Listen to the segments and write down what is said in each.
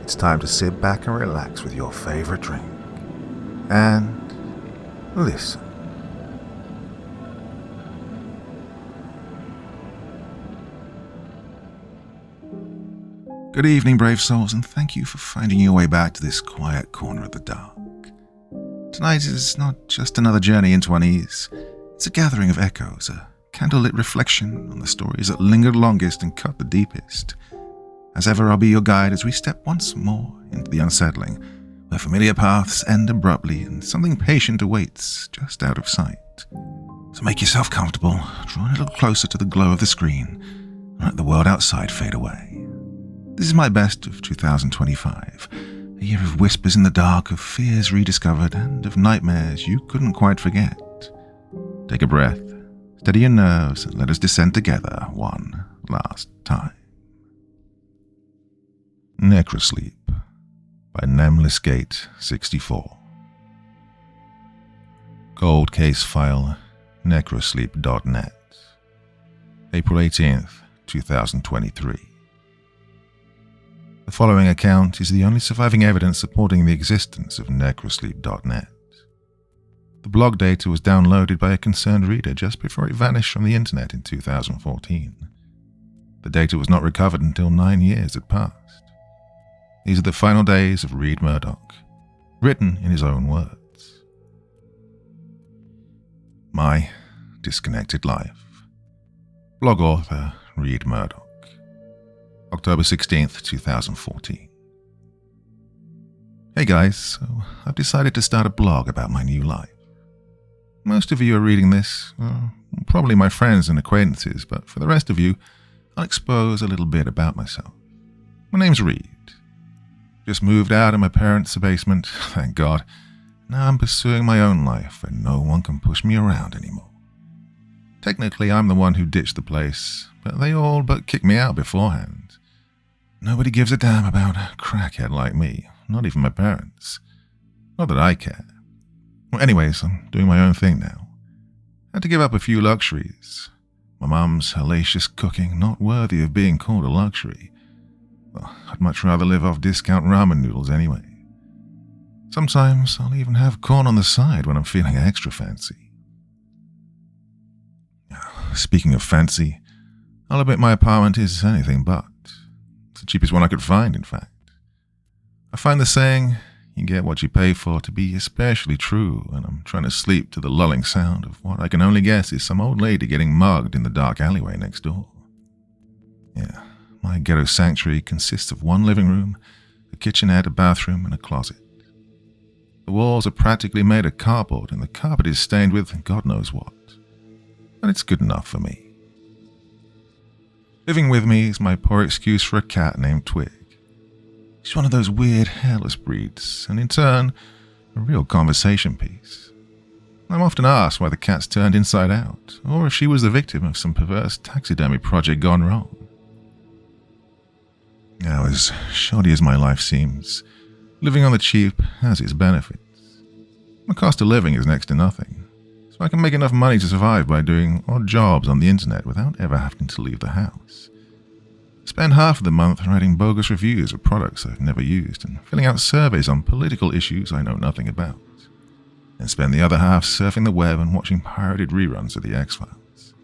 it's time to sit back and relax with your favorite drink and listen. Good evening, brave souls, and thank you for finding your way back to this quiet corner of the dark. Tonight is not just another journey into unease, it's a gathering of echoes, a candlelit reflection on the stories that lingered longest and cut the deepest. As ever, I'll be your guide as we step once more into the unsettling, where familiar paths end abruptly and something patient awaits just out of sight. So make yourself comfortable, draw a little closer to the glow of the screen, and let the world outside fade away. This is my best of 2025, a year of whispers in the dark, of fears rediscovered, and of nightmares you couldn't quite forget. Take a breath, steady your nerves, and let us descend together one last time. Necrosleep by Namelessgate 64. Cold case file necrosleep.net. April 18th, 2023. The following account is the only surviving evidence supporting the existence of Necrosleep.net. The blog data was downloaded by a concerned reader just before it vanished from the internet in 2014. The data was not recovered until 9 years had passed. These are the final days of Reed Murdoch, written in his own words. My Disconnected Life. Blog author Reed Murdoch. October 16th, 2014. Hey guys, so I've decided to start a blog about my new life. Most of you are reading this, probably my friends and acquaintances, but for the rest of you, I'll expose a little bit about myself. My name's Reed. Just moved out of my parents' basement, thank God. Now I'm pursuing my own life and no one can push me around anymore. Technically, I'm the one who ditched the place, but they all but kicked me out beforehand. Nobody gives a damn about a crackhead like me, not even my parents. Not that I care. Well, anyways, I'm doing my own thing now. Had to give up a few luxuries. My mum's hellacious cooking, not worthy of being called a luxury. Well, I'd much rather live off discount ramen noodles anyway. Sometimes I'll even have corn on the side when I'm feeling extra fancy. Speaking of fancy, I'll admit my apartment is anything but. It's the cheapest one I could find, in fact. I find the saying, you get what you pay for, to be especially true when I'm trying to sleep to the lulling sound of what I can only guess is some old lady getting mugged in the dark alleyway next door. Yeah, my ghetto sanctuary consists of one living room, a kitchenette, a bathroom, and a closet. The walls are practically made of cardboard, and the carpet is stained with God knows what. But it's good enough for me. Living with me is my poor excuse for a cat named Twig. She's one of those weird, hairless breeds, and in turn, a real conversation piece. I'm often asked why the cat's turned inside out, or if she was the victim of some perverse taxidermy project gone wrong. Now, as shoddy as my life seems, living on the cheap has its benefits. My cost of living is next to nothing, so I can make enough money to survive by doing odd jobs on the internet without ever having to leave the house. Spend half of the month writing bogus reviews of products I've never used and filling out surveys on political issues I know nothing about. And spend the other half surfing the web and watching pirated reruns of the X-Files.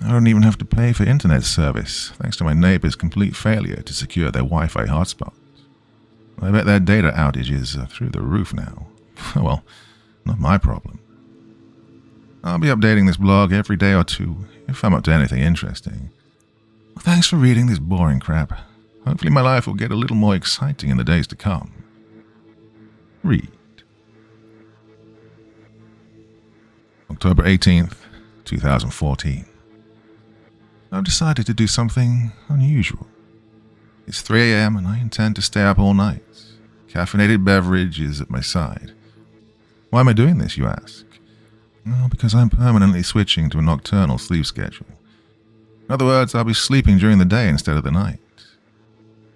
I don't even have to pay for internet service, thanks to my neighbor's complete failure to secure their Wi-Fi hotspot. I bet their data outages are through the roof now. Well, not my problem. I'll be updating this blog every day or two, if I'm up to anything interesting. Well, thanks for reading this boring crap. Hopefully my life will get a little more exciting in the days to come. Read. October 18th, 2014. I've decided to do something unusual. It's 3 a.m. and I intend to stay up all night. Caffeinated beverage is at my side. Why am I doing this, you ask? Well, because I'm permanently switching to a nocturnal sleep schedule. In other words, I'll be sleeping during the day instead of the night.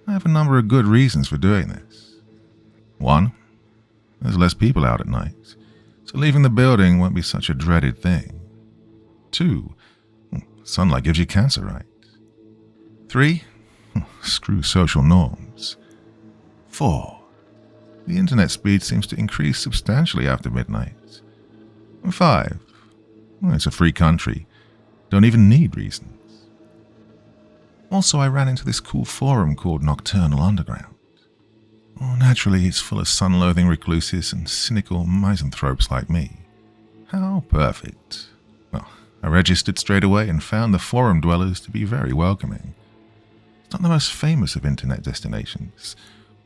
I have a number of good reasons for doing this. 1, there's less people out at night, so leaving the building won't be such a dreaded thing. 2, sunlight gives you cancer, right? 3, screw social norms. 4. The internet speed seems to increase substantially after midnight. And 5. Well, it's a free country. Don't even need reasons. Also, I ran into this cool forum called Nocturnal Underground. Oh, naturally, it's full of sun-loathing recluses and cynical misanthropes like me. How perfect. Well, I registered straight away and found the forum dwellers to be very welcoming. It's not the most famous of internet destinations,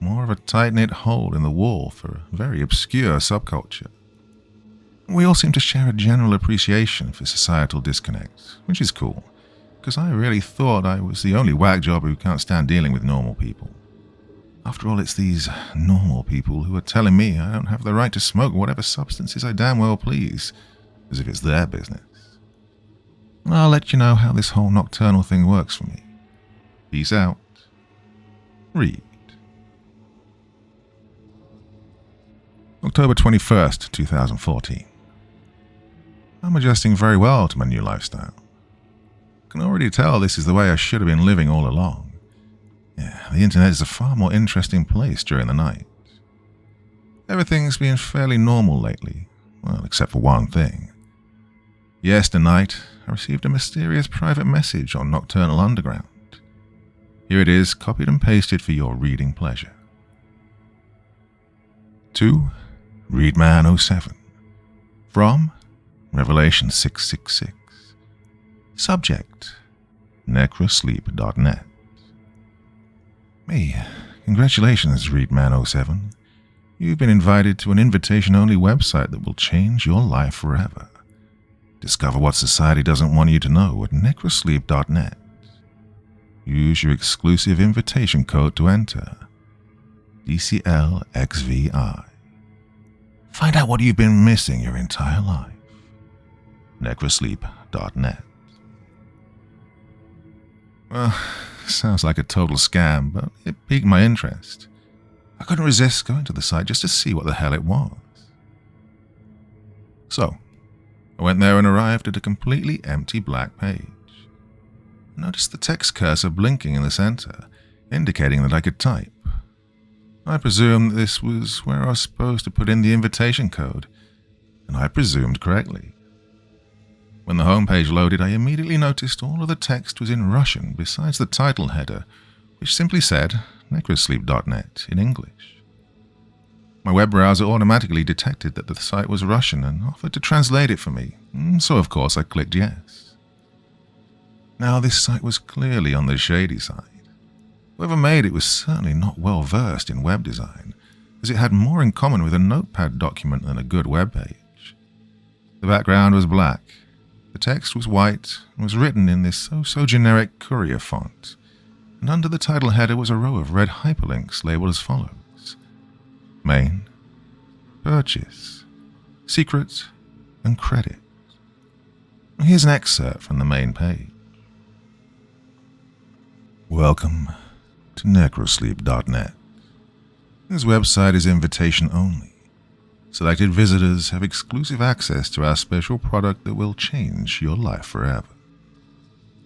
more of a tight-knit hole in the wall for a very obscure subculture. We all seem to share a general appreciation for societal disconnect, which is cool, because I really thought I was the only whack job who can't stand dealing with normal people. After all, it's these normal people who are telling me I don't have the right to smoke whatever substances I damn well please, as if it's their business. And I'll let you know how this whole nocturnal thing works for me. Peace out. Read. October 21st, 2014. I'm adjusting very well to my new lifestyle. I can already tell this is the way I should have been living all along. Yeah, the internet is a far more interesting place during the night. Everything's been fairly normal lately, well, except for one thing. Yesterday, I received a mysterious private message on Nocturnal Underground. Here it is, copied and pasted for your reading pleasure. To Readman07. From Revelation 666. Subject Necrosleep.net. Hey, congratulations, Readman07. You've been invited to an invitation-only website that will change your life forever. Discover what society doesn't want you to know at Necrosleep.net. Use your exclusive invitation code to enter. DCLXVI. Find out what you've been missing your entire life. Necrosleep.net. Well, sounds like a total scam, but it piqued my interest. I couldn't resist going to the site just to see what the hell it was. So, I went there and arrived at a completely empty black page. I noticed the text cursor blinking in the center, indicating that I could type. I presumed this was where I was supposed to put in the invitation code, and I presumed correctly. When the homepage loaded, I immediately noticed all of the text was in Russian besides the title header, which simply said Necrosleep.net in English. My web browser automatically detected that the site was Russian and offered to translate it for me, so of course I clicked yes. Now this site was clearly on the shady side. Whoever made it was certainly not well versed in web design, as it had more in common with a notepad document than a good web page. The background was black. The text was white and was written in this so generic courier font, and under the title header was a row of red hyperlinks labeled as follows: Main, Purchase, Secret, and Credit. Here's an excerpt from the main page. Welcome to Necrosleep.net. This website is invitation only. Selected visitors have exclusive access to our special product that will change your life forever.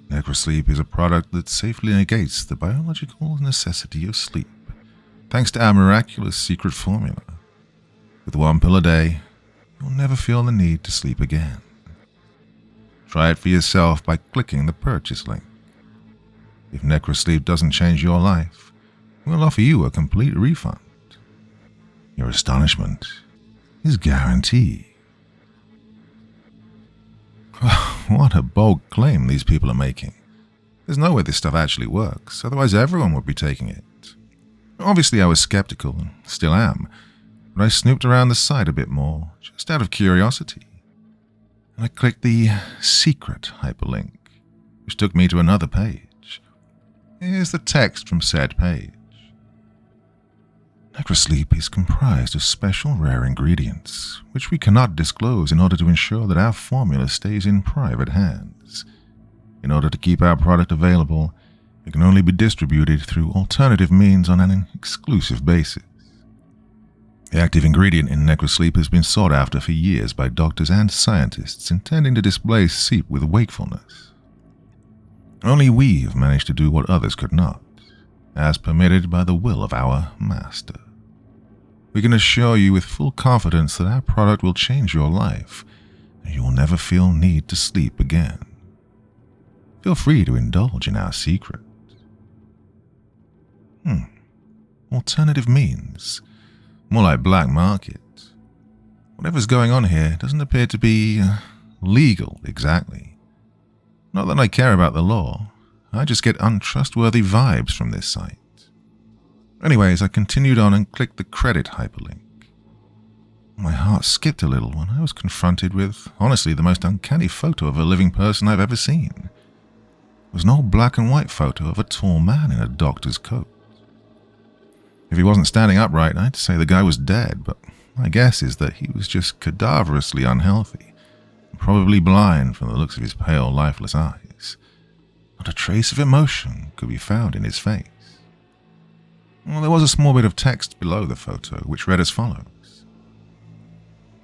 Necrosleep is a product that safely negates the biological necessity of sleep, thanks to our miraculous secret formula. With one pill a day, you'll never feel the need to sleep again. Try it for yourself by clicking the purchase link. If Necrosleep doesn't change your life, we'll offer you a complete refund. Your astonishment is guaranteed. What a bold claim these people are making. There's no way this stuff actually works, otherwise everyone would be taking it. Obviously I was skeptical, and still am, but I snooped around the site a bit more, just out of curiosity. And I clicked the secret hyperlink, which took me to another page. Here's the text from said page. Necrosleep is comprised of special rare ingredients, which we cannot disclose in order to ensure that our formula stays in private hands. In order to keep our product available, it can only be distributed through alternative means on an exclusive basis. The active ingredient in Necrosleep has been sought after for years by doctors and scientists intending to displace sleep with wakefulness. Only we have managed to do what others could not, as permitted by the will of our master. We can assure you with full confidence that our product will change your life, and you will never feel need to sleep again. Feel free to indulge in our secret. Alternative means. More like black market. Whatever's going on here doesn't appear to be legal exactly. Not that I care about the law. I just get untrustworthy vibes from this site. Anyways, I continued on and clicked the credit hyperlink. My heart skipped a little when I was confronted with, honestly, the most uncanny photo of a living person I've ever seen. It was an old black and white photo of a tall man in a doctor's coat. If he wasn't standing upright, I'd say the guy was dead, but my guess is that he was just cadaverously unhealthy, and probably blind from the looks of his pale, lifeless eyes. Not a trace of emotion could be found in his face. Well, there was a small bit of text below the photo, which read as follows.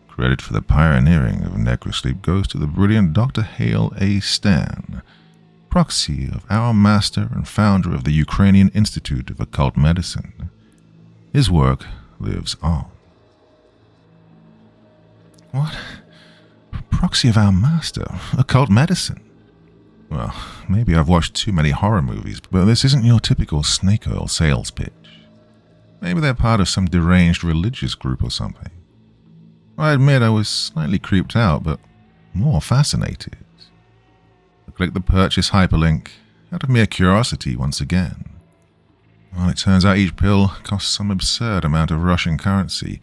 Credit for the pioneering of Necrosleep goes to the brilliant Dr. Hale A. Stan, proxy of our master and founder of the Ukrainian Institute of Occult Medicine. His work lives on. What? Proxy of our master? Occult medicine? Well, maybe I've watched too many horror movies, but this isn't your typical snake oil sales pitch. Maybe they're part of some deranged religious group or something. I admit I was slightly creeped out, but more fascinated. I clicked the purchase hyperlink out of mere curiosity once again. Well, it turns out each pill costs some absurd amount of Russian currency,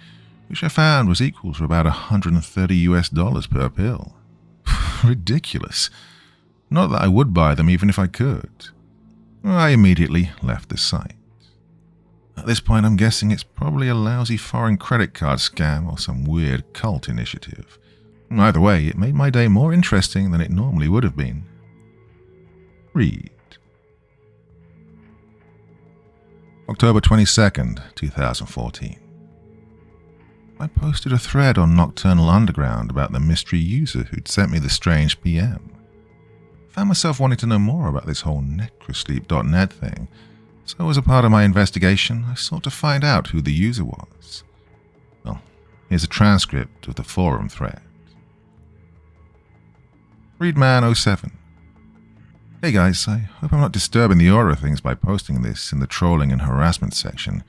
which I found was equal to about $130 per pill. Ridiculous. Not that I would buy them even if I could. I immediately left the site. At this point, I'm guessing it's probably a lousy foreign credit card scam or some weird cult initiative. Either way, it made my day more interesting than it normally would have been. Read. October 22nd, 2014. I posted a thread on Nocturnal Underground about the mystery user who'd sent me the strange PM. Found myself wanting to know more about this whole Necrosleep.net thing, so as a part of my investigation, I sought to find out who the user was. Well, here's a transcript of the forum thread. Readman07. Hey guys, I hope I'm not disturbing the order of things by posting this in the trolling and harassment section,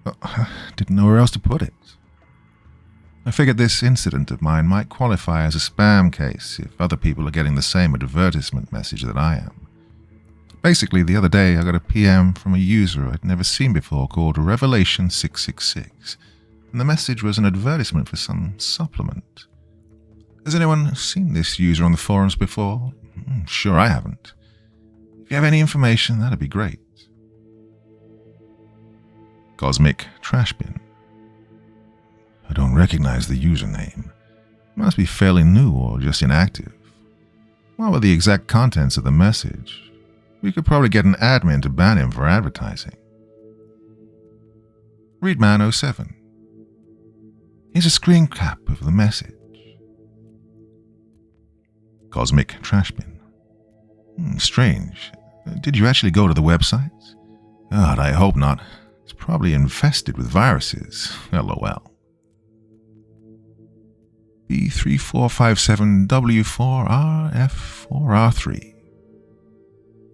but I didn't know where else to put it. I figured this incident of mine might qualify as a spam case if other people are getting the same advertisement message that I am. Basically, the other day I got a PM from a user I'd never seen before called Revelation 666, and the message was an advertisement for some supplement. Has anyone seen this user on the forums before? Sure I haven't. If you have any information, that'd be great. Cosmic Trashbin. I don't recognize the username. Must be fairly new or just inactive. What were the exact contents of the message? We could probably get an admin to ban him for advertising. Readman07. Here's a screen cap of the message. Cosmic Trashbin. Strange. Did you actually go to the website? God, I hope not. It's probably infested with viruses. LOL. B3457W4RF4R3.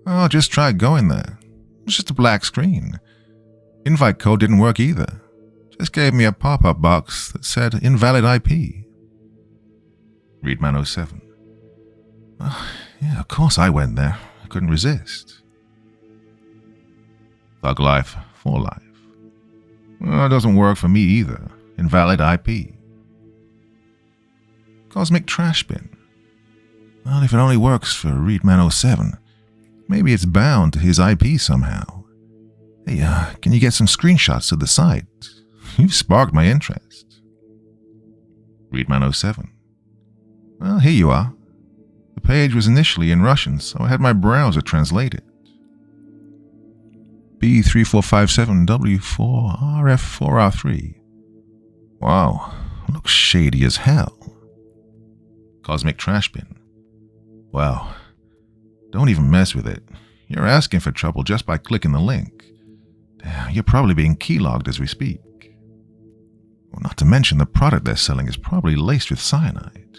Oh, just tried going there. It's just a black screen. Invite code didn't work either. Just gave me a pop-up box that said invalid IP. Readman07. Yeah, of course I went there. I couldn't resist. Thug Life for Life. Well, it doesn't work for me either. Invalid IP. Cosmic Trashbin. Well, if it only works for Readman07, maybe it's bound to his IP somehow. Hey, can you get some screenshots of the site? You've sparked my interest. Readman07. Well, here you are. The page was initially in Russian, so I had my browser translate it. B3457W4RF4R3. Wow, looks shady as hell. Cosmic Trashbin. Wow, don't even mess with it. You're asking for trouble just by clicking the link. You're probably being keylogged as we speak. Well, not to mention the product they're selling is probably laced with cyanide.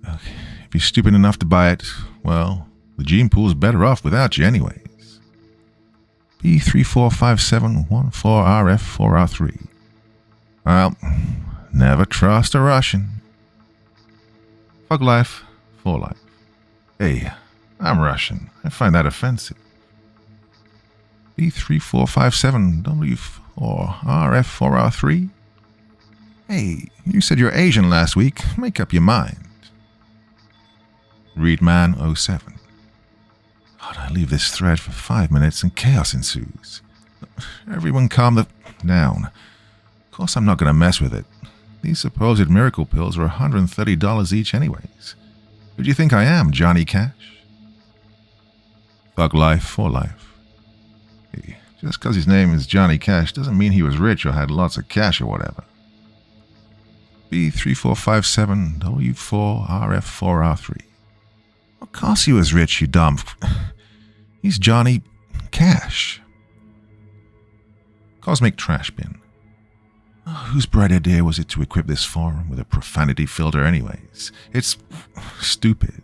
Okay, if you're stupid enough to buy it, well, the gene pool's better off without you anyways. B345714RF4R3. Well, never trust a Russian. Fuck life, for life. Hey, I'm Russian. I find that offensive. B3457W4RF4R3. Hey, you said you're Asian last week. Make up your mind. Readman07. God, I leave this thread for 5 minutes and chaos ensues. Everyone calm the down. Of course I'm not going to mess with it. These supposed miracle pills are $130 each anyways. Who do you think I am, Johnny Cash? Thug life for life. Hey, just because his name is Johnny Cash doesn't mean he was rich or had lots of cash or whatever. B3457W4RF4R3. Of course he was rich, you dumb. He's Johnny Cash. Cosmic Trash Bin. Oh, whose bright idea was it to equip this forum with a profanity filter anyways? It's stupid.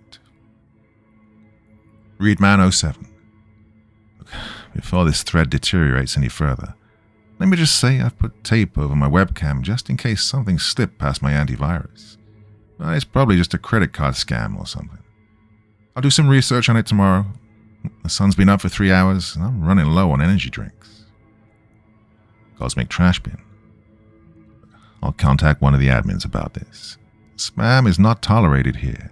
Readman07. Before this thread deteriorates any further, let me just say I've put tape over my webcam just in case something slipped past my antivirus. But it's probably just a credit card scam or something. I'll do some research on it tomorrow. The sun's been up for 3 hours and I'm running low on energy drinks. Cosmic Trash Bin. I'll contact one of the admins about this. Spam is not tolerated here.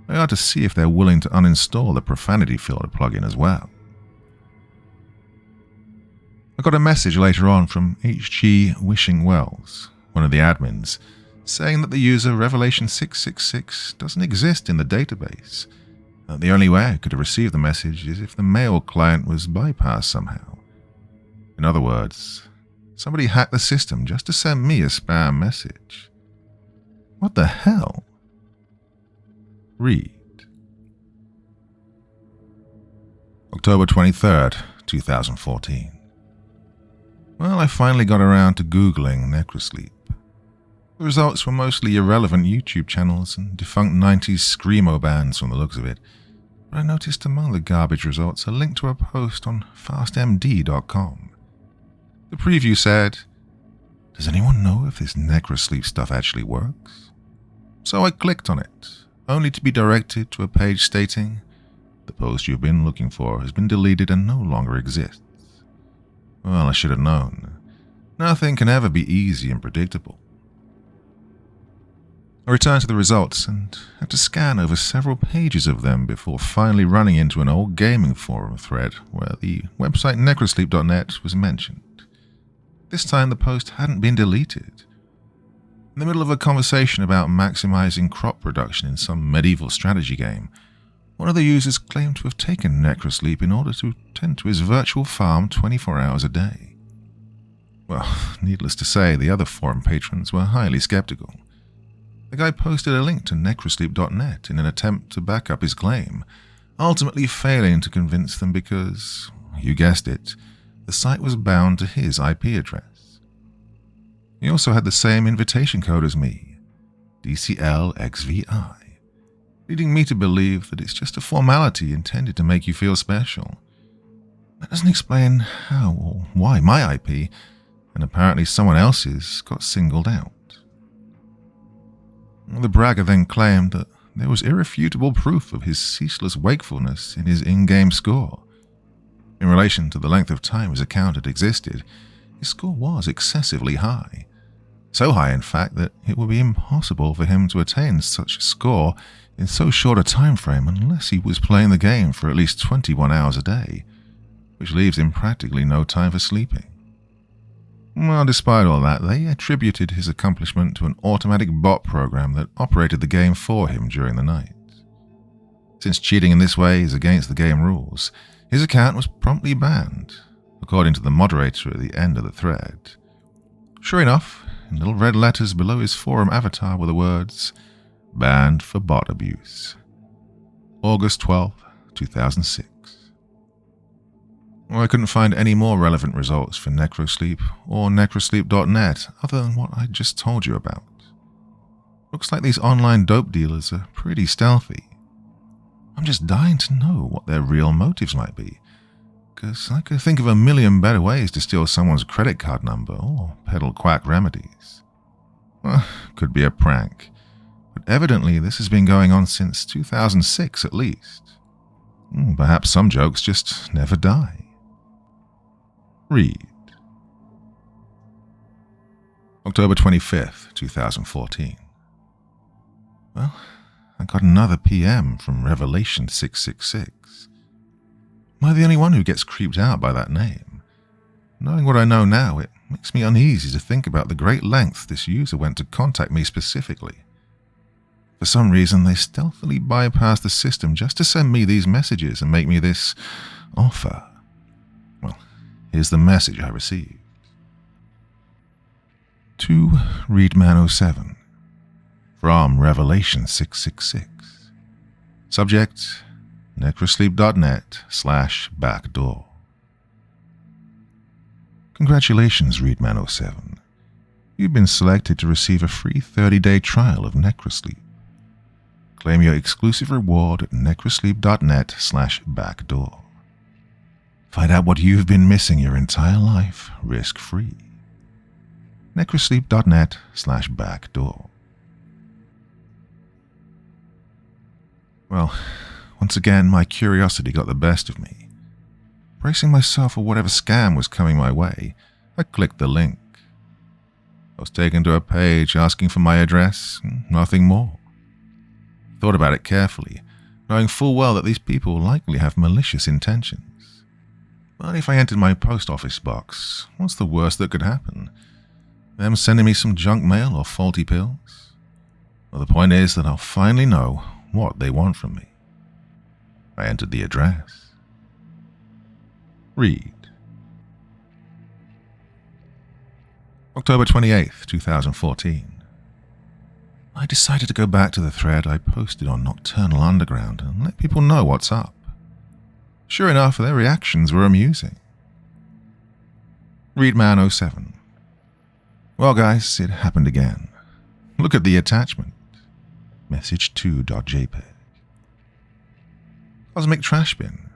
I ought to see if they're willing to uninstall the profanity filter plugin as well. I got a message later on from HG Wishing Wells, one of the admins, saying that the user Revelation 666 doesn't exist in the database. The only way I could have received the message is if the mail client was bypassed somehow. In other words, somebody hacked the system just to send me a spam message. What the hell? Read. October 23rd, 2014. Well, I finally got around to Googling Necrosleep. The results were mostly irrelevant YouTube channels and defunct 90s screamo bands from the looks of it, but I noticed among the garbage results a link to a post on fastmd.com. The preview said, "Does anyone know if this Necrosleep stuff actually works?" So I clicked on it, only to be directed to a page stating, "The post you've been looking for has been deleted and no longer exists." Well, I should have known. Nothing can ever be easy and predictable. I returned to the results and had to scan over several pages of them before finally running into an old gaming forum thread where the website necrosleep.net was mentioned. This time the post hadn't been deleted. In the middle of a conversation about maximizing crop production in some medieval strategy game, one of the users claimed to have taken Necrosleep in order to tend to his virtual farm 24 hours a day. Well, needless to say, the other forum patrons were highly skeptical. The guy posted a link to necrosleep.net in an attempt to back up his claim, ultimately failing to convince them because, you guessed it, the site was bound to his IP address. He also had the same invitation code as me, DCLXVI, leading me to believe that it's just a formality intended to make you feel special. That doesn't explain how or why my IP, and apparently someone else's, got singled out. The bragger then claimed that there was irrefutable proof of his ceaseless wakefulness in his in-game score. In relation to the length of time his account had existed, his score was excessively high. So high, in fact, that it would be impossible for him to attain such a score in so short a time frame unless he was playing the game for at least 21 hours a day, which leaves him practically no time for sleeping. Well, despite all that, they attributed his accomplishment to an automatic bot program that operated the game for him during the night. Since cheating in this way is against the game rules, his account was promptly banned, according to the moderator at the end of the thread. Sure enough, in little red letters below his forum avatar were the words, "Banned for bot abuse." August 12, 2006. Well, I couldn't find any more relevant results for Necrosleep or Necrosleep.net other than what I just told you about. Looks like these online dope dealers are pretty stealthy. I'm just dying to know what their real motives might be, because I could think of a million better ways to steal someone's credit card number or peddle quack remedies. Well, could be a prank, but evidently this has been going on since 2006 at least. Perhaps some jokes just never die. Read. October 25th, 2014. Well, I got another PM from Revelation 666. Am I the only one who gets creeped out by that name? Knowing what I know now, it makes me uneasy to think about the great length this user went to contact me specifically. For some reason, they stealthily bypassed the system just to send me these messages and make me this offer. Well, here's the message I received. To Readman07 from Revelation 666. Subject, Necrosleep.net/backdoor. Congratulations, Readman07. You've been selected to receive a free 30-day trial of Necrosleep. Claim your exclusive reward at Necrosleep.net/backdoor. Find out what you've been missing your entire life, risk-free. Necrosleep.net/backdoor. Well, once again, my curiosity got the best of me. Bracing myself for whatever scam was coming my way, I clicked the link. I was taken to a page asking for my address, nothing more. Thought about it carefully, knowing full well that these people likely have malicious intentions. But if I entered my post office box, what's the worst that could happen? Them sending me some junk mail or faulty pills? Well, the point is that I'll finally know what they want from me. I entered the address. Read. October 28th, 2014. I decided to go back to the thread I posted on Nocturnal Underground and let people know what's up. Sure enough, their reactions were amusing. Readman07. Well, guys, it happened again. Look at the attachment. Message2.jpg. Cosmic Trash Bin.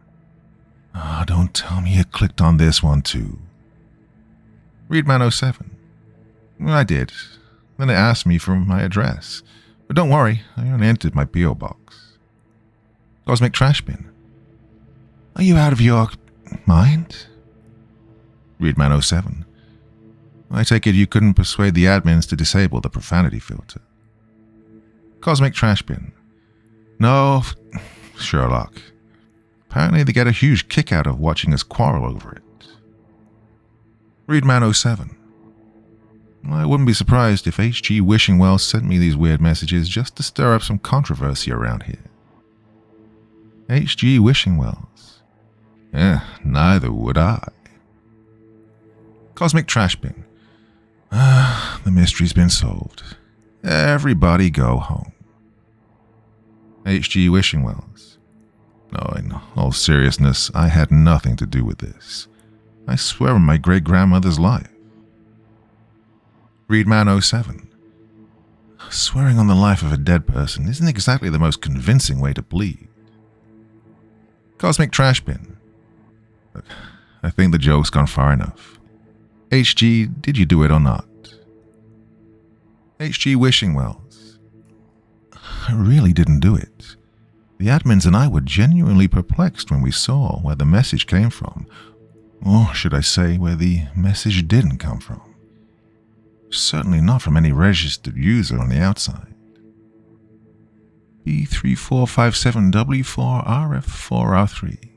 Ah, don't tell me you clicked on this one too. Readman07. I did. Then it asked me for my address. But don't worry, I only entered my P.O. box. Cosmic Trash Bin. Are you out of your mind? Readman07. I take it you couldn't persuade the admins to disable the profanity filter. Cosmic Trash Bin. No, Sherlock. Apparently they get a huge kick out of watching us quarrel over it. Readman07. I wouldn't be surprised if H.G. Wishingwell sent me these weird messages just to stir up some controversy around here. H.G. Wishingwells. Neither would I. Cosmic Trash Bin. The mystery's been solved. Everybody go home. H.G. Wishingwells. No, in all seriousness, I had nothing to do with this. I swear on my great-grandmother's life. Readman07. Swearing on the life of a dead person isn't exactly the most convincing way to plead. Cosmic Trash Bin. Look, I think the joke's gone far enough. H.G., did you do it or not? H.G. Wishingwells. I really didn't do it. The admins and I were genuinely perplexed when we saw where the message came from. Or should I say, where the message didn't come from. Certainly not from any registered user on the outside. B3457W4RF4R3.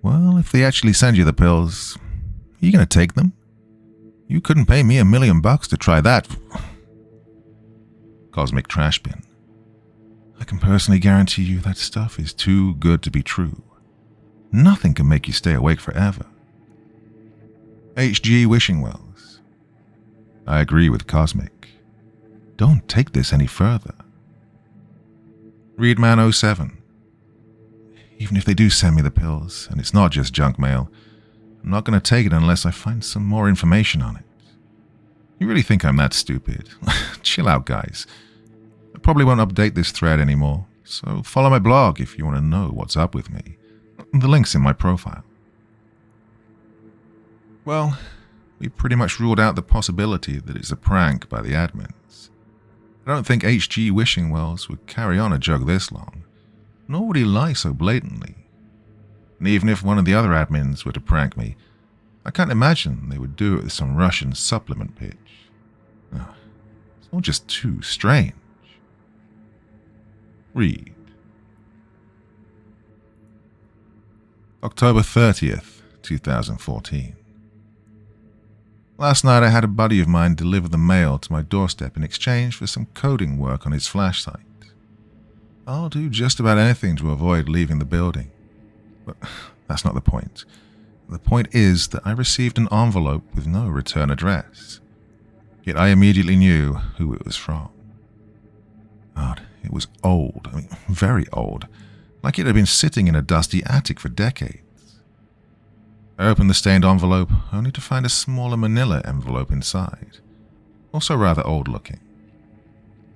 Well, if they actually send you the pills, are you going to take them? You couldn't pay me $1 million to try that. Cosmic Trash Bin. I can personally guarantee you that stuff is too good to be true. Nothing can make you stay awake forever. H.G. Wishingwells. I agree with Cosmic. Don't take this any further. Readman07. even if they do send me the pills, and it's not just junk mail, I'm not going to take it unless I find some more information on it. You really think I'm that stupid? Chill out, guys. I probably won't update this thread anymore, so follow my blog if you want to know what's up with me. The link's in my profile. Well, we pretty much ruled out the possibility that it's a prank by the admins. I don't think H.G. Wishingwells would carry on a joke this long, nor would he lie so blatantly. And even if one of the other admins were to prank me, I can't imagine they would do it with some Russian supplement pitch. It's all just too strange. Read. October 30th, 2014. Last night I had a buddy of mine deliver the mail to my doorstep in exchange for some coding work on his flash site. I'll do just about anything to avoid leaving the building. But that's not the point. The point is that I received an envelope with no return address. Yet I immediately knew who it was from. God, it was old. Very old. Like it had been sitting in a dusty attic for decades. I opened the stained envelope, only to find a smaller manila envelope inside. Also rather old-looking.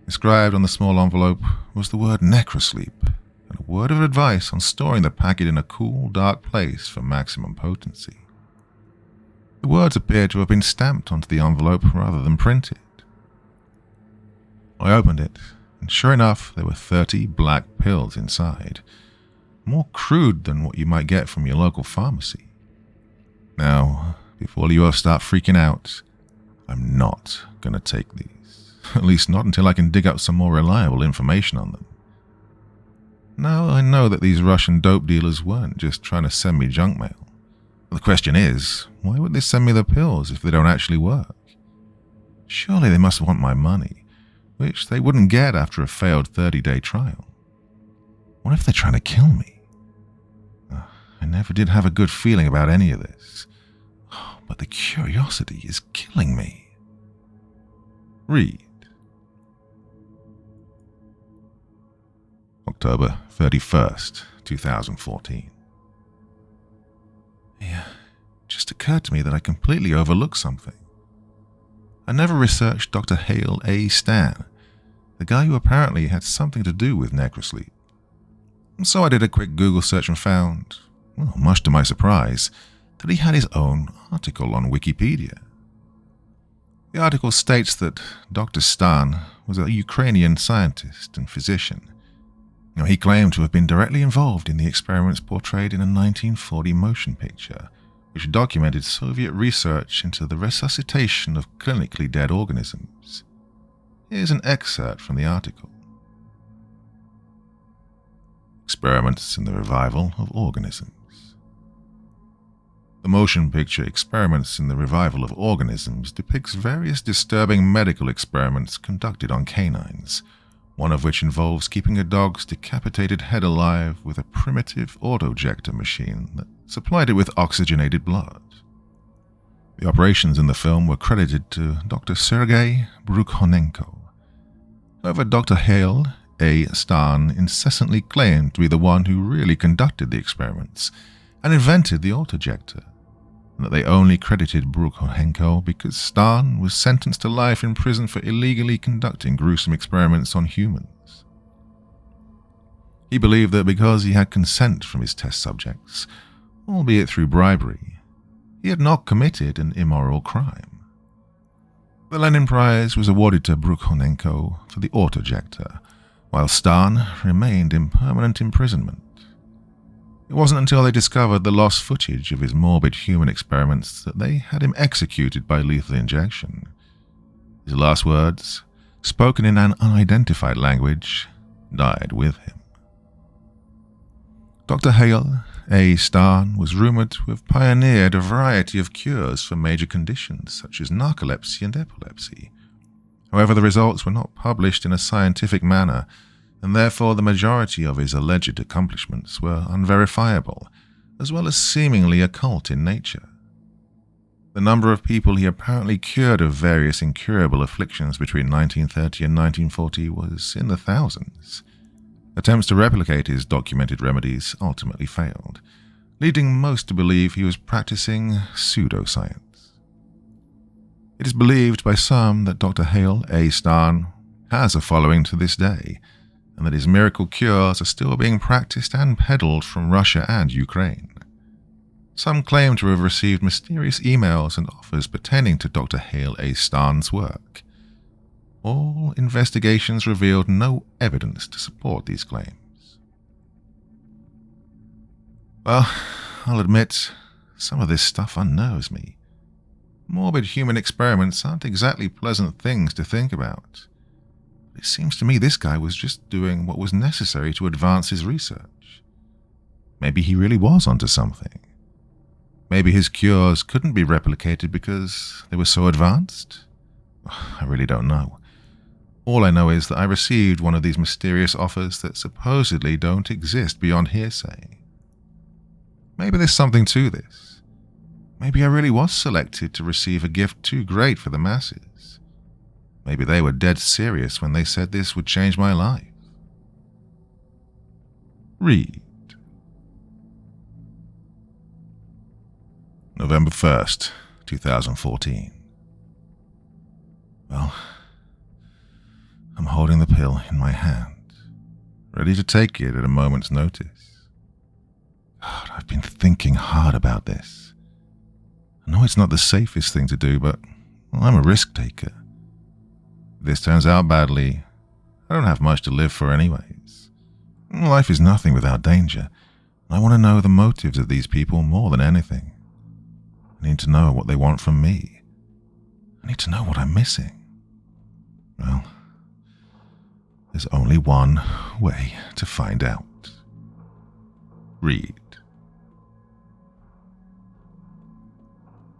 Inscribed on the small envelope was the word Necrosleep, and a word of advice on storing the packet in a cool, dark place for maximum potency. The words appeared to have been stamped onto the envelope rather than printed. I opened it, and sure enough, there were 30 black pills inside, more crude than what you might get from your local pharmacy. Now, before you all start freaking out, I'm not going to take these, at least not until I can dig up some more reliable information on them. Now I know that these Russian dope dealers weren't just trying to send me junk mail. The question is, why would they send me the pills if they don't actually work? Surely they must want my money, which they wouldn't get after a failed 30-day trial. What if they're trying to kill me? I never did have a good feeling about any of this, but the curiosity is killing me. Read. October 31st, 2014. It just occurred to me that I completely overlooked something. I never researched Dr. Hale A. Stan, the guy who apparently had something to do with Necrosleep. So I did a quick Google search and found, well, much to my surprise, that he had his own article on Wikipedia. The article states that Dr. Stan was a Ukrainian scientist and physician. He claimed to have been directly involved in the experiments portrayed in a 1940 motion picture, which documented Soviet research into the resuscitation of clinically dead organisms. Here's an excerpt from the article. Experiments in the Revival of Organisms. The motion picture Experiments in the Revival of Organisms depicts various disturbing medical experiments conducted on canines, one of which involves keeping a dog's decapitated head alive with a primitive autojector machine that supplied it with oxygenated blood. The operations in the film were credited to Dr. Sergei Brukhonenko. However, Dr. Hale A. Stan incessantly claimed to be the one who really conducted the experiments and invented the autojector, and that they only credited Brukhonenko because Stan was sentenced to life in prison for illegally conducting gruesome experiments on humans. He believed that because he had consent from his test subjects, albeit through bribery, he had not committed an immoral crime. The Lenin Prize was awarded to Brukhonenko for the autojector, while Stan remained in permanent imprisonment. It wasn't until they discovered the lost footage of his morbid human experiments that they had him executed by lethal injection. His last words, spoken in an unidentified language, died with him. Dr. Hale A. Stan was rumored to have pioneered a variety of cures for major conditions such as narcolepsy and epilepsy. However, the results were not published in a scientific manner, and therefore the majority of his alleged accomplishments were unverifiable, as well as seemingly occult in nature. The number of people he apparently cured of various incurable afflictions between 1930 and 1940 was in the thousands. Attempts to replicate his documented remedies ultimately failed, leading most to believe he was practicing pseudoscience. It is believed by some that Dr. Hale A. Starn has a following to this day, and that his miracle cures are still being practiced and peddled from Russia and Ukraine. Some claim to have received mysterious emails and offers pertaining to Dr. Hale A. Starn's work. All investigations revealed no evidence to support these claims. Well, I'll admit, some of this stuff unnerves me. Morbid human experiments aren't exactly pleasant things to think about. It seems to me this guy was just doing what was necessary to advance his research. Maybe he really was onto something. Maybe his cures couldn't be replicated because they were so advanced? I really don't know. All I know is that I received one of these mysterious offers that supposedly don't exist beyond hearsay. Maybe there's something to this. Maybe I really was selected to receive a gift too great for the masses. Maybe they were dead serious when they said this would change my life. Read. November 1st, 2014. Well, I'm holding the pill in my hand, ready to take it at a moment's notice. God, I've been thinking hard about this. I know it's not the safest thing to do, but I'm a risk taker. If this turns out badly, I don't have much to live for anyways. Life is nothing without danger. I want to know the motives of these people more than anything. I need to know what they want from me. I need to know what I'm missing. Well, there's only one way to find out. Read.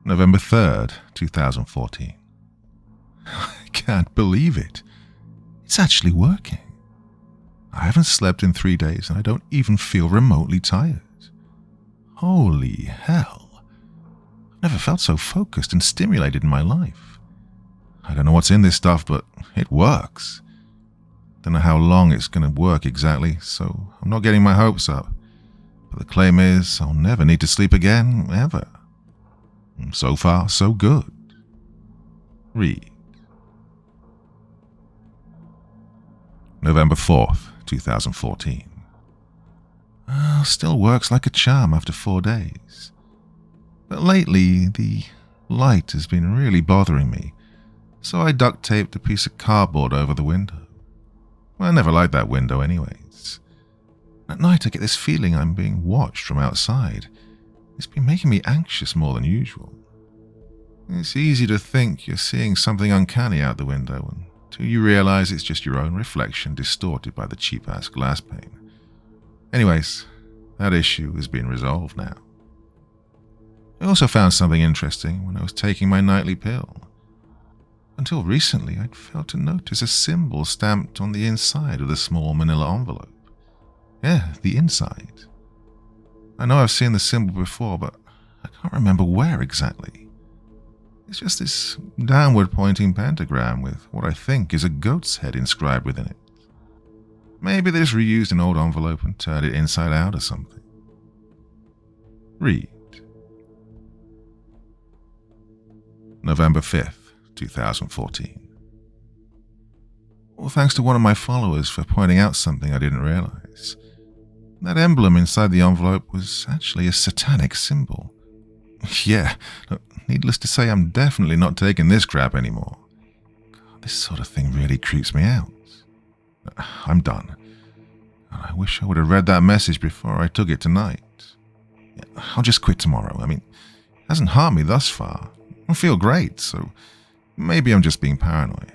November 3rd, 2014. I can't believe it. It's actually working. I haven't slept in 3 days and I don't even feel remotely tired. Holy hell. I've never felt so focused and stimulated in my life. I don't know what's in this stuff, but it works. Don't know how long it's going to work exactly, so I'm not getting my hopes up. But the claim is I'll never need to sleep again, ever. So far, so good. Read. November 4th, 2014. Still works like a charm after 4 days. But lately, the light has been really bothering me, so I duct taped a piece of cardboard over the window. I never liked that window anyways. At night I get this feeling I'm being watched from outside. It's been making me anxious more than usual. It's easy to think you're seeing something uncanny out the window until you realize it's just your own reflection distorted by the cheap-ass glass pane. Anyways, that issue has been resolved now. I also found something interesting when I was taking my nightly pill. Until recently, I'd failed to notice a symbol stamped on the inside of the small manila envelope. Yeah, the inside. I know I've seen the symbol before, but I can't remember where exactly. It's just this downward-pointing pentagram with what I think is a goat's head inscribed within it. Maybe they just reused an old envelope and turned it inside out or something. Read. November 5th, 2014. Well, thanks to one of my followers for pointing out something I didn't realize. That emblem inside the envelope was actually a satanic symbol. Yeah, needless to say, I'm definitely not taking this crap anymore. God, this sort of thing really creeps me out. I'm done. I wish I would have read that message before I took it tonight. I'll just quit tomorrow. I mean, it hasn't harmed me thus far. I feel great, so maybe I'm just being paranoid.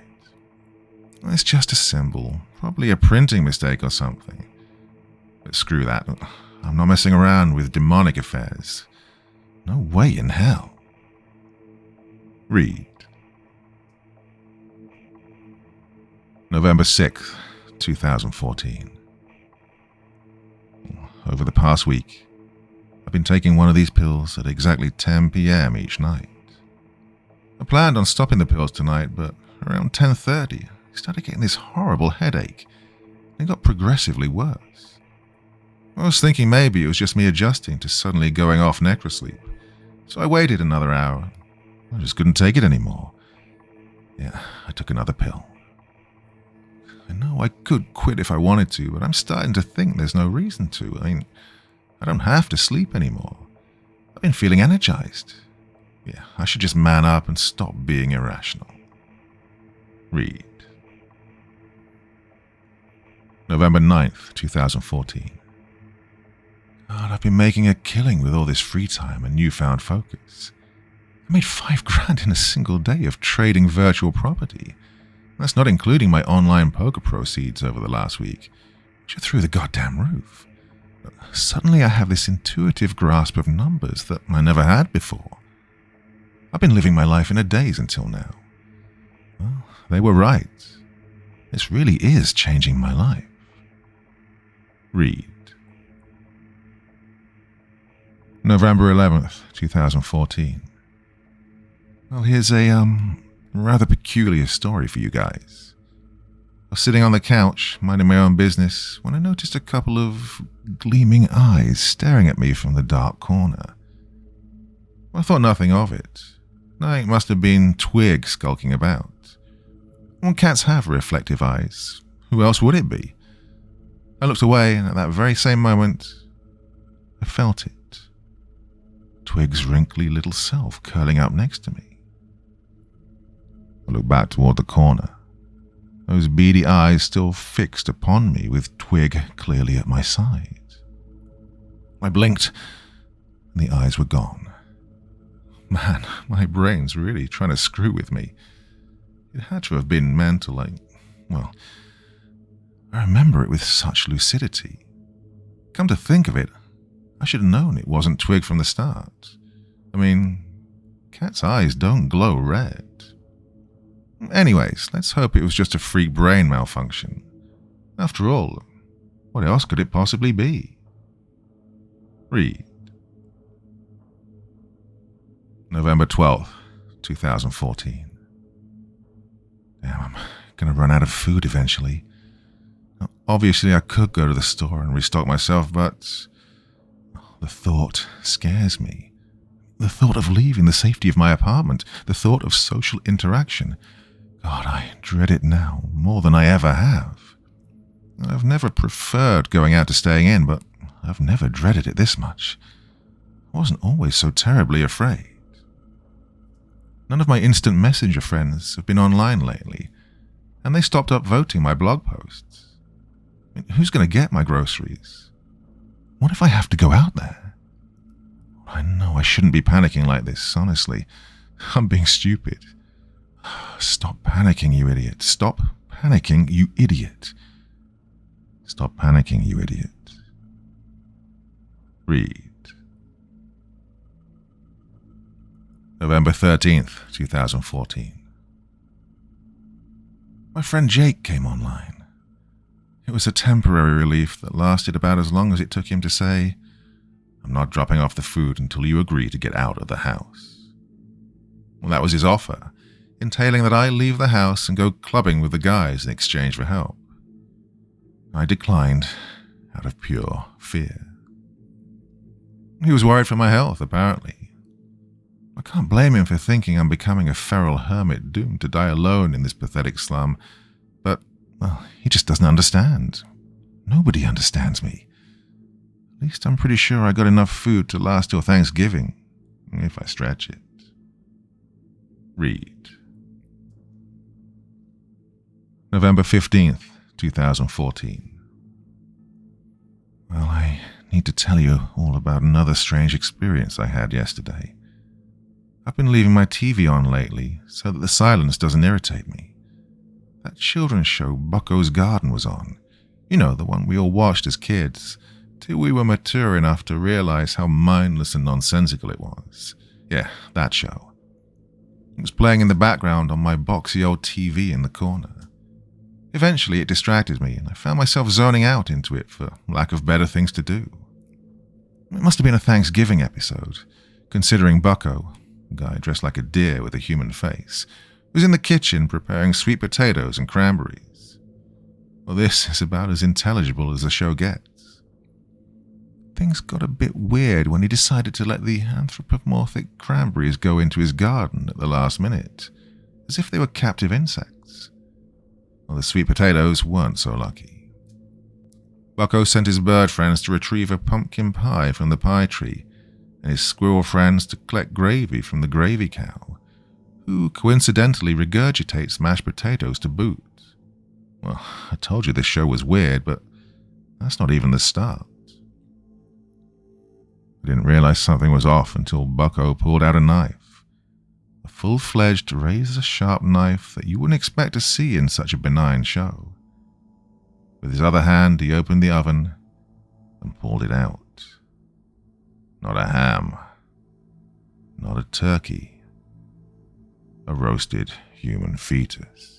It's just a symbol, probably a printing mistake or something. But screw that. I'm not messing around with demonic affairs. No way in hell. Read. November 6th, 2014. Over the past week, I've been taking one of these pills at exactly 10 p.m. each night. I planned on stopping the pills tonight, but around 10:30, I started getting this horrible headache. It got progressively worse. I was thinking maybe it was just me adjusting to suddenly going off Necrosleep, so I waited another hour. I just couldn't take it anymore. Yeah, I took another pill. I know I could quit if I wanted to, but I'm starting to think there's no reason to. I don't have to sleep anymore. I've been feeling energized. Yeah, I should just man up and stop being irrational. Read. November 9th, 2014. God, I've been making a killing with all this free time and newfound focus. I made $5,000 in a single day of trading virtual property. That's not including my online poker proceeds over the last week, which are through the goddamn roof. Suddenly I have this intuitive grasp of numbers that I never had before. I've been living my life in a daze until now. Well, they were right. This really is changing my life. Read. November 11th, 2014. Well, here's a, rather peculiar story for you guys. I was sitting on the couch, minding my own business, when I noticed a couple of gleaming eyes staring at me from the dark corner. I thought nothing of it. It must have been Twig skulking about. Well, cats have reflective eyes. Who else would it be? I looked away, and at that very same moment, I felt it. Twig's wrinkly little self curling up next to me. I looked back toward the corner, those beady eyes still fixed upon me with Twig clearly at my side. I blinked, and the eyes were gone. Man, my brain's really trying to screw with me. It had to have been mental. I remember it with such lucidity. Come to think of it, I should have known it wasn't Twig from the start. Cat's eyes don't glow red. Anyways, let's hope it was just a freak brain malfunction. After all, what else could it possibly be? Read. November 12th, 2014. Damn, I'm gonna run out of food eventually. Now, obviously, I could go to the store and restock myself, but the thought scares me. The thought of leaving the safety of my apartment, the thought of social interaction. God, I dread it now more than I ever have. I've never preferred going out to staying in, but I've never dreaded it this much. I wasn't always so terribly afraid. None of my instant messenger friends have been online lately, and they stopped upvoting my blog posts. Who's going to get my groceries? What if I have to go out there? I know I shouldn't be panicking like this, honestly. I'm being stupid. Stop panicking, you idiot. Stop panicking, you idiot. Stop panicking, you idiot. Read. November 13th, 2014. My friend Jake came online. It was a temporary relief that lasted about as long as it took him to say, "I'm not dropping off the food until you agree to get out of the house." Well, that was his offer, entailing that I leave the house and go clubbing with the guys in exchange for help. I declined out of pure fear. He was worried for my health, apparently. I can't blame him for thinking I'm becoming a feral hermit doomed to die alone in this pathetic slum, but, well, he just doesn't understand. Nobody understands me. At least I'm pretty sure I got enough food to last till Thanksgiving, if I stretch it. Read. November 15th, 2014. Well, I need to tell you all about another strange experience I had yesterday. I've been leaving my TV on lately so that the silence doesn't irritate me. That children's show Bucko's Garden was on. You know, the one we all watched as kids, till we were mature enough to realize how mindless and nonsensical it was. Yeah, that show. It was playing in the background on my boxy old TV in the corner. Eventually it distracted me, and I found myself zoning out into it for lack of better things to do. It must have been a Thanksgiving episode, considering Bucko, a guy dressed like a deer with a human face, was in the kitchen preparing sweet potatoes and cranberries. Well, this is about as intelligible as the show gets. Things got a bit weird when he decided to let the anthropomorphic cranberries go into his garden at the last minute, as if they were captive insects. Well, the sweet potatoes weren't so lucky. Bucko sent his bird friends to retrieve a pumpkin pie from the pie tree, and his squirrel friends to collect gravy from the gravy cow, who coincidentally regurgitates mashed potatoes to boot. Well, I told you this show was weird, but that's not even the start. I didn't realize something was off until Bucko pulled out a knife. A full-fledged, razor-sharp knife that you wouldn't expect to see in such a benign show. With his other hand, he opened the oven and pulled it out. Not a ham. Not a turkey. A roasted human fetus.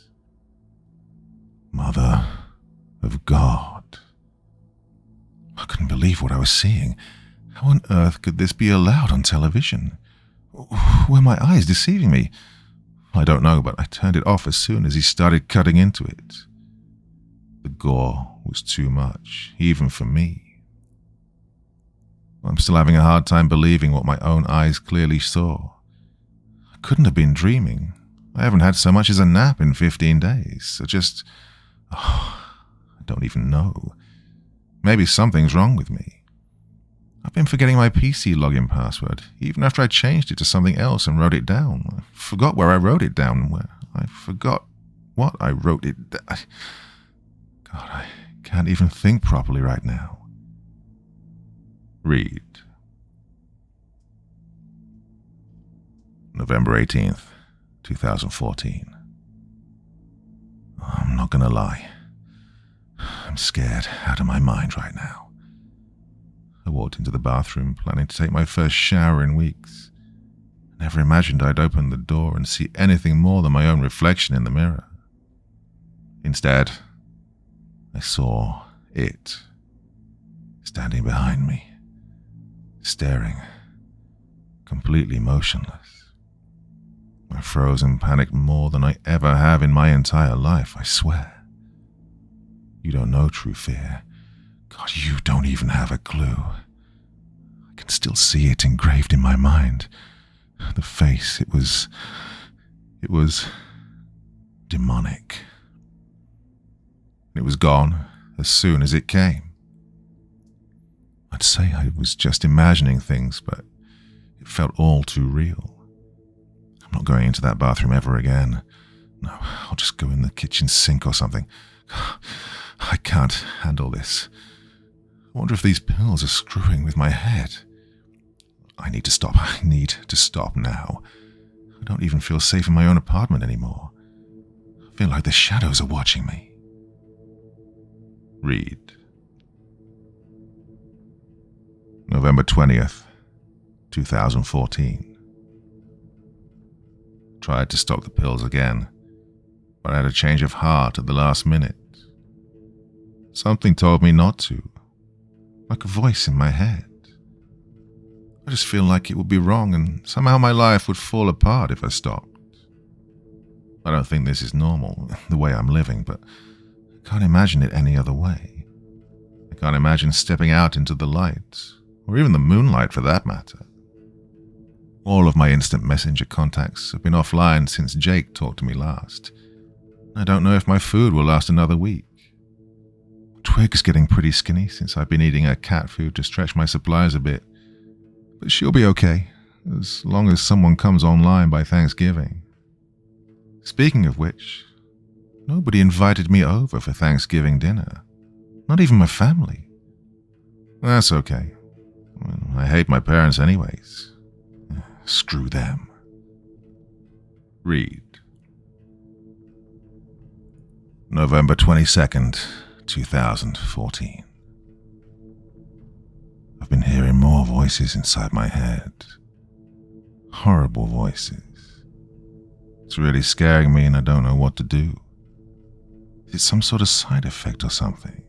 Mother of God. I couldn't believe what I was seeing. How on earth could this be allowed on television? Were my eyes deceiving me? I don't know, but I turned it off as soon as he started cutting into it. The gore was too much, even for me. I'm still having a hard time believing what my own eyes clearly saw. I couldn't have been dreaming. I haven't had so much as a nap in 15 days, so just... I don't even know. Maybe something's wrong with me. I've been forgetting my PC login password, even after I changed it to something else and wrote it down. I forgot where I wrote it down. I forgot what I wrote it down. God, I can't even think properly right now. Read. November 18th, 2014. I'm not gonna lie. I'm scared out of my mind right now. I walked into the bathroom planning to take my first shower in weeks. I never imagined I'd open the door and see anything more than my own reflection in the mirror. Instead, I saw it standing behind me, staring, completely motionless. I froze and panicked more than I ever have in my entire life, I swear. You don't know true fear. God, you don't even have a clue. I can still see it engraved in my mind. The face, it was demonic. It was gone as soon as it came. I'd say I was just imagining things, but it felt all too real. I'm not going into that bathroom ever again. No, I'll just go in the kitchen sink or something. I can't handle this. I wonder if these pills are screwing with my head. I need to stop. I need to stop now. I don't even feel safe in my own apartment anymore. I feel like the shadows are watching me. Read. November 20th, 2014. Tried to stop the pills again, but I had a change of heart at the last minute. Something told me not to, like a voice in my head. I just feel like it would be wrong and somehow my life would fall apart if I stopped. I don't think this is normal, the way I'm living, but I can't imagine it any other way. I can't imagine stepping out into the light, or even the moonlight for that matter. All of my instant messenger contacts have been offline since Jake talked to me last. I don't know if my food will last another week. Twig's getting pretty skinny since I've been eating her cat food to stretch my supplies a bit. But she'll be okay, as long as someone comes online by Thanksgiving. Speaking of which, nobody invited me over for Thanksgiving dinner. Not even my family. That's okay. I hate my parents anyways. Screw them. Read. November 22nd, 2014. I've been hearing more voices inside my head. Horrible voices. It's really scaring me and I don't know what to do. Is it some sort of side effect or something?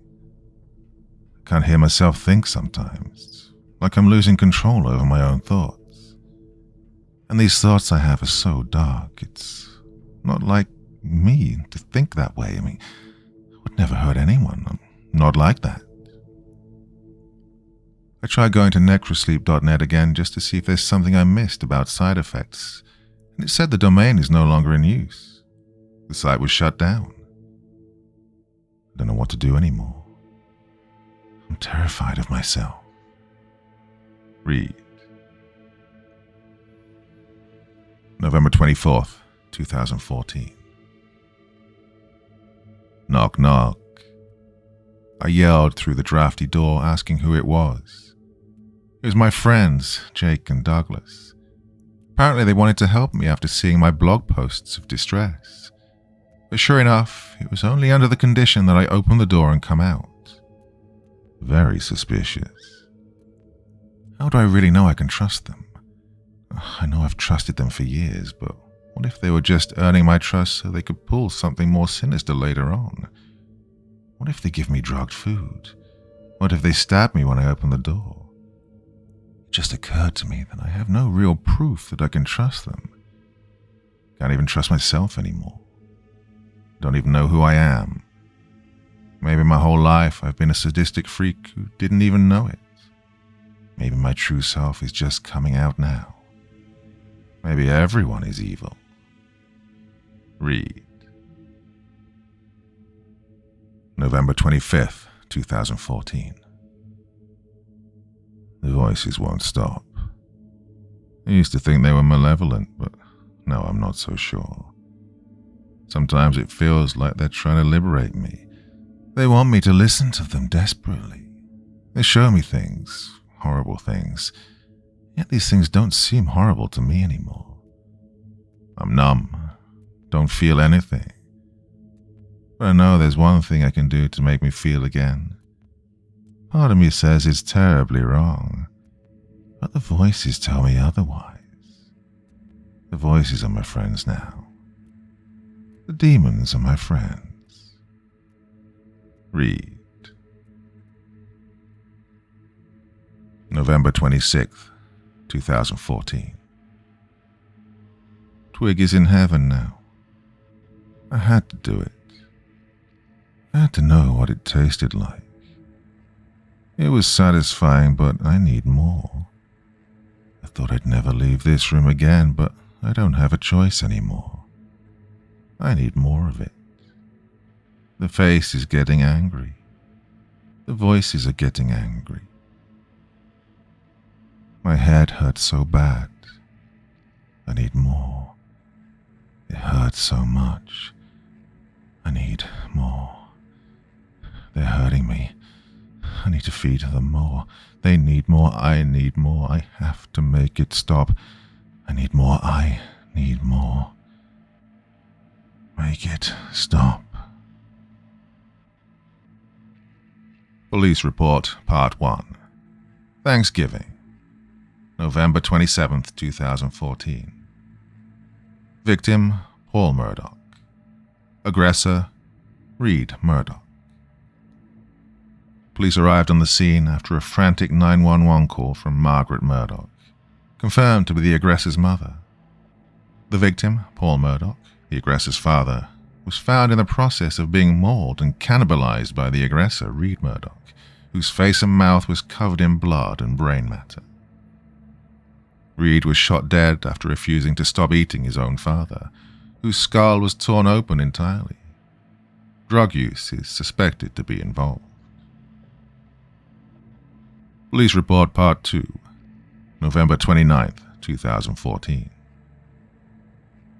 I can't hear myself think sometimes, like I'm losing control over my own thoughts. And these thoughts I have are so dark, it's not like me to think that way. I mean, I'd never heard anyone not like that. I tried going to Necrosleep.net again just to see if there's something I missed about side effects, and it said the domain is no longer in use. The site was shut down. I don't know what to do anymore. I'm terrified of myself. Read. November 24th, 2014. Knock, knock. I yelled through the drafty door, asking who it was. It was my friends, Jake and Douglas. Apparently they wanted to help me after seeing my blog posts of distress. But sure enough, it was only under the condition that I open the door and come out. Very suspicious. How do I really know I can trust them? I know I've trusted them for years, but what if they were just earning my trust so they could pull something more sinister later on? What if they give me drugged food? What if they stab me when I open the door? It just occurred to me that I have no real proof that I can trust them. Can't even trust myself anymore. Don't even know who I am. Maybe my whole life I've been a sadistic freak who didn't even know it. Maybe my true self is just coming out now. Maybe everyone is evil. Read. November 25th, 2014. The voices won't stop. I used to think they were malevolent, but now I'm not so sure. Sometimes it feels like they're trying to liberate me. They want me to listen to them desperately. They show me things, horrible things, yet these things don't seem horrible to me anymore. I'm numb, don't feel anything. But I know there's one thing I can do to make me feel again. Part of me says it's terribly wrong, but the voices tell me otherwise. The voices are my friends now. The demons are my friends. Read. November 26th, 2014. Twig is in heaven now. I had to do it. I had to know what it tasted like. It was satisfying, but I need more. I thought I'd never leave this room again, but I don't have a choice anymore. I need more of it. The face is getting angry. The voices are getting angry. My head hurts so bad. I need more. It hurts so much. I need more. They're hurting me. I need to feed them more. They need more. I need more. I have to make it stop. I need more. I need more. Make it stop. Police Report, Part 1. Thanksgiving, November 27th, 2014. Victim, Paul Murdoch. Aggressor, Reed Murdoch. Police arrived on the scene after a frantic 911 call from Margaret Murdoch, confirmed to be the aggressor's mother. The victim, Paul Murdoch, the aggressor's father, was found in the process of being mauled and cannibalized by the aggressor, Reed Murdoch, whose face and mouth was covered in blood and brain matter. Reed was shot dead after refusing to stop eating his own father, whose skull was torn open entirely. Drug use is suspected to be involved. Police Report Part 2, November 29th, 2014.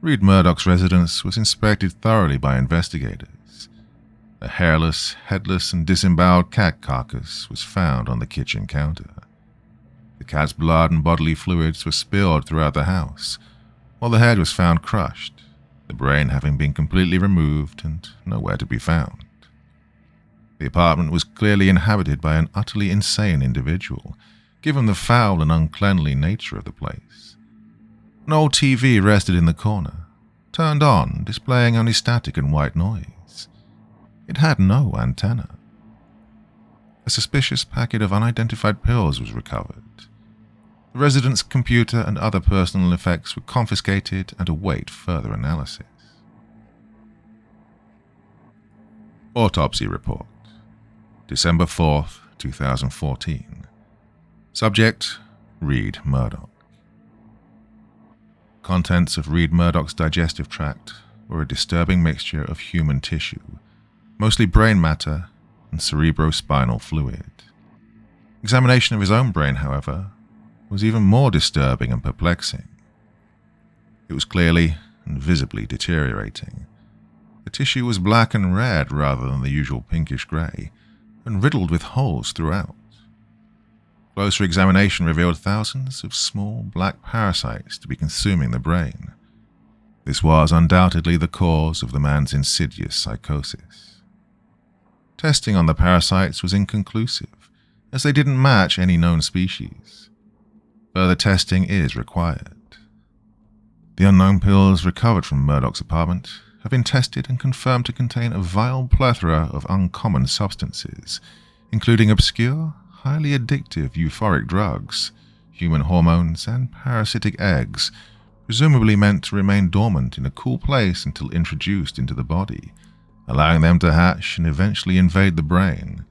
Reed Murdoch's residence was inspected thoroughly by investigators. A hairless, headless, and disemboweled cat carcass was found on the kitchen counter. The cat's blood and bodily fluids were spilled throughout the house, while the head was found crushed, the brain having been completely removed and nowhere to be found. The apartment was clearly inhabited by an utterly insane individual, given the foul and uncleanly nature of the place. An old TV rested in the corner, turned on, displaying only static and white noise. It had no antenna. A suspicious packet of unidentified pills was recovered. The resident's computer and other personal effects were confiscated and await further analysis. Autopsy Report, December 4th, 2014. Subject, Reed Murdoch. Contents of Reed Murdoch's digestive tract were a disturbing mixture of human tissue, mostly brain matter and cerebrospinal fluid. Examination of his own brain, however, was even more disturbing and perplexing. It was clearly and visibly deteriorating. The tissue was black and red rather than the usual pinkish grey, and riddled with holes throughout. Closer examination revealed thousands of small black parasites to be consuming the brain. This was undoubtedly the cause of the man's insidious psychosis. Testing on the parasites was inconclusive, as they didn't match any known species. Further testing is required. The unknown pills recovered from Murdoch's apartment have been tested and confirmed to contain a vile plethora of uncommon substances, including obscure, highly addictive euphoric drugs, human hormones, and parasitic eggs, presumably meant to remain dormant in a cool place until introduced into the body, allowing them to hatch and eventually invade the brain.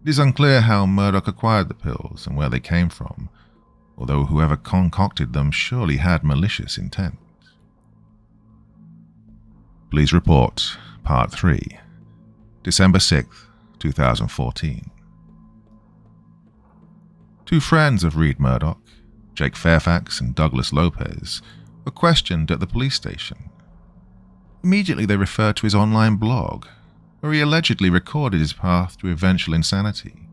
It is unclear how Murdoch acquired the pills and where they came from, although whoever concocted them surely had malicious intent. Police Report, Part 3, December 6th, 2014. Two friends of Reed Murdoch, Jake Fairfax and Douglas Lopez, were questioned at the police station. Immediately they referred to his online blog, where he allegedly recorded his path to eventual insanity.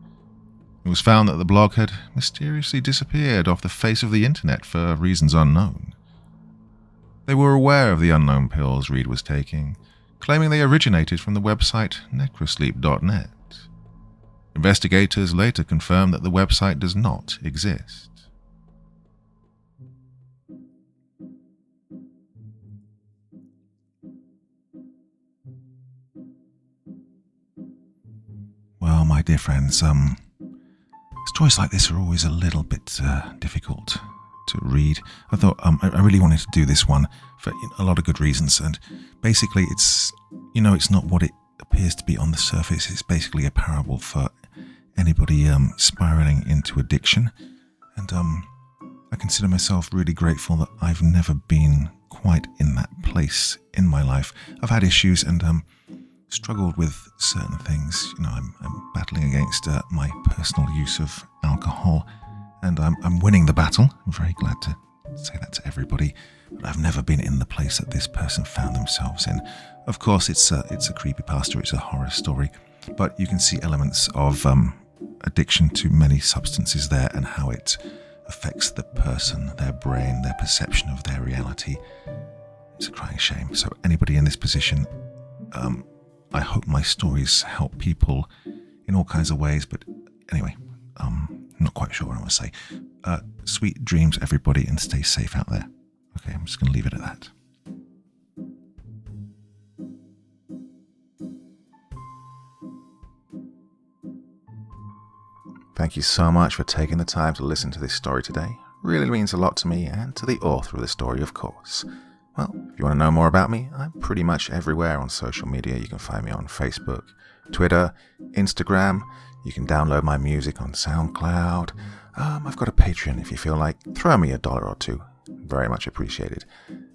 It was found that the blog had mysteriously disappeared off the face of the internet for reasons unknown. They were aware of the unknown pills Reed was taking, claiming they originated from the website Necrosleep.net. Investigators later confirmed that the website does not exist. Well, my dear friends, stories like this are always a little bit difficult to read. I thought I really wanted to do this one for a lot of good reasons, and basically it's not what it appears to be on the surface. It's basically a parable for anybody spiraling into addiction, and I consider myself really grateful that I've never been quite in that place in my life. I've had issues and struggled with certain things. I'm battling against my personal use of alcohol, and I'm winning the battle. I'm very glad to say that to everybody, but I've never been in the place that this person found themselves in. Of course, it's a creepypasta, it's a horror story, but you can see elements of addiction to many substances there and how it affects the person, their brain, their perception of their reality. It's a crying shame. So anybody in this position, I hope my stories help people in all kinds of ways, but anyway, I'm not quite sure what I want to say. Sweet dreams, everybody, and stay safe out there. Okay, I'm just going to leave it at that. Thank you so much for taking the time to listen to this story today. Really means a lot to me and to the author of the story, of course. Well, if you want to know more about me, I'm pretty much everywhere on social media. You can find me on Facebook, Twitter, Instagram. You can download my music on SoundCloud. I've got a Patreon if you feel like. Throw me $1 or $2. Very much appreciated.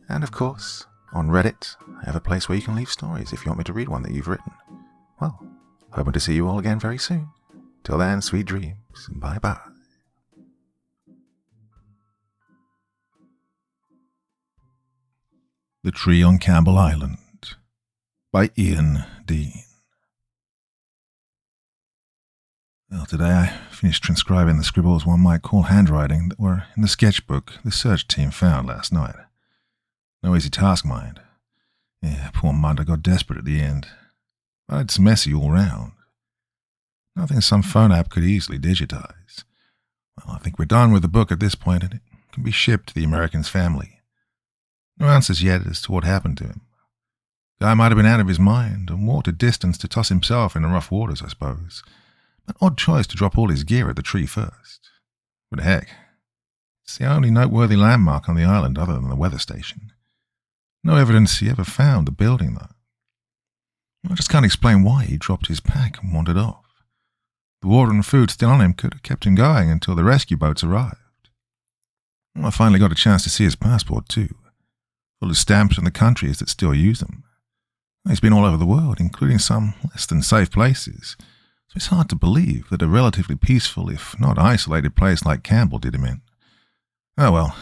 And of course, on Reddit, I have a place where you can leave stories if you want me to read one that you've written. Well, hoping to see you all again very soon. Till then, sweet dreams. Bye-bye. The Tree on Campbell Island by Ian Dean. Well, today I finished transcribing the scribbles one might call handwriting that were in the sketchbook the search team found last night. No easy task, mind. Yeah, poor Munda got desperate at the end. But it's messy all round. Nothing some phone app could easily digitize. Well, I think we're done with the book at this point, and it can be shipped to the American's family. No answers yet as to what happened to him. Guy might have been out of his mind and walked a distance to toss himself in the rough waters, I suppose. An odd choice to drop all his gear at the tree first. But heck, it's the only noteworthy landmark on the island other than the weather station. No evidence he ever found the building, though. I just can't explain why he dropped his pack and wandered off. The water and food still on him could have kept him going until the rescue boats arrived. I finally got a chance to see his passport too, full of stamps from the countries that still use them. He's been all over the world, including some less than safe places, so it's hard to believe that a relatively peaceful, if not isolated place like Campbell did him in. Oh well,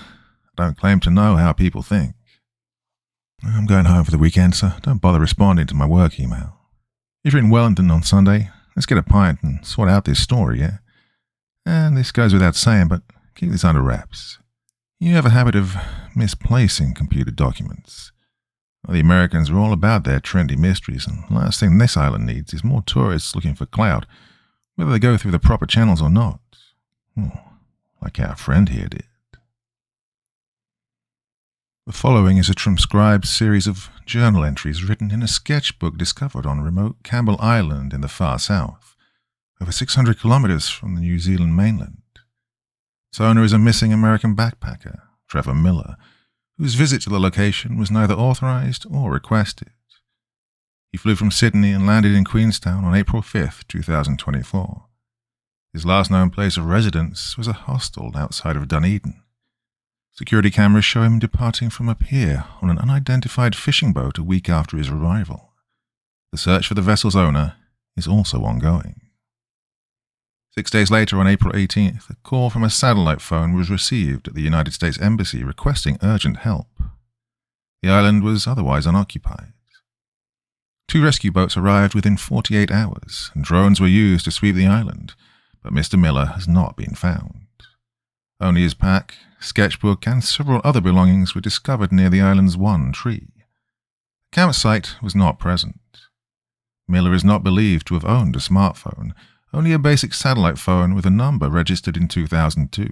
I don't claim to know how people think. I'm going home for the weekend, so don't bother responding to my work email. If you're in Wellington on Sunday, let's get a pint and sort out this story, yeah? And this goes without saying, but keep this under wraps. You have a habit of misplacing computer documents. Well, the Americans are all about their trendy mysteries, and the last thing this island needs is more tourists looking for clout, whether they go through the proper channels or not. Like our friend here did. The following is a transcribed series of journal entries written in a sketchbook discovered on remote Campbell Island in the far south, over 600 kilometers from the New Zealand mainland. Its owner is a missing American backpacker, Trevor Miller, whose visit to the location was neither authorized or requested. He flew from Sydney and landed in Queenstown on April 5, 2024. His last known place of residence was a hostel outside of Dunedin. Security cameras show him departing from a pier on an unidentified fishing boat a week after his arrival. The search for the vessel's owner is also ongoing. 6 days later, on April 18th, a call from a satellite phone was received at the United States Embassy requesting urgent help. The island was otherwise unoccupied. 2 rescue boats arrived within 48 hours, and drones were used to sweep the island, but Mr. Miller has not been found. Only his pack, sketchbook, and several other belongings were discovered near the island's one tree. The campsite was not present. Miller is not believed to have owned a smartphone, only a basic satellite phone with a number registered in 2002.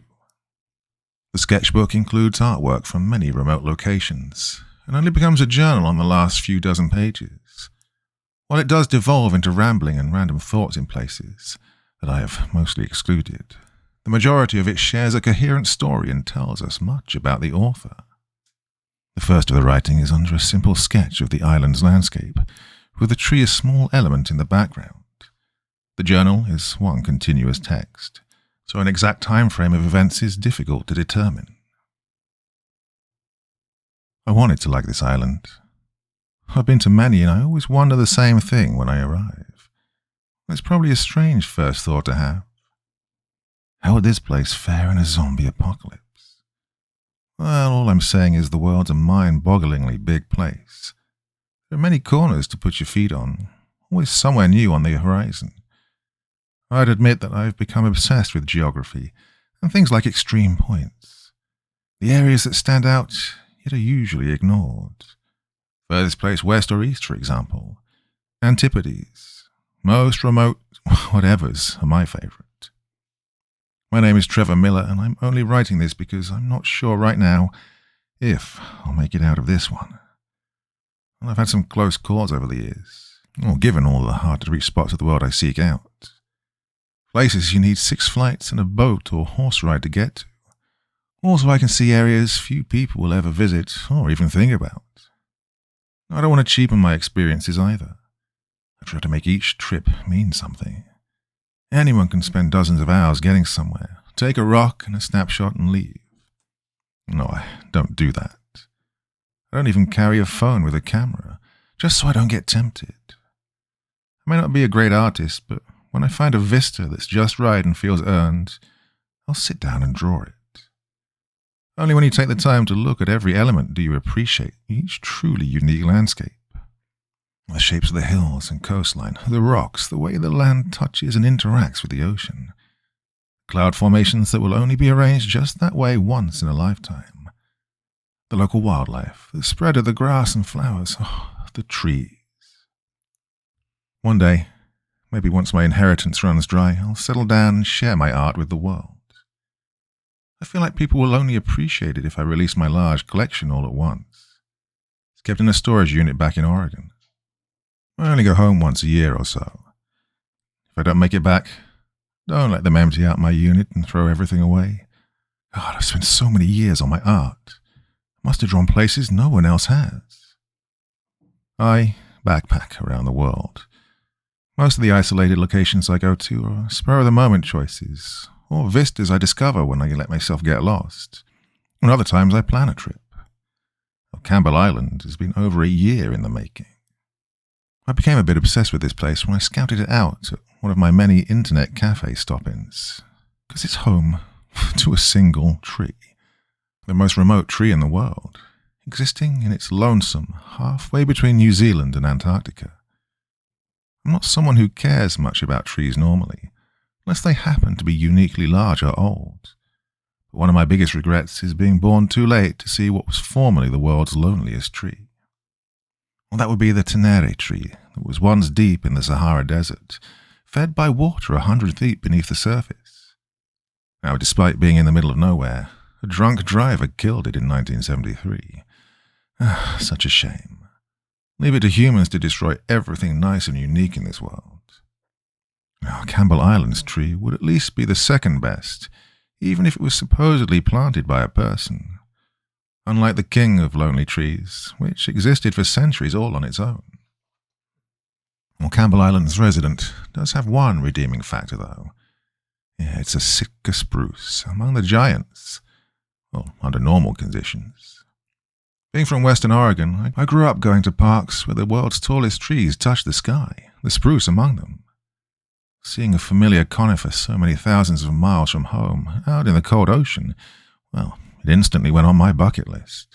The sketchbook includes artwork from many remote locations, and only becomes a journal on the last few dozen pages. While it does devolve into rambling and random thoughts in places that I have mostly excluded, the majority of it shares a coherent story and tells us much about the author. The first of the writing is under a simple sketch of the island's landscape, with a tree a small element in the background. The journal is one continuous text, so an exact time frame of events is difficult to determine. I wanted to like this island. I've been to many and I always wonder the same thing when I arrive. It's probably a strange first thought to have. How would this place fare in a zombie apocalypse? Well, all I'm saying is the world's a mind-bogglingly big place. There are many corners to put your feet on, always somewhere new on the horizon. I'd admit that I've become obsessed with geography and things like extreme points. The areas that stand out yet are usually ignored. Furthest place west or east, for example. Antipodes. Most remote whatevers are my favorite. My name is Trevor Miller, and I'm only writing this because I'm not sure right now if I'll make it out of this one. Well, I've had some close calls over the years, given all the hard-to-reach spots of the world I seek out. Places you need 6 flights and a boat or horse ride to get to. Also, I can see areas few people will ever visit or even think about. I don't want to cheapen my experiences either. I try to make each trip mean something. Anyone can spend dozens of hours getting somewhere, take a rock and a snapshot and leave. No, I don't do that. I don't even carry a phone with a camera, just so I don't get tempted. I may not be a great artist, but when I find a vista that's just right and feels earned, I'll sit down and draw it. Only when you take the time to look at every element do you appreciate each truly unique landscape. The shapes of the hills and coastline, the rocks, the way the land touches and interacts with the ocean. Cloud formations that will only be arranged just that way once in a lifetime. The local wildlife, the spread of the grass and flowers, the trees. One day, maybe once my inheritance runs dry, I'll settle down and share my art with the world. I feel like people will only appreciate it if I release my large collection all at once. It's kept in a storage unit back in Oregon. I only go home once a year or so. If I don't make it back, don't let them empty out my unit and throw everything away. God, I've spent so many years on my art. I must have drawn places no one else has. I, backpack around the world. Most of the isolated locations I go to are spur-of-the-moment choices, or vistas I discover when I let myself get lost. And other times I plan a trip. Campbell Island has been over a year in the making. I became a bit obsessed with this place when I scouted it out at one of my many internet cafe stop-ins, because it's home to a single tree, the most remote tree in the world, existing in its lonesome halfway between New Zealand and Antarctica. I'm not someone who cares much about trees normally, unless they happen to be uniquely large or old. But one of my biggest regrets is being born too late to see what was formerly the world's loneliest tree. Well, that would be the narrate tree that was once deep in the Sahara Desert, fed by water 100 feet beneath the surface. Now, despite being in the middle of nowhere, a drunk driver killed it in 1973. Such a shame. Leave it to humans to destroy everything nice and unique in this world. Now, Campbell Island's tree would at least be the second best, even if it was supposedly planted by a person. Unlike the king of lonely trees, which existed for centuries all on its own. Well, Campbell Island's resident does have one redeeming factor, though. Yeah, it's a Sitka spruce among the giants, well, under normal conditions. Being from Western Oregon, I grew up going to parks where the world's tallest trees touch the sky, the spruce among them. Seeing a familiar conifer so many thousands of miles from home, out in the cold ocean, well, it instantly went on my bucket list.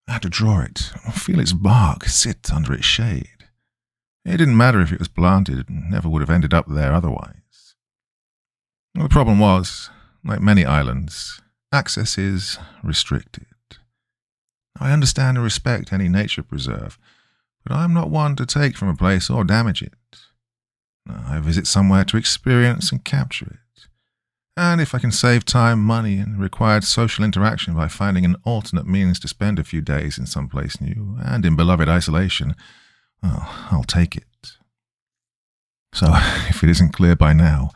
I had to draw it, feel its bark sit under its shade. It didn't matter if it was planted, it never would have ended up there otherwise. The problem was, like many islands, access is restricted. I understand and respect any nature preserve, but I'm not one to take from a place or damage it. I visit somewhere to experience and capture it. And if I can save time, money, and required social interaction by finding an alternate means to spend a few days in some place new and in beloved isolation, well, I'll take it. So, if it isn't clear by now,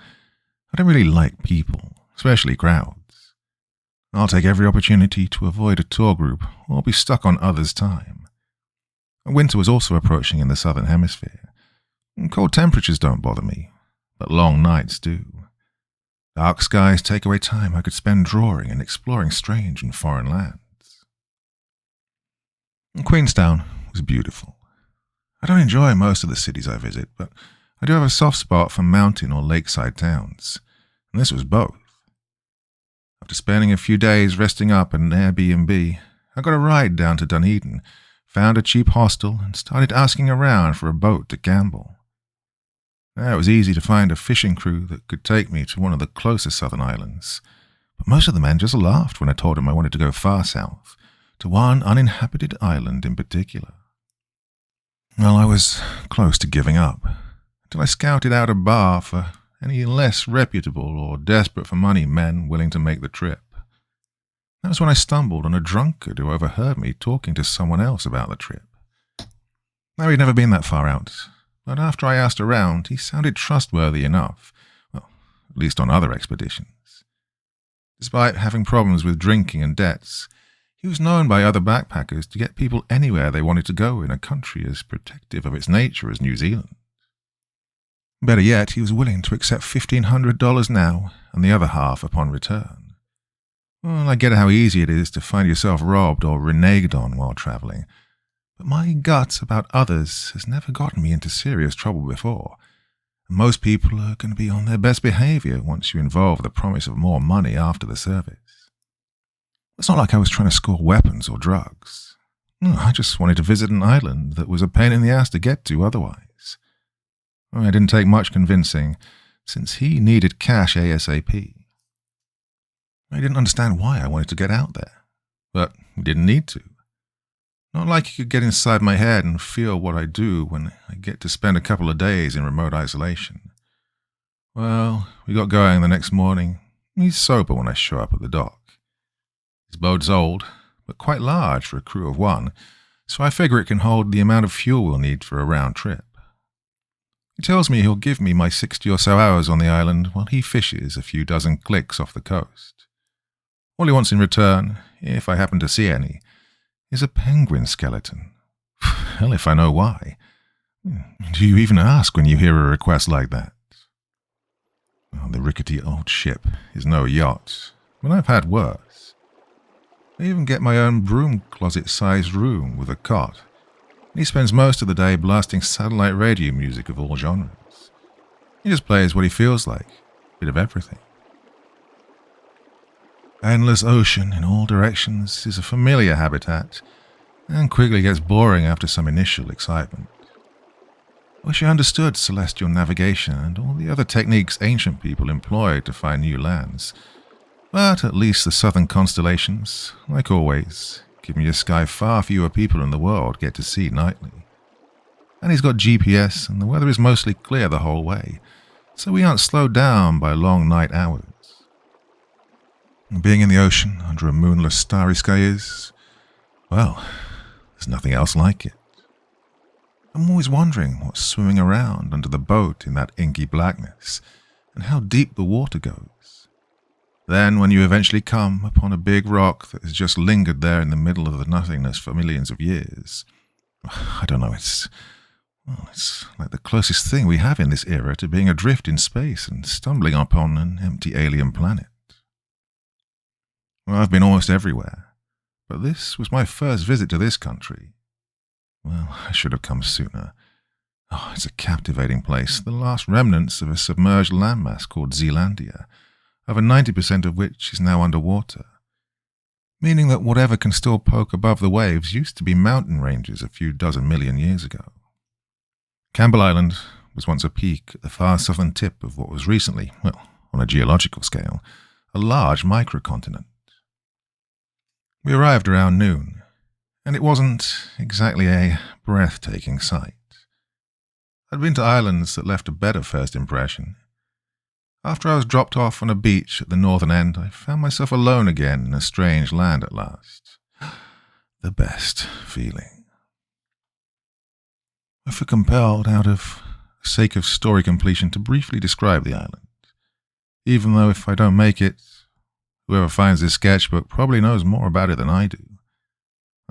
I don't really like people, especially crowds. I'll take every opportunity to avoid a tour group or be stuck on others' time. Winter was also approaching in the southern hemisphere. Cold temperatures don't bother me, but long nights do. Dark skies take away time I could spend drawing and exploring strange and foreign lands. Queenstown was beautiful. I don't enjoy most of the cities I visit, but I do have a soft spot for mountain or lakeside towns, and this was both. After spending a few days resting up at an Airbnb, I got a ride down to Dunedin, found a cheap hostel, and started asking around for a boat to Campbell. It was easy to find a fishing crew that could take me to one of the closest southern islands, but most of the men just laughed when I told them I wanted to go far south, to one uninhabited island in particular. Well, I was close to giving up, until I scouted out a bar for any less reputable or desperate for money men willing to make the trip. That was when I stumbled on a drunkard who overheard me talking to someone else about the trip. Now, he'd never been that far out, but after I asked around, he sounded trustworthy enough, well, at least on other expeditions. Despite having problems with drinking and debts, he was known by other backpackers to get people anywhere they wanted to go in a country as protective of its nature as New Zealand. Better yet, he was willing to accept $1,500 now and the other half upon return. Well, I get how easy it is to find yourself robbed or reneged on while traveling, but my gut about others has never gotten me into serious trouble before, and most people are going to be on their best behavior once you involve the promise of more money after the service. It's not like I was trying to score weapons or drugs. No, I just wanted to visit an island that was a pain in the ass to get to otherwise. I didn't take much convincing, since he needed cash ASAP. I didn't understand why I wanted to get out there, but he didn't need to. Not like he could get inside my head and feel what I do when I get to spend a couple of days in remote isolation. Well, we got going the next morning. He's sober when I show up at the dock. His boat's old, but quite large for a crew of one, so I figure it can hold the amount of fuel we'll need for a round trip. He tells me he'll give me my 60 or so hours on the island while he fishes a few dozen clicks off the coast. All he wants in return, if I happen to see any, is a penguin skeleton. Hell if I know why. Do you even ask when you hear a request like that? Oh, the rickety old ship is no yacht, but I've had worse. I even get my own broom closet-sized room with a cot. He spends most of the day blasting satellite radio music of all genres. He just plays what he feels like, a bit of everything. Endless ocean in all directions is a familiar habitat, and quickly gets boring after some initial excitement. I wish I understood celestial navigation and all the other techniques ancient people employed to find new lands, but at least the southern constellations, like always, give me a sky far fewer people in the world get to see nightly. And he's got GPS, and the weather is mostly clear the whole way, so we aren't slowed down by long night hours. Being in the ocean under a moonless starry sky is, well, there's nothing else like it. I'm always wondering what's swimming around under the boat in that inky blackness, and how deep the water goes. Then, when you eventually come upon a big rock that has just lingered there in the middle of the nothingness for millions of years, I don't know, it's like the closest thing we have in this era to being adrift in space and stumbling upon an empty alien planet. Well, I've been almost everywhere, but this was my first visit to this country. Well, I should have come sooner. Oh, it's a captivating place, the last remnants of a submerged landmass called Zealandia, over 90% of which is now underwater, meaning that whatever can still poke above the waves used to be mountain ranges a few dozen million years ago. Campbell Island was once a peak at the far southern tip of what was recently, well, on a geological scale, a large microcontinent. We arrived around noon, and it wasn't exactly a breathtaking sight. I'd been to islands that left a better first impression. After I was dropped off on a beach at the northern end, I found myself alone again in a strange land at last. The best feeling. I feel compelled, out of sake of story completion, to briefly describe the island, even though if I don't make it, whoever finds this sketchbook probably knows more about it than I do.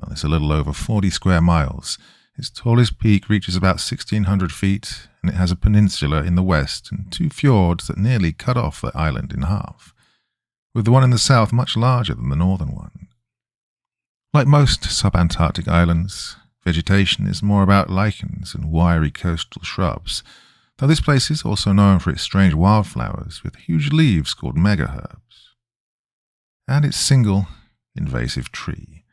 Well, it's a little over 40 square miles. Its tallest peak reaches about 1,600 feet, and it has a peninsula in the west and two fjords that nearly cut off the island in half, with the one in the south much larger than the northern one. Like most subantarctic islands, vegetation is more about lichens and wiry coastal shrubs, though this place is also known for its strange wildflowers with huge leaves called megaherbs, and its single invasive tree.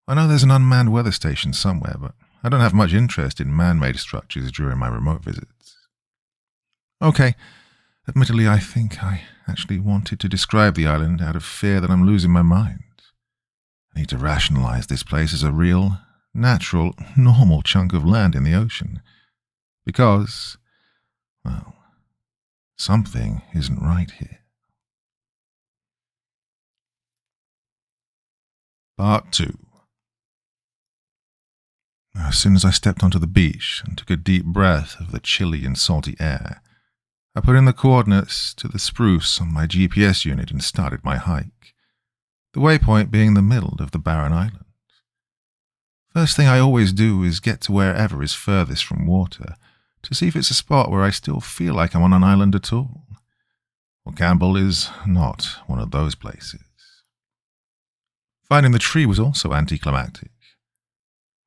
I know there's an unmanned weather station somewhere, but I don't have much interest in man-made structures during my remote visits. Okay, admittedly I think I actually wanted to describe the island out of fear that I'm losing my mind. I need to rationalize this place as a real, natural, normal chunk of land in the ocean. Because, well, something isn't right here. Part 2. As soon as I stepped onto the beach and took a deep breath of the chilly and salty air, I put in the coordinates to the spruce on my GPS unit and started my hike, the waypoint being the middle of the barren island. First thing I always do is get to wherever is furthest from water to see if it's a spot where I still feel like I'm on an island at all. Well, Campbell is not one of those places. Finding the tree was also anticlimactic.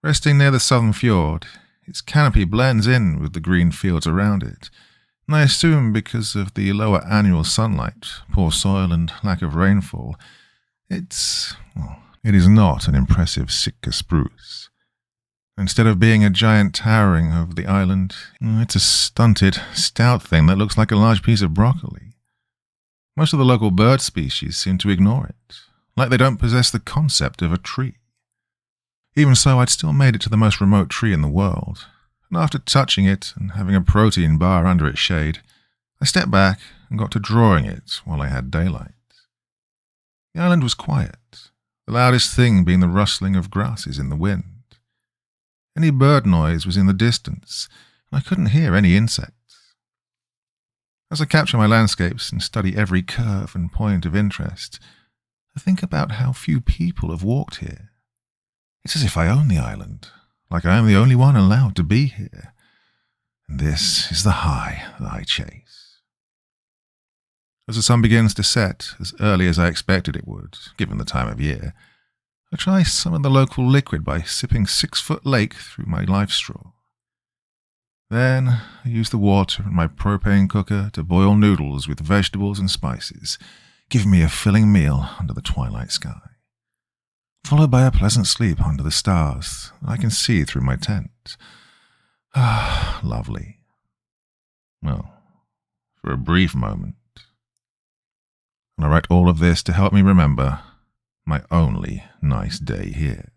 Resting near the southern fjord, its canopy blends in with the green fields around it, and I assume because of the lower annual sunlight, poor soil and lack of rainfall, it is not an impressive Sitka spruce. Instead of being a giant towering over the island, it's a stunted, stout thing that looks like a large piece of broccoli. Most of the local bird species seem to ignore it, like they don't possess the concept of a tree. Even so, I'd still made it to the most remote tree in the world, and after touching it and having a protein bar under its shade, I stepped back and got to drawing it while I had daylight. The island was quiet, the loudest thing being the rustling of grasses in the wind. Any bird noise was in the distance, and I couldn't hear any insects. As I capture my landscapes and study every curve and point of interest, I think about how few people have walked here. It's as if I own the island, like I am the only one allowed to be here, And this is the high that I chase. As the sun begins to set, as early as I expected it would, given the time of year, I try some of the local liquid by sipping 6-foot lake through my life straw. Then I use the water in my propane cooker to boil noodles with vegetables and spices, giving me a filling meal under the twilight sky, followed by a pleasant sleep under the stars that I can see through my tent. Ah, lovely. Well, for a brief moment. And I write all of this to help me remember my only nice day here.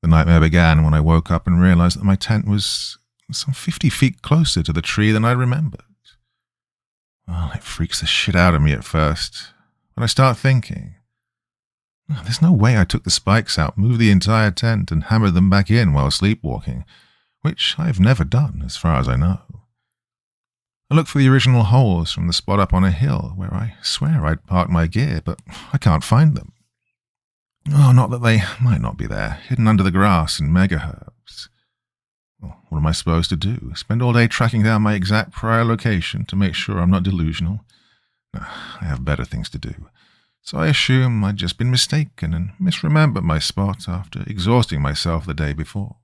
The nightmare began when I woke up and realized that my tent was some 50 feet closer to the tree than I remembered. Well, it freaks the shit out of me at first, but I start thinking, there's no way I took the spikes out, moved the entire tent, and hammered them back in while sleepwalking, which I've never done, as far as I know. I look for the original holes from the spot up on a hill where I swear I'd parked my gear, but I can't find them. Oh, not that they might not be there, hidden under the grass and megaherbs. Well, what am I supposed to do? Spend all day tracking down my exact prior location to make sure I'm not delusional? No, I have better things to do. So I assume I'd just been mistaken and misremembered my spot after exhausting myself the day before.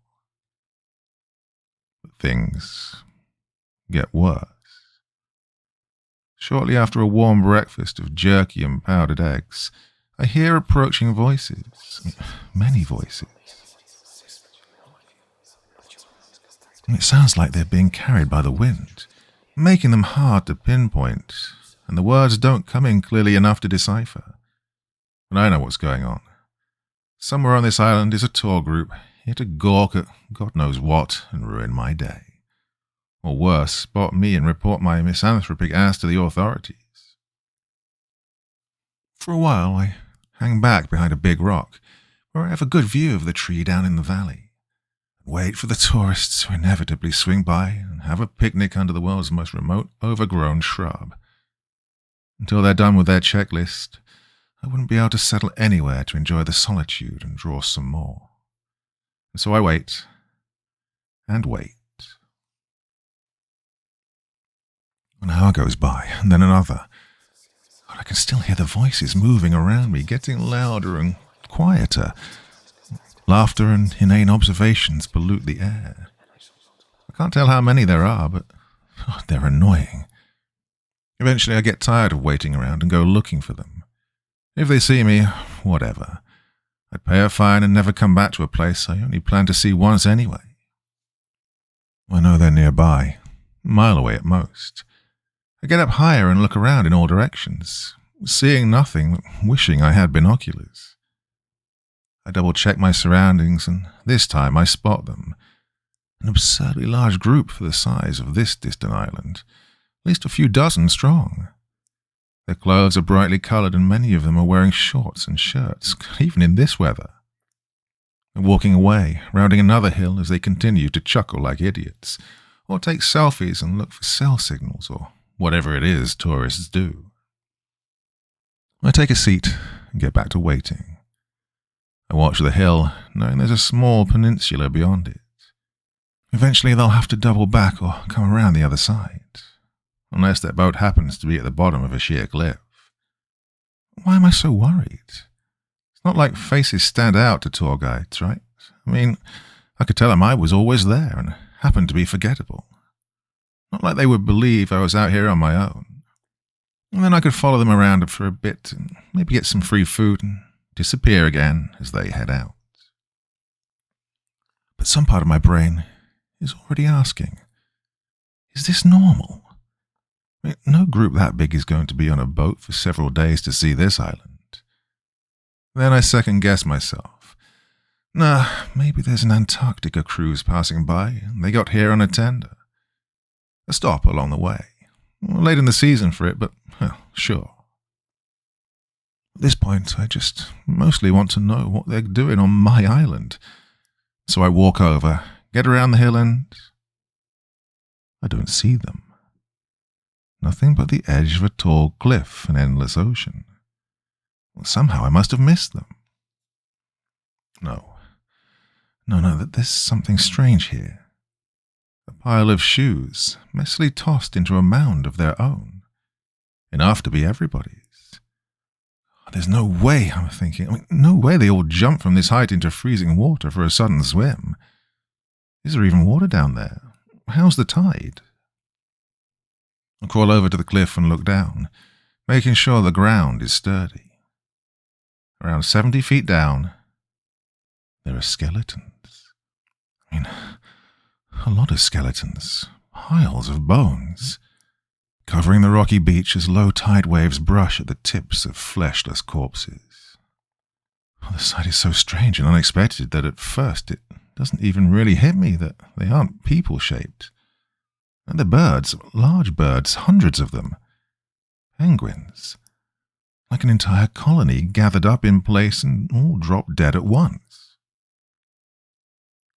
But things get worse. Shortly after a warm breakfast of jerky and powdered eggs, I hear approaching voices, many voices. And it sounds like they're being carried by the wind, making them hard to pinpoint, and the words don't come in clearly enough to decipher. But I know what's going on. Somewhere on this island is a tour group, here to gawk at God knows what and ruin my day. Or worse, spot me and report my misanthropic ass to the authorities. For a while, I hang back behind a big rock, where I have a good view of the tree down in the valley, and wait for the tourists who inevitably swing by and have a picnic under the world's most remote, overgrown shrub. Until they're done with their checklist, I wouldn't be able to settle anywhere to enjoy the solitude and draw some more. And so I wait, and wait. An hour goes by, and then another. But I can still hear the voices moving around me, getting louder and quieter. Laughter and inane observations pollute the air. I can't tell how many there are, but they're annoying. Eventually I get tired of waiting around and go looking for them. If they see me, whatever. I'd pay a fine and never come back to a place I only plan to see once anyway. I know they're nearby, a mile away at most. I get up higher and look around in all directions, seeing nothing, but wishing I had binoculars. I double-check my surroundings, and this time I spot them. An absurdly large group for the size of this distant island, at least a few dozen strong. Their clothes are brightly coloured, and many of them are wearing shorts and shirts, even in this weather. They're walking away, rounding another hill as they continue to chuckle like idiots, or take selfies and look for cell signals, or whatever it is tourists do. I take a seat and get back to waiting. I watch the hill, knowing there's a small peninsula beyond it. Eventually they'll have to double back or come around the other side, unless their boat happens to be at the bottom of a sheer cliff. Why am I so worried? It's not like faces stand out to tour guides, right? I mean, I could tell them I was always there and happened to be forgettable. Not like they would believe I was out here on my own. And then I could follow them around for a bit and maybe get some free food and disappear again as they head out. But some part of my brain is already asking, is this normal? I mean, no group that big is going to be on a boat for several days to see this island. Then I second-guess myself. Nah, maybe there's an Antarctica cruise passing by and they got here on a tender. A stop along the way. Late in the season for it, but, sure. At this point, I just mostly want to know what they're doing on my island. So I walk over, get around the hill, and I don't see them. Nothing but the edge of a tall cliff and endless ocean. Well, somehow I must have missed them. No, there's something strange here. A pile of shoes, messily tossed into a mound of their own. Enough to be everybody's. There's no way, I'm thinking. No way they all jump from this height into freezing water for a sudden swim. Is there even water down there? How's the tide? I crawl over to the cliff and look down, making sure the ground is sturdy. Around 70 feet down, there are skeletons. A lot of skeletons, piles of bones, covering the rocky beach as low tide waves brush at the tips of fleshless corpses. The sight is so strange and unexpected that at first it doesn't even really hit me that they aren't people-shaped. And they're birds, large birds, hundreds of them. Penguins. Like an entire colony gathered up in place and all dropped dead at once.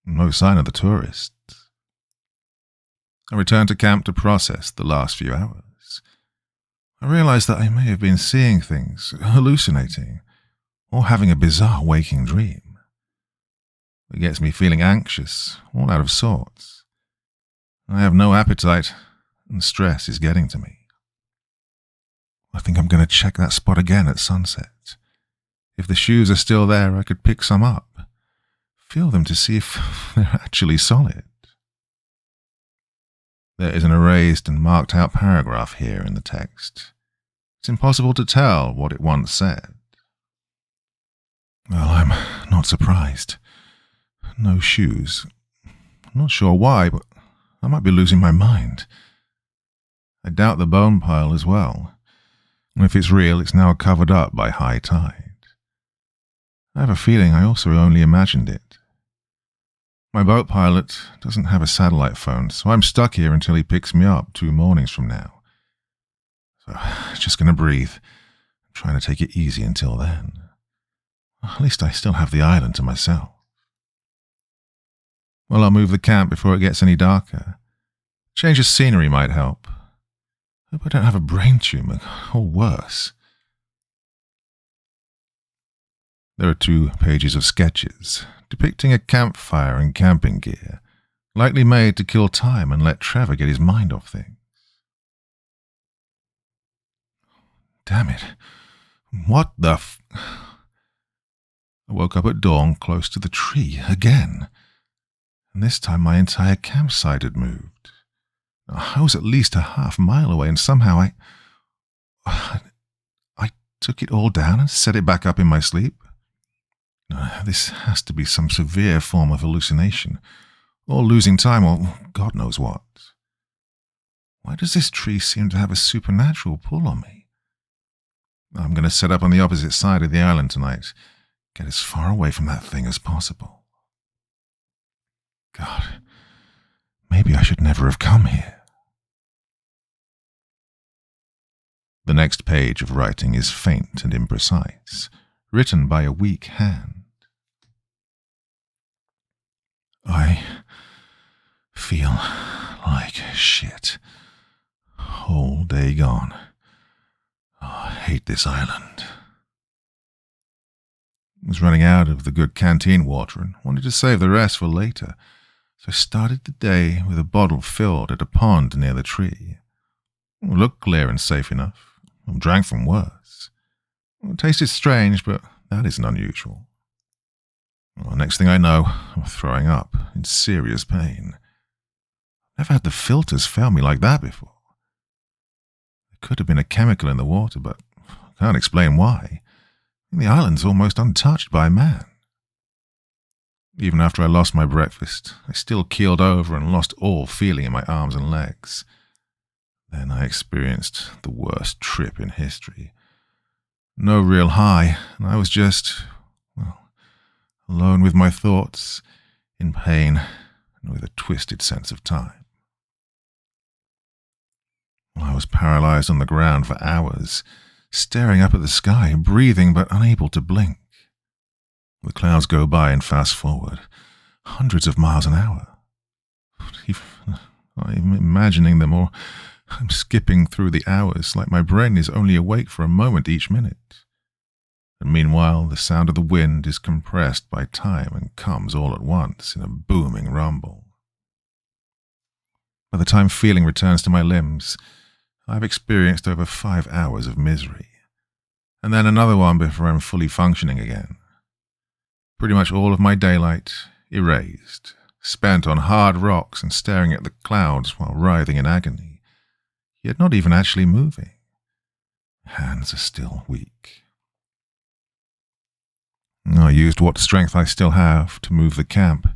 No sign of the tourists. I returned to camp to process the last few hours. I realized that I may have been seeing things, hallucinating, or having a bizarre waking dream. It gets me feeling anxious, all out of sorts. I have no appetite, and stress is getting to me. I think I'm going to check that spot again at sunset. If the shoes are still there, I could pick some up, feel them to see if they're actually solid. There is an erased and marked out paragraph here in the text. It's impossible to tell what it once said. Well, I'm not surprised. No shoes. I'm not sure why, but I might be losing my mind. I doubt the bone pile as well. If it's real, it's now covered up by high tide. I have a feeling I also only imagined it. My boat pilot doesn't have a satellite phone, so I'm stuck here until he picks me up 2 mornings from now. So, just going to breathe, trying to take it easy until then. At least I still have the island to myself. Well, I'll move the camp before it gets any darker. Change of scenery might help. Hope I don't have a brain tumor, or worse. There are 2 pages of sketches depicting a campfire and camping gear, likely made to kill time and let Trevor get his mind off things. Damn it. What the I woke up at dawn close to the tree again, and this time my entire campsite had moved. I was at least a half mile away, and somehow I took it all down and set it back up in my sleep. This has to be some severe form of hallucination, or losing time, or God knows what. Why does this tree seem to have a supernatural pull on me? I'm going to set up on the opposite side of the island tonight, get as far away from that thing as possible. God, maybe I should never have come here. The next page of writing is faint and imprecise, written by a weak hand. I feel like shit. Whole day gone. I hate this island. I was running out of the good canteen water and wanted to save the rest for later, so I started the day with a bottle filled at a pond near the tree. It looked clear and safe enough. I drank from worse. It tasted strange, but that isn't unusual. Well, next thing I know, I'm throwing up in serious pain. I've never had the filters fail me like that before. There could have been a chemical in the water, but I can't explain why. The island's almost untouched by man. Even after I lost my breakfast, I still keeled over and lost all feeling in my arms and legs. Then I experienced the worst trip in history. No real high, and I was just, alone with my thoughts, in pain, and with a twisted sense of time. I was paralyzed on the ground for hours, staring up at the sky, breathing but unable to blink. The clouds go by and fast forward, hundreds of miles an hour. I'm imagining them, or I'm skipping through the hours like my brain is only awake for a moment each minute. And meanwhile, the sound of the wind is compressed by time and comes all at once in a booming rumble. By the time feeling returns to my limbs, I've experienced over 5 hours of misery, and then another one before I'm fully functioning again. Pretty much all of my daylight erased, spent on hard rocks and staring at the clouds while writhing in agony, yet not even actually moving. Hands are still weak. I used what strength I still have to move the camp,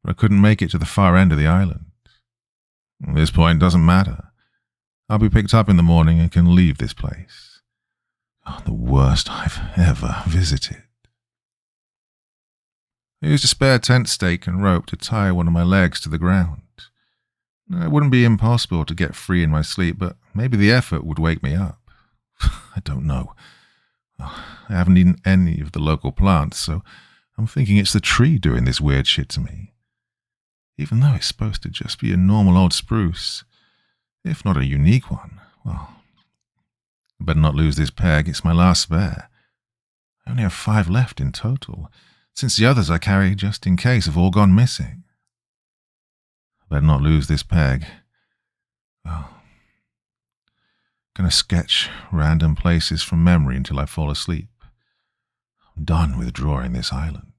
but I couldn't make it to the far end of the island. At this point, it doesn't matter. I'll be picked up in the morning and can leave this place. Oh, the worst I've ever visited. I used a spare tent stake and rope to tie one of my legs to the ground. It wouldn't be impossible to get free in my sleep, but maybe the effort would wake me up. I don't know. I haven't eaten any of the local plants, so I'm thinking it's the tree doing this weird shit to me. Even though it's supposed to just be a normal old spruce, if not a unique one, well, I better not lose this peg. It's my last spare. I only have 5 left in total, since the others I carry just in case have all gone missing. I better not lose this peg. Well, gonna sketch random places from memory until I fall asleep. I'm done with drawing this island.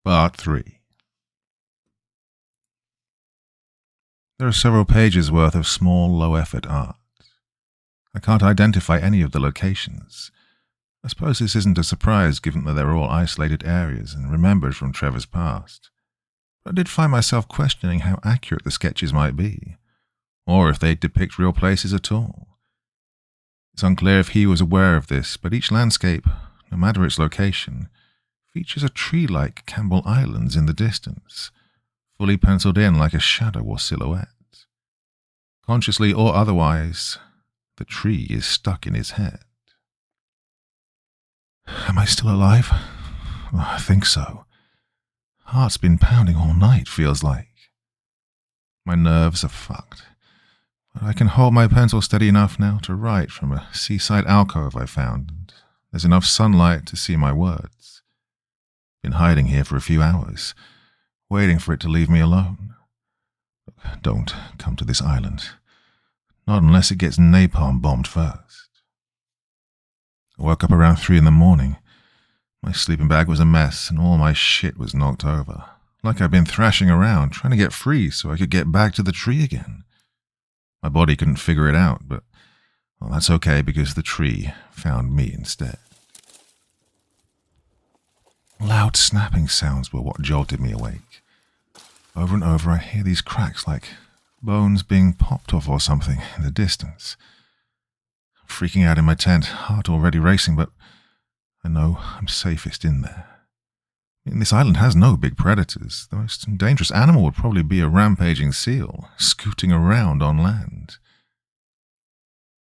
Part 3. There are several pages worth of small, low-effort art. I can't identify any of the locations. I suppose this isn't a surprise given that they're all isolated areas and remembered from Trevor's past. But I did find myself questioning how accurate the sketches might be, or if they depict real places at all. It's unclear if he was aware of this, but each landscape, no matter its location, features a tree-like Campbell Islands in the distance, fully penciled in like a shadow or silhouette. Consciously or otherwise, the tree is stuck in his head. Am I still alive? Oh, I think so. Heart's been pounding all night, feels like. My nerves are fucked, but I can hold my pencil steady enough now to write from a seaside alcove I found, and there's enough sunlight to see my words. Been hiding here for a few hours, waiting for it to leave me alone. Don't come to this island. Not unless it gets napalm bombed first. I woke up around 3 in the morning. My sleeping bag was a mess and all my shit was knocked over. Like I'd been thrashing around, trying to get free so I could get back to the tree again. My body couldn't figure it out, but well, that's okay because the tree found me instead. Loud snapping sounds were what jolted me awake. Over and over I hear these cracks like bones being popped off or something in the distance. I'm freaking out in my tent, heart already racing, but I know I'm safest in there. This island has no big predators. The most dangerous animal would probably be a rampaging seal, scooting around on land.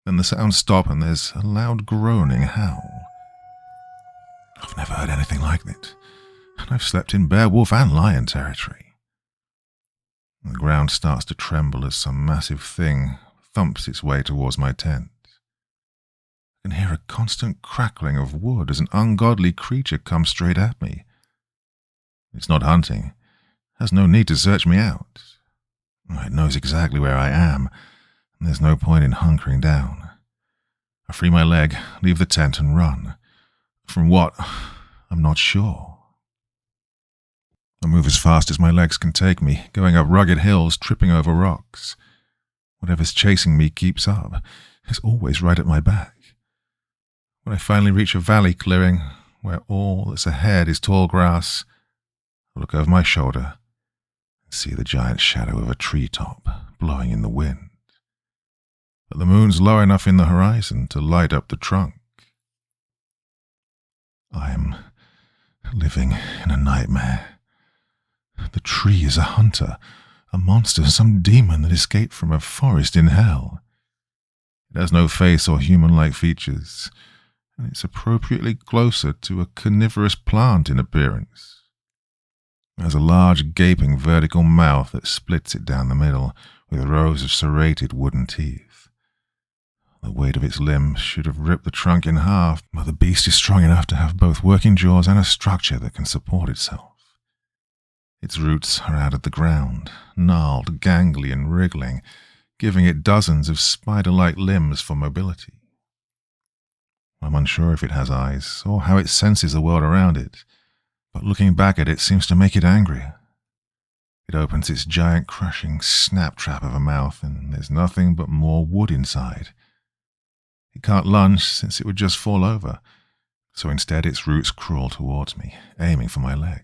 Then the sounds stop and there's a loud groaning howl. I've never heard anything like it, and I've slept in bear, wolf, and lion territory. The ground starts to tremble as some massive thing thumps its way towards my tent. I can hear a constant crackling of wood as an ungodly creature comes straight at me. It's not hunting, has no need to search me out. It knows exactly where I am, and there's no point in hunkering down. I free my leg, leave the tent, and run. From what? I'm not sure. I move as fast as my legs can take me, going up rugged hills, tripping over rocks. Whatever's chasing me keeps up. It's always right at my back. When I finally reach a valley clearing, where all that's ahead is tall grass, I look over my shoulder and see the giant shadow of a treetop blowing in the wind. But the moon's low enough in the horizon to light up the trunk. I am living in a nightmare. The tree is a hunter, a monster, some demon that escaped from a forest in hell. It has no face or human-like features, and it's appropriately closer to a carnivorous plant in appearance. It has a large, gaping vertical mouth that splits it down the middle with rows of serrated wooden teeth. The weight of its limbs should have ripped the trunk in half, but the beast is strong enough to have both working jaws and a structure that can support itself. Its roots are out of the ground, gnarled, gangly and wriggling, giving it dozens of spider-like limbs for mobility. I'm unsure if it has eyes, or how it senses the world around it, but looking back at it seems to make it angrier. It opens its giant crushing snap trap of a mouth, and there's nothing but more wood inside. It can't lunge since it would just fall over, so instead its roots crawl towards me, aiming for my legs.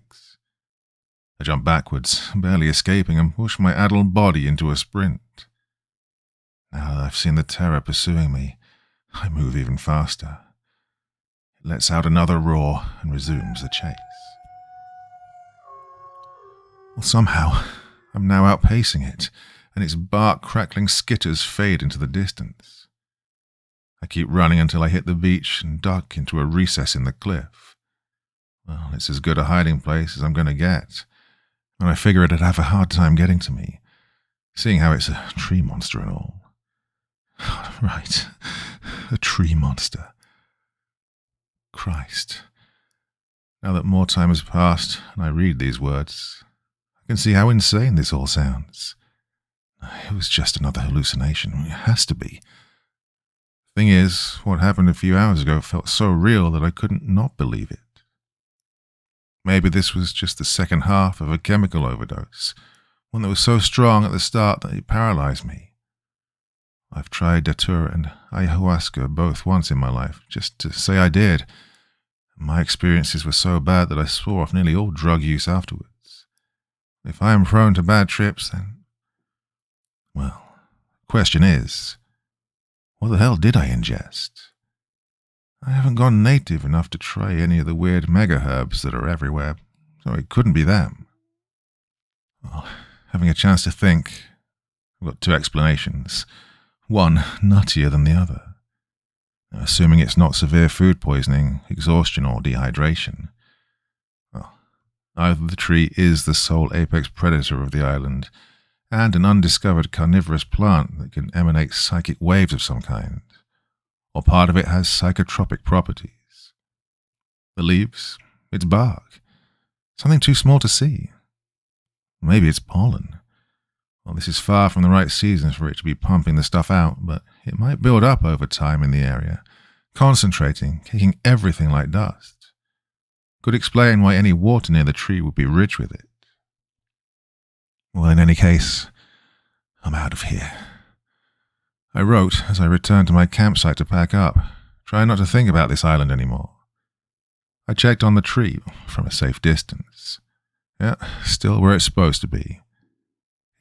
I jump backwards, barely escaping, and push my addled body into a sprint. Now that I've seen the terror pursuing me, I move even faster. It lets out another roar and resumes the chase. Well, somehow, I'm now outpacing it, and its bark-crackling skitters fade into the distance. I keep running until I hit the beach and duck into a recess in the cliff. Well, it's as good a hiding place as I'm going to get, and I figure it'd have a hard time getting to me, seeing how it's a tree monster and all. Right, a tree monster. Christ. Now that more time has passed and I read these words, I can see how insane this all sounds. It was just another hallucination. It has to be. Thing is, what happened a few hours ago felt so real that I couldn't not believe it. Maybe this was just the second half of a chemical overdose, one that was so strong at the start that it paralyzed me. I've tried datura and ayahuasca both once in my life, just to say I did. My experiences were so bad that I swore off nearly all drug use afterwards. If I am prone to bad trips, then... Well, the question is, what the hell did I ingest? I haven't gone native enough to try any of the weird mega herbs that are everywhere, so it couldn't be them. Well, having a chance to think, I've got two explanations. One nuttier than the other. Assuming it's not severe food poisoning, exhaustion, or dehydration. Well, either the tree is the sole apex predator of the island, and an undiscovered carnivorous plant that can emanate psychic waves of some kind, or part of it has psychotropic properties. The leaves, its bark, something too small to see. Maybe it's pollen. Well, this is far from the right season for it to be pumping the stuff out, but it might build up over time in the area, concentrating, kicking everything like dust. Could explain why any water near the tree would be rich with it. Well, in any case, I'm out of here. I wrote as I returned to my campsite to pack up, trying not to think about this island anymore. I checked on the tree from a safe distance. Yeah, still where it's supposed to be.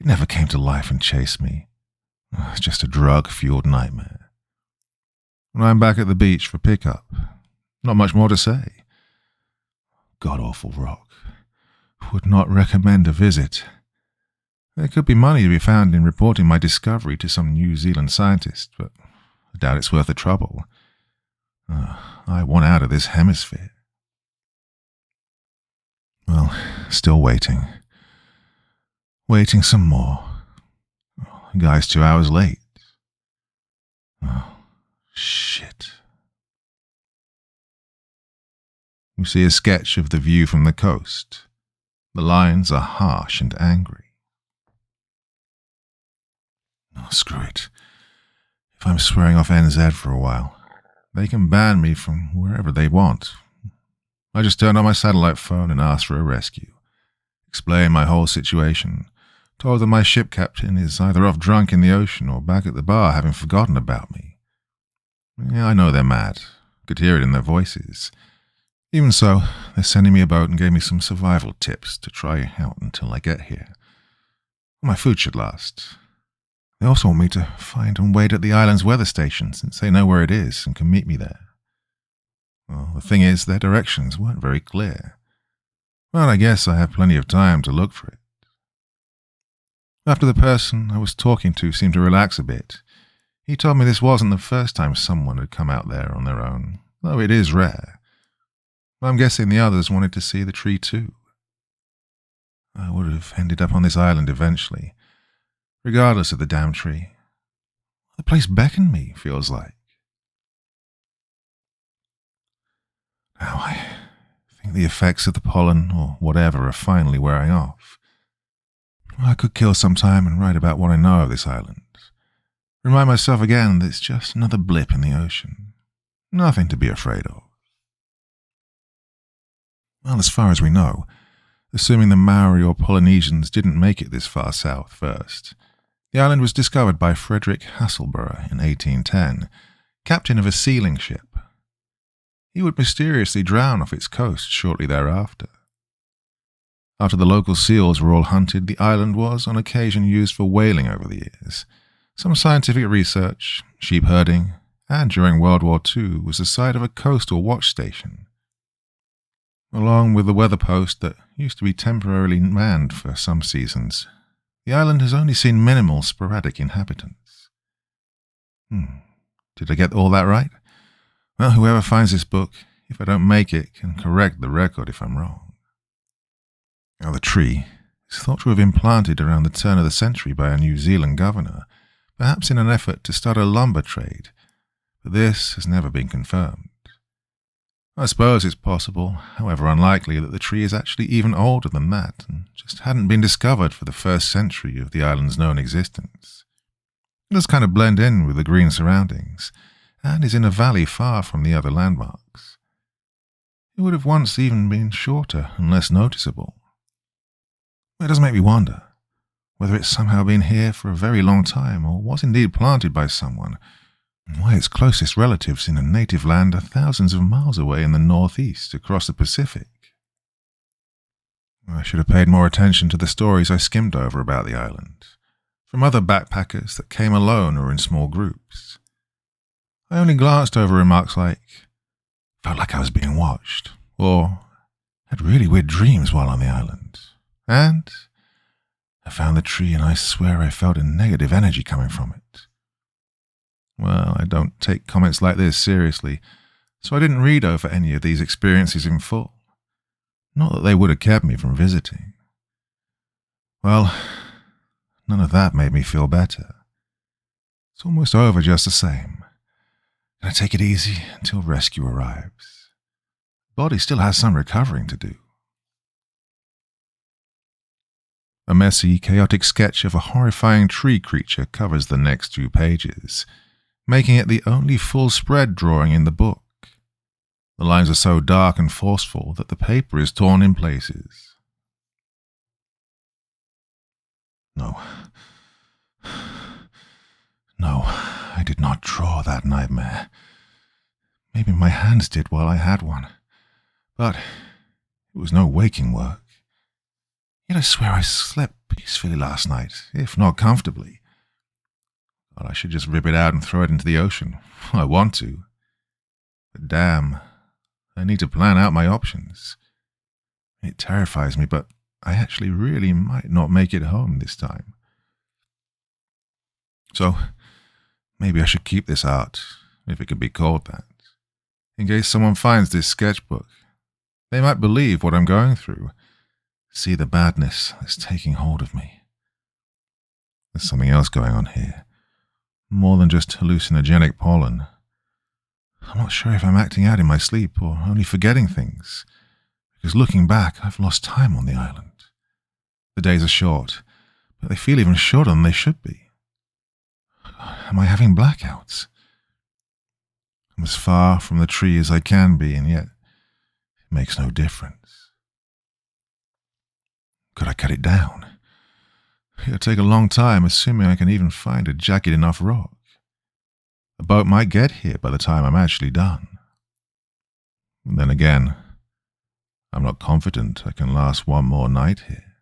It never came to life and chased me. It's just a drug-fueled nightmare. When I'm back at the beach for pickup, not much more to say. God-awful rock. Would not recommend a visit. There could be money to be found in reporting my discovery to some New Zealand scientist, but I doubt it's worth the trouble. I want out of this hemisphere. Well, still waiting. Waiting some more. The guy's 2 hours late. Oh, shit. We see a sketch of the view from the coast. The lines are harsh and angry. Oh, screw it. If I'm swearing off NZ for a while, they can ban me from wherever they want. I just turned on my satellite phone and asked for a rescue. Explained my whole situation. Told them my ship captain is either off drunk in the ocean or back at the bar having forgotten about me. Yeah, I know they're mad. Could hear it in their voices. Even so, they're sending me a boat and gave me some survival tips to try out until I get here. My food should last. They also want me to find and wait at the island's weather station since they know where it is and can meet me there. Well, the thing is, their directions weren't very clear. Well, I guess I have plenty of time to look for it. After the person I was talking to seemed to relax a bit, he told me this wasn't the first time someone had come out there on their own, though it is rare. I'm guessing the others wanted to see the tree too. I would have ended up on this island eventually, regardless of the damn tree. The place beckoned me, feels like. Now I think think the effects of the pollen, or whatever, are finally wearing off. I could kill some time and write about what I know of this island. Remind myself again that it's just another blip in the ocean. Nothing to be afraid of. Well, as far as we know, assuming the Maori or Polynesians didn't make it this far south first, the island was discovered by Frederick Hasselborough in 1810, captain of a sealing ship. He would mysteriously drown off its coast shortly thereafter. After the local seals were all hunted, the island was on occasion used for whaling over the years. Some scientific research, sheep herding, and during World War II was the site of a coastal watch station. Along with the weather post that used to be temporarily manned for some seasons, the island has only seen minimal sporadic inhabitants. Did I get all that right? Well, whoever finds this book, if I don't make it, can correct the record if I'm wrong. Now, the tree is thought to have been planted around the turn of the century by a New Zealand governor, perhaps in an effort to start a lumber trade, but this has never been confirmed. I suppose it's possible, however unlikely, that the tree is actually even older than that and just hadn't been discovered for the first century of the island's known existence. It does kind of blend in with the green surroundings, and is in a valley far from the other landmarks. It would have once even been shorter and less noticeable. It does make me wonder whether it's somehow been here for a very long time or was indeed planted by someone, and why its closest relatives in a native land are thousands of miles away in the northeast across the Pacific. I should have paid more attention to the stories I skimmed over about the island, from other backpackers that came alone or in small groups. I only glanced over remarks like, felt like I was being watched, or had really weird dreams while on the island, and I found the tree and I swear I felt a negative energy coming from it. Well, I don't take comments like this seriously, so I didn't read over any of these experiences in full. Not that they would have kept me from visiting. Well, none of that made me feel better. It's almost over just the same. Gonna take it easy until rescue arrives. The body still has some recovering to do. A messy, chaotic sketch of a horrifying tree creature covers the next 2 pages, making it the only full-spread drawing in the book. The lines are so dark and forceful that the paper is torn in places. No, I did not draw that nightmare. Maybe my hands did while I had one, but it was no waking work. Yet I swear I slept peacefully last night, if not comfortably. Well, I should just rip it out and throw it into the ocean. I want to. But damn, I need to plan out my options. It terrifies me, but I actually really might not make it home this time. So, maybe I should keep this art, if it could be called that, in case someone finds this sketchbook. They might believe what I'm going through, see the badness that's taking hold of me. There's something else going on here. More than just hallucinogenic pollen. I'm not sure if I'm acting out in my sleep or only forgetting things, because looking back, I've lost time on the island. The days are short, but they feel even shorter than they should be. Am I having blackouts? I'm as far from the tree as I can be, and yet it makes no difference. Could I cut it down? It'll take a long time, assuming I can even find a jagged enough rock. A boat might get here by the time I'm actually done. And then again, I'm not confident I can last one more night here.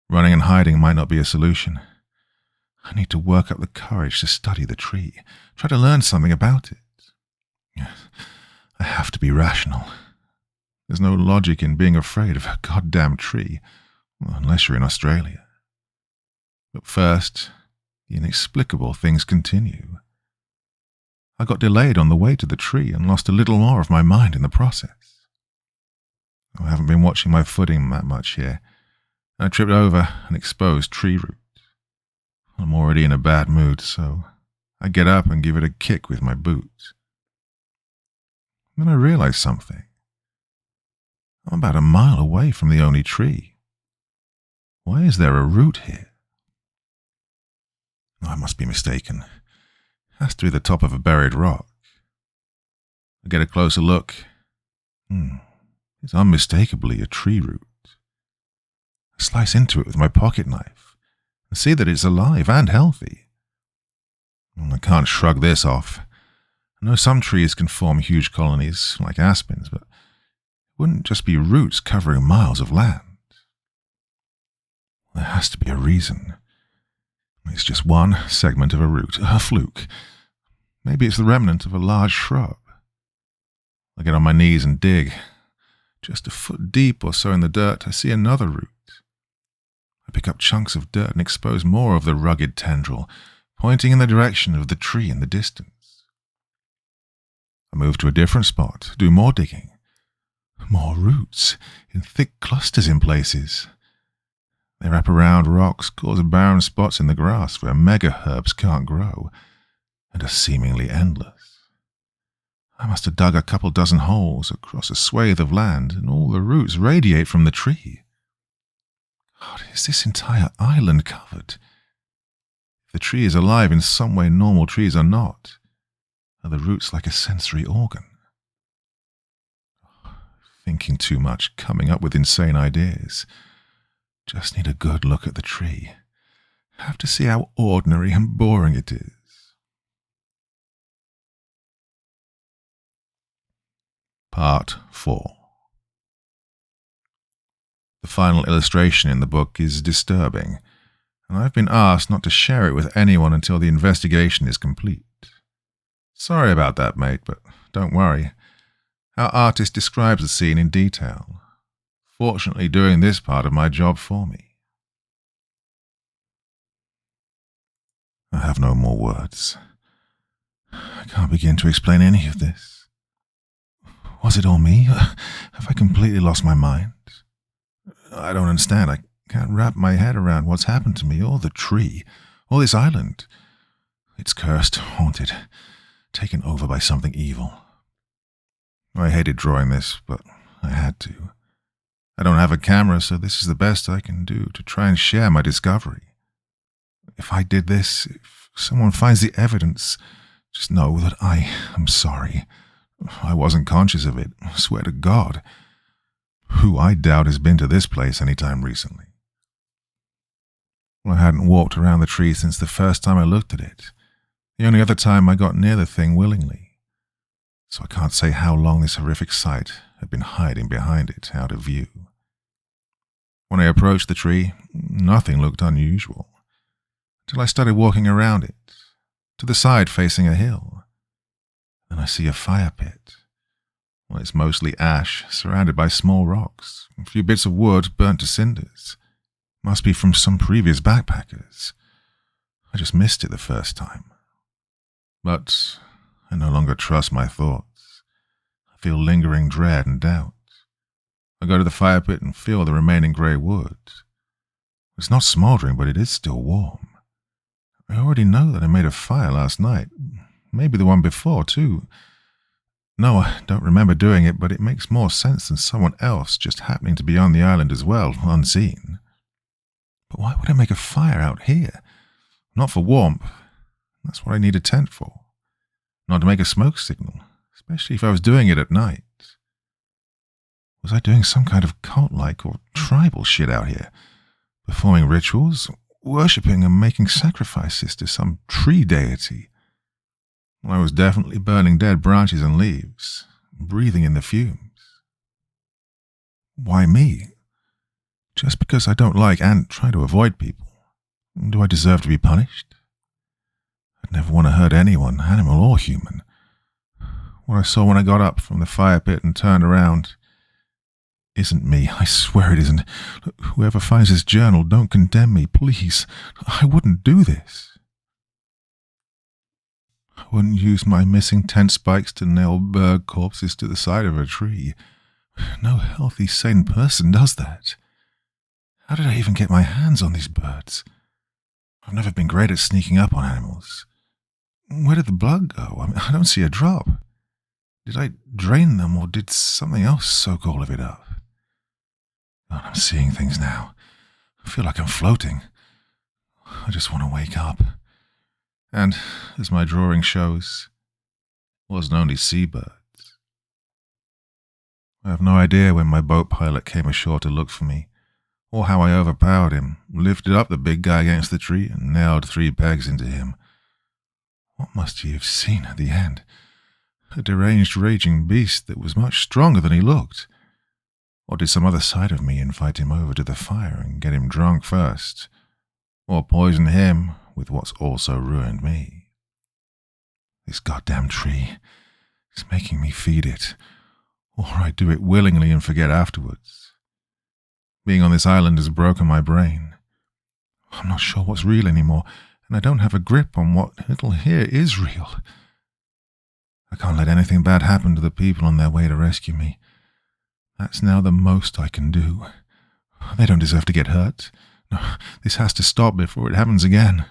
Running and hiding might not be a solution. I need to work up the courage to study the tree, try to learn something about it. I have to be rational. There's no logic in being afraid of a goddamn tree, unless you're in Australia. But first, the inexplicable things continue. I got delayed on the way to the tree and lost a little more of my mind in the process. I haven't been watching my footing that much here, and I tripped over an exposed tree root. I'm already in a bad mood, so I get up and give it a kick with my boot. Then I realize something. I'm about a mile away from the only tree. Why is there a root here? I must be mistaken. It has to be the top of a buried rock. I get a closer look. It's unmistakably a tree root. I slice into it with my pocket knife and see that it's alive and healthy. I can't shrug this off. I know some trees can form huge colonies, like aspens, but it wouldn't just be roots covering miles of land. There has to be a reason. It's just one segment of a root, a fluke. Maybe it's the remnant of a large shrub. I get on my knees and dig. Just a foot deep or so in the dirt, I see another root. I pick up chunks of dirt and expose more of the rugged tendril, pointing in the direction of the tree in the distance. I move to a different spot, do more digging. More roots, in thick clusters in places. They wrap around rocks, cause barren spots in the grass where mega-herbs can't grow, and are seemingly endless. I must have dug a couple dozen holes across a swathe of land, and all the roots radiate from the tree. God, is this entire island covered? If the tree is alive in some way normal trees are not, are the roots like a sensory organ? Thinking too much, coming up with insane ideas. Just need a good look at the tree. Have to see how ordinary and boring it is. Part 4. The final illustration in the book is disturbing, and I've been asked not to share it with anyone until the investigation is complete. Sorry about that, mate, but don't worry. Our artist describes the scene in detail, fortunately doing this part of my job for me. I have no more words. I can't begin to explain any of this. Was it all me? Have I completely lost my mind? I don't understand. I can't wrap my head around what's happened to me, or the tree, or this island. It's cursed, haunted, taken over by something evil. I hated drawing this, but I had to. I don't have a camera, so this is the best I can do to try and share my discovery. If I did this, if someone finds the evidence, just know that I am sorry. I wasn't conscious of it, I swear to God. Who I doubt has been to this place any time recently. Well, I hadn't walked around the tree since the first time I looked at it. The only other time I got near the thing willingly. So I can't say how long this horrific sight had been hiding behind it, out of view. When I approached the tree, nothing looked unusual, till I started walking around it, to the side facing a hill. Then I see a fire pit. Well, it's mostly ash, surrounded by small rocks, a few bits of wood burnt to cinders. Must be from some previous backpackers. I just missed it the first time. But I no longer trust my thoughts. I feel lingering dread and doubt. I go to the fire pit and feel the remaining grey wood. It's not smouldering, but it is still warm. I already know that I made a fire last night. Maybe the one before, too. No, I don't remember doing it, but it makes more sense than someone else just happening to be on the island as well, unseen. But why would I make a fire out here? Not for warmth. That's what I need a tent for. Not to make a smoke signal, especially if I was doing it at night. Was I doing some kind of cult-like or tribal shit out here? Performing rituals? Worshipping and making sacrifices to some tree deity? Well, I was definitely burning dead branches and leaves, breathing in the fumes. Why me? Just because I don't like and try to avoid people. Do I deserve to be punished? I'd never want to hurt anyone, animal or human. What I saw when I got up from the fire pit and turned around isn't me. I swear it isn't. Whoever finds this journal, don't condemn me, please. I wouldn't do this. I wouldn't use my missing tent spikes to nail bird corpses to the side of a tree. No healthy, sane person does that. How did I even get my hands on these birds? I've never been great at sneaking up on animals. Where did the blood go? I don't see a drop. Did I drain them, or did something else soak all of it up? God, I'm seeing things now. I feel like I'm floating. I just want to wake up. And, as my drawing shows, it wasn't only seabirds. I have no idea when my boat pilot came ashore to look for me, or how I overpowered him, lifted up the big guy against the tree, and nailed 3 pegs into him. What must he have seen at the end? A deranged, raging beast that was much stronger than he looked. Or did some other side of me invite him over to the fire and get him drunk first? Or poison him with what's also ruined me? This goddamn tree is making me feed it, or I do it willingly and forget afterwards. Being on this island has broken my brain. I'm not sure what's real anymore, and I don't have a grip on what little here is real. I can't let anything bad happen to the people on their way to rescue me. That's now the most I can do. They don't deserve to get hurt. No, this has to stop before it happens again.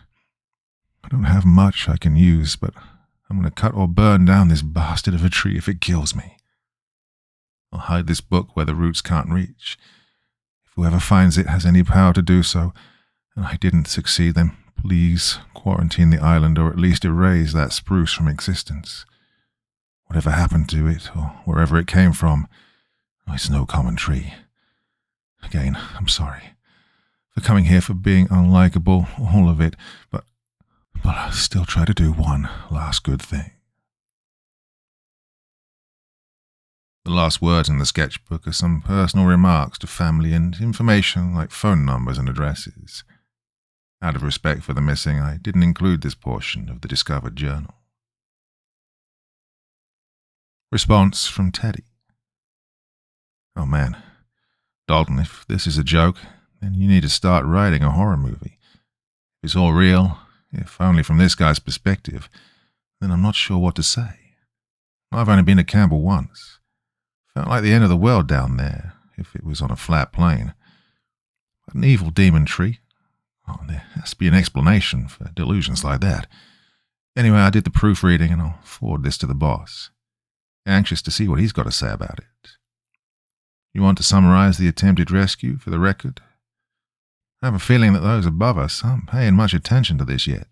I don't have much I can use, but I'm going to cut or burn down this bastard of a tree if it kills me. I'll hide this book where the roots can't reach. If whoever finds it has any power to do so, and I didn't succeed, then please quarantine the island or at least erase that spruce from existence. Whatever happened to it, or wherever it came from, it's no common tree. Again, I'm sorry for coming here, for being unlikable, all of it, but I'll still try to do one last good thing. The last words in the sketchbook are some personal remarks to family and information like phone numbers and addresses. Out of respect for the missing, I didn't include this portion of the discovered journal. Response from Teddy. Oh man, Dalton, if this is a joke, then you need to start writing a horror movie. If it's all real, if only from this guy's perspective, then I'm not sure what to say. I've only been to Campbell once. Felt like the end of the world down there, if it was on a flat plain. But an evil demon tree? Oh, there has to be an explanation for delusions like that. Anyway, I did the proofreading and I'll forward this to the boss. Anxious to see what he's got to say about it. You want to summarize the attempted rescue for the record? I have a feeling that those above us aren't paying much attention to this yet.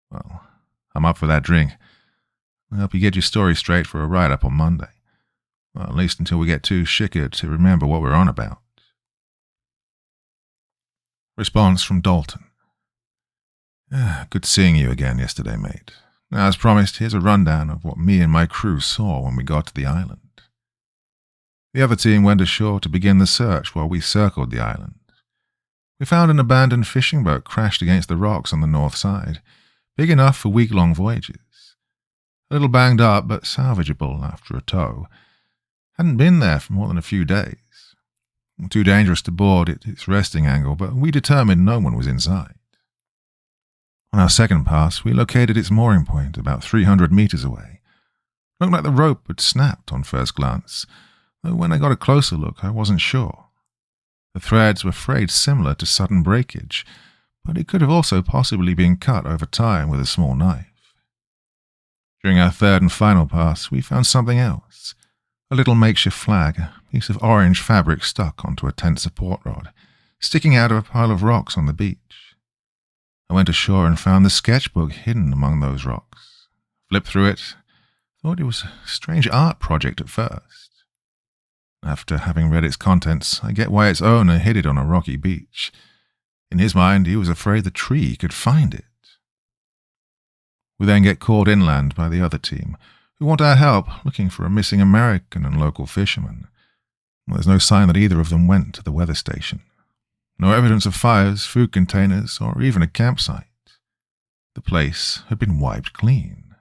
Well, I'm up for that drink. I'll help you get your story straight for a write-up on Monday. Well, at least until we get too shickered to remember what we're on about. Response from Dalton. Good seeing you again yesterday, mate. Now, as promised, here's a rundown of what me and my crew saw when we got to the island. The other team went ashore to begin the search while we circled the island. We found an abandoned fishing boat crashed against the rocks on the north side, big enough for week-long voyages. A little banged up, but salvageable after a tow. Hadn't been there for more than a few days. Too dangerous to board at its resting angle, but we determined no one was inside. On our second pass, we located its mooring point about 300 meters away. Looked like the rope had snapped on first glance, though when I got a closer look, I wasn't sure. The threads were frayed similar to sudden breakage, but it could have also possibly been cut over time with a small knife. During our third and final pass, we found something else. A little makeshift flag, a piece of orange fabric stuck onto a tent support rod, sticking out of a pile of rocks on the beach. I went ashore and found the sketchbook hidden among those rocks. Flipped through it, thought it was a strange art project at first. After having read its contents, I get why its owner hid it on a rocky beach. In his mind, he was afraid the tree could find it. We then get called inland by the other team, who want our help looking for a missing American and local fisherman. There's no sign that either of them went to the weather station. No evidence of fires, food containers, or even a campsite. The place had been wiped clean.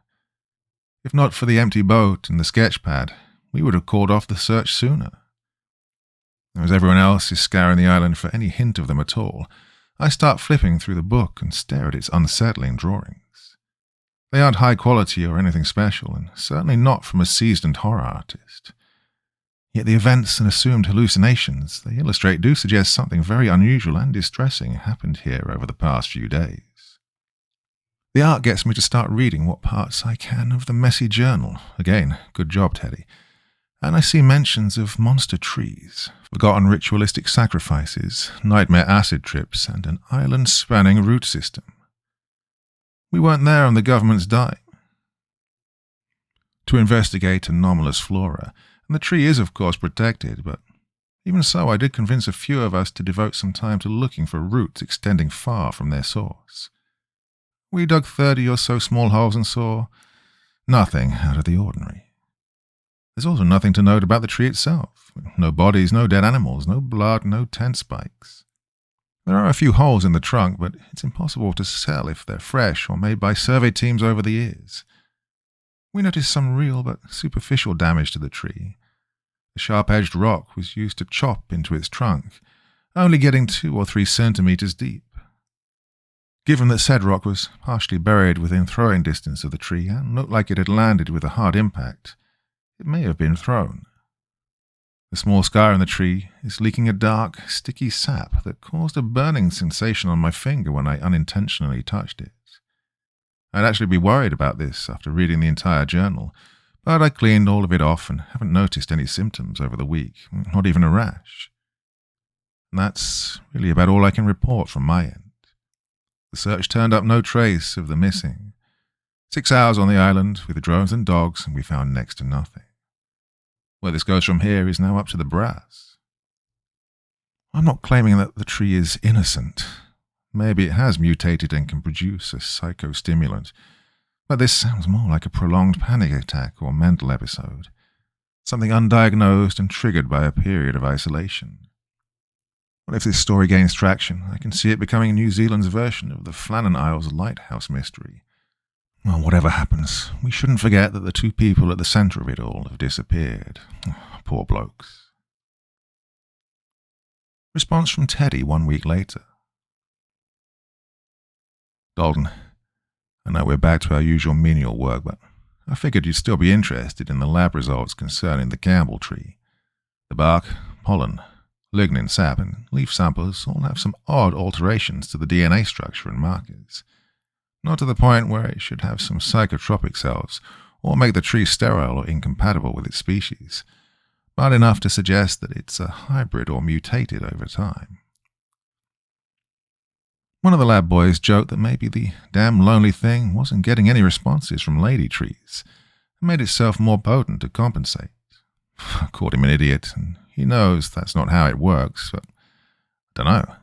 If not for the empty boat and the sketch pad, we would have called off the search sooner. As everyone else is scouring the island for any hint of them at all, I start flipping through the book and stare at its unsettling drawings. They aren't high quality or anything special, and certainly not from a seasoned horror artist. Yet the events and assumed hallucinations they illustrate do suggest something very unusual and distressing happened here over the past few days. The art gets me to start reading what parts I can of the messy journal. Again, good job, Teddy. and I see mentions of monster trees, forgotten ritualistic sacrifices, nightmare acid trips, and an island-spanning root system. We weren't there on the government's dime to investigate anomalous flora, and the tree is of course protected, but even so I did convince a few of us to devote some time to looking for roots extending far from their source. We dug 30 or so small holes and saw nothing out of the ordinary. There's also nothing to note about the tree itself. No bodies, no dead animals, no blood, no tent spikes. There are a few holes in the trunk, but it's impossible to tell if they're fresh or made by survey teams over the years. We noticed some real but superficial damage to the tree. The sharp-edged rock was used to chop into its trunk, only getting 2 or 3 centimeters deep. Given that said rock was partially buried within throwing distance of the tree and looked like it had landed with a hard impact, it may have been thrown. The small scar in the tree is leaking a dark, sticky sap that caused a burning sensation on my finger when I unintentionally touched it. I'd actually be worried about this after reading the entire journal, but I cleaned all of it off and haven't noticed any symptoms over the week, not even a rash. And that's really about all I can report from my end. The search turned up no trace of the missing. 6 hours on the island with the drones and dogs, and we found next to nothing. Where this goes from here is now up to the brass. I'm not claiming that the tree is innocent. Maybe it has mutated and can produce a psychostimulant, but this sounds more like a prolonged panic attack or mental episode, something undiagnosed and triggered by a period of isolation. What if this story gains traction? I can see it becoming New Zealand's version of the Flannan Isles lighthouse mystery. Well, whatever happens, we shouldn't forget that the 2 people at the centre of it all have disappeared. Poor blokes. Response from Teddy 1 week later. Dalton, I know we're back to our usual menial work, but I figured you'd still be interested in the lab results concerning the Campbell tree. The bark, pollen, lignin, sap, and leaf samples all have some odd alterations to the DNA structure and markers. Not to the point where it should have some psychotropic cells or make the tree sterile or incompatible with its species, but enough to suggest that it's a hybrid or mutated over time. One of the lab boys joked that maybe the damn lonely thing wasn't getting any responses from lady trees and made itself more potent to compensate. I called him an idiot, and he knows that's not how it works, but I don't know.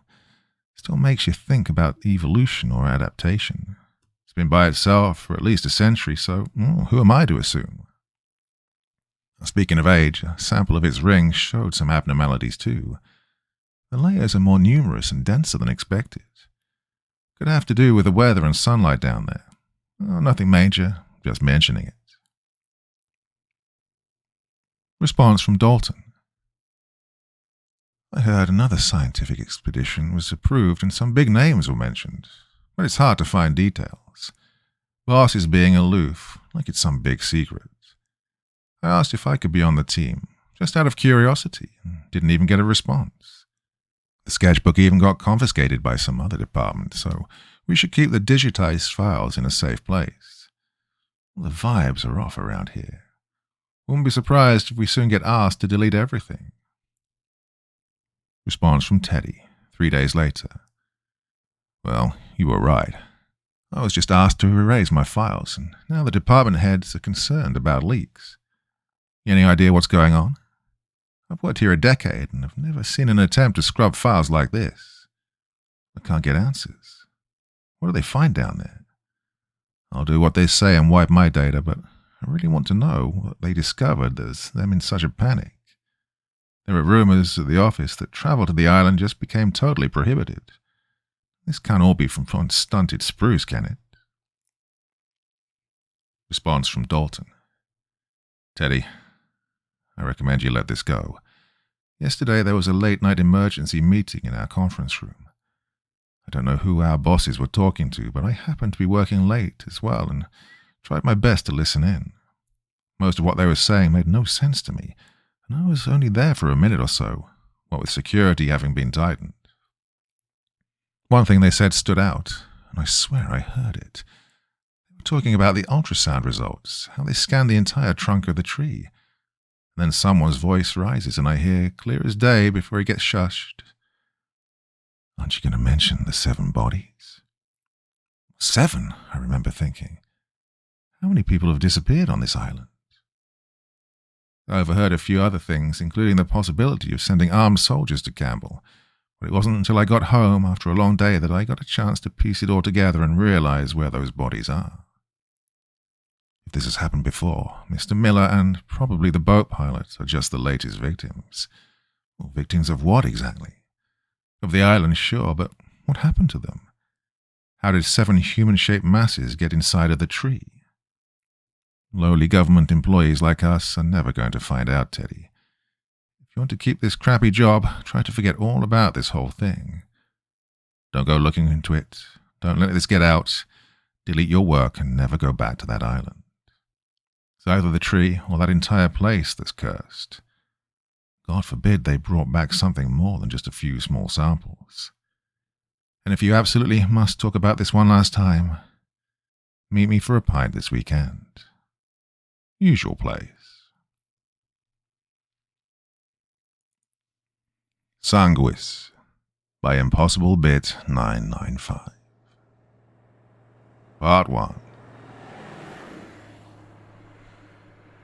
Still makes you think about evolution or adaptation. It's been by itself for at least a century, so who am I to assume? Speaking of age, a sample of its rings showed some abnormalities too. The layers are more numerous and denser than expected. Could have to do with the weather and sunlight down there. Oh, nothing major, just mentioning it. Response from Dalton. I heard another scientific expedition was approved and some big names were mentioned, but it's hard to find details. Boss is being aloof, like it's some big secret. I asked if I could be on the team, just out of curiosity, and didn't even get a response. The sketchbook even got confiscated by some other department, so we should keep the digitized files in a safe place. The vibes are off around here. Wouldn't be surprised if we soon get asked to delete everything. Response from Teddy, 3 days later. Well, you were right. I was just asked to erase my files, and now the department heads are concerned about leaks. Any idea what's going on? I've worked here a decade and have never seen an attempt to scrub files like this. I can't get answers. What do they find down there? I'll do what they say and wipe my data, but I really want to know what they discovered that's them in such a panic. There are rumors at the office that travel to the island just became totally prohibited. This can't all be from stunted spruce, can it? Response from Dalton. Teddy, I recommend you let this go. Yesterday there was a late-night emergency meeting in our conference room. I don't know who our bosses were talking to, but I happened to be working late as well and tried my best to listen in. Most of what they were saying made no sense to me, and I was only there for a minute or so, what with security having been tightened. One thing they said stood out, and I swear I heard it. They were talking about the ultrasound results, how they scanned the entire trunk of the tree. Then someone's voice rises and I hear, clear as day before he gets shushed, "Aren't you going to mention the 7 bodies?" 7, I remember thinking. How many people have disappeared on this island? I overheard a few other things, including the possibility of sending armed soldiers to Campbell, but it wasn't until I got home after a long day that I got a chance to piece it all together and realize where those bodies are. If this has happened before, Mr. Miller and probably the boat pilot are just the latest victims. Well, victims of what exactly? Of the island, sure, but what happened to them? How did 7 human-shaped masses get inside of the tree? Lowly government employees like us are never going to find out, Teddy. If you want to keep this crappy job, try to forget all about this whole thing. Don't go looking into it. Don't let this get out. Delete your work and never go back to that island. It's either the tree or that entire place that's cursed. God forbid they brought back something more than just a few small samples. And if you absolutely must talk about this one last time, meet me for a pint this weekend. Usual place. Sanguis by Impossible Bit995. Part 1.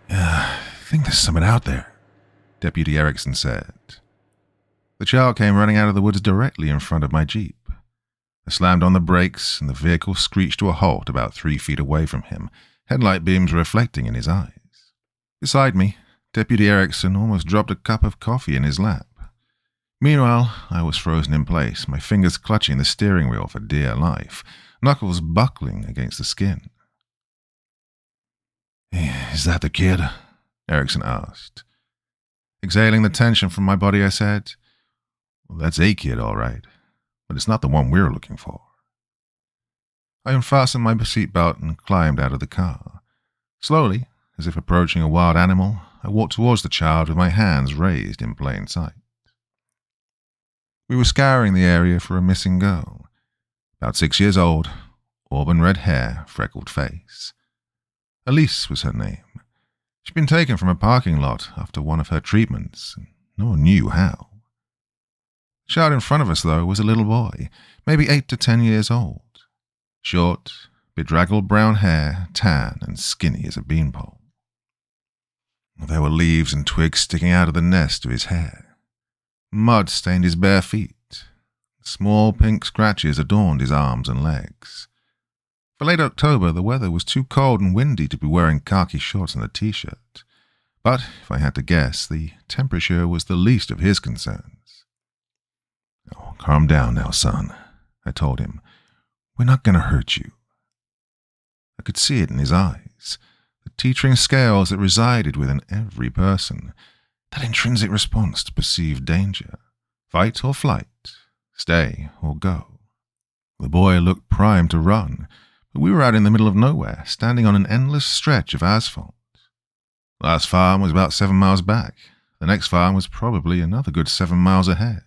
I think there's something out there, Deputy Erickson said. The child came running out of the woods directly in front of my Jeep. I slammed on the brakes, and the vehicle screeched to a halt about 3 feet away from him, headlight beams reflecting in his eyes. Beside me, Deputy Erickson almost dropped a cup of coffee in his lap. Meanwhile, I was frozen in place, my fingers clutching the steering wheel for dear life, knuckles buckling against the skin. "Is that the kid?" Erickson asked. Exhaling the tension from my body, I said, "Well, that's a kid, all right, but it's not the one we're looking for." I unfastened my seatbelt and climbed out of the car. Slowly, as if approaching a wild animal, I walked towards the child with my hands raised in plain sight. We were scouring the area for a missing girl. About 6 years old, auburn red hair, freckled face. Elise was her name. She'd been taken from a parking lot after one of her treatments, and no one knew how. The child in front of us, though, was a little boy, maybe 8 to 10 years old. Short, bedraggled brown hair, tan and skinny as a beanpole. There were leaves and twigs sticking out of the nest of his hair. Mud stained his bare feet. Small pink scratches adorned his arms and legs. For late October, the weather was too cold and windy to be wearing khaki shorts and a t-shirt. But, if I had to guess, the temperature was the least of his concerns. "Oh, calm down now, son," I told him. "We're not going to hurt you." I could see it in his eyes, the teetering scales that resided within every person, that intrinsic response to perceived danger, fight or flight, stay or go. The boy looked primed to run, but we were out in the middle of nowhere, standing on an endless stretch of asphalt. The last farm was about 7 miles back. The next farm was probably another good 7 miles ahead.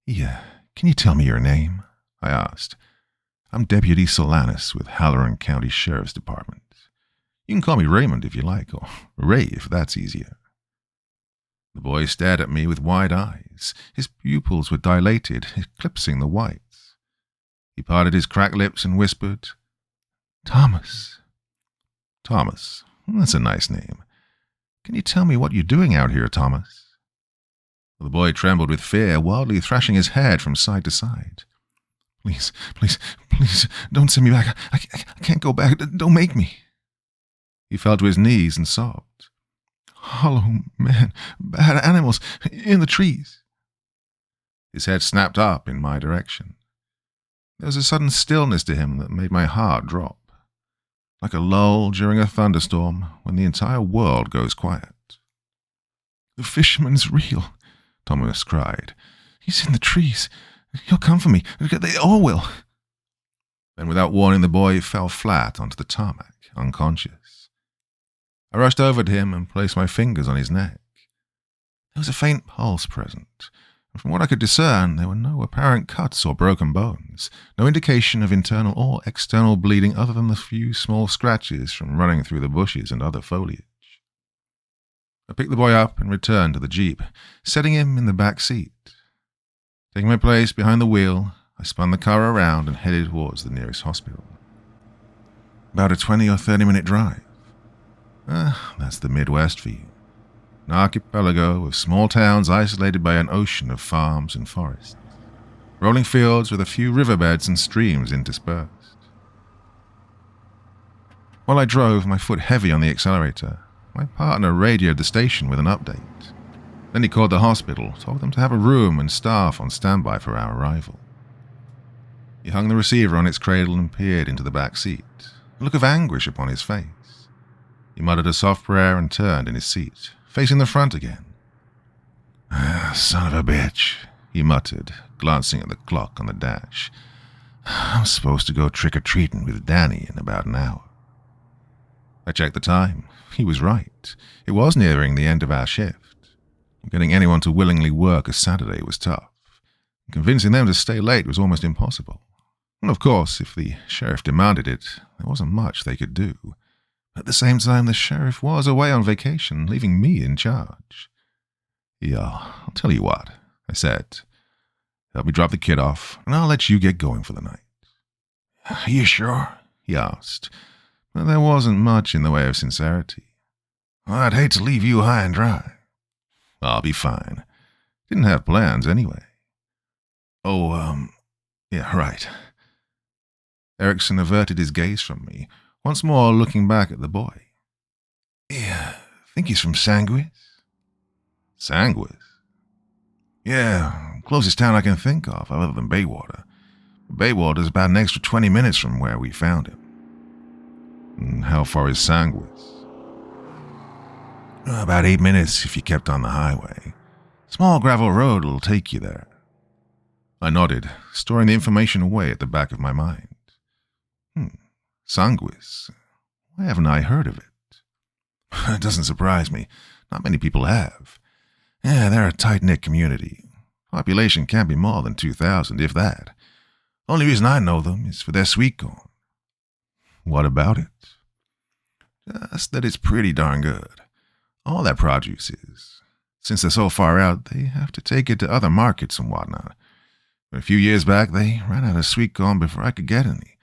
"Yeah, can you tell me your name?" I asked. "I'm Deputy Solanus with Halloran County Sheriff's Department. You can call me Raymond if you like, or Ray if that's easier." The boy stared at me with wide eyes. His pupils were dilated, eclipsing the whites. He parted his cracked lips and whispered, "Thomas." "Thomas, that's a nice name. Can you tell me what you're doing out here, Thomas?" The boy trembled with fear, wildly thrashing his head from side to side. Please, don't send me back. I can't go back. Don't make me." He fell to his knees and sobbed. "Hollow man, bad animals, in the trees." His head snapped up in my direction. There was a sudden stillness to him that made my heart drop, like a lull during a thunderstorm when the entire world goes quiet. "The fisherman's real," Thomas cried. "He's in the trees. He'll come for me. They all will." Then, without warning, the boy fell flat onto the tarmac, unconscious. I rushed over to him and placed my fingers on his neck. There was a faint pulse present, and from what I could discern, there were no apparent cuts or broken bones, no indication of internal or external bleeding other than the few small scratches from running through the bushes and other foliage. I picked the boy up and returned to the Jeep, setting him in the back seat. Taking my place behind the wheel, I spun the car around and headed towards the nearest hospital. About a 20 or 30-minute drive. That's the Midwest for you. An archipelago of small towns isolated by an ocean of farms and forests. Rolling fields with a few riverbeds and streams interspersed. While I drove, my foot heavy on the accelerator, my partner radioed the station with an update. Then he called the hospital, told them to have a room and staff on standby for our arrival. He hung the receiver on its cradle and peered into the back seat, a look of anguish upon his face. He muttered a soft prayer and turned in his seat, facing the front again. Son of a bitch, he muttered, glancing at the clock on the dash. I'm supposed to go trick-or-treating with Danny in about an hour. I checked the time. He was right. It was nearing the end of our shift. Getting anyone to willingly work a Saturday was tough. Convincing them to stay late was almost impossible. And of course, if the sheriff demanded it, there wasn't much they could do. At the same time, the sheriff was away on vacation, leaving me in charge. Yeah, I'll tell you what, I said. Help me drop the kid off, and I'll let you get going for the night. Are you sure? He asked. But there wasn't much in the way of sincerity. I'd hate to leave you high and dry. I'll be fine. Didn't have plans anyway. Yeah, right. Erickson averted his gaze from me, once more looking back at the boy. Yeah, think he's from Sanguis? Sanguis? Yeah, closest town I can think of, other than Baywater. Baywater's about an extra 20 minutes from where we found him. And how far is Sanguis? About 8 minutes if you kept on the highway. Small gravel road will take you there. I nodded, storing the information away at the back of my mind. Sanguis. Why haven't I heard of it? It doesn't surprise me. Not many people have. Yeah, they're a tight-knit community. Population can't be more than 2,000, if that. Only reason I know them is for their sweet corn. What about it? Just that it's pretty darn good. All that produce is. Since they're so far out, they have to take it to other markets and whatnot. But a few years back, they ran out of sweet corn before I could get any.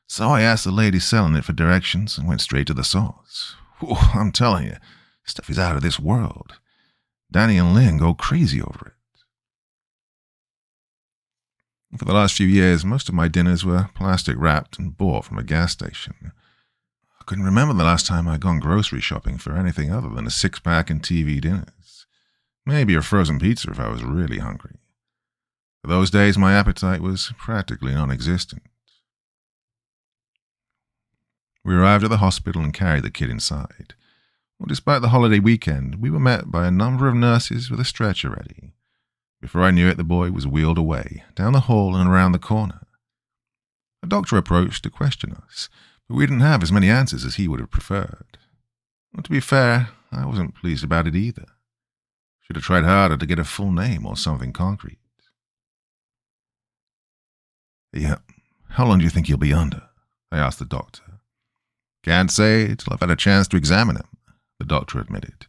So I asked the lady selling it for directions and went straight to the source. Ooh, I'm telling you, stuff is out of this world. Danny and Lynn go crazy over it. For the last few years, most of my dinners were plastic wrapped and bought from a gas station. I couldn't remember the last time I'd gone grocery shopping for anything other than a six-pack and TV dinners. Maybe a frozen pizza if I was really hungry. For those days, my appetite was practically non-existent. We arrived at the hospital and carried the kid inside. Well, despite the holiday weekend, we were met by a number of nurses with a stretcher ready. Before I knew it, the boy was wheeled away, down the hall and around the corner. A doctor approached to question us, but we didn't have as many answers as he would have preferred. Well, to be fair, I wasn't pleased about it either. Should have tried harder to get a full name or something concrete. Yeah, how long do you think he'll be under? I asked the doctor. Can't say till I've had a chance to examine him, the doctor admitted.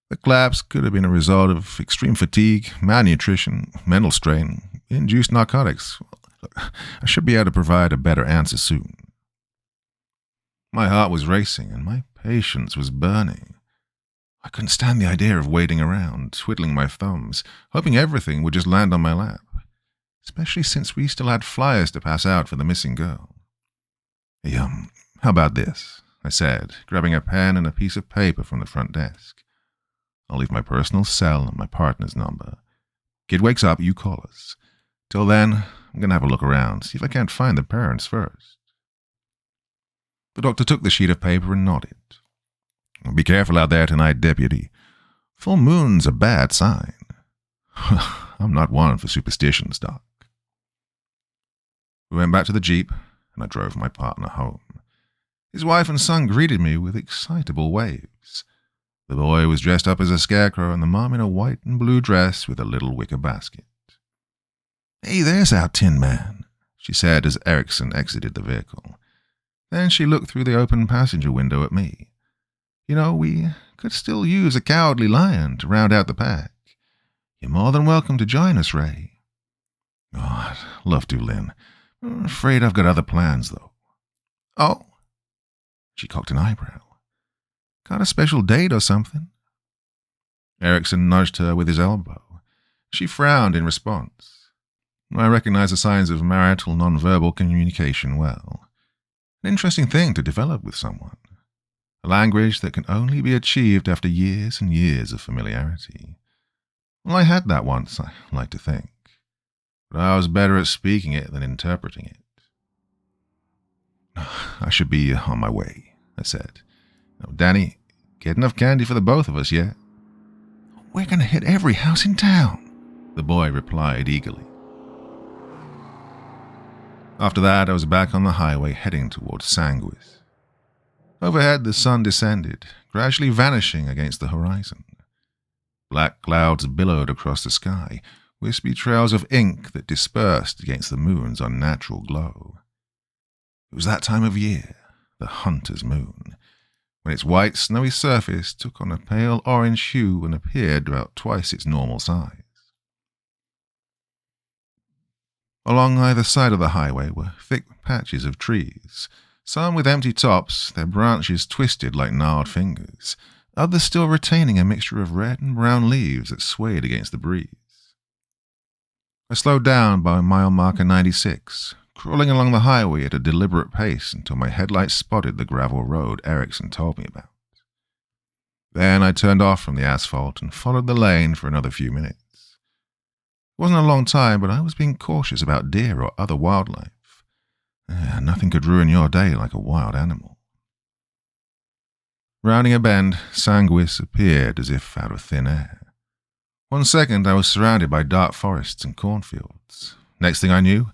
The collapse could have been a result of extreme fatigue, malnutrition, mental strain, induced narcotics. Look, I should be able to provide a better answer soon. My heart was racing and my patience was burning. I couldn't stand the idea of waiting around, twiddling my thumbs, hoping everything would just land on my lap, especially since we still had flyers to pass out for the missing girl. Hey, how about this? I said, grabbing a pen and a piece of paper from the front desk. I'll leave my personal cell and my partner's number. Kid wakes up, you call us. Till then, I'm going to have a look around, see if I can't find the parents first. The doctor took the sheet of paper and nodded. Be careful out there tonight, deputy. Full moon's a bad sign. I'm not one for superstitions, Doc. We went back to the Jeep, and I drove my partner home. His wife and son greeted me with excitable waves. The boy was dressed up as a scarecrow and the mom in a white and blue dress with a little wicker basket. Hey, there's our Tin Man, she said as Erickson exited the vehicle. Then she looked through the open passenger window at me. You know, we could still use a cowardly lion to round out the pack. You're more than welcome to join us, Ray. Oh, I'd love to, Lynn. I'm afraid I've got other plans, though. Oh? She cocked an eyebrow. Got a special date or something? Erickson nudged her with his elbow. She frowned in response. I recognize the signs of marital nonverbal communication well. An interesting thing to develop with someone. A language that can only be achieved after years and years of familiarity. Well, I had that once, I like to think. But I was better at speaking it than interpreting it. I should be on my way, I said. Now, Danny, get enough candy for the both of us yet? We're going to hit every house in town, the boy replied eagerly. After that, I was back on the highway heading towards Sanguis. Overhead, the sun descended, gradually vanishing against the horizon. Black clouds billowed across the sky, wispy trails of ink that dispersed against the moon's unnatural glow. It was that time of year, the hunter's moon, when its white, snowy surface took on a pale orange hue and appeared about twice its normal size. Along either side of the highway were thick patches of trees, some with empty tops, their branches twisted like gnarled fingers, others still retaining a mixture of red and brown leaves that swayed against the breeze. I slowed down by mile marker 96, crawling along the highway at a deliberate pace until my headlights spotted the gravel road Erickson told me about. Then I turned off from the asphalt and followed the lane for another few minutes. It wasn't a long time, but I was being cautious about deer or other wildlife. Nothing could ruin your day like a wild animal. Rounding a bend, Sanguis appeared as if out of thin air. 1 second I was surrounded by dark forests and cornfields. Next thing I knew,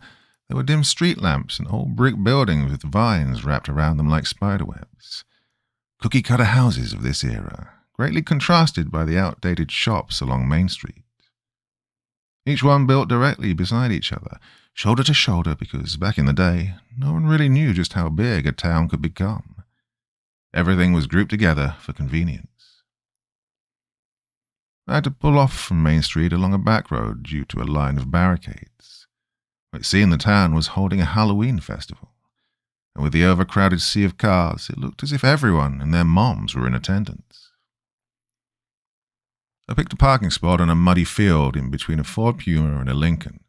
there were dim street lamps and old brick buildings with vines wrapped around them like spiderwebs. Cookie-cutter houses of this era, greatly contrasted by the outdated shops along Main Street. Each one built directly beside each other, shoulder to shoulder, because back in the day, no one really knew just how big a town could become. Everything was grouped together for convenience. I had to pull off from Main Street along a back road due to a line of barricades. It seemed the town was holding a Halloween festival, and with the overcrowded sea of cars, it looked as if everyone and their moms were in attendance. I picked a parking spot on a muddy field in between a Ford Puma and a Lincoln.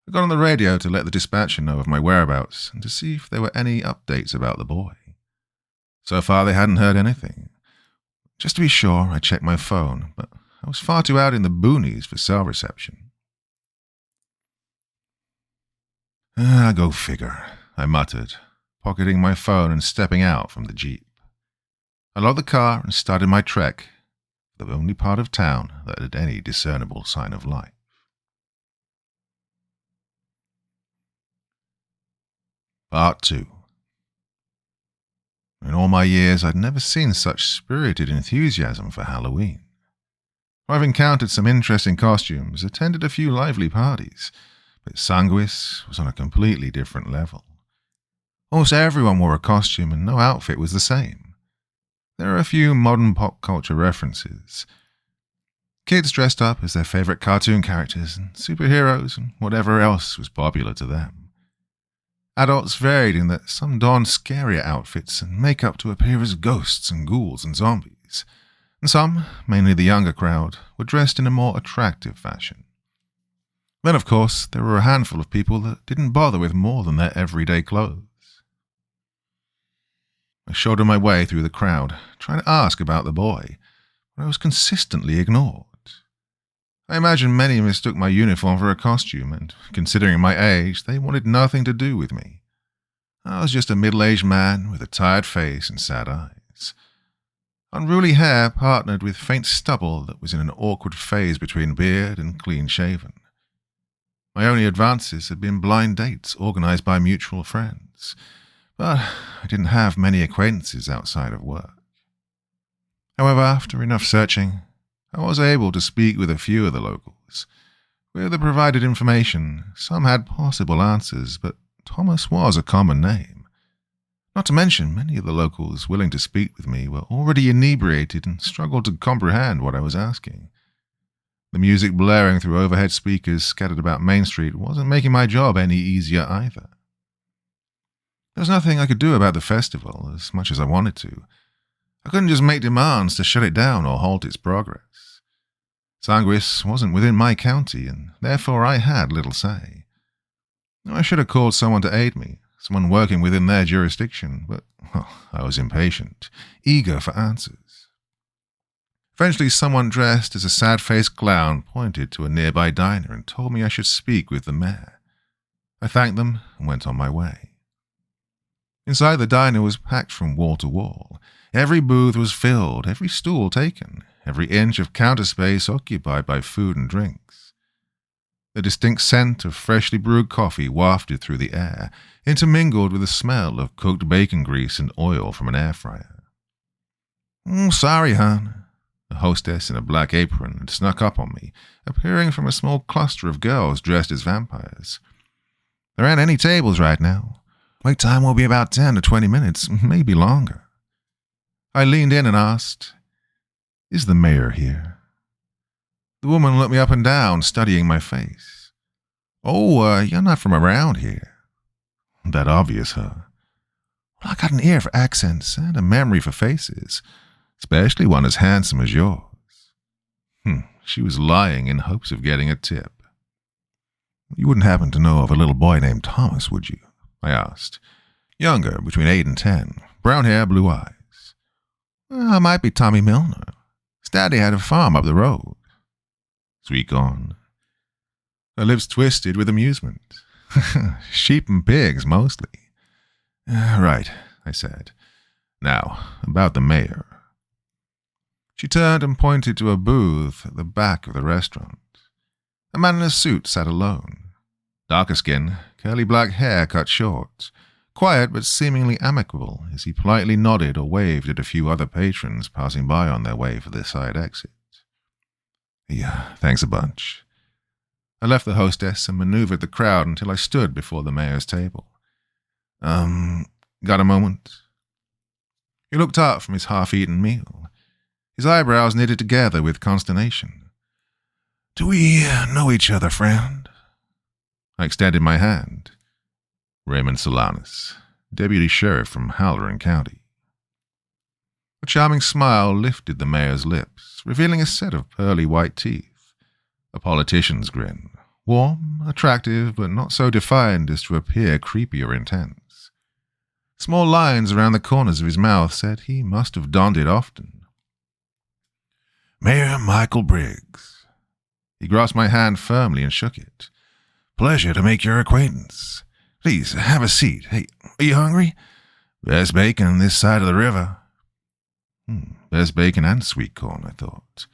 I got on the radio to let the dispatcher know of my whereabouts and to see if there were any updates about the boy. So far, they hadn't heard anything. Just to be sure, I checked my phone, but I was far too out in the boonies for cell reception. Go figure, I muttered, pocketing my phone and stepping out from the Jeep. I locked the car and started my trek, the only part of town that had any discernible sign of life. Part 2. In all my years, I'd never seen such spirited enthusiasm for Halloween. I've encountered some interesting costumes, attended a few lively parties, but Sanguis was on a completely different level. Almost everyone wore a costume and no outfit was the same. There are a few modern pop culture references. Kids dressed up as their favorite cartoon characters and superheroes and whatever else was popular to them. Adults varied in that some donned scarier outfits and makeup to appear as ghosts and ghouls and zombies, and some, mainly the younger crowd, were dressed in a more attractive fashion. Then, of course, there were a handful of people that didn't bother with more than their everyday clothes. I shouldered my way through the crowd, trying to ask about the boy, but I was consistently ignored. I imagine many mistook my uniform for a costume, and, considering my age, they wanted nothing to do with me. I was just a middle-aged man with a tired face and sad eyes. Unruly hair partnered with faint stubble that was in an awkward phase between beard and clean-shaven. My only advances had been blind dates organized by mutual friends, but I didn't have many acquaintances outside of work. However, after enough searching, I was able to speak with a few of the locals. With the provided information, some had possible answers, but Thomas was a common name. Not to mention, many of the locals willing to speak with me were already inebriated and struggled to comprehend what I was asking. The music blaring through overhead speakers scattered about Main Street wasn't making my job any easier either. There was nothing I could do about the festival, as much as I wanted to. I couldn't just make demands to shut it down or halt its progress. Sanguis wasn't within my county, and therefore I had little say. I should have called someone to aid me, someone working within their jurisdiction, but I was impatient, eager for answers. Eventually someone dressed as a sad-faced clown pointed to a nearby diner and told me I should speak with the mayor. I thanked them and went on my way. Inside the diner was packed from wall to wall. Every booth was filled, every stool taken, every inch of counter space occupied by food and drinks. The distinct scent of freshly brewed coffee wafted through the air, intermingled with the smell of cooked bacon grease and oil from an air fryer. Sorry, hon. The hostess in a black apron had snuck up on me, appearing from a small cluster of girls dressed as vampires. There aren't any tables right now. Wait time will be about 10 to 20 minutes, maybe longer. I leaned in and asked, "Is the mayor here?" The woman looked me up and down, studying my face. "Oh, you're not from around here." That obvious, huh? Well, I got an ear for accents and a memory for faces, especially one as handsome as yours. She was lying in hopes of getting a tip. "You wouldn't happen to know of a little boy named Thomas, would you?" I asked. "Younger, between 8 and 10, brown hair, blue eyes." "I might be Tommy Milner. His daddy had a farm up the road." Sweet corn. Her lips twisted with amusement. "Sheep and pigs, mostly." Right, I said. "Now, about the mayor." She turned and pointed to a booth at the back of the restaurant. A man in a suit sat alone. Darker skin, curly black hair cut short. Quiet but seemingly amicable as he politely nodded or waved at a few other patrons passing by on their way for the side exit. "Yeah, thanks a bunch." I left the hostess and maneuvered the crowd until I stood before the mayor's table. Got a moment?" He looked up from his half-eaten meal, his eyebrows knitted together with consternation. "Do we know each other, friend?" I extended my hand. "Raymond Solanas, deputy sheriff from Halloran County." A charming smile lifted the mayor's lips, revealing a set of pearly white teeth. A politician's grin, warm, attractive, but not so defined as to appear creepy or intense. Small lines around the corners of his mouth said he must have donned it often. "Mayor Michael Briggs." He grasped my hand firmly and shook it. "Pleasure to make your acquaintance. Please, have a seat. Hey, are you hungry? Best bacon this side of the river." Best bacon and sweet corn, I thought.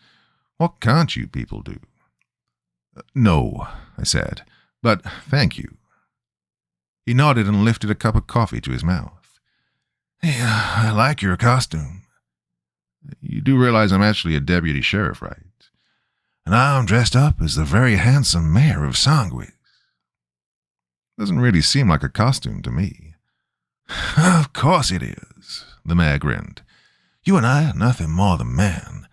What can't you people do? "No," I said, "but thank you." He nodded and lifted a cup of coffee to his mouth. "Hey, I like your costume." "You do realize I'm actually a deputy sheriff, right?" "And I'm dressed up as the very handsome mayor of Sanguis." Doesn't really seem like a costume to me. "Of course it is," the mayor grinned. "You and I are nothing more than men.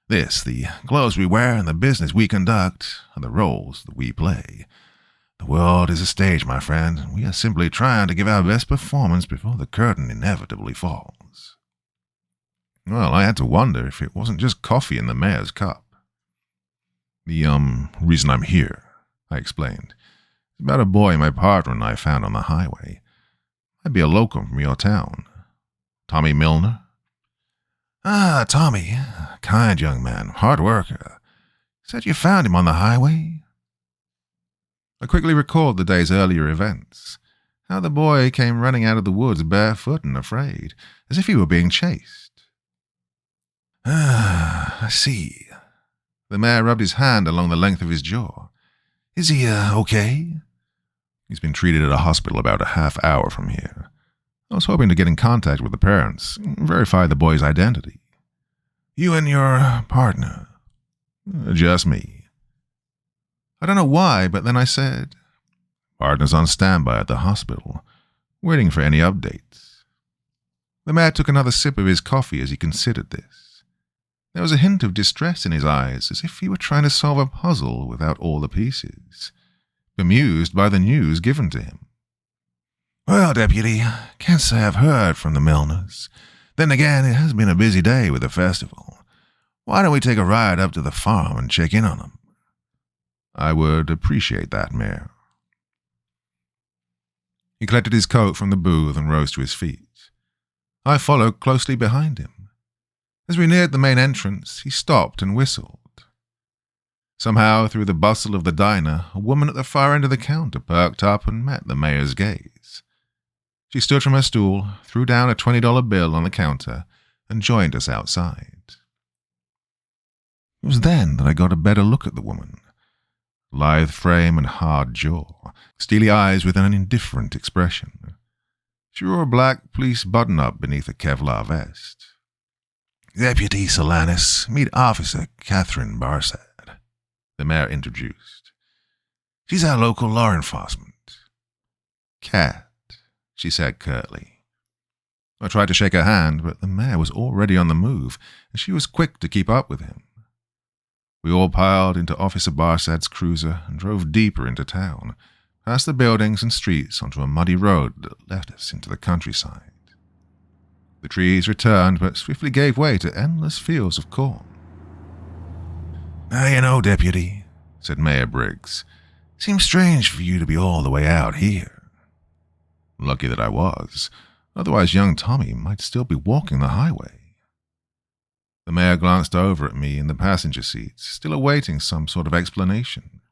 This, the clothes we wear and the business we conduct, are the roles that we play. The world is a stage, my friend, and we are simply trying to give our best performance before the curtain inevitably falls." Well, I had to wonder if it wasn't just coffee in the mayor's cup. The reason I'm here," I explained, "is about a boy my partner and I found on the highway. Might be a locum from your town. Tommy Milner?" "Ah, Tommy. Kind young man, hard worker. Said you found him on the highway?" I quickly recalled the day's earlier events. How the boy came running out of the woods barefoot and afraid, as if he were being chased. "I see." The mayor rubbed his hand along the length of his jaw. "Is he, okay?" "He's been treated at a hospital about a half hour from here. I was hoping to get in contact with the parents, verify the boy's identity." "You and your partner?" "Just me." I don't know why, but then I said, "Partner's on standby at the hospital, waiting for any updates." The mayor took another sip of his coffee as he considered this. There was a hint of distress in his eyes, as if he were trying to solve a puzzle without all the pieces, bemused by the news given to him. "Well, Deputy, can't say I've heard from the Milners. Then again, it has been a busy day with the festival. Why don't we take a ride up to the farm and check in on them?" "I would appreciate that, Mayor." He collected his coat from the booth and rose to his feet. I followed closely behind him. As we neared the main entrance, he stopped and whistled. Somehow, through the bustle of the diner, a woman at the far end of the counter perked up and met the mayor's gaze. She stood from her stool, threw down a $20 bill on the counter, and joined us outside. It was then that I got a better look at the woman. Lithe frame and hard jaw, steely eyes with an indifferent expression. She wore a black police button-up beneath a Kevlar vest. "Deputy Solanas, meet Officer Catherine Barsad," the mayor introduced. "She's our local law enforcement." "Cat," she said curtly. I tried to shake her hand, but the mayor was already on the move, and she was quick to keep up with him. We all piled into Officer Barsad's cruiser and drove deeper into town, past the buildings and streets onto a muddy road that led us into the countryside. The trees returned, but swiftly gave way to endless fields of corn. "You know, Deputy," said Mayor Briggs, "seems strange for you to be all the way out here." Lucky that I was, otherwise young Tommy might still be walking the highway. The mayor glanced over at me in the passenger seat, still awaiting some sort of explanation.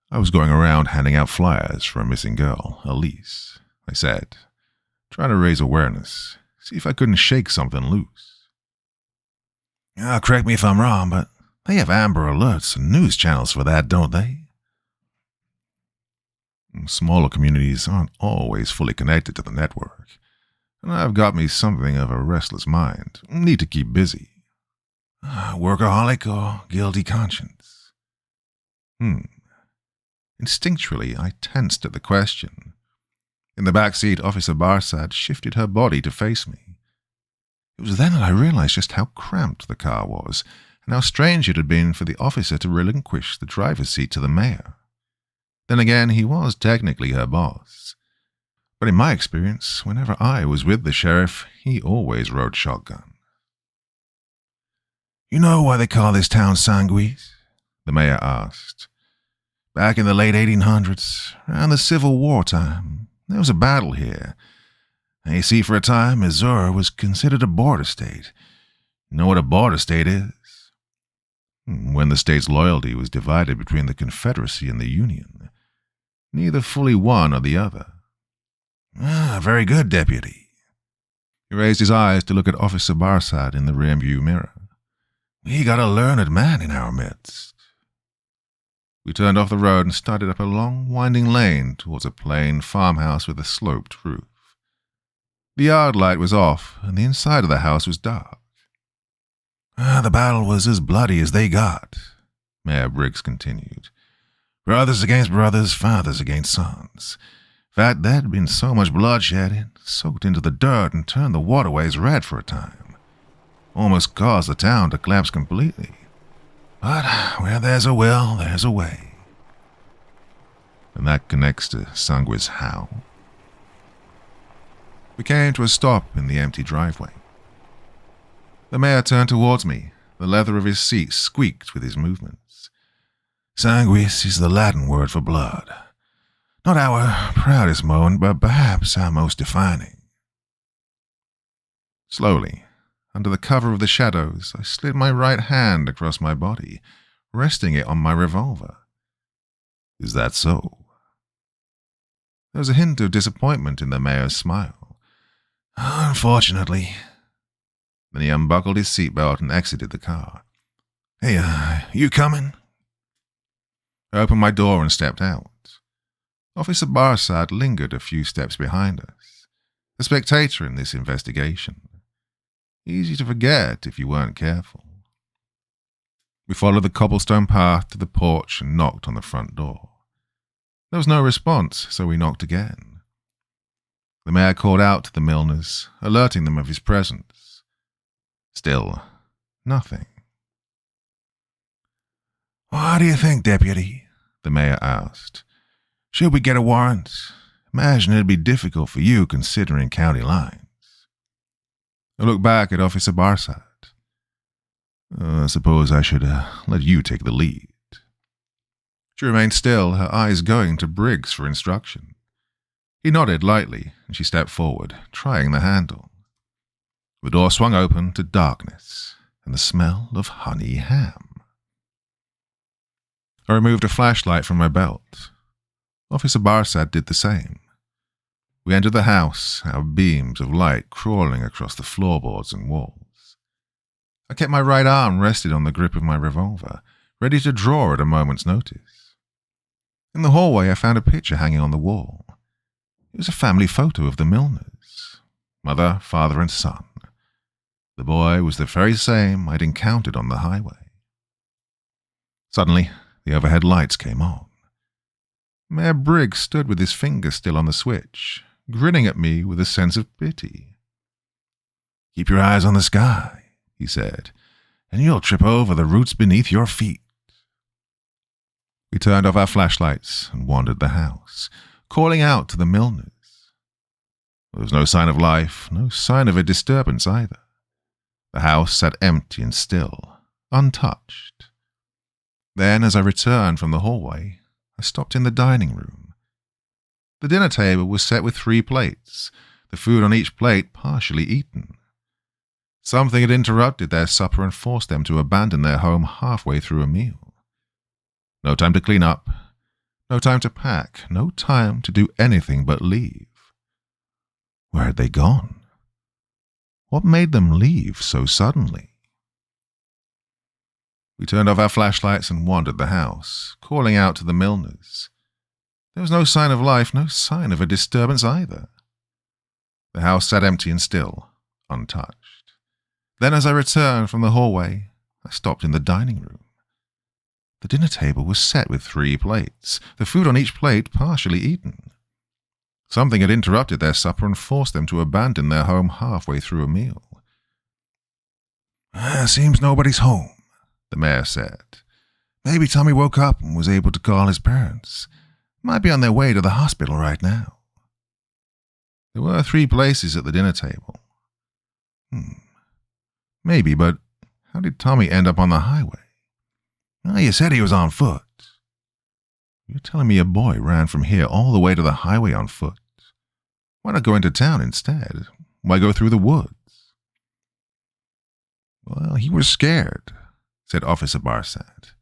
"I was going around handing out flyers for a missing girl, Elise," I said, trying to raise awareness, see if I couldn't shake something loose. "Correct me if I'm wrong, but they have Amber Alerts and news channels for that, don't they?" Smaller communities aren't always fully connected to the network, and I've got me something of a restless mind. Need to keep busy. Workaholic or guilty conscience? Instinctually, I tensed at the question. In the back seat, Officer Barsad shifted her body to face me. It was then that I realized just how cramped the car was, and how strange it had been for the officer to relinquish the driver's seat to the mayor. Then again, he was technically her boss. But in my experience, whenever I was with the sheriff, he always rode shotgun. "You know why they call this town Sanguis?" the mayor asked. "Back in the late 1800s, around the Civil War time, there was a battle here. And you see, for a time, Missouri was considered a border state. You know what a border state is? When the state's loyalty was divided between the Confederacy and the Union. Neither fully one or the other." "Very good, Deputy." He raised his eyes to look at Officer Barsad in the rearview mirror. "We got a learned man in our midst." We turned off the road and started up a long, winding lane towards a plain farmhouse with a sloped roof. The yard light was off, and the inside of the house was dark. "The battle was as bloody as they got," Mayor Briggs continued. "Brothers against brothers, fathers against sons. In fact, there had been so much bloodshed, it soaked into the dirt and turned the waterways red for a time. Almost caused the town to collapse completely. But where there's a will, there's a way." And that connects to Sanguis how? We came to a stop in the empty driveway. The mayor turned towards me. The leather of his seat squeaked with his movements. "Sanguis is the Latin word for blood. Not our proudest moment, but perhaps our most defining." Slowly, under the cover of the shadows, I slid my right hand across my body, resting it on my revolver. "Is that so?" There was a hint of disappointment in the mayor's smile. "Unfortunately." Then he unbuckled his seatbelt and exited the car. "Hey, you coming?" I opened my door and stepped out. Officer Barsad lingered a few steps behind us, a spectator in this investigation. Easy to forget if you weren't careful. We followed the cobblestone path to the porch and knocked on the front door. There was no response, so we knocked again. The mayor called out to the Milners, alerting them of his presence. Still, nothing. "What do you think, Deputy?" the mayor asked. "Should we get a warrant? Imagine it'd be difficult for you considering county lines." I looked back at Officer Barsad. "I suppose I should let you take the lead." She remained still, her eyes going to Briggs for instruction. He nodded lightly, and she stepped forward, trying the handle. The door swung open to darkness and the smell of honey ham. I removed a flashlight from my belt. Officer Barsad did the same. We entered the house, our beams of light crawling across the floorboards and walls. I kept my right arm rested on the grip of my revolver, ready to draw at a moment's notice. In the hallway, I found a picture hanging on the wall. It was a family photo of the Milners, mother, father, and son. The boy was the very same I'd encountered on the highway. Suddenly, the overhead lights came on. Mayor Briggs stood with his finger still on the switch, grinning at me with a sense of pity. "Keep your eyes on the sky," he said, "and you'll trip over the roots beneath your feet." We turned off our flashlights and wandered the house, calling out to the Milners. There was no sign of life, no sign of a disturbance either. The house sat empty and still, untouched. Then, as I returned from the hallway, I stopped in the dining room. The dinner table was set with 3 plates, the food on each plate partially eaten. Something had interrupted their supper and forced them to abandon their home halfway through a meal. No time to clean up, no time to pack, no time to do anything but leave. Where had they gone? What made them leave so suddenly? We turned off our flashlights and wandered the house, calling out to the Milners. There was no sign of life, no sign of a disturbance either. The house sat empty and still, untouched. Then, as I returned from the hallway, I stopped in the dining room. The dinner table was set with 3 plates, the food on each plate partially eaten. Something had interrupted their supper and forced them to abandon their home halfway through a meal. "Seems nobody's home," the mayor said. "Maybe Tommy woke up and was able to call his parents. Might be on their way to the hospital right now." There were 3 places at the dinner table. Maybe, but how did Tommy end up on the highway? "Well, you said he was on foot." "You're telling me a boy ran from here all the way to the highway on foot? Why not go into town instead? Why go through the woods?" "Well, he was scared," said Officer Barsad.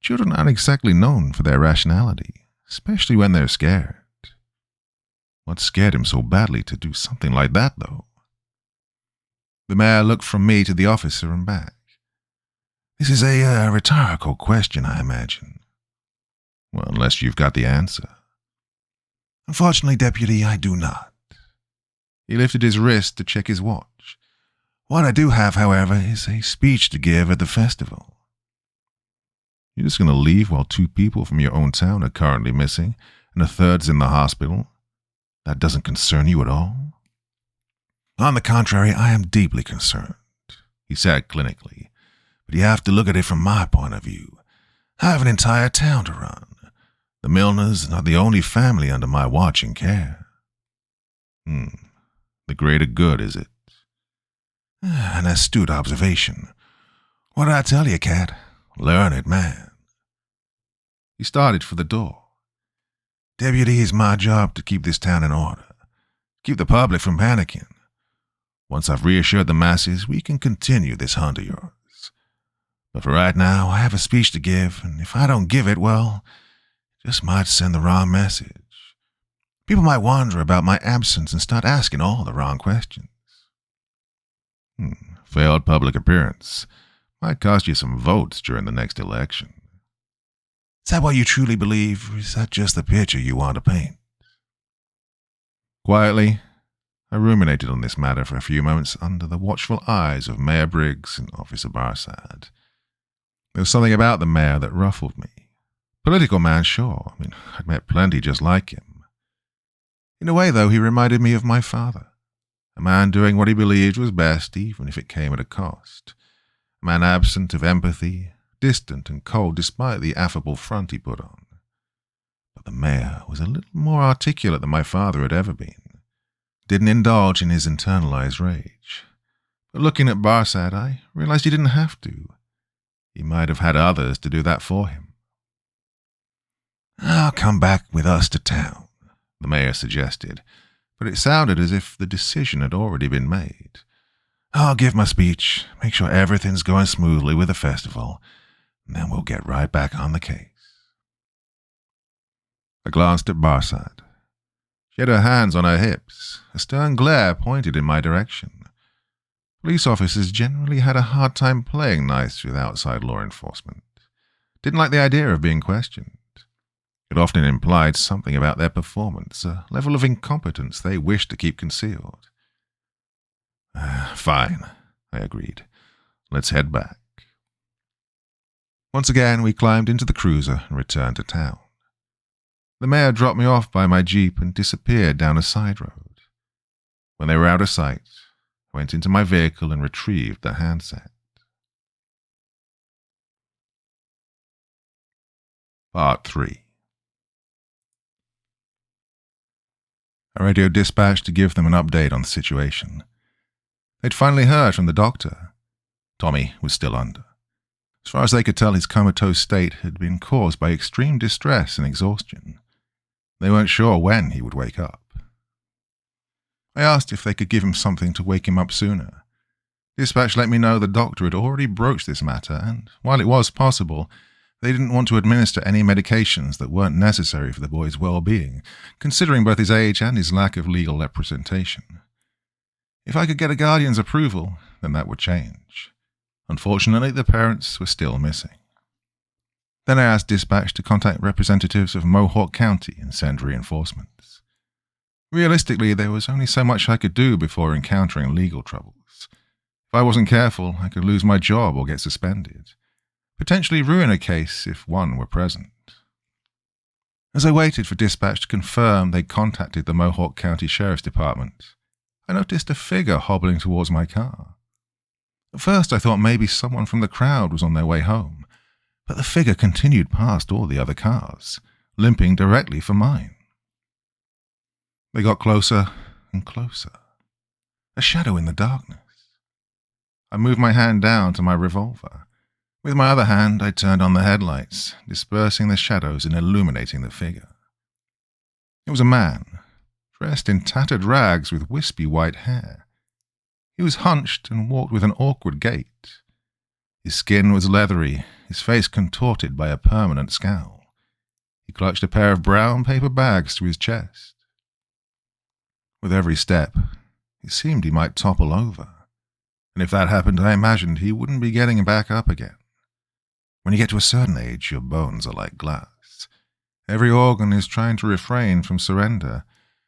"Children aren't exactly known for their rationality, especially when they're scared." What scared him so badly to do something like that, though? The mayor looked from me to the officer and back. "This is a rhetorical question, I imagine." "Well, unless you've got the answer." "Unfortunately, Deputy, I do not." He lifted his wrist to check his watch. "What I do have, however, is a speech to give at the festival." "You're just going to leave while 2 people from your own town are currently missing and a third's in the hospital? That doesn't concern you at all?" "On the contrary, I am deeply concerned," he said clinically. "But you have to look at it from my point of view. I have an entire town to run. The Milners are not the only family under my watch and care." The greater good, is it?" "An astute observation. What did I tell you, Cat? Learned man." He started for the door. "Deputy, it's my job to keep this town in order. Keep the public from panicking. Once I've reassured the masses, we can continue this hunt of yours. But for right now, I have a speech to give, and if I don't give it, well, it just might send the wrong message. People might wonder about my absence and start asking all the wrong questions." Failed public appearance. Might cost you some votes during the next election." "Is that what you truly believe, or is that just the picture you want to paint?" Quietly, I ruminated on this matter for a few moments under the watchful eyes of Mayor Briggs and Officer Barsad. There was something about the mayor that ruffled me. Political man, sure. I'd met plenty just like him. In a way, though, he reminded me of my father, a man doing what he believed was best, even if it came at a cost, a man absent of empathy, distant and cold despite the affable front he put on. But the mayor was a little more articulate than my father had ever been, didn't indulge in his internalized rage. But looking at Barsad, I realized he didn't have to. He might have had others to do that for him. "I'll come back with us to town," the mayor suggested, but it sounded as if the decision had already been made. "I'll give my speech, make sure everything's going smoothly with the festival, and then we'll get right back on the case." I glanced at Barsad. She had her hands on her hips, a stern glare pointed in my direction. Police officers generally had a hard time playing nice with outside law enforcement. Didn't like the idea of being questioned. It often implied something about their performance, a level of incompetence they wished to keep concealed. "Fine," I agreed. "Let's head back." Once again, we climbed into the cruiser and returned to town. The mayor dropped me off by my jeep and disappeared down a side road. When they were out of sight, I went into my vehicle and retrieved the handset. Part 3. I radioed dispatch to give them an update on the situation. They'd finally heard from the doctor. Tommy was still under. As far as they could tell, his comatose state had been caused by extreme distress and exhaustion. They weren't sure when he would wake up. I asked if they could give him something to wake him up sooner. Dispatch let me know the doctor had already broached this matter, and while it was possible, they didn't want to administer any medications that weren't necessary for the boy's well-being, considering both his age and his lack of legal representation. If I could get a guardian's approval, then that would change. Unfortunately, the parents were still missing. Then I asked dispatch to contact representatives of Mohawk County and send reinforcements. Realistically, there was only so much I could do before encountering legal troubles. If I wasn't careful, I could lose my job or get suspended, potentially ruin a case if one were present. As I waited for dispatch to confirm they'd contacted the Mohawk County Sheriff's Department, I noticed a figure hobbling towards my car. At first I thought maybe someone from the crowd was on their way home, but the figure continued past all the other cars, limping directly for mine. They got closer and closer, a shadow in the darkness. I moved my hand down to my revolver. With my other hand, I turned on the headlights, dispersing the shadows and illuminating the figure. It was a man, dressed in tattered rags with wispy white hair. He was hunched and walked with an awkward gait. His skin was leathery, his face contorted by a permanent scowl. He clutched a pair of brown paper bags to his chest. With every step, it seemed he might topple over, and if that happened, I imagined he wouldn't be getting back up again. When you get to a certain age, your bones are like glass. Every organ is trying to refrain from surrender,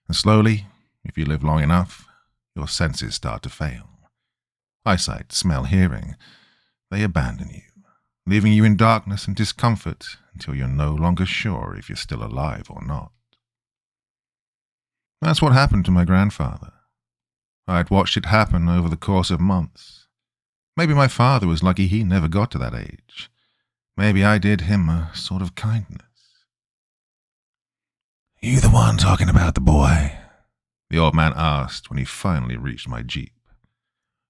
and slowly, if you live long enough, your senses start to fail. Eyesight, smell, hearing, they abandon you, leaving you in darkness and discomfort until you're no longer sure if you're still alive or not. That's what happened to my grandfather. I'd watched it happen over the course of months. Maybe my father was lucky he never got to that age. Maybe I did him a sort of kindness. "You the one talking about the boy?" the old man asked when he finally reached my jeep.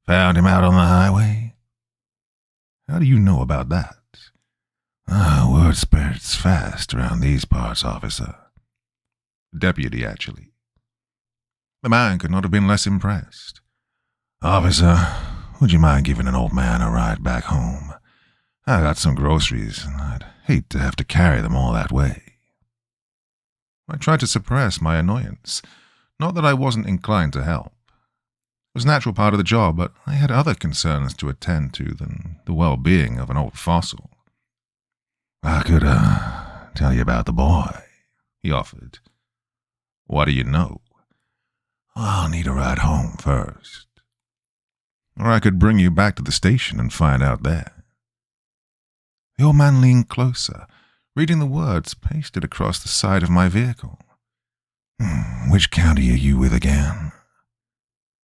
"Found him out on the highway?" "How do you know about that?" Word spreads fast around these parts, officer." Deputy, actually. The man could not have been less impressed. "Officer, would you mind giving an old man a ride back home? I got some groceries, and I'd hate to have to carry them all that way." I tried to suppress my annoyance. Not that I wasn't inclined to help. It was a natural part of the job, but I had other concerns to attend to than the well-being of an old fossil. "I could, tell you about the boy," he offered. "What do you know?" "I'll need a ride home first." "Or I could bring you back to the station and find out there." The old man leaned closer, reading the words pasted across the side of my vehicle. Which county are you with again?"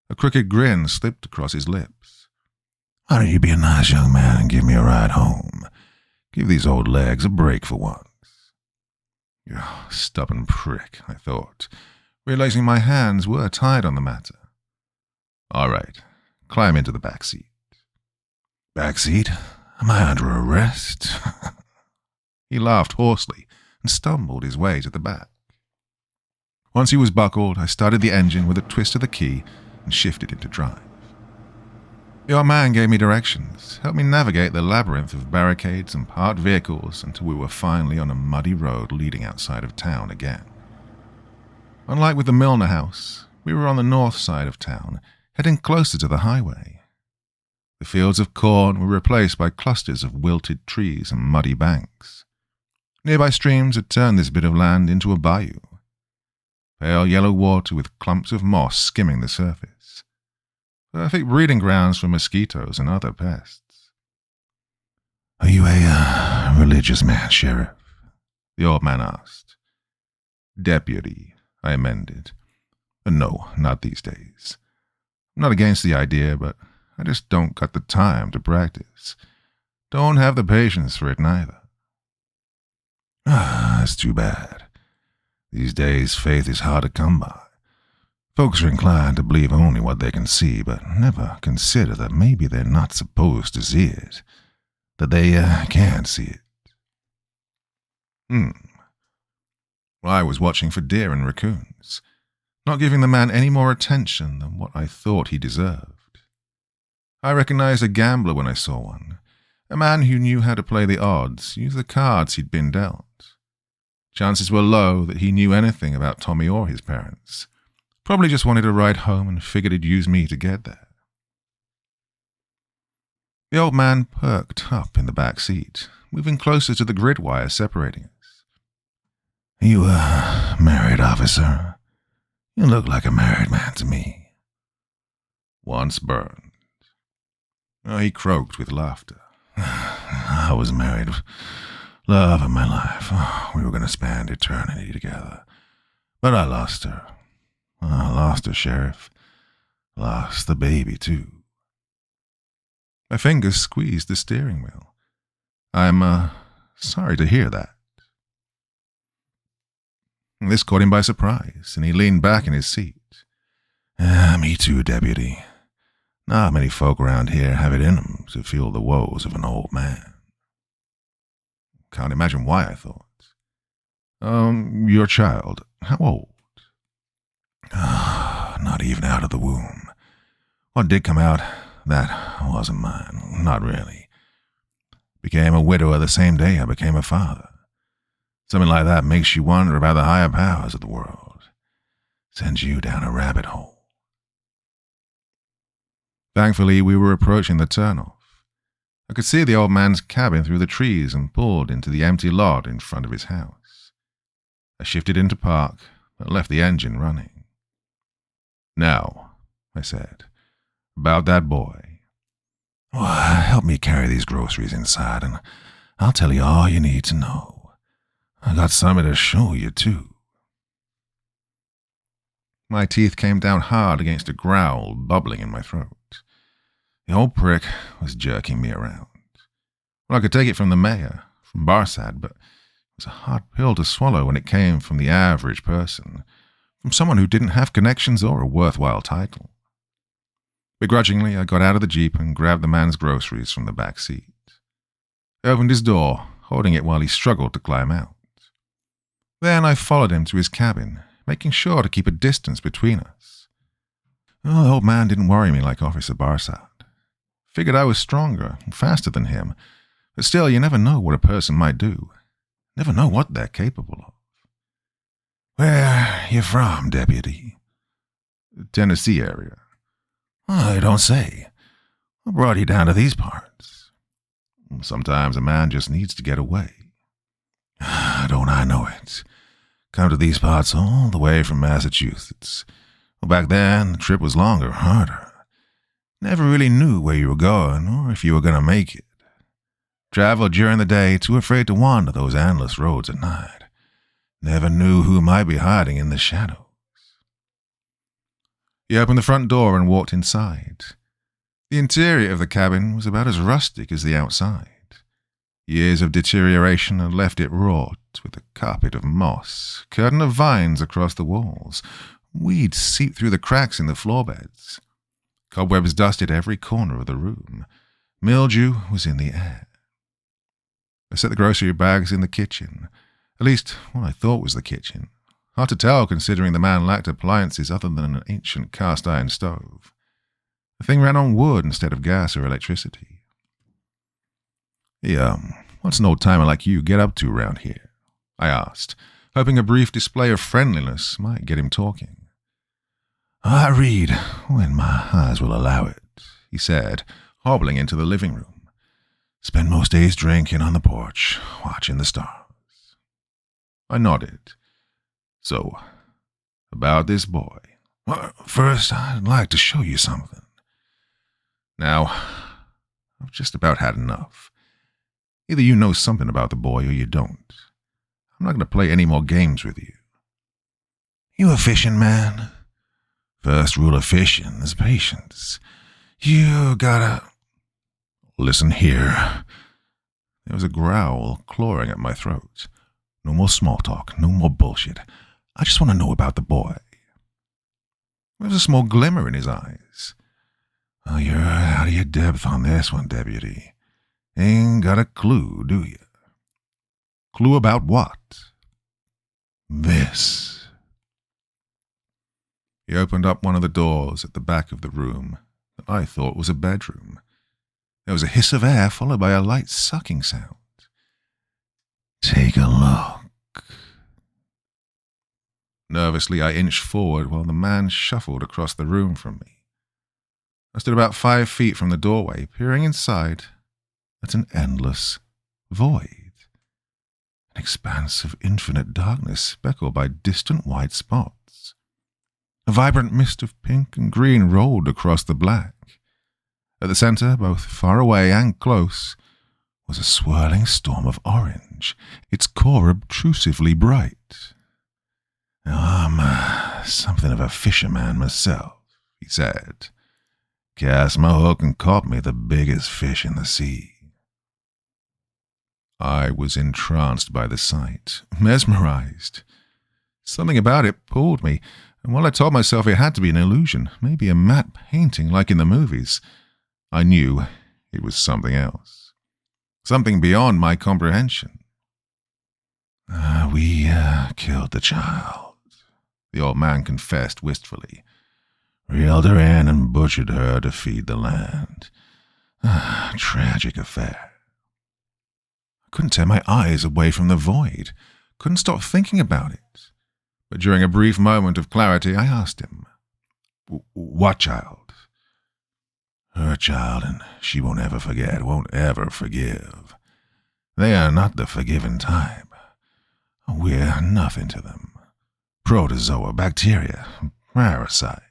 A crooked grin slipped across his lips. "Why don't you be a nice young man and give me a ride home? Give these old legs a break for once." Oh, stubborn prick, I thought, realizing my hands were tied on the matter. "All right, climb into the back seat." "Back seat? Am I under arrest?" He laughed hoarsely and stumbled his way to the back. Once he was buckled, I started the engine with a twist of the key and shifted into drive. The old man gave me directions, helped me navigate the labyrinth of barricades and parked vehicles until we were finally on a muddy road leading outside of town again. Unlike with the Milner house, we were on the north side of town, heading closer to the highway. The fields of corn were replaced by clusters of wilted trees and muddy banks. Nearby streams had turned this bit of land into a bayou. Pale yellow water with clumps of moss skimming the surface. Perfect breeding grounds for mosquitoes and other pests. "Are you a religious man, Sheriff?" the old man asked. "Deputy," I amended. "No, not these days. I'm not against the idea, but I just don't got the time to practice. Don't have the patience for it neither." That's too bad. These days, faith is hard to come by. Folks are inclined to believe only what they can see, but never consider that maybe they're not supposed to see it, that they can't see it. Well, I was watching for deer and raccoons, not giving the man any more attention than what I thought he deserved. I recognized a gambler when I saw one, a man who knew how to play the odds, use the cards he'd been dealt. Chances were low that he knew anything about Tommy or his parents. Probably just wanted a ride home and figured he'd use me to get there. The old man perked up in the back seat, moving closer to the grid wire separating us. "Are you a married officer? You look like a married man to me." "Once burned." Oh, he croaked with laughter. "I was married. Love of my life. We were going to spend eternity together. But I lost her. I lost her, Sheriff. Lost the baby, too." My fingers squeezed the steering wheel. "I'm, sorry to hear that." This caught him by surprise, and he leaned back in his seat. Me too, Deputy. Not many folk around here have it in them to feel the woes of an old man." Can't imagine why, I thought. Your child, how old?" "Not even out of the womb. What did come out, that wasn't mine. Not really. Became a widower the same day I became a father. Something like that makes you wonder about the higher powers of the world. Sends you down a rabbit hole." Thankfully, we were approaching the turnoff. I could see the old man's cabin through the trees and pulled into the empty lot in front of his house. I shifted into park, but left the engine running. "Now," I said, "about that boy." "Well, help me carry these groceries inside, and I'll tell you all you need to know. I got something to show you, too." My teeth came down hard against a growl bubbling in my throat. The old prick was jerking me around. Well, I could take it from the mayor, from Barsad, but it was a hard pill to swallow when it came from the average person, from someone who didn't have connections or a worthwhile title. Begrudgingly, I got out of the Jeep and grabbed the man's groceries from the back seat. I opened his door, holding it while he struggled to climb out. Then I followed him to his cabin, making sure to keep a distance between us. Oh, the old man didn't worry me like Officer Barsad. Figured I was stronger and faster than him, but still, you never know what a person might do. Never know what they're capable of. "Where you from, Deputy?" "Tennessee area." "Oh, you don't say. What brought you down to these parts?" "Sometimes a man just needs to get away." "Don't I know it. Come to these parts all the way from Massachusetts. Well, back then, the trip was longer, harder. Never really knew where you were going or if you were going to make it. Traveled during the day, too afraid to wander those endless roads at night. Never knew who might be hiding in the shadows. He opened the front door and walked inside. The interior of the cabin was about as rustic as the outside. Years of deterioration had left it wrought with a carpet of moss, curtain of vines across the walls. Weeds seeped through the cracks in the floor-beds. Cobwebs dusted every corner of the room. Mildew was in the air. I set the grocery bags in the kitchen. At least, what I thought was the kitchen. Hard to tell, considering the man lacked appliances other than an ancient cast-iron stove. The thing ran on wood instead of gas or electricity. What's an old-timer like you get up to round here? I asked, hoping a brief display of friendliness might get him talking. I read when my eyes will allow it, he said, hobbling into the living room. Spend most days drinking on the porch, watching the stars. I nodded. So, about this boy. Well, first, I'd like to show you something. Now, I've just about had enough. Either you know something about the boy or you don't. I'm not going to play any more games with you. You a fishing man? First rule of fishing is patience. You gotta... Listen here. There was a growl clawing at my throat. No more small talk, no more bullshit. I just want to know about the boy. There was a small glimmer in his eyes. Oh, you're out of your depth on this one, deputy. Ain't got a clue, do you? Clue about what? This. He opened up one of the doors at the back of the room that I thought was a bedroom. There was a hiss of air followed by a light sucking sound. Take a look. Nervously, I inched forward while the man shuffled across the room from me. I stood about 5 feet from the doorway, peering inside at an endless void. An expanse of infinite darkness speckled by distant white spots. A vibrant mist of pink and green rolled across the black. At the center, both far away and close, was a swirling storm of orange, its core obtrusively bright. I'm something of a fisherman myself, he said. Cast my hook and caught me the biggest fish in the sea. I was entranced by the sight, mesmerized. Something about it pulled me, and while I told myself it had to be an illusion, maybe a matte painting like in the movies, I knew it was something else. Something beyond my comprehension. We killed the child, the old man confessed wistfully. Reeled her in and butchered her to feed the land. Tragic affair. I couldn't tear my eyes away from the void. Couldn't stop thinking about it. But during a brief moment of clarity, I asked him, What child? Her child, and she won't ever forget, won't ever forgive. They are not the forgiving type. We're nothing to them. Protozoa, bacteria, parasite.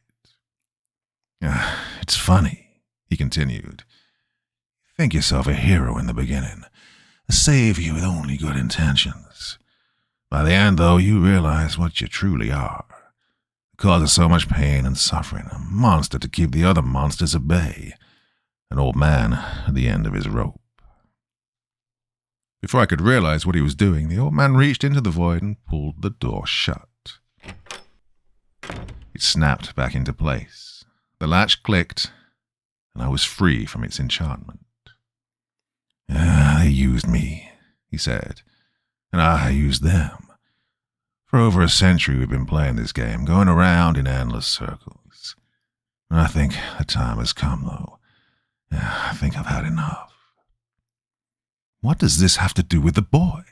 It's funny, he continued. Think yourself a hero in the beginning, a savior with only good intentions. By the end, though, you realize what you truly are. The cause of so much pain and suffering, a monster to keep the other monsters at bay. An old man at the end of his rope. Before I could realize what he was doing, the old man reached into the void and pulled the door shut. It snapped back into place. The latch clicked, and I was free from its enchantment. They used me, he said, and I used them. For over a century we've been playing this game, going around in endless circles. And I think the time has come, though. I think I've had enough. What does this have to do with the boy?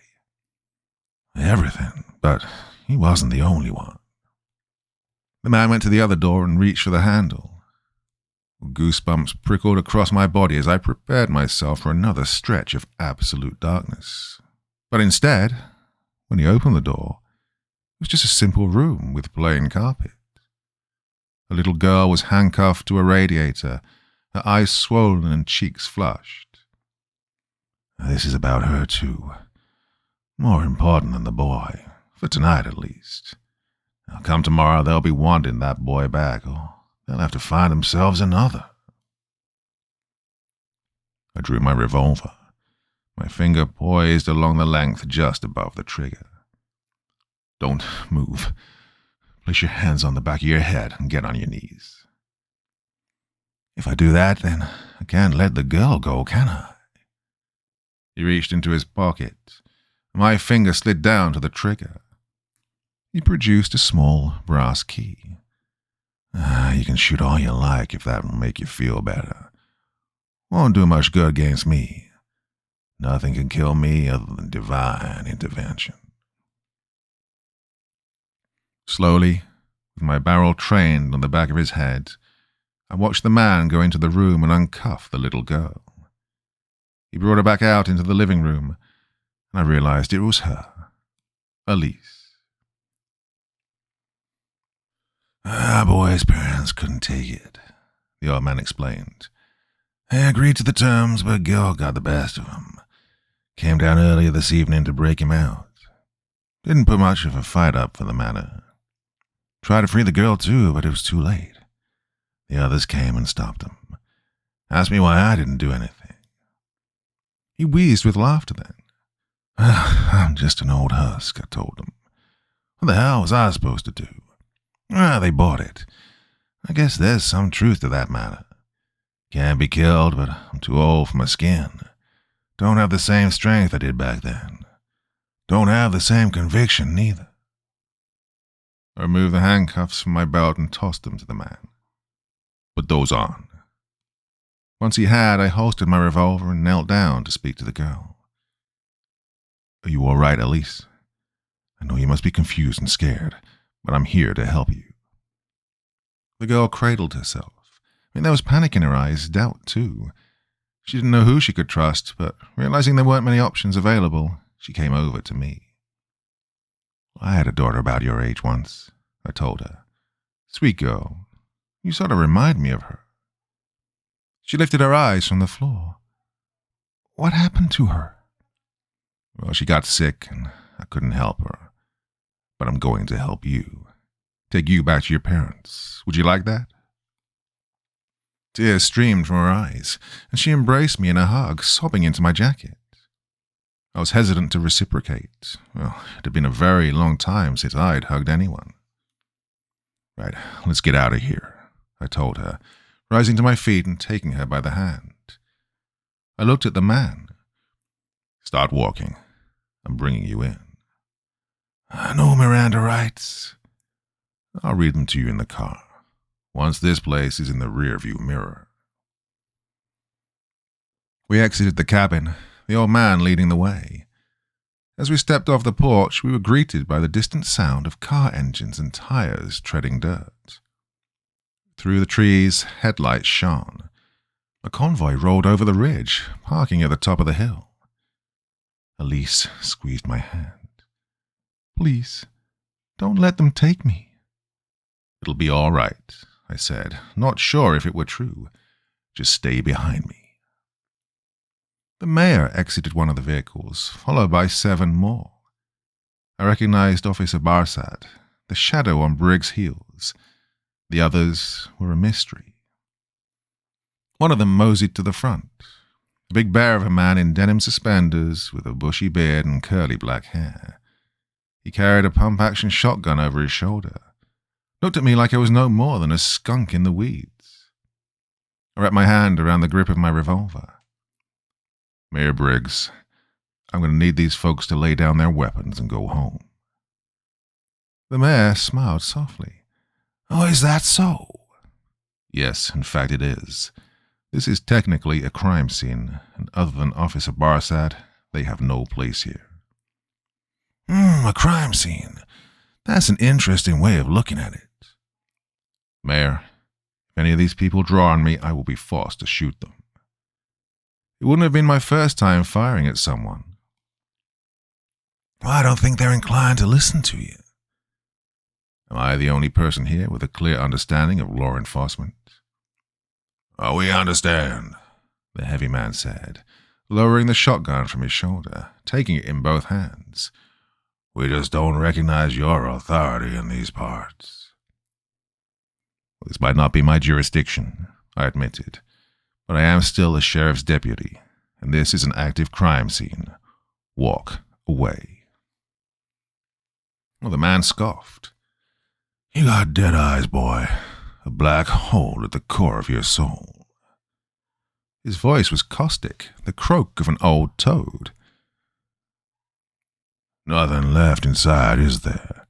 Everything, but he wasn't the only one. The man went to the other door and reached for the handle. Goosebumps prickled across my body as I prepared myself for another stretch of absolute darkness. But instead, when he opened the door, it was just a simple room with plain carpet. A little girl was handcuffed to a radiator, her eyes swollen and cheeks flushed. This is about her, too. More important than the boy. For tonight, at least. Now, come tomorrow, they'll be wanting that boy back, or they'll have to find themselves another. I drew my revolver, my finger poised along the length just above the trigger. Don't move. Place your hands on the back of your head and get on your knees. If I do that, then I can't let the girl go, can I? He reached into his pocket. My finger slid down to the trigger. He produced a small brass key. You can shoot all you like if that will make you feel better. Won't do much good against me. Nothing can kill me other than divine intervention. Slowly, with my barrel trained on the back of his head, I watched the man go into the room and uncuff the little girl. He brought her back out into the living room, and I realized it was her, Elise. Our boy's parents couldn't take it, the old man explained. They agreed to the terms, but Gil got the best of him. Came down earlier this evening to break him out. Didn't put much of a fight up for the matter. Tried to free the girl too, but it was too late. The others came and stopped him. Asked me why I didn't do anything. He wheezed with laughter then. I'm just an old husk, I told him. What the hell was I supposed to do? They bought it. I guess there's some truth to that matter. Can't be killed, but I'm too old for my skin. Don't have the same strength I did back then. Don't have the same conviction, neither. I removed the handcuffs from my belt and tossed them to the man. Put those on. Once he had, I holstered my revolver and knelt down to speak to the girl. Are you all right, Elise? I know you must be confused and scared, but I'm here to help you. The girl cradled herself. There was panic in her eyes, doubt too. She didn't know who she could trust, but realizing there weren't many options available, she came over to me. I had a daughter about your age once, I told her. Sweet girl. You sort of remind me of her. She lifted her eyes from the floor. What happened to her? Well, she got sick and I couldn't help her. But I'm going to help you. Take you back to your parents. Would you like that? Tears streamed from her eyes, and she embraced me in a hug, sobbing into my jacket. I was hesitant to reciprocate. Well, it had been a very long time since I'd hugged anyone. Right, let's get out of here, I told her, rising to my feet and taking her by the hand. I looked at the man. Start walking. I'm bringing you in. I know Miranda rights. I'll read them to you in the car, once this place is in the rearview mirror. We exited the cabin, the old man leading the way. As we stepped off the porch, we were greeted by the distant sound of car engines and tires treading dirt. Through the trees, headlights shone. A convoy rolled over the ridge, parking at the top of the hill. Elise squeezed my hand. Please, don't let them take me. It'll be all right, I said, not sure if it were true. Just stay behind me. The mayor exited one of the vehicles, followed by 7 more. I recognized Officer Barsad, the shadow on Briggs' heels. The others were a mystery. One of them moseyed to the front, a big bear of a man in denim suspenders with a bushy beard and curly black hair. He carried a pump-action shotgun over his shoulder. Looked at me like I was no more than a skunk in the weeds. I wrapped my hand around the grip of my revolver. Mayor Briggs, I'm going to need these folks to lay down their weapons and go home. The mayor smiled softly. Oh, is that so? Yes, in fact it is. This is technically a crime scene, and other than Officer Barsad, they have no place here. A crime scene. That's an interesting way of looking at it. Mayor, if any of these people draw on me, I will be forced to shoot them. It wouldn't have been my first time firing at someone. Well, I don't think they're inclined to listen to you. Am I the only person here with a clear understanding of law enforcement? Oh, we understand, the heavy man said, lowering the shotgun from his shoulder, taking it in both hands. We just don't recognize your authority in these parts. This might not be my jurisdiction, I admitted, but I am still a sheriff's deputy, and this is an active crime scene. Walk away. Well, the man scoffed. You got dead eyes, boy. A black hole at the core of your soul. His voice was caustic, the croak of an old toad. Nothing left inside, is there?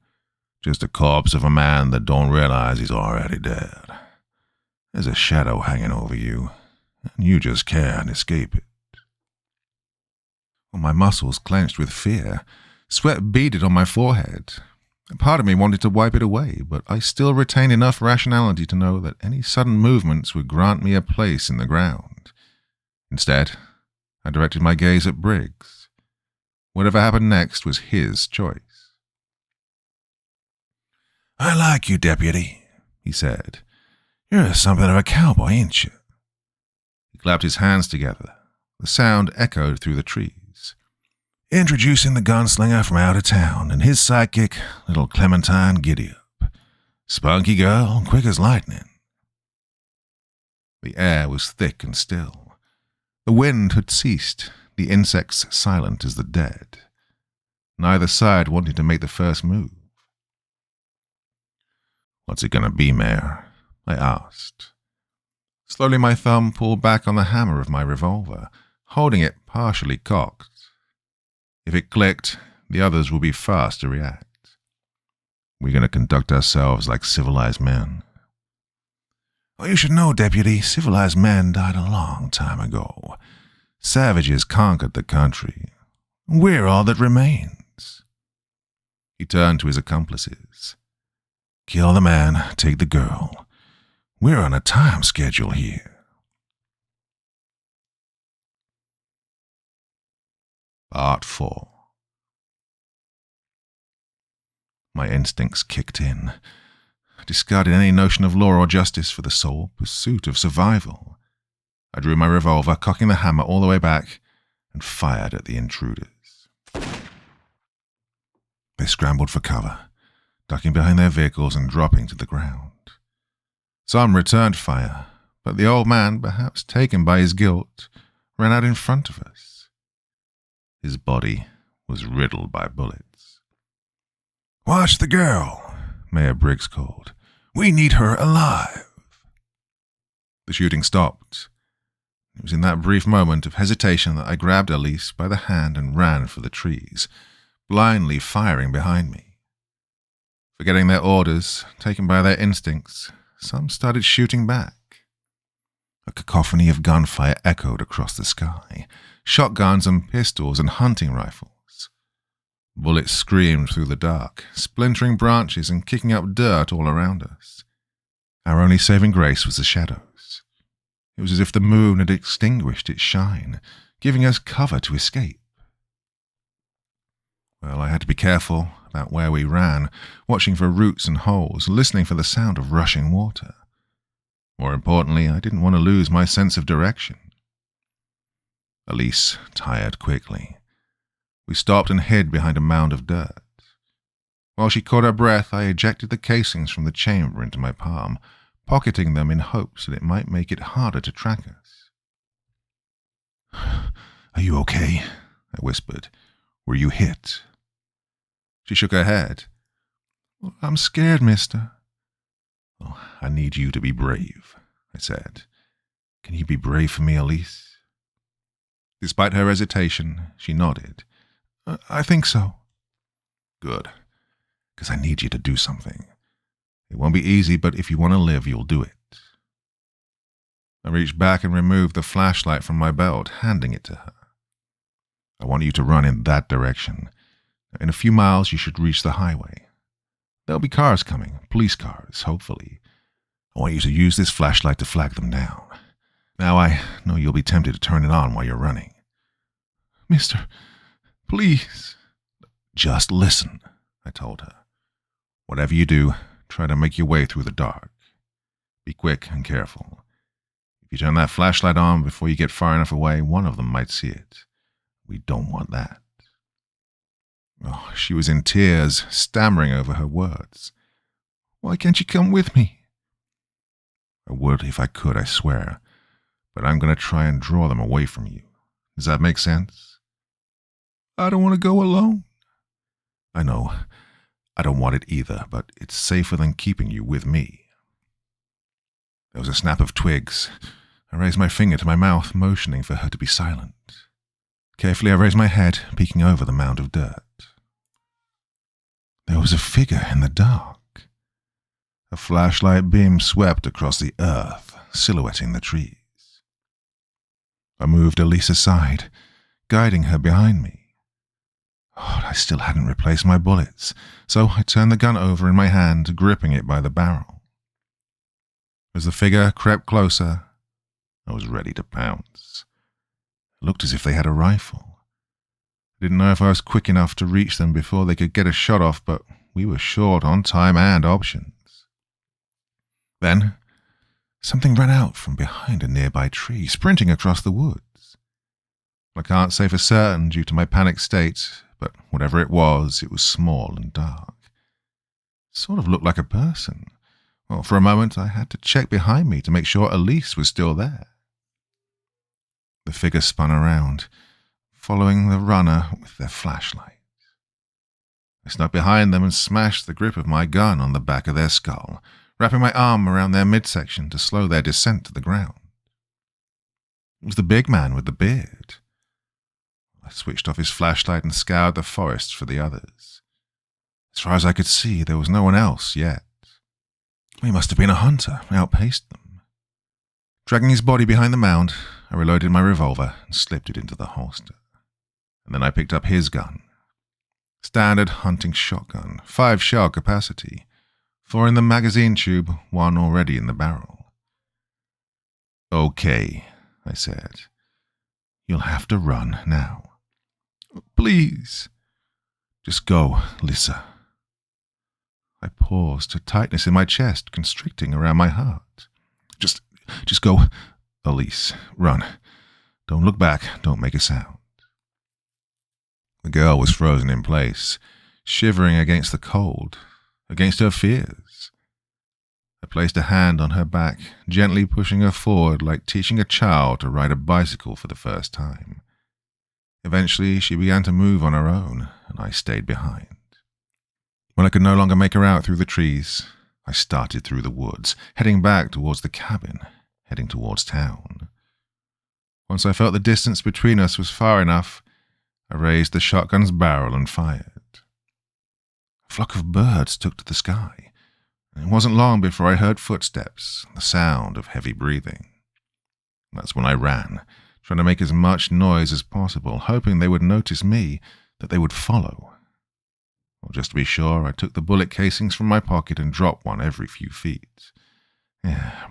Just a corpse of a man that don't realize he's already dead. There's a shadow hanging over you, and you just can't escape it. Well, my muscles clenched with fear. Sweat beaded on my forehead. Part of me wanted to wipe it away, but I still retained enough rationality to know that any sudden movements would grant me a place in the ground. Instead, I directed my gaze at Briggs. Whatever happened next was his choice. I like you, deputy, he said. You're something of a cowboy, ain't you? He clapped his hands together. The sound echoed through the trees. Introducing the gunslinger from out of town and his sidekick, little Clementine Giddyup. Spunky girl, quick as lightning. The air was thick and still. The wind had ceased, the insects silent as the dead. Neither side wanted to make the first move. What's it gonna be, Mayor? I asked. Slowly my thumb pulled back on the hammer of my revolver, holding it partially cocked. If it clicked, the others will be fast to react. We're going to conduct ourselves like civilized men. Well, you should know, deputy, civilized men died a long time ago. Savages conquered the country. We're all that remains. He turned to his accomplices. Kill the man, take the girl. We're on a time schedule here. Part 4. My instincts kicked in. I discarded any notion of law or justice for the sole pursuit of survival. I drew my revolver, cocking the hammer all the way back, and fired at the intruders. They scrambled for cover, ducking behind their vehicles and dropping to the ground. Some returned fire, but the old man, perhaps taken by his guilt, ran out in front of us. His body was riddled by bullets. Watch the girl, Mayor Briggs called. We need her alive. The shooting stopped. It was in that brief moment of hesitation that I grabbed Elise by the hand and ran for the trees, blindly firing behind me. Forgetting their orders, taken by their instincts, some started shooting back. A cacophony of gunfire echoed across the sky, shotguns and pistols and hunting rifles. Bullets screamed through the dark, splintering branches and kicking up dirt all around us. Our only saving grace was the shadows. It was as if the moon had extinguished its shine, giving us cover to escape. Well, I had to be careful about where we ran, watching for roots and holes, listening for the sound of rushing water. More importantly, I didn't want to lose my sense of direction. Elise tired quickly. We stopped and hid behind a mound of dirt. While she caught her breath, I ejected the casings from the chamber into my palm, pocketing them in hopes that it might make it harder to track us. Are you okay? I whispered. Were you hit? She shook her head. I'm scared, mister. Oh, I need you to be brave, I said. Can you be brave for me, Elise? Despite her hesitation, she nodded. I think so. Good, because I need you to do something. It won't be easy, but if you want to live, you'll do it. I reached back and removed the flashlight from my belt, handing it to her. I want you to run in that direction. In a few miles, you should reach the highway. There'll be cars coming, police cars, hopefully. I want you to use this flashlight to flag them down. Now I know you'll be tempted to turn it on while you're running. Mister, please. Just listen, I told her. Whatever you do, try to make your way through the dark. Be quick and careful. If you turn that flashlight on before you get far enough away, one of them might see it. We don't want that. Oh, She was in tears, stammering over her words. "Why can't you come with me?" "I would if I could, I swear. But I'm going to try and draw them away from you. Does that make sense?" "I don't want to go alone." "I know. I don't want it either, but it's safer than keeping you with me." There was a snap of twigs. I raised my finger to my mouth, motioning for her to be silent. Carefully I raised my head, peeking over the mound of dirt. There was a figure in the dark. A flashlight beam swept across the earth, silhouetting the trees. I moved Elise aside, guiding her behind me. I still hadn't replaced my bullets, so I turned the gun over in my hand, gripping it by the barrel. As the figure crept closer, I was ready to pounce. It looked as if they had a rifle. I didn't know if I was quick enough to reach them before they could get a shot off, but we were short on time and options. Then, something ran out from behind a nearby tree, sprinting across the woods. I can't say for certain due to my panicked state, but whatever it was small and dark. It sort of looked like a person. Well, for a moment I had to check behind me to make sure Elise was still there. The figure spun around, following the runner with their flashlight. I snuck behind them and smashed the grip of my gun on the back of their skull, wrapping my arm around their midsection to slow their descent to the ground. It was the big man with the beard. I switched off his flashlight and scoured the forest for the others. As far as I could see, there was no one else yet. He must have been a hunter, outpaced them. Dragging his body behind the mound, I reloaded my revolver and slipped it into the holster. And then I picked up his gun. Standard hunting shotgun, 5-shell capacity, 4 in the magazine tube, 1 already in the barrel. "Okay," I said. "You'll have to run now." "Please." "Just go, Lisa." I paused, a tightness in my chest constricting around my heart. Just go, Elise. Run. Don't look back. Don't make a sound." The girl was frozen in place, shivering against the cold, against her fears. I placed a hand on her back, gently pushing her forward like teaching a child to ride a bicycle for the first time. Eventually, she began to move on her own, and I stayed behind. When I could no longer make her out through the trees, I started through the woods, heading back towards the cabin, heading towards town. Once I felt the distance between us was far enough, I raised the shotgun's barrel and fired. A flock of birds took to the sky, and it wasn't long before I heard footsteps, the sound of heavy breathing. That's when I ran, trying to make as much noise as possible, hoping they would notice me, that they would follow. Well, just to be sure, I took the bullet casings from my pocket and dropped one every few feet.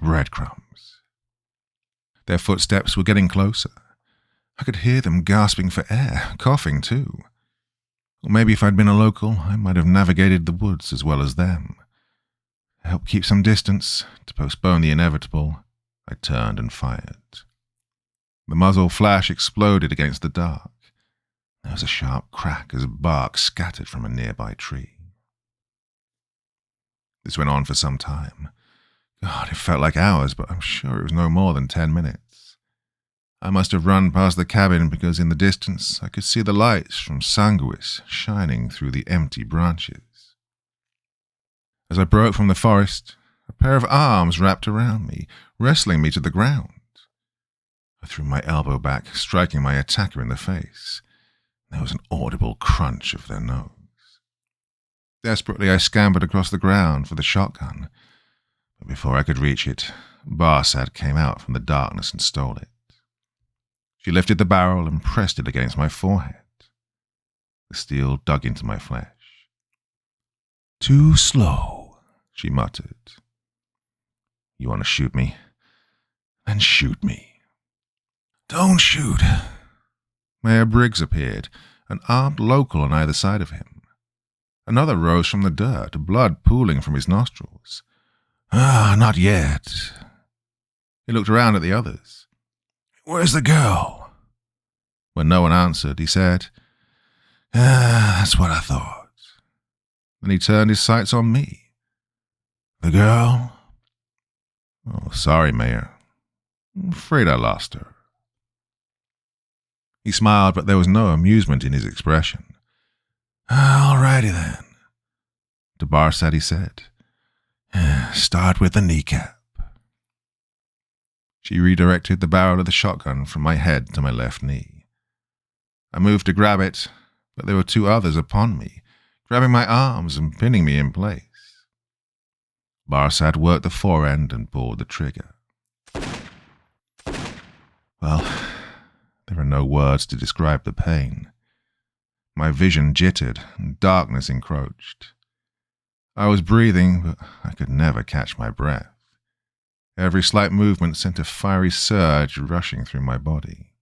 Breadcrumbs. Their footsteps were getting closer. I could hear them gasping for air, coughing too. Or maybe if I'd been a local, I might have navigated the woods as well as them. To help keep some distance, to postpone the inevitable, I turned and fired. The muzzle flash exploded against the dark. There was a sharp crack as bark scattered from a nearby tree. This went on for some time. God, it felt like hours, but I'm sure it was no more than 10 minutes. I must have run past the cabin because in the distance I could see the lights from Sanguis shining through the empty branches. As I broke from the forest, a pair of arms wrapped around me, wrestling me to the ground. I threw my elbow back, striking my attacker in the face. There was an audible crunch of their nose. Desperately, I scampered across the ground for the shotgun, but before I could reach it, Barsad came out from the darkness and stole it. She lifted the barrel and pressed it against my forehead. The steel dug into my flesh. "Too slow," she muttered. "You want to shoot me? Then shoot me." "Don't shoot." Mayor Briggs appeared, an armed local on either side of him. Another rose from the dirt, blood pooling from his nostrils. Not yet." He looked around at the others. "Where's the girl?" When no one answered, he said, That's what I thought. Then he turned his sights on me. The girl? Oh, sorry, Mayor. I'm afraid I lost her. He smiled, but there was no amusement in his expression. All righty then, to Barsad he said. Start with the kneecap. She redirected the barrel of the shotgun from my head to my left knee. I moved to grab it, but there were two others upon me, grabbing my arms and pinning me in place. Barsad worked the forend and pulled the trigger. Well, there are no words to describe the pain. My vision jittered and darkness encroached. I was breathing, but I could never catch my breath. Every slight movement sent a fiery surge rushing through my body.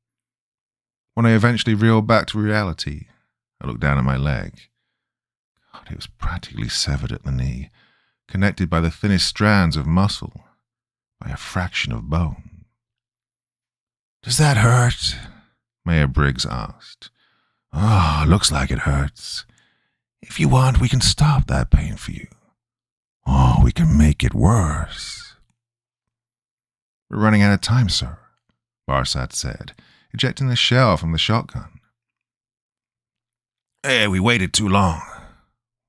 When I eventually reeled back to reality, I looked down at my leg. God, it was practically severed at the knee, connected by the thinnest strands of muscle, by a fraction of bone. Does that hurt? Mayor Briggs asked. Oh, looks like it hurts. If you want, we can stop that pain for you. Oh, we can make it worse. We're running out of time, sir, Barsad said, ejecting the shell from the shotgun. Hey, we waited too long,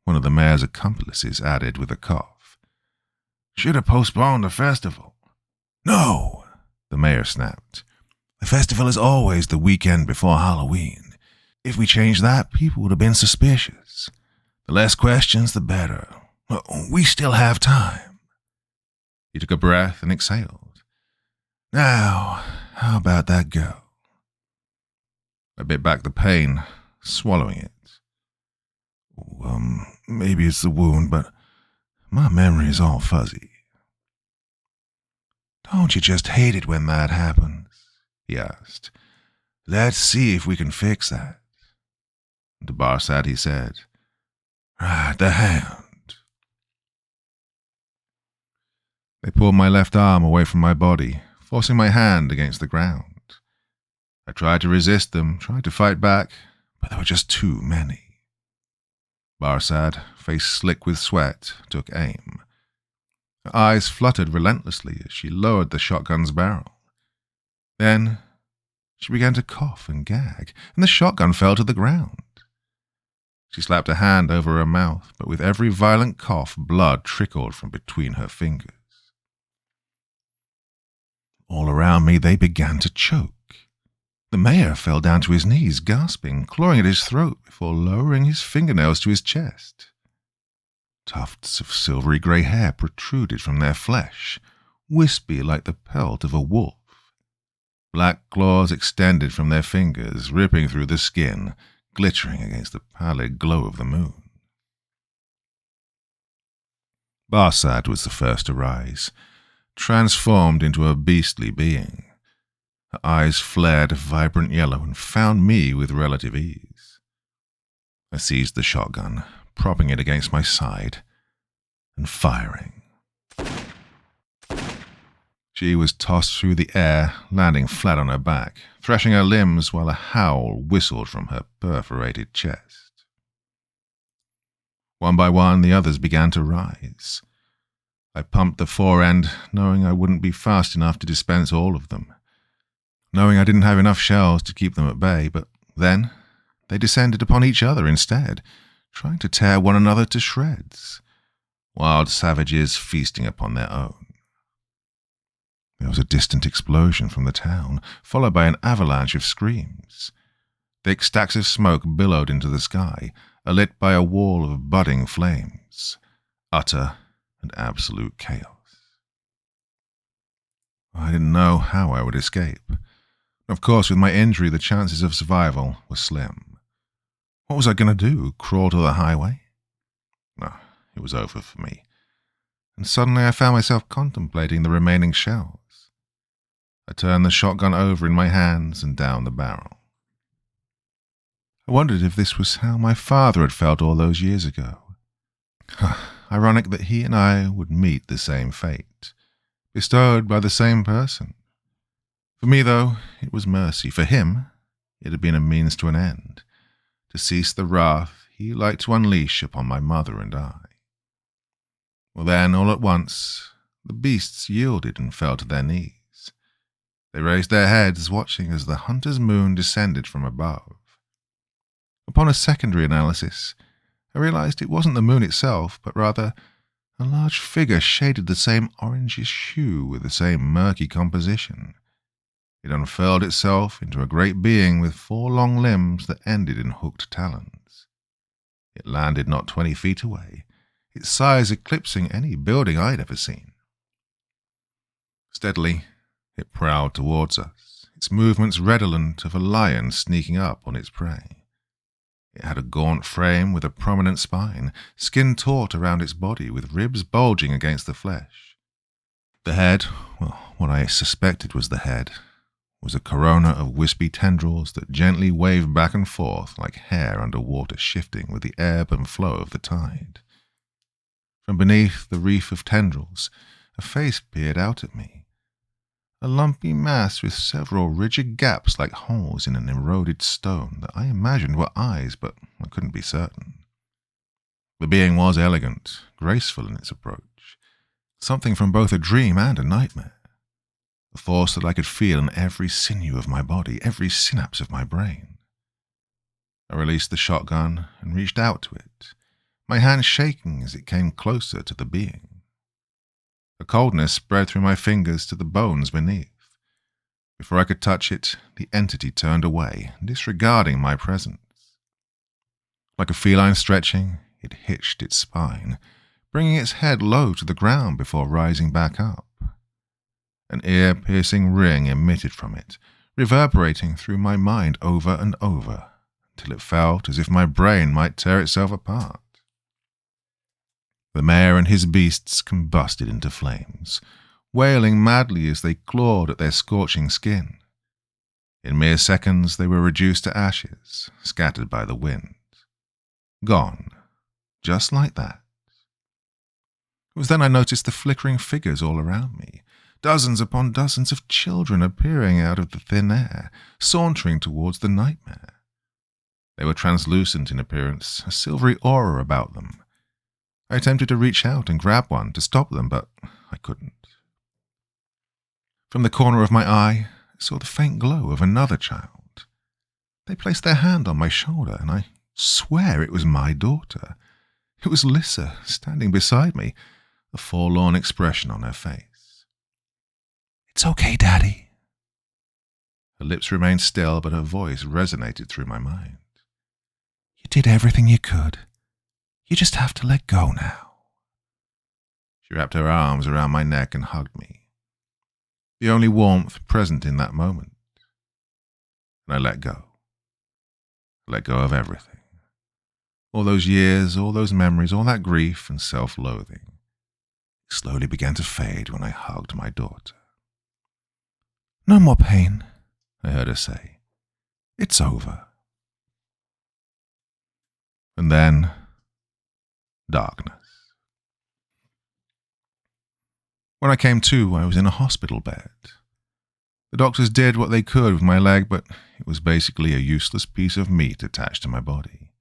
one of the mayor's accomplices added with a cough. Should have postponed the festival. No, the mayor snapped. The festival is always the weekend before Halloween. If we changed that, people would have been suspicious. The less questions, the better. We still have time. He took a breath and exhaled. Now, how about that girl? I bit back the pain, swallowing it. Maybe it's the wound, but my memory is all fuzzy. Don't you just hate it when that happens? He asked. Let's see if we can fix that. To Barsad he said, Right, the hand. They pulled my left arm away from my body, forcing my hand against the ground. I tried to resist them, tried to fight back, but there were just too many. Barsad, face slick with sweat, took aim. Her eyes fluttered relentlessly as she lowered the shotgun's barrel. Then she began to cough and gag, and the shotgun fell to the ground. She slapped a hand over her mouth, but with every violent cough, blood trickled from between her fingers. All around me, they began to choke. The mayor fell down to his knees, gasping, clawing at his throat before lowering his fingernails to his chest. Tufts of silvery grey hair protruded from their flesh, wispy like the pelt of a wolf. Black claws extended from their fingers, ripping through the skin, glittering against the pallid glow of the moon. Barsad was the first to rise, transformed into a beastly being. Her eyes flared a vibrant yellow and found me with relative ease. I seized the shotgun, propping it against my side, and firing. She was tossed through the air, landing flat on her back, thrashing her limbs while a howl whistled from her perforated chest. One by one, the others began to rise. I pumped the forend, knowing I wouldn't be fast enough to dispense all of them, knowing I didn't have enough shells to keep them at bay, but then they descended upon each other instead, trying to tear one another to shreds, wild savages feasting upon their own. There was a distant explosion from the town, followed by an avalanche of screams. Thick stacks of smoke billowed into the sky, alit by a wall of budding flames. Utter and absolute chaos. I didn't know how I would escape. Of course, with my injury, the chances of survival were slim. What was I going to do, crawl to the highway? No, it was over for me. And suddenly I found myself contemplating the remaining shells. I turned the shotgun over in my hands and down the barrel. I wondered if this was how my father had felt all those years ago. Ironic that he and I would meet the same fate, bestowed by the same person. For me, though, it was mercy. For him, it had been a means to an end, to cease the wrath he liked to unleash upon my mother and I. Well then, all at once, the beasts yielded and fell to their knees. They raised their heads, watching as the hunter's moon descended from above. Upon a secondary analysis, I realized it wasn't the moon itself, but rather a large figure shaded the same orangish hue with the same murky composition. It unfurled itself into a great being with 4 long limbs that ended in hooked talons. It landed not 20 feet away, its size eclipsing any building I'd ever seen. Steadily, it prowled towards us, its movements redolent of a lion sneaking up on its prey. It had a gaunt frame with a prominent spine, skin taut around its body with ribs bulging against the flesh. The head, well, what I suspected was the head, was a corona of wispy tendrils that gently waved back and forth like hair under water shifting with the ebb and flow of the tide. From beneath the reef of tendrils, a face peered out at me. A lumpy mass with several rigid gaps like holes in an eroded stone that I imagined were eyes, but I couldn't be certain. The being was elegant, graceful in its approach, something from both a dream and a nightmare, a force that I could feel in every sinew of my body, every synapse of my brain. I released the shotgun and reached out to it, my hand shaking as it came closer to the being. A coldness spread through my fingers to the bones beneath. Before I could touch it, the entity turned away, disregarding my presence. Like a feline stretching, it hitched its spine, bringing its head low to the ground before rising back up. An ear-piercing ring emitted from it, reverberating through my mind over and over, till it felt as if my brain might tear itself apart. The mayor and his beasts combusted into flames, wailing madly as they clawed at their scorching skin. In mere seconds they were reduced to ashes, scattered by the wind. Gone, just like that. It was then I noticed the flickering figures all around me, dozens upon dozens of children appearing out of the thin air, sauntering towards the nightmare. They were translucent in appearance, a silvery aura about them. I attempted to reach out and grab one to stop them, but I couldn't. From the corner of my eye, I saw the faint glow of another child. They placed their hand on my shoulder, and I swear it was my daughter. It was Lissa, standing beside me, a forlorn expression on her face. "It's okay, Daddy." Her lips remained still, but her voice resonated through my mind. "You did everything you could. You just have to let go now." She wrapped her arms around my neck and hugged me, the only warmth present in that moment. And I let go. I let go of everything. All those years, all those memories, all that grief and self-loathing. It slowly began to fade when I hugged my daughter. "No more pain," I heard her say. "It's over." And then darkness. When I came to, I was in a hospital bed. The doctors did what they could with my leg, but it was basically a useless piece of meat attached to my body.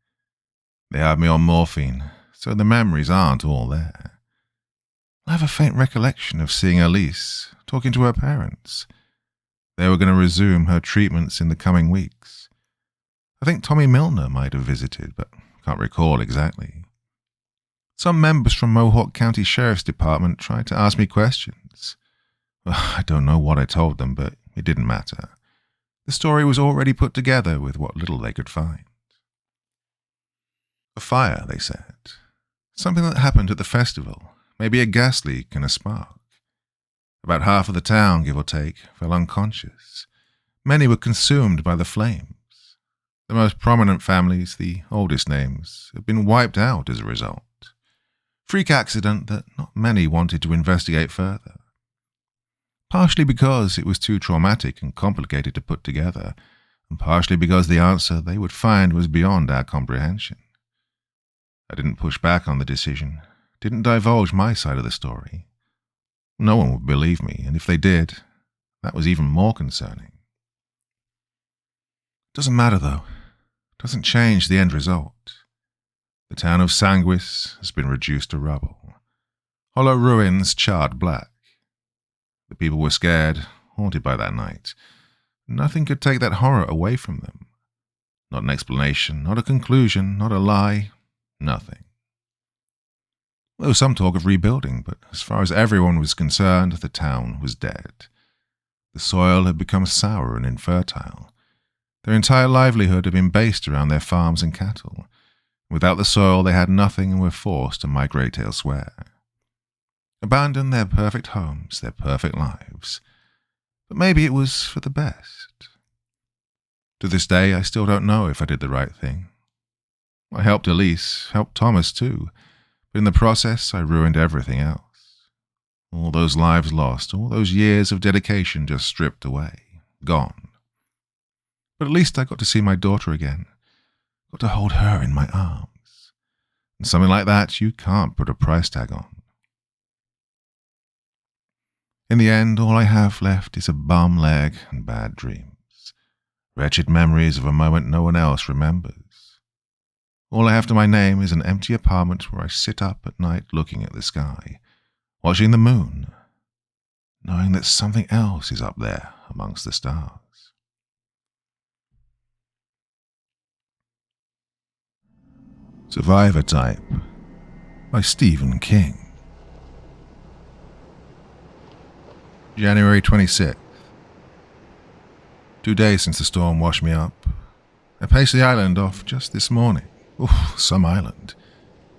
They had me on morphine, so the memories aren't all there. I have a faint recollection of seeing Elise, talking to her parents. They were going to resume her treatments in the coming weeks. I think Tommy Milner might have visited, but can't recall exactly. Some members from Mohawk County Sheriff's Department tried to ask me questions. Well, I don't know what I told them, but it didn't matter. The story was already put together with what little they could find. A fire, they said. Something that happened at the festival, maybe a gas leak and a spark. About half of the town, give or take, fell unconscious. Many were consumed by the flames. The most prominent families, the oldest names, have been wiped out as a result. Freak accident that not many wanted to investigate further. Partially because it was too traumatic and complicated to put together, and partially because the answer they would find was beyond our comprehension. I didn't push back on the decision, didn't divulge my side of the story. No one would believe me, and if they did, that was even more concerning. Doesn't matter though. Doesn't change the end result. The town of Sanguis has been reduced to rubble. Hollow ruins charred black. The people were scared, haunted by that night. Nothing could take that horror away from them. Not an explanation, not a conclusion, not a lie, nothing. There was some talk of rebuilding, but as far as everyone was concerned, the town was dead. The soil had become sour and infertile. Their entire livelihood had been based around their farms and cattle. Without the soil, they had nothing and were forced to migrate elsewhere. Abandon their perfect homes, their perfect lives. But maybe it was for the best. To this day, I still don't know if I did the right thing. I helped Elise, helped Thomas too, but in the process, I ruined everything else. All those lives lost, all those years of dedication just stripped away, gone. But at least I got to see my daughter again, got to hold her in my arms. And something like that you can't put a price tag on. In the end, all I have left is a bum leg and bad dreams. Wretched memories of a moment no one else remembers. All I have to my name is an empty apartment where I sit up at night looking at the sky, watching the moon, knowing that something else is up there amongst the stars. Survivor Type by Stephen King. January 26th. 2 days since the storm washed me up. I paced the island off just this morning. Oof, some island.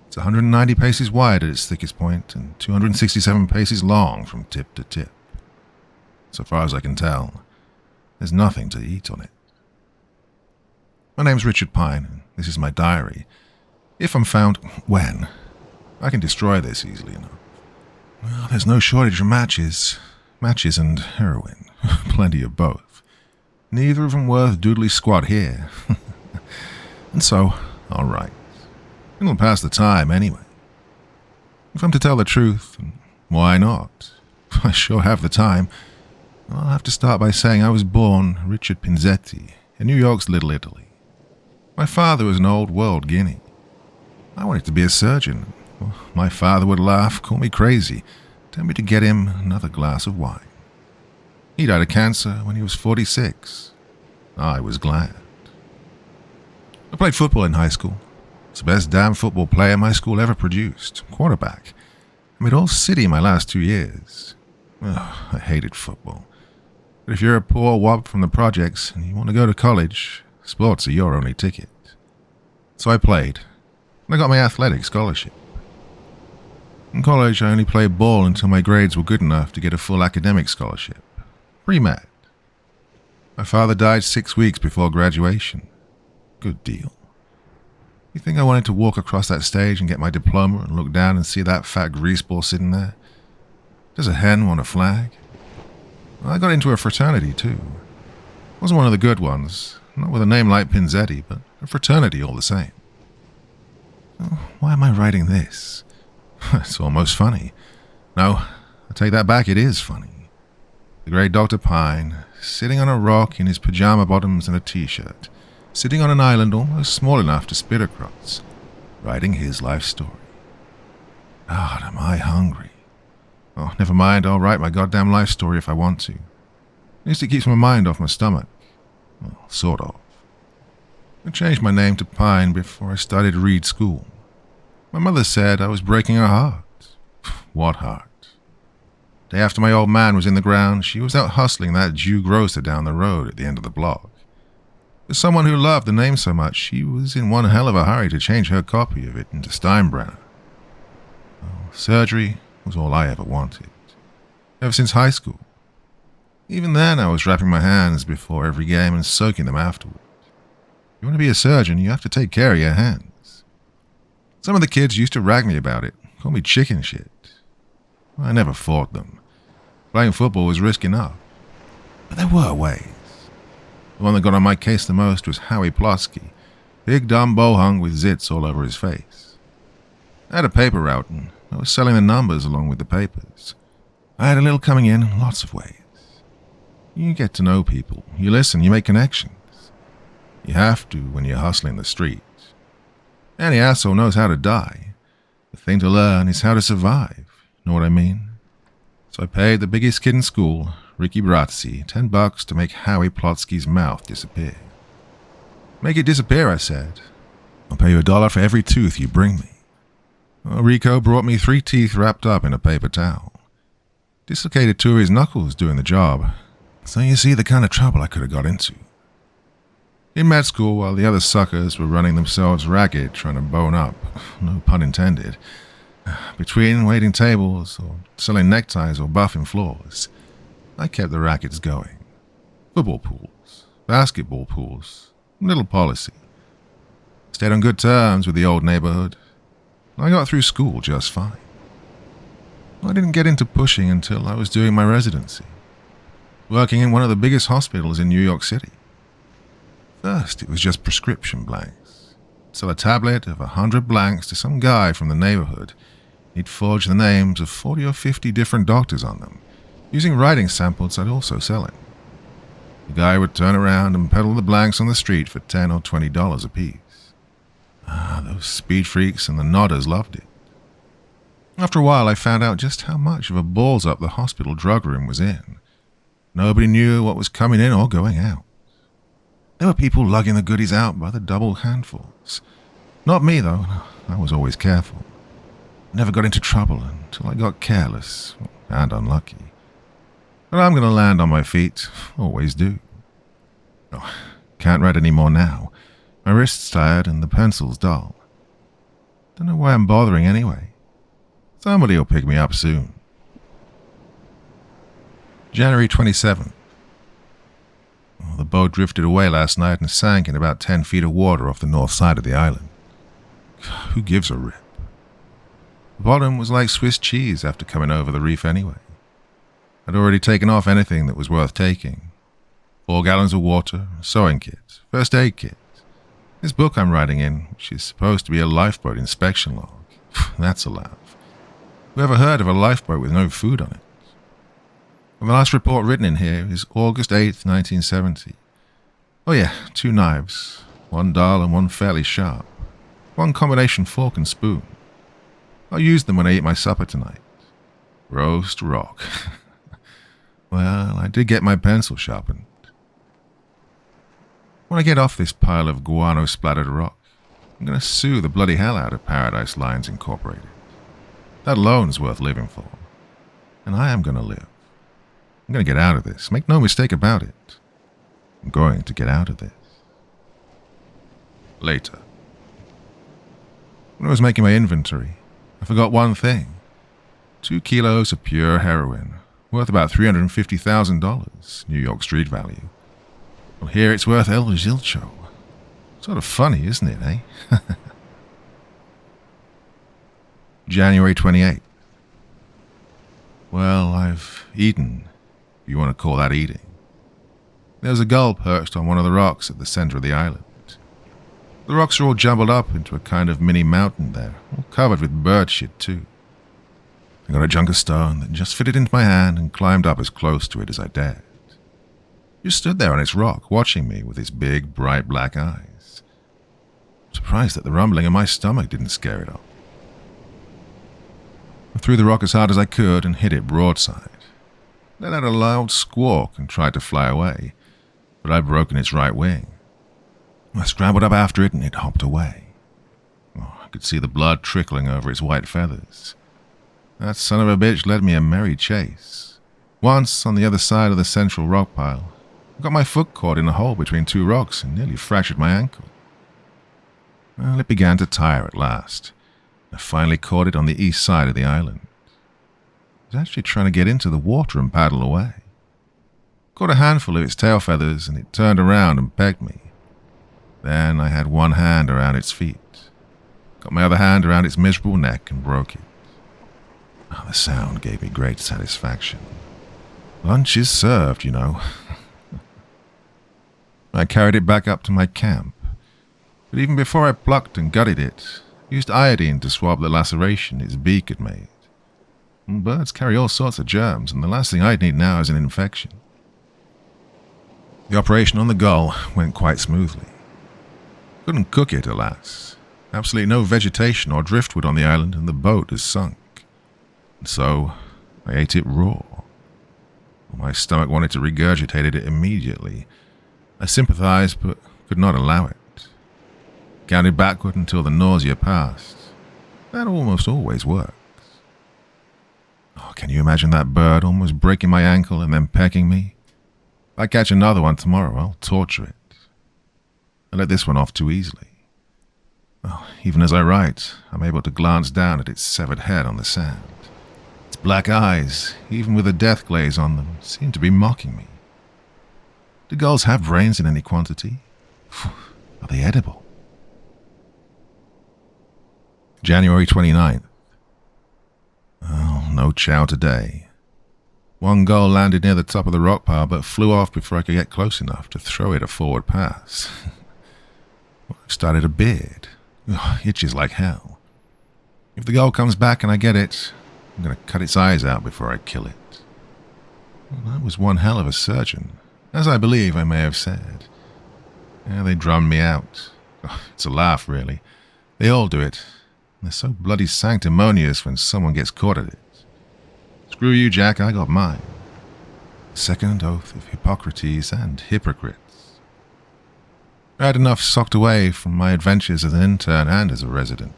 It's 190 paces wide at its thickest point and 267 paces long from tip to tip. So far as I can tell, there's nothing to eat on it. My name's Richard Pine, and this is my diary. If I'm found, when? I can destroy this easily enough. Well, there's no shortage of matches. Matches and heroin. Plenty of both. Neither of them worth doodly squat here. And so, all right. It'll pass the time anyway. If I'm to tell the truth, why not? I sure have the time. I'll have to start by saying I was born Richard Pinzetti in New York's Little Italy. My father was an old-world guinea. I wanted to be a surgeon. Well, my father would laugh, call me crazy, tell me to get him another glass of wine. He died of cancer when he was 46. I was glad. I played football in high school. It's the best damn football player my school ever produced. Quarterback. I made all city my last 2 years. Oh, I hated football. But if you're a poor wop from the projects and you want to go to college, sports are your only ticket. So I played. And I got my athletic scholarship. In college, I only played ball until my grades were good enough to get a full academic scholarship. Pre-med. My father died 6 weeks before graduation. Good deal. You think I wanted to walk across that stage and get my diploma and look down and see that fat greaseball sitting there? Does a hen want a flag? Well, I got into a fraternity, too. Wasn't one of the good ones, not with a name like Pinzetti, but a fraternity all the same. Oh, why am I writing this? It's almost funny. No, I take that back, it is funny. The great Dr. Pine, sitting on a rock in his pajama bottoms and a t-shirt, sitting on an island almost small enough to spit across, writing his life story. God, am I hungry. Oh, never mind, I'll write my goddamn life story if I want to. At least it keeps my mind off my stomach. Well, sort of. I changed my name to Pine before I started Reed School. My mother said I was breaking her heart. What heart? Day after my old man was in the ground, she was out hustling that Jew grocer down the road at the end of the block. For someone who loved the name so much, she was in one hell of a hurry to change her copy of it into Steinbrenner. Oh, surgery was all I ever wanted. Ever since high school. Even then, I was wrapping my hands before every game and soaking them afterward. If you want to be a surgeon, you have to take care of your hands. Some of the kids used to rag me about it, call me chicken shit. I never fought them. Playing football was risky enough. But there were ways. The one that got on my case the most was Howie Plosky, big dumb bohung with zits all over his face. I had a paper route and I was selling the numbers along with the papers. I had a little coming in lots of ways. You get to know people, you listen, you make connections. You have to when you're hustling the street. Any asshole knows how to die. The thing to learn is how to survive. Know what I mean? So I paid the biggest kid in school, Ricky Brazzi, $10 to make Howie Plotsky's mouth disappear. Make it disappear, I said. I'll pay you $1 for every tooth you bring me. Well, Rico brought me 3 teeth wrapped up in a paper towel. Dislocated 2 of his knuckles doing the job. So you see the kind of trouble I could have got into. In med school, while the other suckers were running themselves ragged trying to bone up, no pun intended, between waiting tables or selling neckties or buffing floors, I kept the rackets going. Football pools, basketball pools, little policy. Stayed on good terms with the old neighborhood. I got through school just fine. I didn't get into pushing until I was doing my residency, working in one of the biggest hospitals in New York City. First, it was just prescription blanks. Sell a tablet of 100 blanks to some guy from the neighborhood. He'd forge the names of 40 or 50 different doctors on them, using writing samples I'd also sell him. The guy would turn around and peddle the blanks on the street for $10 or $20 apiece. Those speed freaks and the nodders loved it. After a while, I found out just how much of a balls up the hospital drug room was in. Nobody knew what was coming in or going out. There were people lugging the goodies out by the double handfuls. Not me, though. I was always careful. Never got into trouble until I got careless and unlucky. But I'm going to land on my feet. Always do. Oh, can't write any more now. My wrist's tired and the pencil's dull. Don't know why I'm bothering anyway. Somebody will pick me up soon. January 27th. The boat drifted away last night and sank in about 10 feet of water off the north side of the island. Who gives a rip? The bottom was like Swiss cheese after coming over the reef anyway. I'd already taken off anything that was worth taking. 4 gallons of water, a sewing kit, first aid kit. This book I'm writing in, which is supposed to be a lifeboat inspection log. That's a laugh. Who ever heard of a lifeboat with no food on it? Well, the last report written in here is August 8th, 1970. Oh yeah, 2 knives, 1 dull and 1 fairly sharp. 1 combination fork and spoon. I'll use them when I eat my supper tonight. Roast rock. Well, I did get my pencil sharpened. When I get off this pile of guano-splattered rock, I'm going to sue the bloody hell out of Paradise Lines Incorporated. That loan's worth living for. And I am going to live. I'm going to get out of this. Make no mistake about it. I'm going to get out of this. Later. When I was making my inventory, I forgot one thing. 2 kilos of pure heroin, worth about $350,000, New York street value. Well, here it's worth El Zilcho. Sort of funny, isn't it, eh? January 28th. Well, I've eaten, if you want to call that eating. There's a gull perched on one of the rocks at the center of the island. The rocks are all jumbled up into a kind of mini mountain there, all covered with bird shit too. I got a chunk of stone that just fitted into my hand and climbed up as close to it as I dared. He just stood there on its rock, watching me with his big, bright black eyes. I'm surprised that the rumbling in my stomach didn't scare it off. I threw the rock as hard as I could and hit it broadside. Let out a loud squawk and tried to fly away, but I'd broken its right wing. I scrambled up after it and it hopped away. Oh, I could see the blood trickling over its white feathers. That son of a bitch led me a merry chase. Once, on the other side of the central rock pile, I got my foot caught in a hole between 2 rocks and nearly fractured my ankle. Well, it began to tire at last. I finally caught it on the east side of the island. It was actually trying to get into the water and paddle away. Caught a handful of its tail feathers and it turned around and pegged me. Then I had one hand around its feet. Got my other hand around its miserable neck and broke it. Oh, the sound gave me great satisfaction. Lunch is served, you know. I carried it back up to my camp. But even before I plucked and gutted it, I used iodine to swab the laceration its beak had made. Birds carry all sorts of germs, and the last thing I'd need now is an infection. The operation on the gull went quite smoothly. Couldn't cook it, alas. Absolutely no vegetation or driftwood on the island, and the boat is sunk. And so, I ate it raw. My stomach wanted to regurgitate it immediately. I sympathized, but could not allow it. Counted backward until the nausea passed. That almost always works. Oh, can you imagine that bird almost breaking my ankle and then pecking me? If I catch another one tomorrow, I'll torture it. I let this one off too easily. Oh, even as I write, I'm able to glance down at its severed head on the sand. Its black eyes, even with a death glaze on them, seem to be mocking me. Do gulls have brains in any quantity? Are they edible? January 29th. Oh, no chow today. One gull landed near the top of the rock pile but flew off before I could get close enough to throw it a forward pass. I've started a beard. Itches like hell. If the gull comes back and I get it, I'm going to cut its eyes out before I kill it. Well, that was one hell of a surgeon, as I believe I may have said. Yeah, they drummed me out. It's a laugh, really. They all do it. They're so bloody sanctimonious when someone gets caught at it. Screw you, Jack, I got mine. Second oath of Hippocrates and hypocrites. I had enough socked away from my adventures as an intern and as a resident.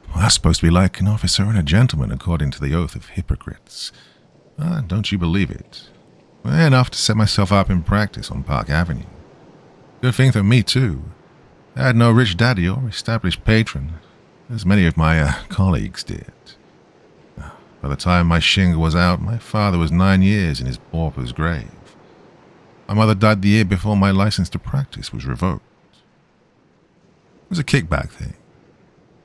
Well, that's supposed to be like an officer and a gentleman according to the oath of hypocrites. Don't you believe it? Well, enough to set myself up in practice on Park Avenue. Good thing for me, too. I had no rich daddy or established patron, as many of my colleagues did. By the time my shingle was out, my father was 9 years in his pauper's grave. My mother died the year before my license to practice was revoked. It was a kickback thing.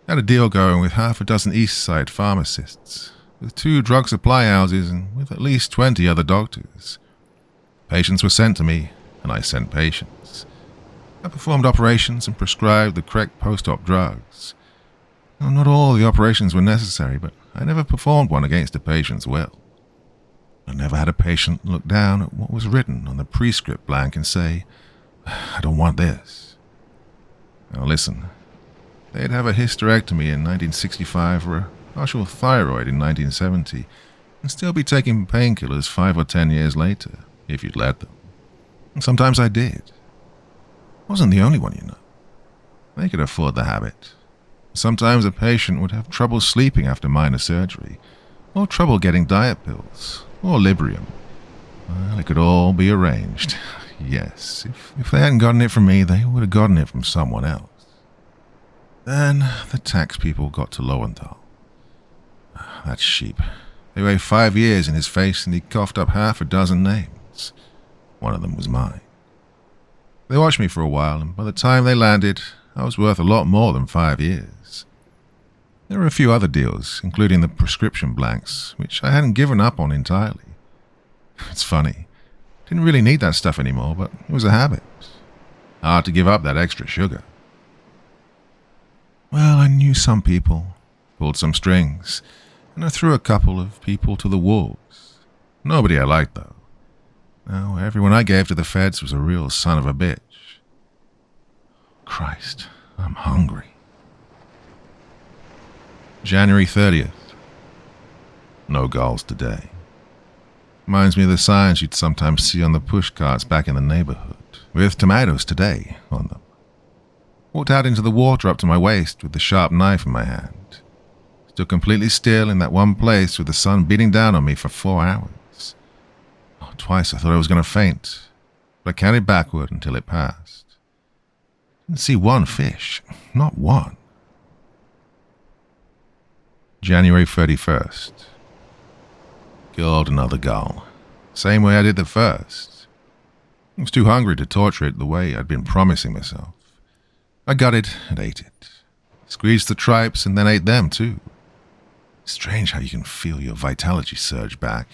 I had a deal going with half a dozen East Side pharmacists, with 2 drug supply houses, and with at least 20 other doctors. Patients were sent to me, and I sent patients. I performed operations and prescribed the correct post-op drugs. Well, not all the operations were necessary, but I never performed one against a patient's will. I never had a patient look down at what was written on the prescript blank and say, I don't want this. Now listen, they'd have a hysterectomy in 1965 or a partial thyroid in 1970 and still be taking painkillers 5 or 10 years later, if you'd let them. And sometimes I did. I wasn't the only one, you know. They could afford the habit. Sometimes a patient would have trouble sleeping after minor surgery, or trouble getting diet pills, or Librium. Well, it could all be arranged. Yes, if they hadn't gotten it from me, they would have gotten it from someone else. Then the tax people got to Lowenthal. That sheep. They waited 5 years in his face and he coughed up half a dozen names. One of them was mine. They watched me for a while, and by the time they landed, I was worth a lot more than 5 years. There were a few other deals, including the prescription blanks, which I hadn't given up on entirely. It's funny. Didn't really need that stuff anymore, but it was a habit. Hard to give up that extra sugar. Well, I knew some people, pulled some strings, and I threw a couple of people to the wolves. Nobody I liked, though. No, everyone I gave to the feds was a real son of a bitch. Christ, I'm hungry. January 30th. No gulls today. Reminds me of the signs you'd sometimes see on the push carts back in the neighborhood, with tomatoes today on them. Walked out into the water up to my waist with the sharp knife in my hand. Stood completely still in that one place with the sun beating down on me for 4 hours. Twice I thought I was going to faint, but I counted backward until it passed. Didn't see one fish, not one. January 31st. Killed another gull. Same way I did the first. I was too hungry to torture it the way I'd been promising myself. I got it and ate it. Squeezed the tripes and then ate them too. Strange how you can feel your vitality surge back.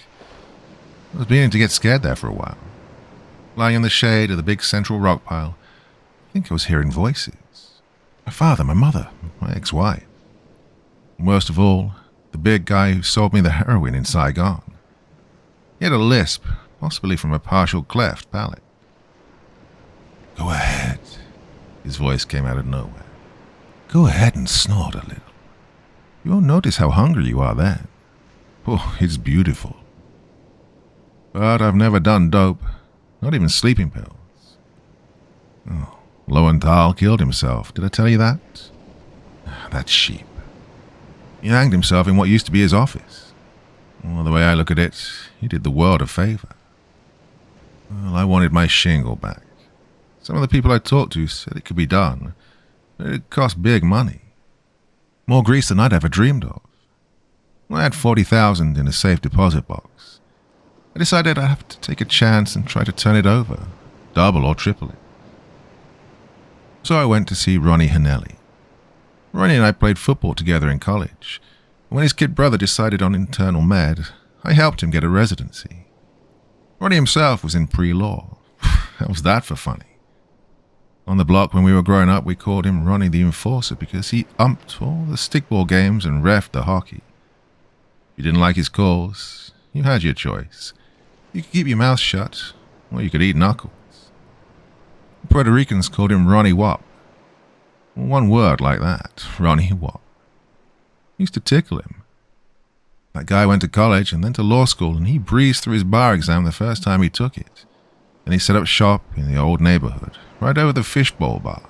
I was beginning to get scared there for a while. Lying in the shade of the big central rock pile, I think I was hearing voices. My father, my mother, my ex-wife. And worst of all, the big guy who sold me the heroin in Saigon. He had a lisp, possibly from a partial cleft palate. Go ahead. His voice came out of nowhere. Go ahead and snort a little. You won't notice how hungry you are then. Oh, it's beautiful. But I've never done dope, not even sleeping pills. Oh, Lowenthal killed himself. Did I tell you that? That sheep. He hanged himself in what used to be his office. Well, the way I look at it, he did the world a favor. Well, I wanted my shingle back. Some of the people I talked to said it could be done, but it cost big money. More grease than I'd ever dreamed of. When I had $40,000 in a safe deposit box, I decided I'd have to take a chance and try to turn it over, double or triple it. So I went to see Ronnie Hanelli. Ronnie and I played football together in college. When his kid brother decided on internal med, I helped him get a residency. Ronnie himself was in pre-law. How was that for funny? On the block when we were growing up, we called him Ronnie the Enforcer because he umped all the stickball games and reffed the hockey. If you didn't like his calls, you had your choice. You could keep your mouth shut, or you could eat knuckles. Puerto Ricans called him Ronnie Wop. One word like that, Ronnie Wop. Used to tickle him. That guy went to college and then to law school, and he breezed through his bar exam the first time he took it. Then he set up shop in the old neighborhood, right over the fishbowl bar.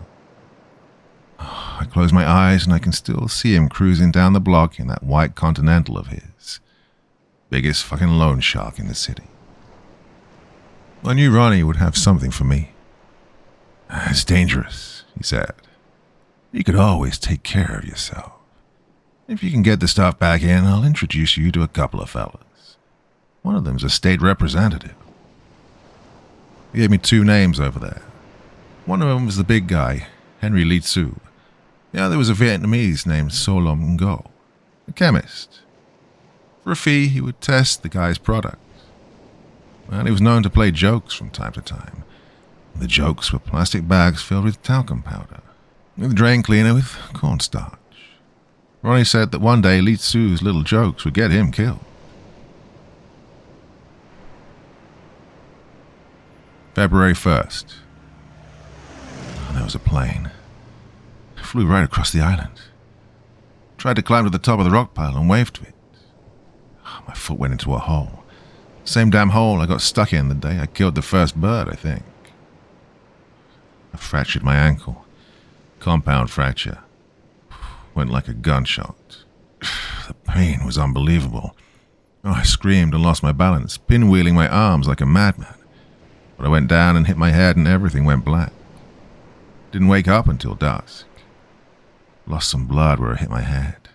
I close my eyes and I can still see him cruising down the block in that white Continental of his. Biggest fucking loan shark in the city. I knew Ronnie would have something for me. It's dangerous, he said. You could always take care of yourself. If you can get the stuff back in, I'll introduce you to a couple of fellas. One of them's a state representative. He gave me 2 names over there. One of them was the big guy, Henry Lee Tzu. The other was a Vietnamese named Solom Ngo, a chemist. For a fee, he would test the guy's products. Well, he was known to play jokes from time to time. The jokes were plastic bags filled with talcum powder, with a drain cleaner with cornstarch. Ronnie said that one day Lee Tzu's little jokes would get him killed. February 1st. There was a plane. It flew right across the island. Tried to climb to the top of the rock pile and waved to it. My foot went into a hole. Same damn hole I got stuck in the day I killed the first bird, I think. I fractured my ankle. Compound fracture. Went like a gunshot. The pain was unbelievable. I screamed and lost my balance, pinwheeling my arms like a madman. But I went down and hit my head and everything went black. Didn't wake up until dusk. Lost some blood where I hit my head.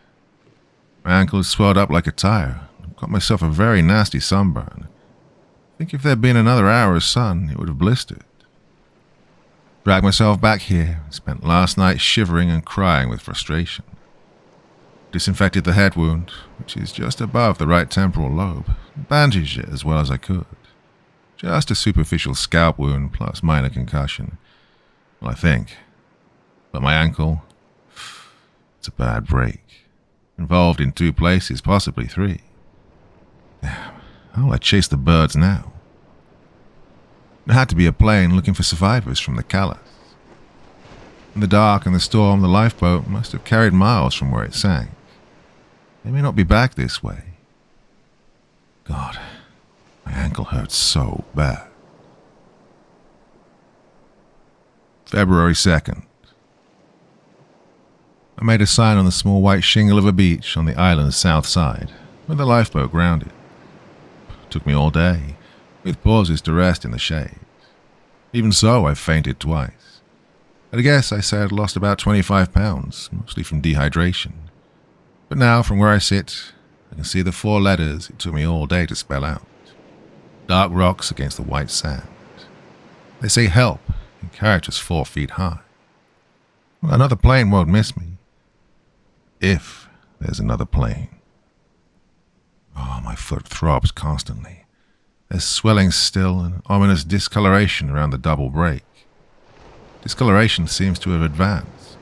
My ankle swelled up like a tire. Got myself a very nasty sunburn. I think if there'd been another hour of sun, it would have blistered. Dragged myself back here and spent last night shivering and crying with frustration. Disinfected the head wound, which is just above the right temporal lobe, bandaged it as well as I could. Just a superficial scalp wound plus minor concussion. Well, I think. But my ankle, it's a bad break. Involved in 2 places, possibly 3. Damn, how will I chase the birds now? There had to be a plane looking for survivors from the Calais. In the dark and the storm, the lifeboat must have carried miles from where it sank. They may not be back this way. God, my ankle hurts so bad. February 2nd. I made a sign on the small white shingle of a beach on the island's south side, where the lifeboat grounded. It took me all day, with pauses to rest in the shade. Even so, I fainted twice. I guess I said I'd lost about 25 pounds, mostly from dehydration. But now, from where I sit, I can see the 4 letters it took me all day to spell out. Dark rocks against the white sand. They say help in characters 4 feet high. Well, another plane won't miss me. If there's another plane. Oh, my foot throbs constantly. There's swelling still and ominous discoloration around the double break. Discoloration seems to have advanced.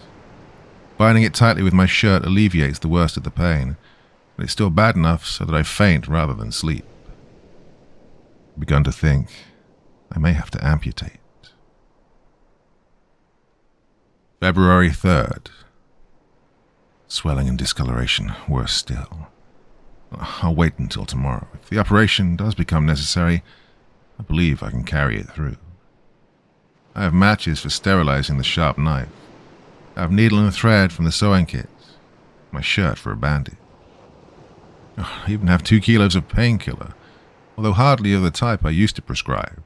Binding it tightly with my shirt alleviates the worst of the pain, but it's still bad enough so that I faint rather than sleep. I've begun to think I may have to amputate. February 3rd. Swelling and discoloration, worse still. I'll wait until tomorrow. If the operation does become necessary, I believe I can carry it through. I have matches for sterilizing the sharp knife. I have needle and thread from the sewing kit. My shirt for a bandage. I even have 2 kilos of painkiller, although hardly of the type I used to prescribe.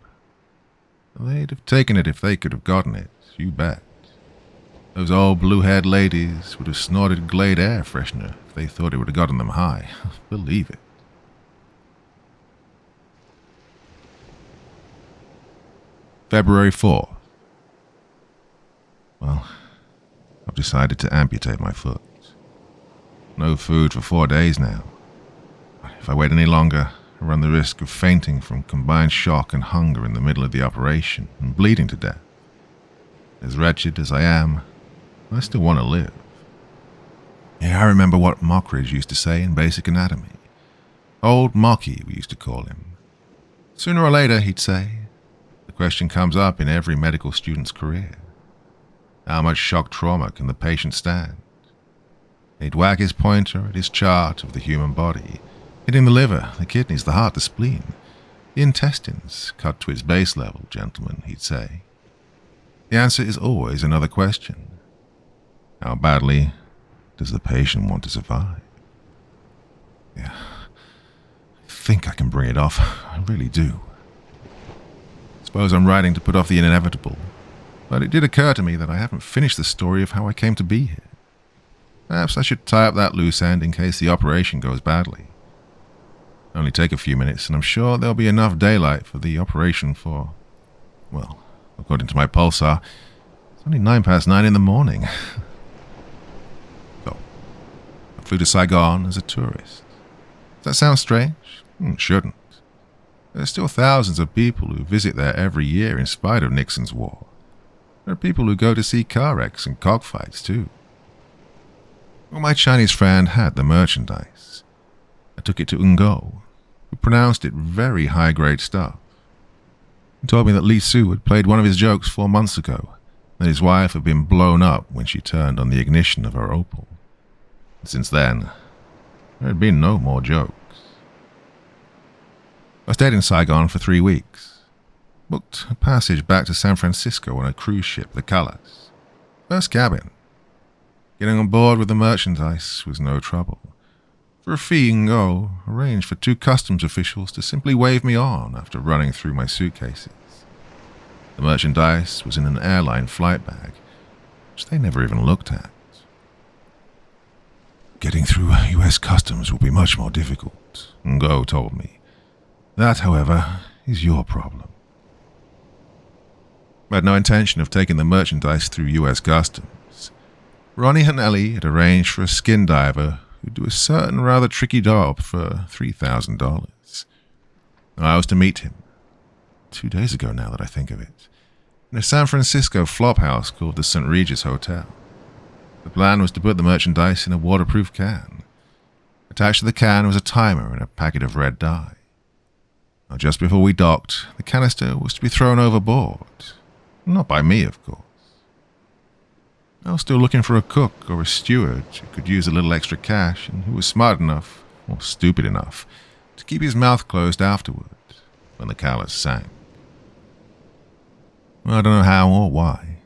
They'd have taken it if they could have gotten it, you bet. Those old blue-haired ladies would have snorted Glade air freshener if they thought it would have gotten them high. Believe it. February 4th. Well, I've decided to amputate my foot. No food for 4 days now. If I wait any longer, I run the risk of fainting from combined shock and hunger in the middle of the operation and bleeding to death. As wretched as I am, I still want to live. Yeah, I remember what Mockridge used to say in Basic Anatomy. Old Mocky, we used to call him. Sooner or later, he'd say, the question comes up in every medical student's career. How much shock trauma can the patient stand? He'd whack his pointer at his chart of the human body, hitting the liver, the kidneys, the heart, the spleen, the intestines, cut to its base level, gentlemen, he'd say. The answer is always another question. How badly does the patient want to survive? Yeah, I think I can bring it off. I really do. Suppose I'm writing to put off the inevitable, but it did occur to me that I haven't finished the story of how I came to be here. Perhaps I should tie up that loose end in case the operation goes badly. Only take a few minutes, and I'm sure there'll be enough daylight for the operation for, well, according to my pulsar, it's only 9:09 in the morning. So, I flew to Saigon as a tourist. Does that sound strange? It shouldn't. There are still thousands of people who visit there every year in spite of Nixon's war. There are people who go to see car wrecks and cockfights, too. Well, my Chinese friend had the merchandise. I took it to Ngo, who pronounced it very high-grade stuff. He told me that Li Su had played one of his jokes 4 months ago, that his wife had been blown up when she turned on the ignition of her Opel. And since then, there had been no more jokes. I stayed in Saigon for 3 weeks. Booked a passage back to San Francisco on a cruise ship, the Callas. First cabin. Getting on board with the merchandise was no trouble. For a fee, Ngo arranged for 2 customs officials to simply wave me on after running through my suitcases. The merchandise was in an airline flight bag, which they never even looked at. Getting through US customs will be much more difficult, Ngo told me. That, however, is your problem. I had no intention of taking the merchandise through US customs. Ronnie and Ellie had arranged for a skin diver who'd do a certain rather tricky job for $3,000. I was to meet him, 2 days ago now that I think of it, in a San Francisco flophouse called the St. Regis Hotel. The plan was to put the merchandise in a waterproof can. Attached to the can was a timer and a packet of red dye. Now, just before we docked, the canister was to be thrown overboard. Not by me, of course. I was still looking for a cook or a steward who could use a little extra cash and who was smart enough, or stupid enough, to keep his mouth closed afterward when the Callas sank. Well, I don't know how or why.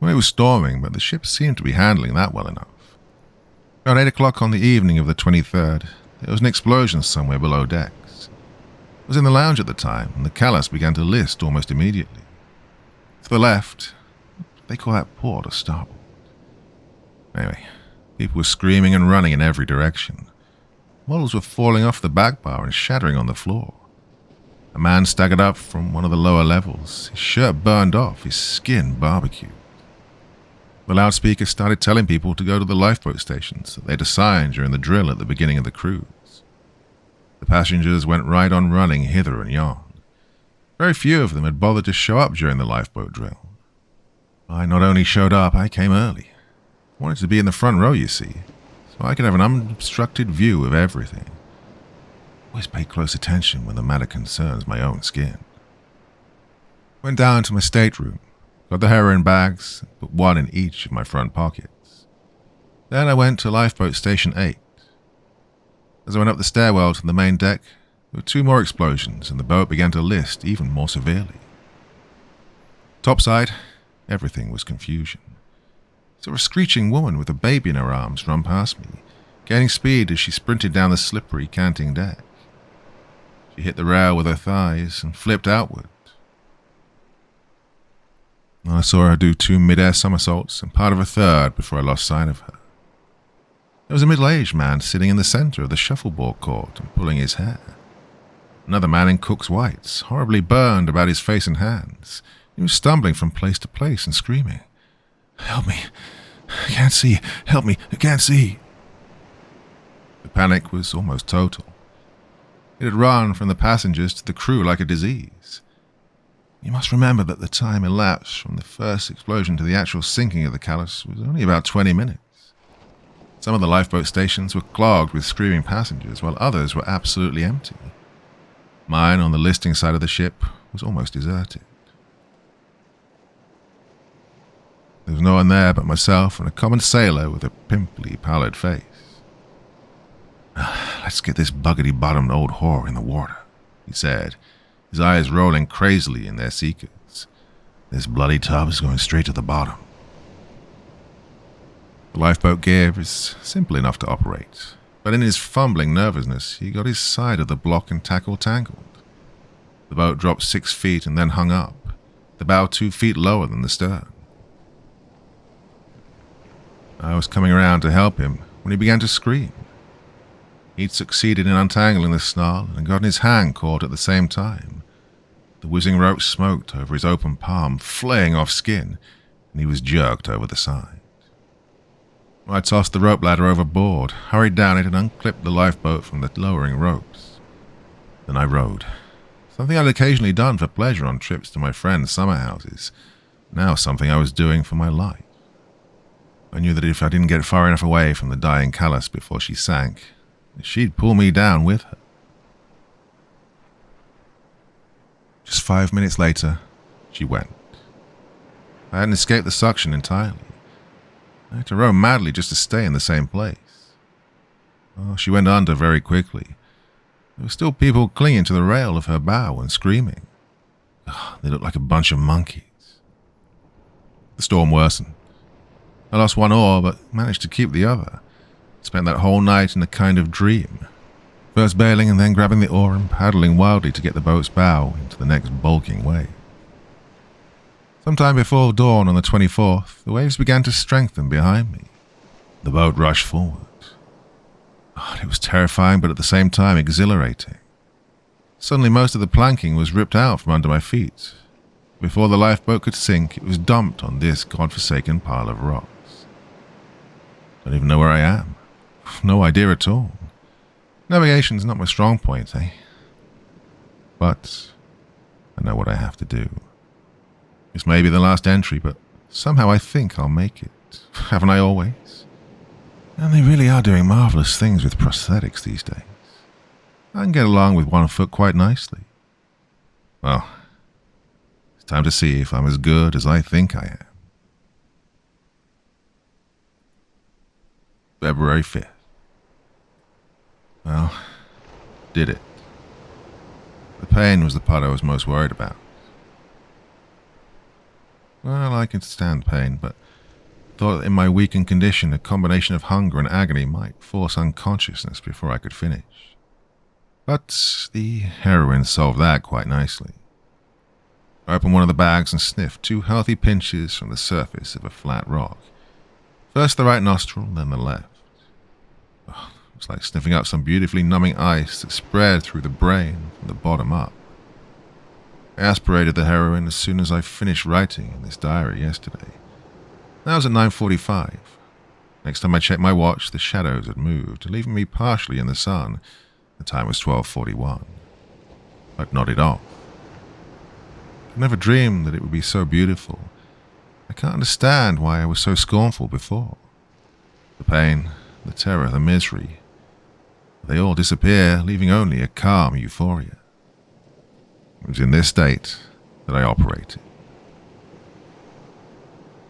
Well, it was storming, but the ship seemed to be handling that well enough. Around 8 o'clock on the evening of the 23rd, there was an explosion somewhere below decks. I was in the lounge at the time, and the Callas began to list almost immediately. To the left, they call that port or starboard. Anyway, people were screaming and running in every direction. Models were falling off the back bar and shattering on the floor. A man staggered up from one of the lower levels, his shirt burned off, his skin barbecued. The loudspeaker started telling people to go to the lifeboat stations that they'd assigned during the drill at the beginning of the cruise. The passengers went right on running hither and yon. Very few of them had bothered to show up during the lifeboat drill. I not only showed up, I came early. I wanted to be in the front row, you see, so I could have an unobstructed view of everything. Always pay close attention when the matter concerns my own skin. Went down to my stateroom, got the heroin bags, put one in each of my front pockets. Then I went to lifeboat station 8. As I went up the stairwell to the main deck, there were 2 more explosions, and the boat began to list even more severely. Topside, everything was confusion. I saw a screeching woman with a baby in her arms run past me, gaining speed as she sprinted down the slippery, canting deck. She hit the rail with her thighs and flipped outward. I saw her do 2 mid-air somersaults and part of a third before I lost sight of her. There was a middle-aged man sitting in the center of the shuffleboard court and pulling his hair. Another man in cook's whites, horribly burned about his face and hands. He was stumbling from place to place and screaming, "Help me! I can't see! Help me! I can't see!" The panic was almost total. It had run from the passengers to the crew like a disease. You must remember that the time elapsed from the first explosion to the actual sinking of the callus was only about 20 minutes. Some of the lifeboat stations were clogged with screaming passengers, while others were absolutely empty. Mine, on the listing side of the ship, was almost deserted. There was no one there but myself and a common sailor with a pimply, pallid face. "Let's get this buggety-bottomed old whore in the water," he said, his eyes rolling crazily in their seekers. "This bloody tub is going straight to the bottom." The lifeboat gear is simple enough to operate, but in his fumbling nervousness, he got his side of the block and tackle tangled. The boat dropped 6 feet and then hung up, the bow 2 feet lower than the stern. I was coming around to help him when he began to scream. He'd succeeded in untangling the snarl and gotten his hand caught at the same time. The whizzing rope smoked over his open palm, flaying off skin, and he was jerked over the side. I tossed the rope ladder overboard, hurried down it, and unclipped the lifeboat from the lowering ropes. Then I rowed, something I'd occasionally done for pleasure on trips to my friends' summer houses, now something I was doing for my life. I knew that if I didn't get far enough away from the dying callus before she sank, she'd pull me down with her. Just 5 minutes later, she went. I hadn't escaped the suction entirely. I had to row madly just to stay in the same place. Oh, she went under very quickly. There were still people clinging to the rail of her bow and screaming. Oh, they looked like a bunch of monkeys. The storm worsened. I lost 1 oar, but managed to keep the other. Spent that whole night in a kind of dream, first bailing and then grabbing the oar and paddling wildly to get the boat's bow into the next bulking wave. Sometime before dawn on the 24th, the waves began to strengthen behind me. The boat rushed forward. Oh, it was terrifying, but at the same time exhilarating. Suddenly most of the planking was ripped out from under my feet. Before the lifeboat could sink, it was dumped on this godforsaken pile of rocks. Don't even know where I am. No idea at all. Navigation's not my strong point, eh? But I know what I have to do. This may be the last entry, but somehow I think I'll make it. Haven't I always? And they really are doing marvelous things with prosthetics these days. I can get along with 1 foot quite nicely. Well, it's time to see if I'm as good as I think I am. February 5th. Well, did it. The pain was the part I was most worried about. Well, I can stand pain, but thought that in my weakened condition a combination of hunger and agony might force unconsciousness before I could finish. But the heroin solved that quite nicely. I opened one of the bags and sniffed 2 healthy pinches from the surface of a flat rock. First the right nostril, then the left. Oh, it was like sniffing up some beautifully numbing ice that spread through the brain from the bottom up. I aspirated the heroin as soon as I finished writing in this diary yesterday. That was at 9:45. Next time I checked my watch, the shadows had moved, leaving me partially in the sun. The time was 12:41. I'd nodded off. I never dreamed that it would be so beautiful. I can't understand why I was so scornful before. The pain, the terror, the misery, they all disappear, leaving only a calm euphoria. It was in this state that I operated.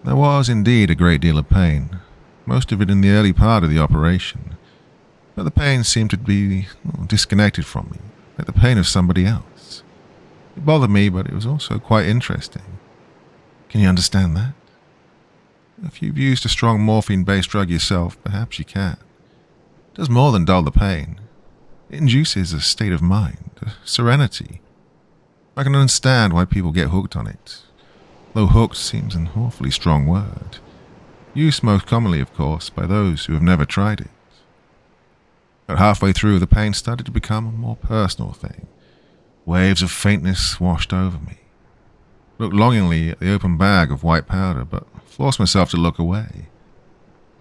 There was indeed a great deal of pain, most of it in the early part of the operation, but the pain seemed to be disconnected from me, like the pain of somebody else. It bothered me, but it was also quite interesting. Can you understand that? If you've used a strong morphine-based drug yourself, perhaps you can. It does more than dull the pain. It induces a state of mind, a serenity. I can understand why people get hooked on it, though hooked seems an awfully strong word. Used most commonly, of course, by those who have never tried it. But halfway through, the pain started to become a more personal thing. Waves of faintness washed over me. Looked longingly at the open bag of white powder, but forced myself to look away.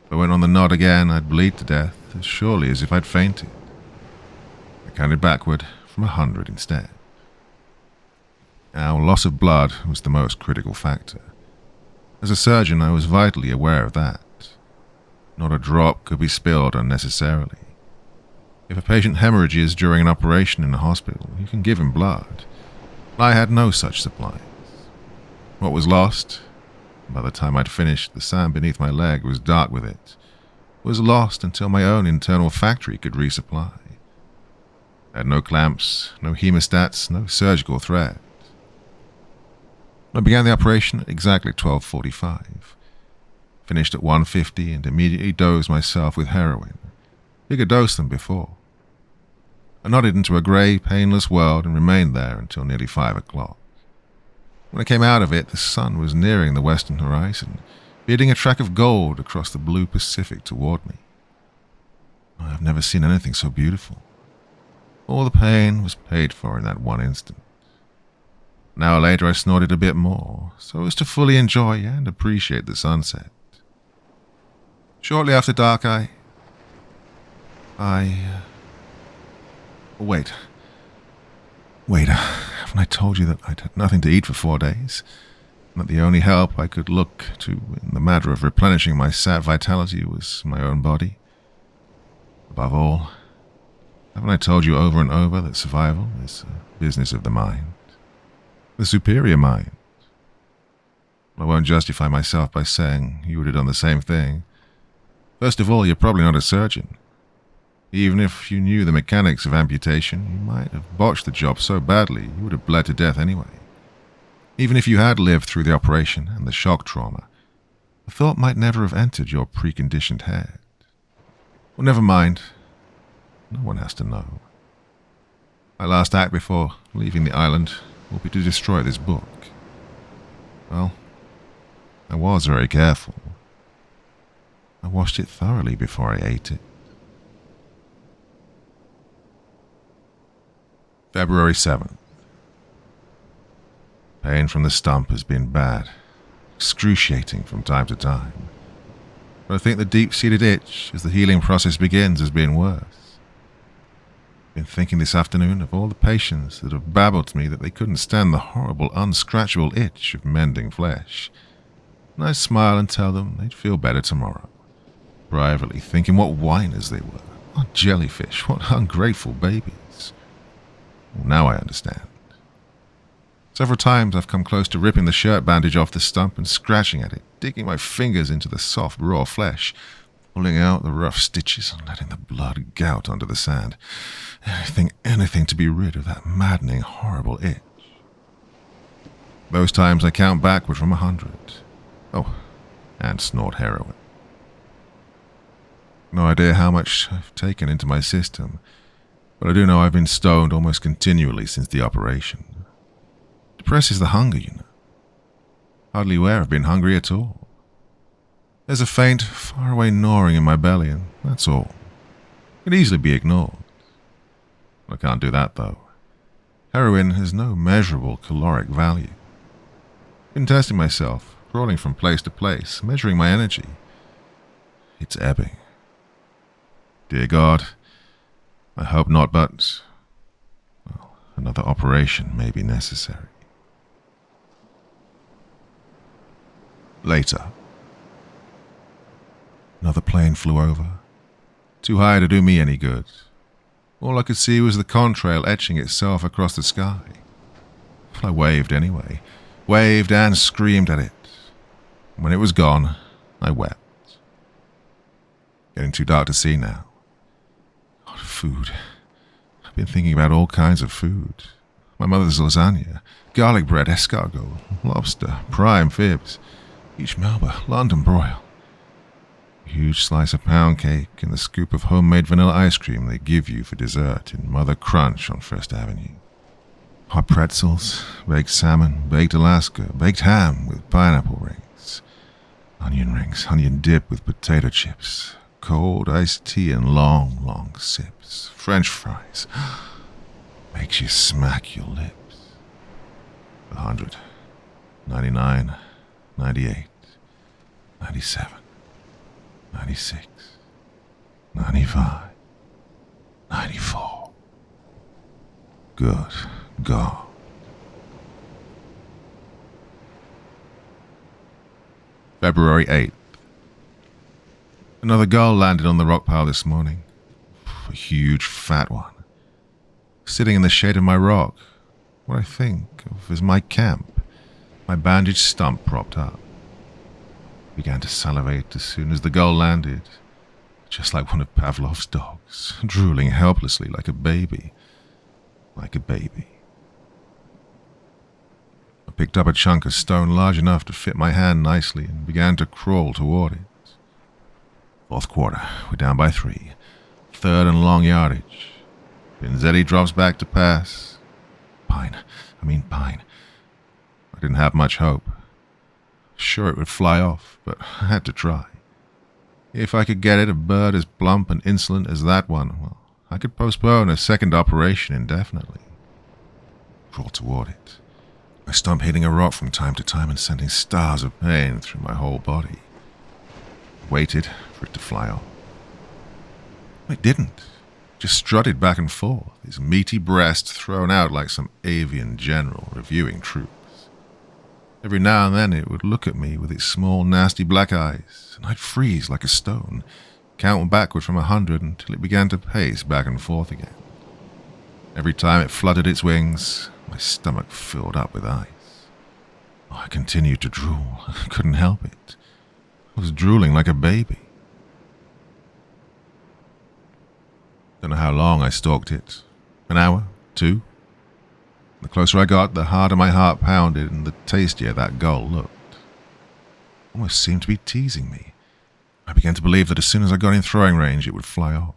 If I went on the nod again, I'd bleed to death, as surely as if I'd fainted. I counted backward from 100 instead. Now, loss of blood was the most critical factor. As a surgeon, I was vitally aware of that. Not a drop could be spilled unnecessarily. If a patient hemorrhages during an operation in a hospital, you can give him blood. I had no such supplies. What was lost, by the time I'd finished, the sand beneath my leg was dark with it, was lost until my own internal factory could resupply. I had no clamps, no hemostats, no surgical thread. I began the operation at exactly 12:45. Finished at 1:50 and immediately dosed myself with heroin. Bigger dose than before. I nodded into a grey, painless world and remained there until nearly 5 o'clock. When I came out of it, the sun was nearing the western horizon, beating a track of gold across the blue Pacific toward me. I've never seen anything so beautiful. All the pain was paid for in that one instant. An hour later, I snorted a bit more, so as to fully enjoy and appreciate the sunset. Shortly after dark, Wait, haven't I told you that I'd had nothing to eat for 4 days? And that the only help I could look to in the matter of replenishing my sap vitality was my own body? Above all, haven't I told you over and over that survival is a business of the mind? The superior mind. I won't justify myself by saying you would have done the same thing. First of all, you're probably not a surgeon. Even if you knew the mechanics of amputation, you might have botched the job so badly you would have bled to death anyway. Even if you had lived through the operation and the shock trauma, the thought might never have entered your preconditioned head. Well, never mind. No one has to know. My last act before leaving the island will be to destroy this book. Well, I was very careful. I washed it thoroughly before I ate it. February 7th. Pain from the stump has been bad, excruciating from time to time. But I think the deep-seated itch as the healing process begins has been worse. I've been thinking this afternoon of all the patients that have babbled to me that they couldn't stand the horrible, unscratchable itch of mending flesh. And I'd smile and tell them they'd feel better tomorrow, privately thinking what whiners they were, what jellyfish, what ungrateful babies. Well, now I understand. Several times I've come close to ripping the shirt bandage off the stump and scratching at it, digging my fingers into the soft, raw flesh, pulling out the rough stitches and letting the blood gout under the sand. Anything to be rid of that maddening, horrible itch. Those times I count backward from 100. Oh, and snort heroin. No idea how much I've taken into my system, but I do know I've been stoned almost continually since the operation. Depresses the hunger, you know. Hardly aware I've been hungry at all. There's a faint, faraway gnawing in my belly, and that's all. Could easily be ignored. I can't do that, though. Heroin has no measurable caloric value. Been testing myself, crawling from place to place, measuring my energy. It's ebbing. Dear God, I hope not, but well, another operation may be necessary. Later. Another plane flew over. Too high to do me any good. All I could see was the contrail etching itself across the sky. I waved anyway. Waved and screamed at it. When it was gone, I wept. Getting too dark to see now. God, food. I've been thinking about all kinds of food. My mother's lasagna, garlic bread, escargot, lobster, prime fibs, each Melba, London broil. A huge slice of pound cake and the scoop of homemade vanilla ice cream they give you for dessert in Mother Crunch on First Avenue. Hot pretzels, baked salmon, baked Alaska, baked ham with pineapple rings, onion dip with potato chips, cold iced tea and long, long sips, French fries. Makes you smack your lips. 100, 99, 98, 97, 96, 95, 94. Good God. February 8th. Another gull landed on the rock pile this morning. A huge, fat one. Sitting in the shade of my rock, what I think of as my camp, my bandaged stump propped up. Began to salivate as soon as the gull landed, just like one of Pavlov's dogs, drooling helplessly like a baby. Like a baby. I picked up a chunk of stone large enough to fit my hand nicely and began to crawl toward it. Fourth quarter, we're down by 3. Third and long yardage. Pinzetti drops back to pass. Pine. I didn't have much hope. Sure it would fly off, but I had to try. If I could get it a bird as plump and insolent as that one, well, I could postpone a second operation indefinitely. Crawl toward it. My stump hitting a rock from time to time and sending stars of pain through my whole body. Waited for it to fly off. It didn't. Just strutted back and forth, his meaty breast thrown out like some avian general reviewing troops. Every now and then it would look at me with its small, nasty black eyes, and I'd freeze like a stone, count backward from 100 until it began to pace back and forth again. Every time it fluttered its wings, my stomach filled up with ice. I continued to drool. I couldn't help it. I was drooling like a baby. Don't know how long I stalked it. An hour? 2? The closer I got, the harder my heart pounded and the tastier that gull looked. Almost seemed to be teasing me. I began to believe that as soon as I got in throwing range, it would fly off.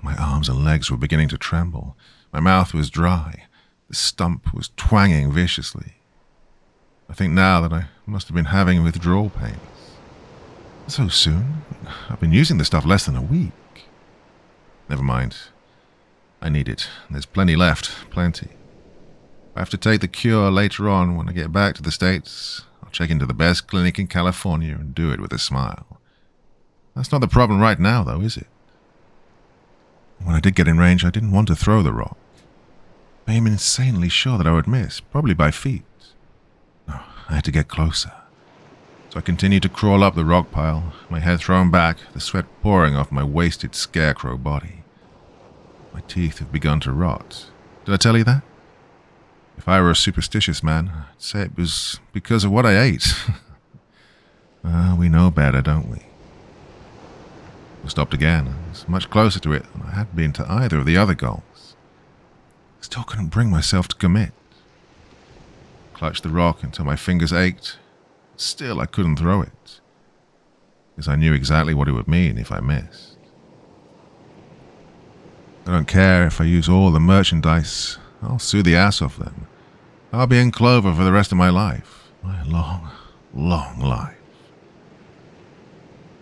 My arms and legs were beginning to tremble. My mouth was dry. The stump was twanging viciously. I think now that I must have been having withdrawal pains. So soon? I've been using the stuff less than a week. Never mind. I need it. There's plenty left. Plenty. If I have to take the cure later on when I get back to the States, I'll check into the best clinic in California and do it with a smile. That's not the problem right now, though, is it? When I did get in range, I didn't want to throw the rock. I am insanely sure that I would miss, probably by feet. No, I had to get closer. So I continued to crawl up the rock pile, my head thrown back, the sweat pouring off my wasted scarecrow body. My teeth have begun to rot. Did I tell you that? If I were a superstitious man, I'd say it was because of what I ate. We know better, don't we? I stopped again. I was much closer to it than I had been to either of the other gulls. Still couldn't bring myself to commit. Clutched the rock until my fingers ached. Still, I couldn't throw it, because I knew exactly what it would mean if I missed. I don't care if I use all the merchandise. I'll sue the ass off them. I'll be in clover for the rest of my life. My long, long life.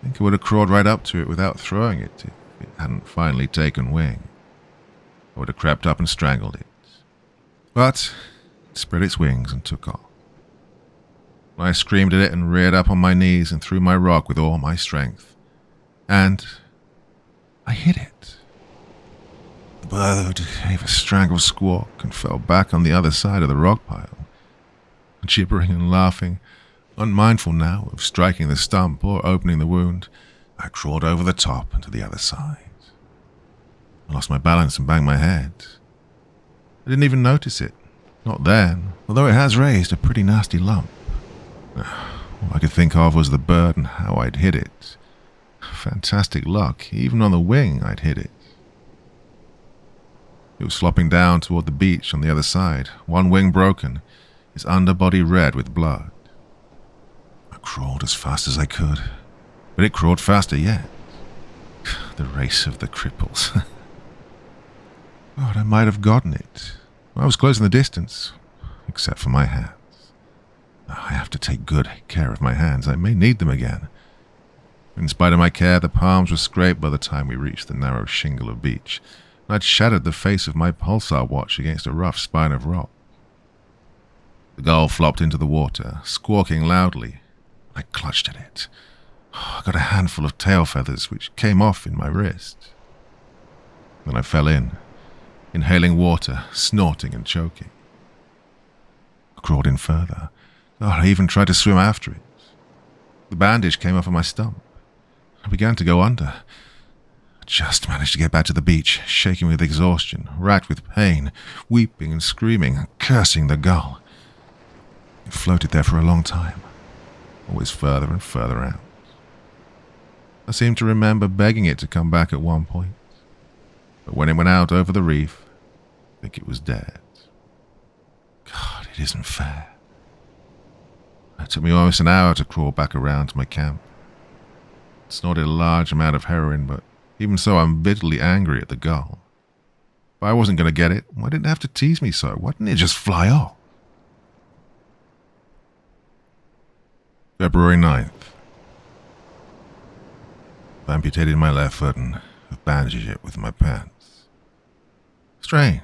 I think I would have crawled right up to it without throwing it if it hadn't finally taken wing. I would have crept up and strangled it. But it spread its wings and took off. I screamed at it and reared up on my knees and threw my rock with all my strength. And I hit it. The bird gave a strangled squawk and fell back on the other side of the rock pile, gibbering and laughing, unmindful now of striking the stump or opening the wound. I crawled over the top and to the other side. I lost my balance and banged my head. I didn't even notice it, not then, although it has raised a pretty nasty lump. All I could think of was the bird and how I'd hit it. fantastic luck, even on the wing I'd hit it. It was flopping down toward the beach on the other side, one wing broken, its underbody red with blood. I crawled as fast as I could, but it crawled faster yet. The race of the cripples. God, I might have gotten it. I was close in the distance, except for my hands. I have to take good care of my hands. I may need them again. In spite of my care, the palms were scraped by the time we reached the narrow shingle of beach, and I'd shattered the face of my pulsar watch against a rough spine of rock. The gull flopped into the water, squawking loudly. I clutched at it. I got a handful of tail feathers, which came off in my wrist. Then I fell in, inhaling water, snorting and choking. I crawled in further. I even tried to swim after it. The bandage came off of my stump. I began to go under. I just managed to get back to the beach, shaking with exhaustion, racked with pain, weeping and screaming, and cursing the gull. It floated there for a long time, always further and further out. I seem to remember begging it to come back at one point, but when it went out over the reef, I think it was dead. God, it isn't fair. It took me almost an hour to crawl back around to my camp. I snorted a large amount of heroin, but even so, I'm bitterly angry at the gull. If I wasn't going to get it, why didn't it have to tease me so? Why didn't it just fly off? February 9th. I've amputated my left foot and have bandaged it with my pants. Strange.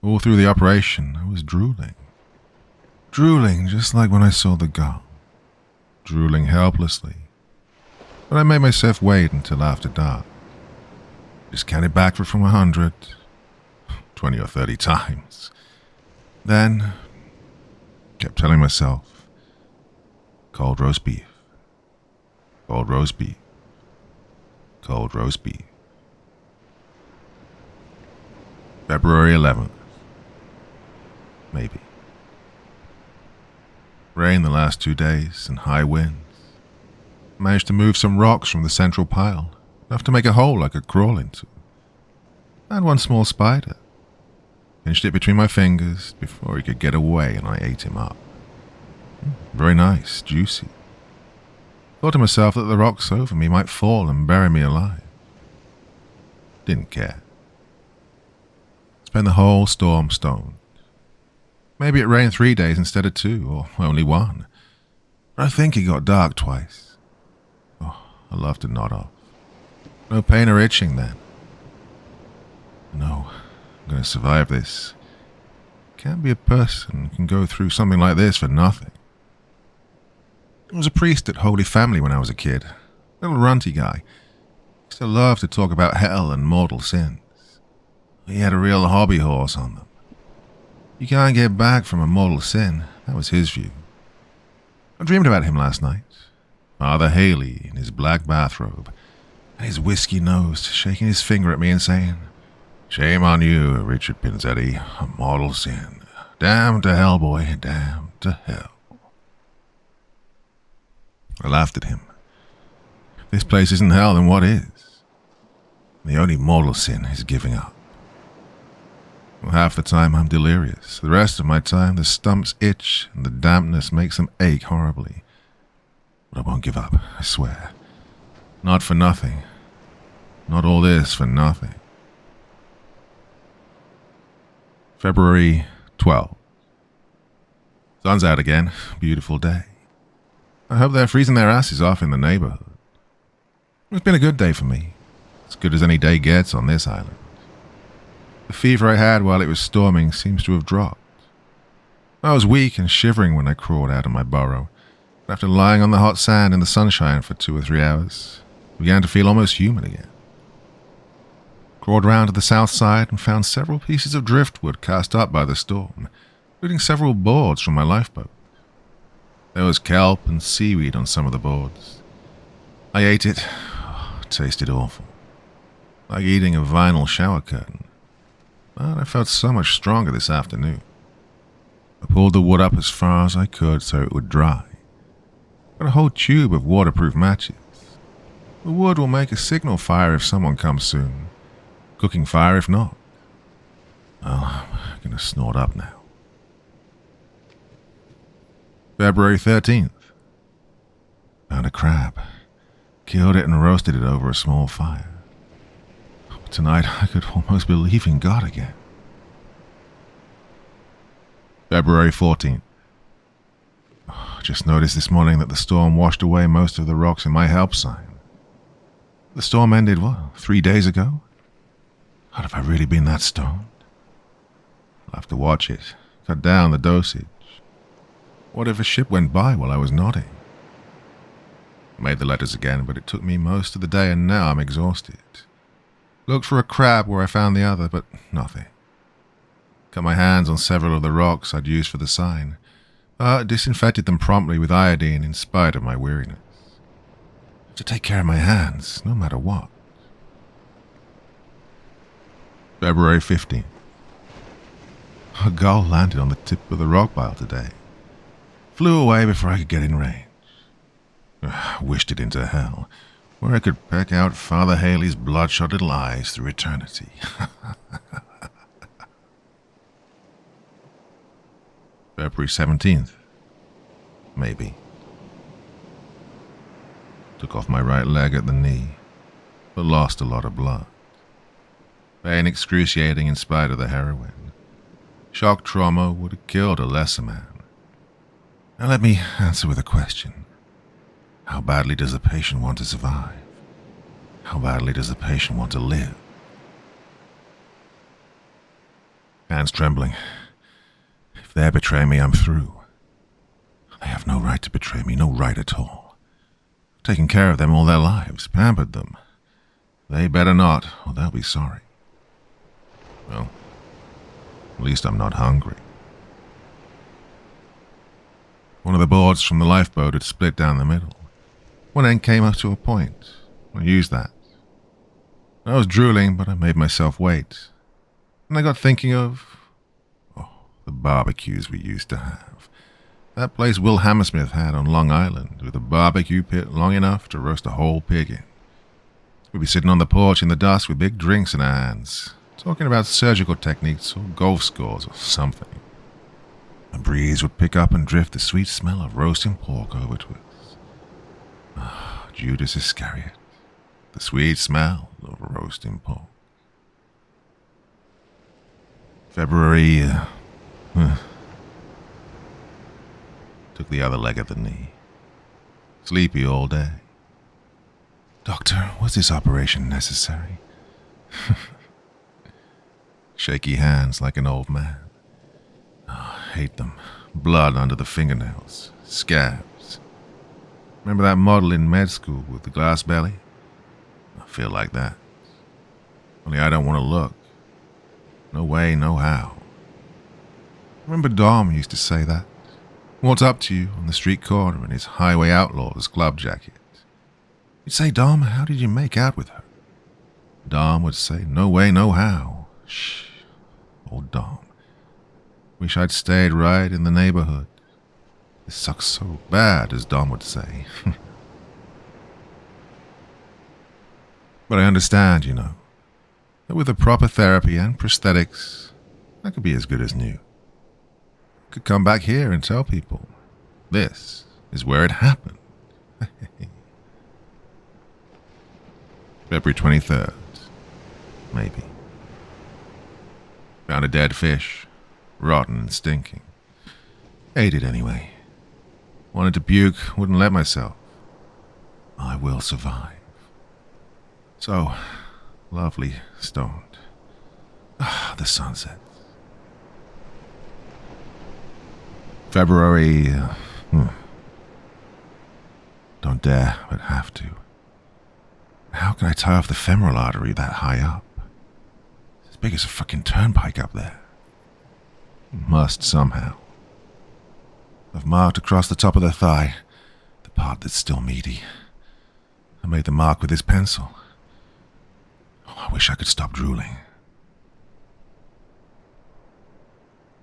All through the operation, I was drooling. Drooling just like when I saw the gull. Drooling helplessly. But I made myself wait until after dark. Just counted backwards from 100, 20 or 30 times. Then, kept telling myself, cold roast beef, cold roast beef, cold roast beef. February 11th. Maybe. Rain the last 2 days and high winds. Managed to move some rocks from the central pile, enough to make a hole I could crawl into. And one small spider. Pinched it between my fingers before he could get away and I ate him up. Very nice, juicy. Thought to myself that the rocks over me might fall and bury me alive. Didn't care. Spent the whole storm stoned. Maybe it rained 3 days instead of 2, or only 1. But I think it got dark twice. Oh, I love to nod off. No pain or itching then. No, I'm going to survive this. Can't be a person who can go through something like this for nothing. I was a priest at Holy Family when I was a kid. Little runty guy. Used to love to talk about hell and mortal sins. He had a real hobby horse on them. You can't get back from a mortal sin. That was his view. I dreamed about him last night. Father Haley in his black bathrobe, and his whiskey nose shaking his finger at me and saying, "Shame on you, Richard Pinzetti, a mortal sin. Damn to hell, boy, damn to hell." I laughed at him. If this place isn't hell, then what is? The only mortal sin is giving up. Well, half the time I'm delirious. The rest of my time the stumps itch and the dampness makes them ache horribly. But I won't give up, I swear. Not for nothing. Not all this for nothing. February 12th. Sun's out again. Beautiful day. I hope they're freezing their asses off in the neighborhood. It's been a good day for me. As good as any day gets on this island. The fever I had while it was storming seems to have dropped. I was weak and shivering when I crawled out of my burrow. But after lying on the hot sand in the sunshine for 2 or 3 hours, I began to feel almost human again. Crawled round to the south side and found several pieces of driftwood cast up by the storm, including several boards from my lifeboat. There was kelp and seaweed on some of the boards. I ate it. Oh, it tasted awful. Like eating a vinyl shower curtain. But I felt so much stronger this afternoon. I pulled the wood up as far as I could so it would dry. Got a whole tube of waterproof matches. The wood will make a signal fire if someone comes soon. Cooking fire if not. Well, I'm going to snort up now. February 13th. Found a crab. Killed it and roasted it over a small fire. But tonight I could almost believe in God again. February 14th. Just noticed this morning that the storm washed away most of the rocks in my help sign. The storm ended, 3 days ago? How have I really been that stoned? I'll have to watch it, cut down the dosage. What if a ship went by while I was nodding? I made the letters again, but it took me most of the day and now I'm exhausted. Looked for a crab where I found the other, but nothing. Cut my hands on several of the rocks I'd used for the sign, but disinfected them promptly with iodine in spite of my weariness. I have to take care of my hands, no matter what. February 15th. A gull landed on the tip of the rock pile today. Flew away before I could get in range. Wished it into hell, where I could peck out Father Haley's bloodshot little eyes through eternity. February 17th. Maybe. Took off my right leg at the knee, but lost a lot of blood. Pain excruciating in spite of the heroin. Shock trauma would have killed a lesser man. Now let me answer with a question. How badly does the patient want to survive? How badly does the patient want to live? Hands trembling. If they betray me, I'm through. They have no right to betray me, no right at all. I've taken care of them all their lives, pampered them. They better not, or they'll be sorry. Well, at least I'm not hungry. One of the boards from the lifeboat had split down the middle. One end came up to a point. I used that. I was drooling, but I made myself wait. And I got thinking of the barbecues we used to have. That place Will Hammersmith had on Long Island, with a barbecue pit long enough to roast a whole pig in. We'd be sitting on the porch in the dust with big drinks in our hands, talking about surgical techniques or golf scores or something. A breeze would pick up and drift the sweet smell of roasting pork over to us. Judas Iscariot, the sweet smell of roasting pork. February... Took the other leg at the knee. Sleepy all day. Doctor, was this operation necessary? Shaky hands like an old man. Hate them. Blood under the fingernails. Scabs. Remember that model in med school with the glass belly? I feel like that. Only I don't want to look. No way, no how. Remember Dom used to say that? Walked up to you on the street corner in his Highway Outlaws club jacket. You'd say, Dom, how did you make out with her? Dom would say, no way, no how. Shh. Old Dom. Wish I'd stayed right in the neighborhood. This sucks so bad, as Dom would say. But I understand, that with the proper therapy and prosthetics, I could be as good as new. Could come back here and tell people, this is where it happened. February 23rd. Maybe. Found a dead fish, rotten and stinking. Ate it anyway. Wanted to puke, wouldn't let myself. I will survive. So, lovely stoned. The sunset. February... Don't dare, but have to. How can I tie off the femoral artery that high up? It's as big as a fucking turnpike up there. Must somehow. I've marked across the top of the thigh, the part that's still meaty. I made the mark with this pencil. I wish I could stop drooling.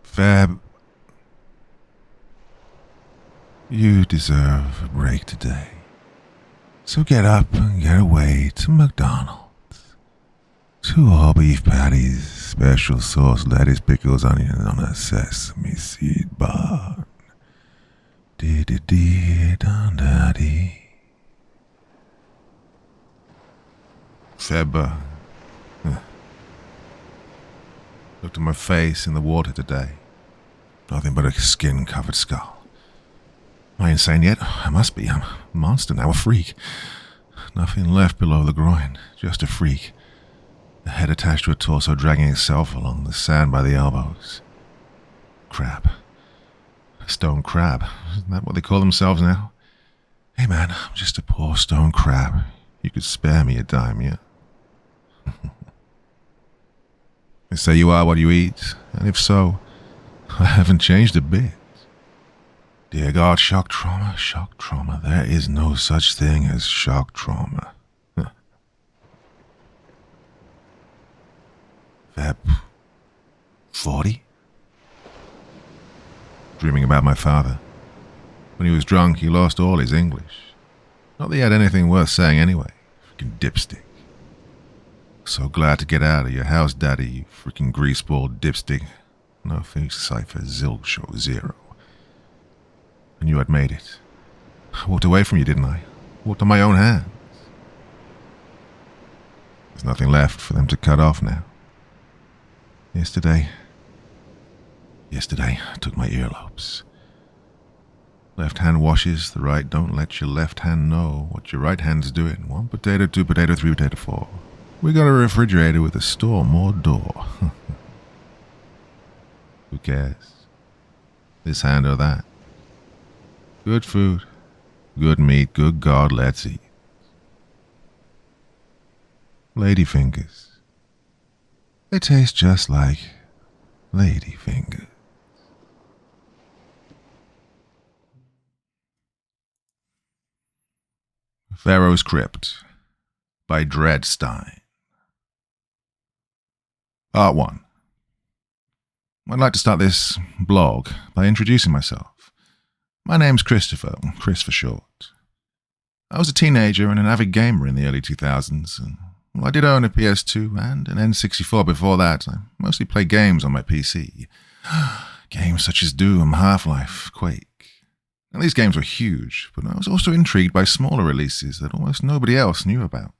Feb... You deserve a break today. So get up and get away to McDonald's. 2 all-beef patties, special sauce, lettuce, pickles, onions on a sesame seed bun. Dee-dee-dee-dun-da-dee. Feb, looked at my face in the water today. Nothing but a skin-covered skull. Am I insane yet? I must be. I'm a monster now, a freak. Nothing left below the groin, just a freak. The head attached to a torso dragging itself along the sand by the elbows. Crab. A stone crab. Isn't that what they call themselves now? Hey man, I'm just a poor stone crab. You could spare me a dime, yeah? They say you are what you eat, and if so, I haven't changed a bit. Dear God, shock trauma, there is no such thing as shock trauma. Feb 40? Dreaming about my father. When he was drunk, he lost all his English. Not that he had anything worth saying anyway. Freaking dipstick. So glad to get out of your house, Daddy, you freaking greaseball dipstick. No face cipher, zilch show 0. I knew I'd made it. I walked away from you, didn't I? Walked on my own hands. There's nothing left for them to cut off now. Yesterday, I took my earlobes. Left hand washes, the right don't let your left hand know what your right hand's doing. 1 potato, 2 potato, 3 potato, 4. We got a refrigerator with a store more door. Who cares? This hand or that. Good food, good meat, good God, let's eat. Lady fingers. They taste just like lady fingers. Pharaoh's Crypt by Dreadstein. Part 1. I'd like to start this blog by introducing myself. My name's Christopher, Chris for short. I was a teenager and an avid gamer in the early 2000s, and I did own a PS2 and an N64 before that. I mostly played games on my PC. Games such as Doom, Half-Life, Quake. Now, these games were huge, but I was also intrigued by smaller releases that almost nobody else knew about.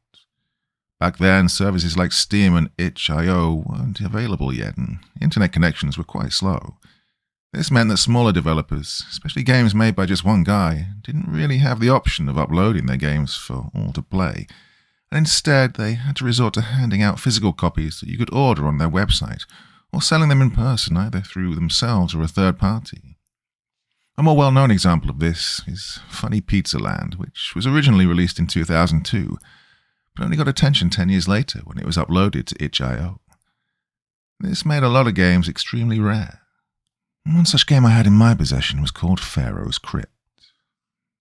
Back then, services like Steam and itch.io weren't available yet, and internet connections were quite slow. This meant that smaller developers, especially games made by just one guy, didn't really have the option of uploading their games for all to play. And instead, they had to resort to handing out physical copies that you could order on their website, or selling them in person either through themselves or a third party. A more well-known example of this is Funny Pizza Land, which was originally released in 2002, but only got attention 10 years later when it was uploaded to itch.io. This made a lot of games extremely rare. One such game I had in my possession was called Pharaoh's Crypt.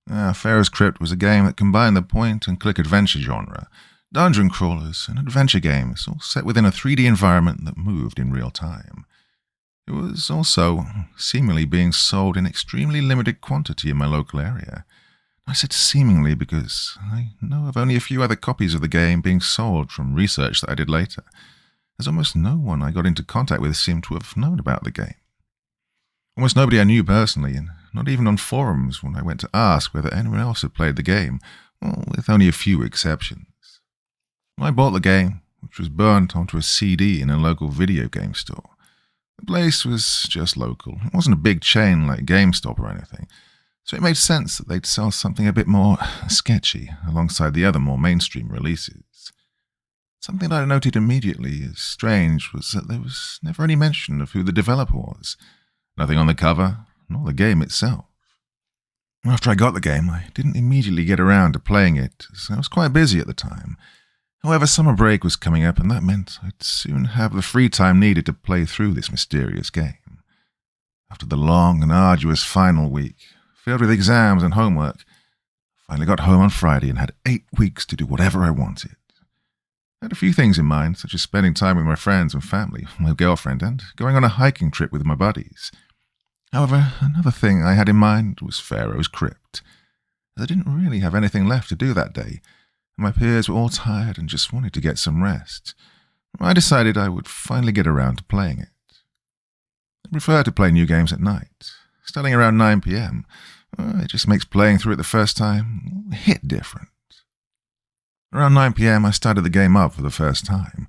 Pharaoh's Crypt was a game that combined the point-and-click adventure genre, dungeon crawlers, and adventure games, all set within a 3D environment that moved in real time. It was also seemingly being sold in extremely limited quantity in my local area. I said seemingly because I know of only a few other copies of the game being sold from research that I did later, as almost no one I got into contact with seemed to have known about the game. Almost nobody I knew personally, and not even on forums when I went to ask whether anyone else had played the game, well, with only a few exceptions. I bought the game, which was burnt onto a CD in a local video game store. The place was just local. It wasn't a big chain like GameStop or anything, so it made sense that they'd sell something a bit more sketchy alongside the other more mainstream releases. Something that I noted immediately as strange was that there was never any mention of who the developer was. Nothing on the cover, nor the game itself. After I got the game, I didn't immediately get around to playing it, as I was quite busy at the time. However, summer break was coming up, and that meant I'd soon have the free time needed to play through this mysterious game. After the long and arduous final week, filled with exams and homework, I finally got home on Friday and had 8 weeks to do whatever I wanted. I had a few things in mind, such as spending time with my friends and family, my girlfriend, and going on a hiking trip with my buddies. However, another thing I had in mind was Pharaoh's Crypt. as I didn't really have anything left to do that day, and my peers were all tired and just wanted to get some rest. I decided I would finally get around to playing it. I prefer to play new games at night, starting around 9 p.m. It just makes playing through it the first time hit different. Around 9 p.m. I started the game up for the first time,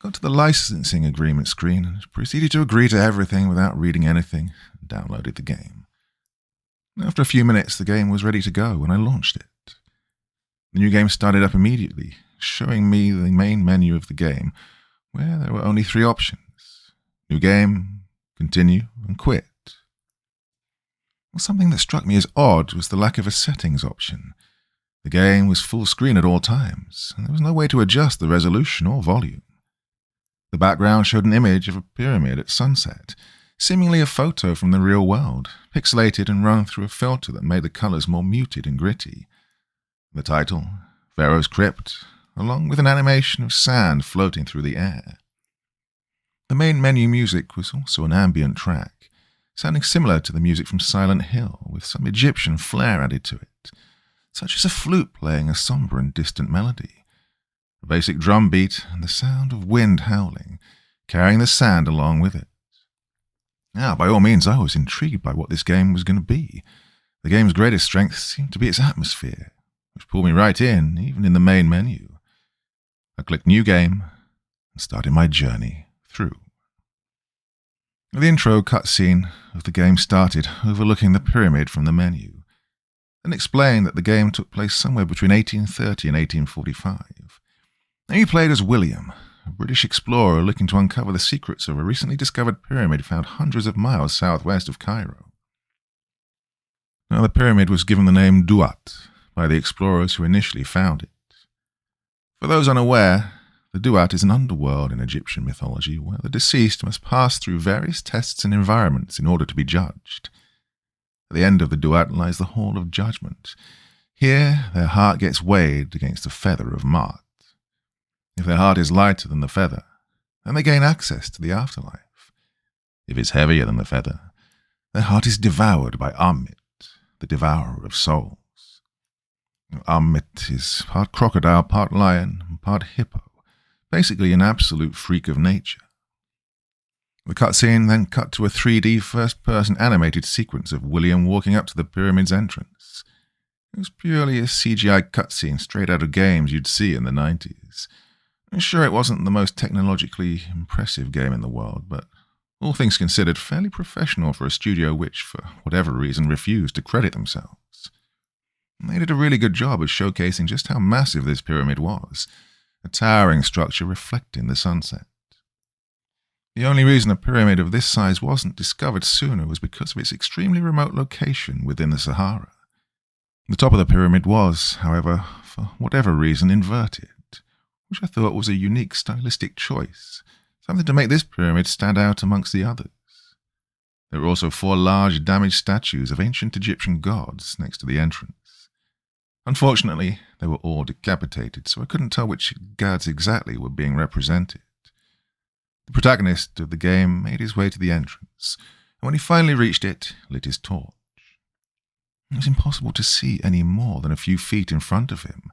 got to the licensing agreement screen and proceeded to agree to everything without reading anything, and downloaded the game. After a few minutes, the game was ready to go and I launched it. The new game started up immediately, showing me the main menu of the game, where there were only 3 options: New Game, Continue, and Quit. Well, something that struck me as odd was the lack of a settings option. The game was full screen at all times, and there was no way to adjust the resolution or volume. The background showed an image of a pyramid at sunset, seemingly a photo from the real world, pixelated and run through a filter that made the colors more muted and gritty. The title, Pharaoh's Crypt, along with an animation of sand floating through the air. The main menu music was also an ambient track, sounding similar to the music from Silent Hill, with some Egyptian flair added to it, such as a flute playing a somber and distant melody, a basic drum beat, and the sound of wind howling, carrying the sand along with it. Now, by all means, I was intrigued by what this game was going to be. The game's greatest strength seemed to be its atmosphere, which pulled me right in, even in the main menu. I clicked New Game and started my journey through. The intro cutscene of the game started, overlooking the pyramid from the menu, and explained that the game took place somewhere between 1830 and 1845. And you played as William, a British explorer looking to uncover the secrets of a recently discovered pyramid found hundreds of miles southwest of Cairo. Now, the pyramid was given the name Duat by the explorers who initially found it. For those unaware, the Duat is an underworld in Egyptian mythology where the deceased must pass through various tests and environments in order to be judged. At the end of the Duat lies the Hall of Judgment. Here, their heart gets weighed against a feather of Ma'at. If their heart is lighter than the feather, then they gain access to the afterlife. If it's heavier than the feather, their heart is devoured by Ammit, the devourer of souls. Ammit is part crocodile, part lion, and part hippo, basically an absolute freak of nature. The cutscene then cut to a 3D first-person animated sequence of William walking up to the pyramid's entrance. It was purely a CGI cutscene straight out of games you'd see in the 90s. Sure, it wasn't the most technologically impressive game in the world, but all things considered, fairly professional for a studio which, for whatever reason, refused to credit themselves. They did a really good job of showcasing just how massive this pyramid was, a towering structure reflecting the sunset. The only reason a pyramid of this size wasn't discovered sooner was because of its extremely remote location within the Sahara. The top of the pyramid was, however, for whatever reason, inverted, which I thought was a unique stylistic choice, something to make this pyramid stand out amongst the others. There were also 4 large damaged statues of ancient Egyptian gods next to the entrance. Unfortunately, they were all decapitated, so I couldn't tell which gods exactly were being represented. The protagonist of the game made his way to the entrance, and when he finally reached it, lit his torch. It was impossible to see any more than a few feet in front of him.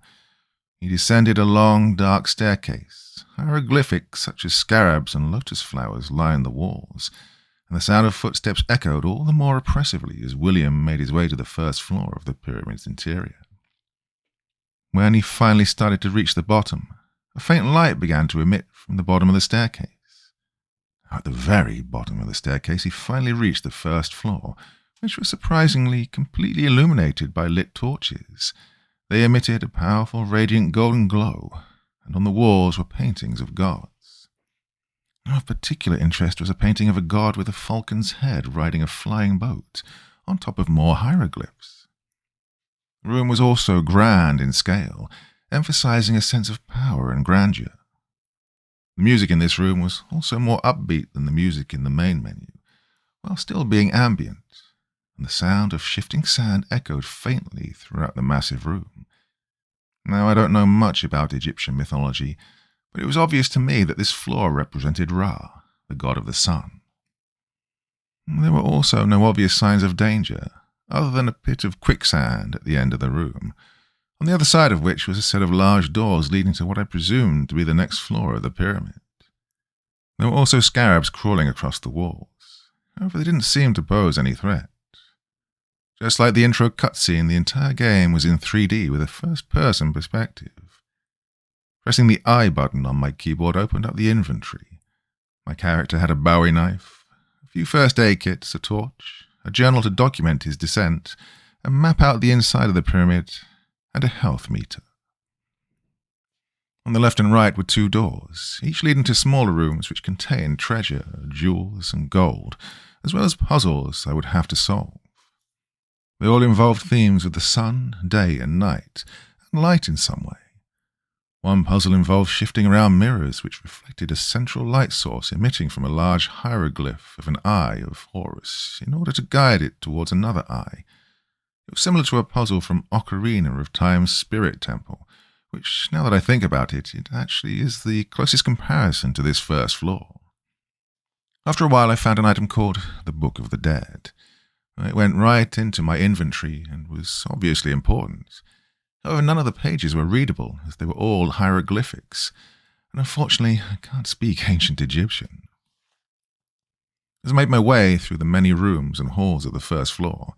He descended a long, dark staircase. Hieroglyphics such as scarabs and lotus flowers lined the walls, and the sound of footsteps echoed all the more oppressively as William made his way to the first floor of the pyramid's interior. When he finally started to reach the bottom, a faint light began to emit from the bottom of the staircase. At the very bottom of the staircase, he finally reached the first floor, which was surprisingly completely illuminated by lit torches. They emitted a powerful, radiant golden glow, and on the walls were paintings of gods. Of particular interest was a painting of a god with a falcon's head riding a flying boat, on top of more hieroglyphs. The room was also grand in scale, emphasizing a sense of power and grandeur. The music in this room was also more upbeat than the music in the main menu, while still being ambient, and the sound of shifting sand echoed faintly throughout the massive room. Now, I don't know much about Egyptian mythology, but it was obvious to me that this floor represented Ra, the god of the sun. There were also no obvious signs of danger, other than a pit of quicksand at the end of the room, on the other side of which was a set of large doors leading to what I presumed to be the next floor of the pyramid. There were also scarabs crawling across the walls, however they didn't seem to pose any threat. Just like the intro cutscene, the entire game was in 3D with a first-person perspective. Pressing the I button on my keyboard opened up the inventory. My character had a Bowie knife, a few first aid kits, a torch, a journal to document his descent, a map out the inside of the pyramid, and a health meter. On the left and right were 2 doors, each leading to smaller rooms which contained treasure, jewels, and gold, as well as puzzles I would have to solve. They all involved themes of the sun, day, and night, and light in some way. One puzzle involved shifting around mirrors which reflected a central light source emitting from a large hieroglyph of an eye of Horus in order to guide it towards another eye. It was similar to a puzzle from Ocarina of Time's Spirit Temple, which, now that I think about it, it actually is the closest comparison to this first floor. After a while I found an item called the Book of the Dead. It went right into my inventory and was obviously important. However, none of the pages were readable, as they were all hieroglyphics, and unfortunately I can't speak ancient Egyptian. As I made my way through the many rooms and halls of the first floor,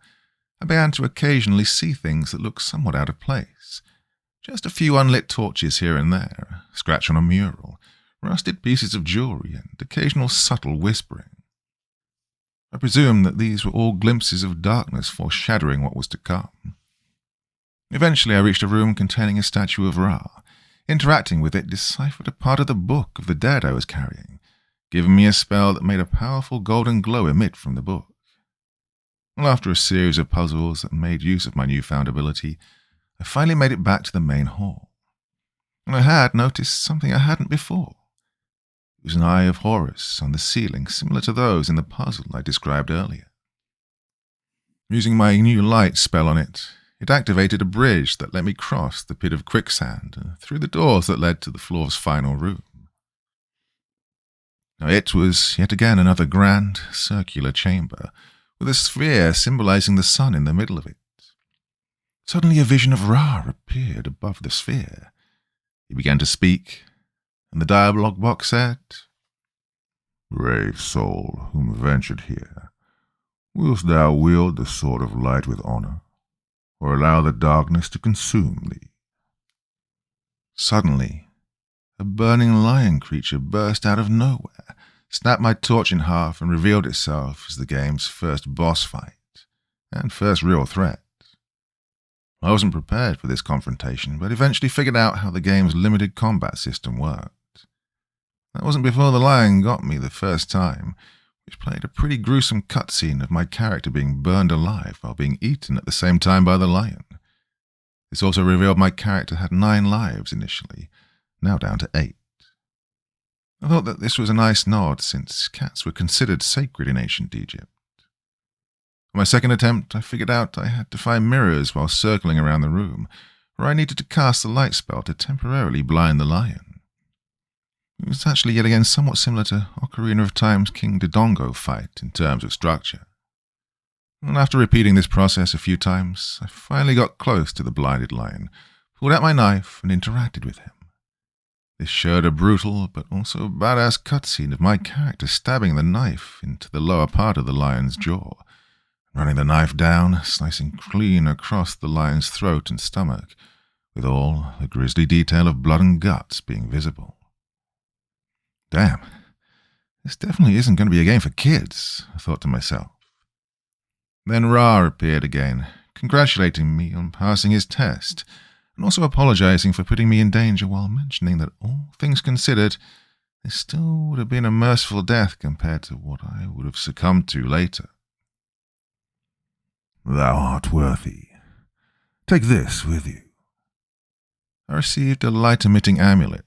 I began to occasionally see things that looked somewhat out of place. Just a few unlit torches here and there, a scratch on a mural, rusted pieces of jewelry, and occasional subtle whispering. I presumed that these were all glimpses of darkness foreshadowing what was to come. Eventually I reached a room containing a statue of Ra. Interacting with it deciphered a part of the Book of the Dead I was carrying, giving me a spell that made a powerful golden glow emit from the book. Well, after a series of puzzles that made use of my newfound ability, I finally made it back to the main hall. And I had noticed something I hadn't before. It was an eye of Horus on the ceiling, similar to those in the puzzle I described earlier. Using my new light spell on it, it activated a bridge that let me cross the pit of quicksand through the doors that led to the floor's final room. Now it was yet again another grand, circular chamber, with a sphere symbolizing the sun in the middle of it. Suddenly a vision of Ra appeared above the sphere. He began to speak, and the dialogue box said, "Brave soul whom ventured here, wilt thou wield the sword of light with honor, or allow the darkness to consume thee?" Suddenly, a burning lion creature burst out of nowhere, snapped my torch in half, and revealed itself as the game's first boss fight, and first real threat. I wasn't prepared for this confrontation, but eventually figured out how the game's limited combat system worked. That wasn't before the lion got me the first time, which played a pretty gruesome cutscene of my character being burned alive while being eaten at the same time by the lion. This also revealed my character had 9 lives initially, now down to 8. I thought that this was a nice nod, since cats were considered sacred in ancient Egypt. For my second attempt, I figured out I had to find mirrors while circling around the room, where I needed to cast the light spell to temporarily blind the lion. It was actually yet again somewhat similar to Ocarina of Time's King Dodongo fight in terms of structure. And after repeating this process a few times, I finally got close to the blinded lion, pulled out my knife, and interacted with him. This showed a brutal but also badass cutscene of my character stabbing the knife into the lower part of the lion's jaw, running the knife down, slicing clean across the lion's throat and stomach, with all the grisly detail of blood and guts being visible. Damn, this definitely isn't going to be a game for kids, I thought to myself. Then Ra appeared again, congratulating me on passing his test, and also apologizing for putting me in danger while mentioning that all things considered, this still would have been a merciful death compared to what I would have succumbed to later. "Thou art worthy. Take this with you." I received a light-emitting amulet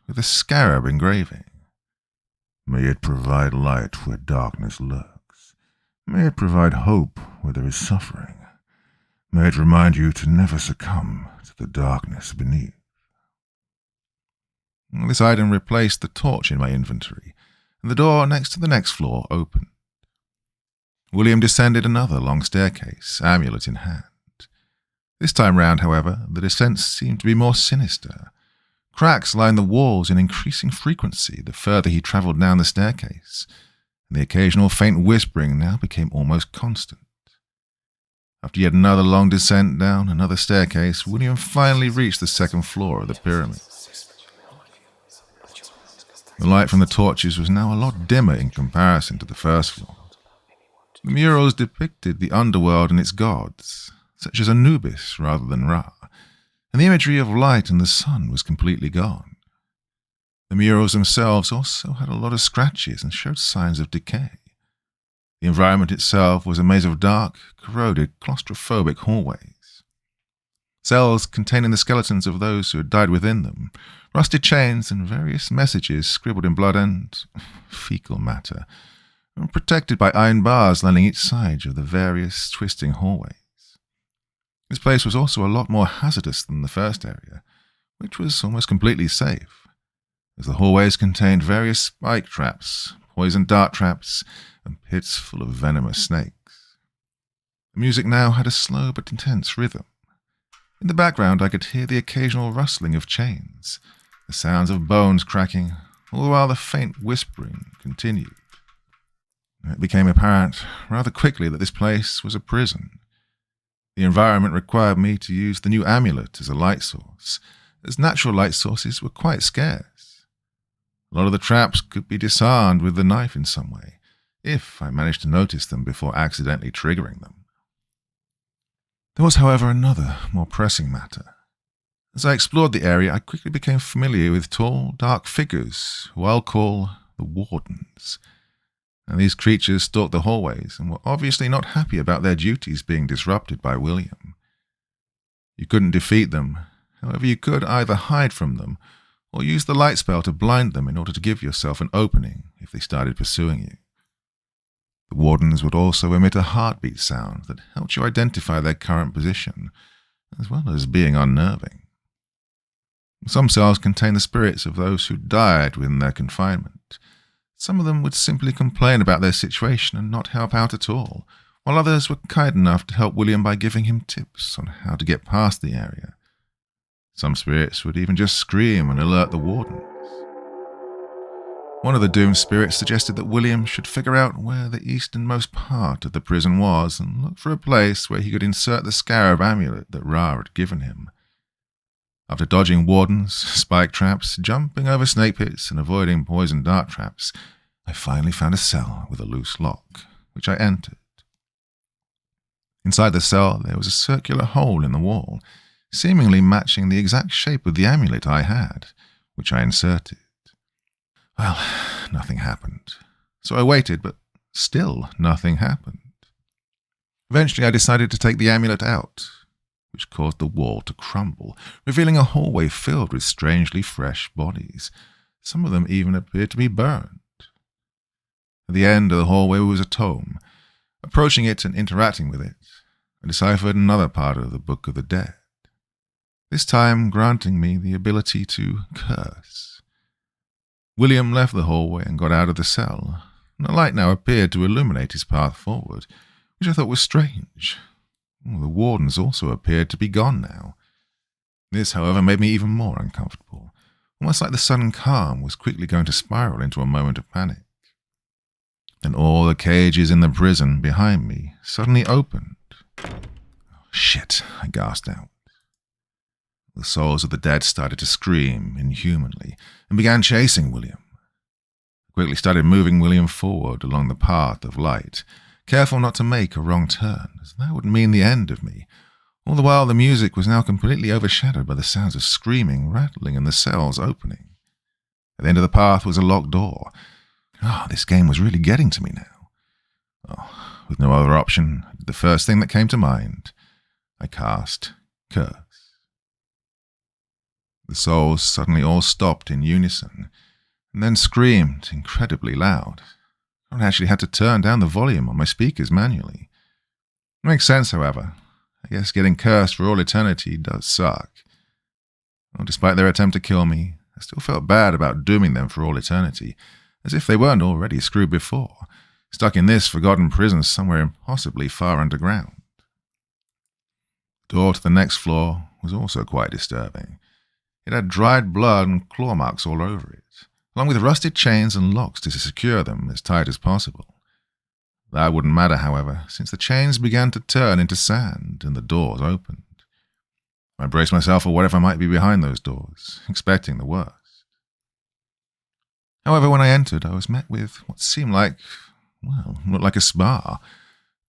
with a scarab engraving. "May it provide light where darkness lurks. May it provide hope where there is suffering. May it remind you to never succumb to the darkness beneath." This item replaced the torch in my inventory, and the door next to the next floor opened. William descended another long staircase, amulet in hand. This time round, however, the descent seemed to be more sinister. Cracks lined the walls in increasing frequency the further he travelled down the staircase, and the occasional faint whispering now became almost constant. After yet another long descent down another staircase, William finally reached the second floor of the pyramid. The light from the torches was now a lot dimmer in comparison to the first floor. The murals depicted the underworld and its gods, such as Anubis rather than Ra, and the imagery of light and the sun was completely gone. The murals themselves also had a lot of scratches and showed signs of decay. The environment itself was a maze of dark, corroded, claustrophobic hallways. Cells containing the skeletons of those who had died within them, rusted chains and various messages scribbled in blood and fecal matter, and protected by iron bars lining each side of the various twisting hallways. This place was also a lot more hazardous than the first area, which was almost completely safe, as the hallways contained various spike traps, poison dart traps, and pits full of venomous snakes. The music now had a slow but intense rhythm. In the background I could hear the occasional rustling of chains, the sounds of bones cracking, all the while the faint whispering continued. It became apparent rather quickly that this place was a prison. The environment required me to use the new amulet as a light source, as natural light sources were quite scarce. A lot of the traps could be disarmed with the knife in some way, if I managed to notice them before accidentally triggering them. There was, however, another, more pressing matter. As I explored the area, I quickly became familiar with tall, dark figures, who I'll call the Wardens. And these creatures stalked the hallways and were obviously not happy about their duties being disrupted by William. You couldn't defeat them, however you could either hide from them or use the light spell to blind them in order to give yourself an opening if they started pursuing you. The Wardens would also emit a heartbeat sound that helped you identify their current position, as well as being unnerving. Some cells contained the spirits of those who died within their confinement. Some of them would simply complain about their situation and not help out at all, while others were kind enough to help William by giving him tips on how to get past the area. Some spirits would even just scream and alert the Wardens. One of the doomed spirits suggested that William should figure out where the easternmost part of the prison was and look for a place where he could insert the scarab amulet that Ra had given him. After dodging Wardens, spike traps, jumping over snake pits, and avoiding poison dart traps, I finally found a cell with a loose lock, which I entered. Inside the cell there was a circular hole in the wall, seemingly matching the exact shape of the amulet I had, which I inserted. Well, nothing happened. So I waited, but still nothing happened. Eventually I decided to take the amulet out, which caused the wall to crumble, revealing a hallway filled with strangely fresh bodies. Some of them even appeared to be burned. At the end of the hallway was a tome. Approaching it and interacting with it, I deciphered another part of the Book of the Dead, this time granting me the ability to curse. William left the hallway and got out of the cell, and a light now appeared to illuminate his path forward, which I thought was strange. The Wardens also appeared to be gone now. This, however, made me even more uncomfortable, almost like the sudden calm was quickly going to spiral into a moment of panic. Then all the cages in the prison behind me suddenly opened. Oh, shit, I gasped out. The souls of the dead started to scream inhumanly and began chasing William. I quickly started moving William forward along the path of light, careful not to make a wrong turn, as that would mean the end of me. All the while the music was now completely overshadowed by the sounds of screaming, rattling, and the cells opening. At the end of the path was a locked door. This game was really getting to me now. With no other option, I did the first thing that came to mind. I cast Curse. The souls suddenly all stopped in unison, and then screamed incredibly loud. I actually had to turn down the volume on my speakers manually. It makes sense, however. I guess getting cursed for all eternity does suck. Despite their attempt to kill me, I still felt bad about dooming them for all eternity, as if they weren't already screwed before. stuck in this forgotten prison somewhere impossibly far underground. The door to the next floor was also quite disturbing. It had dried blood and claw marks all over it, along with rusted chains and locks to secure them as tight as possible. That wouldn't matter, however, since the chains began to turn into sand and the doors opened. I braced myself for whatever might be behind those doors, expecting the worst. However, when I entered, I was met with what seemed like, looked like a spa.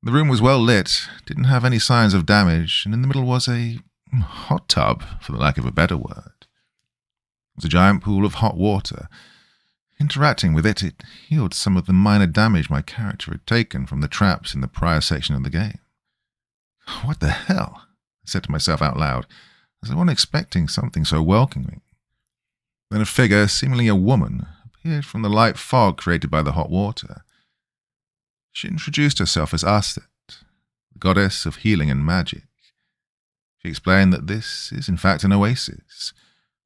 The room was well lit, didn't have any signs of damage, and in the middle was a hot tub, for the lack of a better word. It was a giant pool of hot water. Interacting with it, it healed some of the minor damage my character had taken from the traps in the prior section of the game. What the hell? I said to myself out loud, as I wasn't expecting something so welcoming. Then a figure, seemingly a woman, appeared from the light fog created by the hot water. She introduced herself as Aset, the goddess of healing and magic. She explained that this is in fact an oasis,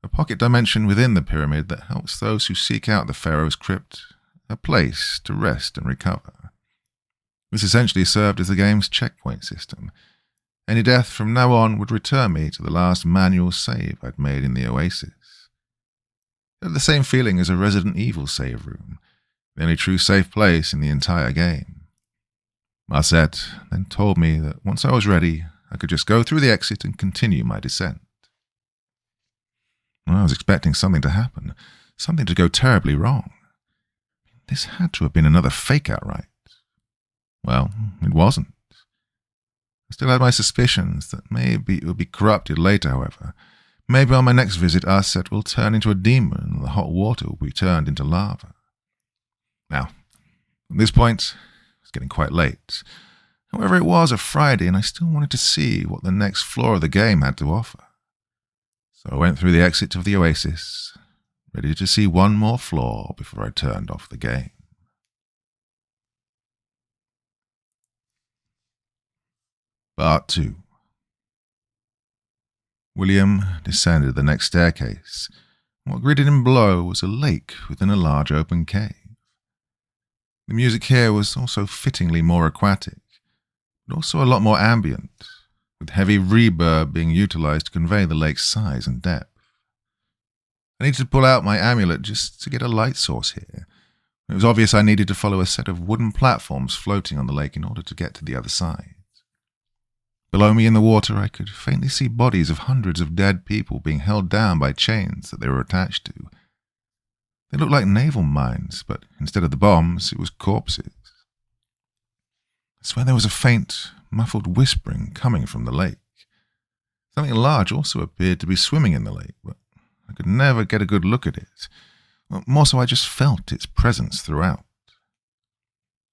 a pocket dimension within the pyramid that helps those who seek out the Pharaoh's crypt a place to rest and recover. This essentially served as the game's checkpoint system. Any death from now on would return me to the last manual save I'd made in the oasis. It had the same feeling as a Resident Evil save room, the only true safe place in the entire game. Aset then told me that once I was ready, I could just go through the exit and continue my descent. I was expecting something to happen, something to go terribly wrong. This had to have been another fake outright. Well, it wasn't. I still had my suspicions that maybe it would be corrupted later, however. Maybe on my next visit, Aset will turn into a demon and the hot water will be turned into lava. Now, at this point, it was getting quite late. However, it was a Friday and I still wanted to see what the next floor of the game had to offer. So I went through the exit of the oasis, ready to see one more floor before I turned off the game. Part 2. William descended the next staircase. What greeted him below was a lake within a large open cave. The music here was also fittingly more aquatic, but also a lot more ambient, with heavy reverb being utilized to convey the lake's size and depth. I needed to pull out my amulet just to get a light source here. It was obvious I needed to follow a set of wooden platforms floating on the lake in order to get to the other side. Below me in the water, I could faintly see bodies of hundreds of dead people being held down by chains that they were attached to. They looked like naval mines, but instead of the bombs, it was corpses. I swear there was a faint, muffled whispering coming from the lake. Something large also appeared to be swimming in the lake, but I could never get a good look at it. More so, I just felt its presence throughout.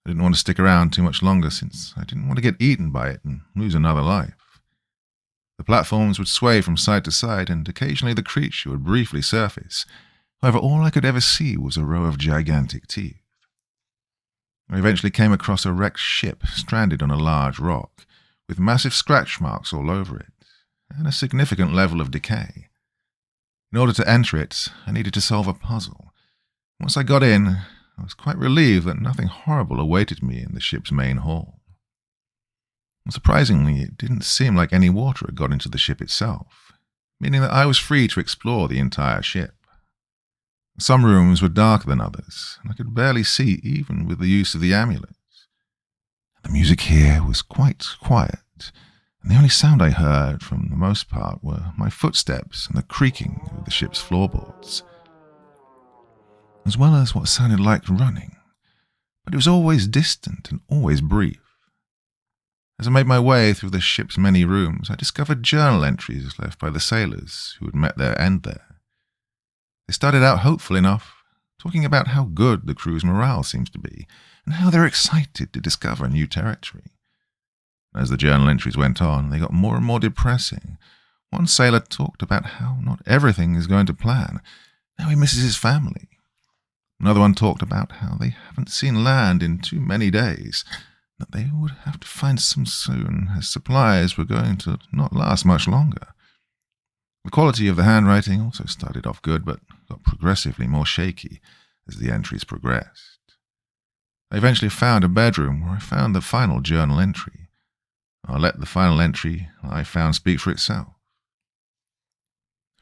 I didn't want to stick around too much longer since I didn't want to get eaten by it and lose another life. The platforms would sway from side to side and occasionally the creature would briefly surface. However, all I could ever see was a row of gigantic teeth. I eventually came across a wrecked ship stranded on a large rock, with massive scratch marks all over it, and a significant level of decay. In order to enter it, I needed to solve a puzzle. Once I got in, I was quite relieved that nothing horrible awaited me in the ship's main hall. Surprisingly, it didn't seem like any water had got into the ship itself, meaning that I was free to explore the entire ship. Some rooms were darker than others, and I could barely see even with the use of the amulets. The music here was quite quiet, and the only sound I heard, from the most part, were my footsteps and the creaking of the ship's floorboards, as well as what sounded like running, but it was always distant and always brief. As I made my way through the ship's many rooms, I discovered journal entries left by the sailors who had met their end there. They started out hopeful enough, talking about how good the crew's morale seems to be, and how they're excited to discover new territory. As the journal entries went on, they got more and more depressing. One sailor talked about how not everything is going to plan, how he misses his family. Another one talked about how they haven't seen land in too many days, that they would have to find some soon, as supplies were going to not last much longer. The quality of the handwriting also started off good, but got progressively more shaky as the entries progressed. I eventually found a bedroom where I found the final journal entry. I'll let the final entry I found speak for itself.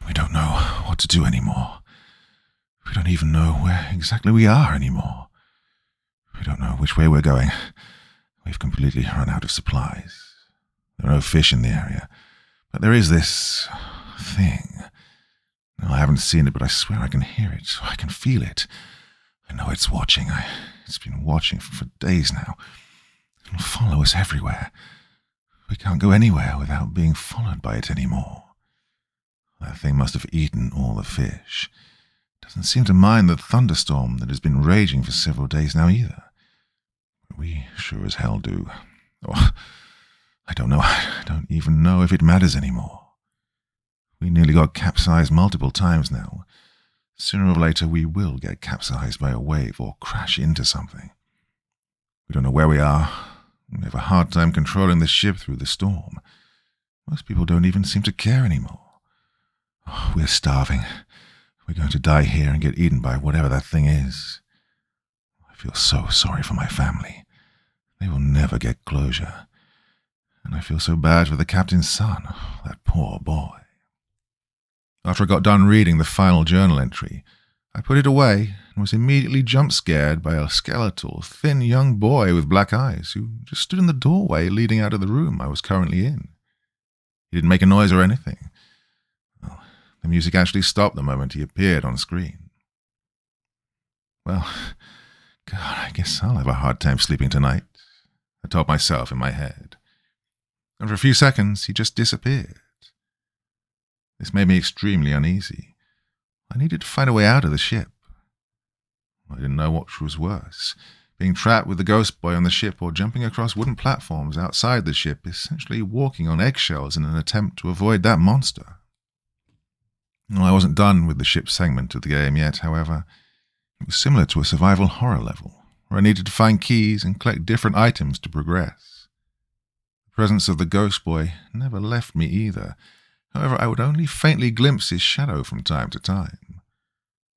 We don't know what to do anymore. We don't even know where exactly we are anymore. We don't know which way we're going. We've completely run out of supplies. There are no fish in the area, but there is this thing. No, I haven't seen it, but I swear I can hear it. I can feel it. I know it's watching. It's been watching for days now. It'll follow us everywhere. We can't go anywhere without being followed by it anymore. That thing must have eaten all the fish. It doesn't seem to mind the thunderstorm that has been raging for several days now either. But we sure as hell do. Oh, I don't know. I don't even know if it matters anymore. We nearly got capsized multiple times now. Sooner or later we will get capsized by a wave or crash into something. We don't know where we are. We have a hard time controlling the ship through the storm. Most people don't even seem to care anymore. Oh, we're starving. We're going to die here and get eaten by whatever that thing is. I feel so sorry for my family. They will never get closure. And I feel so bad for the captain's son. Oh, that poor boy. After I got done reading the final journal entry, I put it away and was immediately jump-scared by a skeletal, thin young boy with black eyes who just stood in the doorway leading out of the room I was currently in. He didn't make a noise or anything. Well, the music actually stopped the moment he appeared on screen. Well, God, I guess I'll have a hard time sleeping tonight, I told myself in my head. And for a few seconds, he just disappeared. This made me extremely uneasy. I needed to find a way out of the ship. I didn't know which was worse, being trapped with the ghost boy on the ship or jumping across wooden platforms outside the ship, essentially walking on eggshells in an attempt to avoid that monster. Well, I wasn't done with the ship segment of the game yet, however. It was similar to a survival horror level, where I needed to find keys and collect different items to progress. The presence of the ghost boy never left me either. However, I would only faintly glimpse his shadow from time to time.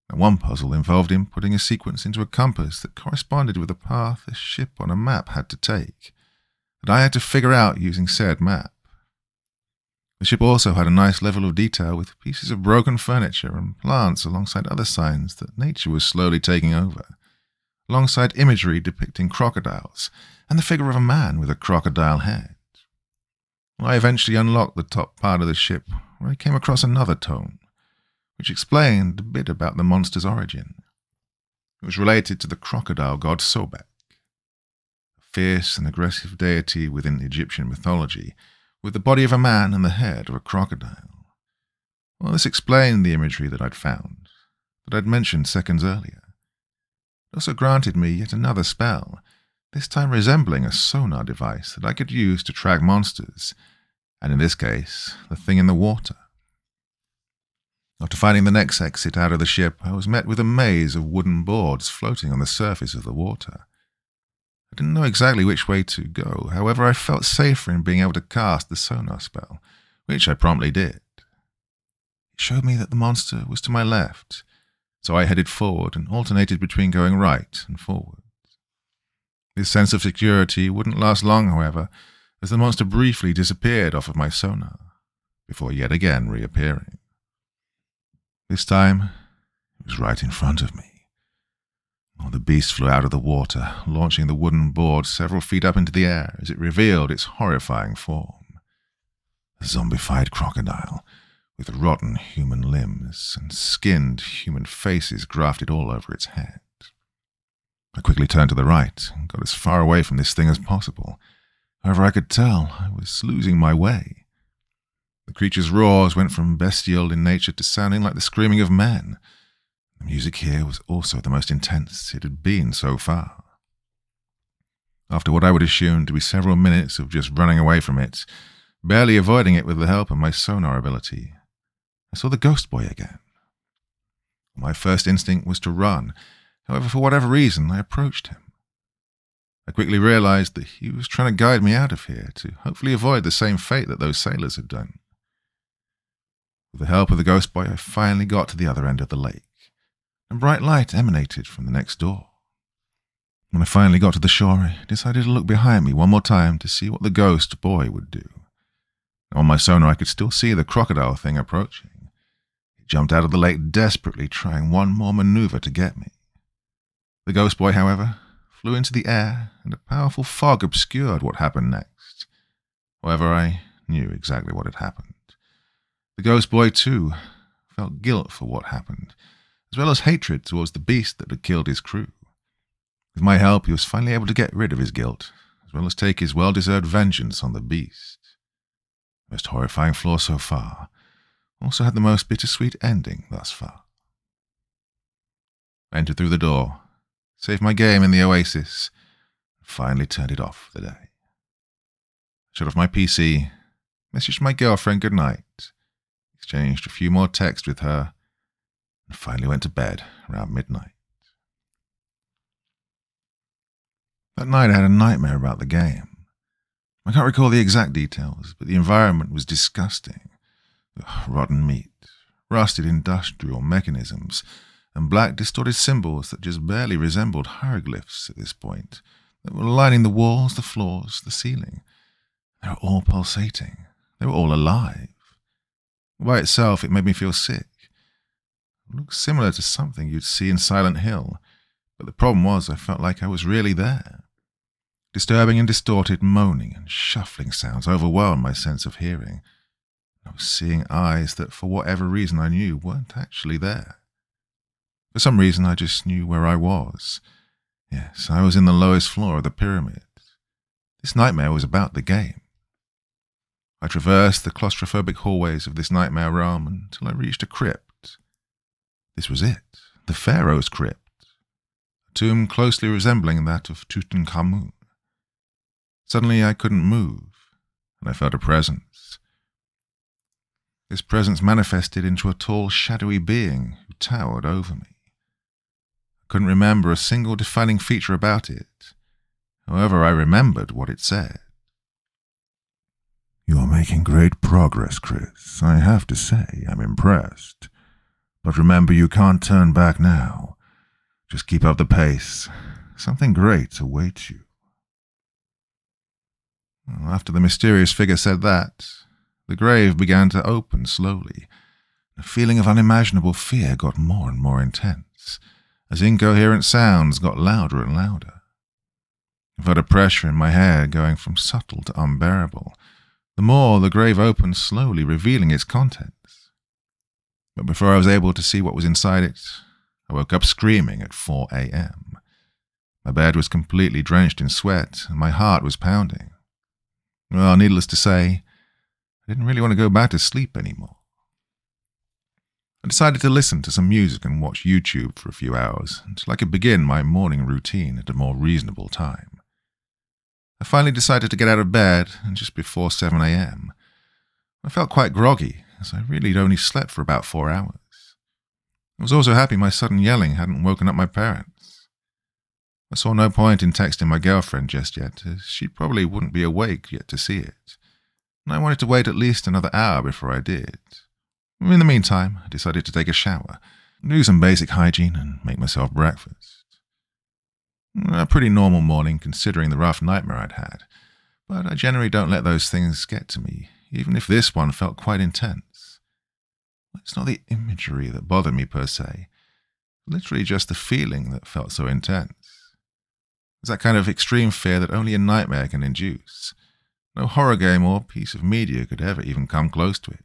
And one puzzle involved him putting a sequence into a compass that corresponded with the path a ship on a map had to take, that I had to figure out using said map. The ship also had a nice level of detail with pieces of broken furniture and plants alongside other signs that nature was slowly taking over, alongside imagery depicting crocodiles and the figure of a man with a crocodile head. I eventually unlocked the top part of the ship, where I came across another tome, which explained a bit about the monster's origin. It was related to the crocodile god Sobek, a fierce and aggressive deity within Egyptian mythology, with the body of a man and the head of a crocodile. Well, this explained the imagery that I'd found, that I'd mentioned seconds earlier. It also granted me yet another spell, this time resembling a sonar device that I could use to track monsters, and in this case, the thing in the water. After finding the next exit out of the ship, I was met with a maze of wooden boards floating on the surface of the water. I didn't know exactly which way to go, however I felt safer in being able to cast the sonar spell, which I promptly did. It showed me that the monster was to my left, so I headed forward and alternated between going right and forward. This sense of security wouldn't last long, however, as the monster briefly disappeared off of my sonar, before yet again reappearing. This time, it was right in front of me. Oh, the beast flew out of the water, launching the wooden board several feet up into the air as it revealed its horrifying form. A zombified crocodile, with rotten human limbs and skinned human faces grafted all over its head. I quickly turned to the right and got as far away from this thing as possible. However, I could tell I was losing my way. The creature's roars went from bestial in nature to sounding like the screaming of men. The music here was also the most intense it had been so far. After what I would assume to be several minutes of just running away from it, barely avoiding it with the help of my sonar ability, I saw the ghost boy again. My first instinct was to run. However, for whatever reason, I approached him. I quickly realized that he was trying to guide me out of here to hopefully avoid the same fate that those sailors had done. With the help of the ghost boy, I finally got to the other end of the lake, and bright light emanated from the next door. When I finally got to the shore, I decided to look behind me one more time to see what the ghost boy would do. On my sonar, I could still see the crocodile thing approaching. It jumped out of the lake desperately, trying one more maneuver to get me. The ghost boy, however, flew into the air, and a powerful fog obscured what happened next. However, I knew exactly what had happened. The ghost boy, too, felt guilt for what happened, as well as hatred towards the beast that had killed his crew. With my help, he was finally able to get rid of his guilt, as well as take his well-deserved vengeance on the beast. The most horrifying flaw so far also had the most bittersweet ending thus far. I entered through the door, saved my game in the oasis, and finally turned it off for the day. Shut off my PC, messaged my girlfriend goodnight, exchanged a few more texts with her, and finally went to bed around midnight. That night I had a nightmare about the game. I can't recall the exact details, but the environment was disgusting. Rotten meat, rusted industrial mechanisms, and black distorted symbols that just barely resembled hieroglyphs at this point, that were lining the walls, the floors, the ceiling. They were all pulsating. They were all alive. By itself, it made me feel sick. It looked similar to something you'd see in Silent Hill, but the problem was I felt like I was really there. Disturbing and distorted moaning and shuffling sounds overwhelmed my sense of hearing. I was seeing eyes that, for whatever reason I knew, weren't actually there. For some reason, I just knew where I was. Yes, I was in the lowest floor of the pyramid. This nightmare was about the game. I traversed the claustrophobic hallways of this nightmare realm until I reached a crypt. This was it, the Pharaoh's crypt, a tomb closely resembling that of Tutankhamun. Suddenly I couldn't move, and I felt a presence. This presence manifested into a tall, shadowy being who towered over me. I couldn't remember a single defining feature about it. However, I remembered what it said. "You are making great progress, Chris. I have to say, I'm impressed. But remember, you can't turn back now. Just keep up the pace. Something great awaits you." Well, after the mysterious figure said that, the grave began to open slowly. A feeling of unimaginable fear got more and more intense, as incoherent sounds got louder and louder. I felt a pressure in my head going from subtle to unbearable. The more the grave opened slowly, revealing its contents. But before I was able to see what was inside it, I woke up screaming at 4 a.m. My bed was completely drenched in sweat, and my heart was pounding. Well, needless to say, I didn't really want to go back to sleep anymore. I decided to listen to some music and watch YouTube for a few hours until I could begin my morning routine at a more reasonable time. I finally decided to get out of bed, and just before 7 a.m. I felt quite groggy, as I really had only slept for about 4 hours. I was also happy my sudden yelling hadn't woken up my parents. I saw no point in texting my girlfriend just yet, as she probably wouldn't be awake yet to see it, and I wanted to wait at least another hour before I did. In the meantime, I decided to take a shower, do some basic hygiene, and make myself breakfast. A pretty normal morning considering the rough nightmare I'd had, but I generally don't let those things get to me, even if this one felt quite intense. It's not the imagery that bothered me per se, literally just the feeling that felt so intense. It's that kind of extreme fear that only a nightmare can induce. No horror game or piece of media could ever even come close to it.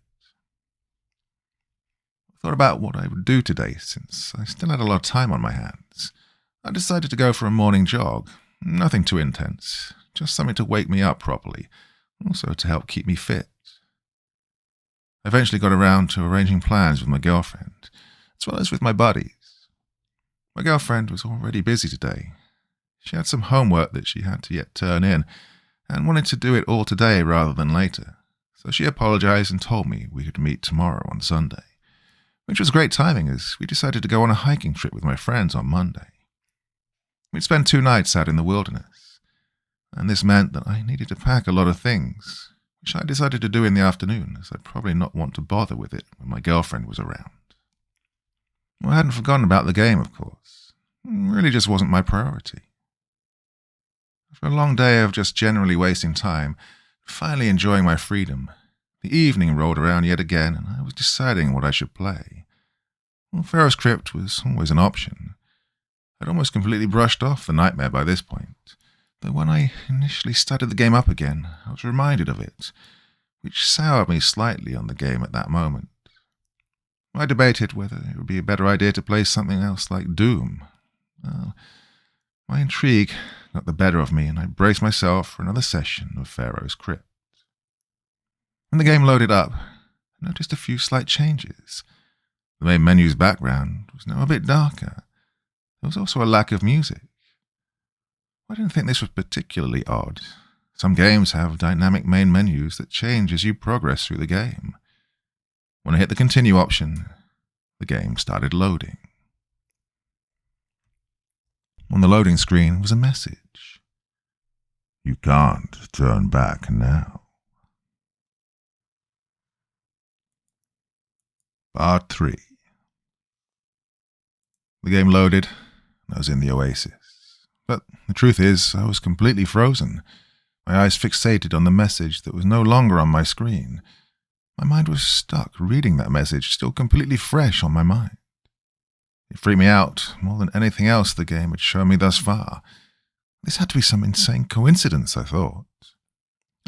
I thought about what I would do today, since I still had a lot of time on my hands. I decided to go for a morning jog. Nothing too intense, just something to wake me up properly, also to help keep me fit. I eventually got around to arranging plans with my girlfriend, as well as with my buddies. My girlfriend was already busy today. She had some homework that she had to yet turn in, and wanted to do it all today rather than later, so she apologized and told me we could meet tomorrow on Sunday, which was great timing as we decided to go on a hiking trip with my friends on Monday. We'd spend 2 nights out in the wilderness, and this meant that I needed to pack a lot of things, which I decided to do in the afternoon, as I'd probably not want to bother with it when my girlfriend was around. Well, I hadn't forgotten about the game, of course. It really just wasn't my priority. After a long day of just generally wasting time, finally enjoying my freedom, the evening rolled around yet again, and I was deciding what I should play. Well, Pharaoh's Crypt was always an option. I'd almost completely brushed off the nightmare by this point, though when I initially started the game up again, I was reminded of it, which soured me slightly on the game at that moment. I debated whether it would be a better idea to play something else like Doom. Well, my intrigue got the better of me, and I braced myself for another session of Pharaoh's Crypt. When the game loaded up, I noticed a few slight changes. The main menu's background was now a bit darker. There was also a lack of music. I didn't think this was particularly odd. Some games have dynamic main menus that change as you progress through the game. When I hit the continue option, the game started loading. On the loading screen was a message. "You can't turn back now." Part 3. The game loaded, and I was in the oasis. But the truth is, I was completely frozen. My eyes fixated on the message that was no longer on my screen. My mind was stuck reading that message, still completely fresh on my mind. It freaked me out more than anything else the game had shown me thus far. This had to be some insane coincidence, I thought.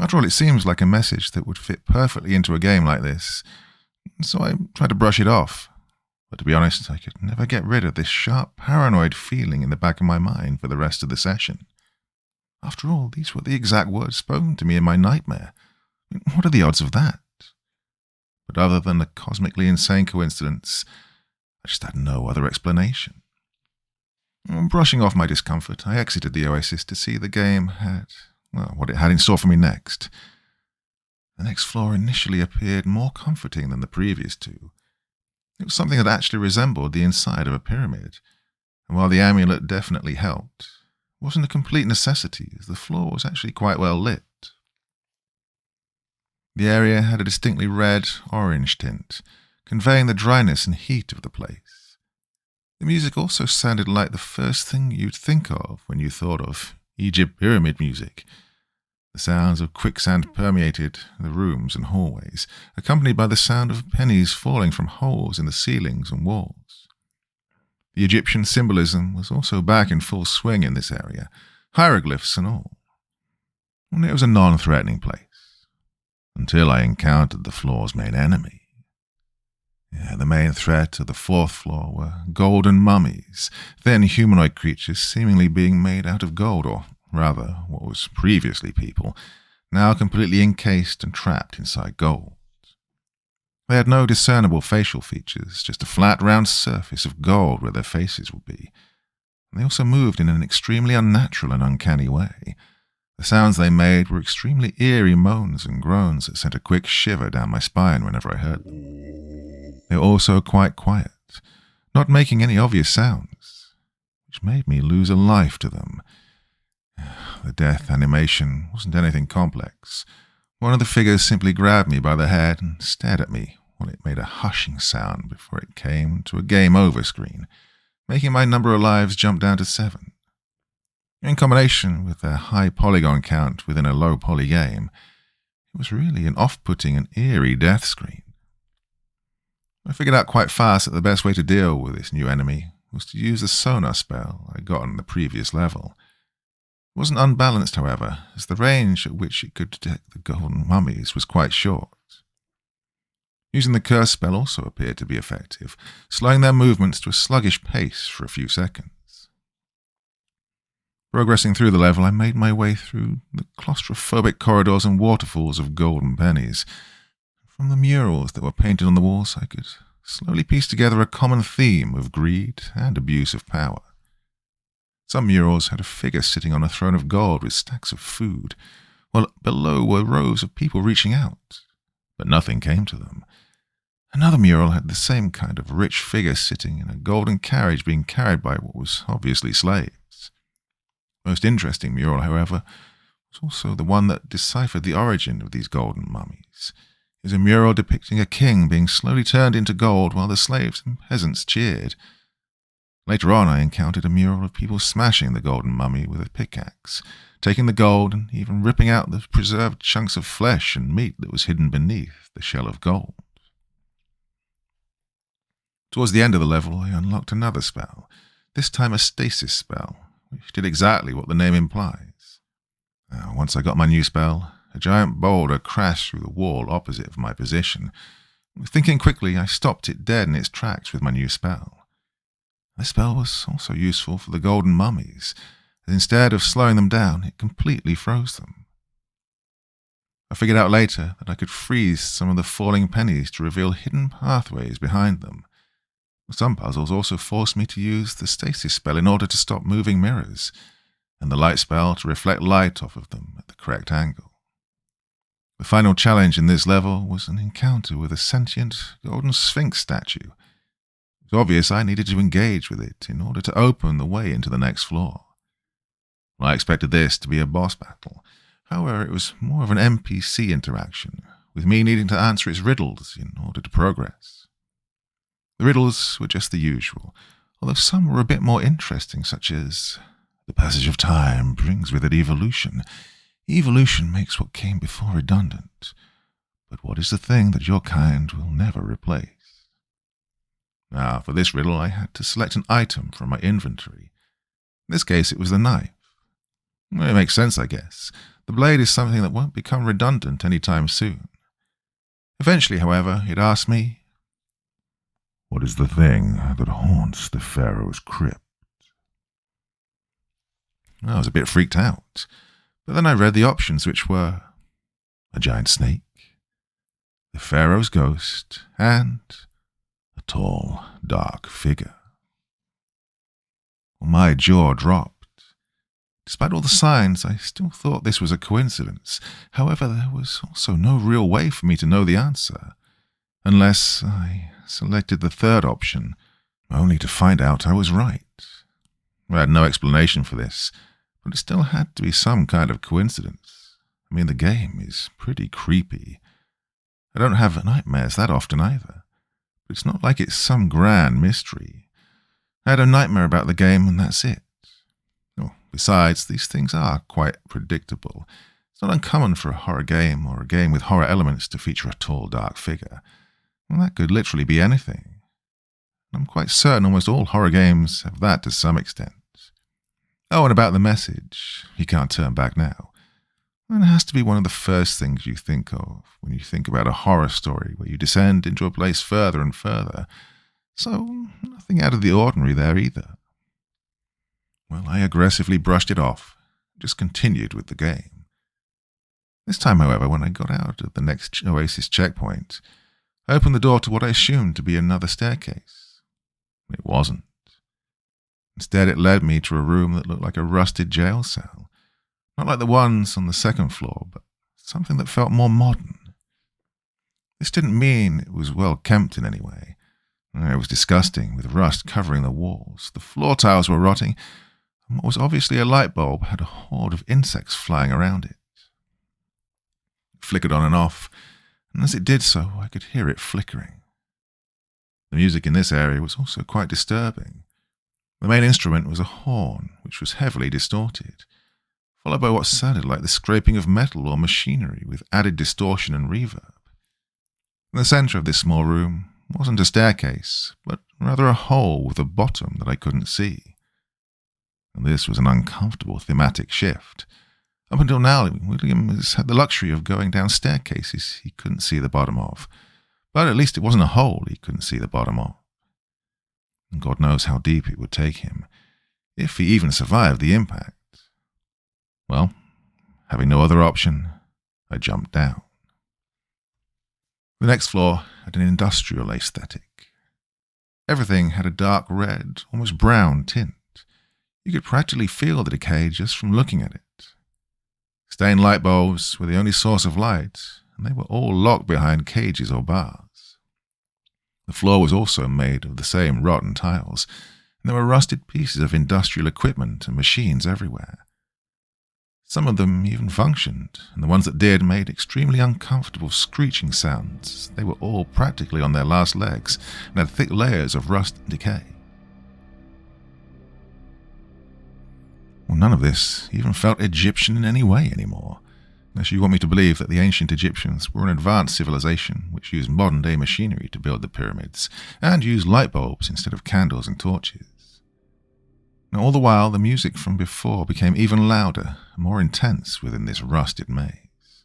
After all, it seems like a message that would fit perfectly into a game like this, so I tried to brush it off. But to be honest, I could never get rid of this sharp, paranoid feeling in the back of my mind for the rest of the session. After all, these were the exact words spoken to me in my nightmare. What are the odds of that? But other than a cosmically insane coincidence, I just had no other explanation. Brushing off my discomfort, I exited the oasis to see the game had, what it had in store for me next. The next floor initially appeared more comforting than the previous two. It was something that actually resembled the inside of a pyramid, and while the amulet definitely helped, it wasn't a complete necessity, as the floor was actually quite well lit. The area had a distinctly red-orange tint, conveying the dryness and heat of the place. The music also sounded like the first thing you'd think of when you thought of Egypt pyramid music. The sounds of quicksand permeated the rooms and hallways, accompanied by the sound of pennies falling from holes in the ceilings and walls. The Egyptian symbolism was also back in full swing in this area, hieroglyphs and all. It was a non-threatening place, until I encountered the floor's main enemy. The main threat of the fourth floor were golden mummies, thin humanoid creatures seemingly being made out of gold, or rather, what was previously people, now completely encased and trapped inside gold. They had no discernible facial features, just a flat, round surface of gold where their faces would be. They also moved in an extremely unnatural and uncanny way. The sounds they made were extremely eerie moans and groans that sent a quick shiver down my spine whenever I heard them. They were also quite quiet, not making any obvious sounds, which made me lose a life to them. The death animation wasn't anything complex. One of the figures simply grabbed me by the head and stared at me while it made a hushing sound before it came to a game over screen, making my number of lives jump down to 7. In combination with their high polygon count within a low poly game, it was really an off-putting and eerie death screen. I figured out quite fast that the best way to deal with this new enemy was to use the sonar spell I got on the previous level. It wasn't unbalanced, however, as the range at which it could detect the golden mummies was quite short. Using the curse spell also appeared to be effective, slowing their movements to a sluggish pace for a few seconds. Progressing through the level, I made my way through the claustrophobic corridors and waterfalls of golden pennies. From the murals that were painted on the walls, I could slowly piece together a common theme of greed and abuse of power. Some murals had a figure sitting on a throne of gold with stacks of food, while below were rows of people reaching out, but nothing came to them. Another mural had the same kind of rich figure sitting in a golden carriage being carried by what was obviously slaves. The most interesting mural, however, was also the one that deciphered the origin of these golden mummies. It was a mural depicting a king being slowly turned into gold while the slaves and peasants cheered. Later on, I encountered a mural of people smashing the golden mummy with a pickaxe, taking the gold and even ripping out the preserved chunks of flesh and meat that was hidden beneath the shell of gold. Towards the end of the level, I unlocked another spell, this time a stasis spell, which did exactly what the name implies. Once I got my new spell, a giant boulder crashed through the wall opposite of my position. Thinking quickly, I stopped it dead in its tracks with my new spell. This spell was also useful for the golden mummies, as instead of slowing them down, it completely froze them. I figured out later that I could freeze some of the falling pennies to reveal hidden pathways behind them. Some puzzles also forced me to use the stasis spell in order to stop moving mirrors, and the light spell to reflect light off of them at the correct angle. The final challenge in this level was an encounter with a sentient golden sphinx statue. It was obvious I needed to engage with it in order to open the way into the next floor. I expected this to be a boss battle. However, it was more of an NPC interaction, with me needing to answer its riddles in order to progress. The riddles were just the usual, although some were a bit more interesting, such as, the passage of time brings with it evolution. Evolution makes what came before redundant. But what is the thing that your kind will never replace? Now, for this riddle, I had to select an item from my inventory. In this case, it was the knife. It makes sense, I guess. The blade is something that won't become redundant anytime soon. Eventually, however, it asked me, "What is the thing that haunts the Pharaoh's crypt?" I was a bit freaked out, but then I read the options, which were a giant snake, the Pharaoh's ghost, and a tall, dark figure. Well, my jaw dropped. Despite all the signs, I still thought this was a coincidence. However, there was also no real way for me to know the answer, unless I selected the third option, only to find out I was right. I had no explanation for this, but it still had to be some kind of coincidence. I mean, the game is pretty creepy. I don't have nightmares that often either, but it's not like it's some grand mystery. I had a nightmare about the game and that's it. Besides, these things are quite predictable. It's not uncommon for a horror game or a game with horror elements to feature a tall, dark figure. Well, that could literally be anything. I'm quite certain almost all horror games have that to some extent. Oh, and about the message, you can't turn back now. And it has to be one of the first things you think of when you think about a horror story where you descend into a place further and further. So, nothing out of the ordinary there either. Well, I aggressively brushed it off, just continued with the game. This time, however, when I got out of the next Oasis checkpoint, I opened the door to what I assumed to be another staircase. It wasn't. Instead, it led me to a room that looked like a rusted jail cell. Not like the ones on the second floor, but something that felt more modern. This didn't mean it was well kept in any way. It was disgusting, with rust covering the walls. The floor tiles were rotting, and what was obviously a light bulb had a horde of insects flying around it. It flickered on and off, and as it did so, I could hear it flickering. The music in this area was also quite disturbing. The main instrument was a horn, which was heavily distorted, followed by what sounded like the scraping of metal or machinery with added distortion and reverb. In the centre of this small room wasn't a staircase, but rather a hole with a bottom that I couldn't see. And this was an uncomfortable thematic shift. Up until now, William has had the luxury of going down staircases he couldn't see the bottom of, but at least it wasn't a hole he couldn't see the bottom of. And God knows how deep it would take him, if he even survived the impact. Well, having no other option, I jumped down. The next floor had an industrial aesthetic. Everything had a dark red, almost brown tint. You could practically feel the decay just from looking at it. Stained light bulbs were the only source of light, and they were all locked behind cages or bars. The floor was also made of the same rotten tiles, and there were rusted pieces of industrial equipment and machines everywhere. Some of them even functioned, and the ones that did made extremely uncomfortable screeching sounds. They were all practically on their last legs and had thick layers of rust and decay. none of this even felt Egyptian in any way anymore, unless you want me to believe that the ancient Egyptians were an advanced civilization which used modern-day machinery to build the pyramids, and used light bulbs instead of candles and torches. Now, all the while, the music from before became even louder and more intense within this rusted maze.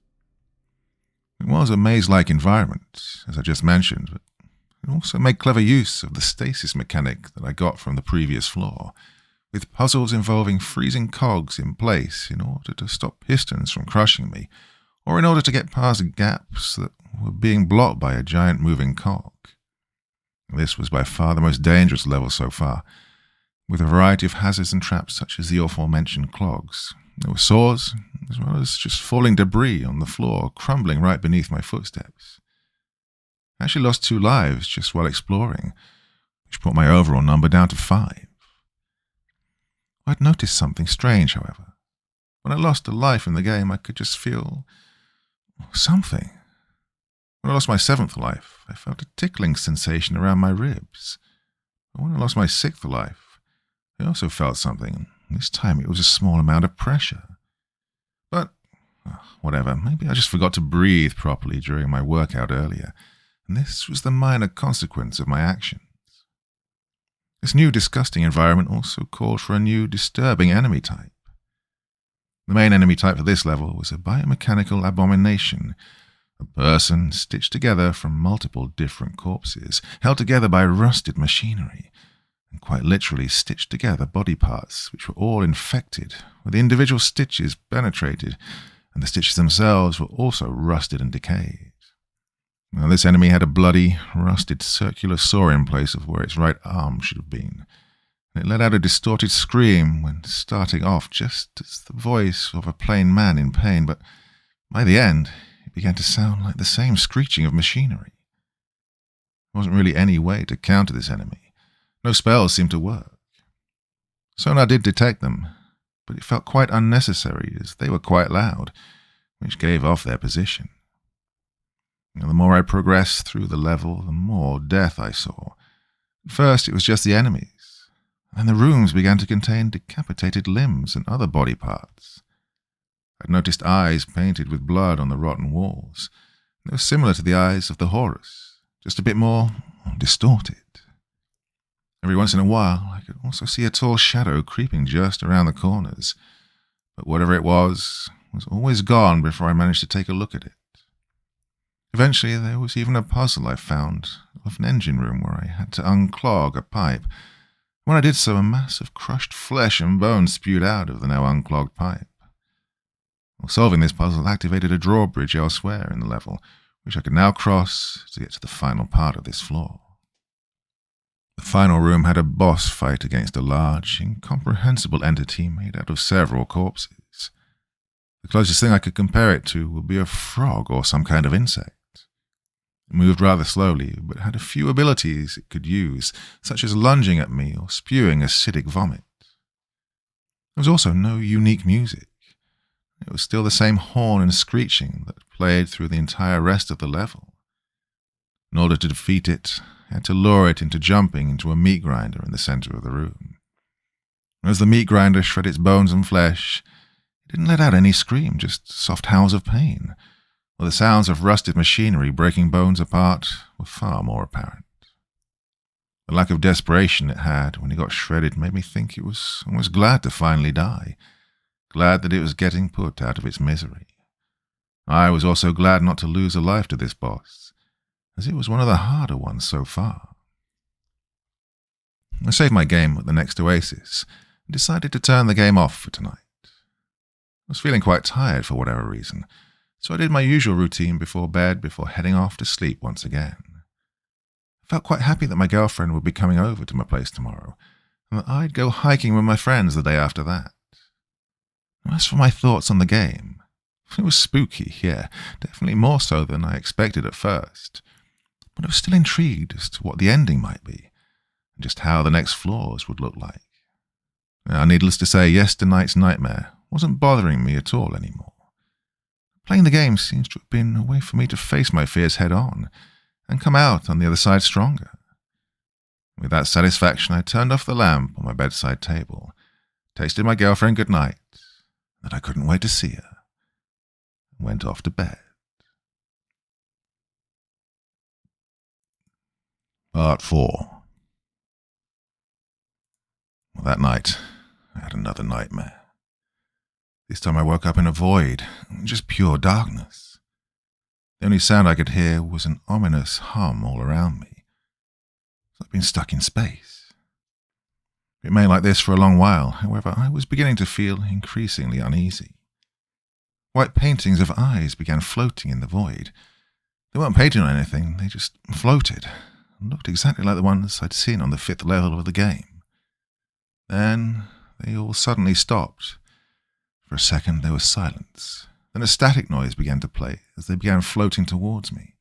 It was a maze-like environment, as I just mentioned, but it also made clever use of the stasis mechanic that I got from the previous floor, with puzzles involving freezing cogs in place in order to stop pistons from crushing me, or in order to get past gaps that were being blocked by a giant moving cog. This was by far the most dangerous level so far, with a variety of hazards and traps such as the aforementioned clogs. There were saws, as well as just falling debris on the floor, crumbling right beneath my footsteps. I actually lost 2 lives just while exploring, which brought my overall number down to 5. I'd noticed something strange, however. When I lost a life in the game, I could just feel something. When I lost my 7th life, I felt a tickling sensation around my ribs. But when I lost my 6th life, I also felt something, and this time it was a small amount of pressure. But, whatever, maybe I just forgot to breathe properly during my workout earlier, and this was the minor consequence of my actions. This new disgusting environment also called for a new disturbing enemy type. The main enemy type for this level was a biomechanical abomination, a person stitched together from multiple different corpses, held together by rusted machinery, and quite literally stitched together body parts which were all infected, where the individual stitches penetrated, and the stitches themselves were also rusted and decayed. Now, this enemy had a bloody, rusted circular saw in place of where its right arm should have been, and it let out a distorted scream when starting off just as the voice of a plain man in pain, but by the end it began to sound like the same screeching of machinery. There wasn't really any way to counter this enemy. No spells seemed to work. Sonar did detect them, but it felt quite unnecessary as they were quite loud, which gave off their position. And the more I progressed through the level, the more death I saw. At first it was just the enemies, and then the rooms began to contain decapitated limbs and other body parts. I'd noticed eyes painted with blood on the rotten walls. They were similar to the eyes of the Horus, just a bit more distorted. Every once in a while, I could also see a tall shadow creeping just around the corners, but whatever it was always gone before I managed to take a look at it. Eventually, there was even a puzzle I found of an engine room where I had to unclog a pipe. When I did so, a mass of crushed flesh and bone spewed out of the now unclogged pipe. Well, solving this puzzle activated a drawbridge elsewhere in the level, which I could now cross to get to the final part of this floor. The final room had a boss fight against a large, incomprehensible entity made out of several corpses. The closest thing I could compare it to would be a frog or some kind of insect. It moved rather slowly, but had a few abilities it could use, such as lunging at me or spewing acidic vomit. There was also no unique music. It was still the same horn and screeching that played through the entire rest of the level. In order to defeat it, I had to lure it into jumping into a meat grinder in the center of the room. As the meat grinder shred its bones and flesh, it didn't let out any scream, just soft howls of pain, while the sounds of rusted machinery breaking bones apart were far more apparent. The lack of desperation it had when it got shredded made me think it was almost glad to finally die, glad that it was getting put out of its misery. I was also glad not to lose a life to this boss, as it was one of the harder ones so far. I saved my game at the next oasis and decided to turn the game off for tonight. I was feeling quite tired for whatever reason, so I did my usual routine before bed before heading off to sleep once again. I felt quite happy that my girlfriend would be coming over to my place tomorrow, and that I'd go hiking with my friends the day after that. As for my thoughts on the game, it was spooky, yeah, definitely more so than I expected at first, but I was still intrigued as to what the ending might be, and just how the next floors would look like. Now, needless to say, yesternight's nightmare wasn't bothering me at all anymore. Playing the game seems to have been a way for me to face my fears head-on, and come out on the other side stronger. With that satisfaction, I turned off the lamp on my bedside table, tasted my girlfriend good night, that I couldn't wait to see her, and went off to bed. Part 4. Well, that night, I had another nightmare. This time I woke up in a void, just pure darkness. The only sound I could hear was an ominous hum all around me. I'd been stuck in space. It remained like this for a long while, however, I was beginning to feel increasingly uneasy. White paintings of eyes began floating in the void. They weren't painted on anything, they just floated, and looked exactly like the ones I'd seen on the 5th level of the game. Then they all suddenly stopped. For a second there was silence. Then a static noise began to play as they began floating towards me.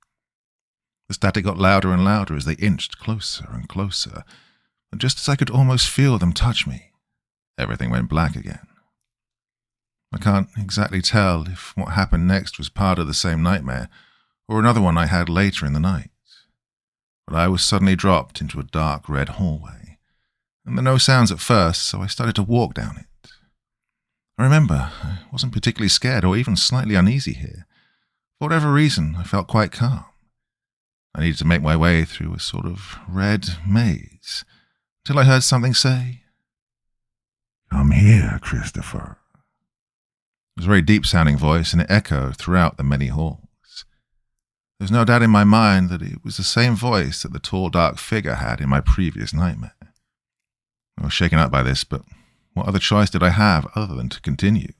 The static got louder and louder as they inched closer and closer, and just as I could almost feel them touch me, everything went black again. I can't exactly tell if what happened next was part of the same nightmare or another one I had later in the night, but I was suddenly dropped into a dark red hallway, and there were no sounds at first, so I started to walk down it. I remember I wasn't particularly scared or even slightly uneasy here. For whatever reason, I felt quite calm. I needed to make my way through a sort of red maze, until I heard something say, "Come here, Christopher." It was a very deep-sounding voice, and it echoed throughout the many halls. There was no doubt in my mind that it was the same voice that the tall, dark figure had in my previous nightmare. I was shaken up by this, but what other choice did I have other than to continue?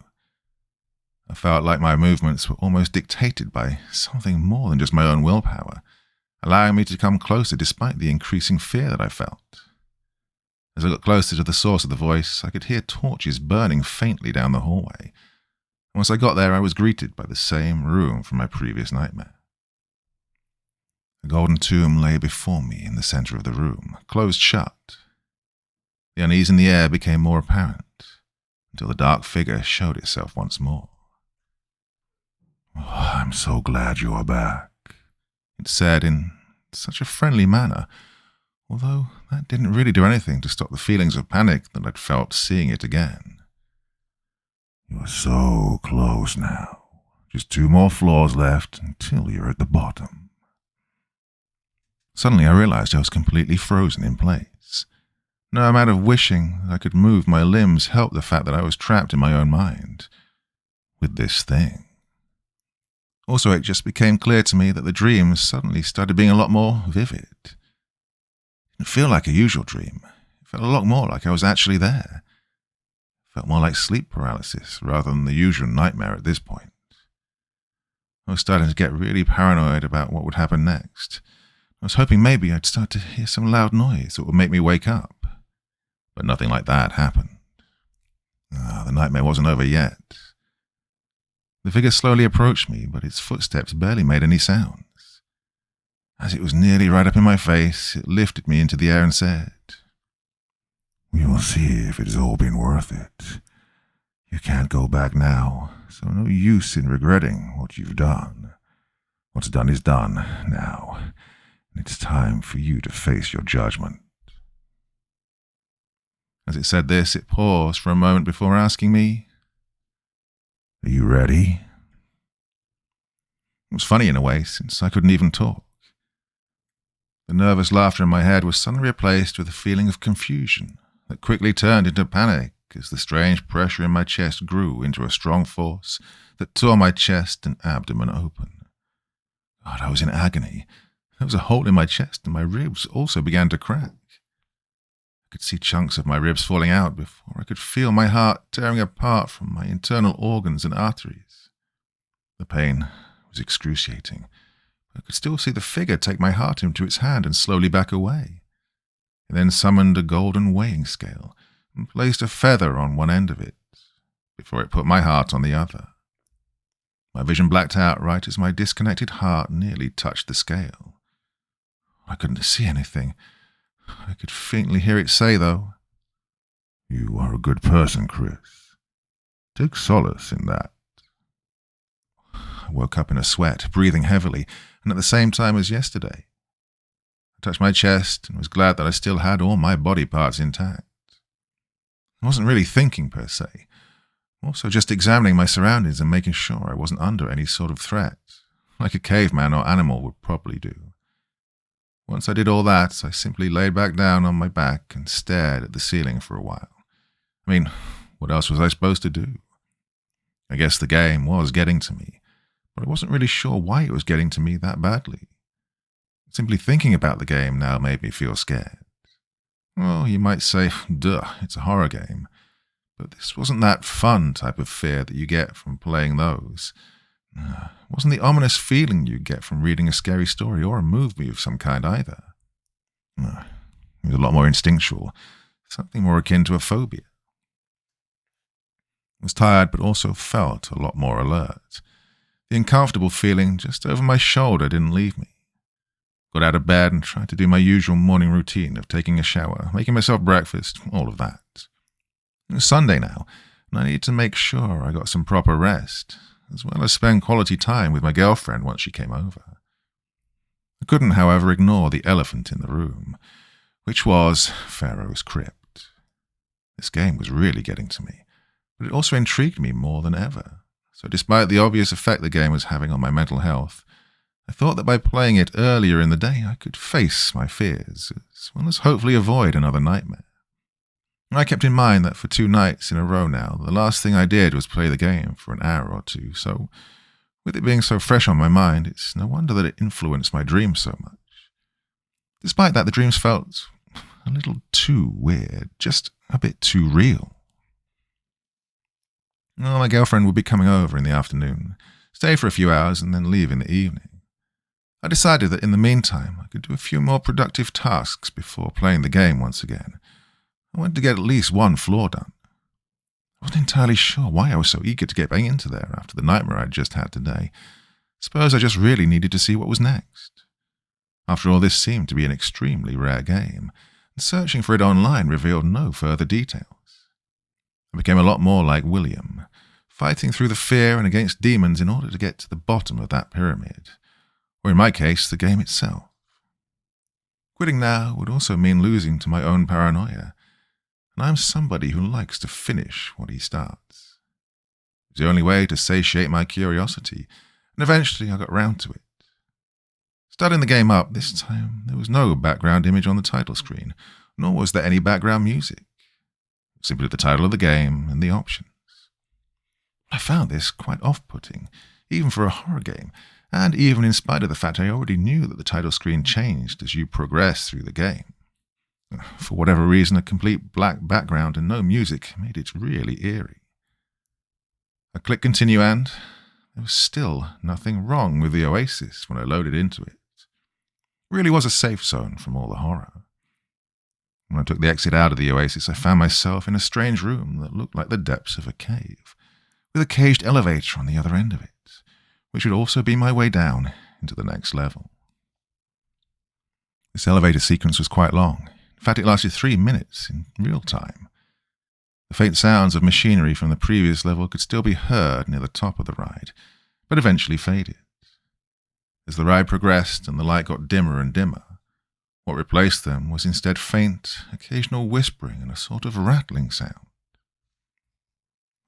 I felt like my movements were almost dictated by something more than just my own willpower, allowing me to come closer despite the increasing fear that I felt. As I got closer to the source of the voice, I could hear torches burning faintly down the hallway. Once I got there, I was greeted by the same room from my previous nightmare. A golden tomb lay before me in the center of the room, closed shut. The unease in the air became more apparent, until the dark figure showed itself once more. "Oh, I'm so glad you're back," it said in such a friendly manner, although that didn't really do anything to stop the feelings of panic that I'd felt seeing it again. "You're so close now. Just 2 more floors left until you're at the bottom." Suddenly I realized I was completely frozen in place. No amount of wishing that I could move my limbs helped the fact that I was trapped in my own mind with this thing. Also, it just became clear to me that the dreams suddenly started being a lot more vivid. It didn't feel like a usual dream. It felt a lot more like I was actually there. It felt more like sleep paralysis rather than the usual nightmare at this point. I was starting to get really paranoid about what would happen next. I was hoping maybe I'd start to hear some loud noise that would make me wake up. But nothing like that happened. The nightmare wasn't over yet. The figure slowly approached me, but its footsteps barely made any sounds. As it was nearly right up in my face, it lifted me into the air and said, "We will see if it has all been worth it. You can't go back now, so no use in regretting what you've done. What's done is done now, and it's time for you to face your judgment." As it said this, it paused for a moment before asking me, "Are you ready?" It was funny in a way, since I couldn't even talk. The nervous laughter in my head was suddenly replaced with a feeling of confusion that quickly turned into panic as the strange pressure in my chest grew into a strong force that tore my chest and abdomen open. God, I was in agony. There was a hole in my chest and my ribs also began to crack. I could see chunks of my ribs falling out before I could feel my heart tearing apart from my internal organs and arteries. The pain was excruciating. I could still see the figure take my heart into its hand and slowly back away. It then summoned a golden weighing scale and placed a feather on one end of it, before it put my heart on the other. My vision blacked out right as my disconnected heart nearly touched the scale. I couldn't see anything. I could faintly hear it say, though, "You are a good person, Chris. Take solace in that." I woke up in a sweat, breathing heavily, and at the same time as yesterday. I touched my chest and was glad that I still had all my body parts intact. I wasn't really thinking per se, also just examining my surroundings and making sure I wasn't under any sort of threat, like a caveman or animal would probably do. Once I did all that, I simply laid back down on my back and stared at the ceiling for a while. I mean, what else was I supposed to do? I guess the game was getting to me, but I wasn't really sure why it was getting to me that badly. Simply thinking about the game now made me feel scared. Well, you might say, duh, it's a horror game. But this wasn't that fun type of fear that you get from playing those. It wasn't the ominous feeling you get from reading a scary story or a movie of some kind either. It was a lot more instinctual, something more akin to a phobia. I was tired but also felt a lot more alert. The uncomfortable feeling just over my shoulder didn't leave me. Got out of bed and tried to do my usual morning routine of taking a shower, making myself breakfast, all of that. It was Sunday now, and I needed to make sure I got some proper rest, as well as spend quality time with my girlfriend once she came over. I couldn't, however, ignore the elephant in the room, which was Pharaoh's Crypt. This game was really getting to me, but it also intrigued me more than ever. So despite the obvious effect the game was having on my mental health, I thought that by playing it earlier in the day I could face my fears, as well as hopefully avoid another nightmare. I kept in mind that for 2 nights in a row now, the last thing I did was play the game for an hour or two, so with it being so fresh on my mind, it's no wonder that it influenced my dreams so much. Despite that, the dreams felt a little too weird, just a bit too real. Well, my girlfriend would be coming over in the afternoon, stay for a few hours, and then leave in the evening. I decided that in the meantime I could do a few more productive tasks before playing the game once again. I wanted to get at least one floor done. I wasn't entirely sure why I was so eager to get back into there after the nightmare I'd just had today. Suppose I just really needed to see what was next. After all, this seemed to be an extremely rare game, and searching for it online revealed no further details. I became a lot more like William, fighting through the fear and against demons in order to get to the bottom of that pyramid, or in my case, the game itself. Quitting now would also mean losing to my own paranoia, and I'm somebody who likes to finish what he starts. It was the only way to satiate my curiosity, and eventually I got round to it. Starting the game up, this time there was no background image on the title screen, nor was there any background music. Simply the title of the game and the options. I found this quite off-putting, even for a horror game, and even in spite of the fact I already knew that the title screen changed as you progress through the game. For whatever reason, a complete black background and no music made it really eerie. I clicked continue and there was still nothing wrong with the oasis when I loaded into it. It really was a safe zone from all the horror. When I took the exit out of the oasis, I found myself in a strange room that looked like the depths of a cave, with a caged elevator on the other end of it, which would also be my way down into the next level. This elevator sequence was quite long. In fact, it lasted 3 minutes in real time. The faint sounds of machinery from the previous level could still be heard near the top of the ride, but eventually faded. As the ride progressed and the light got dimmer and dimmer, what replaced them was instead faint, occasional whispering and a sort of rattling sound.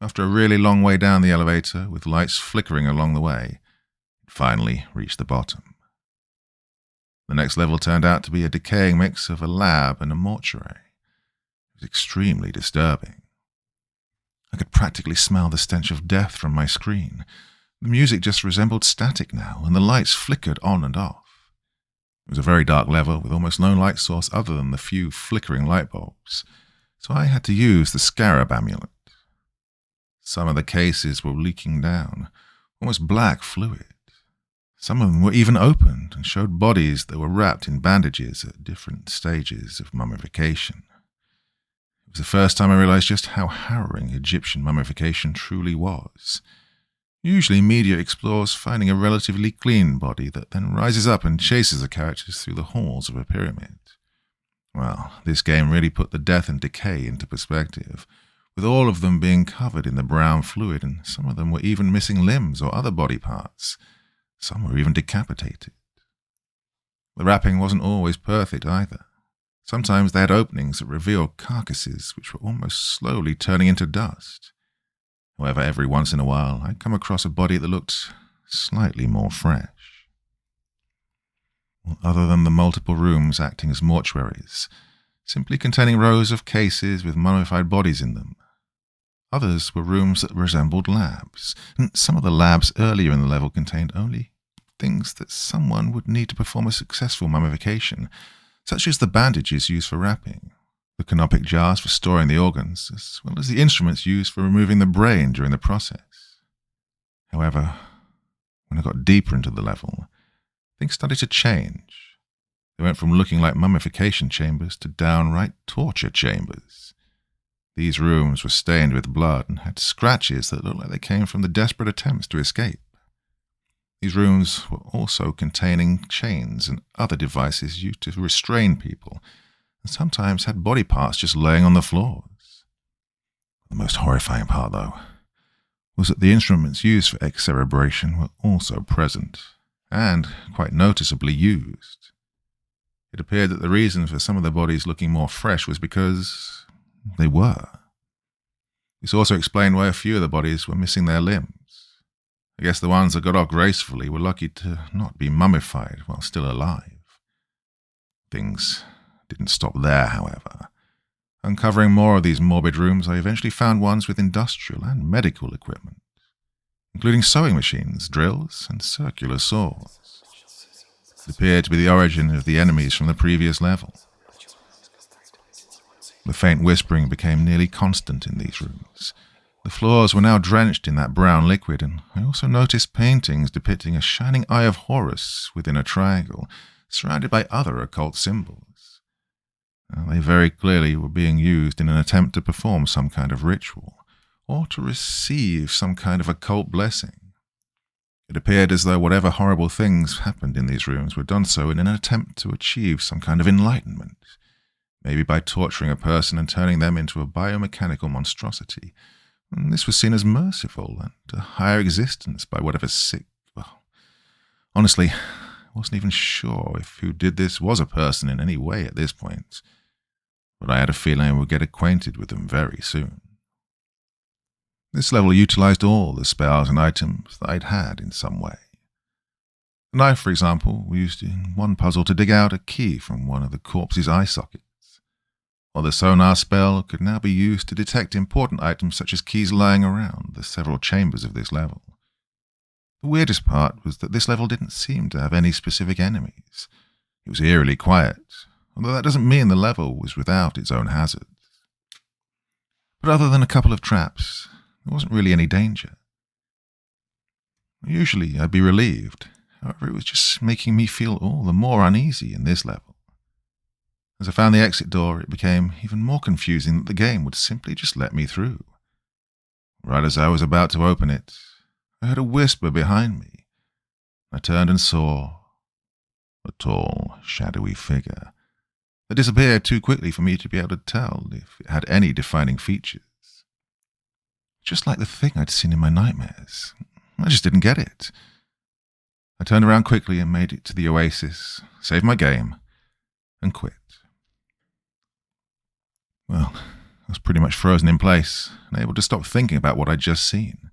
After a really long way down the elevator, with lights flickering along the way, it finally reached the bottom. The next level turned out to be a decaying mix of a lab and a mortuary. It was extremely disturbing. I could practically smell the stench of death from my screen. The music just resembled static now, and the lights flickered on and off. It was a very dark level with almost no light source other than the few flickering light bulbs, so I had to use the scarab amulet. Some of the cases were leaking down, almost black fluid. Some of them were even opened and showed bodies that were wrapped in bandages at different stages of mummification. It was the first time I realized just how harrowing Egyptian mummification truly was. Usually media explores finding a relatively clean body that then rises up and chases the characters through the halls of a pyramid. Well, this game really put the death and decay into perspective, with all of them being covered in the brown fluid, and some of them were even missing limbs or other body parts. Some were even decapitated. The wrapping wasn't always perfect either. Sometimes they had openings that revealed carcasses which were almost slowly turning into dust. However, every once in a while, I'd come across a body that looked slightly more fresh. Other than the multiple rooms acting as mortuaries, simply containing rows of cases with mummified bodies in them, others were rooms that resembled labs, and some of the labs earlier in the level contained only things that someone would need to perform a successful mummification, such as the bandages used for wrapping, the canopic jars for storing the organs, as well as the instruments used for removing the brain during the process. However, when I got deeper into the level, things started to change. They went from looking like mummification chambers to downright torture chambers. These rooms were stained with blood and had scratches that looked like they came from the desperate attempts to escape. These rooms were also containing chains and other devices used to restrain people, and sometimes had body parts just laying on the floors. The most horrifying part, though, was that the instruments used for excerebration were also present, and quite noticeably used. It appeared that the reason for some of the bodies looking more fresh was because they were. This also explained why a few of the bodies were missing their limbs. I guess the ones that got off gracefully were lucky to not be mummified while still alive. Things didn't stop there, however. Uncovering more of these morbid rooms, I eventually found ones with industrial and medical equipment, including sewing machines, drills, and circular saws. It appeared to be the origin of the enemies from the previous level. The faint whispering became nearly constant in these rooms. The floors were now drenched in that brown liquid, and I also noticed paintings depicting a shining eye of Horus within a triangle, surrounded by other occult symbols. They very clearly were being used in an attempt to perform some kind of ritual, or to receive some kind of occult blessing. It appeared as though whatever horrible things happened in these rooms were done so in an attempt to achieve some kind of enlightenment, maybe by torturing a person and turning them into a biomechanical monstrosity. And this was seen as merciful and a higher existence by whatever sick... Well, honestly, I wasn't even sure if who did this was a person in any way at this point, but I had a feeling I would get acquainted with them very soon. This level utilized all the spells and items that I'd had in some way. The knife, for example, was used in one puzzle to dig out a key from one of the corpse's eye sockets, while the sonar spell could now be used to detect important items such as keys lying around the several chambers of this level. The weirdest part was that this level didn't seem to have any specific enemies. It was eerily quiet, although that doesn't mean the level was without its own hazards. But other than a couple of traps, there wasn't really any danger. Usually I'd be relieved, however it was just making me feel all the more uneasy in this level. As I found the exit door, it became even more confusing that the game would simply just let me through. Right as I was about to open it, I heard a whisper behind me. I turned and saw a tall, shadowy figure that disappeared too quickly for me to be able to tell if it had any defining features. Just like the thing I'd seen in my nightmares. I just didn't get it. I turned around quickly and made it to the oasis, saved my game, and quit. Well, I was pretty much frozen in place, unable to stop thinking about what I'd just seen.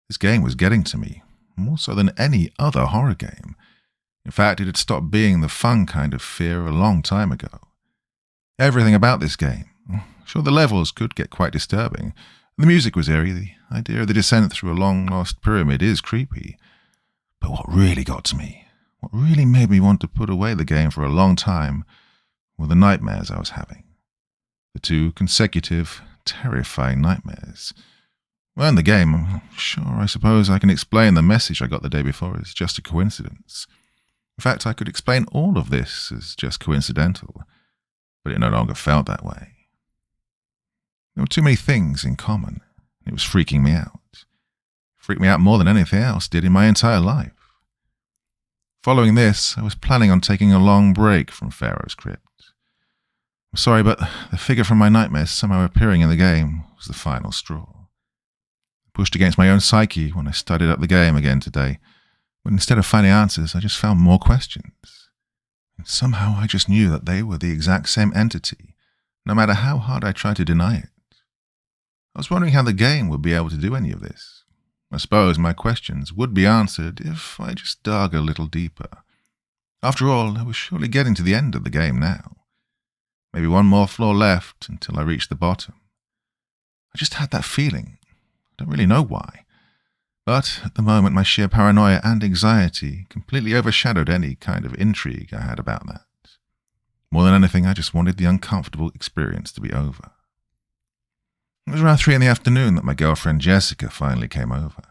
This game was getting to me, more so than any other horror game. In fact, it had stopped being the fun kind of fear a long time ago. Everything about this game, sure, the levels could get quite disturbing. The music was eerie, the idea of the descent through a long-lost pyramid is creepy. But what really got to me, what really made me want to put away the game for a long time, were the nightmares I was having. The 2 consecutive, terrifying nightmares. Well, in the game, sure, I suppose I can explain the message I got the day before as just a coincidence. In fact, I could explain all of this as just coincidental, but it no longer felt that way. There were too many things in common. It was freaking me out. It freaked me out more than anything else did in my entire life. Following this, I was planning on taking a long break from Pharaoh's Crypt. I'm sorry, but the figure from my nightmares somehow appearing in the game was the final straw. I pushed against my own psyche when I started up the game again today, but instead of finding answers, I just found more questions. And somehow I just knew that they were the exact same entity, no matter how hard I tried to deny it. I was wondering how the game would be able to do any of this. I suppose my questions would be answered if I just dug a little deeper. After all, I was surely getting to the end of the game now. Maybe one more floor left until I reached the bottom. I just had that feeling. I don't really know why. But at the moment, my sheer paranoia and anxiety completely overshadowed any kind of intrigue I had about that. More than anything, I just wanted the uncomfortable experience to be over. It was around 3 p.m. that my girlfriend Jessica finally came over.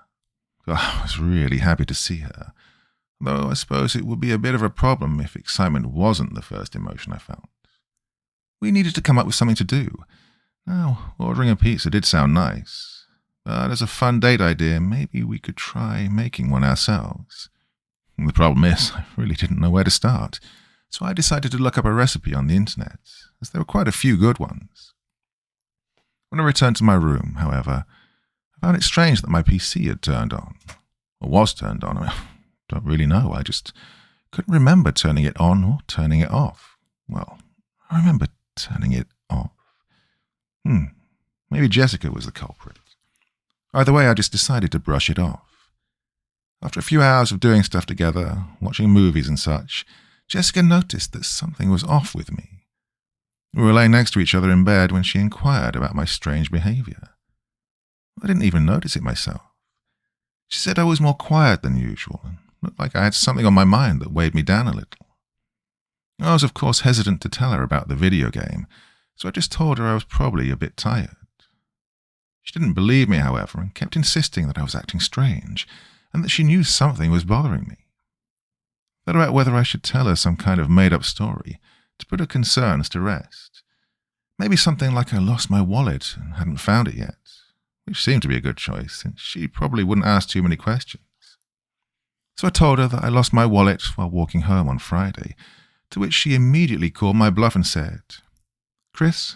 I was really happy to see her, though I suppose it would be a bit of a problem if excitement wasn't the first emotion I felt. We needed to come up with something to do. Now, ordering a pizza did sound nice, but as a fun date idea, maybe we could try making one ourselves. The problem is, I really didn't know where to start, so I decided to look up a recipe on the internet, as there were quite a few good ones. When I returned to my room, however, I found it strange that my PC had turned on, or was turned on. I don't really know, I just couldn't remember turning it on or turning it off. Well, I remember turning it off. Maybe Jessica was the culprit. Either way, I just decided to brush it off. After a few hours of doing stuff together, watching movies and such, Jessica noticed that something was off with me. We were laying next to each other in bed when she inquired about my strange behavior. I didn't even notice it myself. She said I was more quiet than usual and looked like I had something on my mind that weighed me down a little. I was, of course, hesitant to tell her about the video game, so I just told her I was probably a bit tired. She didn't believe me, however, and kept insisting that I was acting strange and that she knew something was bothering me. I thought about whether I should tell her some kind of made-up story to put her concerns to rest. Maybe something like I lost my wallet and hadn't found it yet, which seemed to be a good choice, since she probably wouldn't ask too many questions. So I told her that I lost my wallet while walking home on Friday, to which she immediately called my bluff and said, "Chris,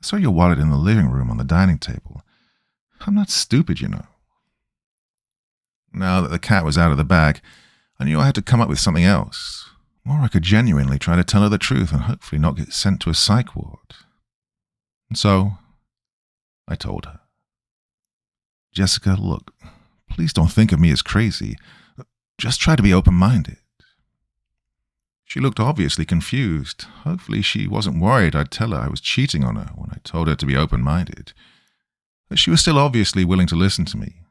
I saw your wallet in the living room on the dining table. I'm not stupid, you know." Now that the cat was out of the bag, I knew I had to come up with something else, or I could genuinely try to tell her the truth and hopefully not get sent to a psych ward. And so, I told her. "Jessica, look, please don't think of me as crazy. Just try to be open-minded." She looked obviously confused. Hopefully she wasn't worried I'd tell her I was cheating on her when I told her to be open-minded. But she was still obviously willing to listen to me.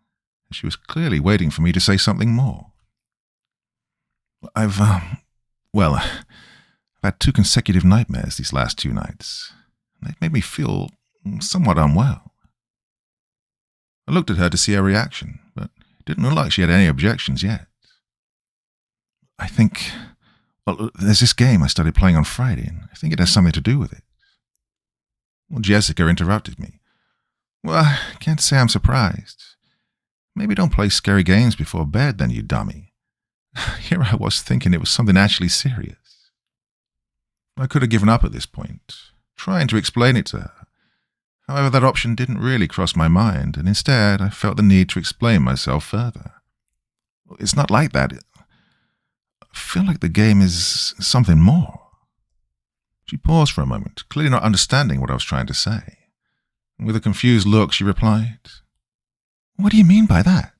She was clearly waiting for me to say something more. I've had 2 consecutive nightmares these last 2 nights. They've made me feel somewhat unwell. I looked at her to see her reaction, but it didn't look like she had any objections yet. There's this game I started playing on Friday, and I think it has something to do with it." Well, Jessica interrupted me. "Well, I can't say I'm surprised. Maybe don't play scary games before bed then, you dummy." Here I was thinking it was something actually serious. I could have given up at this point, trying to explain it to her. However, that option didn't really cross my mind, and instead I felt the need to explain myself further. "It's not like that. I feel like the game is something more." She paused for a moment, clearly not understanding what I was trying to say. And with a confused look, she replied, "What do you mean by that?"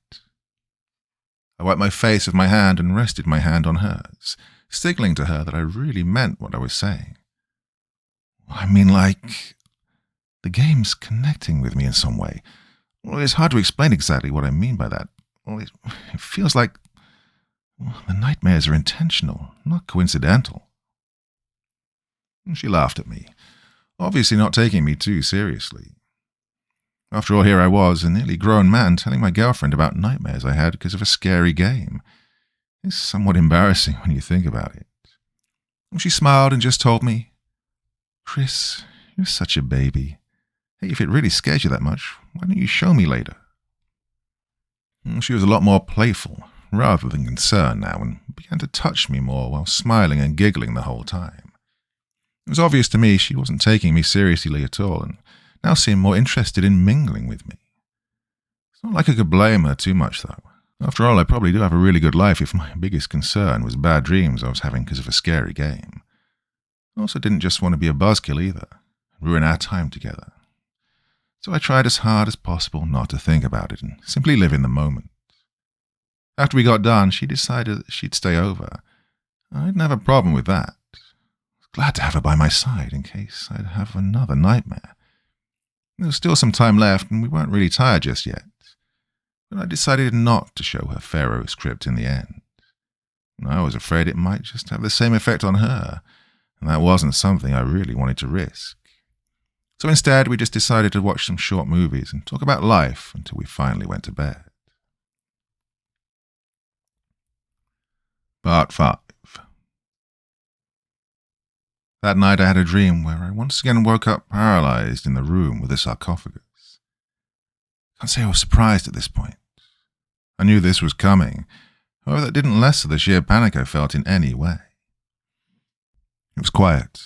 I wiped my face with my hand and rested my hand on hers, signaling to her that I really meant what I was saying. "I mean, like, the game's connecting with me in some way. Well, it's hard to explain exactly what I mean by that. Well, it feels like the nightmares are intentional, not coincidental." She laughed at me, obviously not taking me too seriously. After all, here I was, a nearly grown man, telling my girlfriend about nightmares I had because of a scary game. It's somewhat embarrassing when you think about it. She smiled and just told me, "Chris, you're such a baby. Hey, if it really scares you that much, why don't you show me later?" She was a lot more playful, rather than concerned now, and began to touch me more while smiling and giggling the whole time. It was obvious to me she wasn't taking me seriously at all, and now seemed more interested in mingling with me. It's not like I could blame her too much, though. After all, I probably do have a really good life if my biggest concern was bad dreams I was having because of a scary game. I also didn't just want to be a buzzkill either, ruin our time together. So I tried as hard as possible not to think about it and simply live in the moment. After we got done, she decided that she'd stay over. I didn't have a problem with that. I was glad to have her by my side in case I'd have another nightmare. There was still some time left and we weren't really tired just yet. But I decided not to show her Pharaoh's crypt in the end. I was afraid it might just have the same effect on her, and that wasn't something I really wanted to risk. So instead, we just decided to watch some short movies and talk about life until we finally went to bed. Part 5. That night I had a dream where I once again woke up paralyzed in the room with the sarcophagus. I can't say I was surprised at this point. I knew this was coming, however that didn't lessen the sheer panic I felt in any way. It was quiet,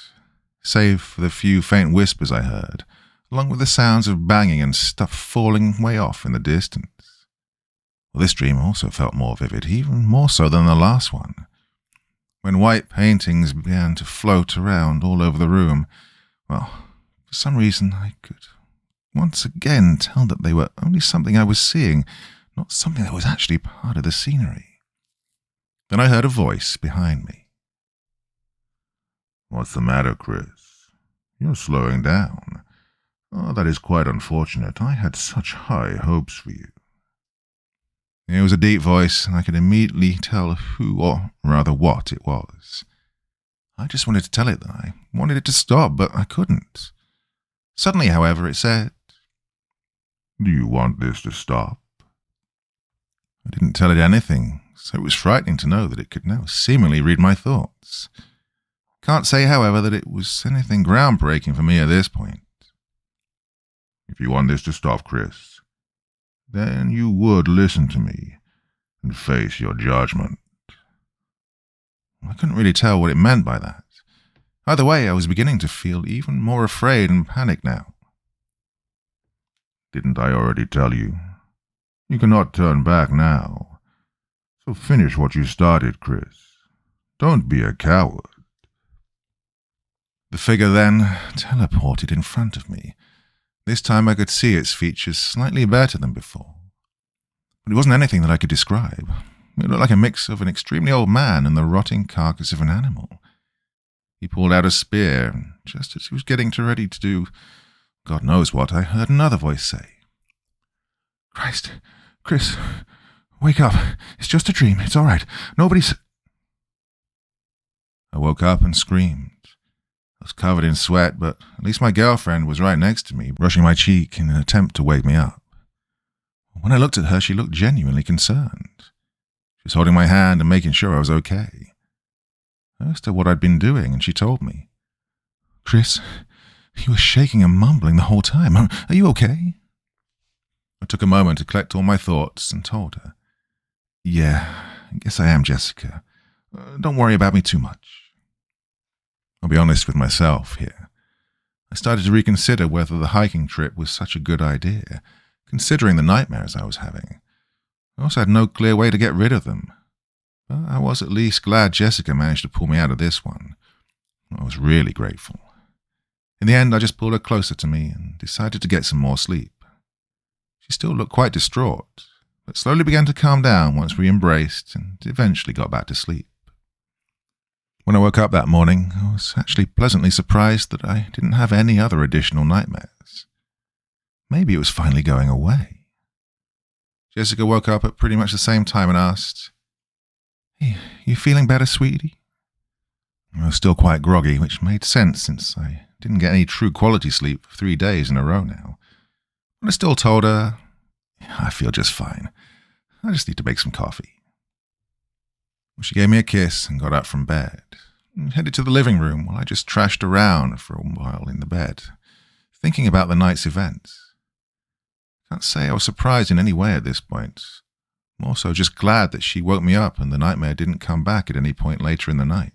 save for the few faint whispers I heard, along with the sounds of banging and stuff falling way off in the distance. Well, this dream also felt more vivid, even more so than the last one. When white paintings began to float around all over the room, well, for some reason I could once again tell that they were only something I was seeing, not something that was actually part of the scenery. Then I heard a voice behind me. "What's the matter, Chris? You're slowing down. Oh, that is quite unfortunate. I had such high hopes for you." It was a deep voice, and I could immediately tell who, or rather what, it was. I just wanted to tell it that I wanted it to stop, but I couldn't. Suddenly, however, it said, "Do you want this to stop?" I didn't tell it anything, so it was frightening to know that it could now seemingly read my thoughts. Can't say, however, that it was anything groundbreaking for me at this point. "If you want this to stop, Chris, then you would listen to me and face your judgment." I couldn't really tell what it meant by that. Either way, I was beginning to feel even more afraid and panicked now. "Didn't I already tell you? You cannot turn back now. So finish what you started, Chris. Don't be a coward." The figure then teleported in front of me. This time I could see its features slightly better than before. But it wasn't anything that I could describe. It looked like a mix of an extremely old man and the rotting carcass of an animal. He pulled out a spear, and just as he was getting ready to do God knows what, I heard another voice say, "Christ, Chris, wake up. It's just a dream. It's all right. Nobody's—" I woke up and screamed. I was covered in sweat, but at least my girlfriend was right next to me, brushing my cheek in an attempt to wake me up. When I looked at her, she looked genuinely concerned. She was holding my hand and making sure I was okay. I asked her what I'd been doing, and she told me. "Chris, you were shaking and mumbling the whole time. Are you okay?" I took a moment to collect all my thoughts and told her, "Yeah, I guess I am, Jessica. Don't worry about me too much." I'll be honest with myself here. I started to reconsider whether the hiking trip was such a good idea, considering the nightmares I was having. I also had no clear way to get rid of them. But I was at least glad Jessica managed to pull me out of this one. I was really grateful. In the end, I just pulled her closer to me and decided to get some more sleep. She still looked quite distraught, but slowly began to calm down once we embraced and eventually got back to sleep. When I woke up that morning, I was actually pleasantly surprised that I didn't have any other additional nightmares. Maybe it was finally going away. Jessica woke up at pretty much the same time and asked, "Hey, you feeling better, sweetie?" I was still quite groggy, which made sense since I didn't get any true quality sleep for 3 days in a row now. But I still told her, "I feel just fine. I just need to make some coffee." Well, she gave me a kiss and got up from bed and headed to the living room while I just trashed around for a while in the bed, thinking about the night's events. Can't say I was surprised in any way at this point. More so just glad that she woke me up and the nightmare didn't come back at any point later in the night.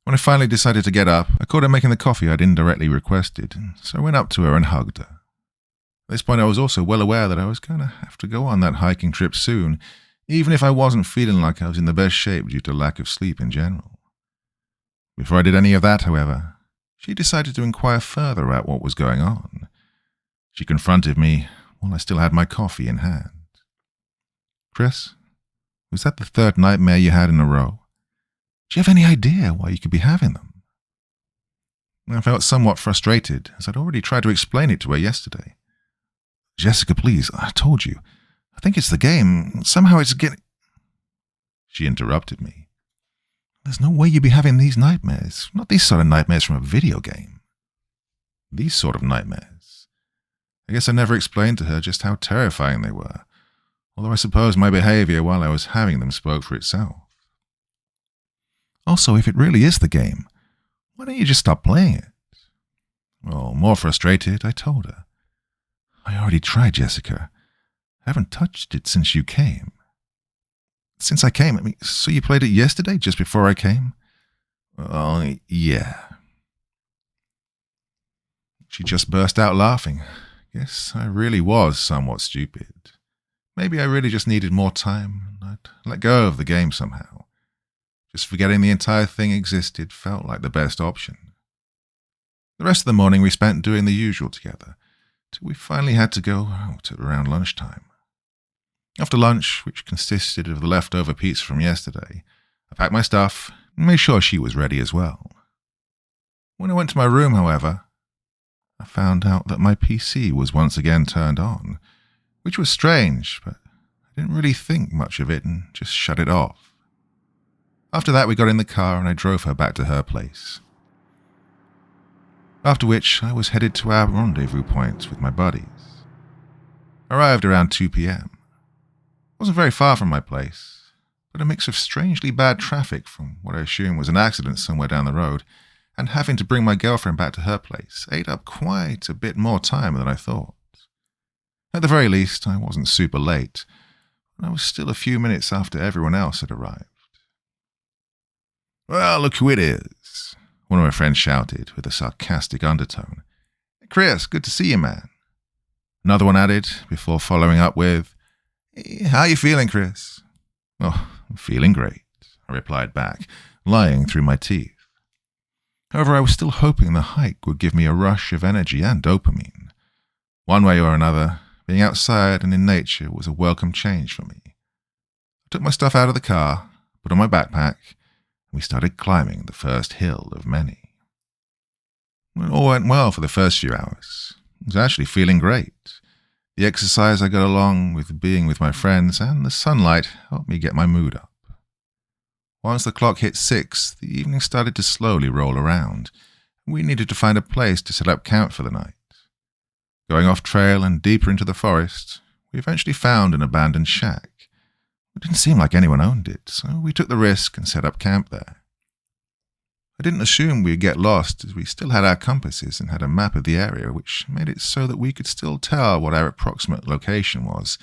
When I finally decided to get up, I caught her making the coffee I'd indirectly requested, so I went up to her and hugged her. At this point, I was also well aware that I was going to have to go on that hiking trip soon, even if I wasn't feeling like I was in the best shape due to lack of sleep in general. Before I did any of that, however, she decided to inquire further about what was going on. She confronted me while I still had my coffee in hand. "Chris, was that the third nightmare you had in a row? Do you have any idea why you could be having them?" I felt somewhat frustrated, as I'd already tried to explain it to her yesterday. "Jessica, please, I told you. I think it's the game. Somehow it's getting—" She interrupted me. "There's no way you'd be having these nightmares. Not these sort of nightmares from a video game." These sort of nightmares. I guess I never explained to her just how terrifying they were, although I suppose my behavior while I was having them spoke for itself. "Also, if it really is the game, why don't you just stop playing it?" Well, more frustrated, I told her. "I already tried, Jessica. I haven't touched it since you came." "Since I came? I mean, so you played it yesterday, just before I came?" "Well, yeah." She just burst out laughing. Guess I really was somewhat stupid. Maybe I really just needed more time, and I'd let go of the game somehow. Just forgetting the entire thing existed felt like the best option. The rest of the morning we spent doing the usual together, till we finally had to go out at around lunchtime. After lunch, which consisted of the leftover pizza from yesterday, I packed my stuff and made sure she was ready as well. When I went to my room, however, I found out that my PC was once again turned on, which was strange, but I didn't really think much of it and just shut it off. After that, we got in the car and I drove her back to her place. After which, I was headed to our rendezvous point with my buddies. I arrived around 2 p.m. It wasn't very far from my place, but a mix of strangely bad traffic from what I assumed was an accident somewhere down the road, and having to bring my girlfriend back to her place ate up quite a bit more time than I thought. At the very least, I wasn't super late, but I was still a few minutes after everyone else had arrived. "Well, look who it is," one of my friends shouted with a sarcastic undertone. "Hey, Chris, good to see you, man." Another one added, before following up with, "Hey, how you feeling, Chris?" "Oh, I'm feeling great," I replied back, lying through my teeth. However, I was still hoping the hike would give me a rush of energy and dopamine. One way or another, being outside and in nature was a welcome change for me. I took my stuff out of the car, put on my backpack, and we started climbing the first hill of many. It all went well for the first few hours. I was actually feeling great. The exercise I got along with being with my friends and the sunlight helped me get my mood up. Once the clock hit 6, the evening started to slowly roll around, and we needed to find a place to set up camp for the night. Going off trail and deeper into the forest, we eventually found an abandoned shack. It didn't seem like anyone owned it, so we took the risk and set up camp there. I didn't assume we'd get lost, as we still had our compasses and had a map of the area, which made it so that we could still tell what our approximate location was,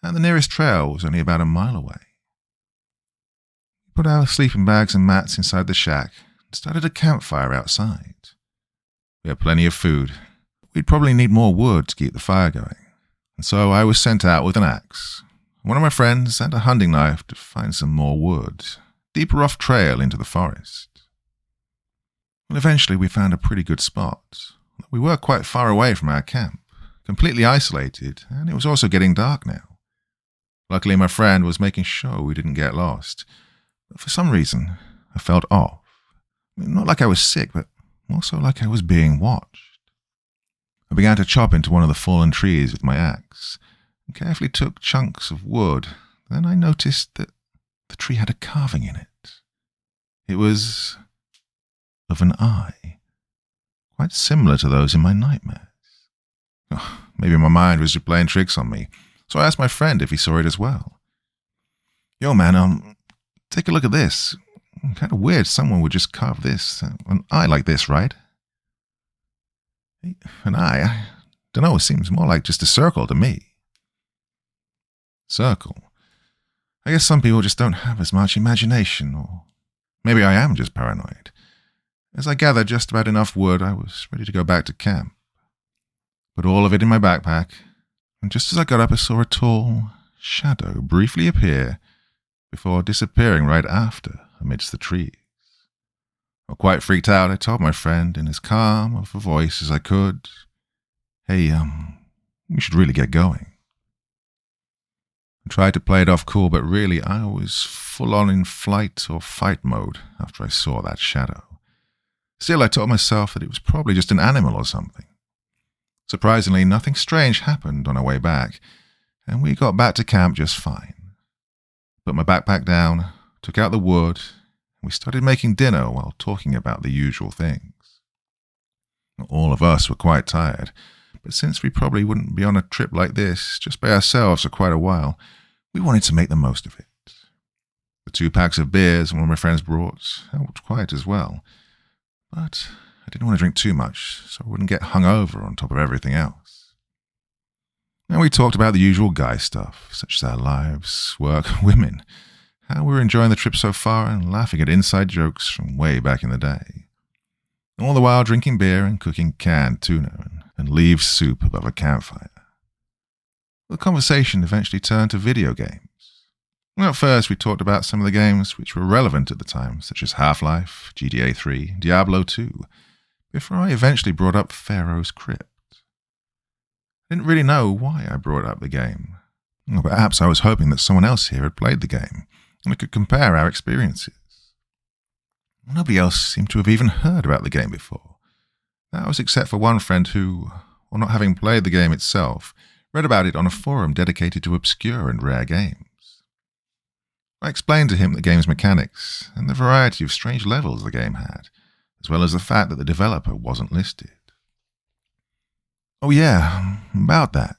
and the nearest trail was only about a mile away. We put our sleeping bags and mats inside the shack and started a campfire outside. We had plenty of food. We'd probably need more wood to keep the fire going, and so I was sent out with an axe, one of my friends, and a hunting knife to find some more wood, deeper off trail into the forest. Well, eventually we found a pretty good spot. We were quite far away from our camp, completely isolated, and it was also getting dark now. Luckily, my friend was making sure we didn't get lost, but for some reason, I felt off. Not like I was sick, but more so like I was being watched. I began to chop into one of the fallen trees with my axe, and carefully took chunks of wood. Then I noticed that the tree had a carving in it. It was of an eye, quite similar to those in my nightmares. Oh, maybe my mind was just playing tricks on me, so I asked my friend if he saw it as well. "Yo, man, take a look at this. Kind of weird someone would just carve this, an eye like this, right?" "An eye? I don't know, it seems more like just a circle to me." Circle? I guess some people just don't have as much imagination, or maybe I am just paranoid. As I gathered just about enough wood, I was ready to go back to camp. put all of it in my backpack, and just as I got up I saw a tall shadow briefly appear before disappearing right after amidst the trees. Well, quite freaked out, I told my friend in as calm of a voice as I could, "Hey, we should really get going." I tried to play it off cool, but really I was full on in flight or fight mode after I saw that shadow. Still, I told myself that it was probably just an animal or something. Surprisingly, nothing strange happened on our way back, and we got back to camp just fine. Put my backpack down, took out the wood, and we started making dinner while talking about the usual things. All of us were quite tired, but since we probably wouldn't be on a trip like this just by ourselves for quite a while, we wanted to make the most of it. The 2 packs of beers one of my friends brought helped quite as well, but I didn't want to drink too much so I wouldn't get hungover on top of everything else. And we talked about the usual guy stuff, such as our lives, work, women, how we were enjoying the trip so far and laughing at inside jokes from way back in the day. All the while drinking beer and cooking canned tuna and leaves soup above a campfire. The conversation eventually turned to video games. At first we talked about some of the games which were relevant at the time, such as Half-Life, GTA 3, Diablo 2, before I eventually brought up Pharaoh's Crypt. I didn't really know why I brought up the game. Or perhaps I was hoping that someone else here had played the game, and I could compare our experiences. Nobody else seemed to have even heard about the game before. That was except for one friend who, while not having played the game itself, read about it on a forum dedicated to obscure and rare games. I explained to him the game's mechanics and the variety of strange levels the game had, as well as the fact that the developer wasn't listed. "Oh yeah, about that,"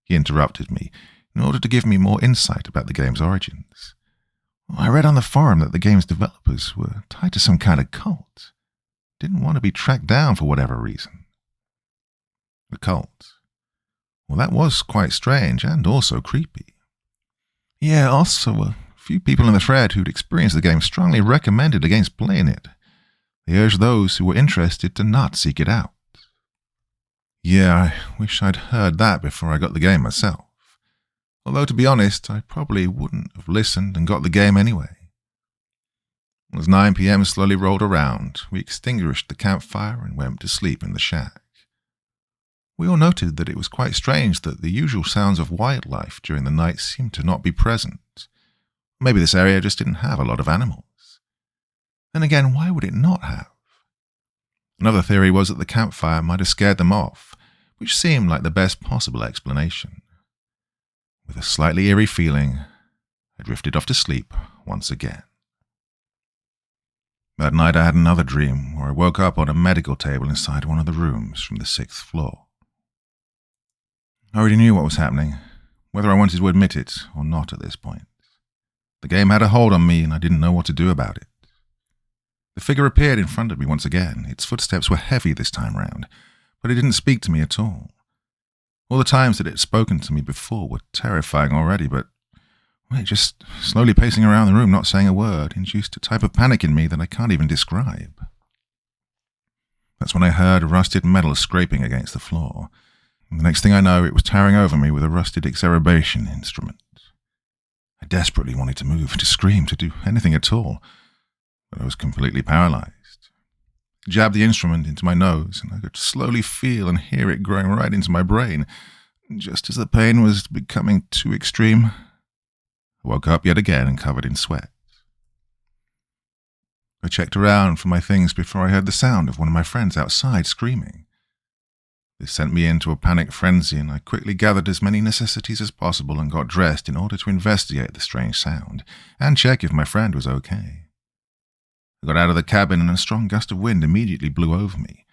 he interrupted me in order to give me more insight about the game's origins. "I read on the forum that the game's developers were tied to some kind of cult. Didn't want to be tracked down for whatever reason." The cult. Well, that was quite strange and also creepy. Yeah, also a few people in the thread who'd experienced the game strongly recommended against playing it. They urged those who were interested to not seek it out. Yeah, I wish I'd heard that before I got the game myself. Although, to be honest, I probably wouldn't have listened and got the game anyway. As 9 p.m. slowly rolled around, we extinguished the campfire and went to sleep in the shack. We all noted that it was quite strange that the usual sounds of wildlife during the night seemed to not be present. Maybe this area just didn't have a lot of animals. Then again, why would it not have? Another theory was that the campfire might have scared them off, which seemed like the best possible explanation. With a slightly eerie feeling, I drifted off to sleep once again. That night I had another dream where I woke up on a medical table inside one of the rooms from the 6th floor. I already knew what was happening, whether I wanted to admit it or not at this point. The game had a hold on me and I didn't know what to do about it. The figure appeared in front of me once again. Its footsteps were heavy this time round, but it didn't speak to me at all. All the times that it had spoken to me before were terrifying already, but just slowly pacing around the room, not saying a word, induced a type of panic in me that I can't even describe. That's when I heard rusted metal scraping against the floor. And the next thing I know, it was towering over me with a rusted exacerbation instrument. I desperately wanted to move, to scream, to do anything at all, but I was completely paralyzed. I jabbed the instrument into my nose, and I could slowly feel and hear it growing right into my brain. Just as the pain was becoming too extreme, I woke up yet again and covered in sweat. I checked around for my things before I heard the sound of one of my friends outside screaming. This sent me into a panic frenzy, and I quickly gathered as many necessities as possible and got dressed in order to investigate the strange sound and check if my friend was okay. I got out of the cabin and a strong gust of wind immediately blew over me.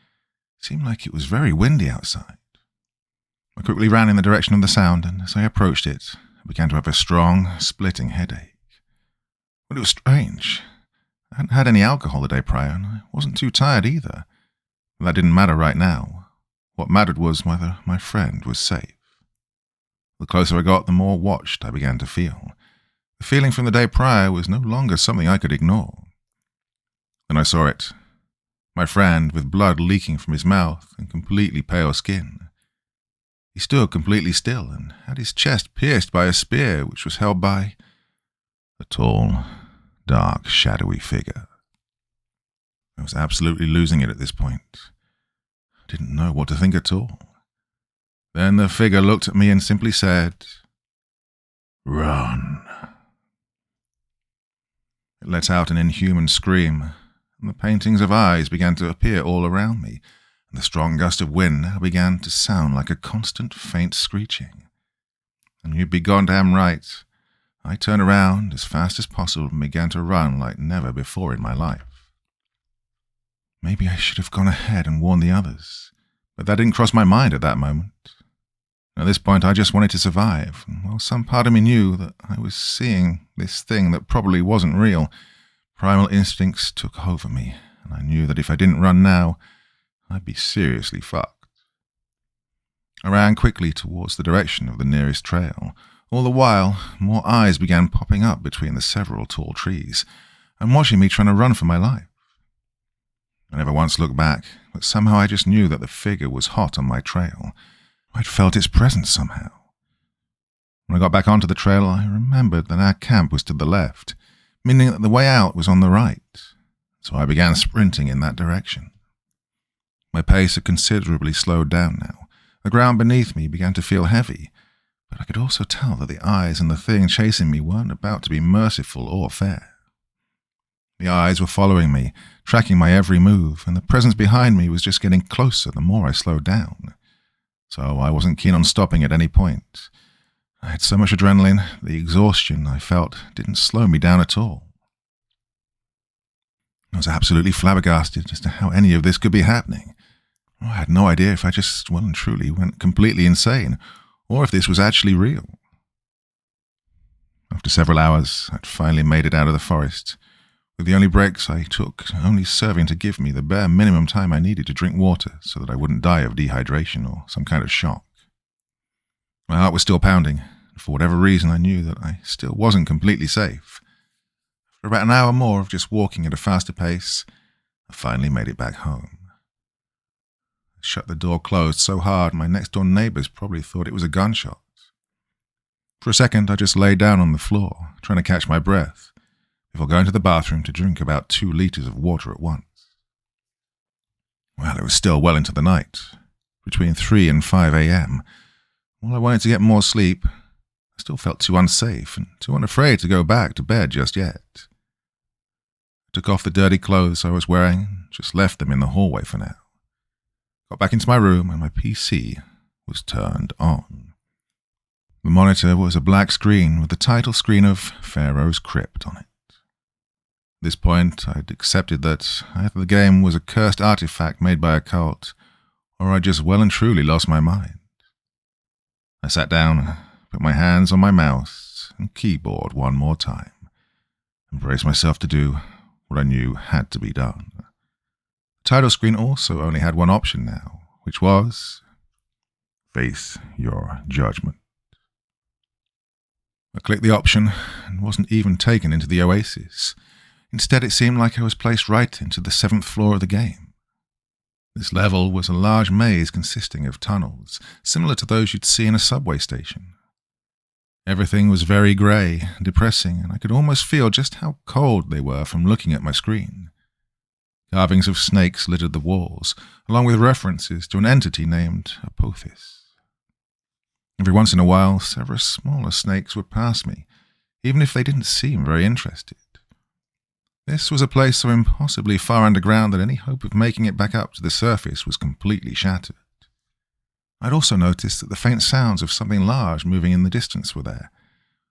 It seemed like it was very windy outside. I quickly ran in the direction of the sound, and as I approached it, I began to have a strong, splitting headache. But it was strange. I hadn't had any alcohol the day prior, and I wasn't too tired either. But that didn't matter right now. What mattered was whether my friend was safe. The closer I got, the more watched I began to feel. The feeling from the day prior was no longer something I could ignore. Then I saw it. My friend, with blood leaking from his mouth and completely pale skin. He stood completely still and had his chest pierced by a spear which was held by a tall, dark, shadowy figure. I was absolutely losing it at this point. I didn't know what to think at all. Then the figure looked at me and simply said, "Run." It let out an inhuman scream, and the paintings of eyes began to appear all around me, and the strong gust of wind now began to sound like a constant faint screeching. And you'd be goddamn right. I turned around as fast as possible and began to run like never before in my life. Maybe I should have gone ahead and warned the others, but that didn't cross my mind at that moment. At this point, I just wanted to survive, and while some part of me knew that I was seeing this thing that probably wasn't real, primal instincts took over me, and I knew that if I didn't run now, I'd be seriously fucked. I ran quickly towards the direction of the nearest trail. All the while, more eyes began popping up between the several tall trees, and watching me trying to run for my life. I never once looked back, but somehow I just knew that the figure was hot on my trail. I'd felt its presence somehow. When I got back onto the trail, I remembered that our camp was to the left, meaning that the way out was on the right, so I began sprinting in that direction. My pace had considerably slowed down now. The ground beneath me began to feel heavy, but I could also tell that the eyes and the thing chasing me weren't about to be merciful or fair. The eyes were following me, tracking my every move, and the presence behind me was just getting closer the more I slowed down. So I wasn't keen on stopping at any point. I had so much adrenaline, the exhaustion I felt didn't slow me down at all. I was absolutely flabbergasted as to how any of this could be happening. I had no idea if I just well and truly went completely insane, or if this was actually real. After several hours, I'd finally made it out of the forest, with the only breaks I took only serving to give me the bare minimum time I needed to drink water so that I wouldn't die of dehydration or some kind of shock. My heart was still pounding, and for whatever reason I knew that I still wasn't completely safe. After about an hour more of just walking at a faster pace, I finally made it back home. I shut the door closed so hard my next-door neighbors probably thought it was a gunshot. For a second I just lay down on the floor, trying to catch my breath, before going to the bathroom to drink about 2 liters of water at once. Well, it was still well into the night, between 3 and 5 a.m. While I wanted to get more sleep, I still felt too unsafe and too unafraid to go back to bed just yet. I took off the dirty clothes I was wearing and just left them in the hallway for now. Got back into my room and my PC was turned on. The monitor was a black screen with the title screen of Pharaoh's Crypt on it. At this point, I'd accepted that either the game was a cursed artifact made by a cult, or I'd just well and truly lost my mind. I sat down, put my hands on my mouse and keyboard one more time, and braced myself to do what I knew had to be done. The title screen also only had one option now, which was face your judgment. I clicked the option and wasn't even taken into the oasis. Instead, it seemed like I was placed right into the 7th floor of the game. This level was a large maze consisting of tunnels, similar to those you'd see in a subway station. Everything was very grey and depressing, and I could almost feel just how cold they were from looking at my screen. Carvings of snakes littered the walls, along with references to an entity named Apophis. Every once in a while, several smaller snakes would pass me, even if they didn't seem very interested. This was a place so impossibly far underground that any hope of making it back up to the surface was completely shattered. I'd also noticed that the faint sounds of something large moving in the distance were there,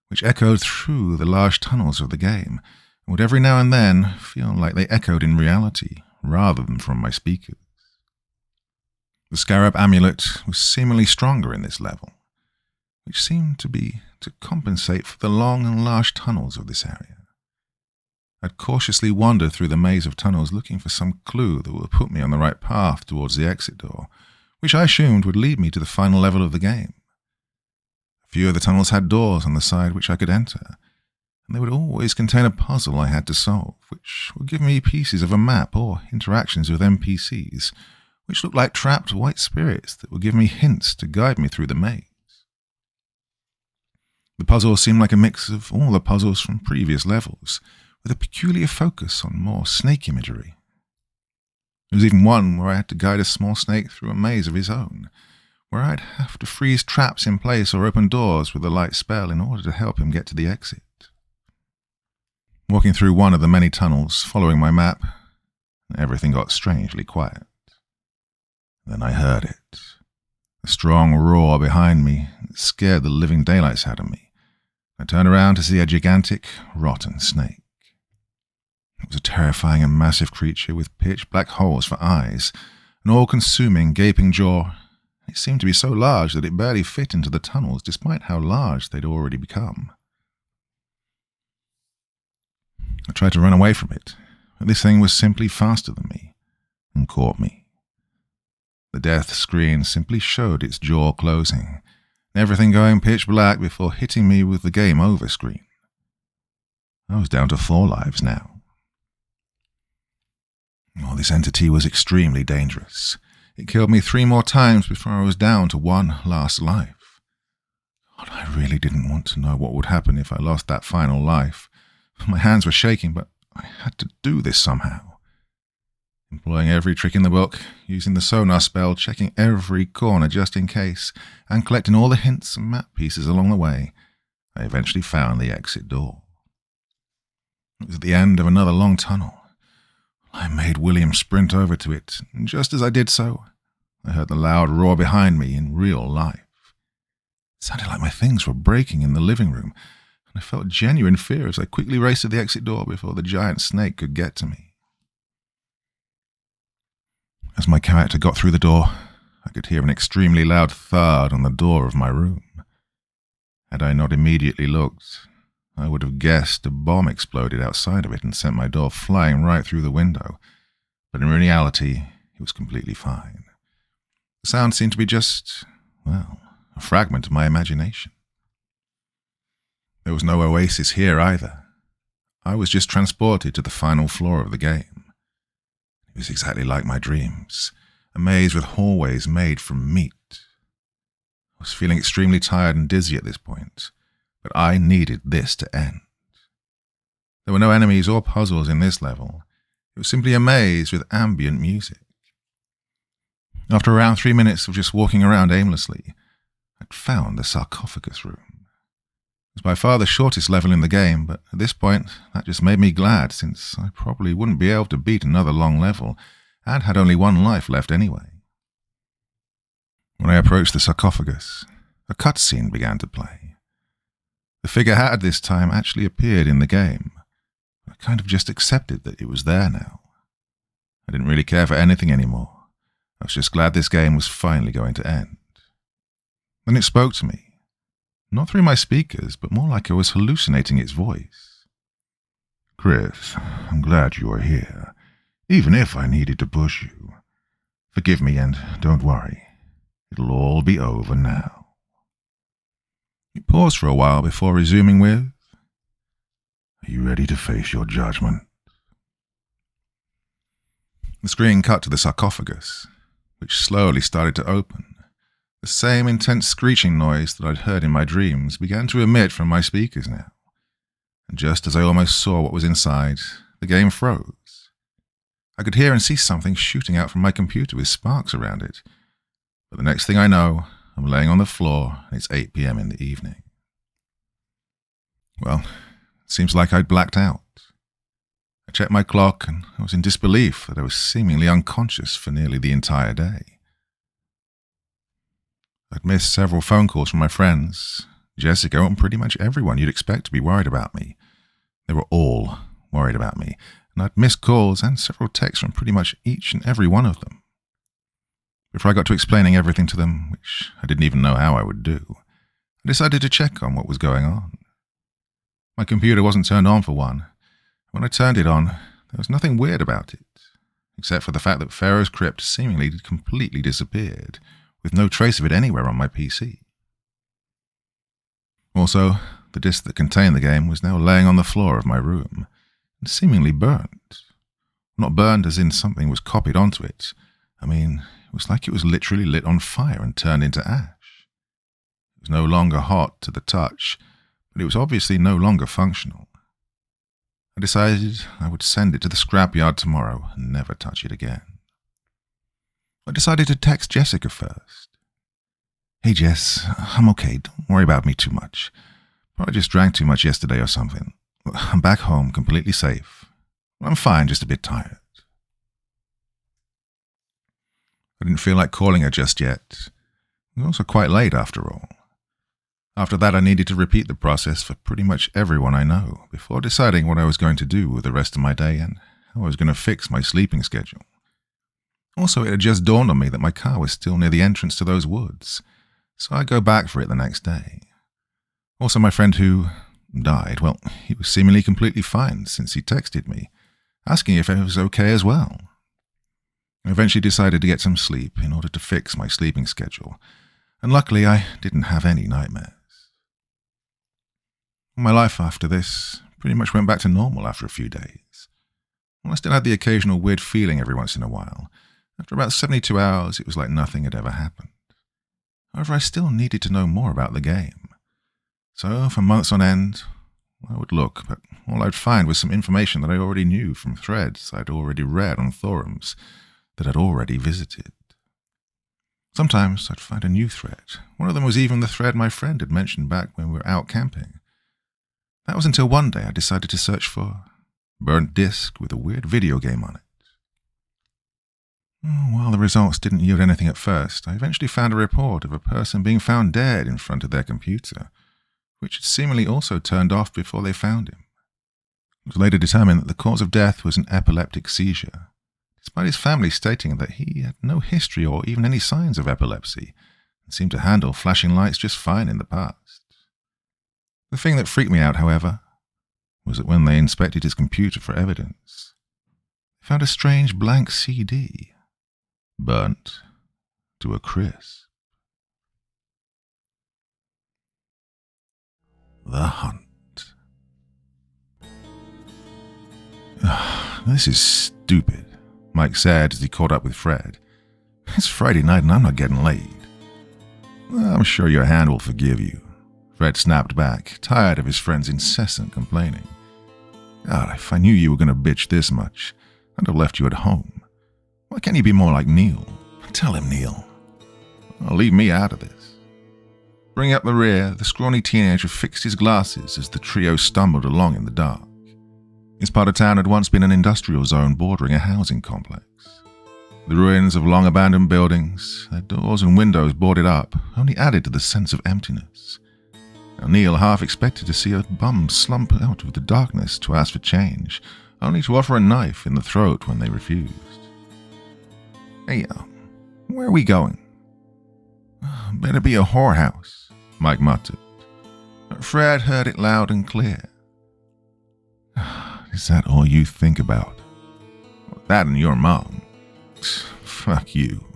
which echoed through the large tunnels of the game, and would every now and then feel like they echoed in reality, rather than from my speakers. The scarab amulet was seemingly stronger in this level, which seemed to be to compensate for the long and large tunnels of this area. I'd cautiously wander through the maze of tunnels looking for some clue that would put me on the right path towards the exit door, which I assumed would lead me to the final level of the game. A few of the tunnels had doors on the side which I could enter, and they would always contain a puzzle I had to solve, which would give me pieces of a map or interactions with NPCs, which looked like trapped white spirits that would give me hints to guide me through the maze. The puzzle seemed like a mix of all the puzzles from previous levels, with a peculiar focus on more snake imagery. There was even one where I had to guide a small snake through a maze of his own, where I'd have to freeze traps in place or open doors with a light spell in order to help him get to the exit. Walking through one of the many tunnels, following my map, everything got strangely quiet. Then I heard it. A strong roar behind me that scared the living daylights out of me. I turned around to see a gigantic, rotten snake. It was a terrifying and massive creature with pitch-black holes for eyes, an all-consuming, gaping jaw. It seemed to be so large that it barely fit into the tunnels, despite how large they'd already become. I tried to run away from it, but this thing was simply faster than me, and caught me. The death screen simply showed its jaw closing, everything going pitch black before hitting me with the game over screen. I was down to 4 lives now. Oh, this entity was extremely dangerous. It killed me 3 more times before I was down to 1 last life. God, I really didn't want to know what would happen if I lost that final life. My hands were shaking, but I had to do this somehow. Employing every trick in the book, using the sonar spell, checking every corner just in case, and collecting all the hints and map pieces along the way, I eventually found the exit door. It was at the end of another long tunnel. I made William sprint over to it, and just as I did so, I heard the loud roar behind me in real life. It sounded like my things were breaking in the living room, and I felt genuine fear as I quickly raced to the exit door before the giant snake could get to me. As my character got through the door, I could hear an extremely loud thud on the door of my room. Had I not immediately looked, I would have guessed a bomb exploded outside of it and sent my door flying right through the window, but in reality, it was completely fine. The sound seemed to be just, well, a fragment of my imagination. There was no oasis here either. I was just transported to the final floor of the game. It was exactly like my dreams, a maze with hallways made from meat. I was feeling extremely tired and dizzy at this point, but I needed this to end. There were no enemies or puzzles in this level. It was simply a maze with ambient music. After around 3 minutes of just walking around aimlessly, I'd found the sarcophagus room. It was by far the shortest level in the game, but at this point, that just made me glad, since I probably wouldn't be able to beat another long level, and had only 1 life left anyway. When I approached the sarcophagus, a cutscene began to play. The figure had this time actually appeared in the game. I kind of just accepted that it was there now. I didn't really care for anything anymore. I was just glad this game was finally going to end. Then it spoke to me. Not through my speakers, but more like I was hallucinating its voice. "Chris, I'm glad you are here, even if I needed to push you. Forgive me and don't worry. It'll all be over now." He paused for a while before resuming with, "Are you ready to face your judgment?" The screen cut to the sarcophagus, which slowly started to open. The same intense screeching noise that I'd heard in my dreams began to emit from my speakers now. And just as I almost saw what was inside, the game froze. I could hear and see something shooting out from my computer with sparks around it. But the next thing I know, I'm laying on the floor and it's 8 p.m. in the evening. Well, it seems like I'd blacked out. I checked my clock and I was in disbelief that I was seemingly unconscious for nearly the entire day. I'd missed several phone calls from my friends, Jessica, and pretty much everyone you'd expect to be worried about me. They were all worried about me, and I'd missed calls and several texts from pretty much each and every one of them. Before I got to explaining everything to them, which I didn't even know how I would do, I decided to check on what was going on. My computer wasn't turned on for one. When I turned it on, there was nothing weird about it, except for the fact that Pharaoh's Crypt seemingly completely disappeared, with no trace of it anywhere on my PC. Also, the disc that contained the game was now laying on the floor of my room, and seemingly burnt. Not burned as in something was copied onto it. I mean, it was like it was literally lit on fire and turned into ash. It was no longer hot to the touch, but it was obviously no longer functional. I decided I would send it to the scrapyard tomorrow and never touch it again. I decided to text Jessica first. "Hey Jess, I'm okay, don't worry about me too much. Probably just drank too much yesterday or something. I'm back home, completely safe. I'm fine, just a bit tired." I didn't feel like calling her just yet. It was also quite late after all. After that, I needed to repeat the process for pretty much everyone I know before deciding what I was going to do with the rest of my day and how I was going to fix my sleeping schedule. Also, it had just dawned on me that my car was still near the entrance to those woods, so I go back for it the next day. Also, my friend who died, well, he was seemingly completely fine since he texted me, asking if I was okay as well. I eventually decided to get some sleep in order to fix my sleeping schedule, and luckily I didn't have any nightmares. My life after this pretty much went back to normal after a few days. Well, I still had the occasional weird feeling every once in a while. After about 72 hours, it was like nothing had ever happened. However, I still needed to know more about the game. So, for months on end, I would look, but all I'd find was some information that I already knew from threads I'd already read on forums that I'd already visited. Sometimes I'd find a new thread. One of them was even the thread my friend had mentioned back when we were out camping. That was until one day I decided to search for burnt disc with a weird video game on it. While the results didn't yield anything at first, I eventually found a report of a person being found dead in front of their computer, which had seemingly also turned off before they found him. It was later determined that the cause of death was an epileptic seizure, despite his family stating that he had no history or even any signs of epilepsy and seemed to handle flashing lights just fine in the past. The thing that freaked me out, however, was that when they inspected his computer for evidence, they found a strange blank CD, burnt to a crisp. The Hunt. "This is stupid," Mike said as he caught up with Fred. "It's Friday night and I'm not getting laid." "I'm sure your hand will forgive you," Fred snapped back, tired of his friend's incessant complaining. "God, if I knew you were going to bitch this much, I'd have left you at home. Why can't you be more like Neil? Tell him, Neil." "I'll leave me out of this." Bringing up the rear, the scrawny teenager fixed his glasses as the trio stumbled along in the dark. This part of town had once been an industrial zone bordering a housing complex. The ruins of long-abandoned buildings, their doors and windows boarded up, only added to the sense of emptiness. Now, Neil half expected to see a bum slump out of the darkness to ask for change, only to offer a knife in the throat when they refused. "Hey, where are we going?" "Better be a whorehouse," Mike muttered. But Fred heard it loud and clear. "Is that all you think about?" "That and your mom." "Fuck you."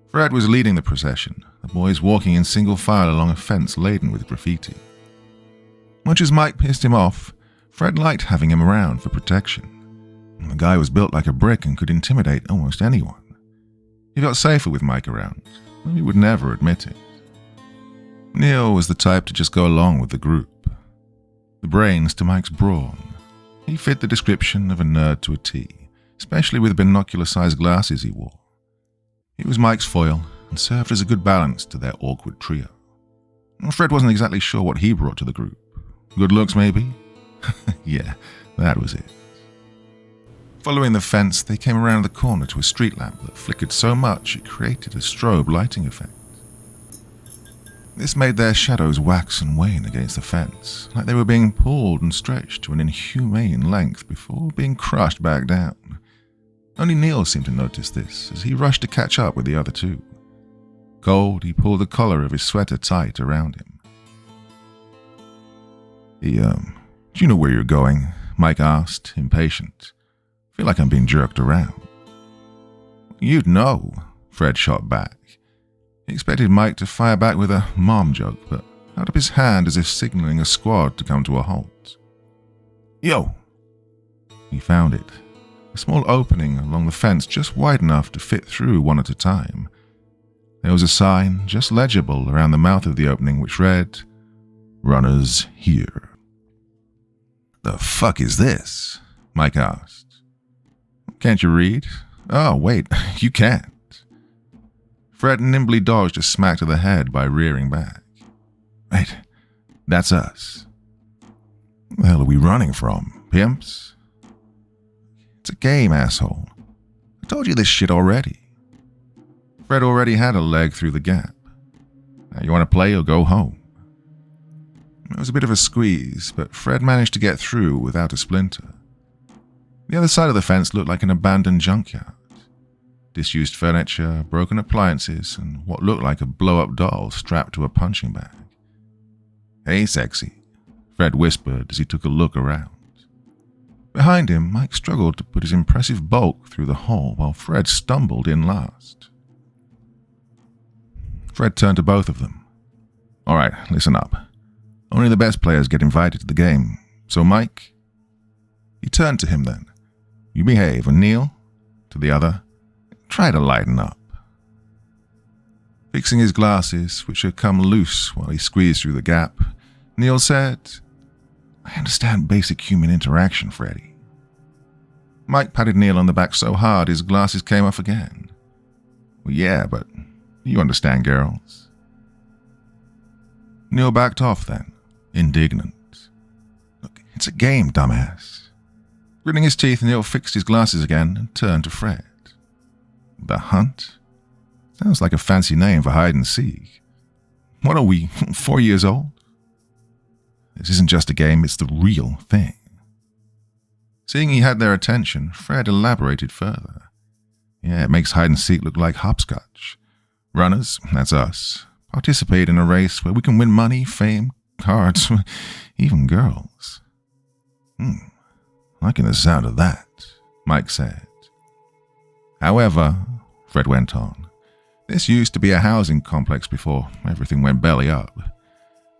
Fred was leading the procession, the boys walking in single file along a fence laden with graffiti. Much as Mike pissed him off, Fred liked having him around for protection. The guy was built like a brick and could intimidate almost anyone. He felt safer with Mike around, though he would never admit it. Neil was the type to just go along with the group. The brains to Mike's brawn. He fit the description of a nerd to a T, especially with the binocular-sized glasses he wore. He was Mike's foil and served as a good balance to their awkward trio. Fred wasn't exactly sure what he brought to the group. Good looks, maybe? Yeah, that was it. Following the fence, they came around the corner to a street lamp that flickered so much it created a strobe lighting effect. This made their shadows wax and wane against the fence, like they were being pulled and stretched to an inhumane length before being crushed back down. Only Neil seemed to notice this as he rushed to catch up with the other two. Cold, he pulled the collar of his sweater tight around him. Do you know where you're going?" Mike asked, impatient. "I feel like I'm being jerked around." "You'd know," Fred shot back. He expected Mike to fire back with a mom joke, but held up his hand as if signaling a squad to come to a halt. "Yo!" He found it. a small opening along the fence just wide enough to fit through one at a time. There was a sign, just legible, around the mouth of the opening which read, "Runners here." "The fuck is this?" Mike asked. "Can't you read?" "Oh, wait, you can't." Fred nimbly dodged a smack to the head by rearing back. "Wait, that's us." "What the hell are we running from? Pimps?" "It's a game, asshole. I told you this shit already." Fred already had a leg through the gap. "Now you want to play or go home?" It was a bit of a squeeze, but Fred managed to get through without a splinter. The other side of the fence looked like an abandoned junkyard. Disused furniture, broken appliances, and what looked like a blow-up doll strapped to a punching bag. "Hey, sexy," Fred whispered as he took a look around. Behind him, Mike struggled to put his impressive bulk through the hole while Fred stumbled in last. Fred turned to both of them. "All right, listen up. Only the best players get invited to the game. So, Mike..." He turned to him then. "You behave, and Neil," to the other, "try to lighten up." Fixing his glasses, which had come loose while he squeezed through the gap, Neil said, "I understand basic human interaction, Freddy." Mike patted Neil on the back so hard his glasses came off again. "Well, yeah, but you understand girls." Neil backed off then, indignant. "Look, it's a game, dumbass." Gritting his teeth, Neil fixed his glasses again and turned to Fred. "The Hunt? Sounds like a fancy name for hide and seek. What are we, 4 years old? This isn't just a game, it's the real thing." Seeing he had their attention, Fred elaborated further. "Yeah, it makes hide and seek look like hopscotch. Runners, that's us, participate in a race where we can win money, fame, cards, even girls." "Liking the sound of that," Mike said. "However," Fred went on, "this used to be a housing complex before everything went belly up.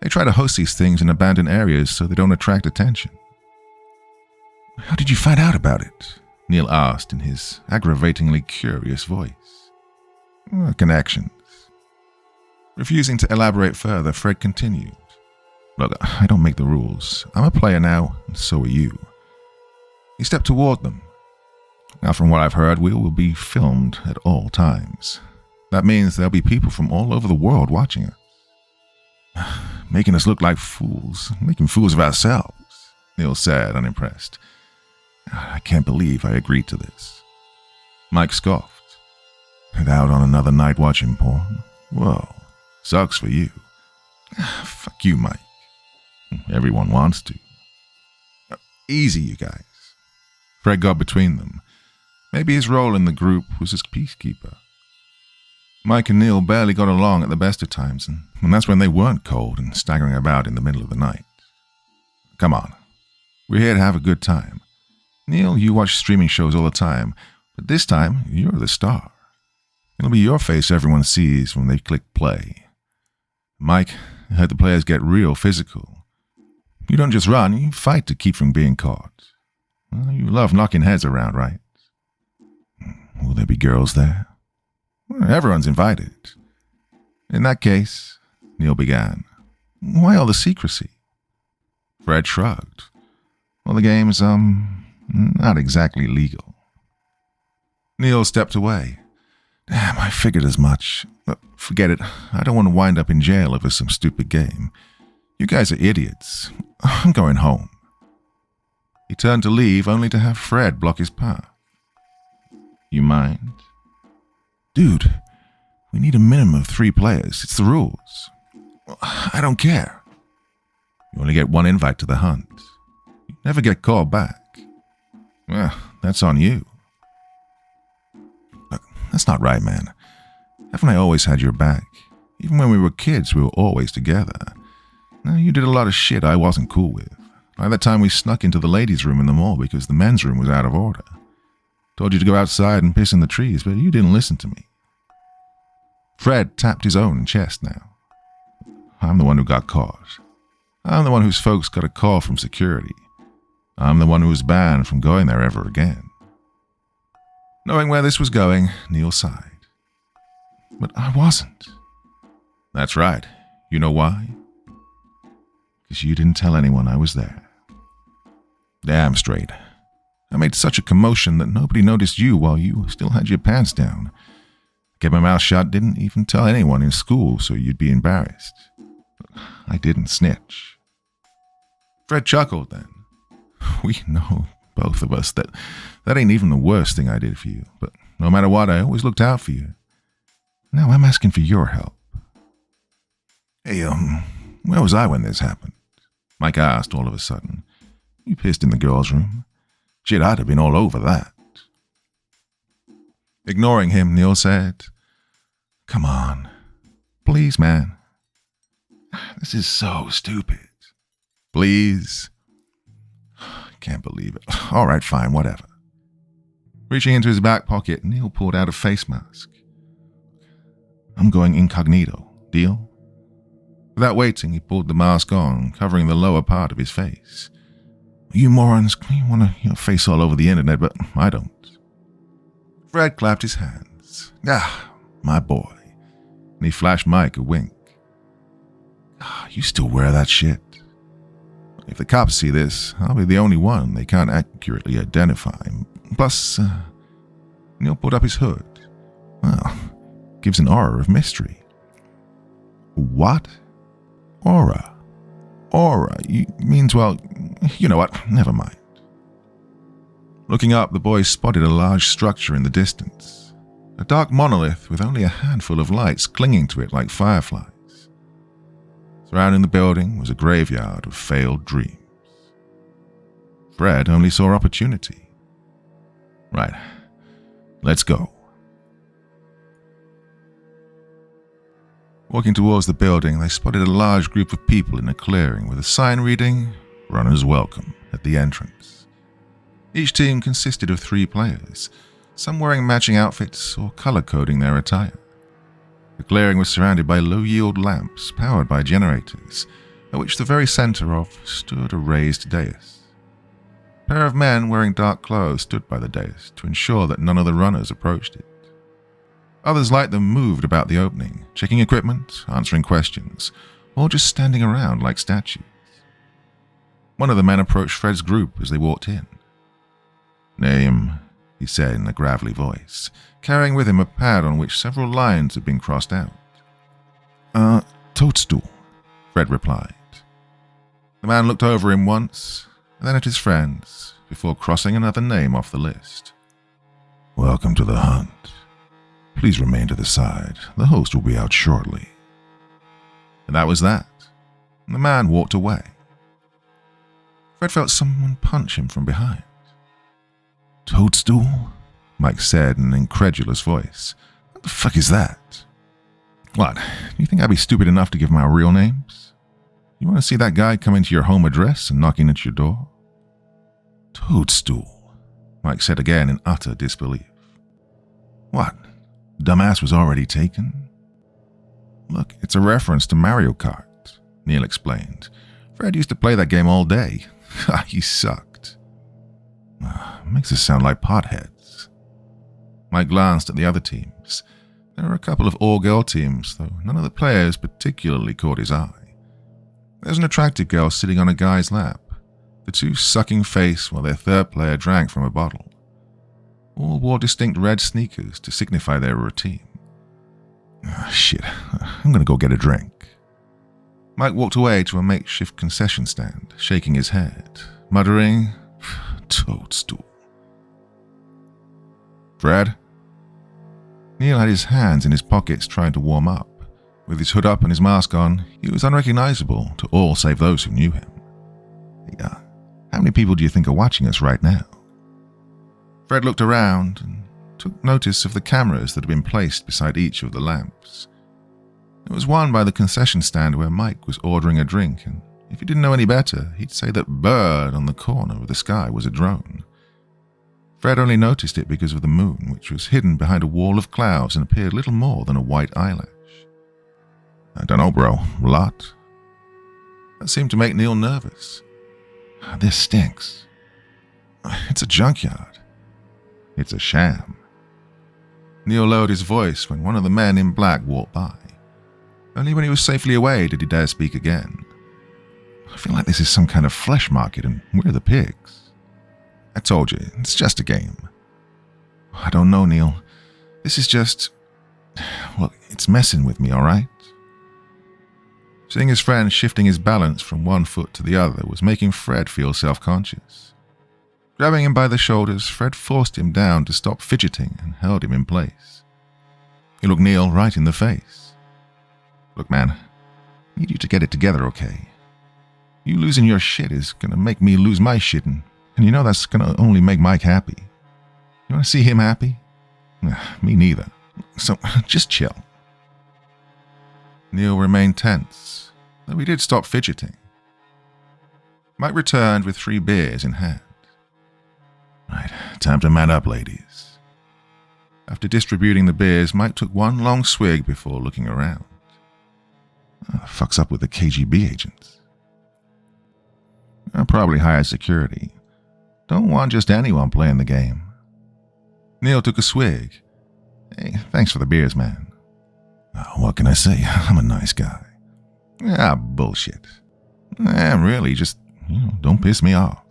They try to host these things in abandoned areas so they don't attract attention." "How did you find out about it?" Neil asked in his aggravatingly curious voice. Connections." Refusing to elaborate further, Fred continued. "Look, I don't make the rules. I'm a player now, and so are you." He stepped toward them. "Now, from what I've heard, we will be filmed at all times. That means there'll be people from all over the world watching us." "Making us look like fools, making fools of ourselves," Neil said, unimpressed. "I can't believe I agreed to this." Mike scoffed. "And out on another night watching porn? Whoa, sucks for you." "Fuck you, Mike. Everyone wants to." "Easy, you guys." Fred got between them. Maybe his role in the group was as peacekeeper. Mike and Neil barely got along at the best of times, and that's when they weren't cold and staggering about in the middle of the night. "Come on. We're here to have a good time. Neil, you watch streaming shows all the time, but this time, you're the star. It'll be your face everyone sees when they click play. Mike, I heard the players get real physical. You don't just run, you fight to keep from being caught. Well, you love knocking heads around, right? Will there be girls there?" "Well, everyone's invited." "In that case," Neil began, "why all the secrecy?" Fred shrugged. "Well, the game's, not exactly legal." Neil stepped away. "Damn, I figured as much. But forget it. I don't want to wind up in jail over some stupid game. You guys are idiots. I'm going home." He turned to leave, only to have Fred block his path. "You mind?" "Dude, we need a minimum of 3 players. It's the rules." "I don't care." "You only get 1 invite to the hunt. You never get called back." "Well, that's on you." "Look, that's not right, man. Haven't I always had your back? Even when we were kids, we were always together. Now, you did a lot of shit I wasn't cool with. Like that time we snuck into the ladies' room in the mall because the men's room was out of order. Told you to go outside and piss in the trees, but you didn't listen to me." Fred tapped his own chest now. "I'm the one who got caught. I'm the one whose folks got a call from security. I'm the one who was banned from going there ever again. Knowing where this was going, Neil sighed. But I wasn't. That's right. You know why? Because you didn't tell anyone I was there. Damn straight. I made such a commotion that nobody noticed you while you still had your pants down. Kept my mouth shut, didn't even tell anyone in school so you'd be embarrassed. I didn't snitch. Fred chuckled then. We know, both of us, that ain't even the worst thing I did for you, but no matter what, I always looked out for you. Now I'm asking for your help. Hey, where was I when this happened? Mike asked all of a sudden. You pissed in the girls' room. Shit, I'd have been all over that. Ignoring him, Neil said, Come on. Please, man. This is so stupid. Please. I can't believe it. All right, fine, whatever. Reaching into his back pocket, Neil pulled out a face mask. I'm going incognito. Deal? Without waiting, he pulled the mask on, covering the lower part of his face. You morons, you want your face all over the internet, but I don't. Fred clapped his hands. My boy. And he flashed Mike a wink. You still wear that shit? If the cops see this, I'll be the only one they can't accurately identify. Plus, Neil pulled up his hood. Well, gives an aura of mystery. What? Aura? Aura? Means, well, you know what, never mind. Looking up, the boys spotted a large structure in the distance. A dark monolith with only a handful of lights clinging to it like fireflies. Surrounding the building was a graveyard of failed dreams. Fred only saw opportunity. Right, let's go. Walking towards the building, they spotted a large group of people in a clearing with a sign reading, Runners Welcome, at the entrance. Each team consisted of 3 players, some wearing matching outfits or color-coding their attire. The clearing was surrounded by low-yield lamps powered by generators, at which the very center of stood a raised dais. A pair of men wearing dark clothes stood by the dais to ensure that none of the runners approached it. Others like them moved about the opening, checking equipment, answering questions, or just standing around like statues. One of the men approached Fred's group as they walked in. Name, he said in a gravelly voice, carrying with him a pad on which several lines had been crossed out. Toadstool, Fred replied. The man looked over him once, and then at his friends, before crossing another name off the list. Welcome to the hunt. Please remain to the side. The host will be out shortly. And that was that. And the man walked away. Fred felt someone punch him from behind. Toadstool? Mike said in an incredulous voice. What the fuck is that? What? Do you think I'd be stupid enough to give my real names? You want to see that guy come into your home address and knocking at your door? Toadstool, Mike said again in utter disbelief. What? Dumbass was already taken? Look, it's a reference to Mario Kart, Neil explained. Fred used to play that game all day. He sucked. Makes us sound like potheads. Mike glanced at the other teams. There were a couple of all-girl teams, though none of the players particularly caught his eye. There was an attractive girl sitting on a guy's lap, the two sucking face while their third player drank from a bottle. All wore distinct red sneakers to signify their routine. Shit, I'm gonna go get a drink. Mike walked away to a makeshift concession stand, shaking his head, muttering, Toadstool. Fred? Neil had his hands in his pockets trying to warm up. With his hood up and his mask on, he was unrecognizable to all save those who knew him. How many people do you think are watching us right now? Fred looked around and took notice of the cameras that had been placed beside each of the lamps. There was one by the concession stand where Mike was ordering a drink, and if he didn't know any better, he'd say that bird on the corner of the sky was a drone. Fred only noticed it because of the moon, which was hidden behind a wall of clouds and appeared little more than a white eyelash. I don't know, bro. Lot? That seemed to make Neil nervous. This stinks. It's a junkyard. It's a sham, Neil lowered his voice when one of the men in black walked by. Only when he was safely away did he dare speak again. I feel like this is some kind of flesh market and we're the pigs. I told you, it's just a game. I don't know, Neil. This is just... well, it's messing with me, all right? Seeing his friend shifting his balance from one foot to the other was making Fred feel self-conscious. Grabbing him by the shoulders, Fred forced him down to stop fidgeting and held him in place. He looked Neil right in the face. Look, man, I need you to get it together, okay? You losing your shit is gonna make me lose my shit, and you know that's gonna only make Mike happy. You wanna see him happy? Me neither. So, just chill. Neil remained tense, though he did stop fidgeting. Mike returned with 3 beers in hand. Right, time to man up, ladies. After distributing the beers, Mike took one long swig before looking around. What the fuck's up with the KGB agents? Probably higher security. Don't want just anyone playing the game. Neil took a swig. Hey, thanks for the beers, man. What can I say? I'm a nice guy. Bullshit. Really, just, don't piss me off.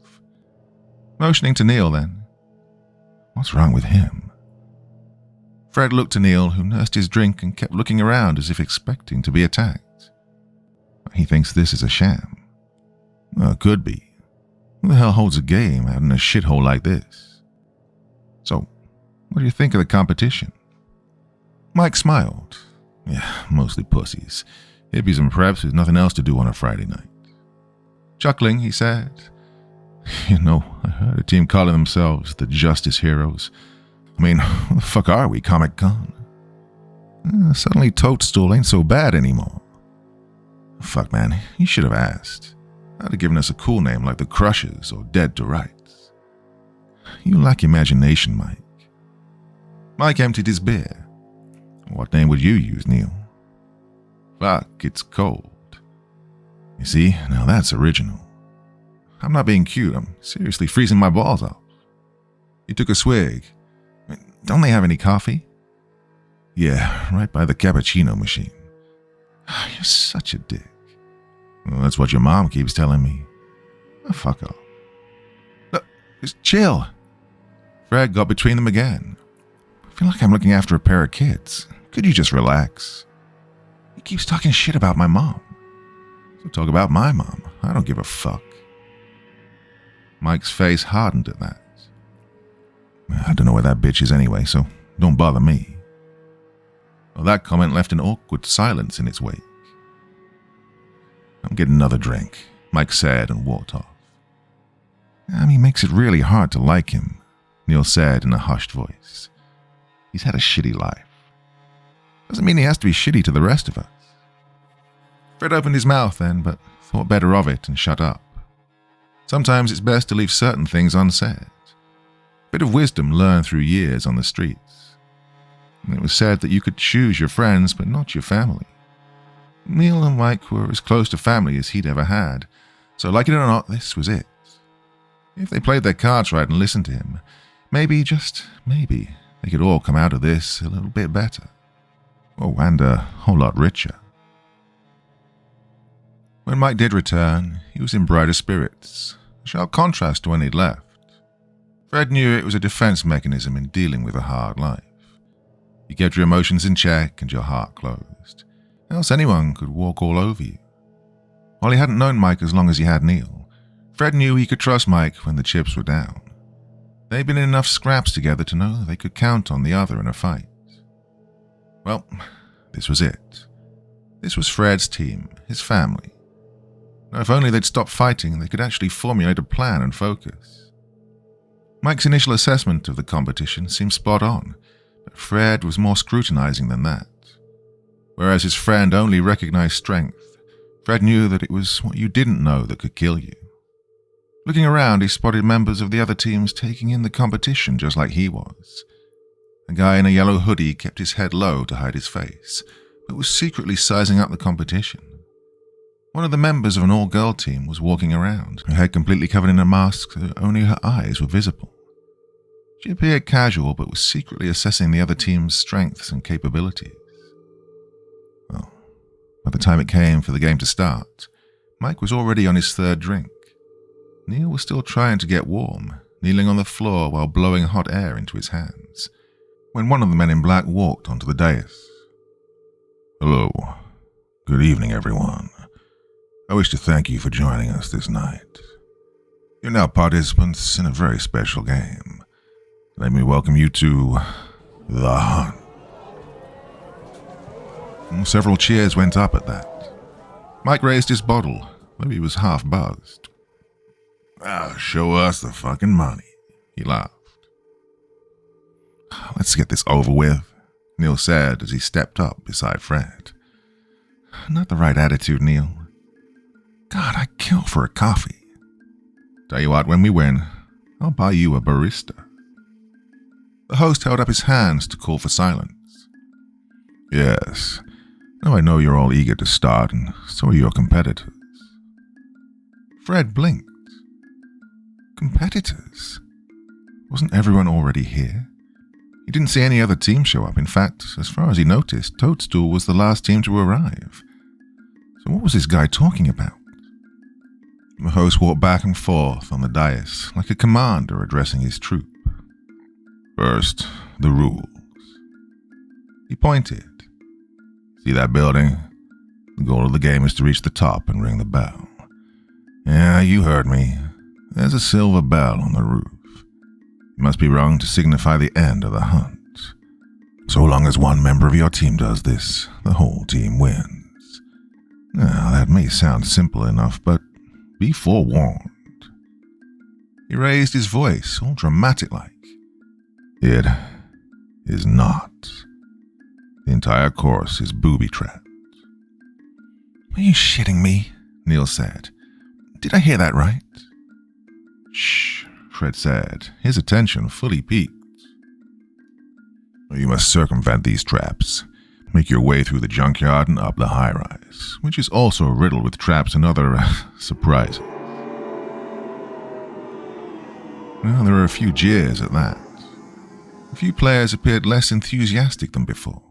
Motioning to Neil then. What's wrong with him? Fred looked to Neil, who nursed his drink and kept looking around as if expecting to be attacked. He thinks this is a sham. Could be. Who the hell holds a game out in a shithole like this? So, what do you think of the competition? Mike smiled. Yeah, mostly pussies. Hippies and preps with nothing else to do on a Friday night. Chuckling, he said, I heard a team calling themselves the Justice Heroes. I mean, what the fuck are we, Comic-Con? Suddenly Toadstool ain't so bad anymore. Fuck, man, you should have asked. I'd have given us a cool name like the Crushers or Dead to Rights. You lack imagination, Mike. Mike emptied his beer. What name would you use, Neil? Fuck, it's cold. You see, now that's original. I'm not being cute, I'm seriously freezing my balls off. He took a swig. Don't they have any coffee? Yeah, right by the cappuccino machine. You're such a dick. Well, that's what your mom keeps telling me. Fuck off. Look, just chill. Fred got between them again. I feel like I'm looking after a pair of kids. Could you just relax? He keeps talking shit about my mom. So talk about my mom. I don't give a fuck. Mike's face hardened at that. I don't know where that bitch is anyway, so don't bother me. Well, that comment left an awkward silence in its wake. I'm getting another drink, Mike said and walked off. He makes it really hard to like him, Neil said in a hushed voice. He's had a shitty life. Doesn't mean he has to be shitty to the rest of us. Fred opened his mouth then, but thought better of it and shut up. Sometimes it's best to leave certain things unsaid. A bit of wisdom learned through years on the streets. And it was said that you could choose your friends, but not your family. Neil and Mike were as close to family as he'd ever had, so like it or not, this was it. If they played their cards right and listened to him, maybe, just maybe, they could all come out of this a little bit better. Oh, and a whole lot richer. When Mike did return, he was in brighter spirits, a sharp contrast to when he'd left. Fred knew it was a defense mechanism in dealing with a hard life. You kept your emotions in check and your heart closed. Else anyone could walk all over you. While he hadn't known Mike as long as he had Neil, Fred knew he could trust Mike when the chips were down. They'd been in enough scraps together to know they could count on the other in a fight. Well, this was it. This was Fred's team, his family. Now, if only they'd stop fighting, they could actually formulate a plan and focus. Mike's initial assessment of the competition seemed spot on, but Fred was more scrutinizing than that. Whereas his friend only recognized strength, Fred knew that it was what you didn't know that could kill you. Looking around, he spotted members of the other teams taking in the competition just like he was. A guy in a yellow hoodie kept his head low to hide his face, but was secretly sizing up the competition. One of the members of an all-girl team was walking around, her head completely covered in a mask so only her eyes were visible. She appeared casual, but was secretly assessing the other team's strengths and capabilities. Well, by the time it came for the game to start, Mike was already on his third drink. Neil was still trying to get warm, kneeling on the floor while blowing hot air into his hands, when one of the men in black walked onto the dais. "Hello. Good evening, everyone. I wish to thank you for joining us this night. You're now participants in a very special game. Let me welcome you to The Hunt." Several cheers went up at that. Mike raised his bottle, though he was half buzzed. "Show us the fucking money," he laughed. "Let's get this over with," Neil said as he stepped up beside Fred. "Not the right attitude, Neil. God, I'd kill for a coffee. Tell you what, when we win, I'll buy you a barista." The host held up his hands to call for silence. "Yes, now I know you're all eager to start, and so are your competitors." Fred blinked. Competitors? Wasn't everyone already here? He didn't see any other team show up. In fact, as far as he noticed, Toadstool was the last team to arrive. So what was this guy talking about? The host walked back and forth on the dais, like a commander addressing his troop. "First, the rules." He pointed. "See that building? The goal of the game is to reach the top and ring the bell. Yeah, you heard me. There's a silver bell on the roof. It must be rung to signify the end of the hunt. So long as one member of your team does this, the whole team wins. Now, that may sound simple enough, but be forewarned." He raised his voice, all dramatic-like. "It is not. The entire course is booby-trapped." "Are you shitting me?" Neil said. "Did I hear that right?" "Shh," Fred said, his attention fully piqued. "You must circumvent these traps. Make your way through the junkyard and up the high-rise, which is also riddled with traps and other surprises." Well, there were a few jeers at that. A few players appeared less enthusiastic than before.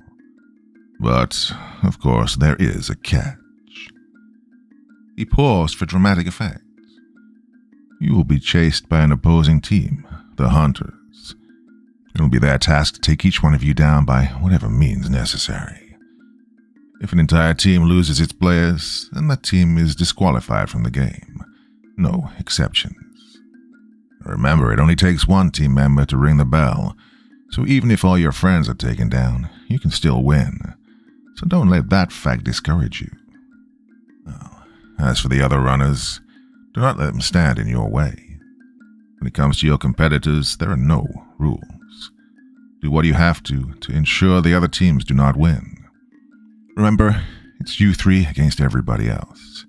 But, of course, there is a catch. He paused for dramatic effect. "You will be chased by an opposing team, the Hunters. It will be their task to take each one of you down by whatever means necessary. If an entire team loses its players, then that team is disqualified from the game. No exceptions. Remember, it only takes one team member to ring the bell, so even if all your friends are taken down, you can still win. So don't let that fact discourage you. Well, as for the other runners, do not let them stand in your way. When it comes to your competitors, there are no rules. Do what you have to ensure the other teams do not win. Remember, it's you three against everybody else.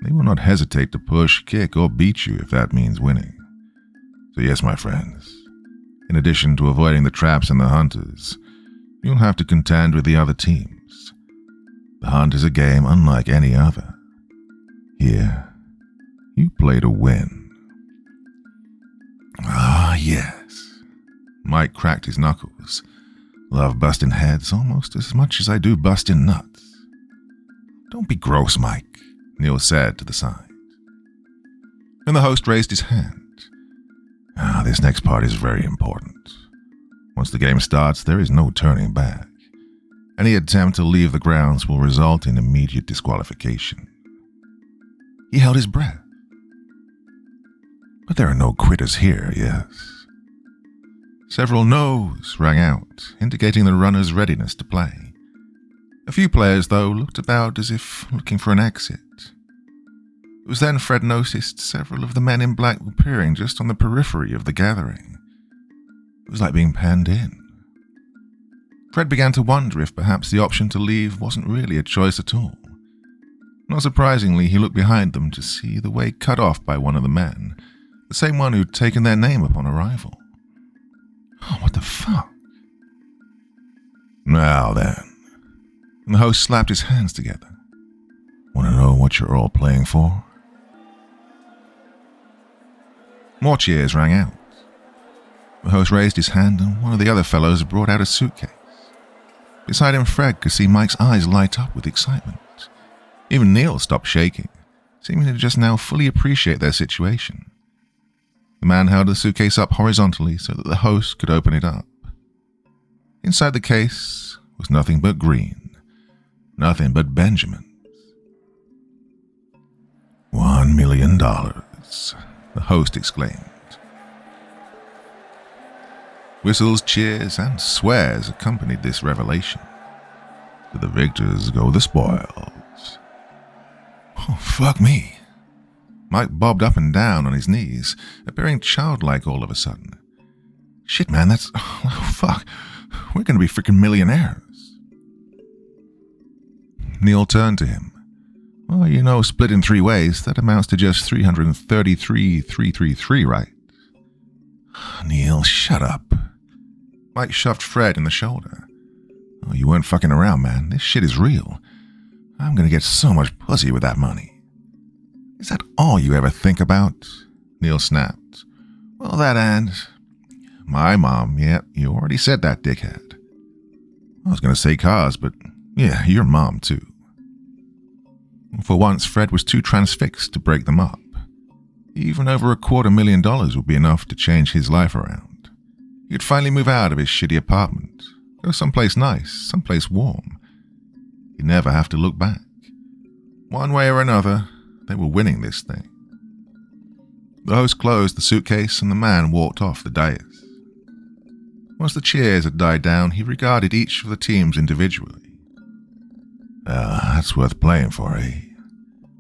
They will not hesitate to push, kick, or beat you if that means winning. So yes, my friends, in addition to avoiding the traps and the hunters, you'll have to contend with the other teams. The hunt is a game unlike any other. Here, you play to win." "Ah, yes." Mike cracked his knuckles. "Love busting heads almost as much as I do busting nuts." "Don't be gross, Mike," Neil said to the side. And the host raised his hand. This next part is very important. Once the game starts, there is no turning back. Any attempt to leave the grounds will result in immediate disqualification." He held his breath. "But there are no quitters here, yes?" Several no's rang out, indicating the runner's readiness to play. A few players, though, looked about as if looking for an exit. It was then Fred noticed several of the men in black appearing just on the periphery of the gathering. It was like being penned in. Fred began to wonder if perhaps the option to leave wasn't really a choice at all. Not surprisingly, he looked behind them to see the way cut off by one of the men, the same one who'd taken their name upon arrival. Oh, what the fuck? "Now then," and the host slapped his hands together. "Want to know what you're all playing for?" More cheers rang out. The host raised his hand and one of the other fellows brought out a suitcase. Beside him, Fred could see Mike's eyes light up with excitement. Even Neil stopped shaking, seeming to just now fully appreciate their situation. The man held the suitcase up horizontally so that the host could open it up. Inside the case was nothing but green, nothing but Benjamins. $1 million, the host exclaimed. Whistles, cheers, and swears accompanied this revelation. To the victors go the spoils. Oh, fuck me. Mike bobbed up and down on his knees, appearing childlike all of a sudden. Shit, man, that's... Oh, fuck. We're going to be freaking millionaires. Neil turned to him. Well, you know, split in 3 ways, that amounts to just 333,333, right? Neil, shut up. Mike shoved Fred in the shoulder. Oh, you weren't fucking around, man. This shit is real. I'm gonna get so much pussy with that money. Is that all you ever think about? Neil snapped. Well, that and... My mom, yeah, you already said that, dickhead. I was gonna say cars, but yeah, your mom too. For once, Fred was too transfixed to break them up. Even over $250,000 would be enough to change his life around. He'd finally move out of his shitty apartment, go someplace nice, someplace warm. He'd never have to look back. One way or another, they were winning this thing. The host closed the suitcase and the man walked off the dais. Once the cheers had died down, he regarded each of the teams individually. That's worth playing for, eh?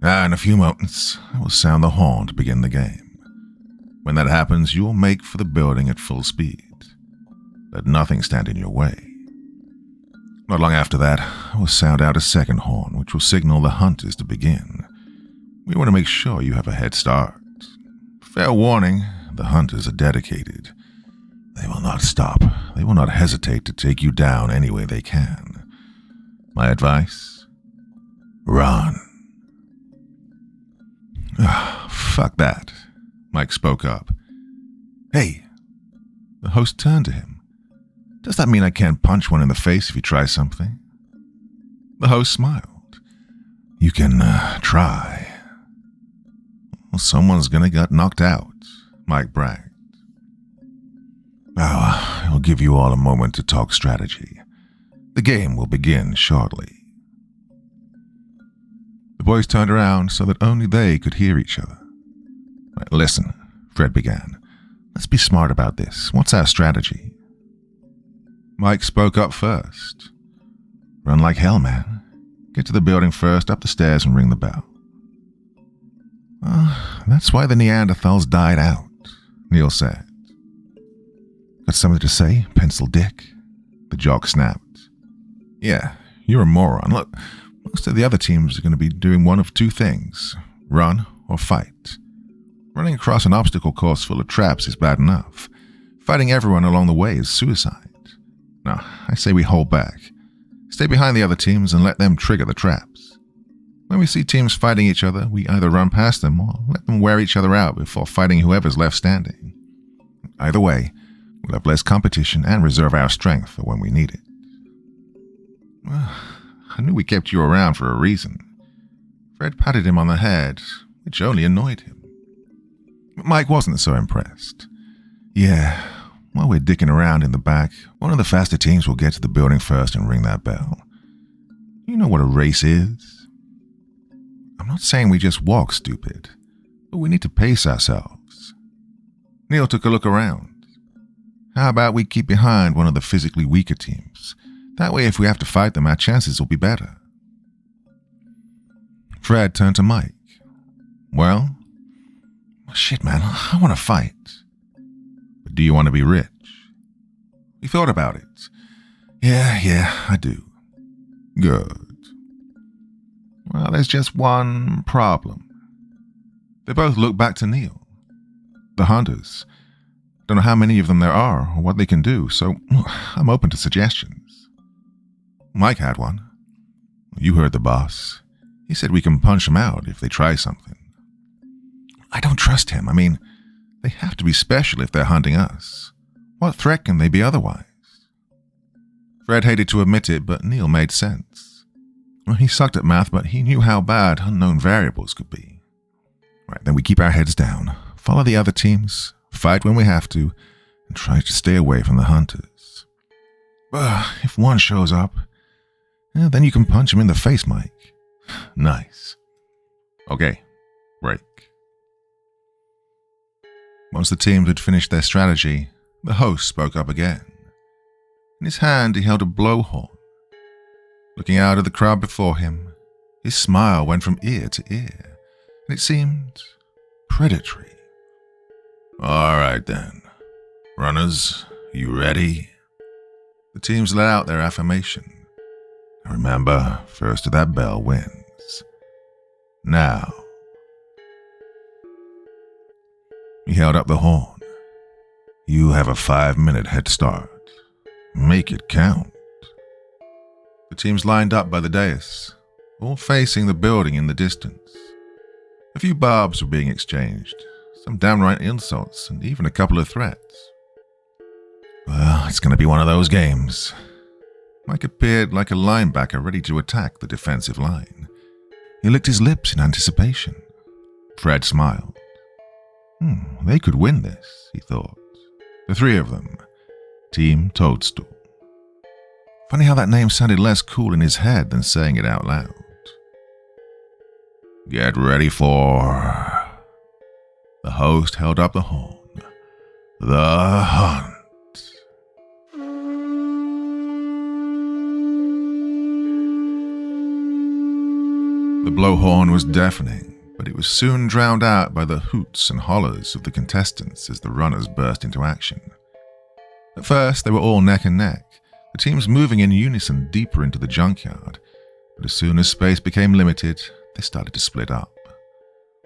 In a few moments, I will sound the horn to begin the game. When that happens, you will make for the building at full speed. Let nothing stand in your way. Not long after that, I will sound out a second horn, which will signal the hunt is to begin. We want to make sure you have a head start. Fair warning, the hunters are dedicated. They will not stop. They will not hesitate to take you down any way they can. My advice? Run. Fuck that. Mike spoke up. Hey. The host turned to him. Does that mean I can't punch one in the face if you try something? The host smiled. You can, try. Well, someone's gonna get knocked out, Mike bragged. I'll give you all a moment to talk strategy. The game will begin shortly. The boys turned around so that only they could hear each other. Right, listen, Fred began. Let's be smart about this. What's our strategy? Mike spoke up first. Run like hell, man. Get to the building first, up the stairs, and ring the bell. That's why the Neanderthals died out, Neil said. Got something to say, pencil dick? The jock snapped. Yeah, you're a moron. Look, most of the other teams are going to be doing one of 2 things. Run or fight. Running across an obstacle course full of traps is bad enough. Fighting everyone along the way is suicide. No, I say we hold back. Stay behind the other teams and let them trigger the traps. When we see teams fighting each other, we either run past them or let them wear each other out before fighting whoever's left standing. Either way, we'll have less competition and reserve our strength for when we need it. Well, I knew we kept you around for a reason. Fred patted him on the head, which only annoyed him. But Mike wasn't so impressed. Yeah, while we're dicking around in the back, one of the faster teams will get to the building first and ring that bell. You know what a race is? I'm not saying we just walk, stupid, but we need to pace ourselves. Neil took a look around. How about we keep behind one of the physically weaker teams? That way, if we have to fight them, our chances will be better. Fred turned to Mike. Well, shit, man, I want to fight. But do you want to be rich? We thought about it. Yeah, I do. Good. Well, there's just one problem. They both looked back to Neil. The hunters. Don't know how many of them there are or what they can do, so I'm open to suggestions. Mike had one. You heard the boss. He said we can punch them out if they try something. I don't trust him. I mean, they have to be special if they're hunting us. What threat can they be otherwise? Fred hated to admit it, but Neil made sense. Well, he sucked at math, but he knew how bad unknown variables could be. Right, then we keep our heads down, follow the other teams, fight when we have to, and try to stay away from the hunters. If one shows up, then you can punch him in the face, Mike. Nice. Okay, break. Once the teams had finished their strategy, the host spoke up again. In his hand, he held a blowhorn. Looking out at the crowd before him, his smile went from ear to ear, and it seemed predatory. All right then. Runners, you ready? The teams let out their affirmation. Remember, first to that bell wins. Now. He held up the horn. You have a 5-minute head start. Make it count. The teams lined up by the dais, all facing the building in the distance. A few barbs were being exchanged, some downright insults, and even a couple of threats. Well, it's going to be one of those games. Mike appeared like a linebacker ready to attack the defensive line. He licked his lips in anticipation. Fred smiled. They could win this, he thought. The three of them. Team Toadstool. Funny how that name sounded less cool in his head than saying it out loud. Get ready for... The host held up the horn. The hunt. The blowhorn was deafening, but it was soon drowned out by the hoots and hollers of the contestants as the runners burst into action. At first, they were all neck and neck, the teams moving in unison deeper into the junkyard, but as soon as space became limited, they started to split up.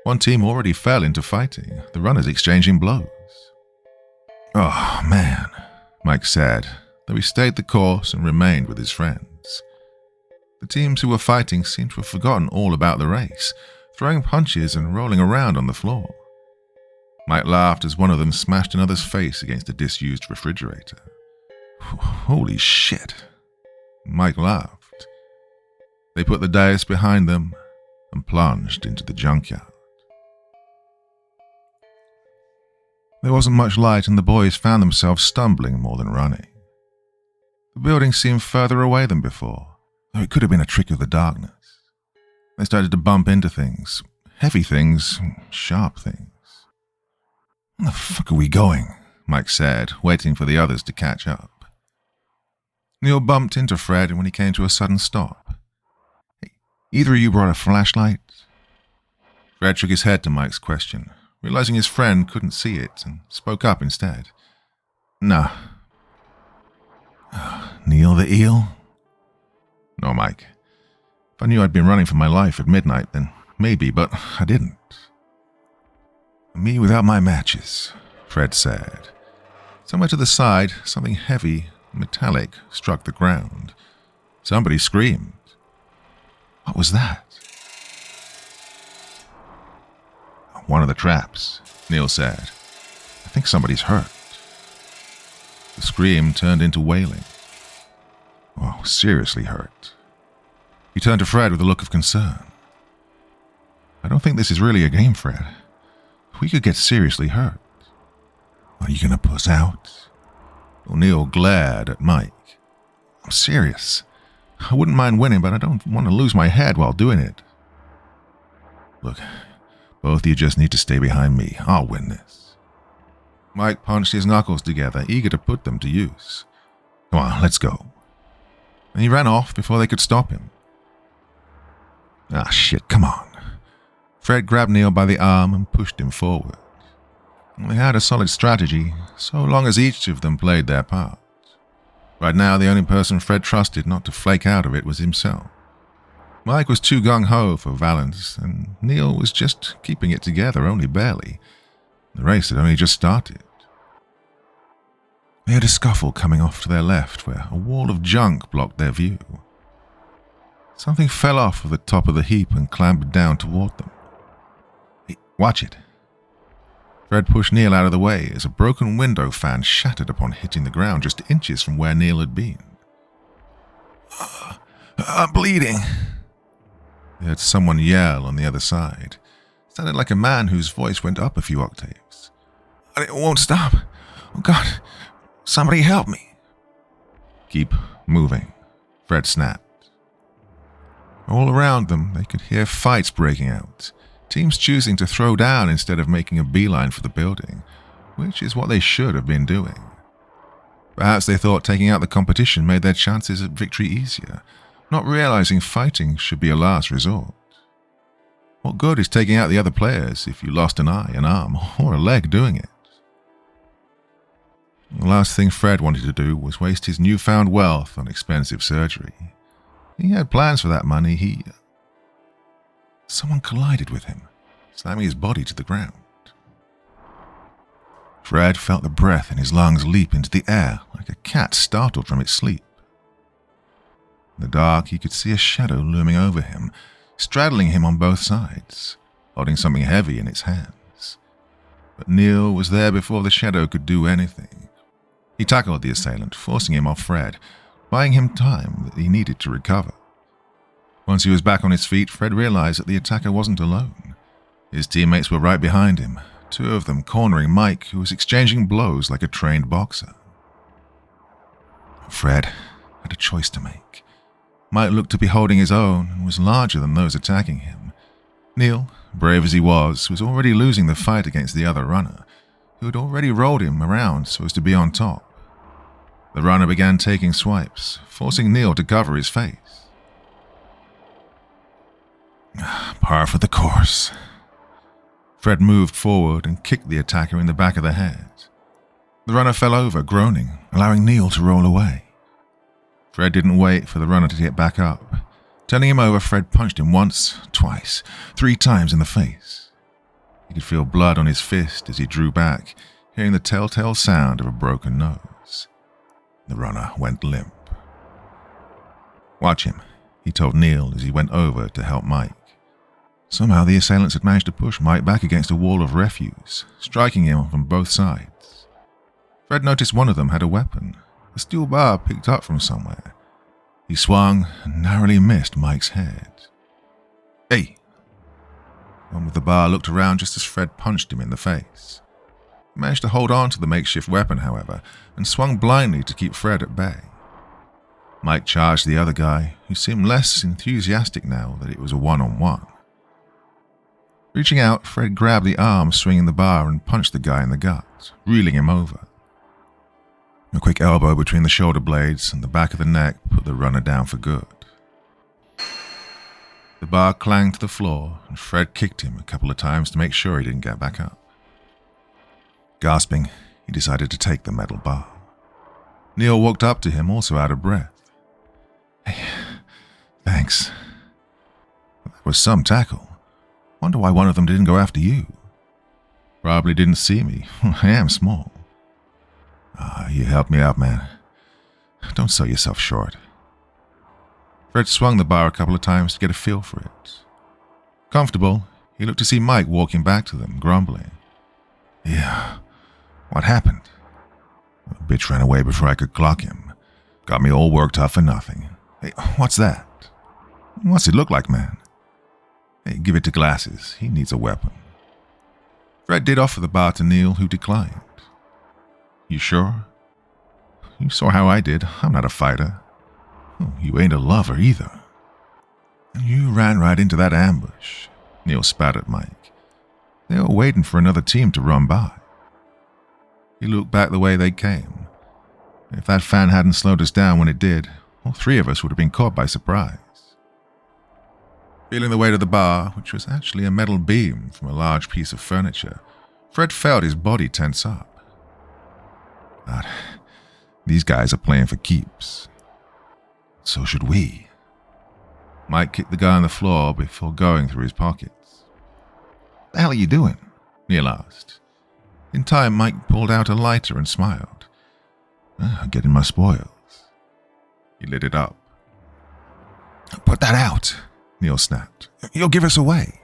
One team already fell into fighting, the runners exchanging blows. Oh, man, Mike said, though he stayed the course and remained with his friends. The teams who were fighting seemed to have forgotten all about the race, throwing punches and rolling around on the floor. Mike laughed as one of them smashed another's face against a disused refrigerator. Holy shit, Mike laughed. They put the dais behind them and plunged into the junkyard. There wasn't much light and the boys found themselves stumbling more than running. The building seemed further away than before, though it could have been a trick of the darkness. They started to bump into things, heavy things, sharp things. Where the fuck are we going? Mike said, waiting for the others to catch up. Neil bumped into Fred when he came to a sudden stop. Hey, either of you brought a flashlight? Fred shook his head to Mike's question, realizing his friend couldn't see it, and spoke up instead. Nah. Neil the eel? No, Mike. If I knew I'd been running for my life at midnight, then maybe, but I didn't. Me without my matches, Fred said. Somewhere to the side, something heavy, metallic, struck the ground. Somebody screamed. What was that? One of the traps, Neil said. I think somebody's hurt. The scream turned into wailing. Oh, seriously hurt. He turned to Fred with a look of concern. I don't think this is really a game, Fred. We could get seriously hurt. Are you gonna puss out? O'Neill glared at Mike. I'm serious. I wouldn't mind winning, but I don't want to lose my head while doing it. Look, both of you just need to stay behind me. I'll win this. Mike punched his knuckles together, eager to put them to use. Come on, let's go. And he ran off before they could stop him. Ah, shit, come on. Fred grabbed Neil by the arm and pushed him forward. They had a solid strategy, so long as each of them played their part. Right now, the only person Fred trusted not to flake out of it was himself. Mike was too gung-ho for Valance, and Neil was just keeping it together only barely. The race had only just started. They had a scuffle coming off to their left, where a wall of junk blocked their view. Something fell off of the top of the heap and clambered down toward them. Hey, watch it. Fred pushed Neil out of the way as a broken window fan shattered upon hitting the ground just inches from where Neil had been. I'm bleeding. He heard someone yell on the other side. It sounded like a man whose voice went up a few octaves. It won't stop. Oh God, somebody help me. Keep moving, Fred snapped. All around them, they could hear fights breaking out, teams choosing to throw down instead of making a beeline for the building, which is what they should have been doing. Perhaps they thought taking out the competition made their chances at victory easier, not realizing fighting should be a last resort. What good is taking out the other players if you lost an eye, an arm, or a leg doing it? The last thing Fred wanted to do was waste his newfound wealth on expensive surgery. He had plans for that money. Someone collided with him, slamming his body to the ground. Fred felt the breath in his lungs leap into the air like a cat startled from its sleep. In the dark, he could see a shadow looming over him, straddling him on both sides, holding something heavy in its hands. But Neil was there before the shadow could do anything. He tackled the assailant, forcing him off Fred, buying him time that he needed to recover. Once he was back on his feet, Fred realized that the attacker wasn't alone. His teammates were right behind him, two of them cornering Mike, who was exchanging blows like a trained boxer. Fred had a choice to make. Mike looked to be holding his own and was larger than those attacking him. Neil, brave as he was already losing the fight against the other runner, who had already rolled him around so as to be on top. The runner began taking swipes, forcing Neil to cover his face. Par for the course. Fred moved forward and kicked the attacker in the back of the head. The runner fell over, groaning, allowing Neil to roll away. Fred didn't wait for the runner to get back up. Turning him over, Fred punched him once, twice, 3 times in the face. He could feel blood on his fist as he drew back, hearing the telltale sound of a broken nose. The runner went limp. Watch him, he told Neil as he went over to help Mike. Somehow the assailants had managed to push Mike back against a wall of refuse, striking him from both sides. Fred noticed one of them had a weapon, a steel bar picked up from somewhere. He swung and narrowly missed Mike's head. Hey! One with the bar looked around just as Fred punched him in the face. He managed to hold on to the makeshift weapon, however, and swung blindly to keep Fred at bay. Mike charged the other guy, who seemed less enthusiastic now that it was a one-on-one. Reaching out, Fred grabbed the arm swinging the bar and punched the guy in the gut, reeling him over. A quick elbow between the shoulder blades and the back of the neck put the runner down for good. The bar clanged to the floor, and Fred kicked him a couple of times to make sure he didn't get back up. Gasping, he decided to take the metal bar. Neil walked up to him, also out of breath. Hey, thanks. That was some tackle. Wonder why one of them didn't go after you. Probably didn't see me. I am small. You helped me out, man. Don't sell yourself short. Fred swung the bar a couple of times to get a feel for it. Comfortable, he looked to see Mike walking back to them, grumbling. Yeah, what happened? The bitch ran away before I could clock him. Got me all worked up for nothing. Hey, what's that? What's it look like, man? Hey, give it to Glasses. He needs a weapon. Fred did offer the bar to Neil, who declined. You sure? You saw how I did. I'm not a fighter. You ain't a lover either. You ran right into that ambush. Neil spat at Mike. They were waiting for another team to run by. He looked back the way they came. If that fan hadn't slowed us down when it did, all 3 of us would have been caught by surprise. Feeling the weight of the bar, which was actually a metal beam from a large piece of furniture, Fred felt his body tense up. God, these guys are playing for keeps. So should we. Mike kicked the guy on the floor before going through his pockets. What the hell are you doing? Neil asked. In time, Mike pulled out a lighter and smiled. Getting my spoils. He lit it up. Put that out, Neil snapped. You'll give us away.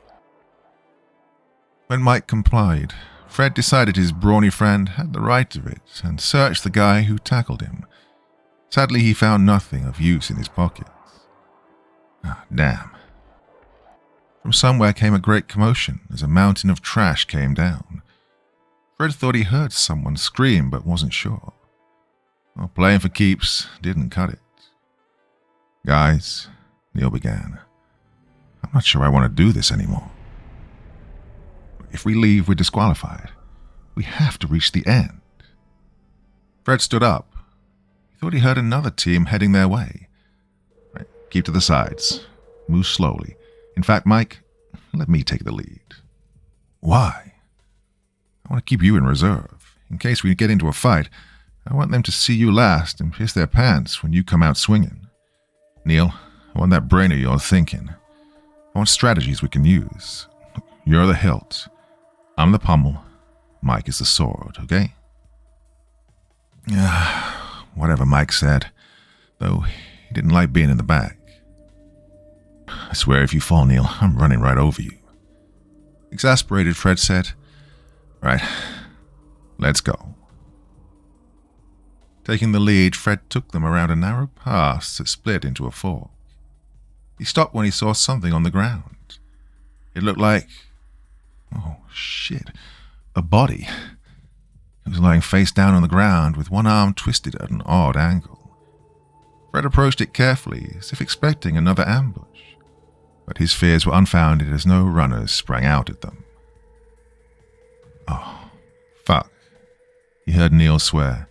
When Mike complied, Fred decided his brawny friend had the right of it and searched the guy who tackled him. Sadly, he found nothing of use in his pockets. Damn. From somewhere came a great commotion as a mountain of trash came down. Fred thought he heard someone scream but wasn't sure. Well, playing for keeps didn't cut it. Guys, Neil began, I'm not sure I want to do this anymore. If we leave, we're disqualified. We have to reach the end. Fred stood up. He thought he heard another team heading their way. Right, keep to the sides. Move slowly. In fact, Mike, let me take the lead. Why? I want to keep you in reserve. In case we get into a fight, I want them to see you last and piss their pants when you come out swinging. Neil, I want that brain of yours thinking. I want strategies we can use. You're the hilt. I'm the pommel. Mike is the sword, okay? Whatever Mike said, though he didn't like being in the back. I swear if you fall, Neil, I'm running right over you. Exasperated, Fred said, Right, let's go. Taking the lead, Fred took them around a narrow pass that split into a fork. He stopped when he saw something on the ground. It looked like... oh, shit. A body. It was lying face down on the ground with one arm twisted at an odd angle. Fred approached it carefully, as if expecting another ambush. But his fears were unfounded as no runners sprang out at them. Oh, fuck. He heard Neil swear.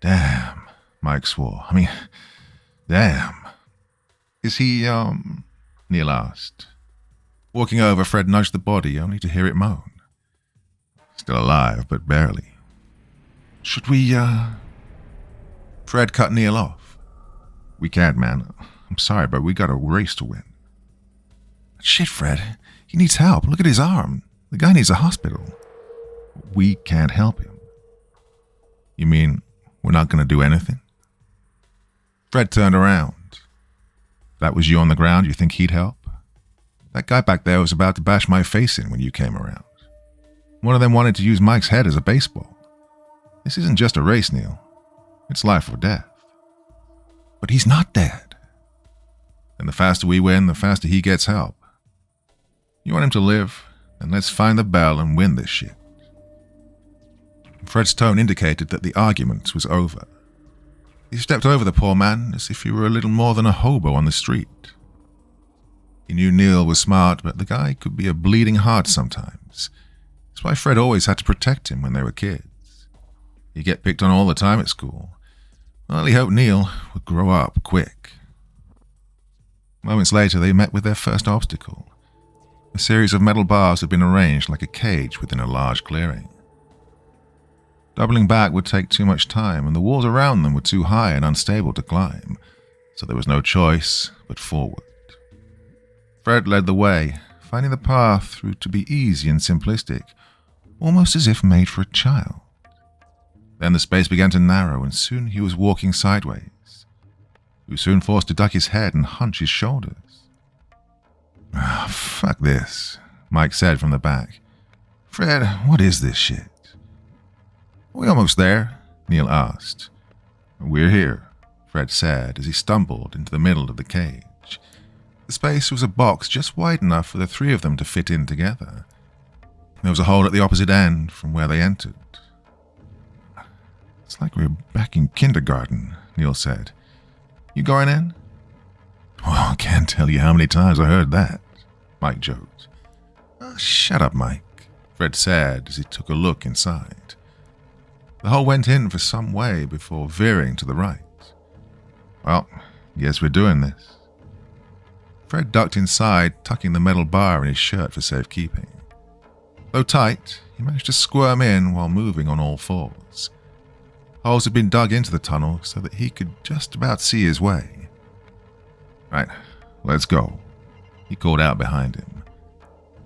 Damn, Mike swore. I mean, damn. Is he, Neil asked. Walking over, Fred nudged the body, only to hear it moan. Still alive, but barely. Should we, Fred cut Neil off. We can't, man. I'm sorry, but we got a race to win. Shit, Fred. He needs help. Look at his arm. The guy needs a hospital. We can't help him. You mean we're not going to do anything? Fred turned around. That was you on the ground, you think he'd help? That guy back there was about to bash my face in when you came around. One of them wanted to use Mike's head as a baseball. This isn't just a race, Neil. It's life or death. But he's not dead. And the faster we win, the faster he gets help. You want him to live? Then let's find the bell and win this shit. Fred's tone indicated that the argument was over. He stepped over the poor man as if he were a little more than a hobo on the street. He knew Neil was smart, but the guy could be a bleeding heart sometimes. That's why Fred always had to protect him when they were kids. He'd get picked on all the time at school. Well, he hoped Neil would grow up quick. Moments later, they met with their first obstacle. A series of metal bars had been arranged like a cage within a large clearing. Doubling back would take too much time, and the walls around them were too high and unstable to climb, so there was no choice but forward. Fred led the way, finding the path through to be easy and simplistic, almost as if made for a child. Then the space began to narrow, and soon he was walking sideways. He was soon forced to duck his head and hunch his shoulders. Fuck this, Mike said from the back. Fred, what is this shit? Are we almost there? Neil asked. We're here, Fred said as he stumbled into the middle of the cage. The space was a box just wide enough for the three of them to fit in together. There was a hole at the opposite end from where they entered. It's like we're back in kindergarten, Neil said. You going in? Well, I can't tell you how many times I heard that, Mike joked. Shut up, Mike, Fred said as he took a look inside. The hole went in for some way before veering to the right. Well, guess we're doing this. Fred ducked inside, tucking the metal bar in his shirt for safekeeping. Though tight, he managed to squirm in while moving on all fours. Holes had been dug into the tunnel so that he could just about see his way. Right, let's go, he called out behind him.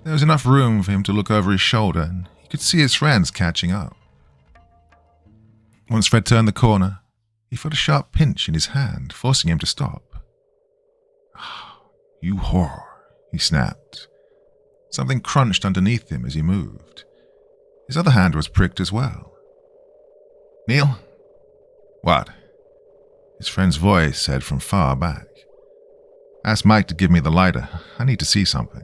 There was enough room for him to look over his shoulder, and he could see his friends catching up. Once Fred turned the corner, he felt a sharp pinch in his hand, forcing him to stop. You whore, he snapped. Something crunched underneath him as he moved. His other hand was pricked as well. "Neil?" "What?" His friend's voice said from far back. "Ask Mike to give me the lighter. I need to see something."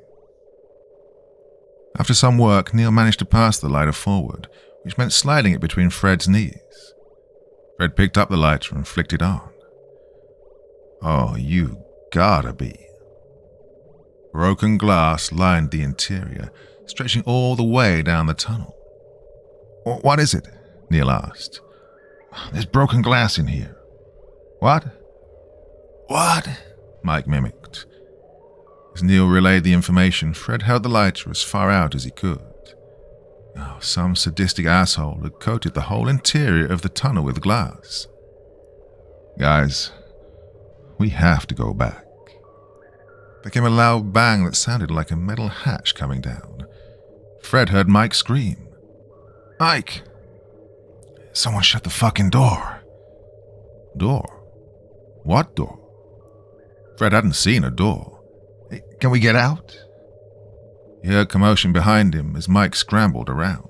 After some work, Neil managed to pass the lighter forward, which meant sliding it between Fred's knees. Fred picked up the lighter and flicked it on. Oh, you gotta be. Broken glass lined the interior, stretching all the way down the tunnel. "What is it?" Neil asked. "There's broken glass in here." "What?" "What?" Mike mimicked. As Neil relayed the information, Fred held the lighter as far out as he could. Oh, some sadistic asshole had coated the whole interior of the tunnel with glass. "Guys, we have to go back." There came a loud bang that sounded like a metal hatch coming down. Fred heard Mike scream. "Mike! Someone shut the fucking door." "Door? What door?" Fred hadn't seen a door. "Hey, can we get out?" He heard commotion behind him as Mike scrambled around.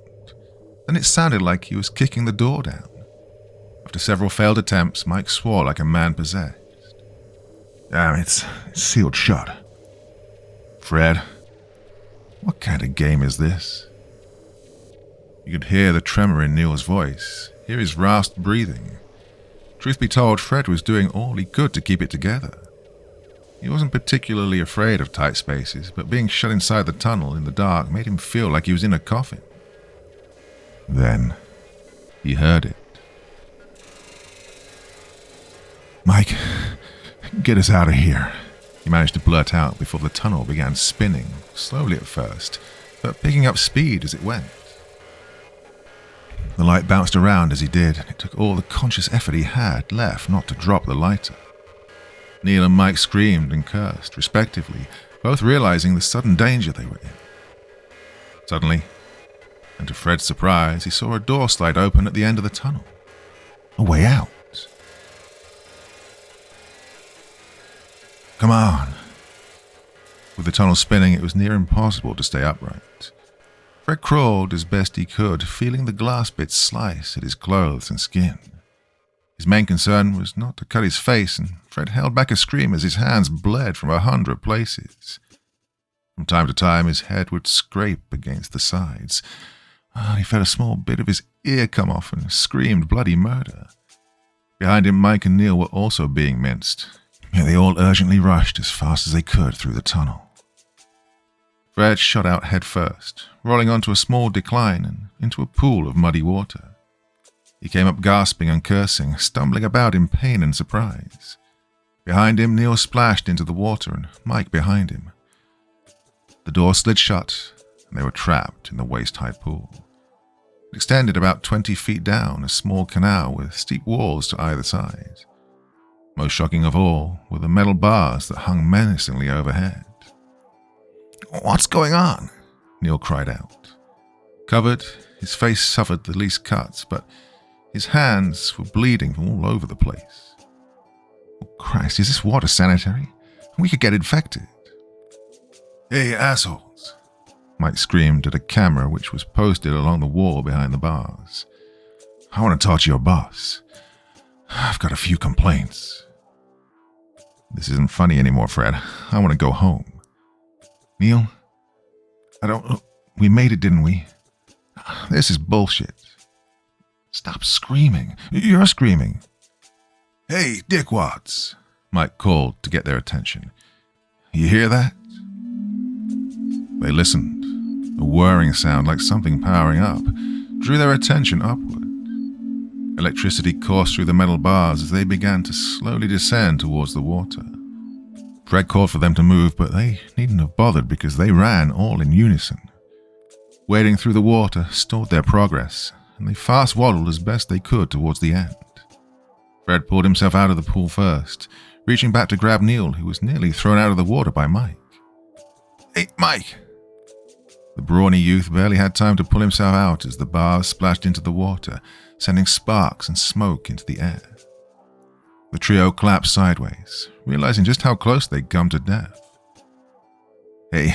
Then it sounded like he was kicking the door down. After several failed attempts, Mike swore like a man possessed. "Damn, it's sealed shut." "Fred, what kind of game is this?" You could hear the tremor in Neil's voice, hear his rasped breathing. Truth be told, Fred was doing all he could to keep it together. He wasn't particularly afraid of tight spaces, but being shut inside the tunnel in the dark made him feel like he was in a coffin. Then, he heard it. "Mike, get us out of here," he managed to blurt out before the tunnel began spinning, slowly at first, but picking up speed as it went. The light bounced around as he did, and it took all the conscious effort he had left not to drop the lighter. Neil and Mike screamed and cursed, respectively, both realizing the sudden danger they were in. Suddenly, and to Fred's surprise, he saw a door slide open at the end of the tunnel. A way out. "Come on." With the tunnel spinning, it was near impossible to stay upright. Fred crawled as best he could, feeling the glass bits slice at his clothes and skin. His main concern was not to cut his face, and Fred held back a scream as his hands bled from 100 places. From time to time, his head would scrape against the sides. He felt a small bit of his ear come off and screamed bloody murder. Behind him, Mike and Neil were also being minced. Yet they all urgently rushed as fast as they could through the tunnel. Fred shot out head first, rolling onto a small decline and into a pool of muddy water. He came up gasping and cursing, stumbling about in pain and surprise. Behind him, Neil splashed into the water and Mike behind him. The door slid shut and they were trapped in the waist-high pool. It extended about 20 feet down, a small canal with steep walls to either side. Most shocking of all were the metal bars that hung menacingly overhead. "What's going on?" Neil cried out. Covered, his face suffered the least cuts, but his hands were bleeding from all over the place. "Oh, Christ, is this water sanitary? We could get infected." "Hey, assholes!" Mike screamed at a camera which was posted along the wall behind the bars. "I want to talk to your boss. I've got a few complaints." "This isn't funny anymore, Fred. I want to go home." "Neil, we made it, didn't we? This is bullshit." "Stop screaming. You're screaming." "Hey, dickwads," Mike called to get their attention. "You hear that?" They listened. A whirring sound like something powering up drew their attention upward. Electricity coursed through the metal bars as they began to slowly descend towards the water. Fred called for them to move, but they needn't have bothered because they ran all in unison. Wading through the water stalled their progress, and they fast-waddled as best they could towards the end. Fred pulled himself out of the pool first, reaching back to grab Neil, who was nearly thrown out of the water by Mike. "Hey, Mike!" The brawny youth barely had time to pull himself out as the bars splashed into the water, sending sparks and smoke into the air. The trio collapsed sideways, realizing just how close they'd come to death. "Hey,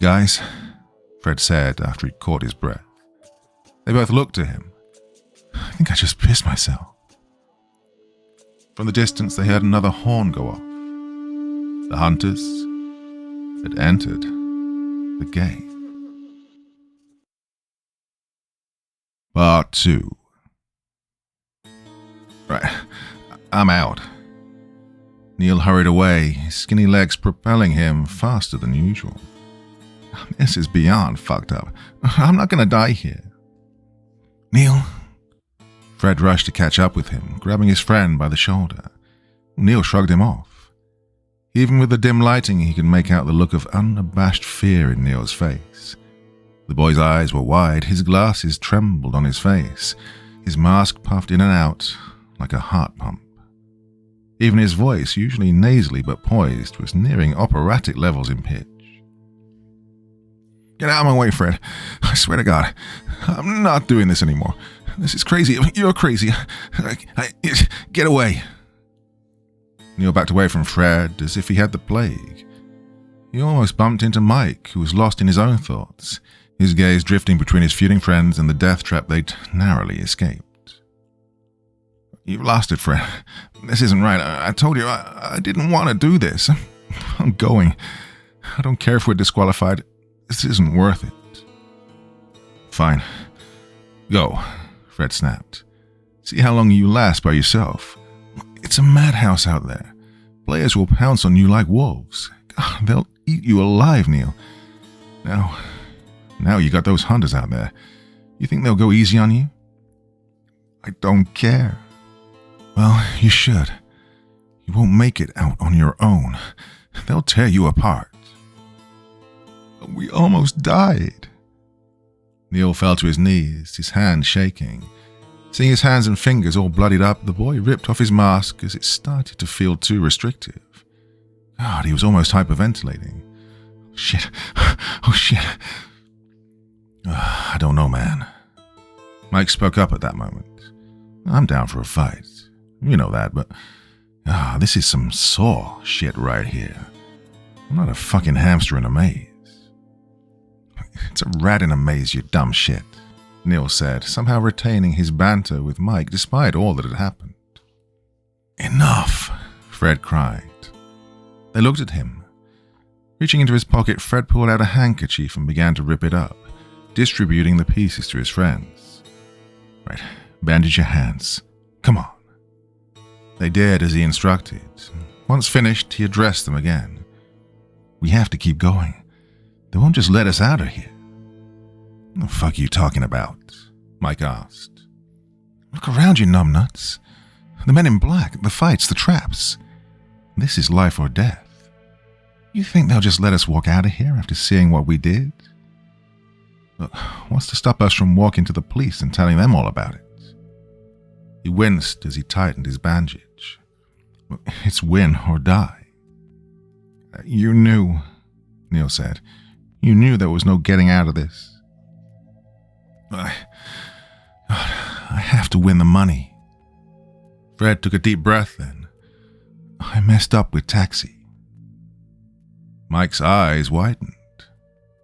guys," Fred said after he'd caught his breath. They both looked at him. I think I just pissed myself. From the distance, they heard another horn go off. The hunters had entered the gate. Part 2. Right, I'm out. Neil hurried away, his skinny legs propelling him faster than usual. This is beyond fucked up. I'm not gonna die here. Neil. Fred rushed to catch up with him, grabbing his friend by the shoulder. Neil shrugged him off. Even with the dim lighting, he could make out the look of unabashed fear in Neil's face. The boy's eyes were wide, his glasses trembled on his face, his mask puffed in and out like a heart pump. Even his voice, usually nasally but poised, was nearing operatic levels in pitch. Get out of my way, Fred. I swear to God, I'm not doing this anymore. This is crazy. You're crazy. Get away. Neil backed away from Fred as if he had the plague. He almost bumped into Mike, who was lost in his own thoughts, his gaze drifting between his feuding friends and the death trap they'd narrowly escaped. You've lost it, Fred. This isn't right. I told you I didn't want to do this. I'm going. I don't care if we're disqualified. This isn't worth it. Fine. Go, Fred snapped. See how long you last by yourself. It's a madhouse out there. Players will pounce on you like wolves. God, they'll eat you alive, Neil. Now you got those hunters out there. You think they'll go easy on you? I don't care. Well, you should. You won't make it out on your own. They'll tear you apart. We almost died. Neil fell to his knees, his hands shaking. Seeing his hands and fingers all bloodied up, the boy ripped off his mask as it started to feel too restrictive. God, he was almost hyperventilating. Shit. Oh, shit. I don't know, man. Mike spoke up at that moment. I'm down for a fight. You know that, but this is some Saw shit right here. I'm not a fucking hamster in a maze. It's a rat in a maze, you dumb shit, Neil said, somehow retaining his banter with Mike despite all that had happened. Enough, Fred cried. They looked at him. Reaching into his pocket, Fred pulled out a handkerchief and began to rip it up, distributing the pieces to his friends. Right, bandage your hands. Come on. They did as he instructed. Once finished, he addressed them again. We have to keep going. They won't just let us out of here. What the fuck are you talking about? Mike asked. Look around you, numbnuts. The men in black, the fights, the traps. This is life or death. You think they'll just let us walk out of here after seeing what we did? Look, what's to stop us from walking to the police and telling them all about it? He winced as he tightened his bandage. It's win or die. You knew, Neil said. You knew there was no getting out of this. I have to win the money. Fred took a deep breath then. I messed up with Taxi. Mike's eyes widened.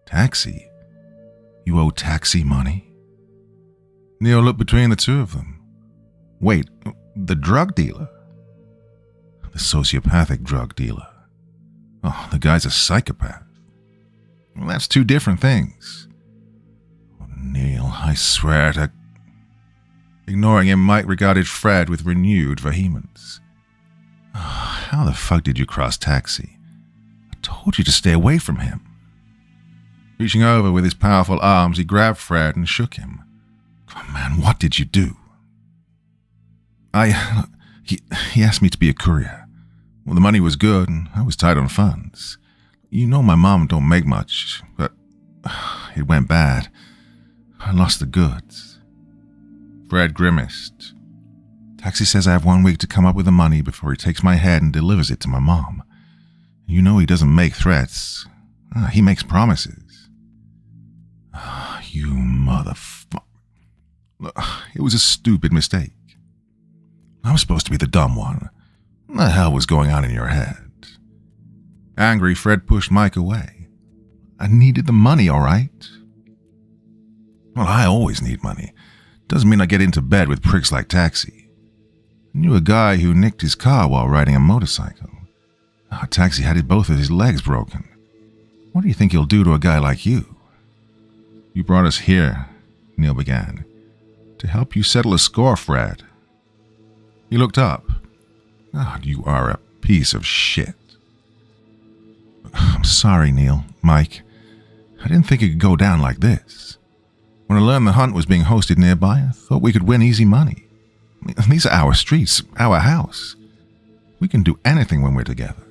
Taxi? You owe Taxi money? Neil looked between the two of them. Wait, the drug dealer? The sociopathic drug dealer. Oh, the guy's a psychopath. Well, that's two different things. Oh, Neil, I swear to... Ignoring him, Mike regarded Fred with renewed vehemence. Oh, how the fuck did you cross Taxi? I told you to stay away from him. Reaching over with his powerful arms, he grabbed Fred and shook him. Come on, man, what did you do? He asked me to be a courier. Well, the money was good, and I was tight on funds. You know my mom don't make much, but it went bad. I lost the goods. Fred grimaced. Taxi says I have 1 week to come up with the money before he takes my head and delivers it to my mom. You know he doesn't make threats. He makes promises. You motherfucker. It was a stupid mistake. I was supposed to be the dumb one. What the hell was going on in your head? Angry, Fred pushed Mike away. I needed the money, all right? Well, I always need money. Doesn't mean I get into bed with pricks like Taxi. I knew a guy who nicked his car while riding a motorcycle. Taxi had both of his legs broken. What do you think he'll do to a guy like you? You brought us here, Neil began, to help you settle a score, Fred. He looked up. God, you are a piece of shit. I'm sorry, Neil, Mike. I didn't think it could go down like this. When I learned the hunt was being hosted nearby, I thought we could win easy money. These are our streets, our house. We can do anything when we're together.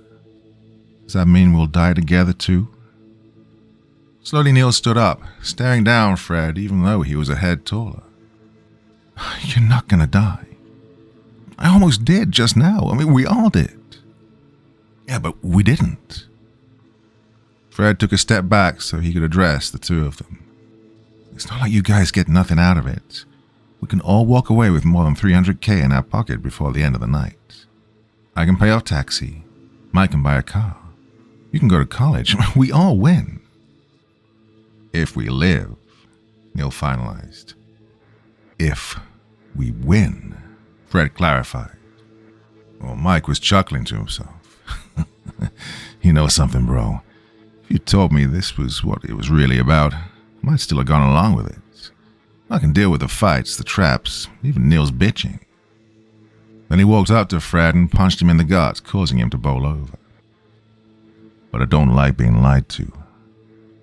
Does that mean we'll die together too? Slowly Neil stood up, staring down Fred even though he was a head taller. You're not gonna die. I almost did just now. I mean, we all did. Yeah, but we didn't. Fred took a step back so he could address the two of them. It's not like you guys get nothing out of it. We can all walk away with more than $300K in our pocket before the end of the night. I can pay off Taxi. Mike can buy a car. You can go to college. We all win. If we live, Neil finalized. If we win, Fred clarified. Well, Mike was chuckling to himself. You know something, bro? If you told me this was what it was really about, I might still have gone along with it. I can deal with the fights, the traps, even Neil's bitching. Then he walked up to Fred and punched him in the gut, causing him to bowl over. But I don't like being lied to.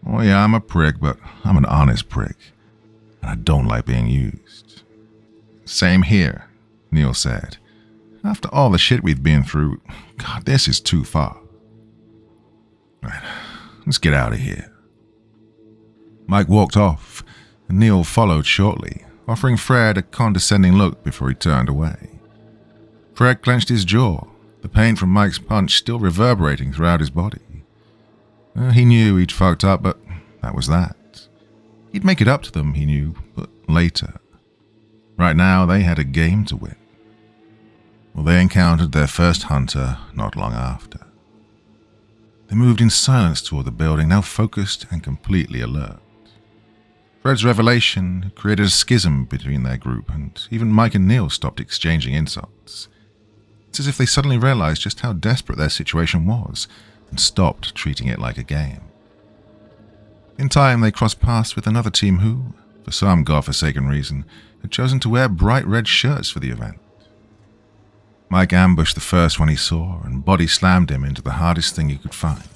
Oh yeah, I'm a prick, but I'm an honest prick. And I don't like being used. Same here, Neil said. After all the shit we've been through, God, this is too far. Right, let's get out of here. Mike walked off, and Neil followed shortly, offering Fred a condescending look before he turned away. Fred clenched his jaw, the pain from Mike's punch still reverberating throughout his body. He knew he'd fucked up, but that was that. He'd make it up to them, he knew, but later. Right now, they had a game to win. Well, they encountered their first hunter not long after. They moved in silence toward the building, now focused and completely alert. Fred's revelation created a schism between their group, and even Mike and Neil stopped exchanging insults. It's as if they suddenly realized just how desperate their situation was, and stopped treating it like a game. In time, they crossed paths with another team who, for some godforsaken reason, had chosen to wear bright red shirts for the event. Mike ambushed the first one he saw and body slammed him into the hardest thing he could find.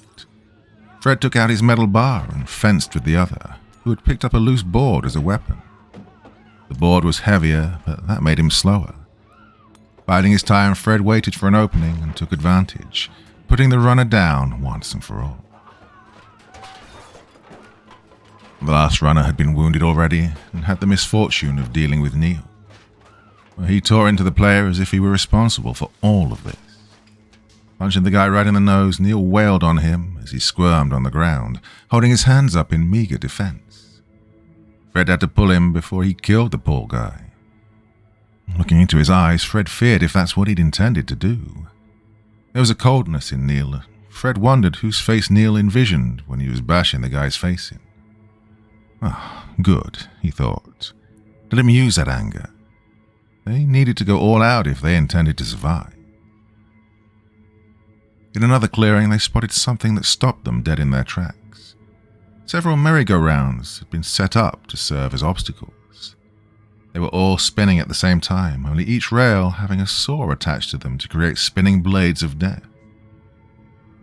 Fred took out his metal bar and fenced with the other, who had picked up a loose board as a weapon. The board was heavier, but that made him slower. Biding his time, Fred waited for an opening and took advantage, putting the runner down once and for all. The last runner had been wounded already and had the misfortune of dealing with Neil. He tore into the player as if he were responsible for all of this. Punching the guy right in the nose, Neil wailed on him as he squirmed on the ground, holding his hands up in meager defense. Fred had to pull him before he killed the poor guy. Looking into his eyes, Fred feared if that's what he'd intended to do. There was a coldness in Neil. Fred wondered whose face Neil envisioned when he was bashing the guy's face in. Good, he thought. Let him use that anger. They needed to go all out if they intended to survive. In another clearing, they spotted something that stopped them dead in their tracks. Several merry-go-rounds had been set up to serve as obstacles. They were all spinning at the same time, only each rail having a saw attached to them to create spinning blades of death.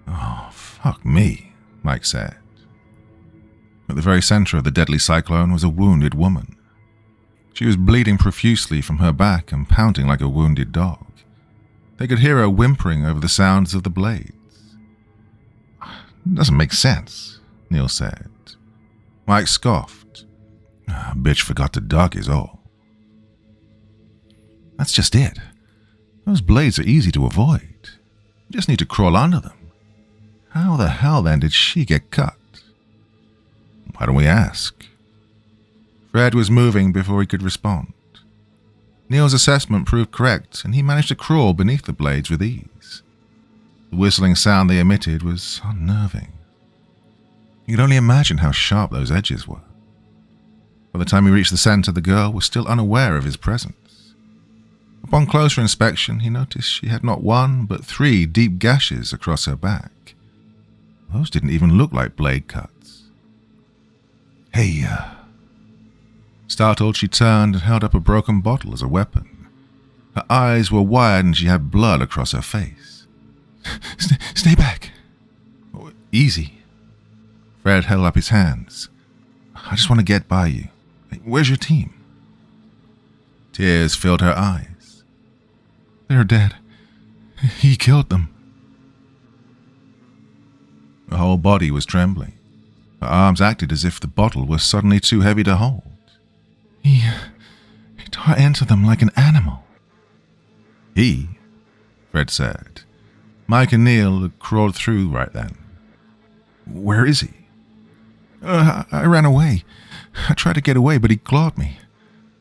Oh, fuck me, Mike said. At the very center of the deadly cyclone was a wounded woman. She was bleeding profusely from her back and pounding like a wounded dog. They could hear her whimpering over the sounds of the blades. It doesn't make sense, Neil said. Mike scoffed. Bitch forgot to duck is all. That's just it. Those blades are easy to avoid. You just need to crawl under them. How the hell then did she get cut? Why don't we ask? Fred was moving before he could respond. Neil's assessment proved correct, and he managed to crawl beneath the blades with ease. The whistling sound they emitted was unnerving. You could only imagine how sharp those edges were. By the time he reached the center, the girl was still unaware of his presence. Upon closer inspection, he noticed she had not one, but 3 deep gashes across her back. Those didn't even look like blade cuts. "Hey, Startled, she turned and held up a broken bottle as a weapon. Her eyes were wide and she had blood across her face. Stay back. Oh, easy." Fred held up his hands. "I just want to get by you. Where's your team?" Tears filled her eyes. "They're dead. He killed them." Her whole body was trembling. Her arms acted as if the bottle was suddenly too heavy to hold. He tore into them like an animal." "He?" Fred said. Mike and Neil had crawled through right then. "Where is he?" I ran away. I tried to get away, but he clawed me.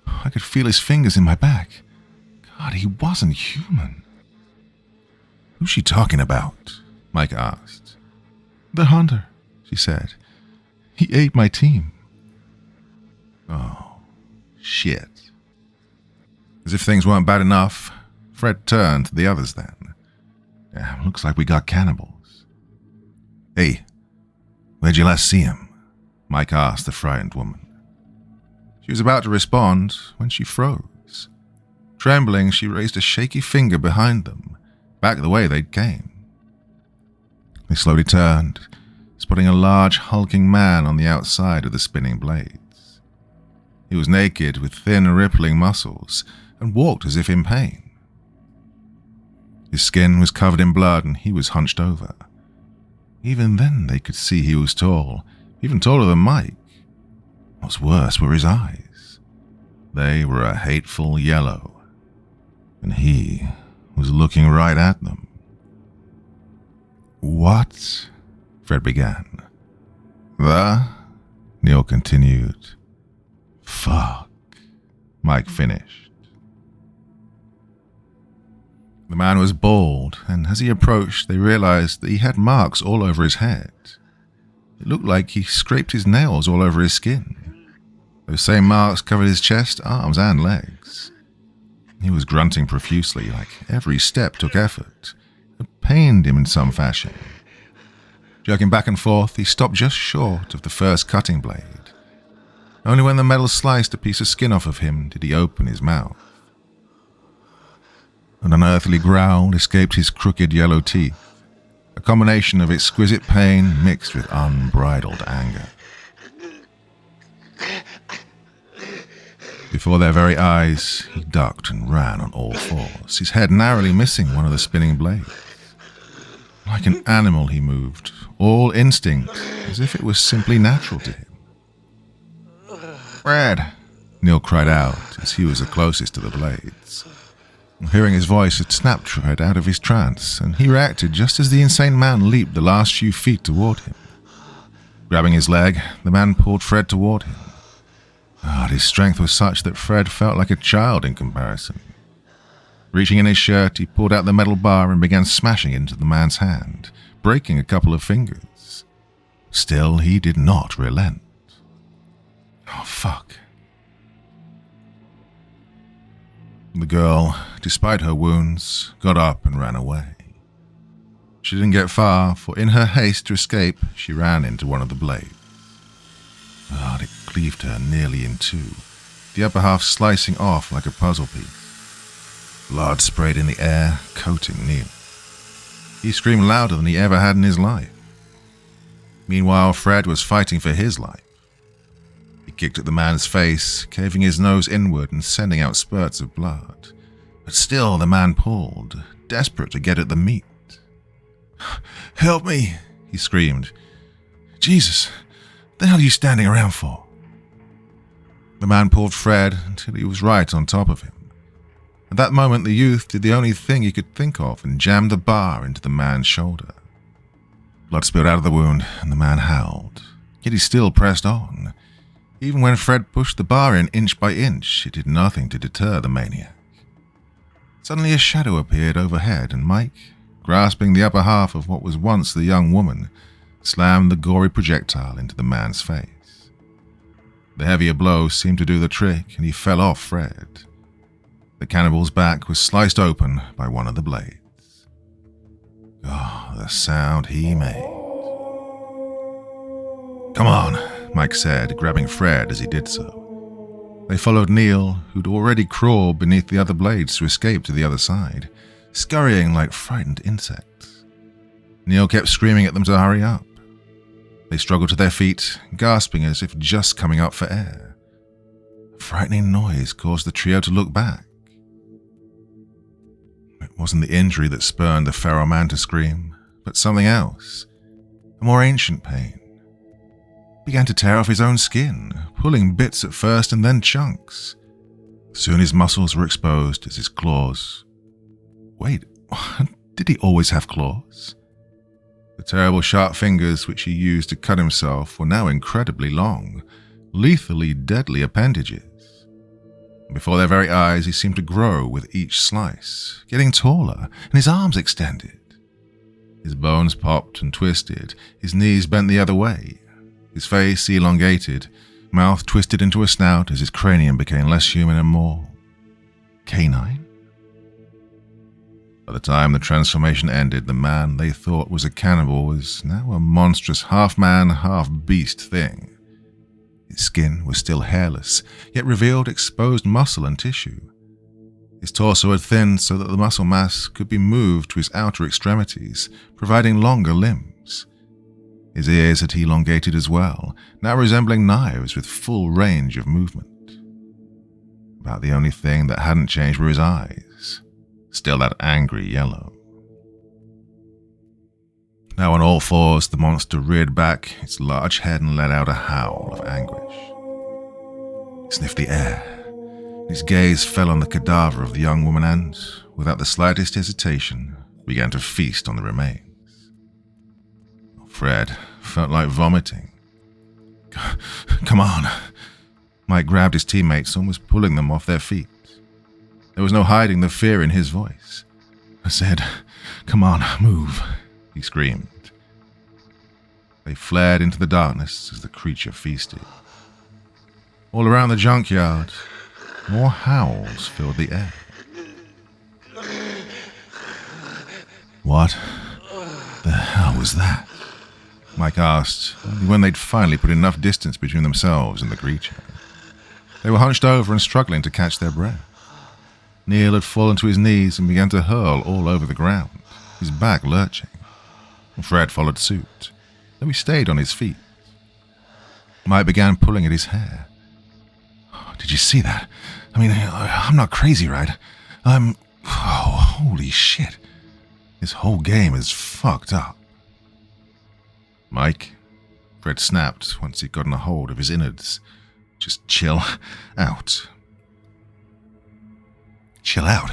I could feel his fingers in my back. God, he wasn't human." "Who's she talking about?" Mike asked. "The hunter," she said. "He ate my team." Oh, shit. As if things weren't bad enough, Fred turned to the others then. "Damn, looks like we got cannibals." "Hey, where'd you last see him?" Mike asked the frightened woman. She was about to respond when she froze. Trembling, she raised a shaky finger behind them, back the way they'd came. They slowly turned, spotting a large, hulking man on the outside of the spinning blades. He was naked with thin, rippling muscles and walked as if in pain. His skin was covered in blood and he was hunched over. Even then they could see he was tall, even taller than Mike. What's worse were his eyes. They were a hateful yellow, and he was looking right at them. "What?" Fred began. Neil continued. "Fuck," Mike finished. The man was bald, and as he approached, they realized that he had marks all over his head. It looked like he scraped his nails all over his skin. Those same marks covered his chest, arms, and legs. He was grunting profusely, like every step took effort. It pained him in some fashion. Jerking back and forth, he stopped just short of the first cutting blade. Only when the metal sliced a piece of skin off of him did he open his mouth. An unearthly growl escaped his crooked yellow teeth, a combination of exquisite pain mixed with unbridled anger. Before their very eyes, he ducked and ran on all fours, his head narrowly missing one of the spinning blades. Like an animal he moved, all instinct, as if it was simply natural to him. "Fred!" Neil cried out as he was the closest to the blades. Hearing his voice had snapped Fred out of his trance, and he reacted just as the insane man leaped the last few feet toward him. Grabbing his leg, the man pulled Fred toward him. His strength was such that Fred felt like a child in comparison. Reaching in his shirt, he pulled out the metal bar and began smashing into the man's hand, breaking a couple of fingers. Still, he did not relent. Oh, fuck. The girl, despite her wounds, got up and ran away. She didn't get far, for in her haste to escape, she ran into one of the blades. It cleaved her nearly in two, the upper half slicing off like a puzzle piece. Blood sprayed in the air, coating Neil. He screamed louder than he ever had in his life. Meanwhile, Fred was fighting for his life. He kicked at the man's face, caving his nose inward and sending out spurts of blood. But still the man pulled, desperate to get at the meat. "Help me," he screamed. "Jesus, what the hell are you standing around for?" The man pulled Fred until he was right on top of him. At that moment, the youth did the only thing he could think of and jammed the bar into the man's shoulder. Blood spilled out of the wound, and the man howled. Yet he still pressed on. Even when Fred pushed the bar in inch by inch, it did nothing to deter the maniac. Suddenly a shadow appeared overhead, and Mike, grasping the upper half of what was once the young woman, slammed the gory projectile into the man's face. The heavier blow seemed to do the trick, and he fell off Fred. The cannibal's back was sliced open by one of the blades. Oh, the sound he made. "Come on," Mike said, grabbing Fred as he did so. They followed Neil, who'd already crawled beneath the other blades to escape to the other side, scurrying like frightened insects. Neil kept screaming at them to hurry up. They struggled to their feet, gasping as if just coming up for air. A frightening noise caused the trio to look back. It wasn't the injury that spurned the Pharaoh man to scream, but something else, a more ancient pain. He began to tear off his own skin, pulling bits at first and then chunks. Soon his muscles were exposed as his claws. Wait, did he always have claws? The terrible sharp fingers which he used to cut himself were now incredibly long, lethally deadly appendages. Before their very eyes, he seemed to grow with each slice, getting taller, and his arms extended. His bones popped and twisted, his knees bent the other way, his face elongated, mouth twisted into a snout as his cranium became less human and more canine. By the time the transformation ended, the man they thought was a cannibal was now a monstrous half-man, half-beast thing. His skin was still hairless, yet revealed exposed muscle and tissue. His torso had thinned so that the muscle mass could be moved to his outer extremities, providing longer limbs. His ears had elongated as well, now resembling knives with full range of movement. About the only thing that hadn't changed were his eyes, still that angry yellow. Now on all fours, the monster reared back its large head and let out a howl of anguish. He sniffed the air. His gaze fell on the cadaver of the young woman and, without the slightest hesitation, began to feast on the remains. Fred felt like vomiting. "Come on." Mike grabbed his teammates, almost pulling them off their feet. There was no hiding the fear in his voice. I said, "Come on, move," he screamed. They flared into the darkness as the creature feasted. All around the junkyard, more howls filled the air. "What the hell was that?" Mike asked, only when they'd finally put enough distance between themselves and the creature. They were hunched over and struggling to catch their breath. Neil had fallen to his knees and began to hurl all over the ground, his back lurching. Fred followed suit, though he stayed on his feet. Mike began pulling at his hair. "Did you see that? I mean, I'm not crazy, right? Oh, holy shit. This whole game is fucked up." "Mike," Fred snapped once he'd gotten a hold of his innards. "Just chill out." "Chill out?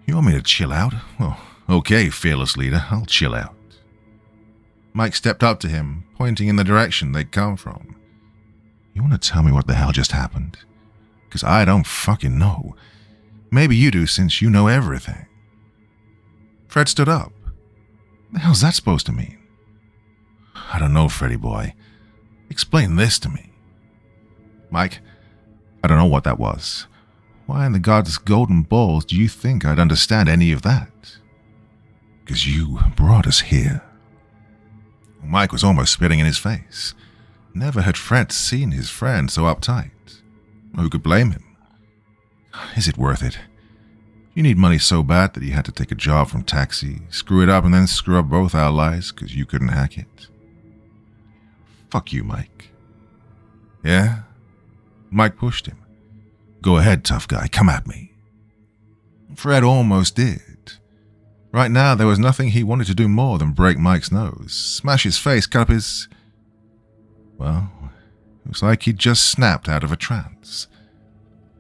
You want me to chill out? Well, okay, fearless leader, I'll chill out." Mike stepped up to him, pointing in the direction they'd come from. "You want to tell me what the hell just happened? Because I don't fucking know. Maybe you do since you know everything." Fred stood up. "What the hell's that supposed to mean?" "I don't know, Freddy boy. Explain this to me." "Mike, I don't know what that was. Why in the God's golden balls do you think I'd understand any of that?" "Because you brought us here." Mike was almost spitting in his face. Never had Fred seen his friend so uptight. Who could blame him? "Is it worth it? You need money so bad that you had to take a job from Taxi, screw it up, and then screw up both our lives because you couldn't hack it?" "Fuck you, Mike." "Yeah?" Mike pushed him. "Go ahead, tough guy, come at me." Fred almost did. Right now, there was nothing he wanted to do more than break Mike's nose, smash his face, cut up his... Well, it was like he'd just snapped out of a trance.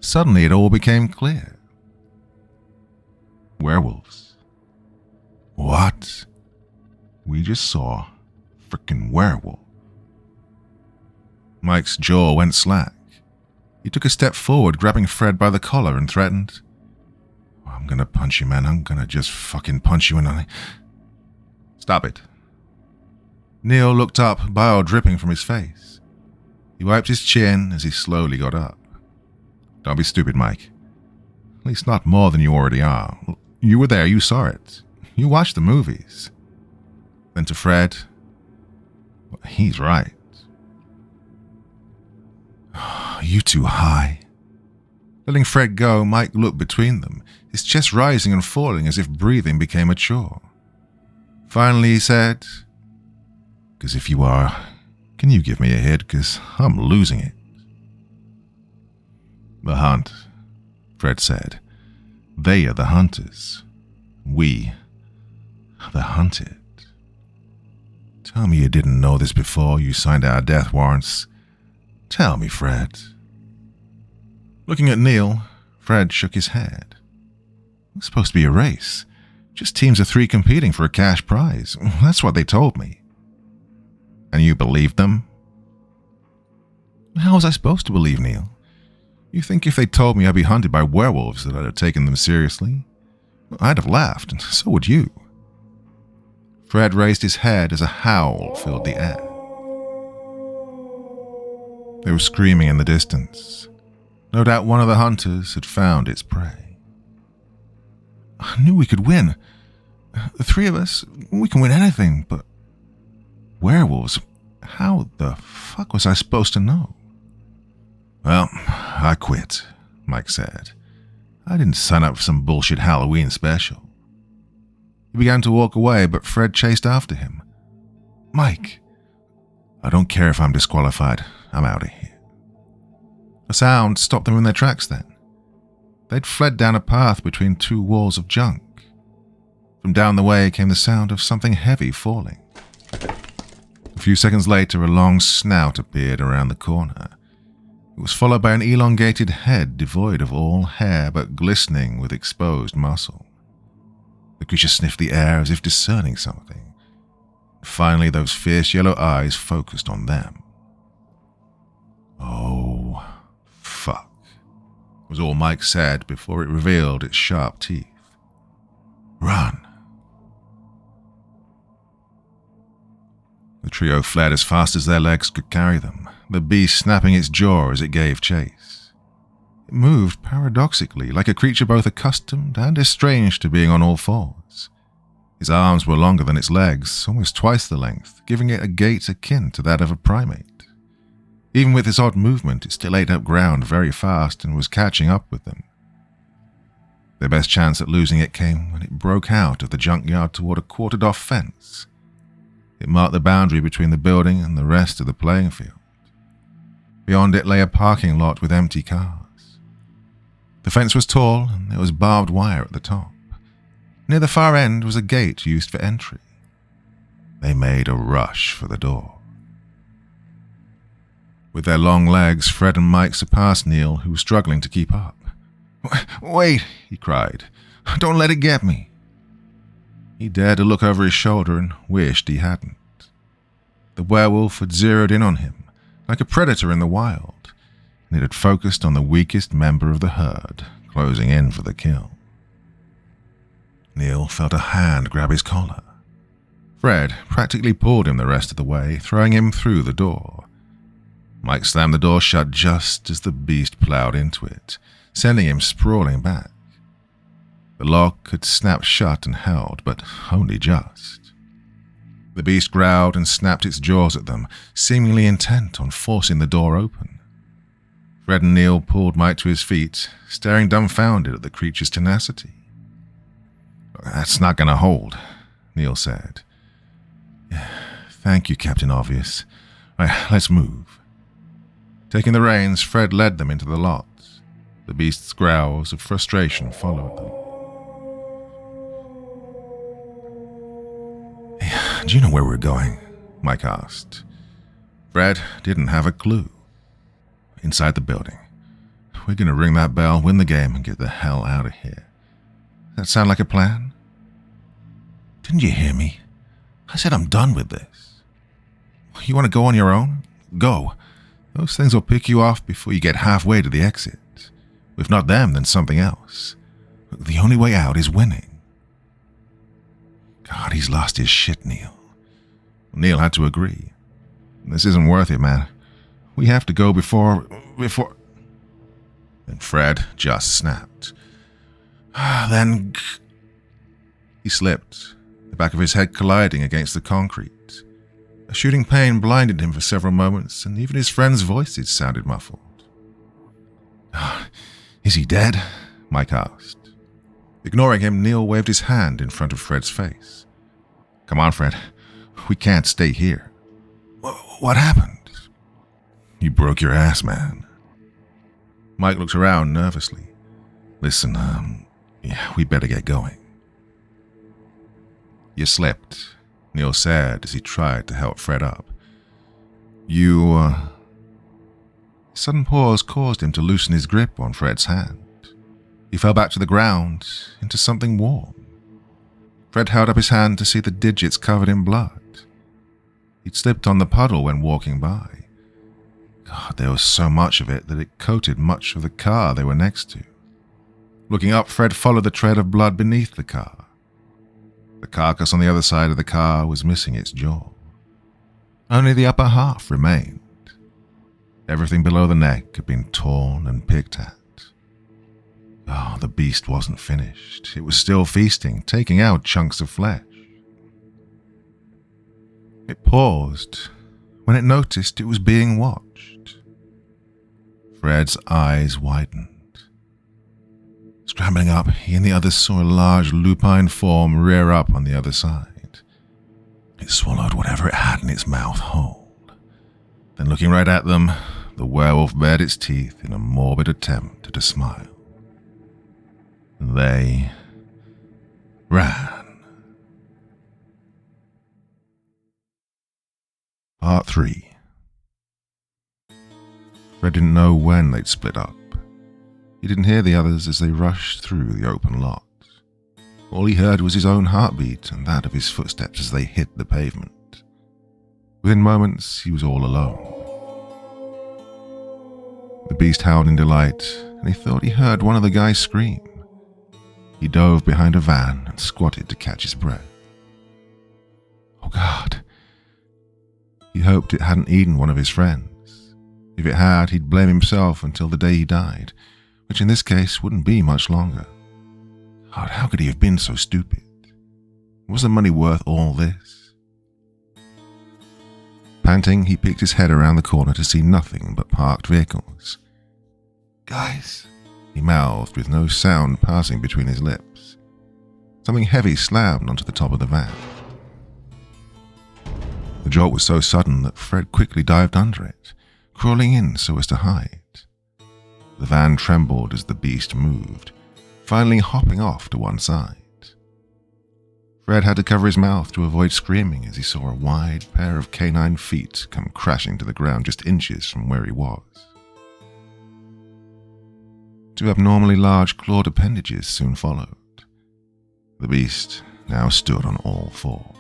Suddenly, it all became clear. Werewolves. What? We just saw frickin' werewolf. Mike's jaw went slack. He took a step forward, grabbing Fred by the collar and threatened, "I'm gonna punch you, man. I'm gonna just fucking punch you and I..." "Stop it." Neil looked up, bile dripping from his face. He wiped his chin as he slowly got up. Don't be stupid, Mike. At least not more than you already are. You were there, you saw it. You watched the movies. Then to Fred, he's right. You too high. Letting Fred go, Mike looked between them, his chest rising and falling as if breathing became a chore. Finally he said, "'Cause if you are, can you give me a hit, 'cause I'm losing it." "The hunt," Fred said. "They are the hunters. We are the hunted. Tell me you didn't know this before you signed our death warrants. Tell me, Fred." Looking at Neil, Fred shook his head. "It's supposed to be a race. Just teams of 3 competing for a cash prize. That's what they told me." "And you believed them?" "How was I supposed to believe, Neil? You think if they told me I'd be hunted by werewolves that I'd have taken them seriously? I'd have laughed, and so would you." Fred raised his head as a howl filled the air. They were screaming in the distance. No doubt one of the hunters had found its prey. "I knew we could win. The 3 of us, we can win anything, but werewolves, how the fuck was I supposed to know?" "Well, I quit," Mike said. "I didn't sign up for some bullshit Halloween special." He began to walk away, but Fred chased after him. "Mike." "I don't care if I'm disqualified. I'm out of here." A sound stopped them in their tracks then. They'd fled down a path between 2 walls of junk. From down the way came the sound of something heavy falling. A few seconds later, a long snout appeared around the corner. It was followed by an elongated head devoid of all hair but glistening with exposed muscle. The creature sniffed the air as if discerning something. Finally, those fierce yellow eyes focused on them. "Oh, fuck," was all Mike said before it revealed its sharp teeth. "Run." The trio fled as fast as their legs could carry them, the beast snapping its jaw as it gave chase. It moved paradoxically, like a creature both accustomed and estranged to being on all fours. His arms were longer than its legs, almost twice the length, giving it a gait akin to that of a primate. Even with its odd movement, it still ate up ground very fast and was catching up with them. Their best chance at losing it came when it broke out of the junkyard toward a quartered-off fence. It marked the boundary between the building and the rest of the playing field. Beyond it lay a parking lot with empty cars. The fence was tall and there was barbed wire at the top. Near the far end was a gate used for entry. They made a rush for the door. With their long legs, Fred and Mike surpassed Neil, who was struggling to keep up. "Wait," he cried. "Don't let it get me." He dared to look over his shoulder and wished he hadn't. The werewolf had zeroed in on him, like a predator in the wild, and it had focused on the weakest member of the herd, closing in for the kill. Neil felt a hand grab his collar. Fred practically pulled him the rest of the way, throwing him through the door. Mike slammed the door shut just as the beast plowed into it, sending him sprawling back. The lock had snapped shut and held, but only just. The beast growled and snapped its jaws at them, seemingly intent on forcing the door open. Fred and Neil pulled Mike to his feet, staring dumbfounded at the creature's tenacity. "That's not going to hold," Neil said. "Thank you, Captain Obvious. Right, let's move." Taking the reins, Fred led them into the lot. The beast's growls of frustration followed them. "Do you know where we're going?" Mike asked. Fred didn't have a clue. "Inside the building. We're going to ring that bell, win the game, and get the hell out of here. That sound like a plan?" "Didn't you hear me? I said I'm done with this." "You want to go on your own? Go. Those things will pick you off before you get halfway to the exit. If not them, then something else. The only way out is winning." God, he's lost his shit, Neil. Neil had to agree. "This isn't worth it, man. We have to go before... Then Fred just snapped. Then... He slipped, the back of his head colliding against the concrete. A shooting pain blinded him for several moments, and even his friends' voices sounded muffled. Is he dead? Mike asked. Ignoring him, Neil waved his hand in front of Fred's face. Come on, Fred. We can't stay here. What happened? You broke your ass, man. Mike looked around nervously. Listen, we better get going. You slipped, Neil said as he tried to help Fred up. A sudden pause caused him to loosen his grip on Fred's hand. He fell back to the ground, into something warm. Fred held up his hand to see the digits covered in blood. He'd slipped on the puddle when walking by. God, there was so much of it that it coated much of the car they were next to. Looking up, Fred followed the trail of blood beneath the car. The carcass on the other side of the car was missing its jaw. Only the upper half remained. Everything below the neck had been torn and picked at. Oh, the beast wasn't finished. It was still feasting, taking out chunks of flesh. It paused when it noticed it was being watched. Fred's eyes widened. Scrambling up, he and the others saw a large lupine form rear up on the other side. It swallowed whatever it had in its mouth whole. Then looking right at them, the werewolf bared its teeth in a morbid attempt at a smile. They ran. Part 3. Fred didn't know when they'd split up. He didn't hear the others as they rushed through the open lot. All he heard was his own heartbeat and that of his footsteps as they hit the pavement. Within moments, he was all alone. The beast howled in delight, and he thought he heard one of the guys scream. He dove behind a van and squatted to catch his breath. Oh God. He hoped it hadn't eaten one of his friends. If it had, he'd blame himself until the day he died, which in this case wouldn't be much longer. God, how could he have been so stupid? Was the money worth all this? Panting, he peeked his head around the corner to see nothing but parked vehicles. Guys, he mouthed with no sound passing between his lips. Something heavy slammed onto the top of the van. The jolt was so sudden that Fred quickly dived under it, crawling in so as to hide. The van trembled as the beast moved, finally hopping off to one side. Fred had to cover his mouth to avoid screaming as he saw a wide pair of canine feet come crashing to the ground just inches from where he was. Two abnormally large clawed appendages soon followed. The beast now stood on all fours.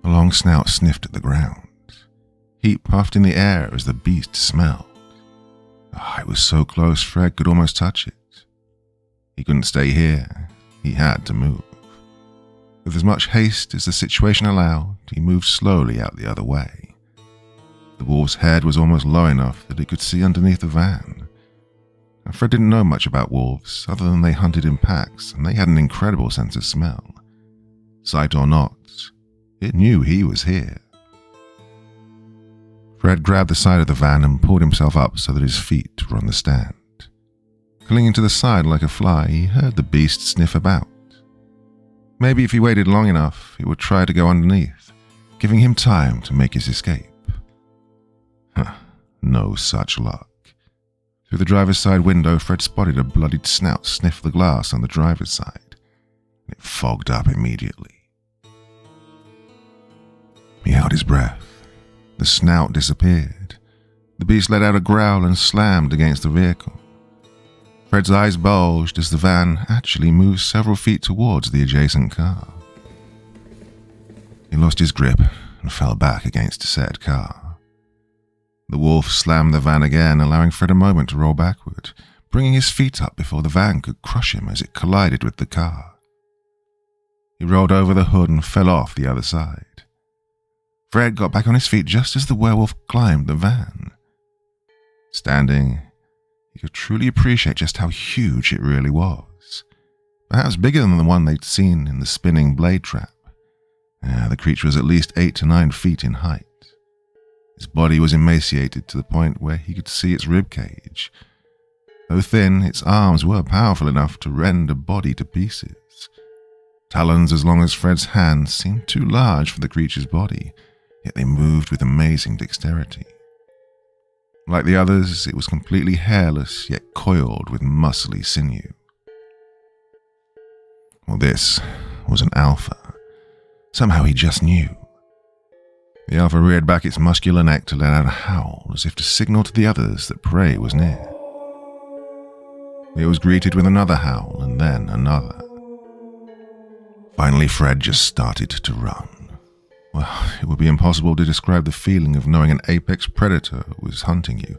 A long snout sniffed at the ground. Heat puffed in the air as the beast smelled. It was so close Fred could almost touch it. He couldn't stay here. He had to move. With as much haste as the situation allowed, he moved slowly out the other way. The wolf's head was almost low enough that he could see underneath the van. And Fred didn't know much about wolves other than they hunted in packs and they had an incredible sense of smell. Sight or not, it knew he was here. Fred grabbed the side of the van and pulled himself up so that his feet were on the stand. Clinging to the side like a fly, he heard the beast sniff about. Maybe if he waited long enough, it would try to go underneath, giving him time to make his escape. No such luck. Through the driver's side window, Fred spotted a bloodied snout sniff the glass on the driver's side. It fogged up immediately. He held his breath. The snout disappeared. The beast let out a growl and slammed against the vehicle. Fred's eyes bulged as the van actually moved several feet towards the adjacent car. He lost his grip and fell back against said car. The wolf slammed the van again, allowing Fred a moment to roll backward, bringing his feet up before the van could crush him as it collided with the car. He rolled over the hood and fell off the other side. Fred got back on his feet just as the werewolf climbed the van. Standing, he could truly appreciate just how huge it really was. Perhaps bigger than the one they'd seen in the spinning blade trap. The creature was at least 8 to 9 feet in height. His body was emaciated to the point where he could see its rib cage. Though thin, its arms were powerful enough to rend a body to pieces. Talons as long as Fred's hands seemed too large for the creature's body, yet they moved with amazing dexterity. Like the others, it was completely hairless, yet coiled with muscly sinew. Well, this was an alpha. Somehow he just knew. The alpha reared back its muscular neck to let out a howl, as if to signal to the others that prey was near. It was greeted with another howl, and then another. Finally, Fred just started to run. Well, it would be impossible to describe the feeling of knowing an apex predator was hunting you.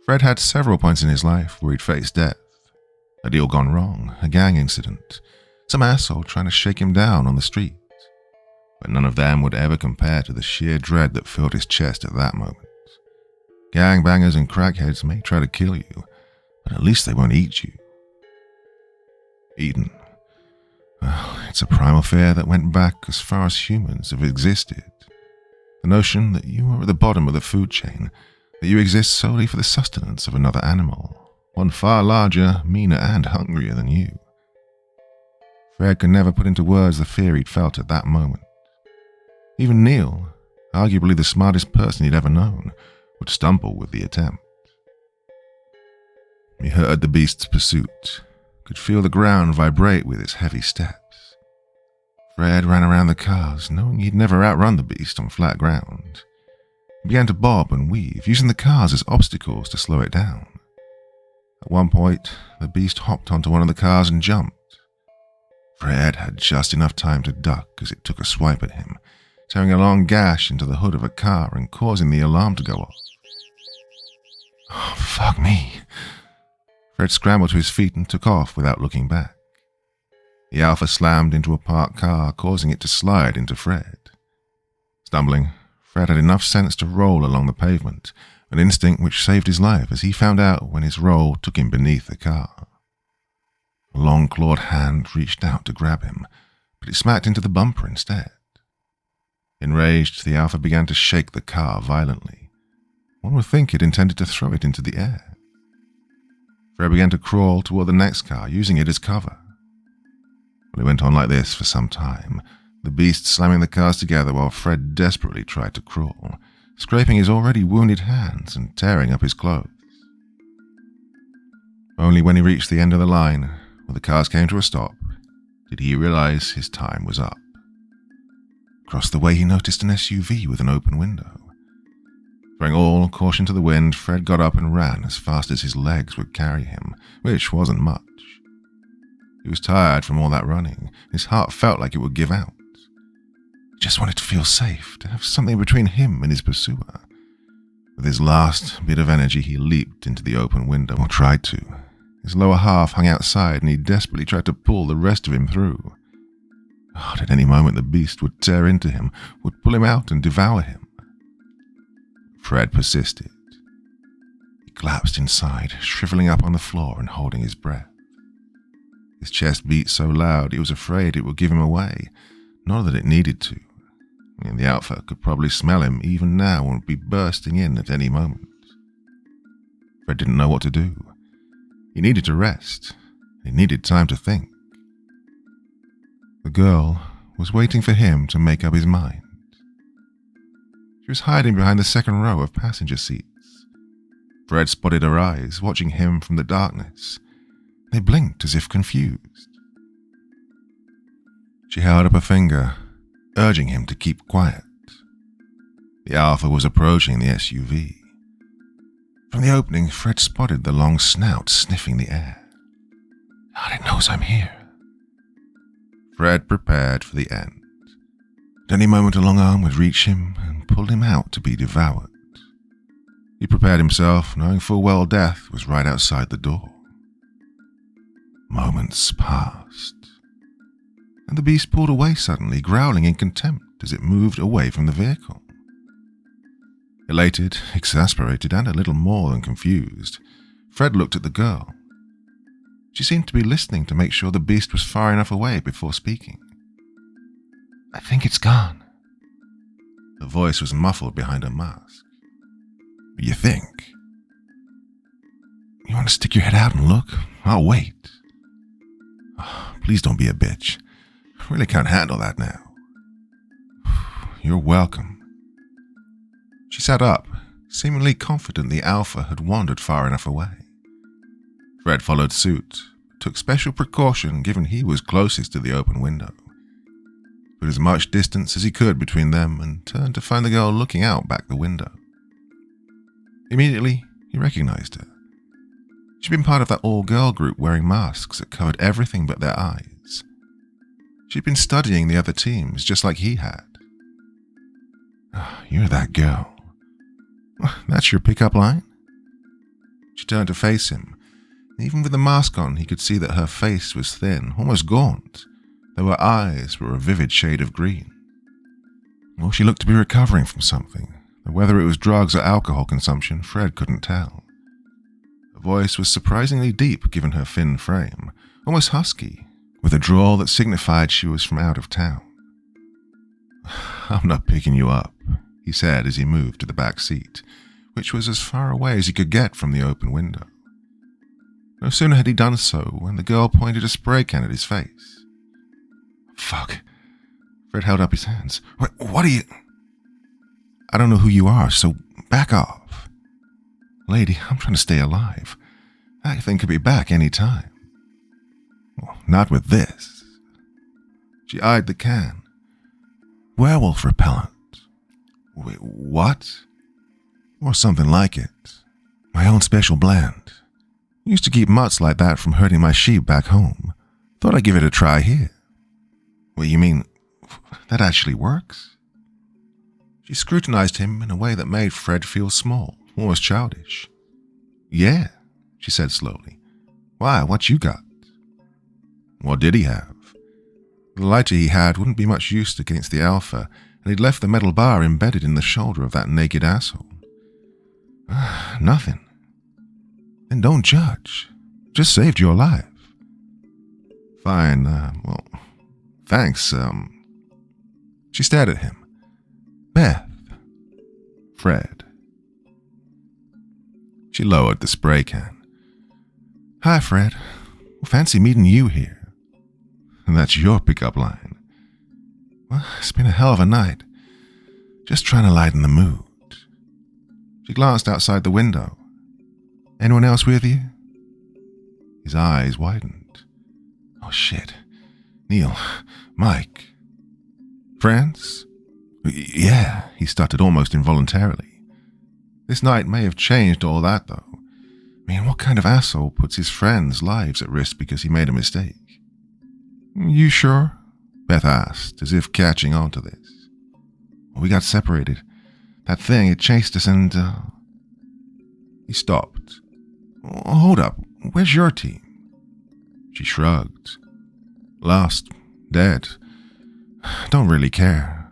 Fred had several points in his life where he'd faced death. A deal gone wrong, a gang incident, some asshole trying to shake him down on the street. But none of them would ever compare to the sheer dread that filled his chest at that moment. Gangbangers and crackheads may try to kill you, but at least they won't eat you. Eaten. Well, it's a primal fear that went back as far as humans have existed. The notion that you are at the bottom of the food chain, that you exist solely for the sustenance of another animal, one far larger, meaner, and hungrier than you. Fred could never put into words the fear he'd felt at that moment. Even Neil, arguably the smartest person he'd ever known, would stumble with the attempt. He heard the beast's pursuit, could feel the ground vibrate with its heavy steps. Fred ran around the cars, knowing he'd never outrun the beast on flat ground. He began to bob and weave, using the cars as obstacles to slow it down. At one point, the beast hopped onto one of the cars and jumped. Fred had just enough time to duck as it took a swipe at him, tearing a long gash into the hood of a car and causing the alarm to go off. Oh, fuck me. Fred scrambled to his feet and took off without looking back. The Alpha slammed into a parked car, causing it to slide into Fred. Stumbling, Fred had enough sense to roll along the pavement, an instinct which saved his life as he found out when his roll took him beneath the car. A long clawed hand reached out to grab him, but it smacked into the bumper instead. Enraged, the Alpha began to shake the car violently. One would think it intended to throw it into the air. Fred began to crawl toward the next car, using it as cover. Well, it went on like this for some time, the beast slamming the cars together while Fred desperately tried to crawl, scraping his already wounded hands and tearing up his clothes. Only when he reached the end of the line, where the cars came to a stop, did he realize his time was up. Across the way, he noticed an SUV with an open window. Throwing all caution to the wind, Fred got up and ran as fast as his legs would carry him, which wasn't much. He was tired from all that running. His heart felt like it would give out. He just wanted to feel safe, to have something between him and his pursuer. With his last bit of energy, he leaped into the open window, or tried to. His lower half hung outside, and he desperately tried to pull the rest of him through. Oh, at any moment the beast would tear into him, would pull him out and devour him. Fred persisted. He collapsed inside, shriveling up on the floor and holding his breath. His chest beat so loud he was afraid it would give him away, not that it needed to. And the Alpha could probably smell him even now and would be bursting in at any moment. Fred didn't know what to do. He needed to rest. He needed time to think. The girl was waiting for him to make up his mind. She was hiding behind the second row of passenger seats. Fred spotted her eyes, watching him from the darkness. They blinked as if confused. She held up a finger, urging him to keep quiet. The Alpha was approaching the SUV. From the opening, Fred spotted the long snout sniffing the air. "It knows I'm here." Fred prepared for the end. At any moment a long arm would reach him and pull him out to be devoured. He prepared himself, knowing full well death was right outside the door. Moments passed, and the beast pulled away suddenly, growling in contempt as it moved away from the vehicle. Elated, exasperated, and a little more than confused, Fred looked at the girl. She seemed to be listening to make sure the beast was far enough away before speaking. "I think it's gone." Her voice was muffled behind her mask. "You think? You want to stick your head out and look? I'll wait." "Oh, please don't be a bitch. I really can't handle that now." "You're welcome." She sat up, seemingly confident the alpha had wandered far enough away. Fred followed suit, took special precaution given he was closest to the open window. Put as much distance as he could between them and turned to find the girl looking out back the window. Immediately, he recognized her. She'd been part of that all-girl group wearing masks that covered everything but their eyes. She'd been studying the other teams just like he had. "You're that girl. That's your pickup line?" She turned to face him. Even with the mask on, he could see that her face was thin, almost gaunt, though her eyes were a vivid shade of green. Well, she looked to be recovering from something, though whether it was drugs or alcohol consumption, Fred couldn't tell. Her voice was surprisingly deep given her thin frame, almost husky, with a drawl that signified she was from out of town. "I'm not picking you up," he said as he moved to the back seat, which was as far away as he could get from the open window. No sooner had he done so when the girl pointed a spray can at his face. "Fuck." Fred held up his hands. What are you—" "I don't know who you are, so back off." "Lady, I'm trying to stay alive. That thing could be back any time." "Well, not with this." She eyed the can. "Werewolf repellent." "Wait, what?" "Or something like it. My own special blend. Used to keep mutts like that from hurting my sheep back home. Thought I'd give it a try here." "What, you mean that actually works?" She scrutinized him in a way that made Fred feel small, almost childish. "Yeah," she said slowly. "Why, what you got?" What did he have? The lighter he had wouldn't be much use against the alpha, and he'd left the metal bar embedded in the shoulder of that naked asshole. "Nothing." "Then don't judge. Just saved your life." "Fine, well, thanks, She stared at him. "Beth." "Fred." She lowered the spray can. "Hi, Fred. Well, fancy meeting you here." "And that's your pickup line." "Well, it's been a hell of a night. Just trying to lighten the mood." She glanced outside the window. "Anyone else with you?" His eyes widened. "Oh, shit. Neil. Mike. Friends?" "Yeah," he stuttered almost involuntarily. This night may have changed all that, though. I mean, what kind of asshole puts his friends' lives at risk because he made a mistake? "You sure?" Beth asked, as if catching on to this. "We got separated. That thing, it chased us and, He stopped. "Hold up. Where's your team?" She shrugged. "Lost. Dead. Don't really care."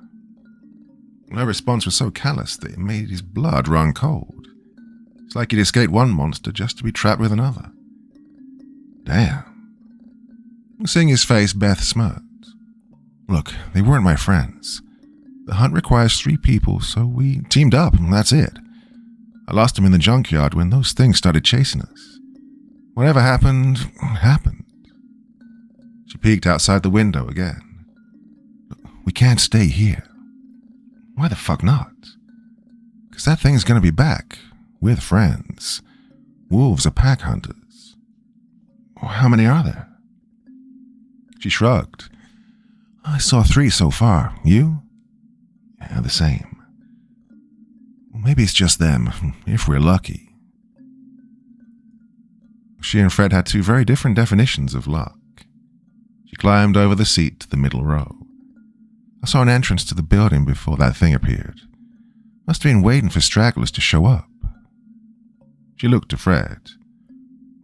Her response was so callous that it made his blood run cold. It's like he'd escaped one monster just to be trapped with another. Damn. Seeing his face, Beth smirked. "Look, they weren't my friends. The hunt requires 3 people, so we teamed up, and that's it. I lost them in the junkyard when those things started chasing us. Whatever happened, happened." She peeked outside the window again. "We can't stay here." "Why the fuck not?" "'Cause that thing's gonna be back, with friends. Wolves are pack hunters." "How many are there?" She shrugged. "I saw 3 so far. You?" "Yeah, the same." "Well, maybe it's just them, if we're lucky." She and Fred had 2 very different definitions of luck. She climbed over the seat to the middle row. I saw an entrance to the building before that thing appeared. Must have been waiting for stragglers to show up. She looked to Fred.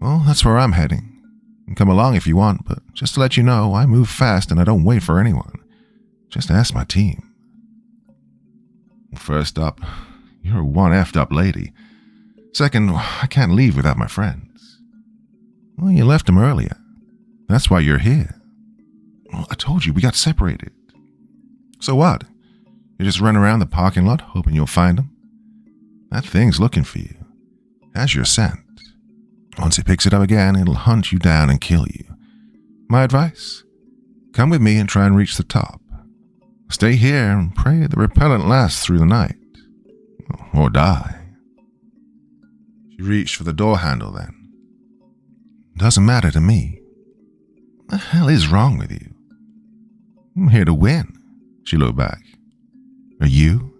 "Well, that's where I'm heading. You can come along if you want, but just to let you know, I move fast and I don't wait for anyone. Just ask my team." "First up, you're one effed up lady. Second, I can't leave without my friends. Well, you left them earlier. That's why you're here. Well, I told you we got separated. So what? You just run around the parking lot hoping you'll find them? That thing's looking for you. Has your scent. Once it picks it up again, it'll hunt you down and kill you. My advice? Come with me and try and reach the top. Stay here and pray the repellent lasts through the night. Or die. She reached for the door handle then. Doesn't matter to me. What the hell is wrong with you? I'm here to win. She looked back. Are you?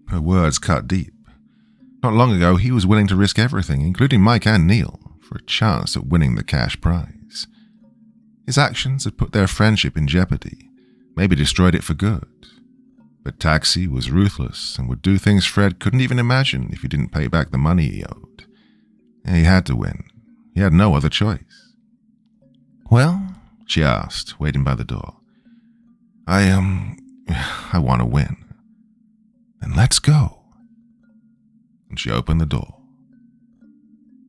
Her words cut deep. Not long ago, he was willing to risk everything, including Mike and Neil, for a chance at winning the cash prize. His actions had put their friendship in jeopardy, maybe destroyed it for good. But Taxi was ruthless and would do things Fred couldn't even imagine if he didn't pay back the money he owed. He had to win. He had no other choice. Well, she asked, waiting by the door. I want to win. Then let's go. And she opened the door.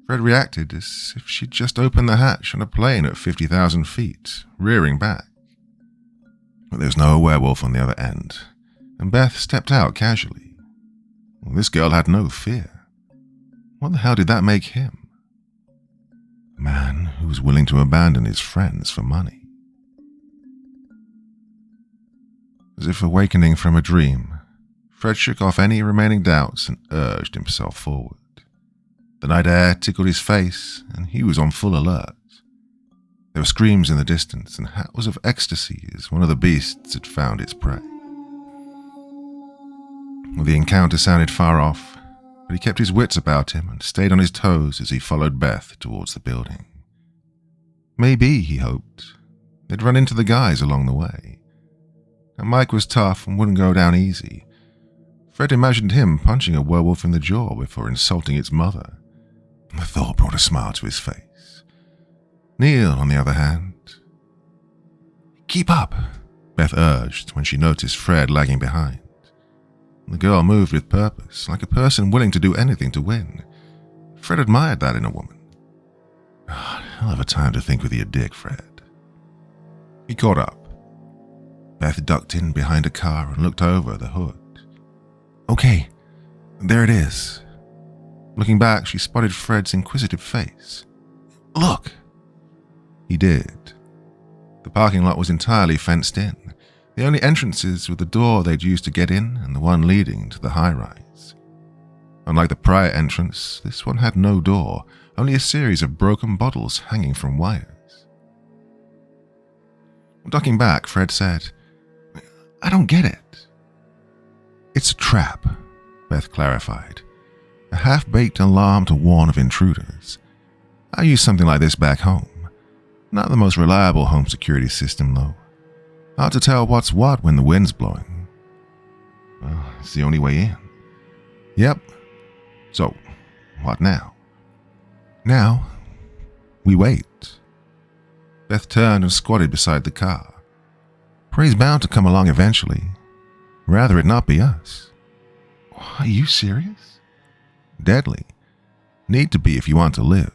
Fred reacted as if she'd just opened the hatch on a plane at 50,000 feet, rearing back. But there was no werewolf on the other end, and Beth stepped out casually. Well, this girl had no fear. What the hell did that make him? A man who was willing to abandon his friends for money. As if awakening from a dream, Fred shook off any remaining doubts and urged himself forward. The night air tickled his face, and he was on full alert. There were screams in the distance, and howls of ecstasy as one of the beasts had found its prey. The encounter sounded far off, but he kept his wits about him and stayed on his toes as he followed Beth towards the building. Maybe, he hoped, they'd run into the guys along the way. And Mike was tough and wouldn't go down easy. Fred imagined him punching a werewolf in the jaw before insulting its mother. The thought brought a smile to his face. Neil, on the other hand... Keep up, Beth urged when she noticed Fred lagging behind. The girl moved with purpose, like a person willing to do anything to win. Fred admired that in a woman. Hell of a time to think with your dick, Fred. He caught up. Beth ducked in behind a car and looked over the hood. Okay, there it is. Looking back, she spotted Fred's inquisitive face. Look! He did. The parking lot was entirely fenced in. The only entrances were the door they'd used to get in and the one leading to the high-rise. Unlike the prior entrance, this one had no door, only a series of broken bottles hanging from wires. Ducking back, Fred said, I don't get it. It's a trap, Beth clarified. A half-baked alarm to warn of intruders. I use something like this back home. Not the most reliable home security system, though. Hard to tell what's what when the wind's blowing. Well, it's the only way in. Yep. So, what now? Now, we wait. Beth turned and squatted beside the car. Prey's bound to come along eventually. Rather it not be us. Are you serious? Deadly. Need to be if you want to live.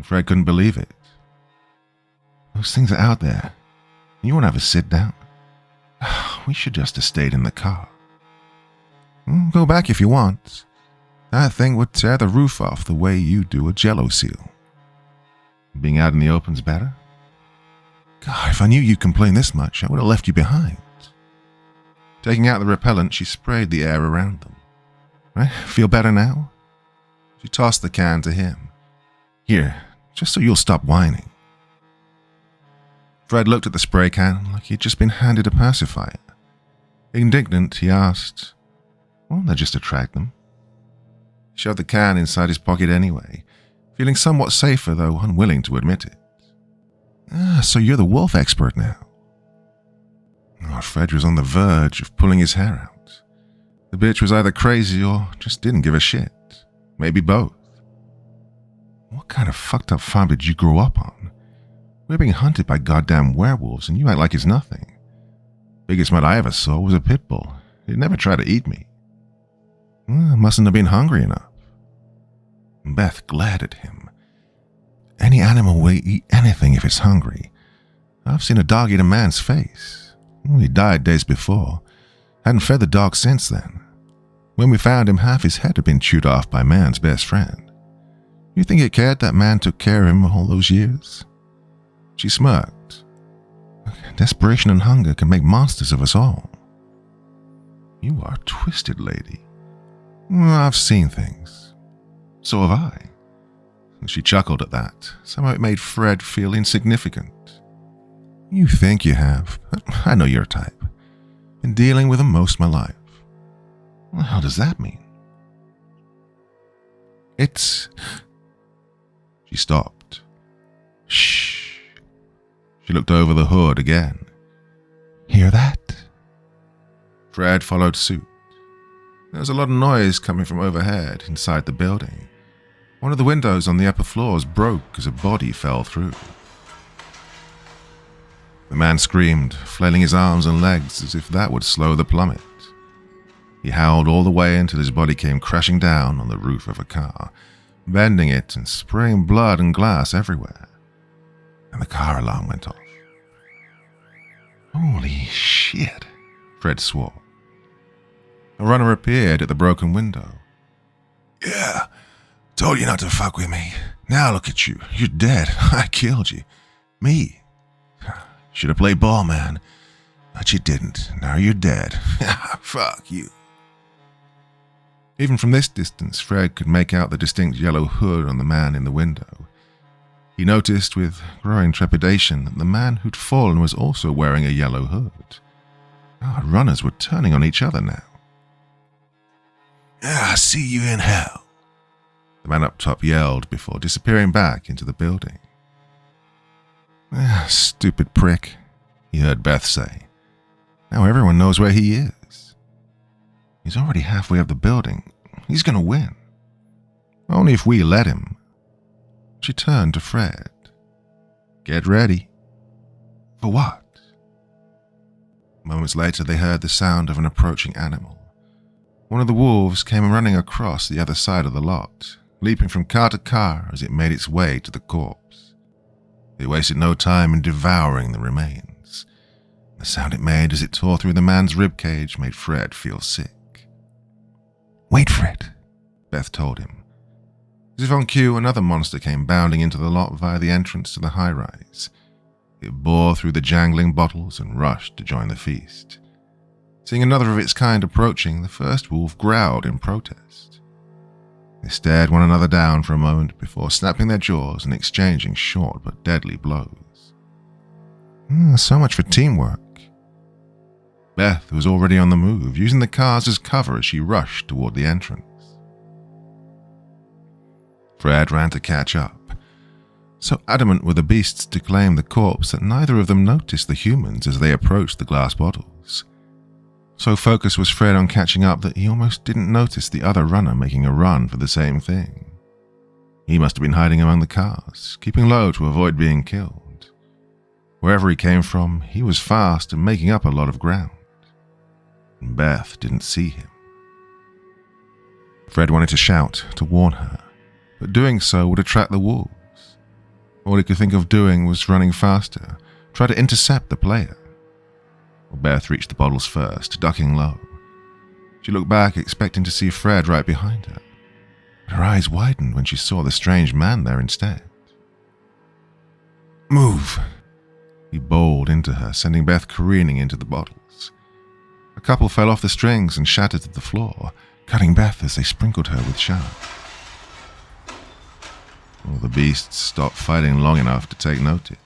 Fred couldn't believe it. Those things are out there. You won't have a sit down. We should just have stayed in the car. Go back if you want. That thing would tear the roof off the way you do a jello seal. Being out in the open's better? God, if I knew you'd complain this much, I would have left you behind. Taking out the repellent, she sprayed the air around them. Right? Feel better now? She tossed the can to him. Here, just so you'll stop whining. Fred looked at the spray can like he'd just been handed a pacifier. Indignant, he asked, won't that just attract them? He shoved the can inside his pocket anyway, feeling somewhat safer though unwilling to admit it. So you're the wolf expert now. Fred was on the verge of pulling his hair out. The bitch was either crazy or just didn't give a shit. Maybe both. What kind of fucked up farm did you grow up on? We're being hunted by goddamn werewolves and you act like it's nothing. Biggest mutt I ever saw was a pit bull, It never tried to eat me. Well, I mustn't have been hungry enough. Beth glared at him. Any animal will eat anything if it's hungry. I've seen a dog eat a man's face. He died days before. Hadn't fed the dog since then. When we found him, half his head had been chewed off by man's best friend. You think it cared that man took care of him all those years? She smirked. Desperation and hunger can make monsters of us all. You are twisted, lady. Well, I've seen things. So have I. She chuckled at that. Somehow it made Fred feel insignificant. You think you have, but I know your type. Been dealing with them most of my life. What the hell does that mean? It's... She stopped. Shh. She looked over the hood again. Hear that? Fred followed suit. There was a lot of noise coming from overhead inside the building. One of the windows on the upper floors broke as a body fell through. The man screamed, flailing his arms and legs as if that would slow the plummet. He howled all the way until his body came crashing down on the roof of a car, bending it and spraying blood and glass everywhere. And the car alarm went off. Holy shit, Fred swore. A runner appeared at the broken window. Yeah, told you not to fuck with me. Now look at you. You're dead. I killed you. Me. Should have played ball, man. But you didn't. Now you're dead. Fuck you. Even from this distance, Fred could make out the distinct yellow hood on the man in the window. He noticed with growing trepidation that the man who'd fallen was also wearing a yellow hood. God, runners were turning on each other now. I see you in hell, the man up top yelled before disappearing back into the building. Stupid prick, he heard Beth say. Now everyone knows where he is. He's already halfway up the building. He's going to win. Only if we let him. She turned to Fred. Get ready. For what? Moments later, they heard the sound of an approaching animal. One of the wolves came running across the other side of the lot, leaping from car to car as it made its way to the corpse. It wasted no time in devouring the remains. The sound it made as it tore through the man's ribcage made Fred feel sick. Wait for it, Beth told him. As if on cue, another monster came bounding into the lot via the entrance to the high-rise. It bore through the jangling bottles and rushed to join the feast. Seeing another of its kind approaching, the first wolf growled in protest. They stared one another down for a moment before snapping their jaws and exchanging short but deadly blows. So much for teamwork. Beth was already on the move, using the cars as cover as she rushed toward the entrance. Fred ran to catch up. So adamant were the beasts to claim the corpse that neither of them noticed the humans as they approached the glass bottles. So focused was Fred on catching up that he almost didn't notice the other runner making a run for the same thing. He must have been hiding among the cars, keeping low to avoid being killed. Wherever he came from, he was fast and making up a lot of ground. And Beth didn't see him. Fred wanted to shout, to warn her, but doing so would attract the wolves. All he could think of doing was running faster, try to intercept the player. Beth reached the bottles first, ducking low. She looked back, expecting to see Fred right behind her. But her eyes widened when she saw the strange man there instead. Move! He bowled into her, sending Beth careening into the bottles. A couple fell off the strings and shattered to the floor, cutting Beth as they sprinkled her with shard. All the beasts stopped fighting long enough to take notice.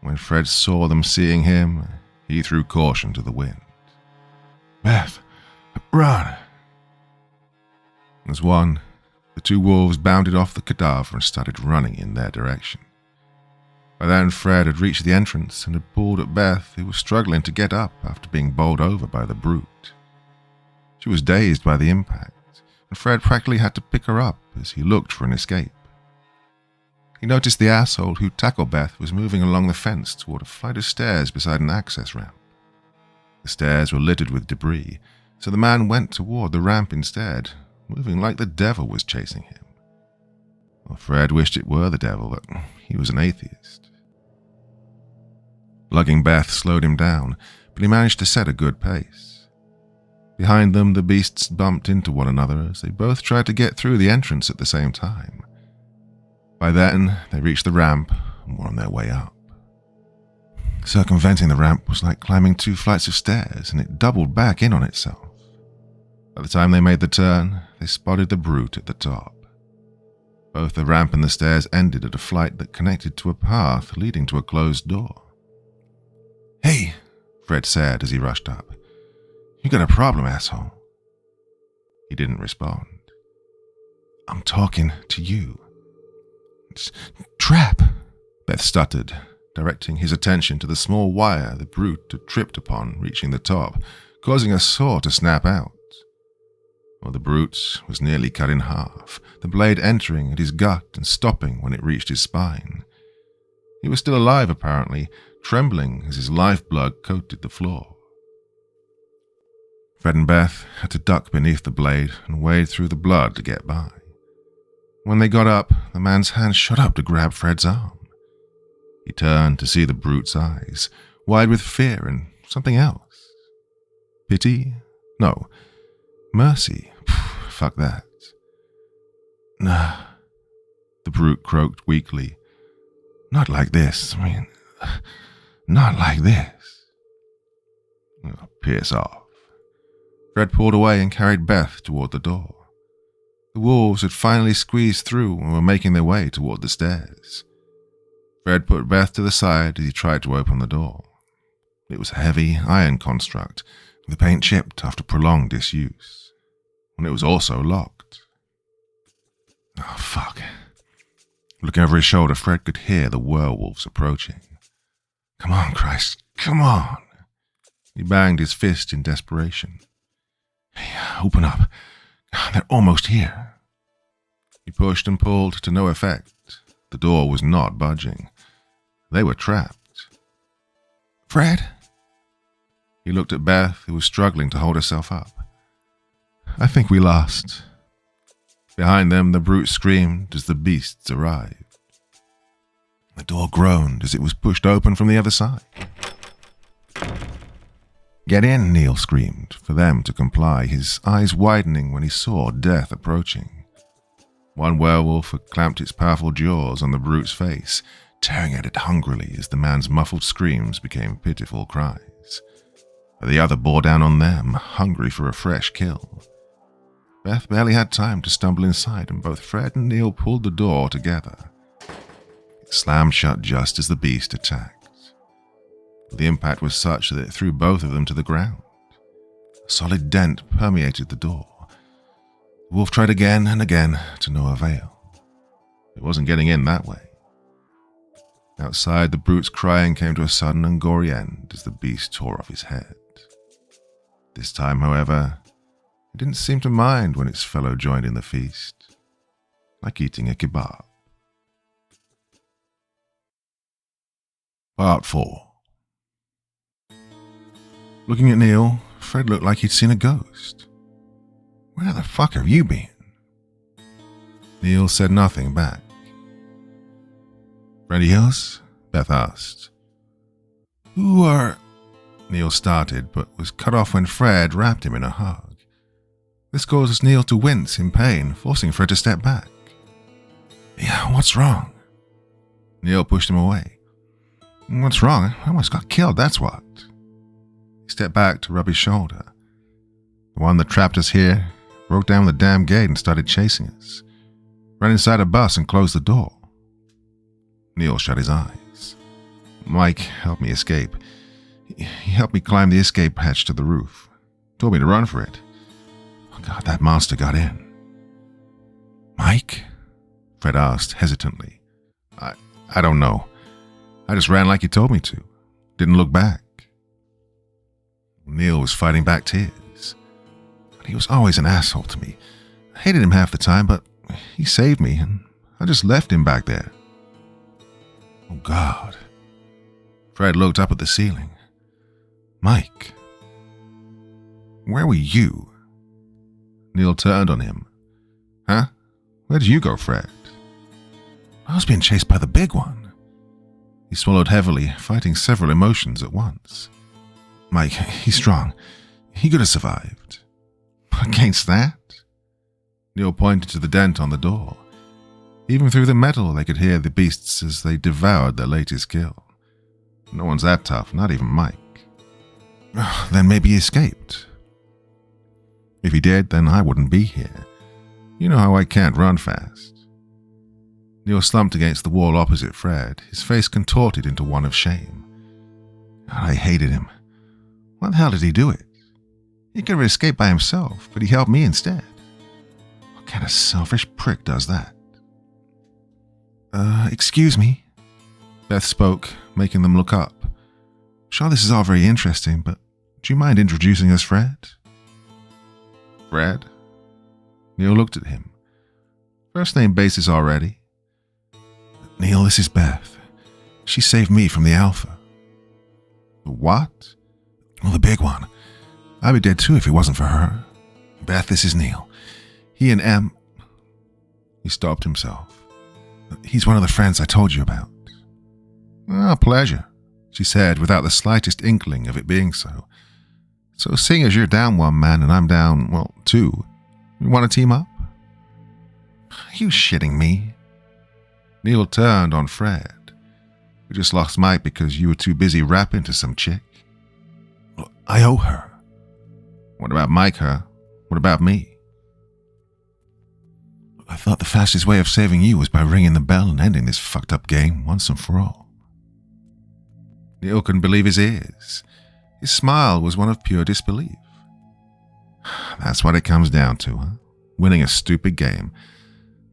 When Fred saw them seeing him, he threw caution to the wind. Beth, run! As one, the two wolves bounded off the cadaver and started running in their direction. By then, Fred had reached the entrance and had pulled at Beth, who was struggling to get up after being bowled over by the brute. She was dazed by the impact, and Fred practically had to pick her up as he looked for an escape. He noticed the asshole who tackled Beth was moving along the fence toward a flight of stairs beside an access ramp. The stairs were littered with debris, so the man went toward the ramp instead, moving like the devil was chasing him. Well, Fred wished it were the devil, but he was an atheist. Lugging Beth slowed him down, but he managed to set a good pace. Behind them, the beasts bumped into one another as they both tried to get through the entrance at the same time. By then, they reached the ramp and were on their way up. Circumventing the ramp was like climbing 2 flights of stairs, and it doubled back in on itself. By the time they made the turn, they spotted the brute at the top. Both the ramp and the stairs ended at a flight that connected to a path leading to a closed door. "Hey," Fred said as he rushed up. "You got a problem, asshole." He didn't respond. "I'm talking to you." "Trap," Beth stuttered, directing his attention to the small wire the brute had tripped upon reaching the top, causing a saw to snap out. Well, the brute was nearly cut in half, the blade entering at his gut and stopping when it reached his spine. He was still alive, apparently, trembling as his lifeblood coated the floor. Fred and Beth had to duck beneath the blade and wade through the blood to get by. When they got up, the man's hand shot up to grab Fred's arm. He turned to see the brute's eyes, wide with fear and something else. Pity? No. Mercy? Fuck that. Nah, the brute croaked weakly. Not like this, not like this. Oh, piss off. Fred pulled away and carried Beth toward the door. The wolves had finally squeezed through and were making their way toward the stairs. Fred put Beth to the side as he tried to open the door. It was a heavy iron construct, the paint chipped after prolonged disuse, and it was also locked. Oh, fuck. Looking over his shoulder, Fred could hear the werewolves approaching. Come on, Christ, come on. He banged his fist in desperation. Hey, open up. They're almost here. He pushed and pulled to no effect. The door was not budging. They were trapped. Fred? He looked at Beth, who was struggling to hold herself up. I think we lost. Behind them, the brute screamed as the beasts arrived. The door groaned as it was pushed open from the other side. Get in, Neil screamed, for them to comply, his eyes widening when he saw death approaching. One werewolf had clamped its powerful jaws on the brute's face, tearing at it hungrily as the man's muffled screams became pitiful cries. The other bore down on them, hungry for a fresh kill. Beth barely had time to stumble inside, and both Fred and Neil pulled the door together. It slammed shut just as the beast attacked. The impact was such that it threw both of them to the ground. A solid dent permeated the door. The wolf tried again and again, to no avail. It wasn't getting in that way. Outside, the brute's crying came to a sudden and gory end as the beast tore off his head. This time, however, it didn't seem to mind when its fellow joined in the feast, like eating a kebab. Part 4. Looking at Neil, Fred looked like he'd seen a ghost. Where the fuck have you been? Neil said nothing back. Friend of yours? Beth asked. Who are... Neil started, but was cut off when Fred wrapped him in a hug. This caused Neil to wince in pain, forcing Fred to step back. Yeah, what's wrong? Neil pushed him away. What's wrong? I almost got killed, that's what. He stepped back to rub his shoulder. The one that trapped us here broke down the damn gate and started chasing us. Ran inside a bus and closed the door. Neil shut his eyes. Mike helped me escape. He helped me climb the escape hatch to the roof. Told me to run for it. Oh God, that monster got in. Mike? Fred asked hesitantly. I don't know. I just ran like he told me to. Didn't look back. Neil was fighting back tears. But he was always an asshole to me. I hated him half the time, but he saved me, and I just left him back there. Oh God. Fred looked up at the ceiling. Mike, Where were you? Neil turned on him. Huh? Where did you go, Fred? I was being chased by the big one. He swallowed heavily, fighting several emotions at once. Mike, he's strong. He could have survived. Against that? Neil pointed to the dent on the door. Even through the metal, they could hear the beasts as they devoured their latest kill. No one's that tough, not even Mike. Then maybe he escaped. If he did, then I wouldn't be here. You know how I can't run fast. Neil slumped against the wall opposite Fred, his face contorted into one of shame. I hated him. Why the hell did he do it? He could have escaped by himself, but he helped me instead. What kind of selfish prick does that? Excuse me? Beth spoke, making them look up. Sure, this is all very interesting, but do you mind introducing us, Fred? Fred? Neil looked at him. First name basis already. Neil, this is Beth. She saved me from the Alpha. The what? Well, the big one. I'd be dead too if it wasn't for her. Beth, this is Neil. He and Em... He stopped himself. He's one of the friends I told you about. Ah, pleasure, she said without the slightest inkling of it being so. So seeing as you're down one man and I'm down, well, two, you want to team up? Are you shitting me? Neil turned on Fred. We just lost Mike because you were too busy rapping to some chick. Look, I owe her. What about Mike, huh? What about me? I thought the fastest way of saving you was by ringing the bell and ending this fucked up game once and for all. Neil couldn't believe his ears. His smile was one of pure disbelief. That's what it comes down to, huh? Winning a stupid game.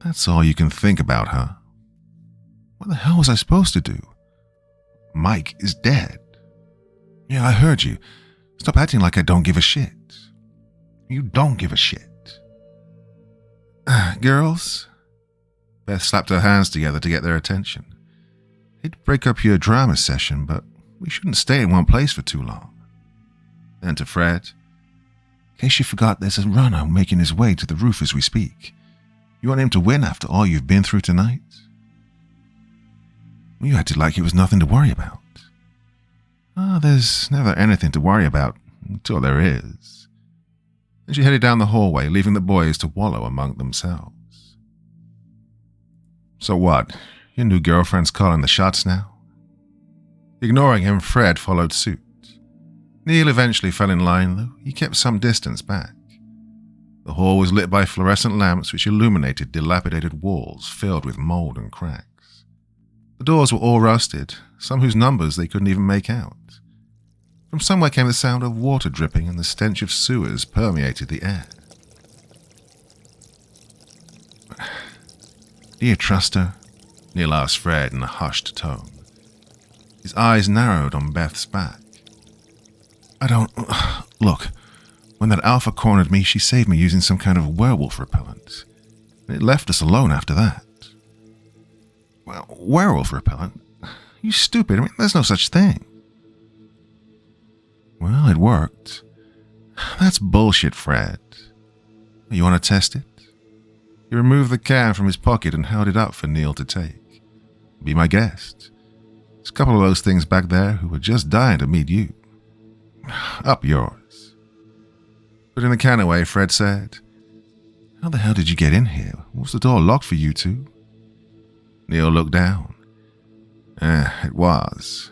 That's all you can think about, huh? What the hell was I supposed to do? Mike is dead. Yeah, I heard you. Stop acting like I don't give a shit. You don't give a shit. Girls? Beth slapped her hands together to get their attention. Hate to break up your drama session, but we shouldn't stay in one place for too long. Then to Fred. In case you forgot, there's a runner making his way to the roof as we speak. You want him to win after all you've been through tonight? You acted like it was nothing to worry about. There's never anything to worry about until there is. And she headed down the hallway, leaving the boys to wallow among themselves. So what? Your new girlfriend's calling the shots now? Ignoring him, Fred followed suit. Neil eventually fell in line, though he kept some distance back. The hall was lit by fluorescent lamps which illuminated dilapidated walls filled with mold and cracks. The doors were all rusted, some whose numbers they couldn't even make out. From somewhere came the sound of water dripping and the stench of sewers permeated the air. Do you trust her? Neil asked Fred in a hushed tone. His eyes narrowed on Beth's back. I don't... Look, when that Alpha cornered me, she saved me using some kind of werewolf repellent. It left us alone after that. Well, werewolf repellent? You stupid. I mean, there's no such thing. Well, it worked. That's bullshit, Fred. You want to test it? He removed the can from his pocket and held it up for Neil to take. Be my guest. There's a couple of those things back there who were just dying to meet you. Up yours. Putting the can away, Fred said, How the hell did you get in here? Was the door locked for you two? Neil looked down. It was.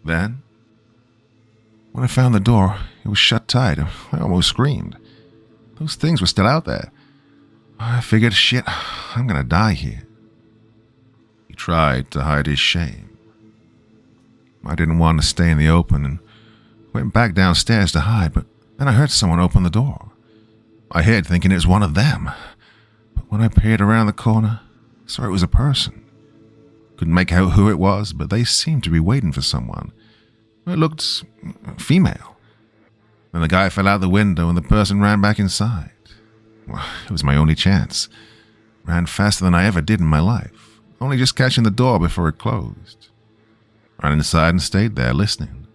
Then? When I found the door, it was shut tight. I almost screamed. Those things were still out there. I figured, shit, I'm gonna die here. He tried to hide his shame. I didn't want to stay in the open and went back downstairs to hide, but then I heard someone open the door. I hid thinking it was one of them, but when I peered around the corner, I saw it was a person. Couldn't make out who it was, but they seemed to be waiting for someone. It looked female. Then the guy fell out the window and the person ran back inside. Well, it was my only chance. Ran faster than I ever did in my life, only just catching the door before it closed. Ran inside and stayed there listening.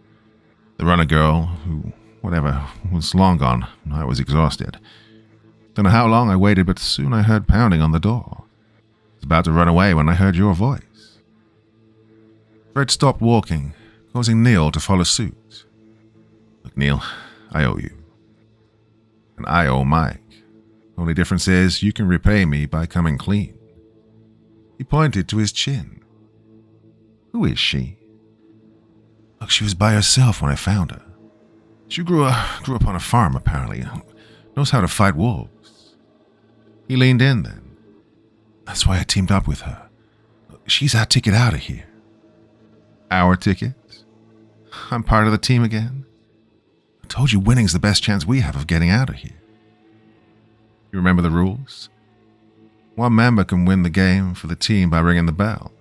The runner girl, who whatever, was long gone. I was exhausted. Don't know how long I waited, but soon I heard pounding on the door. I was about to run away when I heard your voice. Fred stopped walking, causing Neil to follow suit. Look, Neil, I owe you. And I owe Mike. Only difference is you can repay me by coming clean. He pointed to his chin. Who is she? Look, she was by herself when I found her. She grew up on a farm, apparently. Knows how to fight wolves. He leaned in then. That's why I teamed up with her. She's our ticket out of here. Our ticket? I'm part of the team again? I told you winning's the best chance we have of getting out of here. You remember the rules? One member can win the game for the team by ringing the bell.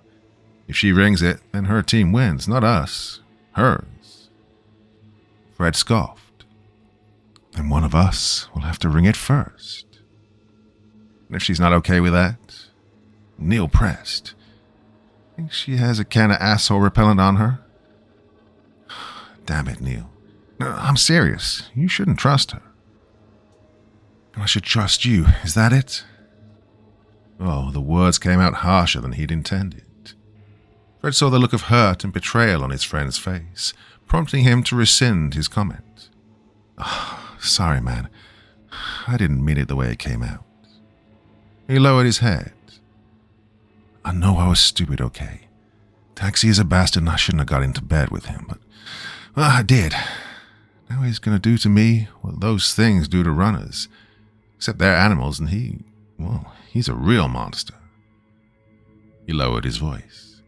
If she rings it, then her team wins, not us. Hers. Fred scoffed. Then one of us will have to ring it first. And if she's not okay with that? Neil pressed. Think she has a can of asshole repellent on her? Damn it, Neil. No, I'm serious. You shouldn't trust her. I should trust you, is that it? Oh, the words came out harsher than he'd intended. Fred saw the look of hurt and betrayal on his friend's face, prompting him to rescind his comment. Oh, sorry, man. I didn't mean it the way it came out. He lowered his head. I know I was stupid, okay? Taxi is a bastard and I shouldn't have got into bed with him, but well, I did. Now he's going to do to me what those things do to runners. Except they're animals and he's a real monster. He lowered his voice.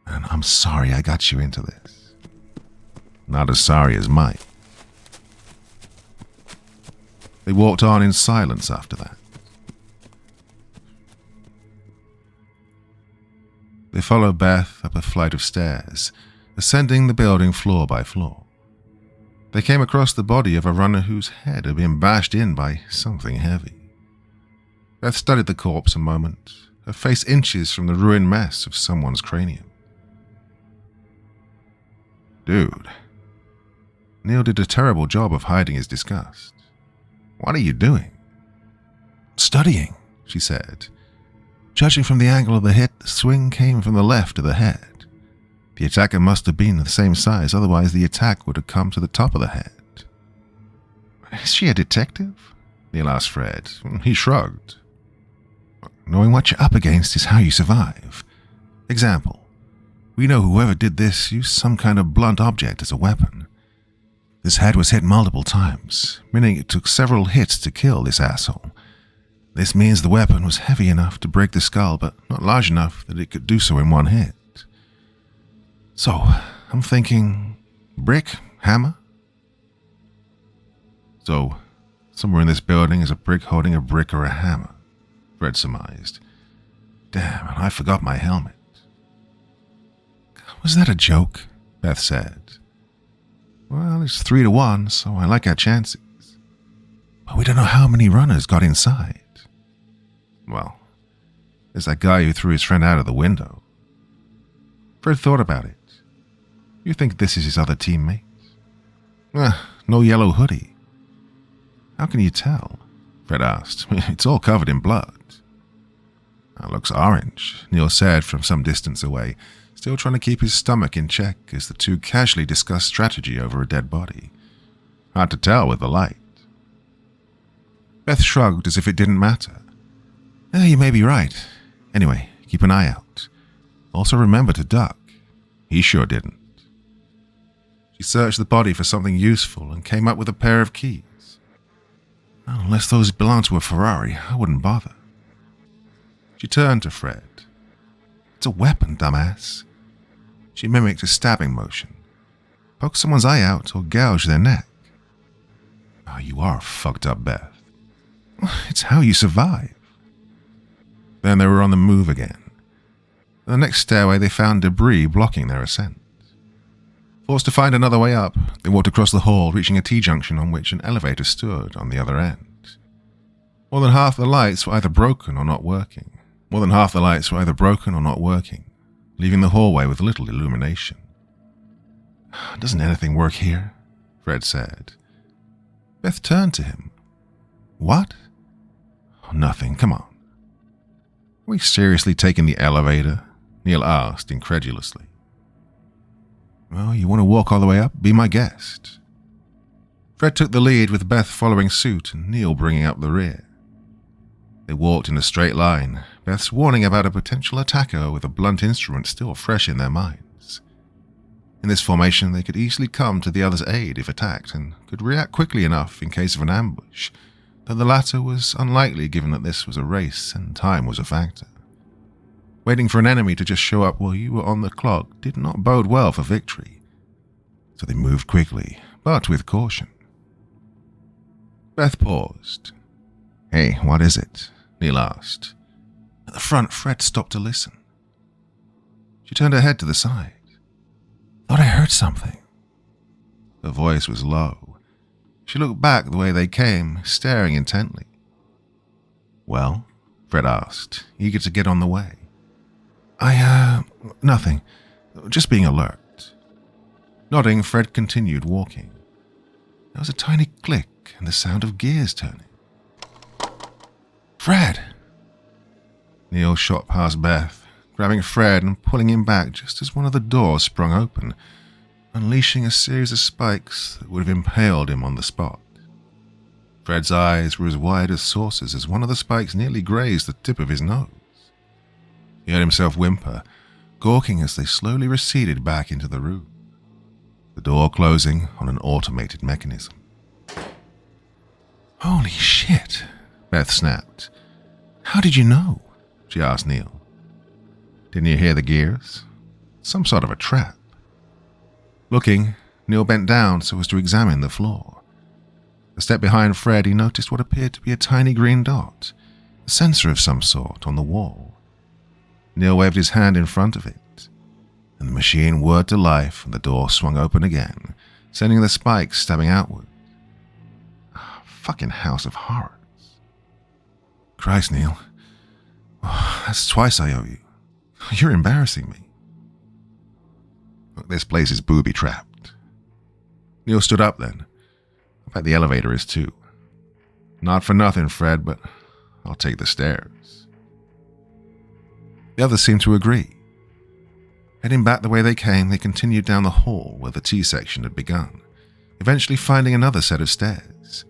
And I'm sorry I got you into this. Not as sorry as Mike. They walked on in silence after that. They followed Beth up a flight of stairs, ascending the building floor by floor. They came across the body of a runner whose head had been bashed in by something heavy. Beth studied the corpse a moment, her face inches from the ruined mess of someone's cranium. Dude. Neil did a terrible job of hiding his disgust. What are you doing? Studying, she said. Judging from the angle of the hit, the swing came from the left of the head. The attacker must have been the same size, otherwise the attack would have come to the top of the head. Is she a detective? Neil asked Fred. He shrugged. Knowing what you're up against is how you survive. Example. We know whoever did this used some kind of blunt object as a weapon. This head was hit multiple times, meaning it took several hits to kill this asshole. This means the weapon was heavy enough to break the skull, but not large enough that it could do so in one hit. So, I'm thinking, brick, hammer? So, somewhere in this building is a brick holding a brick or a hammer, Fred surmised. Damn, and I forgot my helmet. Was that a joke? Beth said. Well, it's 3-1, so I like our chances. But we don't know how many runners got inside. Well, there's that guy who threw his friend out of the window. Fred thought about it. You think this is his other teammate? No yellow hoodie. How can you tell? Fred asked. It's all covered in blood. That looks orange, Neil said from some distance away, still trying to keep his stomach in check as the two casually discussed strategy over a dead body. Hard to tell with the light. Beth shrugged as if it didn't matter. You may be right. Anyway, keep an eye out. Also remember to duck. He sure didn't. She searched the body for something useful and came up with a pair of keys. Well, unless those belong to a Ferrari, I wouldn't bother. She turned to Fred. It's a weapon, dumbass. She mimicked a stabbing motion. Poke someone's eye out or gouge their neck. Oh, you are fucked up, Beth. It's how you survive. Then they were on the move again. On the next stairway, they found debris blocking their ascent. Forced to find another way up, they walked across the hall, reaching a T-junction on which an elevator stood on the other end. More than half the lights were either broken or not working. Leaving the hallway with little illumination. Doesn't anything work here? Fred said. Beth turned to him. What? Oh, nothing, come on. Are we seriously taking the elevator? Neil asked incredulously. Well, you want to walk all the way up? Be my guest. Fred took the lead with Beth following suit and Neil bringing up the rear. They walked in a straight line, Beth's warning about a potential attacker with a blunt instrument still fresh in their minds. In this formation, they could easily come to the other's aid if attacked and could react quickly enough in case of an ambush, though the latter was unlikely given that this was a race and time was a factor. Waiting for an enemy to just show up while you were on the clock did not bode well for victory, so they moved quickly, but with caution. Beth paused. Hey, what is it? Neil asked. At the front, Fred stopped to listen. She turned her head to the side. Thought I heard something. Her voice was low. She looked back the way they came, staring intently. Well? Fred asked, eager to get on the way. Nothing. Just being alert. Nodding, Fred continued walking. There was a tiny click and the sound of gears turning. Fred! Neil shot past Beth, grabbing Fred and pulling him back just as one of the doors sprung open, unleashing a series of spikes that would have impaled him on the spot. Fred's eyes were as wide as saucers as one of the spikes nearly grazed the tip of his nose. He heard himself whimper, gawking as they slowly receded back into the room, the door closing on an automated mechanism. Holy shit, Beth snapped. How did you know? She asked Neil. Didn't you hear the gears? Some sort of a trap. Looking, Neil bent down so as to examine the floor. A step behind Fred, he noticed what appeared to be a tiny green dot, a sensor of some sort on the wall. Neil waved his hand in front of it, and the machine whirred to life and the door swung open again, sending the spikes stabbing outward. Fucking house of horrors. Christ, Neil. Oh, that's twice I owe you. You're embarrassing me. Look, this place is booby-trapped. Neil stood up then. I bet the elevator is too. Not for nothing, Fred, but I'll take the stairs. The others seemed to agree. Heading back the way they came, they continued down the hall where the T-section had begun, eventually finding another set of stairs.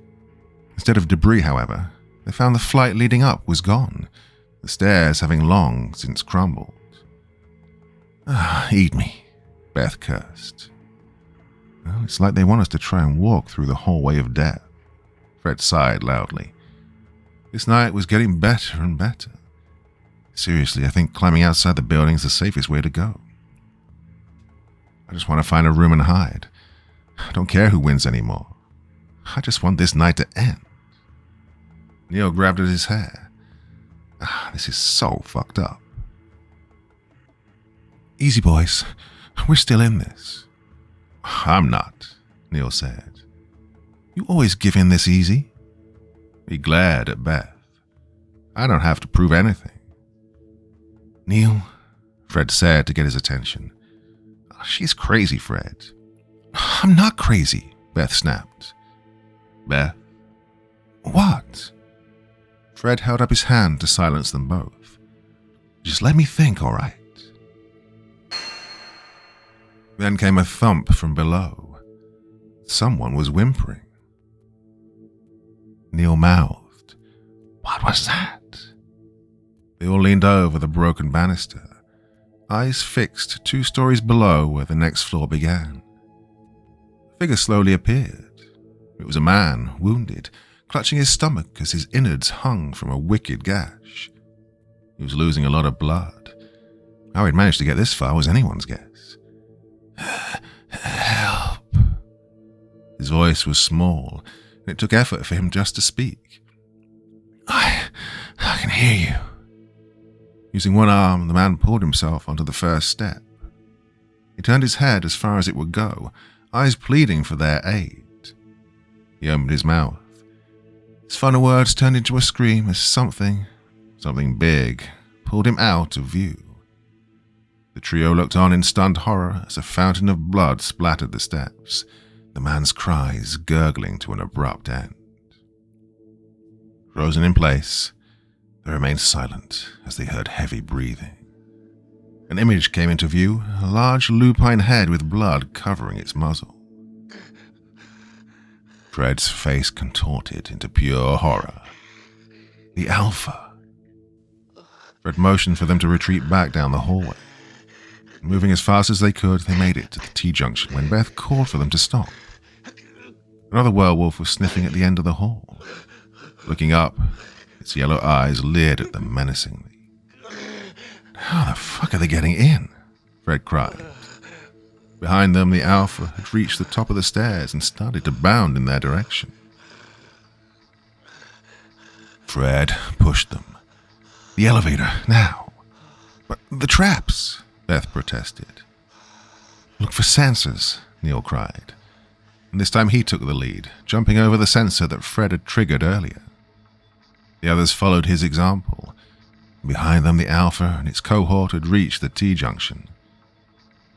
Instead of debris, however, they found the flight leading up was gone, the stairs having long since crumbled. Eat me, Beth cursed. Well, it's like they want us to try and walk through the hallway of death. Fred sighed loudly. This night was getting better and better. Seriously, I think climbing outside the building is the safest way to go. I just want to find a room and hide. I don't care who wins anymore. I just want this night to end. Neil grabbed at his hair. This is so fucked up. Easy, boys. We're still in this. I'm not, Neil said. You always give in this easy. He glared at Beth. I don't have to prove anything. Neil, Fred said to get his attention. She's crazy, Fred. I'm not crazy, Beth snapped. Beth? What? Fred held up his hand to silence them both. Just let me think, all right? Then came a thump from below. Someone was whimpering. Neil mouthed, What was that? They all leaned over the broken banister, eyes fixed 2 stories below where the next floor began. A figure slowly appeared. It was a man, wounded, clutching his stomach as his innards hung from a wicked gash. He was losing a lot of blood. How he'd managed to get this far was anyone's guess. Help. His voice was small, and it took effort for him just to speak. I can hear you. Using one arm, the man pulled himself onto the first step. He turned his head as far as it would go, eyes pleading for their aid. He opened his mouth. His final words turned into a scream as something big, pulled him out of view. The trio looked on in stunned horror as a fountain of blood splattered the steps, the man's cries gurgling to an abrupt end. Frozen in place, they remained silent as they heard heavy breathing. An image came into view, a large lupine head with blood covering its muzzle. Fred's face contorted into pure horror. The Alpha. Fred motioned for them to retreat back down the hallway. Moving as fast as they could, they made it to the T-junction when Beth called for them to stop. Another werewolf was sniffing at the end of the hall. Looking up, its yellow eyes leered at them menacingly. "How the fuck are they getting in?" Fred cried. Behind them, the Alpha had reached the top of the stairs and started to bound in their direction. Fred pushed them. "The elevator, now." "But the traps," Beth protested. "Look for sensors," Neil cried. And this time he took the lead, jumping over the sensor that Fred had triggered earlier. The others followed his example. Behind them, the Alpha and its cohort had reached the T-junction.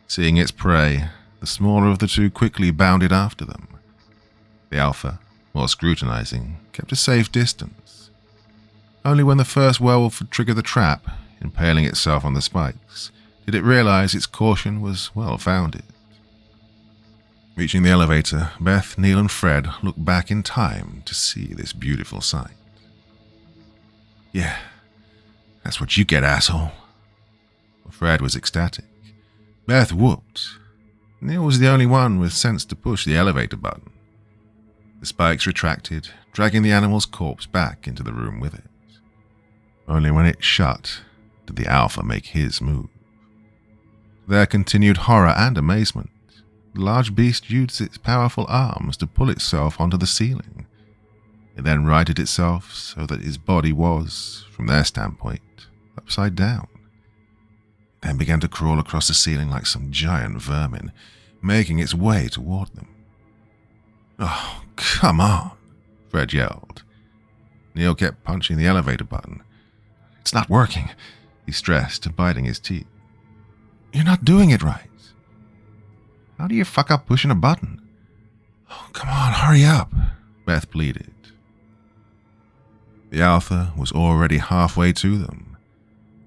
Seeing its prey, the smaller of the two quickly bounded after them. The Alpha, while scrutinizing, kept a safe distance. Only when the first werewolf had triggered the trap, impaling itself on the spikes, did it realize its caution was well-founded. Reaching the elevator, Beth, Neil, and Fred looked back in time to see this beautiful sight. "Yeah, that's what you get, asshole." Fred was ecstatic. Beth whooped. Neil was the only one with sense to push the elevator button. The spikes retracted, dragging the animal's corpse back into the room with it. Only when it shut did the Alpha make his move. To their continued horror and amazement, the large beast used its powerful arms to pull itself onto the ceiling. It then righted itself so that its body was, from their standpoint, upside down. It then began to crawl across the ceiling like some giant vermin, making its way toward them. "Oh, come on," Fred yelled. Neil kept punching the elevator button. "It's not working," he stressed, biting his teeth. "You're not doing it right." "How do you fuck up pushing a button?" "Oh, come on, hurry up," Beth pleaded. The Alpha was already halfway to them.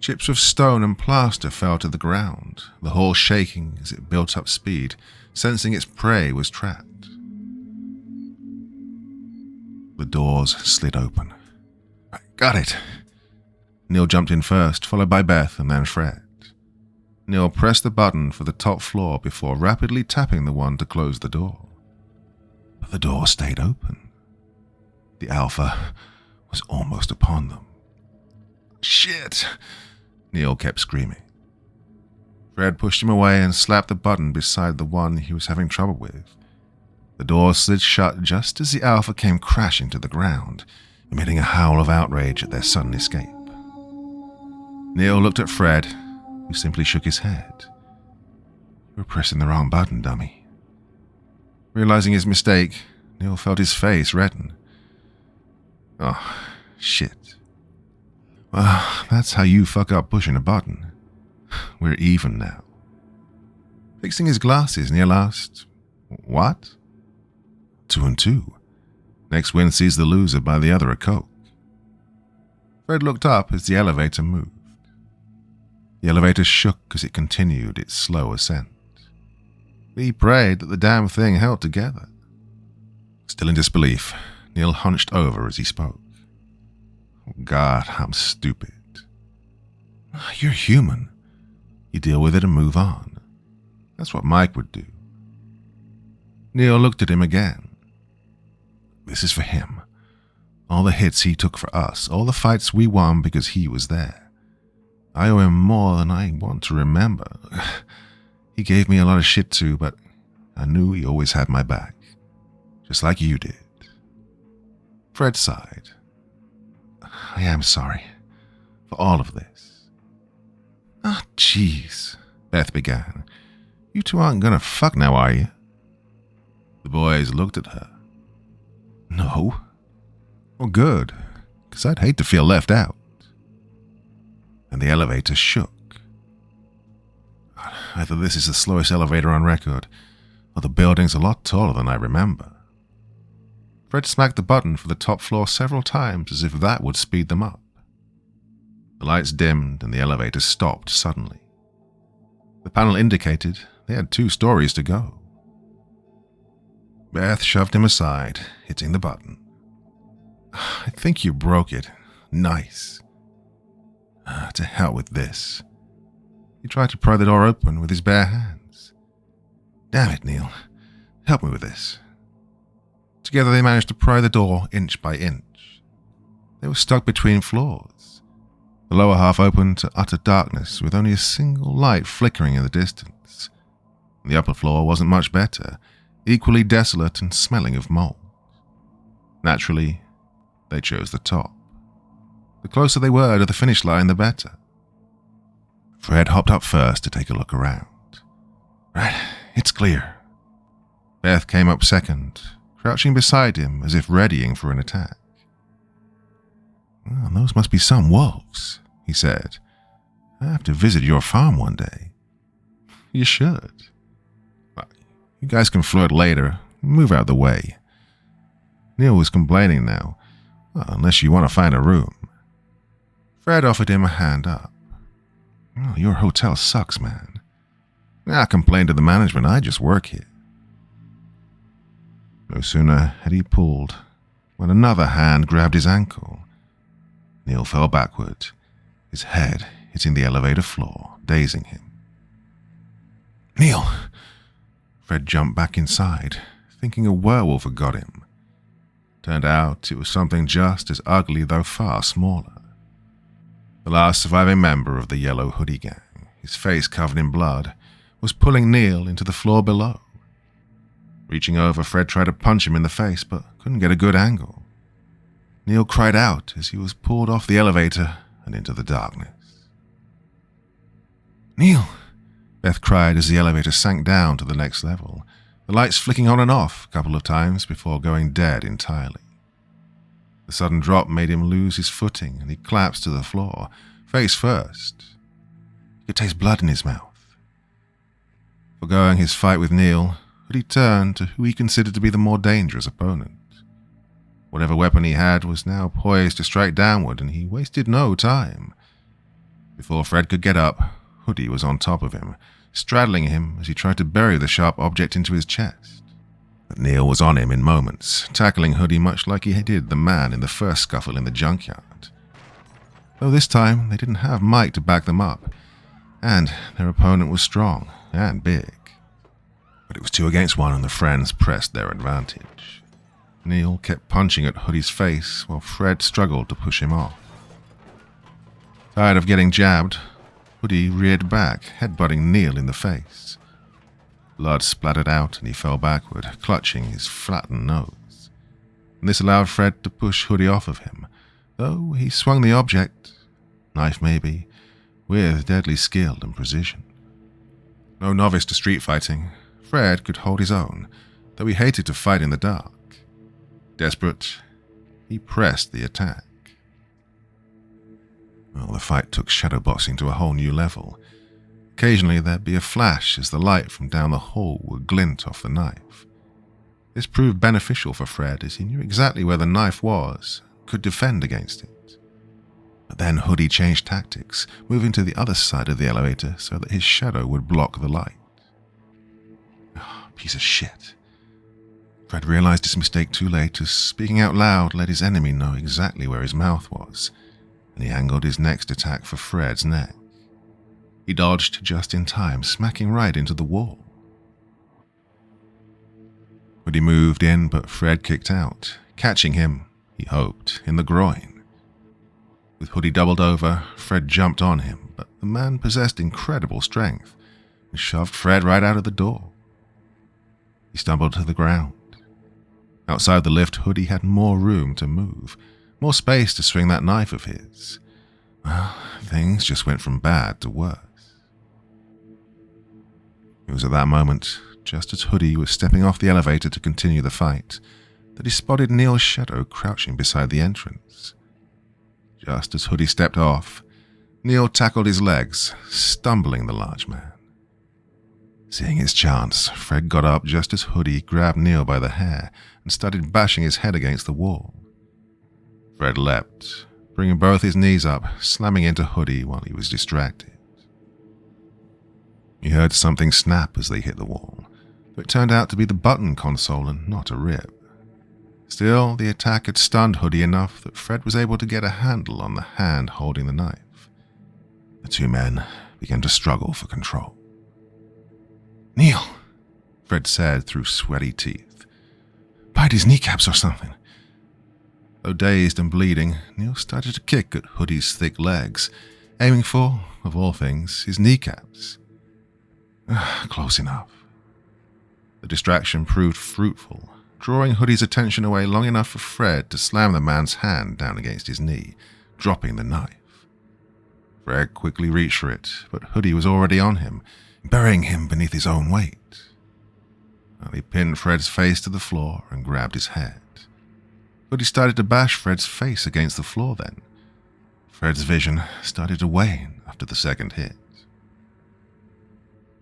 Chips of stone and plaster fell to the ground, the hall shaking as it built up speed, sensing its prey was trapped. The doors slid open. "Got it." Neil jumped in first, followed by Beth and then Fred. Neil pressed the button for the top floor before rapidly tapping the one to close the door. But the door stayed open. The Alpha was almost upon them. "Shit!" Neil kept screaming. Fred pushed him away and slapped the button beside the one he was having trouble with. The door slid shut just as the Alpha came crashing to the ground, emitting a howl of outrage at their sudden escape. Neil looked at Fred, who simply shook his head. "You were pressing the wrong button, dummy." Realizing his mistake, Neil felt his face redden. "Oh, shit. Well, that's how you fuck up pushing a button. We're even now." Fixing his glasses, Neil asked, "What?" 2 and 2. Next win sees the loser buy the other a Coke. Fred looked up as the elevator moved. The elevator shook as it continued its slow ascent. He prayed that the damn thing held together. Still in disbelief, Neil hunched over as he spoke. "Oh God, I'm stupid." "You're human. You deal with it and move on. That's what Mike would do." Neil looked at him again. "This is for him. All the hits he took for us, all the fights we won because he was there. I owe him more than I want to remember. He gave me a lot of shit too, but I knew he always had my back. Just like you did." Fred sighed. "I am sorry for all of this." "Ah, jeez," Beth began. "You two aren't gonna fuck now, are you?" The boys looked at her. "No." "Well, good, because I'd hate to feel left out." And the elevator shook. Either this is the slowest elevator on record, Well, the building's a lot taller than I remember. Fred smacked the button for the top floor several times as if that would speed them up. The lights dimmed and the elevator stopped suddenly. The panel indicated they had 2 stories to go. Beth shoved him aside, hitting the button. I think you broke it. Nice. To hell with this. He tried to pry the door open with his bare hands. Damn it, Neil. Help me with this. Together they managed to pry the door inch by inch. They were stuck between floors. The lower half opened to utter darkness with only a single light flickering in the distance. The upper floor wasn't much better, equally desolate and smelling of mold. Naturally, they chose the top. The closer they were to the finish line, the better. Fred hopped up first to take a look around. Right, it's clear. Beth came up second, crouching beside him as if readying for an attack. Well, those must be some wolves, he said. I have to visit your farm one day. You should. You guys can flirt later. Move out the way. Neil was complaining now. Well, unless you want to find a room. Fred offered him a hand up. Oh, your hotel sucks, man. I complained to the management. I just work here. No sooner had he pulled when another hand grabbed his ankle. Neil fell backward, his head hitting the elevator floor, dazing him. Neil! Fred jumped back inside, thinking a werewolf had got him. Turned out it was something just as ugly, though far smaller. The last surviving member of the yellow hoodie gang, his face covered in blood, was pulling Neil into the floor below. Reaching over, Fred tried to punch him in the face, but couldn't get a good angle. Neil cried out as he was pulled off the elevator and into the darkness. Neil! Beth cried as the elevator sank down to the next level, the lights flicking on and off a couple of times before going dead entirely. The sudden drop made him lose his footing, and he collapsed to the floor, face first. He could taste blood in his mouth. Forgoing his fight with Neil, he turned to who he considered to be the more dangerous opponent. Whatever weapon he had was now poised to strike downward, and he wasted no time. Before Fred could get up, Hoodie was on top of him, straddling him as he tried to bury the sharp object into his chest. But Neil was on him in moments, tackling Hoodie much like he did the man in the first scuffle in the junkyard. Though this time they didn't have Mike to back them up, and their opponent was strong and big. But it was 2 against 1 and the friends pressed their advantage. Neil kept punching at Hoodie's face while Fred struggled to push him off. Tired of getting jabbed, Hoodie reared back, headbutting Neil in the face. Blood splattered out and he fell backward, clutching his flattened nose. And this allowed Fred to push Hoodie off of him, though he swung the object, knife maybe, with deadly skill and precision. No novice to street fighting, Fred could hold his own, though he hated to fight in the dark. Desperate, he pressed the attack. Well, the fight took shadowboxing to a whole new level. Occasionally there'd be a flash as the light from down the hall would glint off the knife. This proved beneficial for Fred as he knew exactly where the knife was, could defend against it. But then Hoodie changed tactics, moving to the other side of the elevator so that his shadow would block the light. Oh, piece of shit. Fred realized his mistake too late as speaking out loud let his enemy know exactly where his mouth was, and he angled his next attack for Fred's neck. He dodged just in time, smacking right into the wall. Hoodie moved in, but Fred kicked out, catching him, he hoped, in the groin. With Hoodie doubled over, Fred jumped on him, but the man possessed incredible strength and shoved Fred right out of the door. He stumbled to the ground. Outside the lift, Hoodie had more room to move, more space to swing that knife of his. Well, things just went from bad to worse. It was at that moment, just as Hoodie was stepping off the elevator to continue the fight, that he spotted Neil's shadow crouching beside the entrance. Just as Hoodie stepped off, Neil tackled his legs, stumbling the large man. Seeing his chance, Fred got up just as Hoodie grabbed Neil by the hair and started bashing his head against the wall. Fred leapt, bringing both his knees up, slamming into Hoodie while he was distracted. He heard something snap as they hit the wall, but it turned out to be the button console and not a rib. Still, the attack had stunned Hoodie enough that Fred was able to get a handle on the hand holding the knife. The two men began to struggle for control. "Neil," Fred said through sweaty teeth. "Bite his kneecaps or something." Though dazed and bleeding, Neil started to kick at Hoodie's thick legs, aiming for, of all things, his kneecaps. Close enough. The distraction proved fruitful, drawing Hoodie's attention away long enough for Fred to slam the man's hand down against his knee, dropping the knife. Fred quickly reached for it, but Hoodie was already on him, burying him beneath his own weight. He pinned Fred's face to the floor and grabbed his head. Hoodie started to bash Fred's face against the floor then. Fred's vision started to wane after the second hit.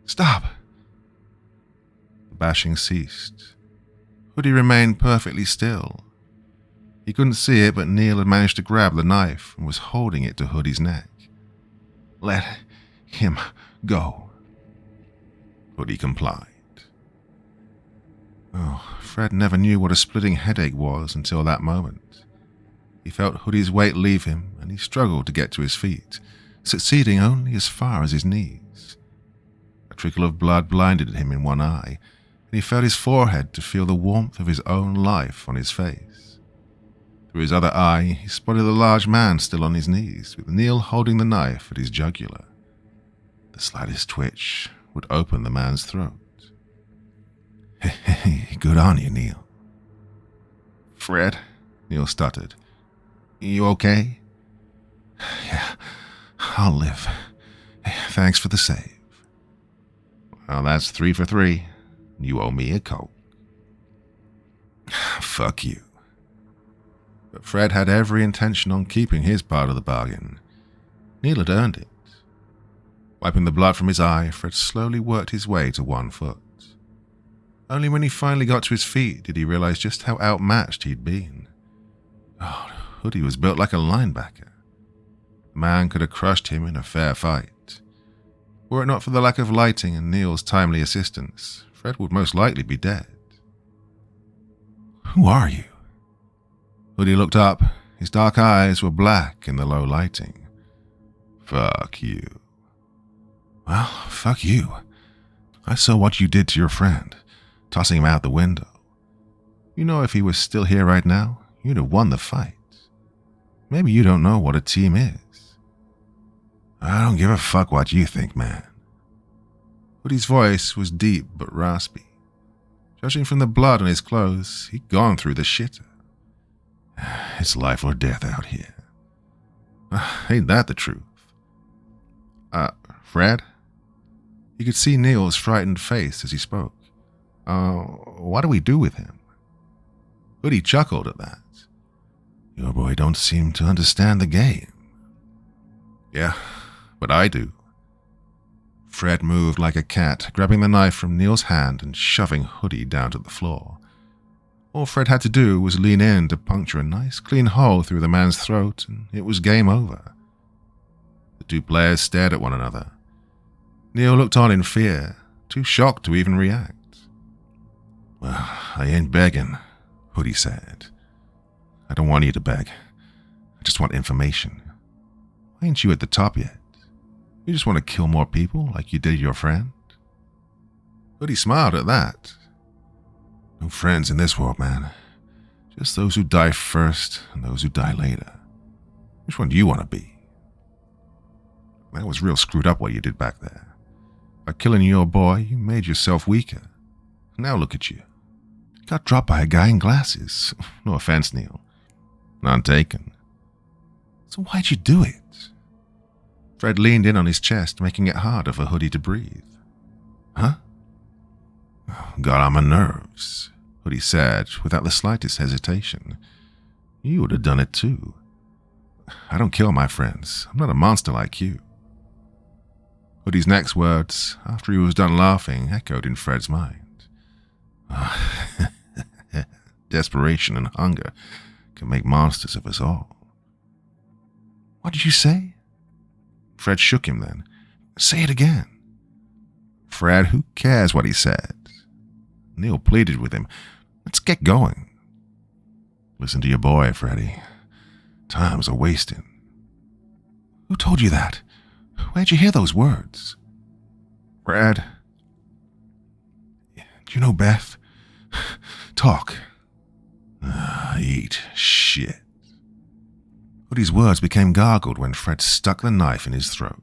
"Stop!" The bashing ceased. Hoodie remained perfectly still. He couldn't see it, but Neil had managed to grab the knife and was holding it to Hoodie's neck. "Let him go." Hoodie complied. Fred never knew what a splitting headache was until that moment. He felt Hoodie's weight leave him, and he struggled to get to his feet, succeeding only as far as his knees. A trickle of blood blinded him in one eye, and he felt his forehead to feel the warmth of his own life on his face. Through his other eye, he spotted the large man still on his knees, with Neil holding the knife at his jugular. The slightest twitch would open the man's throat. "Hey, good on you, Neil." "Fred," Neil stuttered. "You okay?" "Yeah, I'll live. Hey, thanks for the save." "Well, that's 3 for 3. You owe me a Coke." "Fuck you." But Fred had every intention on keeping his part of the bargain. Neil had earned it. Wiping the blood from his eye, Fred slowly worked his way to 1 foot. Only when he finally got to his feet did he realize just how outmatched he'd been. Hoodie was built like a linebacker. The man could have crushed him in a fair fight. Were it not for the lack of lighting and Neil's timely assistance, Fred would most likely be dead. "Who are you?" Hoodie looked up. His dark eyes were black in the low lighting. "Fuck you." "Well, fuck you. I saw what you did to your friend, tossing him out the window. You know, if he was still here right now, you'd have won the fight. Maybe you don't know what a team is." "I don't give a fuck what you think, man." Hoodie's voice was deep but raspy. Judging from the blood on his clothes, he'd gone through the shitter. "It's life or death out here. Ain't that the truth?" Fred?" He could see Neil's frightened face as he spoke. What do we do with him?" Hoodie chuckled at that. "Your boy don't seem to understand the game." "Yeah, but I do." Fred moved like a cat, grabbing the knife from Neil's hand and shoving Hoodie down to the floor. All Fred had to do was lean in to puncture a nice clean hole through the man's throat, and it was game over. The two players stared at one another. Neil looked on in fear, too shocked to even react. "Well, I ain't begging," Hoodie said. "I don't want you to beg. I just want information. Why ain't you at the top yet? You just want to kill more people like you did your friend?" Hoodie smiled at that. "No friends in this world, man. Just those who die first and those who die later. Which one do you want to be?" "That was real screwed up what you did back there. By killing your boy, you made yourself weaker. Now look at you. You got dropped by a guy in glasses. No offense, Neil. None taken. So why'd you do it?" Fred leaned in on his chest, making it harder for Hoodie to breathe. "Huh?" "Got on my nerves," Hoodie said without the slightest hesitation. "You would have done it too. I don't kill my friends. I'm not a monster like you." Hoodie's next words, after he was done laughing, echoed in Fred's mind. Desperation and hunger can make monsters of us all. What did you say? Fred shook him then. Say it again. Fred, who cares what he said? Neil pleaded with him. Let's get going. Listen to your boy, Freddy. Time's a wasting. Who told you that? Where'd you hear those words? Fred. Do you know Beth? Talk. Eat shit. Hoodie's words became gargled when Fred stuck the knife in his throat.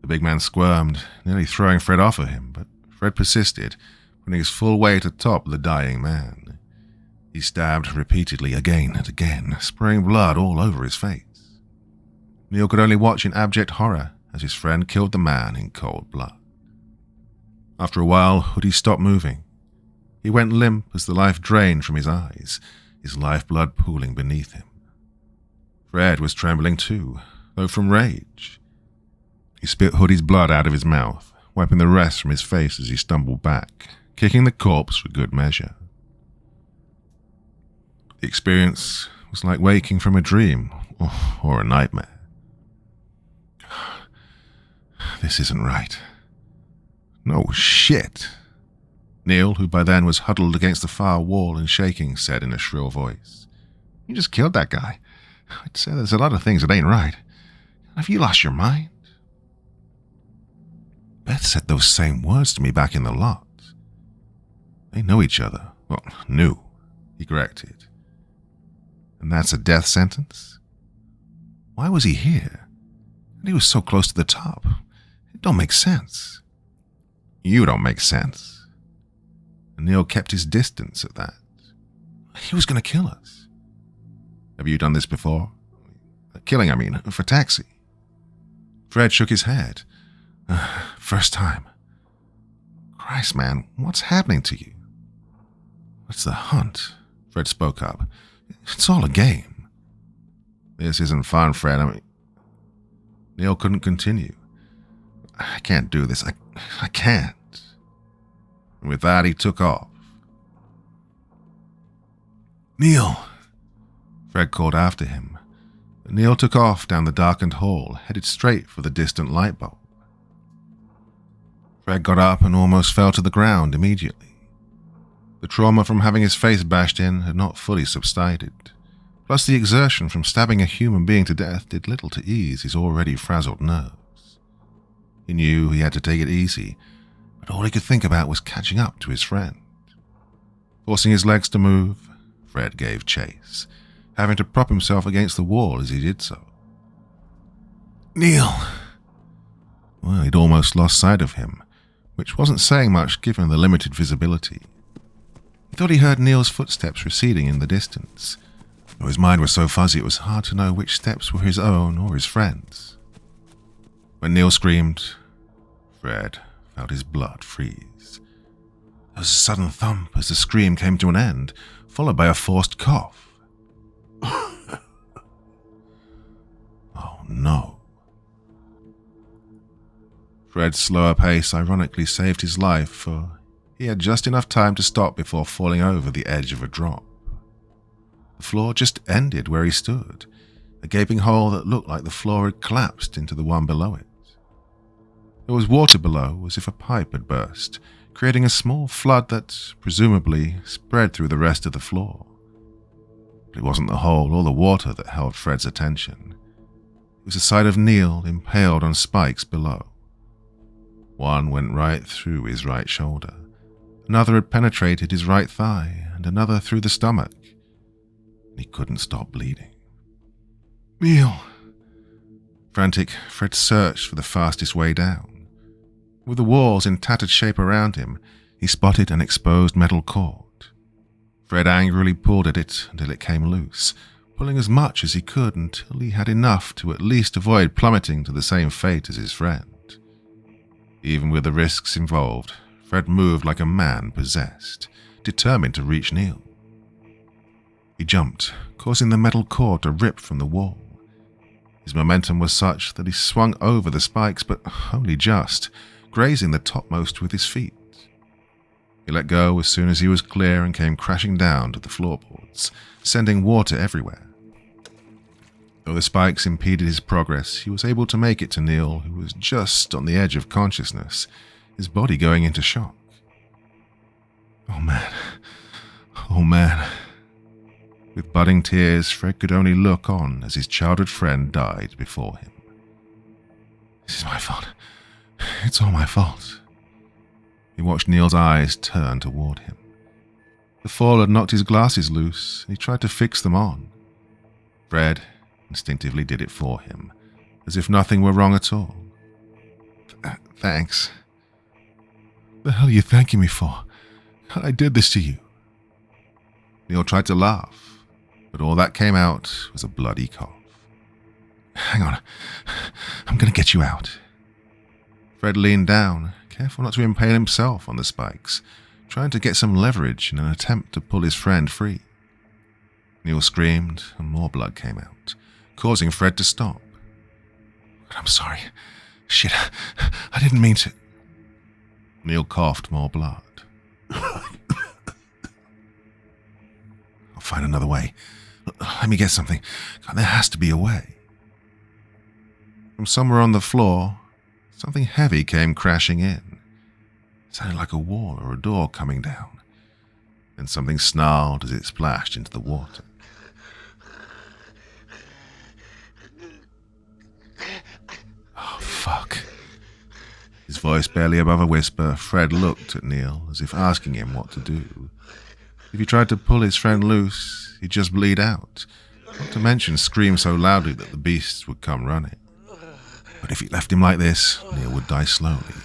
The big man squirmed, nearly throwing Fred off of him, but Fred persisted, putting his full weight atop the dying man. He stabbed repeatedly again and again, spraying blood all over his face. Neil could only watch in abject horror as his friend killed the man in cold blood. After a while, Hoodie stopped moving. He went limp as the life drained from his eyes, his lifeblood pooling beneath him. Fred was trembling too, though from rage. He spit Hoodie's blood out of his mouth, wiping the rest from his face as he stumbled back, kicking the corpse for good measure. The experience was like waking from a dream or a nightmare. This isn't right. No shit. Neil, who by then was huddled against the far wall and shaking, said in a shrill voice. You just killed that guy. I'd say there's a lot of things that ain't right. Have you lost your mind? Beth said those same words to me back in the lot. They know each other. Well, knew, he corrected. And that's a death sentence? Why was he here? And he was so close to the top. It don't make sense. You don't make sense. And Neil kept his distance at that. He was going to kill us. Have you done this before? Killing, I mean, for taxi. Fred shook his head. First time. Christ, man, what's happening to you? It's the hunt, Fred spoke up. It's all a game. This isn't fun, Fred. I mean, Neil couldn't continue. I can't do this. I can't. And with that, he took off. Neil, Fred called after him. Neil took off down the darkened hall, headed straight for the distant light bulb. Fred got up and almost fell to the ground immediately. The trauma from having his face bashed in had not fully subsided, plus the exertion from stabbing a human being to death did little to ease his already frazzled nerves. He knew he had to take it easy, but all he could think about was catching up to his friend. Forcing his legs to move, Fred gave chase, having to prop himself against the wall as he did so. Neil! Well, he'd almost lost sight of him, which wasn't saying much given the limited visibility. He thought he heard Neil's footsteps receding in the distance, though his mind was so fuzzy it was hard to know which steps were his own or his friend's. When Neil screamed, Fred felt his blood freeze. There was a sudden thump as the scream came to an end, followed by a forced cough. Oh no. Fred's slower pace ironically saved his life, for he had just enough time to stop before falling over the edge of a drop. The floor just ended where he stood, a gaping hole that looked like the floor had collapsed into the one below it. There was water below, as if a pipe had burst, creating a small flood that, presumably, spread through the rest of the floor. But it wasn't the hole or the water that held Fred's attention. It was a sight of Neil impaled on spikes below. One went right through his right shoulder. Another had penetrated his right thigh, and another through the stomach. He couldn't stop bleeding. Neil! Frantic, Fred searched for the fastest way down. With the walls in tattered shape around him, he spotted an exposed metal cord. Fred angrily pulled at it until it came loose, pulling as much as he could until he had enough to at least avoid plummeting to the same fate as his friend. Even with the risks involved, Fred moved like a man possessed, determined to reach Neil. He jumped, causing the metal cord to rip from the wall. His momentum was such that he swung over the spikes, but only just, grazing the topmost with his feet. He let go as soon as he was clear and came crashing down to the floorboards, sending water everywhere. Though the spikes impeded his progress, he was able to make it to Neil, who was just on the edge of consciousness, his body going into shock. Oh man. Oh man. With budding tears, Fred could only look on as his childhood friend died before him. This is my fault. It's all my fault. He watched Neil's eyes turn toward him. The fall had knocked his glasses loose, and he tried to fix them on. Fred instinctively did it for him, as if nothing were wrong at all. Thanks. The hell are you thanking me for? I did this to you. Neil tried to laugh, but all that came out was a bloody cough. Hang on. I'm going to get you out. Fred leaned down, careful not to impale himself on the spikes, trying to get some leverage in an attempt to pull his friend free. Neil screamed, and more blood came out, causing Fred to stop. I'm sorry. Shit, I didn't mean to. Neil coughed more blood. I'll find another way. Let me get something. God, there has to be a way. From somewhere on the floor, something heavy came crashing in. It sounded like a wall or a door coming down. Then something snarled as it splashed into the water. Oh, fuck. His voice barely above a whisper, Fred looked at Neil as if asking him what to do. If he tried to pull his friend loose, he'd just bleed out, not to mention scream so loudly that the beasts would come running. But if he left him like this, Neil would die slowly.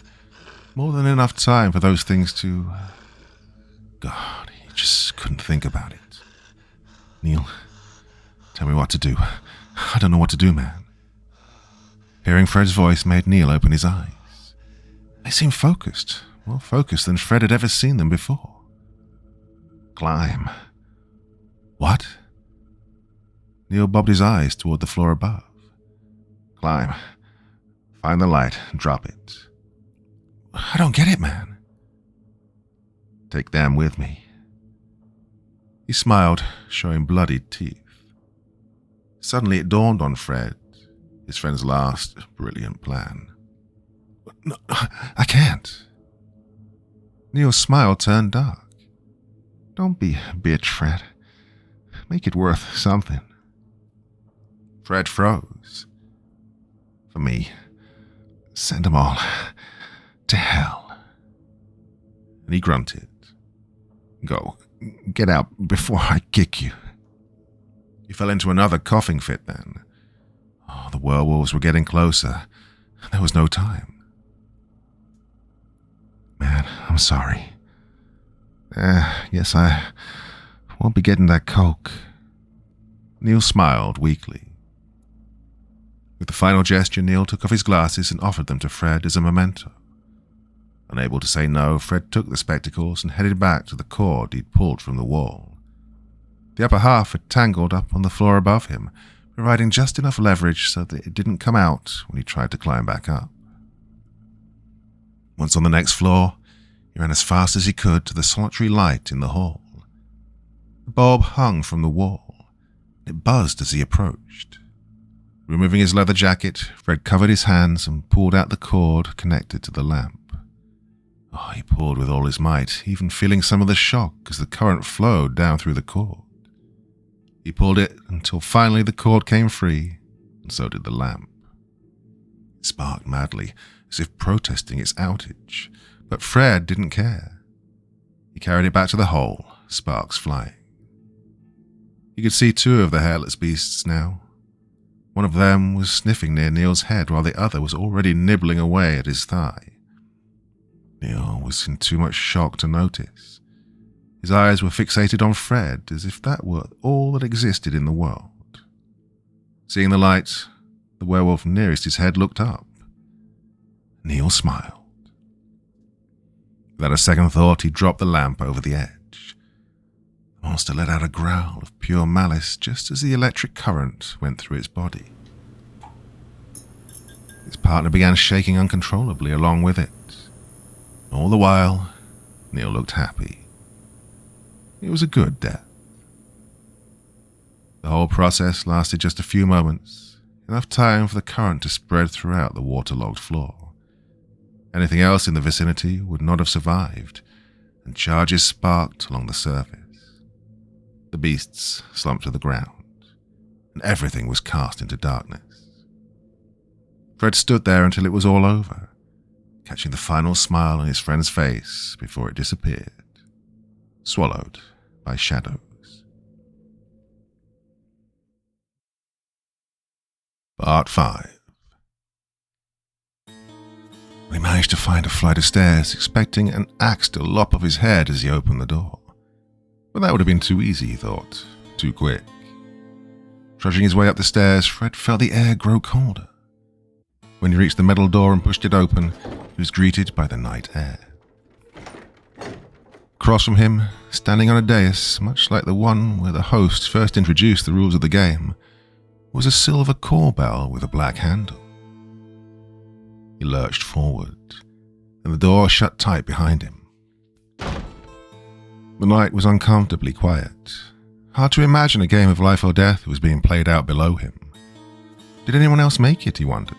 More than enough time for those things to... God, he just couldn't think about it. Neil, tell me what to do. I don't know what to do, man. Hearing Fred's voice made Neil open his eyes. They seemed focused, more focused than Fred had ever seen them before. Climb. What? Neil bobbed his eyes toward the floor above. Climb. Find the light and drop it. I don't get it, man. Take them with me. He smiled, showing bloodied teeth. Suddenly it dawned on Fred, his friend's last brilliant plan. No, I can't. Neil's smile turned dark. Don't be a bitch, Fred. Make it worth something. Fred froze. For me, send them all to hell. And he grunted. Go, get out before I kick you. He fell into another coughing fit then. Oh, the werewolves were getting closer. There was no time. Man, I'm sorry. Guess I won't be getting that coke. Neil smiled weakly. With the final gesture, Neil took off his glasses and offered them to Fred as a memento. Unable to say no, Fred took the spectacles and headed back to the cord he'd pulled from the wall. The upper half had tangled up on the floor above him, providing just enough leverage so that it didn't come out when he tried to climb back up. Once on the next floor, he ran as fast as he could to the solitary light in the hall. The bulb hung from the wall. It buzzed as he approached. Removing his leather jacket, Fred covered his hands and pulled out the cord connected to the lamp. Oh, he pulled with all his might, even feeling some of the shock as the current flowed down through the cord. He pulled it until finally the cord came free, and so did the lamp. It sparked madly, as if protesting its outage, but Fred didn't care. He carried it back to the hole, sparks flying. He could see two of the hairless beasts now. One of them was sniffing near Neil's head while the other was already nibbling away at his thigh. Neil was in too much shock to notice. His eyes were fixated on Fred as if that were all that existed in the world. Seeing the light, the werewolf nearest his head looked up. Neil smiled. Without a second thought, he dropped the lamp over the edge. The monster let out a growl of pure malice just as the electric current went through its body. His partner began shaking uncontrollably along with it. All the while, Neil looked happy. It was a good death. The whole process lasted just a few moments, enough time for the current to spread throughout the waterlogged floor. Anything else in the vicinity would not have survived, and charges sparked along the surface. The beasts slumped to the ground, and everything was cast into darkness. Fred stood there until it was all over, catching the final smile on his friend's face before it disappeared, swallowed by shadows. Part 5. He managed to find a flight of stairs, expecting an axe to lop off his head as he opened the door. But that would have been too easy, he thought, too quick. Trudging his way up the stairs, Fred felt the air grow colder. When he reached the metal door and pushed it open, he was greeted by the night air. Across from him, standing on a dais, much like the one where the host first introduced the rules of the game, was a silver call bell with a black handle. He lurched forward, and the door shut tight behind him. The night was uncomfortably quiet. Hard to imagine a game of life or death was being played out below him. Did anyone else make it, he wondered.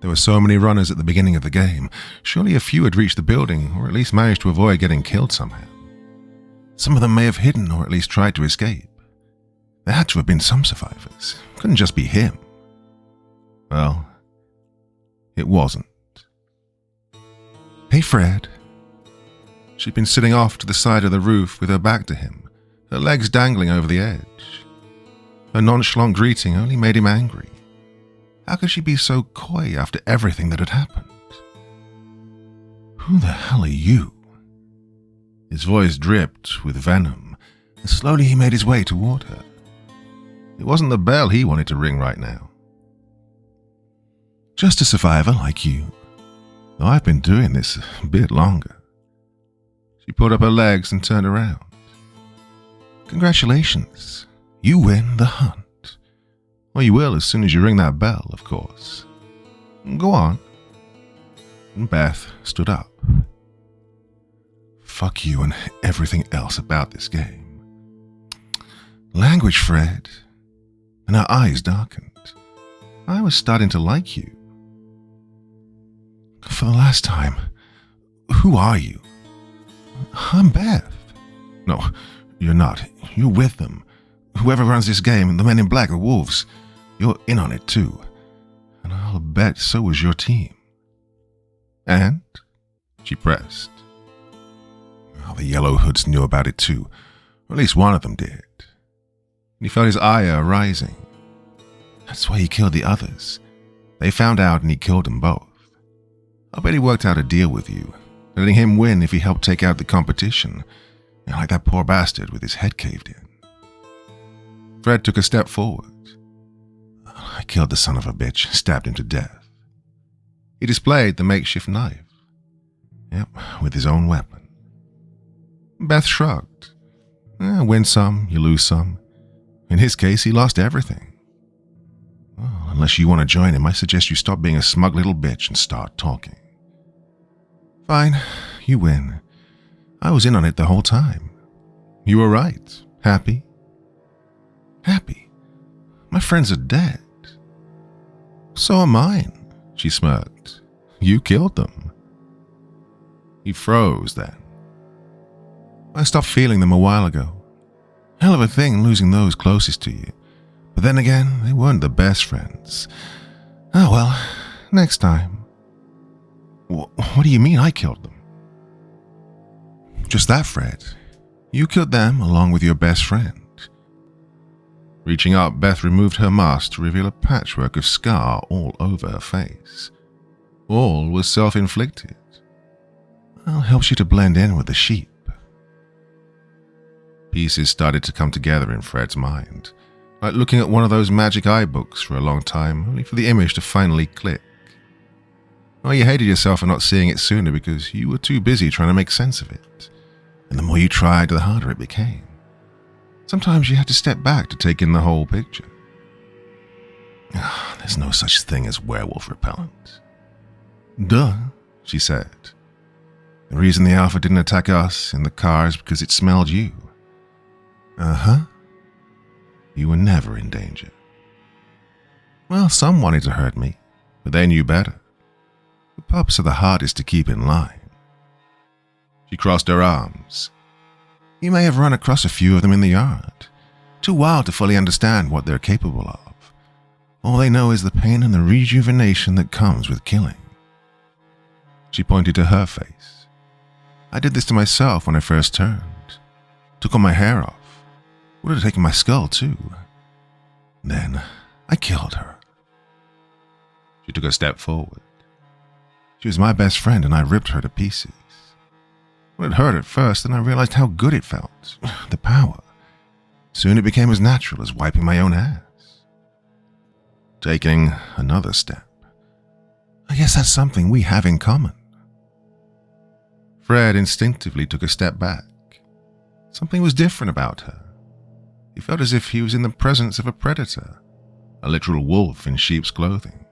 There were so many runners at the beginning of the game. Surely a few had reached the building, or at least managed to avoid getting killed somehow. Some of them may have hidden, or at least tried to escape. There had to have been some survivors. It couldn't just be him. Well, it wasn't. Hey, Fred. She'd been sitting off to the side of the roof with her back to him, her legs dangling over the edge. Her nonchalant greeting only made him angry. How could she be so coy after everything that had happened? Who the hell are you? His voice dripped with venom, and slowly he made his way toward her. It wasn't the bell he wanted to ring right now. Just a survivor like you. Though I've been doing this a bit longer. She put up her legs and turned around. Congratulations. You win the hunt. Well, you will as soon as you ring that bell, of course. Go on. And Beth stood up. Fuck you and everything else about this game. Language, Fred. And her eyes darkened. I was starting to like you. For the last time, who are you? I'm Beth. No, you're not. You're with them. Whoever runs this game, the men in black, the wolves, you're in on it too. And I'll bet so was your team. And? She pressed. Oh, the Yellow Hoods knew about it too. Or at least one of them did. And he felt his ire rising. That's why he killed the others. They found out and he killed them both. I bet he worked out a deal with you, letting him win if he helped take out the competition, like that poor bastard with his head caved in. Fred took a step forward. I killed the son of a bitch, stabbed him to death. He displayed the makeshift knife. Yep, with his own weapon. Beth shrugged. Win some, you lose some. In his case, he lost everything. Well, unless you want to join him, I suggest you stop being a smug little bitch and start talking. Fine, you win. I was in on it the whole time. You were right. Happy? Happy? My friends are dead. So are mine, she smirked. You killed them. He froze then. I stopped feeling them a while ago. Hell of a thing losing those closest to you. But then again, they weren't the best friends. Oh well, next time. What do you mean I killed them? Just that, Fred. You killed them along with your best friend. Reaching up, Beth removed her mask to reveal a patchwork of scar all over her face. All was self-inflicted. Well, helps you to blend in with the sheep. Pieces started to come together in Fred's mind, like looking at one of those magic eye books for a long time, only for the image to finally click. Well, you hated yourself for not seeing it sooner because you were too busy trying to make sense of it. And the more you tried, the harder it became. Sometimes you had to step back to take in the whole picture. There's no such thing as werewolf repellent. Duh, she said. The reason the Alpha didn't attack us in the car is because it smelled you. Uh-huh. You were never in danger. Well, some wanted to hurt me, but they knew better. The pups are the hardest to keep in line. She crossed her arms. You may have run across a few of them in the yard. Too wild to fully understand what they're capable of. All they know is the pain and the rejuvenation that comes with killing. She pointed to her face. I did this to myself when I first turned. Took all my hair off. Would have taken my skull too. Then I killed her. She took a step forward. She was my best friend and I ripped her to pieces. Well, it hurt at first, then I realized how good it felt. The power. Soon it became as natural as wiping my own ass. Taking another step. I guess that's something we have in common. Fred instinctively took a step back. Something was different about her. He felt as if he was in the presence of a predator, a literal wolf in sheep's clothing.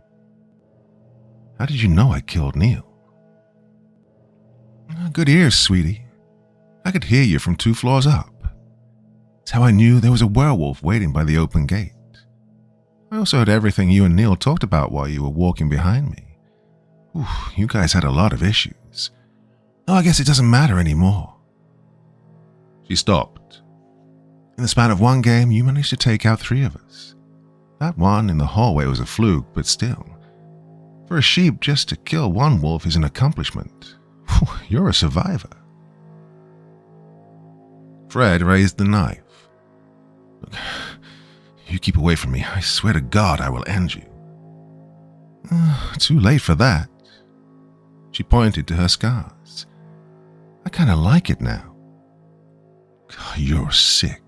How did you know I killed Neil? Good ears, sweetie. I could hear you from 2 floors up. It's how I knew there was a werewolf waiting by the open gate. I also heard everything you and Neil talked about while you were walking behind me. Ooh, you guys had a lot of issues. Oh, I guess it doesn't matter anymore. She stopped. In the span of one game, you managed to take out 3 of us. That one in the hallway was a fluke, but still. For a sheep, just to kill one wolf is an accomplishment. You're a survivor. Fred raised the knife. Look, you keep away from me. I swear to God I will end you. Too late for that. She pointed to her scars. I kind of like it now. God, you're sick.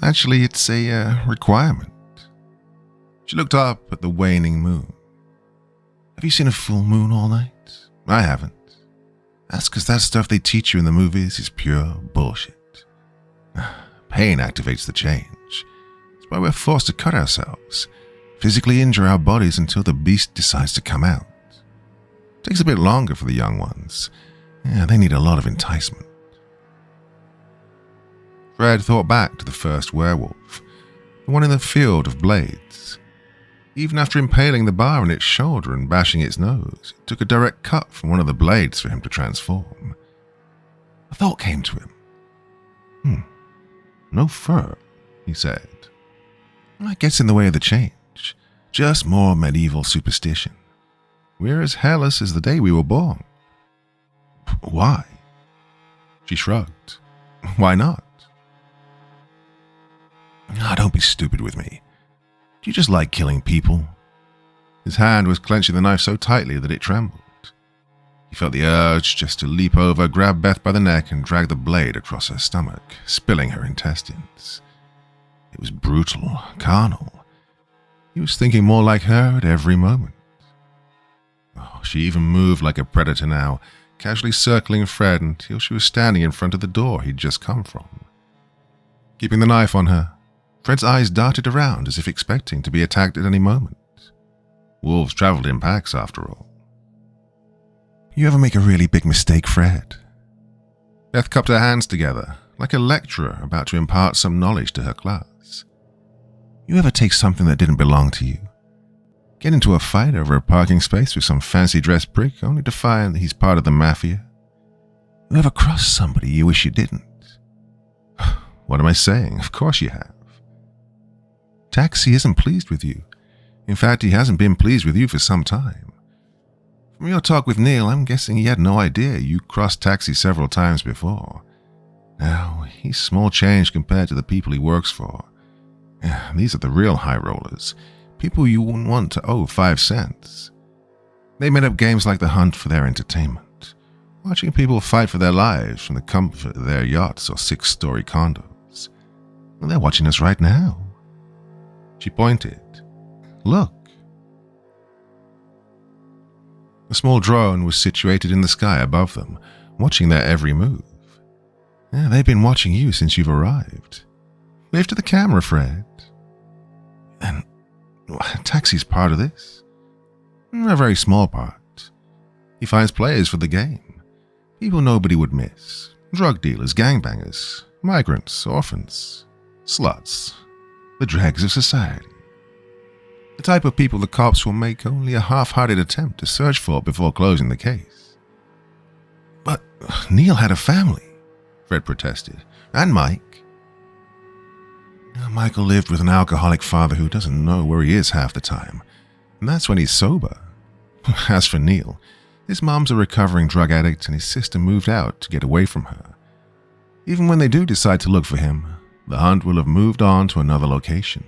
Actually, it's a requirement. She looked up at the waning moon. Have you seen a full moon all night? I haven't. That's because that stuff they teach you in the movies is pure bullshit. Pain activates the change. That's why we're forced to cut ourselves, physically injure our bodies until the beast decides to come out. It takes a bit longer for the young ones. Yeah, they need a lot of enticement. Fred thought back to the first werewolf, the one in the field of blades. Even after impaling the bar on its shoulder and bashing its nose, it took a direct cut from one of the blades for him to transform. A thought came to him. No fur, he said. That gets in the way of the change. Just more medieval superstition. We're as hairless as the day we were born. Why? She shrugged. Why not? Don't be stupid with me. Do you just like killing people? His hand was clenching the knife so tightly that it trembled. He felt the urge just to leap over, grab Beth by the neck, and drag the blade across her stomach, spilling her intestines. It was brutal, carnal. He was thinking more like her at every moment. She even moved like a predator now, casually circling Fred until she was standing in front of the door he'd just come from. Keeping the knife on her, Fred's eyes darted around as if expecting to be attacked at any moment. Wolves traveled in packs, after all. You ever make a really big mistake, Fred? Beth cupped her hands together, like a lecturer about to impart some knowledge to her class. You ever take something that didn't belong to you? Get into a fight over a parking space with some fancy-dressed prick only to find that he's part of the mafia? You ever cross somebody you wish you didn't? What am I saying? Of course you have. Taxi isn't pleased with you. In fact, he hasn't been pleased with you for some time. From your talk with Neil, I'm guessing he had no idea you crossed Taxi several times before. Now, he's small change compared to the people he works for. These are the real high rollers, people you wouldn't want to owe 5 cents. They made up games like The Hunt for their entertainment, watching people fight for their lives from the comfort of their yachts or 6-story condos. And they're watching us right now. She pointed. Look. A small drone was situated in the sky above them, watching their every move. They've been watching you since you've arrived. Wave to the camera, Fred. And Taxi's part of this. A very small part. He finds players for the game. People nobody would miss. Drug dealers, gangbangers, migrants, orphans, sluts. The dregs of society. The type of people the cops will make only a half-hearted attempt to search for before closing the case. But Neil had a family, Fred protested. And Mike. Michael lived with an alcoholic father who doesn't know where he is half the time, and that's when he's sober. As for Neil, his mom's a recovering drug addict and his sister moved out to get away from her. Even when they do decide to look for him, the hunt will have moved on to another location.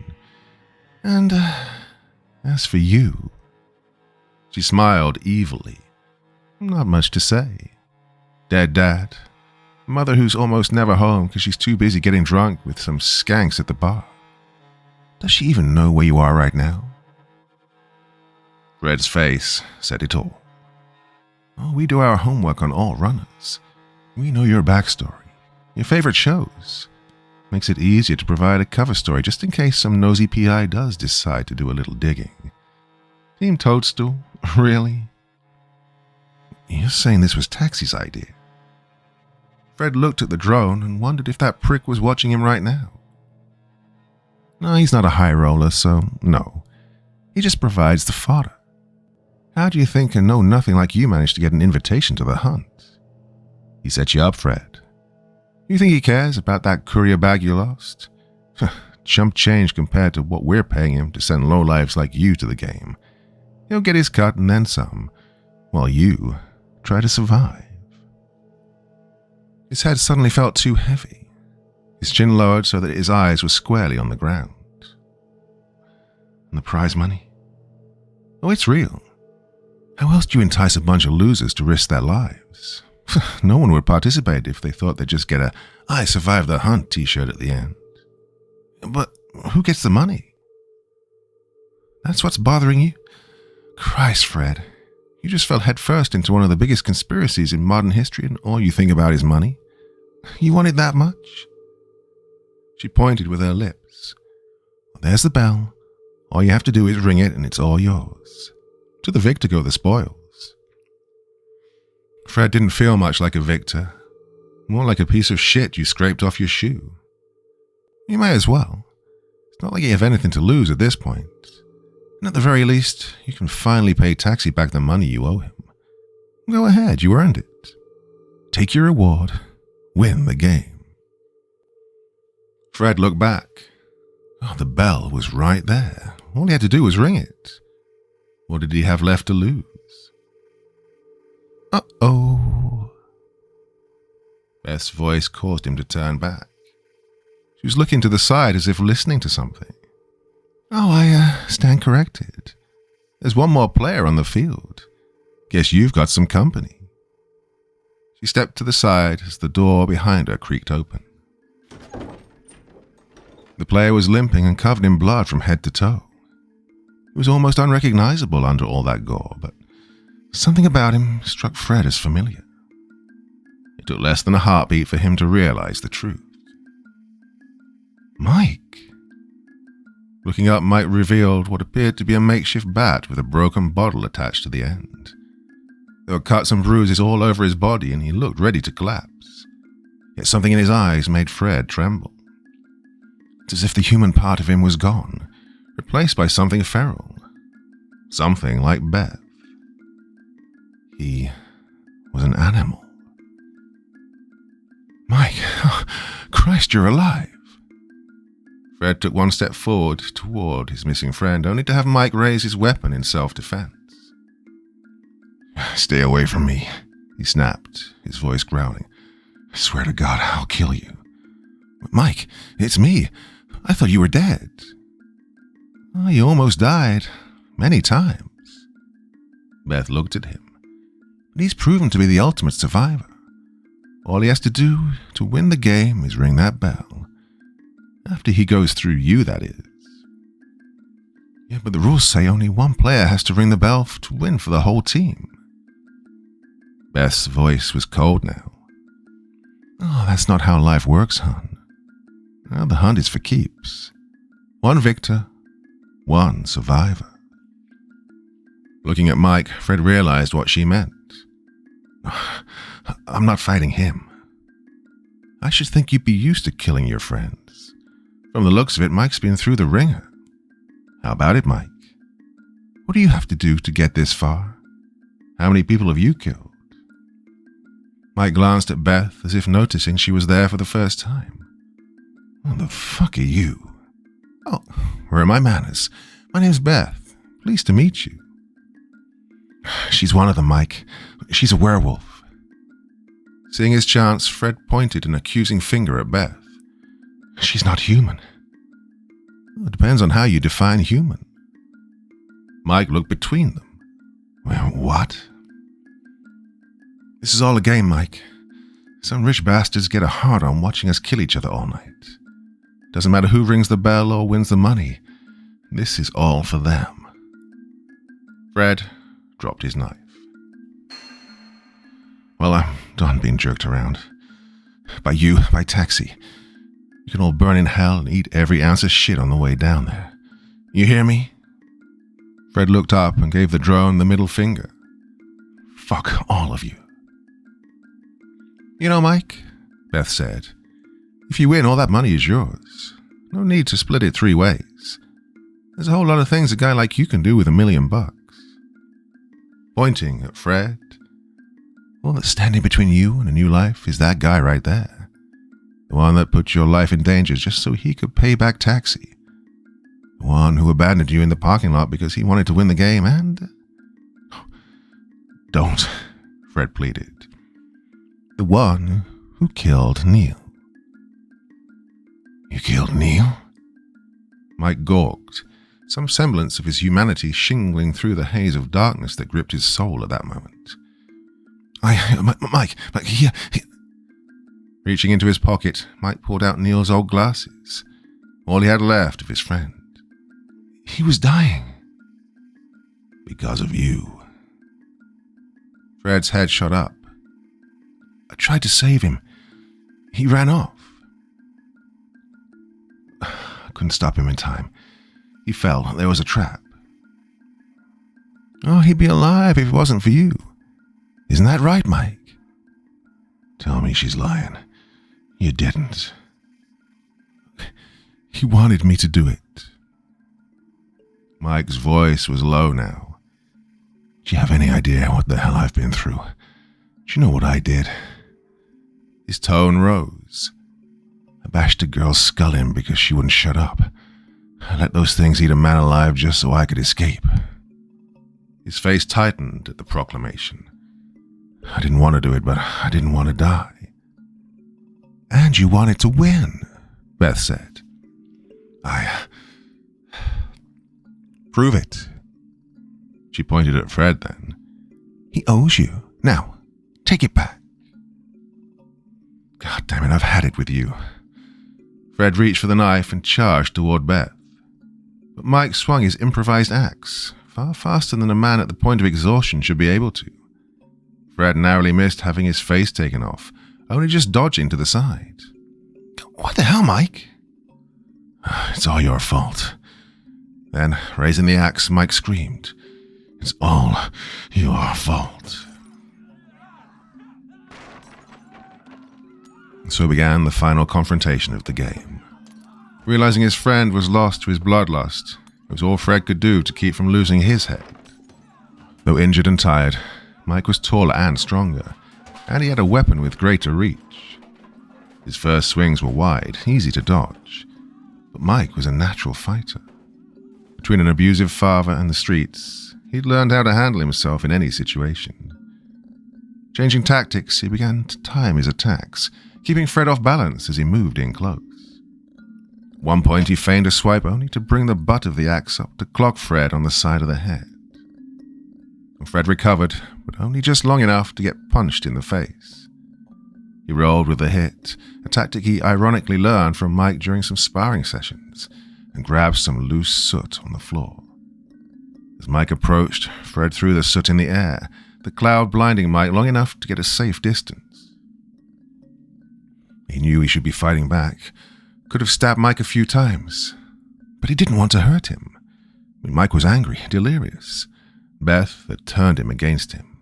And as for you, she smiled evilly. Not much to say. Dead dad. Mother who's almost never home because she's too busy getting drunk with some skanks at the bar. Does she even know where you are right now? Fred's face said it all. Oh, we do our homework on all runners. We know your backstory, your favorite shows. Makes it easier to provide a cover story just in case some nosy PI does decide to do a little digging. Team Toadstool? Really? You're saying this was Taxi's idea? Fred looked at the drone and wondered if that prick was watching him right now. No, he's not a high roller, so no. He just provides the fodder. How do you think a know-nothing like you managed to get an invitation to the hunt? He set you up, Fred. You think he cares about that courier bag you lost? Chump change compared to what we're paying him to send lowlifes like you to the game. He'll get his cut and then some, while you try to survive. His head suddenly felt too heavy. His chin lowered so that his eyes were squarely on the ground. And the prize money? Oh, it's real. How else do you entice a bunch of losers to risk their lives? No one would participate if they thought they'd just get a "I survived the hunt" t-shirt at the end. But who gets the money? That's what's bothering you? Christ, Fred. You just fell headfirst into one of the biggest conspiracies in modern history and all you think about is money? You want it that much? She pointed with her lips. Well, there's the bell. All you have to do is ring it and it's all yours. To the victor go the spoils. Fred didn't feel much like a victor. More like a piece of shit you scraped off your shoe. You may as well. It's not like you have anything to lose at this point. And at the very least, you can finally pay Taxi back the money you owe him. Go ahead, you earned it. Take your reward. Win the game. Fred looked back. Oh, the bell was right there. All he had to do was ring it. What did he have left to lose? Uh-oh. Beth's voice caused him to turn back. She was looking to the side as if listening to something. Oh, I stand corrected. There's one more player on the field. Guess you've got some company. She stepped to the side as the door behind her creaked open. The player was limping and covered in blood from head to toe. He was almost unrecognizable under all that gore, but something about him struck Fred as familiar. It took less than a heartbeat for him to realize the truth. Mike. Looking up, Mike revealed what appeared to be a makeshift bat with a broken bottle attached to the end. There were cuts and bruises all over his body, and he looked ready to collapse. Yet something in his eyes made Fred tremble. It's as if the human part of him was gone, replaced by something feral. Something like Beth. He was an animal. Mike, oh, Christ, you're alive. Fred took one step forward toward his missing friend, only to have Mike raise his weapon in self-defense. Stay away from me, he snapped, his voice growling. I swear to God, I'll kill you. Mike, it's me. I thought you were dead. Oh, you almost died. Many times. Beth looked at him. But he's proven to be the ultimate survivor. All he has to do to win the game is ring that bell. After he goes through you, that is. Yeah, but the rules say only one player has to ring the bell to win for the whole team. Beth's voice was cold now. Oh, that's not how life works, hon. Well, the hunt is for keeps. One victor, One survivor. Looking at Mike, Fred realized what she meant. I'm not fighting him. I should think you'd be used to killing your friends. From the looks of it, Mike's been through the ringer. How about it, Mike? What do you have to do to get this far? How many people have you killed? Mike glanced at Beth as if noticing she was there for the first time. What the fuck are you? Oh, where are my manners? My name's Beth. Pleased to meet you. She's one of them, Mike. She's a werewolf. Seeing his chance, Fred pointed an accusing finger at Beth. She's not human. It depends on how you define human. Mike looked between them. Well, what? This is all a game, Mike. Some rich bastards get a hard-on watching us kill each other all night. Doesn't matter who rings the bell or wins the money. This is all for them. Fred dropped his knife. Well, I'm done being jerked around. By you, by taxi. You can all burn in hell and eat every ounce of shit on the way down there. You hear me? Fred looked up and gave the drone the middle finger. Fuck all of you. You know, Mike, Beth said, if you win, all that money is yours. No need to split it 3 ways. There's a whole lot of things a guy like you can do with $1 million. Pointing at Fred. All that's standing between you and a new life is that guy right there. The one that put your life in danger just so he could pay back taxi. The one who abandoned you in the parking lot because he wanted to win the game and... Don't, Fred pleaded. The one who killed Neil. You killed Neil? Mike gawked, some semblance of his humanity shingling through the haze of darkness that gripped his soul at that moment. Mike, here. Reaching into his pocket, Mike pulled out Neil's old glasses, all he had left of his friend. He was dying. Because of you. Fred's head shot up. I tried to save him. He ran off. I couldn't stop him in time. He fell. There was a trap. Oh, he'd be alive if it wasn't for you. Isn't that right, Mike? Tell me she's lying. You didn't. He wanted me to do it. Mike's voice was low now. Do you have any idea what the hell I've been through? Do you know what I did? His tone rose. I bashed a girl's skull in because she wouldn't shut up. I let those things eat a man alive just so I could escape. His face tightened at the proclamation. I didn't want to do it, but I didn't want to die. And you wanted to win, Beth said. Prove it. She pointed at Fred then. He owes you. Now, take it back. God damn it, I've had it with you. Fred reached for the knife and charged toward Beth. But Mike swung his improvised axe, far faster than a man at the point of exhaustion should be able to. Fred narrowly missed having his face taken off, only just dodging to the side. What the hell, Mike? It's all your fault. Then, raising the axe, Mike screamed, It's all your fault. And so began the final confrontation of the game. Realizing his friend was lost to his bloodlust, it was all Fred could do to keep from losing his head. Though injured and tired, Mike was taller and stronger, and he had a weapon with greater reach. His first swings were wide, easy to dodge, but Mike was a natural fighter. Between an abusive father and the streets, he'd learned how to handle himself in any situation. Changing tactics, he began to time his attacks, keeping Fred off balance as he moved in close. At one point, he feigned a swipe only to bring the butt of the axe up to clock Fred on the side of the head. And Fred recovered, but only just long enough to get punched in the face. He rolled with the hit, a tactic he ironically learned from Mike during some sparring sessions, and grabbed some loose soot on the floor. As Mike approached, Fred threw the soot in the air, the cloud blinding Mike long enough to get a safe distance. He knew he should be fighting back, could have stabbed Mike a few times, but he didn't want to hurt him. Mike was angry, delirious. Beth had turned him against him.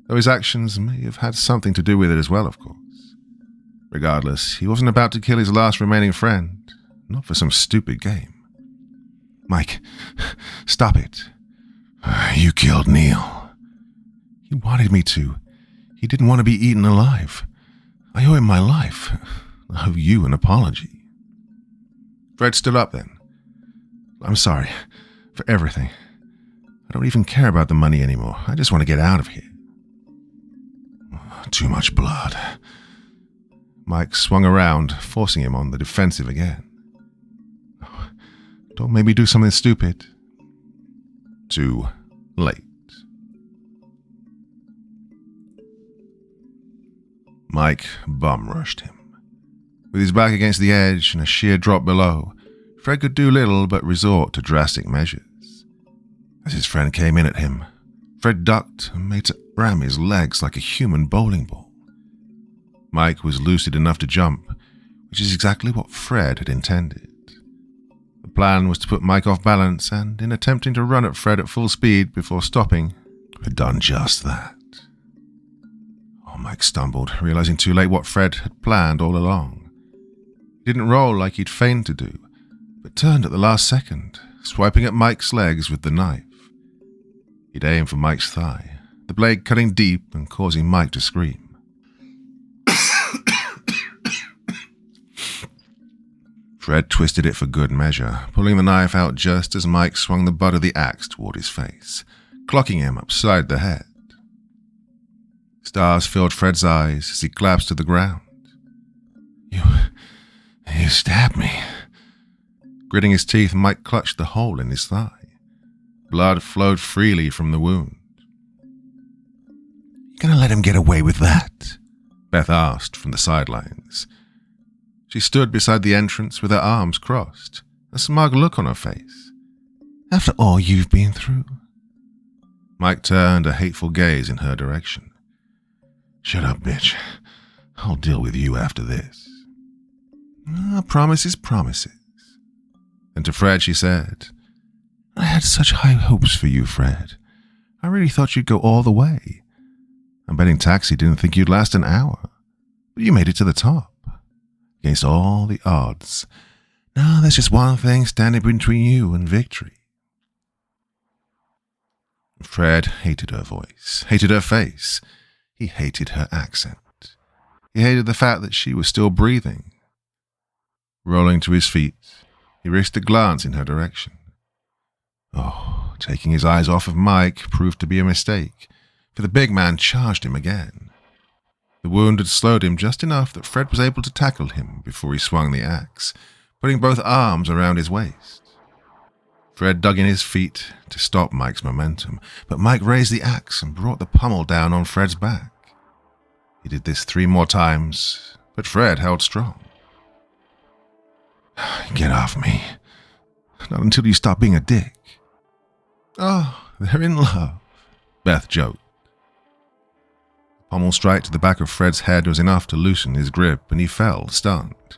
Though his actions may have had something to do with it as well, of course. Regardless, he wasn't about to kill his last remaining friend, not for some stupid game. Mike, stop it. You killed Neil. He wanted me to. He didn't want to be eaten alive. I owe him my life. I owe you an apology. Fred stood up then. I'm sorry for everything. I don't even care about the money anymore. I just want to get out of here. Too much blood. Mike swung around, forcing him on the defensive again. Don't make me do something stupid. Too late. Mike bum-rushed him. With his back against the edge and a sheer drop below, Fred could do little but resort to drastic measures. As his friend came in at him, Fred ducked and made to ram his legs like a human bowling ball. Mike was lucid enough to jump, which is exactly what Fred had intended. The plan was to put Mike off balance and, in attempting to run at Fred at full speed before stopping, had done just that. Mike stumbled, realizing too late what Fred had planned all along. He didn't roll like he'd feigned to do, but turned at the last second, swiping at Mike's legs with the knife. He'd aimed for Mike's thigh, the blade cutting deep and causing Mike to scream. Fred twisted it for good measure, pulling the knife out just as Mike swung the butt of the axe toward his face, clocking him upside the head. Stars filled Fred's eyes as he collapsed to the ground. You stabbed me. Gritting his teeth, Mike clutched the hole in his thigh. Blood flowed freely from the wound. You gonna let him get away with that? Beth asked from the sidelines. She stood beside the entrance with her arms crossed, a smug look on her face. After all you've been through? Mike turned a hateful gaze in her direction. Shut up, bitch. I'll deal with you after this. Promises. And to Fred she said, I had such high hopes for you, Fred. I really thought you'd go all the way. I'm betting Taxi didn't think you'd last an hour, but you made it to the top. Against all the odds. Now there's just one thing standing between you and victory. Fred hated her voice, hated her face. He hated her accent. He hated the fact that she was still breathing. Rolling to his feet, he risked a glance in her direction. Taking his eyes off of Mike proved to be a mistake, for the big man charged him again. The wound had slowed him just enough that Fred was able to tackle him before he swung the axe, putting both arms around his waist. Fred dug in his feet to stop Mike's momentum, but Mike raised the axe and brought the pommel down on Fred's back. He did this 3 more times, but Fred held strong. Get off me. Not until you stop being a dick. They're in love, Beth joked. The pommel strike to the back of Fred's head was enough to loosen his grip, and he fell, stunned.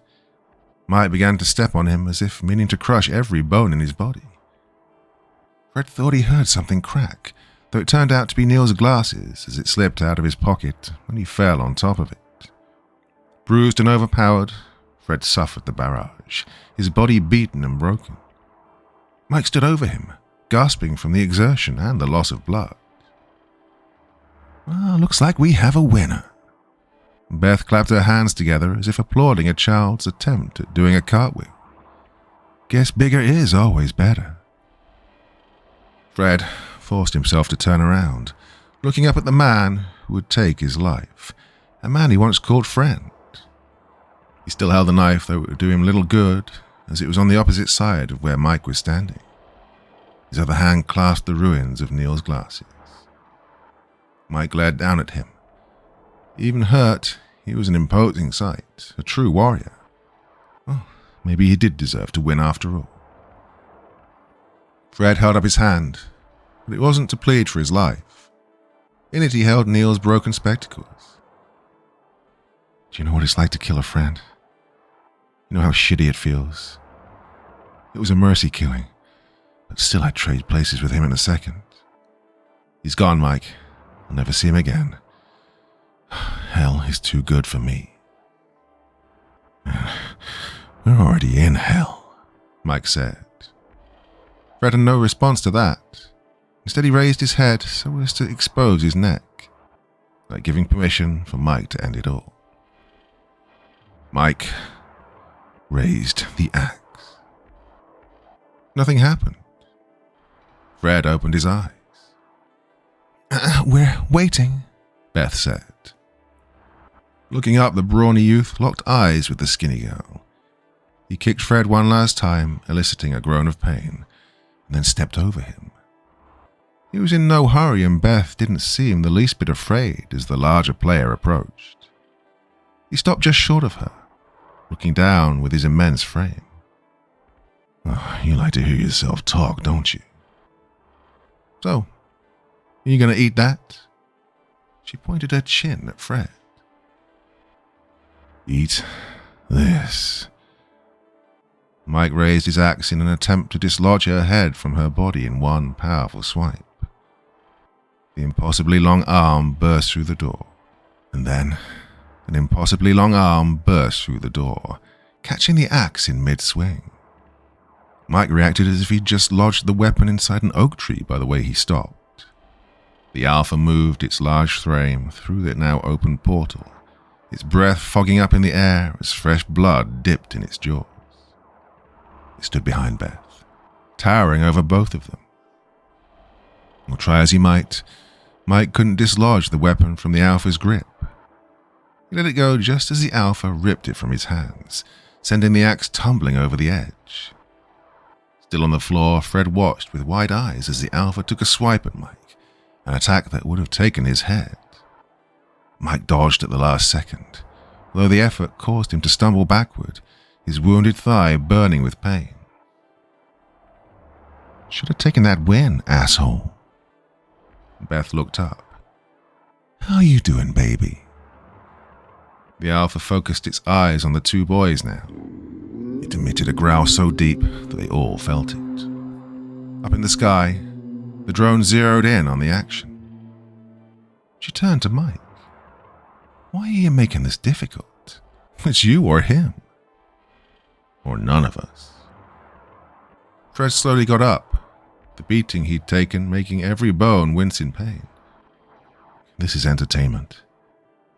Mike began to step on him as if meaning to crush every bone in his body. Fred thought he heard something crack, though it turned out to be Neil's glasses as it slipped out of his pocket when he fell on top of it. Bruised and overpowered, Fred suffered the barrage, his body beaten and broken. Mike stood over him, gasping from the exertion and the loss of blood. Looks like we have a winner. Beth clapped her hands together as if applauding a child's attempt at doing a cartwheel. Guess bigger is always better. Fred forced himself to turn around, looking up at the man who would take his life, a man he once called friend. He still held the knife, though it would do him little good, as it was on the opposite side of where Mike was standing. His other hand clasped the ruins of Neil's glasses. Mike glared down at him. Even hurt, he was an imposing sight, a true warrior. Maybe he did deserve to win after all. Fred held up his hand, but it wasn't to plead for his life. In it he held Neil's broken spectacles. Do you know what it's like to kill a friend? You know how shitty it feels? It was a mercy killing. but still I'd trade places with him in a second. He's gone, Mike. I'll never see him again. Hell is too good for me. We're already in hell, Mike said. Fred had no response to that. Instead, he raised his head so as to expose his neck, like giving permission for Mike to end it all. Mike raised the axe. Nothing happened. Fred opened his eyes. We're waiting, Beth said. Looking up, the brawny youth locked eyes with the skinny girl. He kicked Fred one last time, eliciting a groan of pain, and then stepped over him. He was in no hurry, and Beth didn't seem the least bit afraid as the larger player approached. He stopped just short of her, looking down with his immense frame. Oh, you like to hear yourself talk, don't you? So, are you going to eat that? She pointed her chin at Fred. Eat this. Mike raised his axe in an attempt to dislodge her head from her body in one powerful swipe. The impossibly long arm burst through the door, and then an impossibly long arm burst through the door, catching the axe in mid-swing. Mike reacted as if he'd just lodged the weapon inside an oak tree by the way he stopped. The Alpha moved its large frame through the now open portal, its breath fogging up in the air as fresh blood dipped in its jaws. It stood behind Beth, towering over both of them. Well, try as he might, Mike couldn't dislodge the weapon from the Alpha's grip. He let it go just as the Alpha ripped it from his hands, sending the axe tumbling over the edge. Still on the floor, Fred watched with wide eyes as the Alpha took a swipe at Mike, an attack that would have taken his head. Mike dodged at the last second, though the effort caused him to stumble backward, his wounded thigh burning with pain. Should have taken that win, asshole. Beth looked up. How you doing, baby? The Alpha focused its eyes on the two boys now. It emitted a growl so deep that they all felt it. Up in the sky, the drone zeroed in on the action. She turned to Mike. Why are you making this difficult? It's you or him. Or none of us. Fred slowly got up, the beating he'd taken making every bone wince in pain. This is entertainment.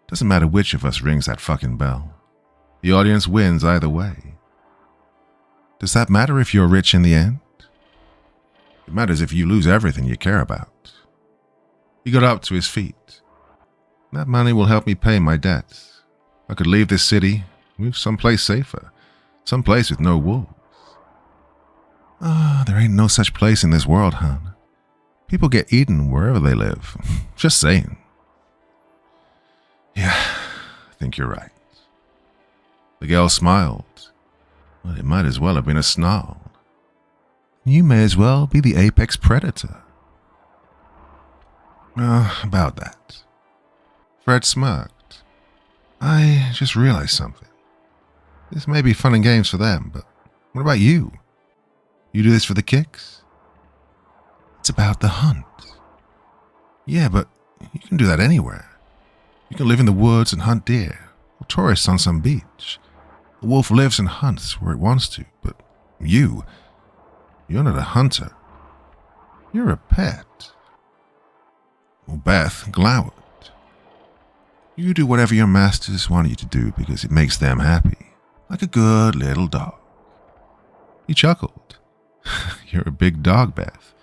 Doesn't matter which of us rings that fucking bell. The audience wins either way. Does that matter if you're rich in the end? It matters if you lose everything you care about. He got up to his feet. That money will help me pay my debts. I could leave this city, move someplace safer, someplace with no wolves. There ain't no such place in this world, hon. People get eaten wherever they live. Just saying. Yeah, I think you're right. The girl smiled. Well, it might as well have been a snarl. You may as well be the apex predator. About that. Fred smirked. I just realized something. This may be fun and games for them, but what about you? You do this for the kicks? It's about the hunt. Yeah, but you can do that anywhere. You can live in the woods and hunt deer, or tourists on some beach. A wolf lives and hunts where it wants to, but you're not a hunter. You're a pet. Well, Beth glowered. You do whatever your masters want you to do because it makes them happy, like a good little dog. He chuckled. You're a big dog, Beth.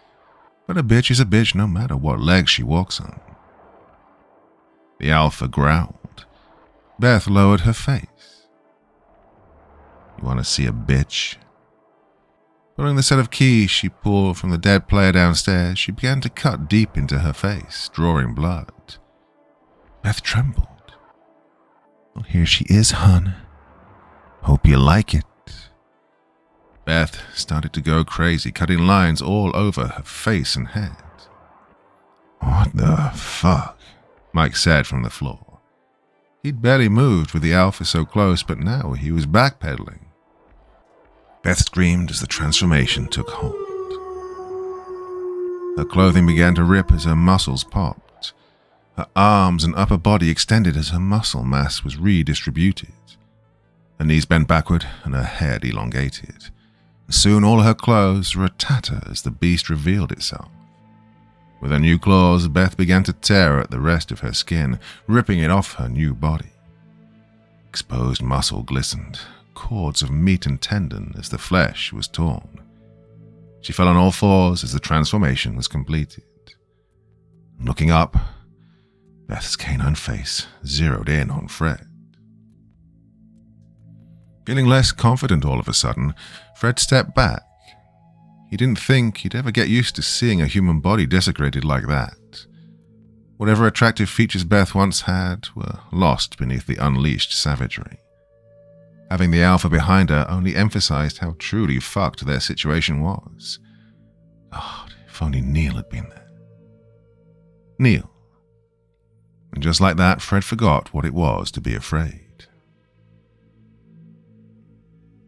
But a bitch is a bitch no matter what leg she walks on. The Alpha growled. Beth lowered her face. You want to see a bitch? Pulling the set of keys she pulled from the dead player downstairs, she began to cut deep into her face, drawing blood. Beth trembled. Well, here she is, hon. Hope you like it. Beth started to go crazy, cutting lines all over her face and head. What the fuck? Mike said from the floor. He'd barely moved with the Alpha so close, but now he was backpedaling. Beth screamed as the transformation took hold. Her clothing began to rip as her muscles popped. Her arms and upper body extended as her muscle mass was redistributed. Her knees bent backward and her head elongated. Soon all her clothes were a tatter as the beast revealed itself. With her new claws, Beth began to tear at the rest of her skin, ripping it off her new body. Exposed muscle glistened, cords of meat and tendon as the flesh was torn. She fell on all fours as the transformation was completed. Looking up, Beth's canine face zeroed in on Fred. Feeling less confident all of a sudden, Fred stepped back. He didn't think he'd ever get used to seeing a human body desecrated like that. Whatever attractive features Beth once had were lost beneath the unleashed savagery. Having the alpha behind her only emphasized how truly fucked their situation was. God, if only Neil had been there. Neil. And just like that, Fred forgot what it was to be afraid.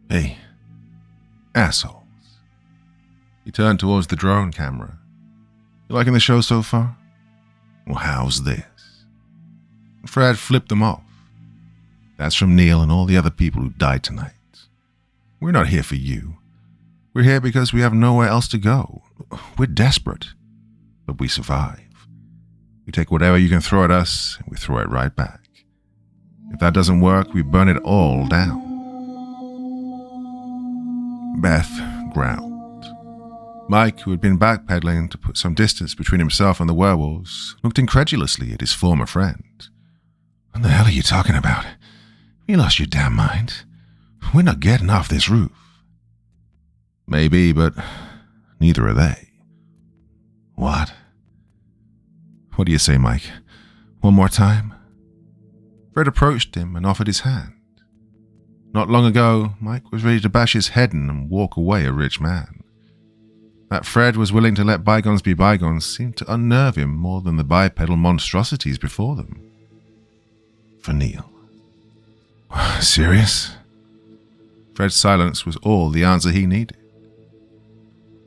Hey, assholes. He turned towards the drone camera. You liking the show so far? Well, how's this? Fred flipped them off. That's from Neil and all the other people who died tonight. We're not here for you. We're here because we have nowhere else to go. We're desperate, but we survive. We take whatever you can throw at us, and we throw it right back. If that doesn't work, we burn it all down. Beth growled. Mike, who had been backpedaling to put some distance between himself and the werewolves, looked incredulously at his former friend. What the hell are you talking about? You lost your damn mind. We're not getting off this roof. Maybe, but neither are they. What? What do you say, Mike? One more time? Fred approached him and offered his hand. Not long ago, Mike was ready to bash his head in and walk away a rich man. That Fred was willing to let bygones be bygones seemed to unnerve him more than the bipedal monstrosities before them. For Neil. Serious? Fred's silence was all the answer he needed.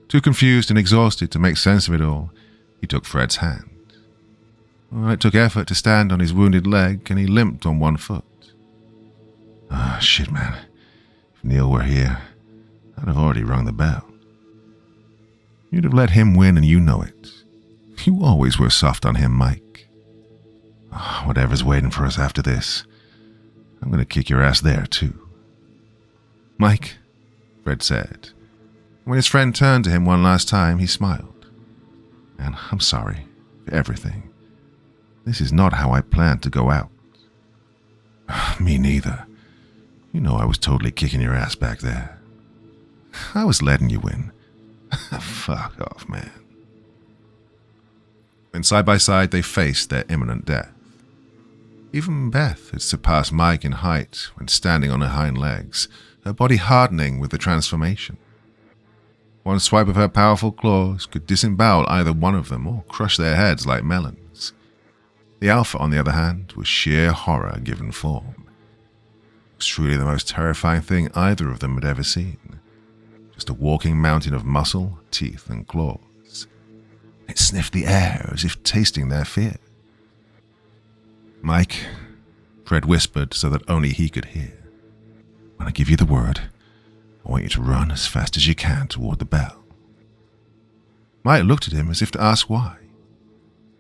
Too confused and exhausted to make sense of it all, he took Fred's hand. It took effort to stand on his wounded leg, and he limped on one foot. Shit, man. If Neil were here, I'd have already rung the bell. You'd have let him win, and you know it. You always were soft on him, Mike. Whatever's waiting for us after this, I'm going to kick your ass there, too. Mike, Fred said. When his friend turned to him one last time, he smiled. And I'm sorry for everything. This is not how I planned to go out. Me neither. You know I was totally kicking your ass back there. I was letting you win. Fuck off, man. And side by side, they faced their imminent death. Even Beth had surpassed Mike in height when standing on her hind legs, her body hardening with the transformation. One swipe of her powerful claws could disembowel either one of them or crush their heads like melons. The alpha, on the other hand, was sheer horror given form. It was truly the most terrifying thing either of them had ever seen. Just a walking mountain of muscle, teeth, and claws. It sniffed the air as if tasting their fear. Mike, Fred whispered so that only he could hear. When I give you the word, I want you to run as fast as you can toward the bell. Mike looked at him as if to ask why.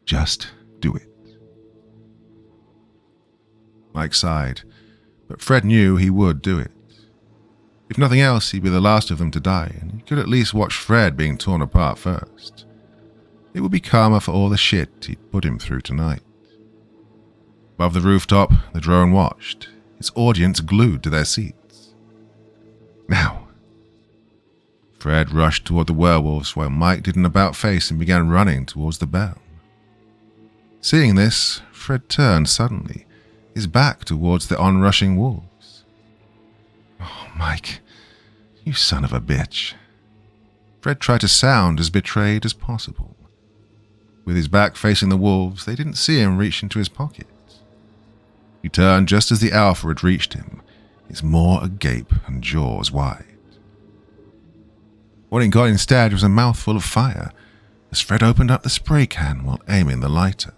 Just do it. Mike sighed, but Fred knew he would do it. If nothing else, he'd be the last of them to die, and he could at least watch Fred being torn apart first. It would be karma for all the shit he'd put him through tonight. Above the rooftop, the drone watched, its audience glued to their seats. Now. Fred rushed toward the werewolves while Mike did an about-face and began running towards the bell. Seeing this, Fred turned suddenly, his back towards the onrushing wolves. Oh, Mike, you son of a bitch. Fred tried to sound as betrayed as possible. With his back facing the wolves, they didn't see him reach into his pocket. He turned just as the alpha had reached him, his maw agape and jaws wide. What he got instead was a mouthful of fire, as Fred opened up the spray can while aiming the lighter.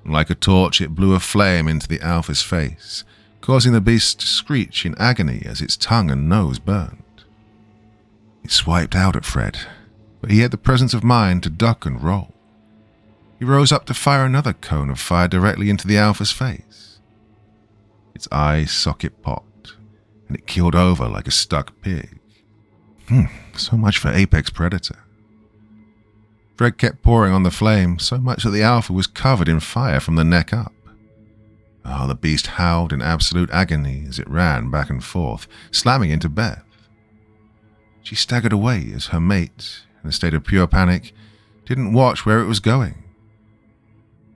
Like a torch, it blew a flame into the alpha's face, causing the beast to screech in agony as its tongue and nose burned. It swiped out at Fred, but he had the presence of mind to duck and roll. He rose up to fire another cone of fire directly into the alpha's face. Its eye socket popped, and it keeled over like a stuck pig. So much for apex predator. Fred kept pouring on the flame, so much that the alpha was covered in fire from the neck up. Oh, the beast howled in absolute agony as it ran back and forth, slamming into Beth. She staggered away as her mate, in a state of pure panic, didn't watch where it was going.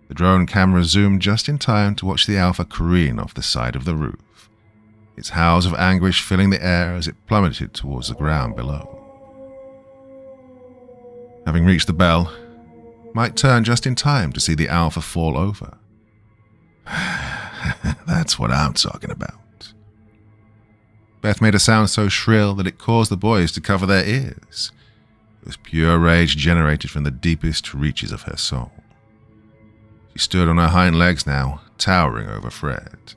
The drone camera zoomed just in time to watch the alpha careen off the side of the roof, its howls of anguish filling the air as it plummeted towards the ground below. Having reached the bell, Mike turned just in time to see the alpha fall over. That's what I'm talking about. Beth made a sound so shrill that it caused the boys to cover their ears. It was pure rage generated from the deepest reaches of her soul. She stood on her hind legs now, towering over Fred.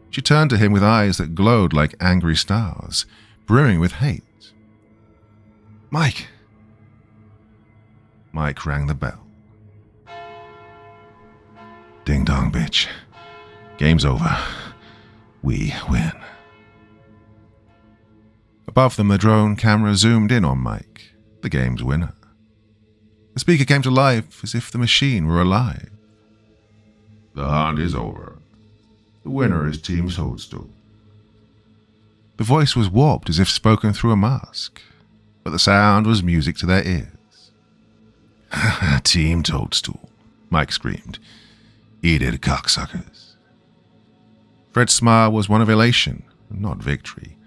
She turned to him with eyes that glowed like angry stars, brimming with hate. Mike! Mike rang the bell. Ding dong, bitch. Game's over. We win. Above them, the drone camera zoomed in on Mike, the game's winner. The speaker came to life as if the machine were alive. The hunt is over. The winner is Team Toadstool. The voice was warped as if spoken through a mask, but the sound was music to their ears. Team Toadstool, Mike screamed. Eat it, cocksuckers. Fred's smile was one of elation, not victory,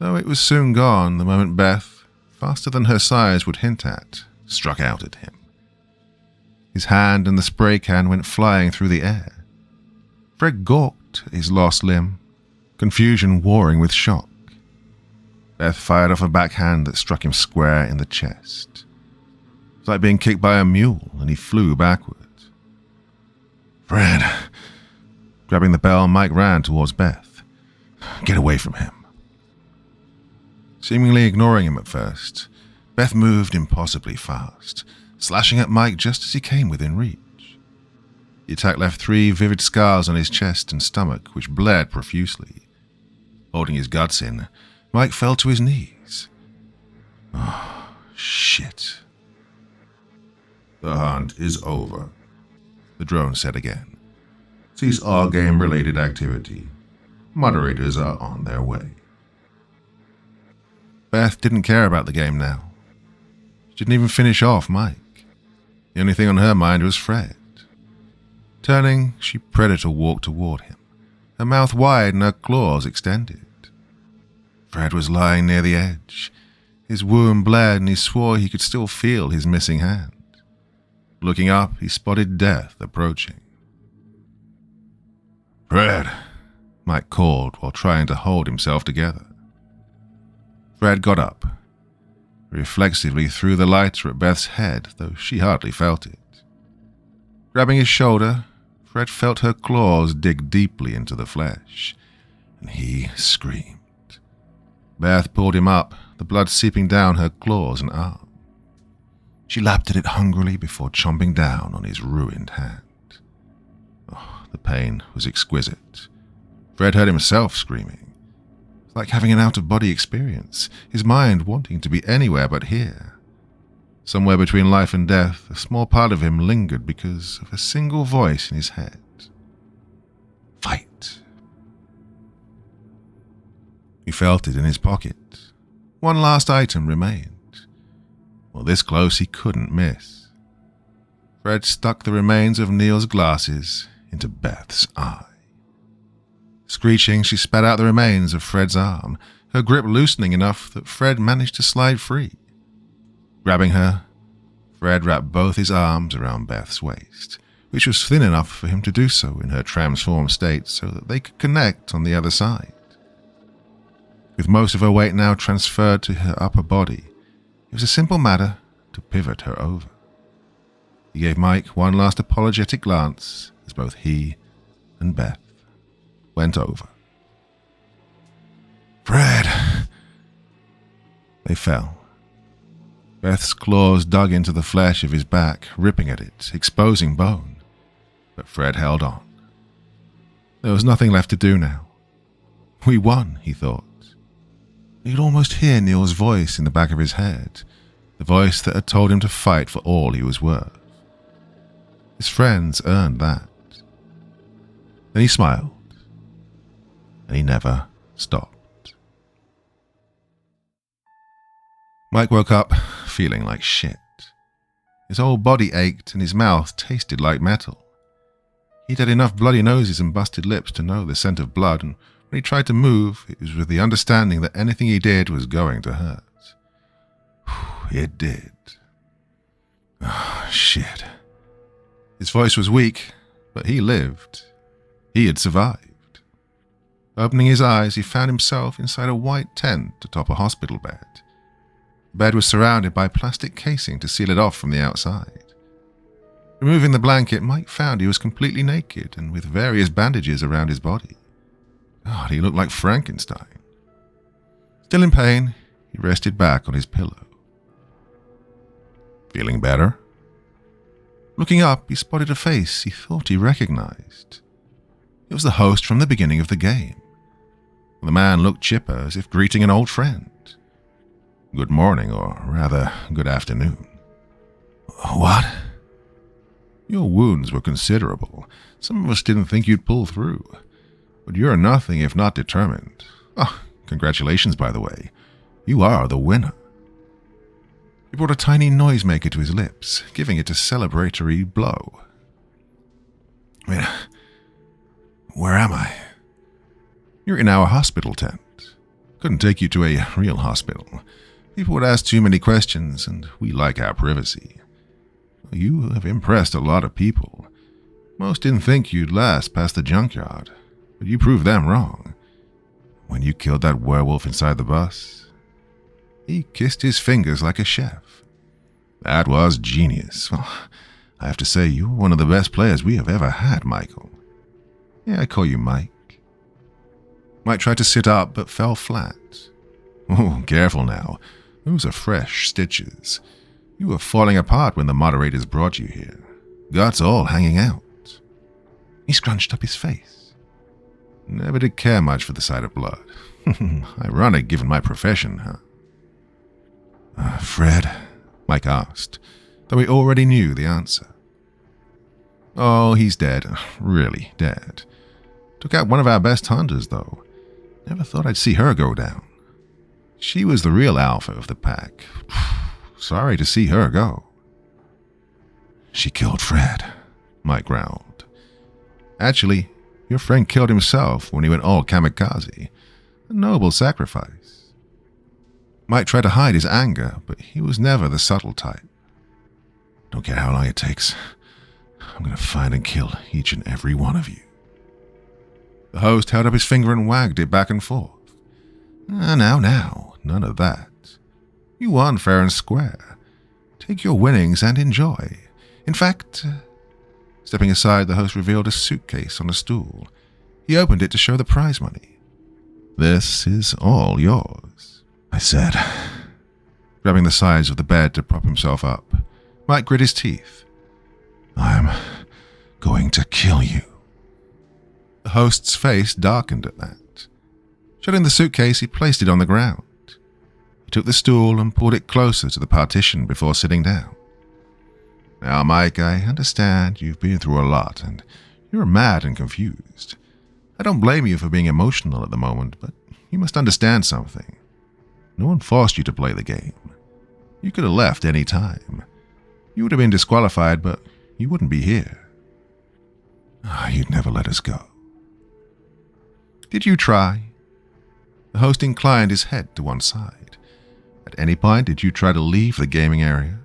though it was soon gone the moment Beth, faster than her size would hint at, struck out at him. His hand and the spray can went flying through the air. Fred gawked at his lost limb, confusion warring with shock. Beth fired off a backhand that struck him square in the chest. It was like being kicked by a mule, and he flew backwards. Fred! Grabbing the bell, Mike ran towards Beth. Get away from him. Seemingly ignoring him at first, Beth moved impossibly fast, slashing at Mike just as he came within reach. The attack left 3 vivid scars on his chest and stomach, which bled profusely. Holding his guts in, Mike fell to his knees. Oh, shit. The hunt is over, the drone said again. Cease all game-related activity. Moderators are on their way. Beth didn't care about the game now. She didn't even finish off Mike. The only thing on her mind was Fred. Turning, she predator walked toward him, her mouth wide and her claws extended. Fred was lying near the edge. His wound bled and he swore he could still feel his missing hand. Looking up, he spotted death approaching. Fred, Mike called while trying to hold himself together. Fred got up, reflexively threw the lighter at Beth's head, though she hardly felt it. Grabbing his shoulder, Fred felt her claws dig deeply into the flesh, and he screamed. Beth pulled him up, the blood seeping down her claws and arm. She lapped at it hungrily before chomping down on his ruined hand. Oh, the pain was exquisite. Fred heard himself screaming. It's like having an out-of-body experience, his mind wanting to be anywhere but here. Somewhere between life and death, a small part of him lingered because of a single voice in his head. Fight. He felt it in his pocket. One last item remained. Well, this close he couldn't miss. Fred stuck the remains of Neil's glasses into Beth's eye. Screeching, she spat out the remains of Fred's arm, her grip loosening enough that Fred managed to slide free. Grabbing her, Fred wrapped both his arms around Beth's waist, which was thin enough for him to do so in her transformed state so that they could connect on the other side. With most of her weight now transferred to her upper body, it was a simple matter to pivot her over. He gave Mike one last apologetic glance as both he and Beth went over. "Fred!" They fell. Beth's claws dug into the flesh of his back, ripping at it, exposing bone. But Fred held on. There was nothing left to do now. We won, he thought. He could almost hear Neil's voice in the back of his head, the voice that had told him to fight for all he was worth. His friends earned that. Then he smiled, and he never stopped. Mike woke up feeling like shit. His whole body ached and his mouth tasted like metal. He'd had enough bloody noses and busted lips to know the scent of blood, and when he tried to move, it was with the understanding that anything he did was going to hurt. It did. Oh, shit. His voice was weak, but he lived. He had survived. Opening his eyes, he found himself inside a white tent atop a hospital bed. The bed was surrounded by plastic casing to seal it off from the outside. Removing the blanket, Mike found he was completely naked and with various bandages around his body. God, he looked like Frankenstein. Still in pain, he rested back on his pillow. Feeling better? Looking up, he spotted a face he thought he recognized. It was the host from the beginning of the game. The man looked chipper, as if greeting an old friend. Good morning, or rather, good afternoon. What? Your wounds were considerable. Some of us didn't think you'd pull through. But you're nothing if not determined. Oh, congratulations, by the way. You are the winner. He brought a tiny noisemaker to his lips, giving it a celebratory blow. Where am I? You're in our hospital tent. Couldn't take you to a real hospital. People would ask too many questions, and we like our privacy. You have impressed a lot of people. Most didn't think you'd last past the junkyard, but you proved them wrong. When you killed that werewolf inside the bus, he kissed his fingers like a chef. That was genius. Well, I have to say, you're one of the best players we have ever had, Michael. Yeah, I call you Mike. Mike tried to sit up, but fell flat. Oh, careful now. Those are fresh stitches. You were falling apart when the moderators brought you here. Guts all hanging out. He scrunched up his face. Never did care much for the sight of blood. Ironic given my profession, huh? Fred? Mike asked, though he already knew the answer. Oh, he's dead. Really dead. Took out one of our best hunters, though. Never thought I'd see her go down. She was the real alpha of the pack. Sorry to see her go. She killed Fred, Mike growled. Actually, your friend killed himself when he went all kamikaze. A noble sacrifice. Mike tried to hide his anger, but he was never the subtle type. Don't care how long it takes. I'm going to find and kill each and every one of you. The host held up his finger and wagged it back and forth. Now, none of that. You won fair and square. Take your winnings and enjoy. In fact, stepping aside, the host revealed a suitcase on a stool. He opened it to show the prize money. This is all yours, I said, grabbing the sides of the bed to prop himself up. Mike grit his teeth. I'm going to kill you. The host's face darkened at that. Shutting the suitcase, he placed it on the ground. He took the stool and pulled it closer to the partition before sitting down. Now, Mike, I understand you've been through a lot, and you're mad and confused. I don't blame you for being emotional at the moment, but you must understand something. No one forced you to play the game. You could have left any time. You would have been disqualified, but you wouldn't be here. You'd never let us go. Did you try? The host inclined his head to one side. At any point, did you try to leave the gaming area?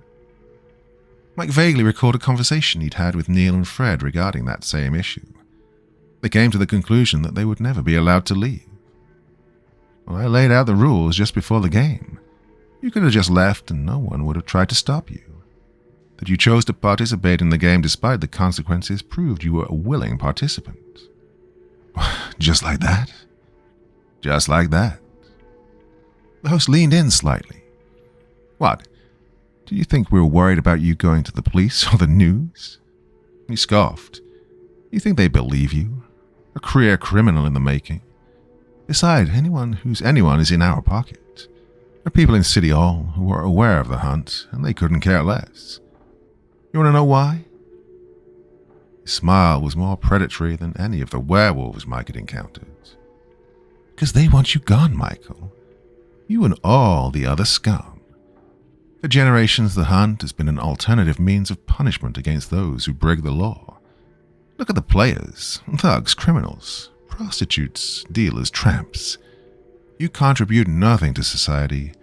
Mike vaguely recalled a conversation he'd had with Neil and Fred regarding that same issue. They came to the conclusion that they would never be allowed to leave. Well, I laid out the rules just before the game. You could have just left and no one would have tried to stop you. That you chose to participate in the game despite the consequences proved you were a willing participant. Just like that? Just like that. The host leaned in slightly. What? Do you think we were worried about you going to the police or the news? He scoffed. You think they believe you? A career criminal in the making. Besides, anyone who's anyone is in our pocket. There are people in City Hall who are aware of the hunt, and they couldn't care less. You want to know why? His smile was more predatory than any of the werewolves Mike had encountered. Because they want you gone, Michael. You and all the other scum. For generations, the hunt has been an alternative means of punishment against those who break the law. Look at the players, thugs, criminals, prostitutes, dealers, tramps. You contribute nothing to society,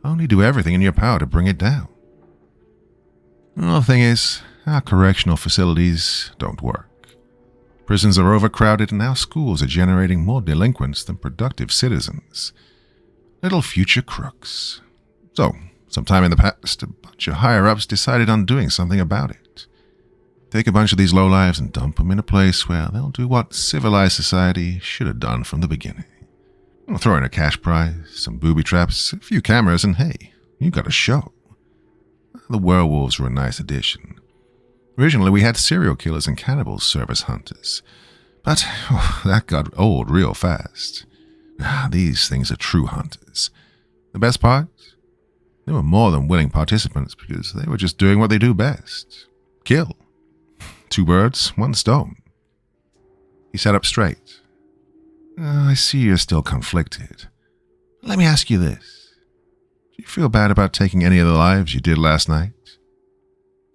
only do everything in your power to bring it down. Well, the thing is, our correctional facilities don't work. Prisons are overcrowded and our schools are generating more delinquents than productive citizens. Little future crooks. So, sometime in the past, a bunch of higher-ups decided on doing something about it. Take a bunch of these lowlives and dump them in a place where they'll do what civilized society should have done from the beginning. We'll throw in a cash prize, some booby traps, a few cameras, and hey, you got a show. The werewolves were a nice addition. Originally, we had serial killers and cannibals serve as hunters. But that got old real fast. These things are true hunters. The best part? They were more than willing participants because they were just doing what they do best. Kill. 2 birds, 1 stone. He sat up straight. I see you're still conflicted. Let me ask you this. Do you feel bad about taking any of the lives you did last night?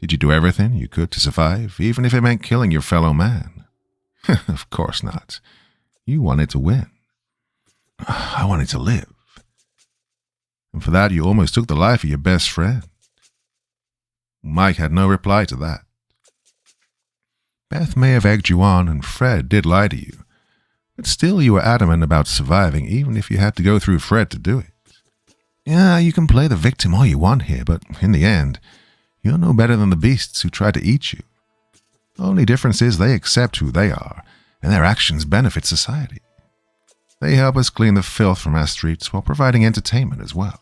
Did you do everything you could to survive, even if it meant killing your fellow man? Of course not. You wanted to win. I wanted to live. And for that, you almost took the life of your best friend. Mike had no reply to that. Beth may have egged you on, and Fred did lie to you. But still you were adamant about surviving, even if you had to go through Fred to do it. Yeah, you can play the victim all you want here, but in the end, you're no better than the beasts who tried to eat you. The only difference is they accept who they are, and their actions benefit society. They help us clean the filth from our streets while providing entertainment as well.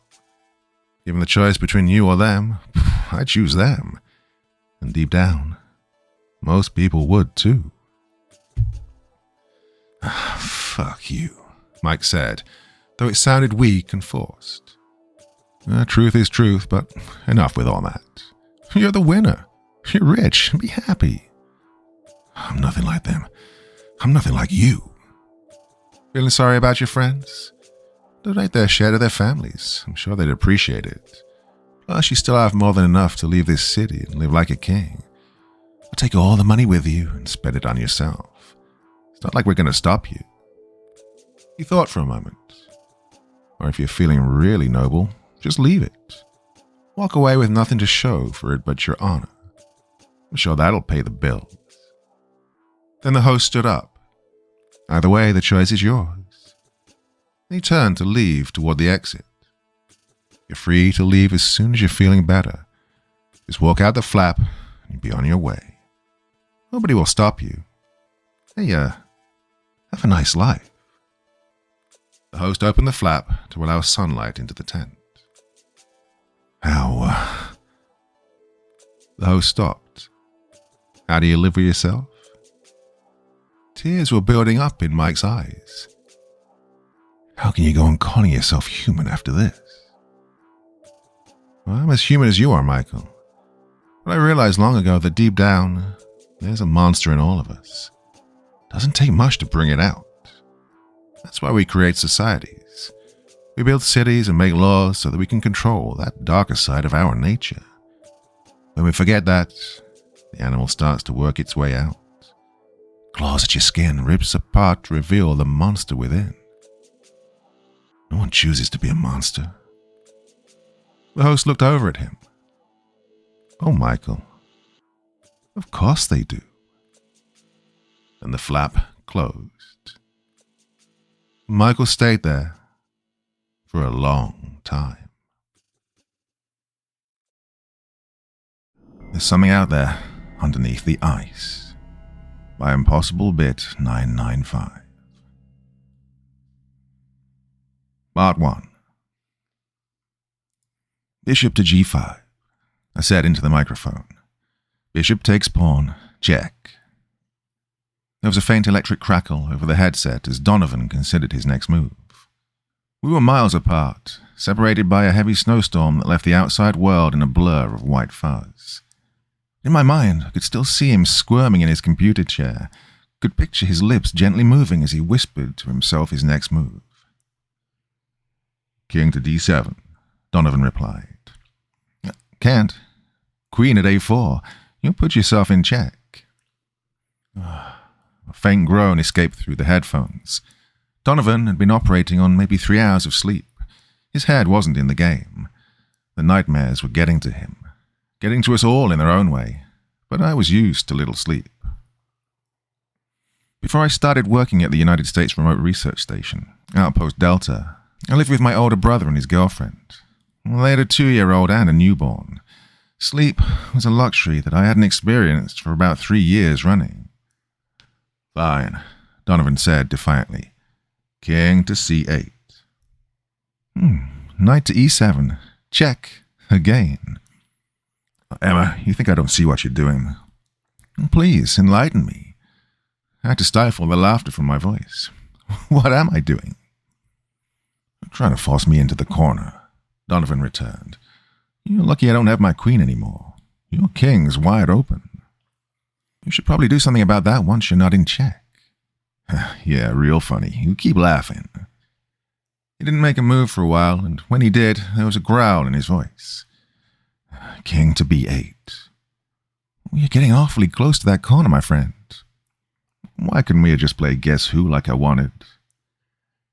Given the choice between you or them, I choose them. And deep down, most people would too. Fuck you, Mike said, though it sounded weak and forced. Truth is truth, but enough with all that. You're the winner. You're rich. Be happy. I'm nothing like them. I'm nothing like you. Feeling sorry about your friends? Donate their share to their families. I'm sure they'd appreciate it. Plus, you still have more than enough to leave this city and live like a king. Or take all the money with you and spend it on yourself. It's not like we're going to stop you. He thought for a moment. Or if you're feeling really noble, just leave it. Walk away with nothing to show for it but your honor. I'm sure that'll pay the bills. Then the host stood up. Either way, the choice is yours. He turned to leave toward the exit. You're free to leave as soon as you're feeling better. Just walk out the flap and you'll be on your way. Nobody will stop you. Hey, have a nice life. The host opened the flap to allow sunlight into the tent. How, The host stopped. How do you live with yourself? Tears were building up in Mike's eyes. How can you go on calling yourself human after this? Well, I'm as human as you are, Michael. But I realized long ago that deep down, there's a monster in all of us. Doesn't take much to bring it out. That's why we create societies. We build cities and make laws so that we can control that darker side of our nature. When we forget that, the animal starts to work its way out. Claws at your skin, rips apart to reveal the monster within. No one chooses to be a monster. The host looked over at him. Oh, Michael. Of course they do. And the flap closed. Michael stayed there for a long time. There's something out there underneath the ice. By Impossible Bit995. Part 1. Bishop to g5. I said into the microphone. Bishop takes pawn. Check. There was a faint electric crackle over the headset as Donovan considered his next move. We were miles apart, separated by a heavy snowstorm that left the outside world in a blur of white fuzz. In my mind, I could still see him squirming in his computer chair, could picture his lips gently moving as he whispered to himself his next move. King to d7, Donovan replied. Can't. Queen at a4. You'll put yourself in check. A faint groan escaped through the headphones. Donovan had been operating on maybe 3 hours of sleep. His head wasn't in the game. The nightmares were getting to him, getting to us all in their own way, but I was used to little sleep. Before I started working at the United States Remote Research Station, Outpost Delta, I lived with my older brother and his girlfriend. They had a 2-year-old and a newborn. Sleep was a luxury that I hadn't experienced for about 3 years running. Fine, Donovan said defiantly. King to c8. Knight to e7. Check. Again. Emma, you think I don't see what you're doing? Please, enlighten me. I had to stifle the laughter from my voice. What am I doing? You're trying to force me into the corner, Donovan returned. You're lucky I don't have my queen anymore. Your king's wide open. You should probably do something about that once you're not in check. Yeah, real funny. You keep laughing. He didn't make a move for a while, and when he did, there was a growl in his voice. King to b8. You're getting awfully close to that corner, my friend. Why couldn't we have just played Guess Who like I wanted?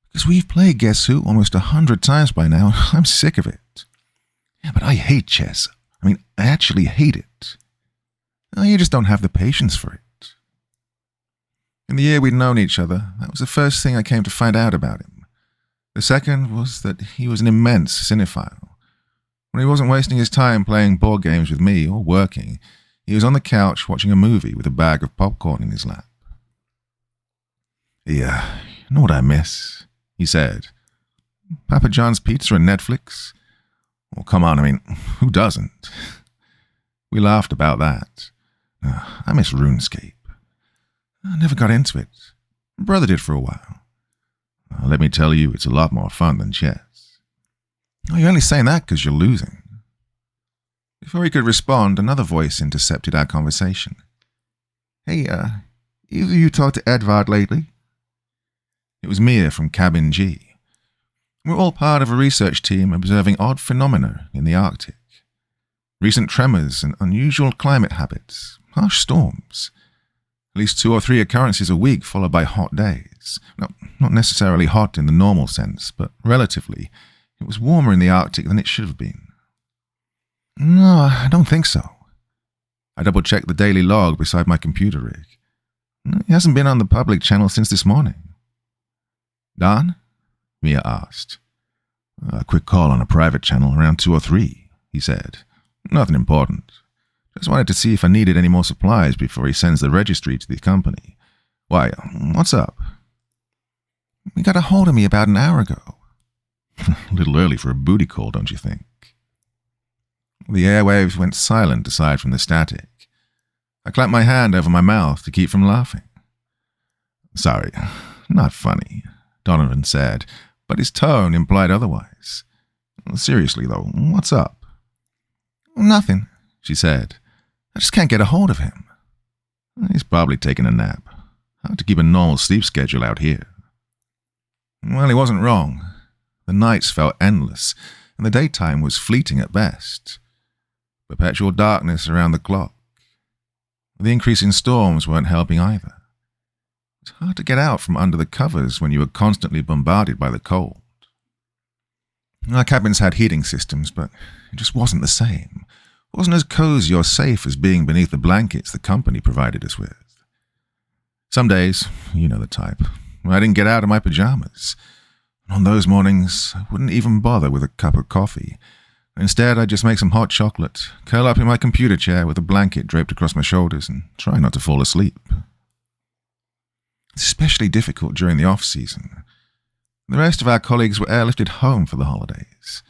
Because we've played Guess Who almost 100 times by now, and I'm sick of it. Yeah, but I hate chess. I actually hate it. You just don't have the patience for it. In the year we'd known each other, that was the first thing I came to find out about him. The second was that he was an immense cinephile. When he wasn't wasting his time playing board games with me or working, he was on the couch watching a movie with a bag of popcorn in his lap. Yeah, you know what I miss? He said. Papa John's Pizza and Netflix? Well, come on, who doesn't? We laughed about that. I miss RuneScape. I never got into it. My brother did for a while. Let me tell you, it's a lot more fun than chess. Oh, you're only saying that because you're losing. Before he could respond, another voice intercepted our conversation. Hey, either you talked to Edvard lately? It was Mia from Cabin G. We're all part of a research team observing odd phenomena in the Arctic. Recent tremors and unusual climate habits, harsh storms. At least 2 or 3 occurrences a week followed by hot days. No, not necessarily hot in the normal sense, but relatively. It was warmer in the Arctic than it should have been. No, I don't think so. I double-checked the daily log beside my computer rig. He hasn't been on the public channel since this morning. Don? Mia asked. A quick call on a private channel around 2 or 3, he said. Nothing important. Just wanted to see if I needed any more supplies before he sends the registry to the company. Why, what's up? He got a hold of me about an hour ago. A little early for a booty call, don't you think? The airwaves went silent aside from the static. I clapped my hand over my mouth to keep from laughing. Sorry, not funny, Donovan said, but his tone implied otherwise. Seriously, though, what's up? Nothing, she said. I just can't get a hold of him. He's probably taking a nap. Hard to keep a normal sleep schedule out here. Well, he wasn't wrong. The nights felt endless, and the daytime was fleeting at best. Perpetual darkness around the clock. The increasing storms weren't helping either. It's hard to get out from under the covers when you were constantly bombarded by the cold. Our cabins had heating systems, but it just wasn't the same. It wasn't as cozy or safe as being beneath the blankets the company provided us with. Some days, you know the type, I didn't get out of my pajamas. And on those mornings, I wouldn't even bother with a cup of coffee. Instead, I just make some hot chocolate, curl up in my computer chair with a blanket draped across my shoulders, and try not to fall asleep. It's especially difficult during the off-season. The rest of our colleagues were airlifted home for the holidays.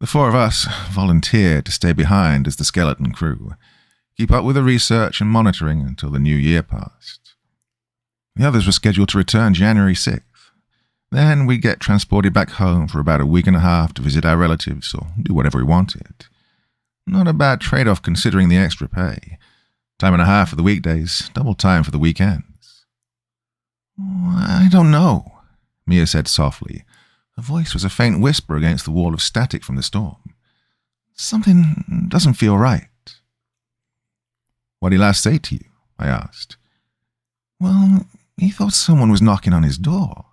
The four of us volunteered to stay behind as the skeleton crew, keep up with the research and monitoring until the new year passed. The others were scheduled to return January 6th. Then we'd get transported back home for about a week and a half to visit our relatives or do whatever we wanted. Not a bad trade-off considering the extra pay. Time and a half for the weekdays, double time for the weekends. I don't know, Mia said softly. Her voice was a faint whisper against the wall of static from the storm. Something doesn't feel right. What did he last say to you? I asked. Well, he thought someone was knocking on his door.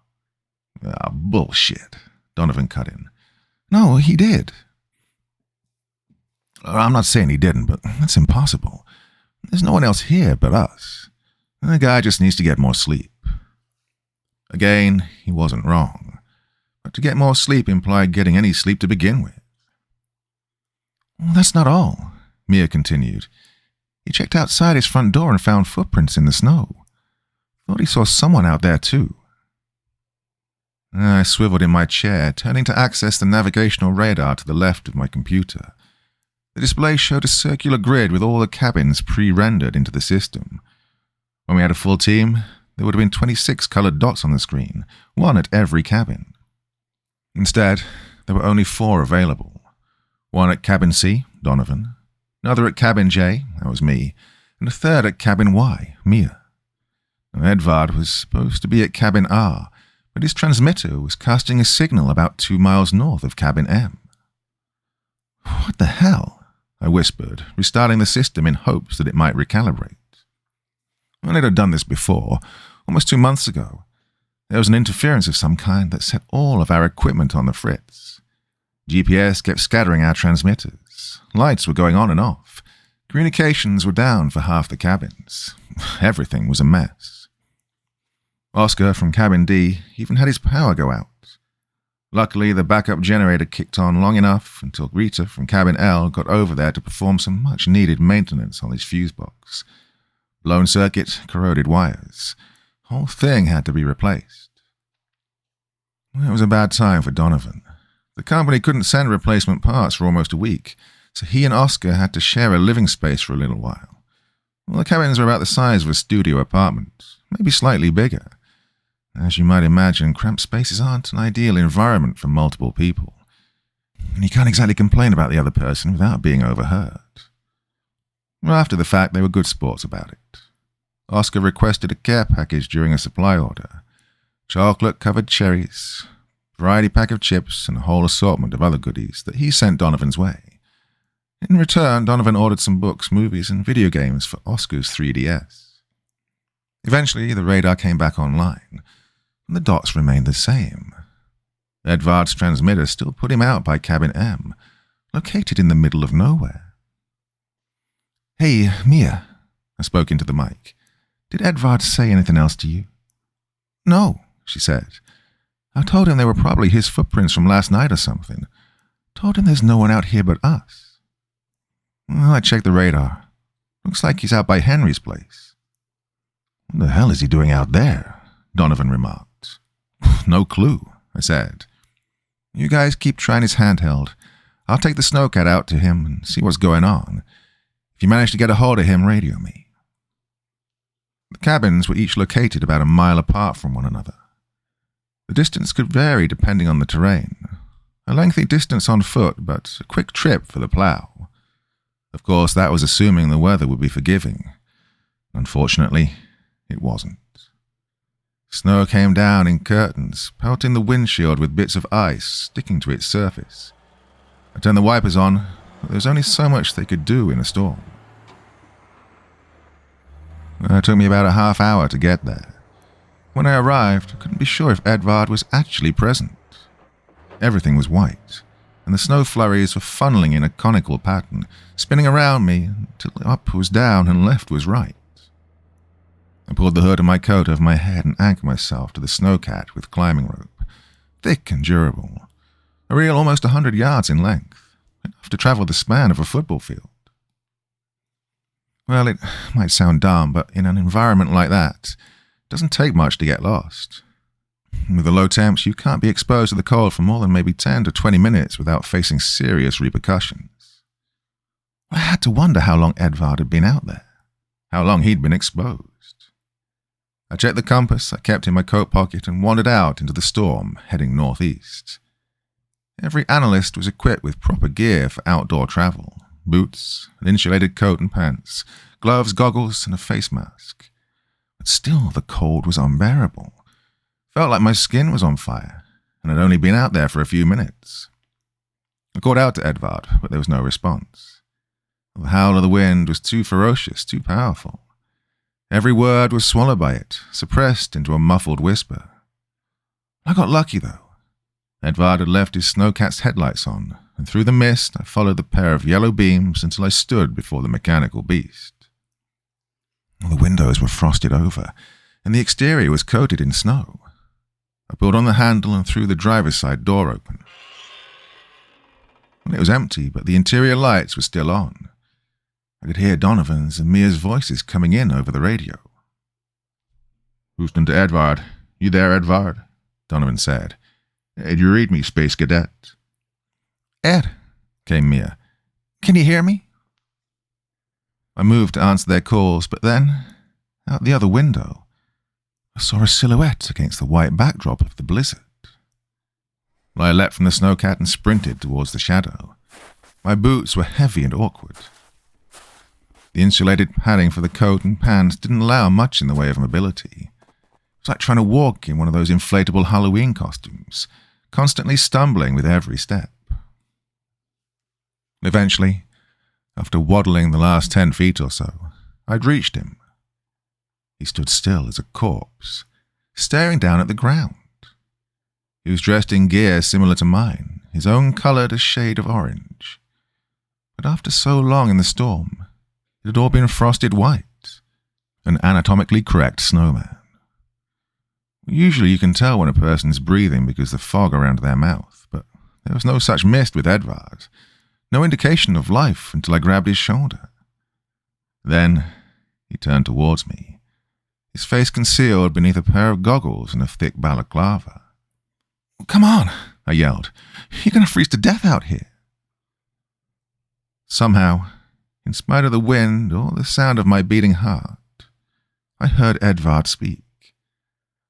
Ah, bullshit, Donovan cut in. No, he did. I'm not saying he didn't, but that's impossible. There's no one else here but us. The guy just needs to get more sleep. Again, he wasn't wrong. But to get more sleep implied getting any sleep to begin with. Well, that's not all, Mia continued. He checked outside his front door and found footprints in the snow. Thought he saw someone out there too. I swiveled in my chair, turning to access the navigational radar to the left of my computer. The display showed a circular grid with all the cabins pre-rendered into the system. When we had a full team, there would have been 26 colored dots on the screen, one at every cabin. Instead, there were only 4 available. One at Cabin C, Donovan, another at Cabin J, that was me, and a third at Cabin Y, Mia. Edvard was supposed to be at Cabin R, but his transmitter was casting a signal about 2 miles north of Cabin M. What the hell? I whispered, restarting the system in hopes that it might recalibrate. I had done this before, almost 2 months ago. There was an interference of some kind that set all of our equipment on the fritz. GPS kept scattering our transmitters. Lights were going on and off. Communications were down for half the cabins. Everything was a mess. Oscar from Cabin D even had his power go out. Luckily, the backup generator kicked on long enough until Rita from Cabin L got over there to perform some much-needed maintenance on his fuse box. Blown circuit, corroded wires. Whole thing had to be replaced. It was a bad time for Donovan. The company couldn't send replacement parts for almost a week, so he and Oscar had to share a living space for a little while. Well, the cabins were about the size of a studio apartment, maybe slightly bigger. As you might imagine, cramped spaces aren't an ideal environment for multiple people. And you can't exactly complain about the other person without being overheard. Well, after the fact, they were good sports about it. Oscar requested a care package during a supply order. Chocolate-covered cherries, variety pack of chips, and a whole assortment of other goodies that he sent Donovan's way. In return, Donovan ordered some books, movies, and video games for Oscar's 3DS. Eventually, the radar came back online, and the dots remained the same. Edvard's transmitter still put him out by Cabin M, located in the middle of nowhere. Hey, Mia, I spoke into the mic. Did Edvard say anything else to you? No, she said. I told him they were probably his footprints from last night or something. Told him there's no one out here but us. Well, I checked the radar. Looks like he's out by Henry's place. What the hell is he doing out there? Donovan remarked. No clue, I said. You guys keep trying his handheld. I'll take the snowcat out to him and see what's going on. If you manage to get a hold of him, radio me. The cabins were each located about a mile apart from one another. The distance could vary depending on the terrain. A lengthy distance on foot, but a quick trip for the plough. Of course, that was assuming the weather would be forgiving. Unfortunately, it wasn't. Snow came down in curtains, pelting the windshield with bits of ice sticking to its surface. I turned the wipers on, but there was only so much they could do in a storm. It took me about a half hour to get there. When I arrived, I couldn't be sure if Edvard was actually present. Everything was white, and the snow flurries were funneling in a conical pattern, spinning around me until up was down and left was right. I pulled the hood of my coat over my head and anchored myself to the snowcat with climbing rope, thick and durable, a reel almost 100 yards in length. enough to travel the span of a football field. Well, it might sound dumb, but in an environment like that, it doesn't take much to get lost. With the low temps, you can't be exposed to the cold for more than maybe 10 to 20 minutes without facing serious repercussions. I had to wonder how long Edvard had been out there, how long he'd been exposed. I checked the compass I kept in my coat pocket and wandered out into the storm, heading northeast. Every analyst was equipped with proper gear for outdoor travel: boots, an insulated coat and pants, gloves, goggles, and a face mask. But still, the cold was unbearable. Felt like my skin was on fire, and I'd only been out there for a few minutes. I called out to Edvard, but there was no response. The howl of the wind was too ferocious, too powerful. Every word was swallowed by it, suppressed into a muffled whisper. I got lucky, though. Edvard had left his snowcat's headlights on, and through the mist I followed the pair of yellow beams until I stood before the mechanical beast. The windows were frosted over, and the exterior was coated in snow. I pulled on the handle and threw the driver's side door open. It was empty, but the interior lights were still on. I could hear Donovan's and Mia's voices coming in over the radio. "Houston to Edvard. You there, Edvard?" Donovan said. "Did you read me, Space Cadet?" "Ed," came Mia. "Can you hear me?" I moved to answer their calls, but then, out the other window, I saw a silhouette against the white backdrop of the blizzard. I leapt from the snowcat and sprinted towards the shadow. My boots were heavy and awkward. The insulated padding for the coat and pants didn't allow much in the way of mobility. It was like trying to walk in one of those inflatable Halloween costumes, constantly stumbling with every step. Eventually, after waddling the last 10 feet or so, I'd reached him. He stood still as a corpse, staring down at the ground. He was dressed in gear similar to mine, his own coloured a shade of orange. But after so long in the storm, it had all been frosted white, an anatomically correct snowman. Usually you can tell when a person is breathing because of the fog around their mouth, but there was no such mist with Edvard, no indication of life until I grabbed his shoulder. Then he turned towards me, his face concealed beneath a pair of goggles and a thick balaclava. "Come on," I yelled. "You're going to freeze to death out here." Somehow, in spite of the wind or the sound of my beating heart, I heard Edvard speak,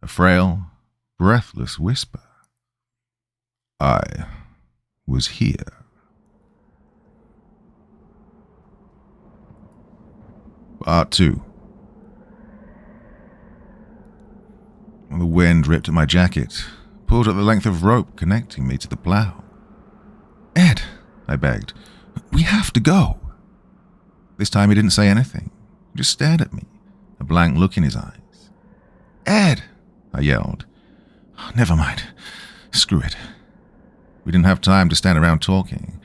a frail, breathless whisper. "I was here." Part 2. The wind ripped at my jacket, pulled at the length of rope connecting me to the plough. "Ed," I begged, "we have to go." This time he didn't say anything. He just stared at me, a blank look in his eyes. "Ed," I yelled. "Never mind. Screw it." We didn't have time to stand around talking.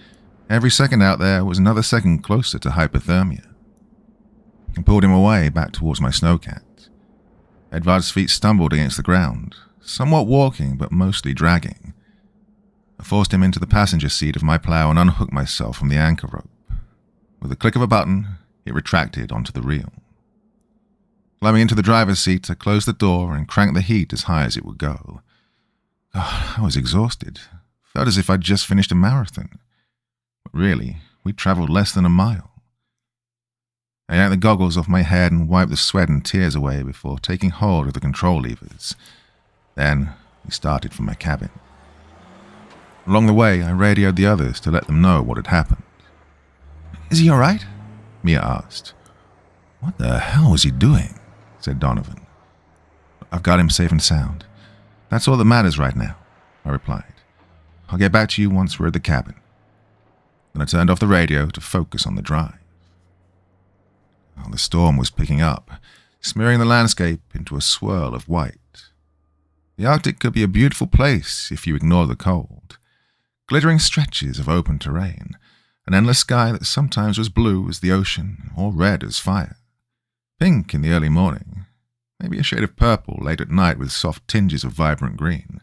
Every second out there was another second closer to hypothermia. I pulled him away, back towards my snowcat. Edvard's feet stumbled against the ground, somewhat walking but mostly dragging. I forced him into the passenger seat of my plough and unhooked myself from the anchor rope. With a click of a button, it retracted onto the reel. Climbing into the driver's seat, I closed the door and cranked the heat as high as it would go. I was exhausted. Felt as if I'd just finished a marathon. But really, we'd traveled less than a mile. I yanked the goggles off my head and wiped the sweat and tears away before taking hold of the control levers. Then we started for my cabin. Along the way, I radioed the others to let them know what had happened. "Is he all right?" Mia asked. "What the hell was he doing?" said Donovan. "I've got him safe and sound. That's all that matters right now," I replied. "I'll get back to you once we're at the cabin." Then I turned off the radio to focus on the drive. The storm was picking up, smearing the landscape into a swirl of white. The Arctic could be a beautiful place if you ignore the cold. Glittering stretches of open terrain, an endless sky that sometimes was blue as the ocean or red as fire. Pink in the early morning, maybe a shade of purple late at night with soft tinges of vibrant green.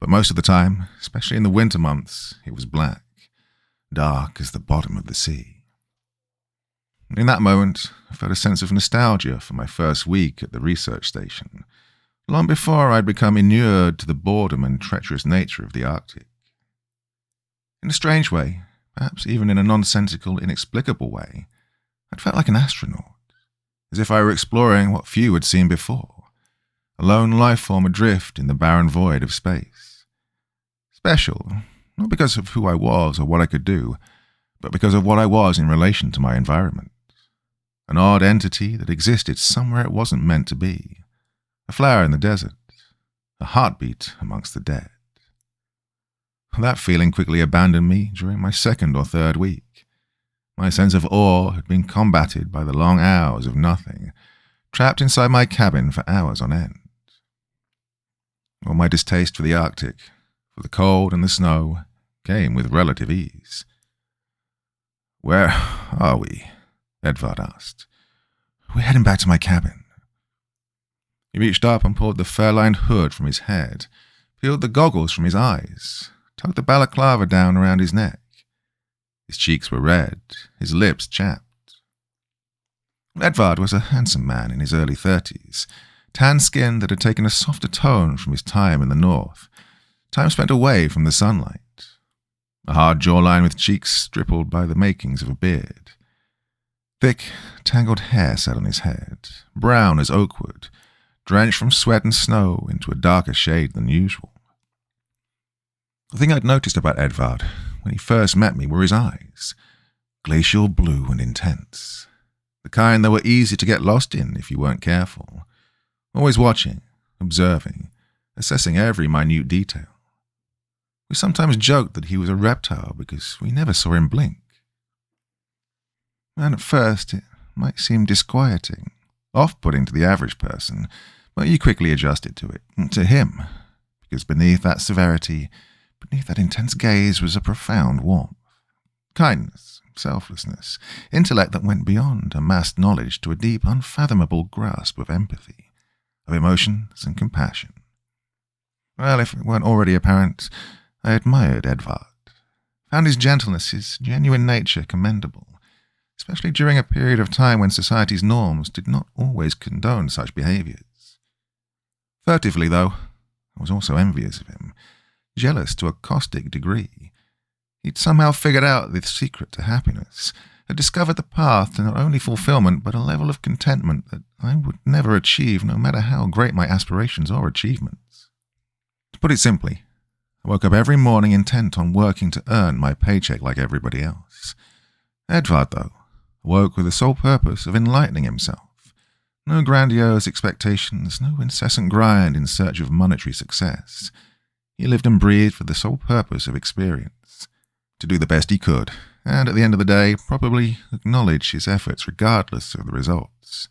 But most of the time, especially in the winter months, it was black. dark as the bottom of the sea. In that moment, I felt a sense of nostalgia for my first week at the research station, long before I'd become inured to the boredom and treacherous nature of the Arctic. In a strange way, perhaps even in a nonsensical, inexplicable way, I'd felt like an astronaut, as if I were exploring what few had seen before, a lone life form adrift in the barren void of space. Special, not because of who I was or what I could do, but because of what I was in relation to my environment. An odd entity that existed somewhere it wasn't meant to be. A flower in the desert. A heartbeat amongst the dead. That feeling quickly abandoned me during my second or third week. My sense of awe had been combated by the long hours of nothing, trapped inside my cabin for hours on end. All my distaste for the Arctic, for the cold and the snow, came with relative ease. "Where are we?" Edvard asked. "We're heading back to my cabin." He reached up and pulled the fur-lined hood from his head, peeled the goggles from his eyes, tugged the balaclava down around his neck. His cheeks were red, his lips chapped. Edvard was a handsome man in his early 30s, tan skin that had taken a softer tone from his time in the north, time spent away from the sunlight. A hard jawline with cheeks stippled by the makings of a beard. Thick, tangled hair sat on his head, brown as oak wood, drenched from sweat and snow into a darker shade than usual. The thing I'd noticed about Edvard when he first met me were his eyes, glacial blue and intense, the kind that were easy to get lost in if you weren't careful, always watching, observing, assessing every minute detail. We sometimes joked that he was a reptile because we never saw him blink. And at first it might seem disquieting, off-putting to the average person, but you quickly adjusted to it, to him, because beneath that severity, beneath that intense gaze was a profound warmth, kindness, selflessness, intellect that went beyond amassed knowledge to a deep, unfathomable grasp of empathy, of emotions and compassion. Well, if it weren't already apparent, I admired Edvard, found his gentleness, his genuine nature commendable, especially during a period of time when society's norms did not always condone such behaviors. Furtively, though, I was also envious of him, jealous to a caustic degree. He'd somehow figured out the secret to happiness, had discovered the path to not only fulfillment but a level of contentment that I would never achieve no matter how great my aspirations or achievements. To put it simply, I woke up every morning intent on working to earn my paycheck like everybody else. Edvard, though, woke with the sole purpose of enlightening himself. No grandiose expectations, no incessant grind in search of monetary success. He lived and breathed for the sole purpose of experience, to do the best he could, and at the end of the day, probably acknowledge his efforts regardless of the results.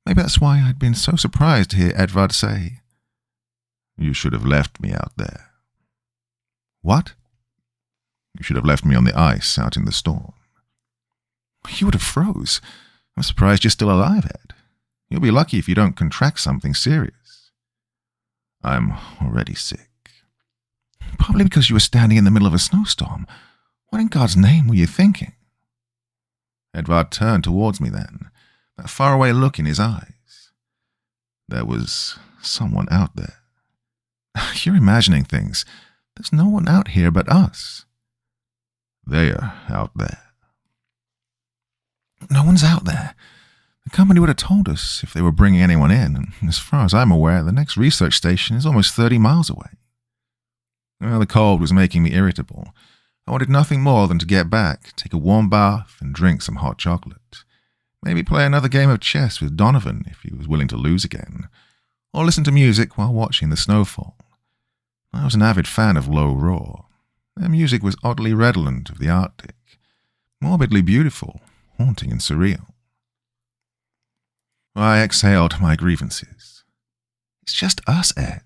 Maybe that's why I'd been so surprised to hear Edvard say, "You should have left me out there." "What?" "You should have left me on the ice out in the storm." "You would have froze. I'm surprised you're still alive, Ed. You'll be lucky if you don't contract something serious." "I'm already sick." "Probably because you were standing in the middle of a snowstorm. What in God's name were you thinking?" Edvard turned towards me then, that faraway look in his eyes. "There was someone out there." "You're imagining things. There's no one out here but us." "They're out there." "No one's out there. The company would have told us if they were bringing anyone in, and as far as I'm aware, the next research station is almost 30 miles away." Well, the cold was making me irritable. I wanted nothing more than to get back, take a warm bath, and drink some hot chocolate. Maybe play another game of chess with Donovan if he was willing to lose again, or listen to music while watching the snowfall. I was an avid fan of low roar. Their music was oddly redolent of the Arctic, morbidly beautiful, haunting and surreal. I exhaled my grievances. "It's just us, Ed."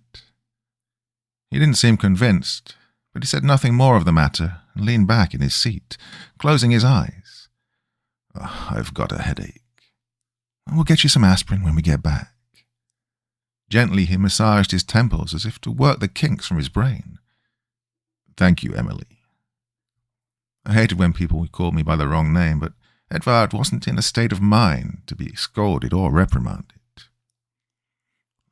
He didn't seem convinced, but he said nothing more of the matter and leaned back in his seat, closing his eyes. "I've got a headache." "We'll get you some aspirin when we get back." Gently he massaged his temples as if to work the kinks from his brain. "Thank you, Emily." I hated when people called me by the wrong name, but Edvard wasn't in a state of mind to be scolded or reprimanded.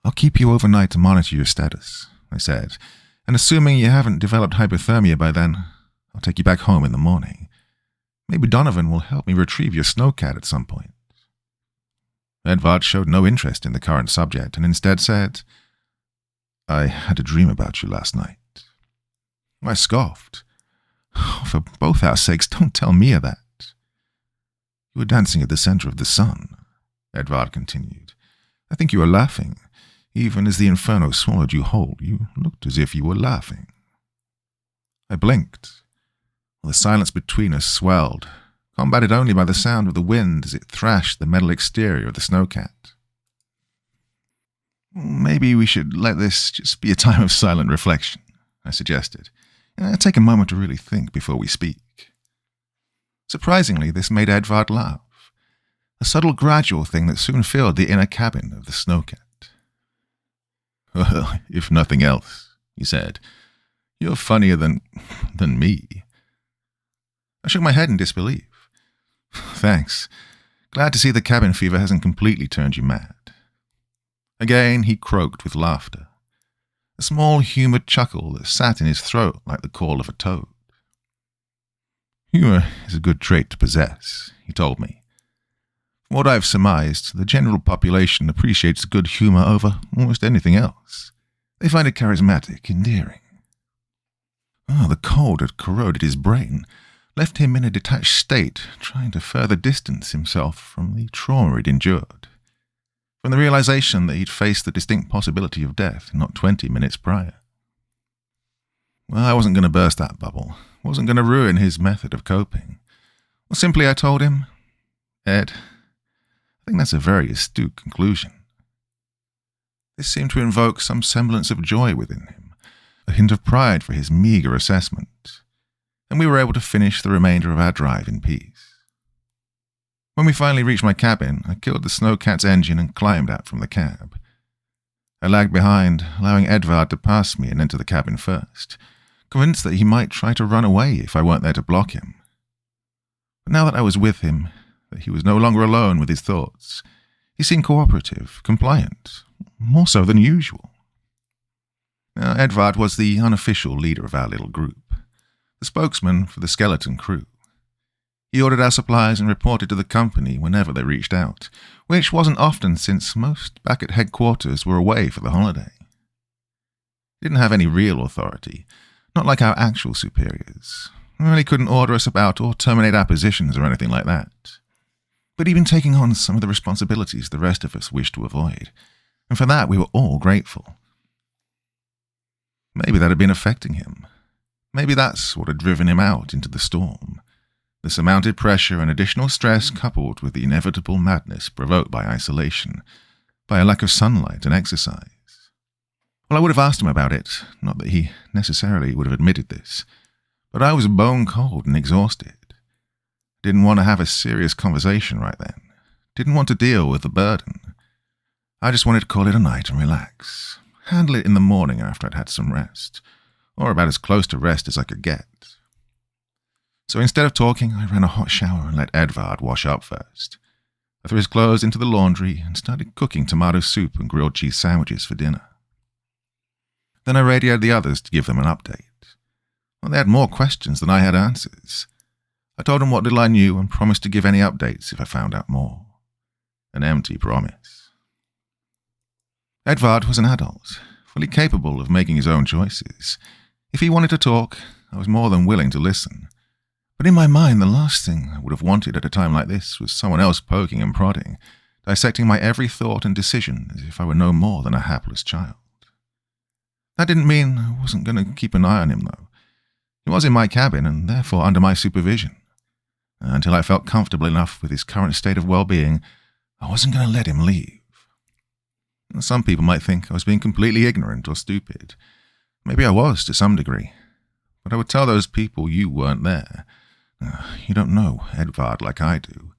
"I'll keep you overnight to monitor your status," I said, "and assuming you haven't developed hypothermia by then, I'll take you back home in the morning. Maybe Donovan will help me retrieve your snowcat at some point." Edvard showed no interest in the current subject and instead said, "I had a dream about you last night." I scoffed. "Oh, for both our sakes, don't tell me of that." "You were dancing at the center of the sun," Edvard continued. "I think you were laughing. Even as the inferno swallowed you whole, you looked as if you were laughing." I blinked. The silence between us swelled, combated only by the sound of the wind as it thrashed the metal exterior of the snowcat. "Maybe we should let this just be a time of silent reflection," I suggested. "Take a moment to really think before we speak." Surprisingly, this made Edvard laugh, a subtle gradual thing that soon filled the inner cabin of the snowcat. "Well, if nothing else," he said, "you're funnier than me." I shook my head in disbelief. "Thanks. Glad to see the cabin fever hasn't completely turned you mad." Again he croaked with laughter, a small humoured chuckle that sat in his throat like the call of a toad. "Humour is a good trait to possess," he told me. "From what I've surmised, the general population appreciates good humour over almost anything else. They find it charismatic, endearing." The cold had corroded his brain, left him in a detached state, trying to further distance himself from the trauma he'd endured, from the realization that he'd faced the distinct possibility of death not 20 minutes prior. Well, I wasn't going to burst that bubble, wasn't going to ruin his method of coping. Well, simply I told him, "Ed, I think that's a very astute conclusion." This seemed to invoke some semblance of joy within him, a hint of pride for his meagre assessment, and we were able to finish the remainder of our drive in peace. When we finally reached my cabin, I killed the snowcat's engine and climbed out from the cab. I lagged behind, allowing Edvard to pass me and enter the cabin first, convinced that he might try to run away if I weren't there to block him. But now that I was with him, that he was no longer alone with his thoughts, he seemed cooperative, compliant, more so than usual. Now, Edvard was the unofficial leader of our little group, the spokesman for the skeleton crew. He ordered our supplies and reported to the company whenever they reached out, which wasn't often since most back at headquarters were away for the holiday. He didn't have any real authority, not like our actual superiors. He couldn't order us about or terminate our positions or anything like that. But he'd been taking on some of the responsibilities the rest of us wished to avoid, and for that we were all grateful. Maybe that had been affecting him. Maybe that's what had driven him out into the storm. The surmounted pressure and additional stress coupled with the inevitable madness provoked by isolation, by a lack of sunlight and exercise. Well, I would have asked him about it, not that he necessarily would have admitted this, but I was bone cold and exhausted. Didn't want to have a serious conversation right then. Didn't want to deal with the burden. I just wanted to call it a night and relax. Handle it in the morning after I'd had some rest, or about as close to rest as I could get. So instead of talking, I ran a hot shower and let Edvard wash up first. I threw his clothes into the laundry and started cooking tomato soup and grilled cheese sandwiches for dinner. Then I radioed the others to give them an update. Well, they had more questions than I had answers. I told them what little I knew and promised to give any updates if I found out more. An empty promise. Edvard was an adult, fully capable of making his own choices. If he wanted to talk, I was more than willing to listen. But in my mind, the last thing I would have wanted at a time like this was someone else poking and prodding, dissecting my every thought and decision as if I were no more than a hapless child. That didn't mean I wasn't going to keep an eye on him, though. He was in my cabin and therefore under my supervision. Until I felt comfortable enough with his current state of well-being, I wasn't going to let him leave. Some people might think I was being completely ignorant or stupid. Maybe I was to some degree. But I would tell those people you weren't there. You don't know Edvard like I do.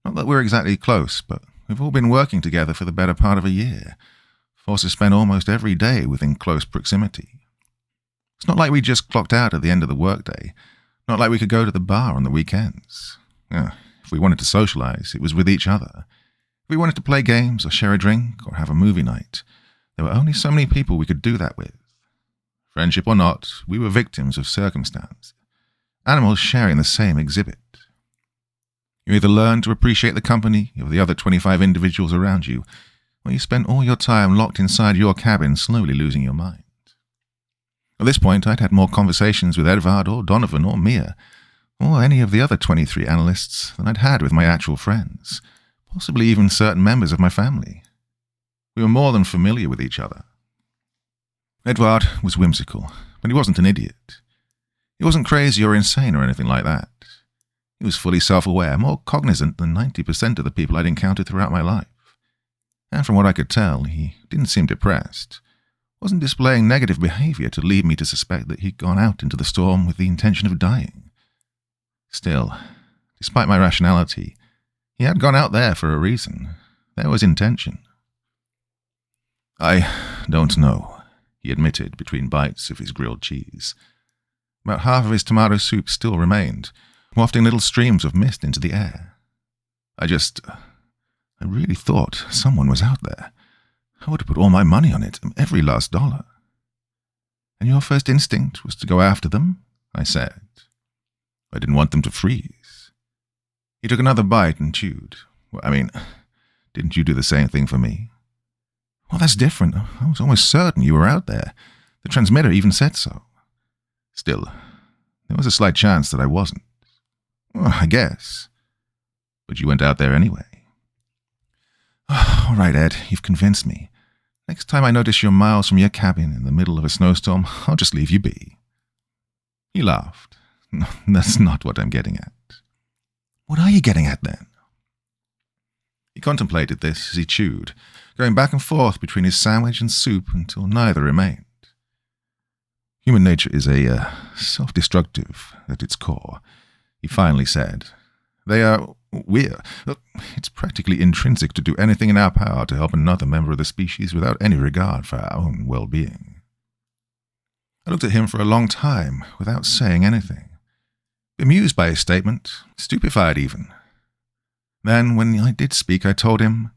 Not that we're exactly close, but we've all been working together for the better part of a year, forced to spend almost every day within close proximity. It's not like we just clocked out at the end of the workday, Not like we could go to the bar on the weekends. If we wanted to socialize, it was with each other. If we wanted to play games or share a drink or have a movie night, there were only so many people we could do that with. Friendship or not, we were victims of circumstance. Animals sharing the same exhibit. You either learn to appreciate the company of the other 25 individuals around you, or you spend all your time locked inside your cabin slowly losing your mind. At this point, I'd had more conversations with Edvard or Donovan or Mia, or any of the other 23 analysts than I'd had with my actual friends, possibly even certain members of my family. We were more than familiar with each other. Edvard was whimsical, but he wasn't an idiot. He wasn't crazy or insane or anything like that. He was fully self-aware, more cognizant than 90% of the people I'd encountered throughout my life. And from what I could tell, he didn't seem depressed. Wasn't displaying negative behavior to lead me to suspect that he'd gone out into the storm with the intention of dying. Still, despite my rationality, he had gone out there for a reason. There was intention. I don't know, he admitted between bites of his grilled cheese. About half of his tomato soup still remained, wafting little streams of mist into the air. I really thought someone was out there. I would have put all my money on it, every last dollar. And your first instinct was to go after them? I said. I didn't want them to freeze. He took another bite and chewed. Didn't you do the same thing for me? Well, that's different. I was almost certain you were out there. The transmitter even said so. Still, there was a slight chance that I wasn't. Well, I guess. But you went out there anyway. All right, Ed, you've convinced me. Next time I notice you're miles from your cabin in the middle of a snowstorm, I'll just leave you be. He laughed. No, that's not what I'm getting at. What are you getting at, then? He contemplated this as he chewed, going back and forth between his sandwich and soup until neither remained. Human nature is self-destructive at its core, he finally said. It's practically intrinsic to do anything in our power to help another member of the species without any regard for our own well-being. I looked at him for a long time without saying anything, bemused by his statement, stupefied even. Then, when I did speak, I told him,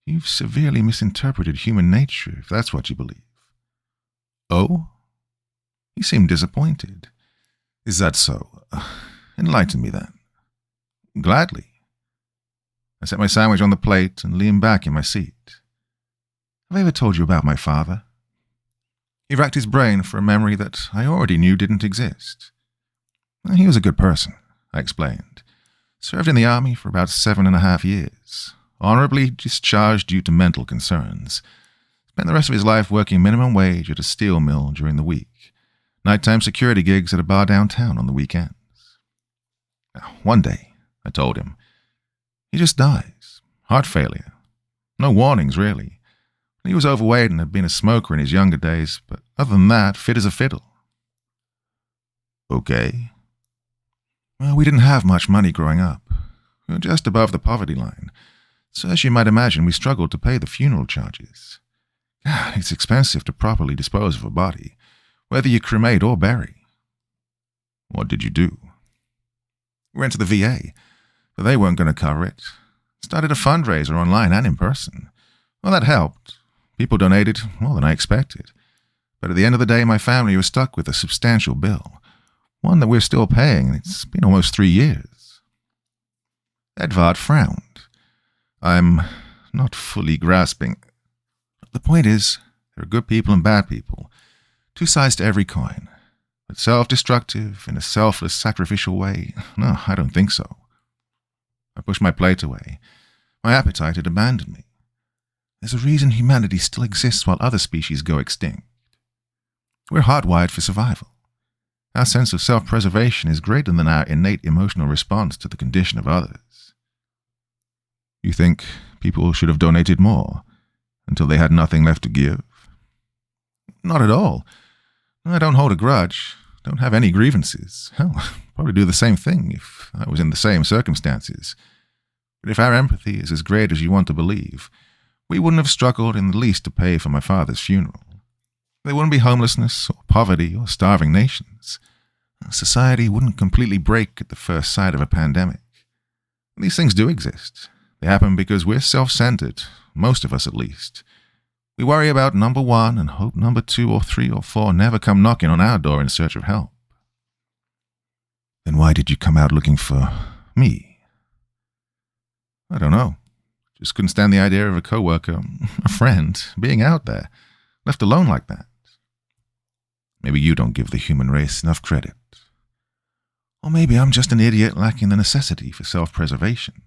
"You've severely misinterpreted human nature, if that's what you believe." Oh? He seemed disappointed. Is that so? Enlighten me then. Gladly. I set my sandwich on the plate and leaned back in my seat. Have I ever told you about my father? He racked his brain for a memory that I already knew didn't exist. He was a good person, I explained. Served in the army for about 7.5 years. Honorably discharged due to mental concerns. Spent the rest of his life working minimum wage at a steel mill during the week. Nighttime security gigs at a bar downtown on the weekends. One day, I told him, he just dies. Heart failure. No warnings, really. He was overweight and had been a smoker in his younger days, but other than that, fit as a fiddle. Okay. Well, we didn't have much money growing up. We were just above the poverty line. So as you might imagine, we struggled to pay the funeral charges. God, it's expensive to properly dispose of a body, whether you cremate or bury. What did you do? We went to the VA, but they weren't going to cover it. Started a fundraiser online and in person. Well, that helped. People donated more than I expected. But at the end of the day, my family was stuck with a substantial bill. One that we're still paying, and it's been almost 3 years. Edvard frowned. I'm not fully grasping. The point is, there are good people and bad people. Two sides to every coin. But self-destructive, in a selfless, sacrificial way? No, I don't think so. I pushed my plate away. My appetite had abandoned me. There's a reason humanity still exists while other species go extinct. We're hardwired for survival. Our sense of self-preservation is greater than our innate emotional response to the condition of others. You think people should have donated more, until they had nothing left to give? Not at all. I don't hold a grudge, don't have any grievances. Hell, I'd probably do the same thing if I was in the same circumstances. But if our empathy is as great as you want to believe, we wouldn't have struggled in the least to pay for my father's funeral. There wouldn't be homelessness or poverty or starving nations. Society wouldn't completely break at the first sight of a pandemic. These things do exist. They happen because we're self-centered, most of us at least. We worry about number one and hope number 2 or 3 or 4 never come knocking on our door in search of help. Then why did you come out looking for me? I don't know. Just couldn't stand the idea of a coworker, a friend, being out there, left alone like that. Maybe you don't give the human race enough credit. Or maybe I'm just an idiot lacking the necessity for self-preservation.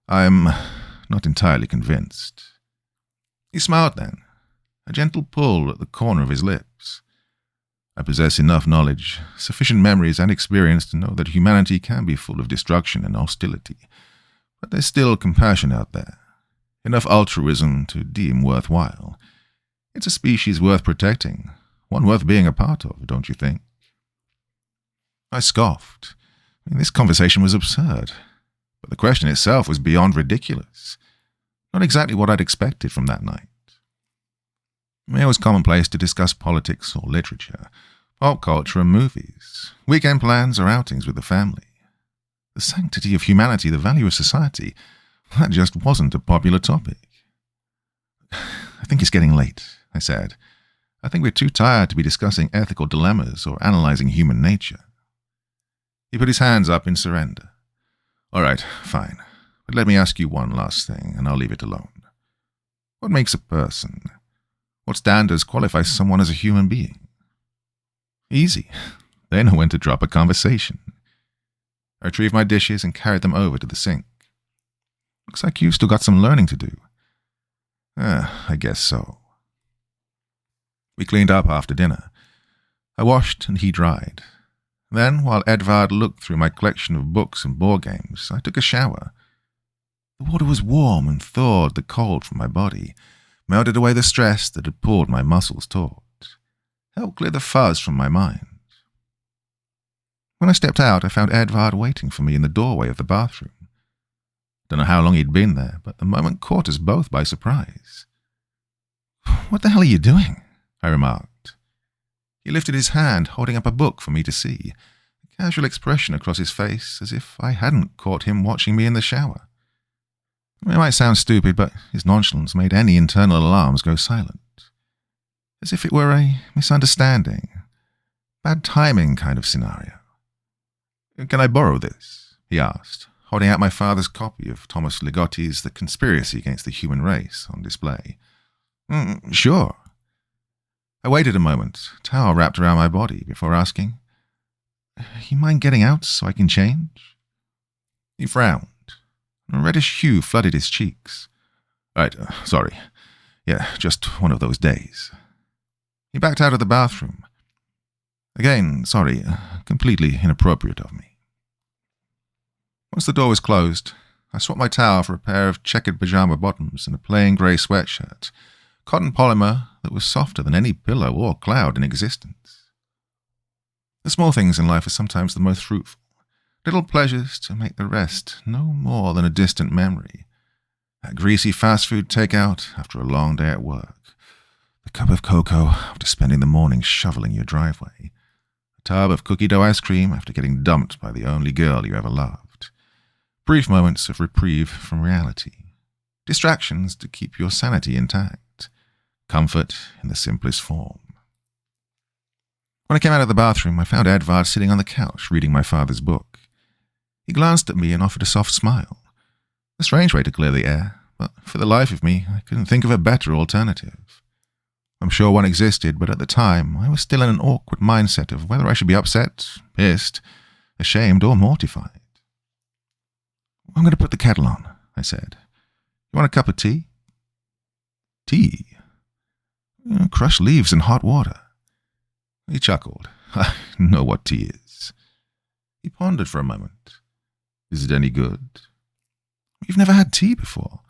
I'm not entirely convinced. He smiled then, a gentle pull at the corner of his lips. I possess enough knowledge, sufficient memories and experience to know that humanity can be full of destruction and hostility, but there's still compassion out there, enough altruism to deem worthwhile. It's a species worth protecting, one worth being a part of, don't you think? I scoffed. This conversation was absurd, but the question itself was beyond ridiculous. Not exactly what I'd expected from that night. It was commonplace to discuss politics or literature, pop culture and movies, weekend plans or outings with the family. The sanctity of humanity, the value of society, that just wasn't a popular topic. I think it's getting late, I said. I think we're too tired to be discussing ethical dilemmas or analyzing human nature. He put his hands up in surrender. All right, fine. But let me ask you one last thing, and I'll leave it alone. What makes a person? What standards qualify someone as a human being? Easy. They know when to drop a conversation. I retrieved my dishes and carried them over to the sink. Looks like you've still got some learning to do. I guess so. We cleaned up after dinner. I washed and he dried. Then, while Edvard looked through my collection of books and board games, I took a shower. The water was warm and thawed the cold from my body, melted away the stress that had pulled my muscles taut, helped clear the fuzz from my mind. When I stepped out, I found Edvard waiting for me in the doorway of the bathroom. Don't know how long he'd been there, but the moment caught us both by surprise. "What the hell are you doing?" I remarked. He lifted his hand, holding up a book for me to see, a casual expression across his face, as if I hadn't caught him watching me in the shower. It might sound stupid, but his nonchalance made any internal alarms go silent. As if it were a misunderstanding, bad timing kind of scenario. "Can I borrow this?" he asked, holding out my father's copy of Thomas Ligotti's The Conspiracy Against the Human Race on display. Sure." I waited a moment, towel wrapped around my body, before asking, "You mind getting out so I can change?" He frowned. A reddish hue flooded his cheeks. "Right, sorry. Yeah, just one of those days." He backed out of the bathroom. Again, sorry, completely inappropriate of me. Once the door was closed, I swapped my towel for a pair of checkered pajama bottoms and a plain grey sweatshirt, cotton polymer that was softer than any pillow or cloud in existence. The small things in life are sometimes the most fruitful, little pleasures to make the rest no more than a distant memory. That greasy fast food takeout after a long day at work, the cup of cocoa after spending the morning shoveling your driveway, a tub of cookie dough ice cream after getting dumped by the only girl you ever loved, brief moments of reprieve from reality, distractions to keep your sanity intact, comfort in the simplest form. When I came out of the bathroom, I found Edvard sitting on the couch reading my father's book. He glanced at me and offered a soft smile. A strange way to clear the air, but for the life of me, I couldn't think of a better alternative. I'm sure one existed, but at the time, I was still in an awkward mindset of whether I should be upset, pissed, ashamed, or mortified. "I'm going to put the kettle on," I said. "You want a cup of tea?" "Tea? Crushed leaves and hot water." He chuckled. "I know what tea is." He pondered for a moment. "Is it any good?" "You've never had tea before?"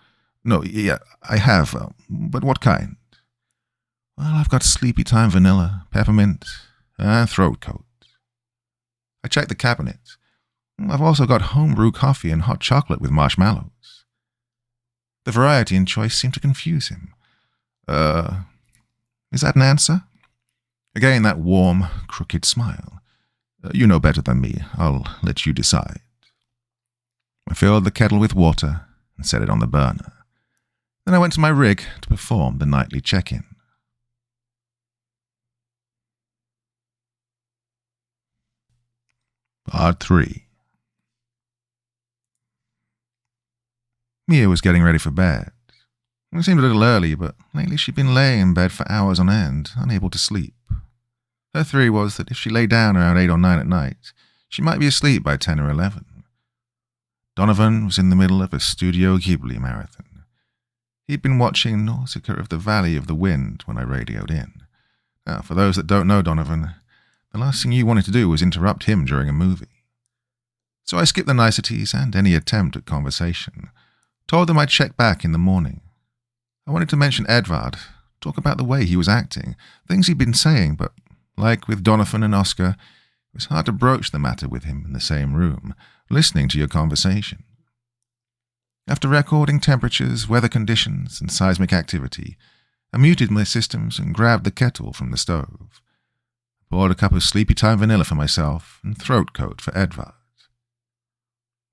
"No, yeah, I have, but what kind?" "Well, I've got sleepy time vanilla, peppermint, and throat coat." I checked the cabinet. "I've also got homebrew coffee and hot chocolate with marshmallows." The variety in choice seemed to confuse him. Is that an answer?" Again that warm, crooked smile. You know better than me. I'll let you decide. I filled the kettle with water and set it on the burner. Then I went to my rig to perform the nightly check-in. Part 3. Mia was getting ready for bed. It seemed a little early, but lately she'd been laying in bed for hours on end, unable to sleep. Her theory was that if she lay down around 8 or 9 at night, she might be asleep by 10 or 11. Donovan was in the middle of a Studio Ghibli marathon. He'd been watching Nausicaa of the Valley of the Wind when I radioed in. Now, for those that don't know Donovan, the last thing you wanted to do was interrupt him during a movie. So I skipped the niceties and any attempt at conversation. Told them I'd check back in the morning. I wanted to mention Edvard, talk about the way he was acting, things he'd been saying, but like with Donovan and Oscar, it was hard to broach the matter with him in the same room, listening to your conversation. After recording temperatures, weather conditions, and seismic activity, I muted my systems and grabbed the kettle from the stove. I poured a cup of Sleepy Time vanilla for myself and throat coat for Edvard.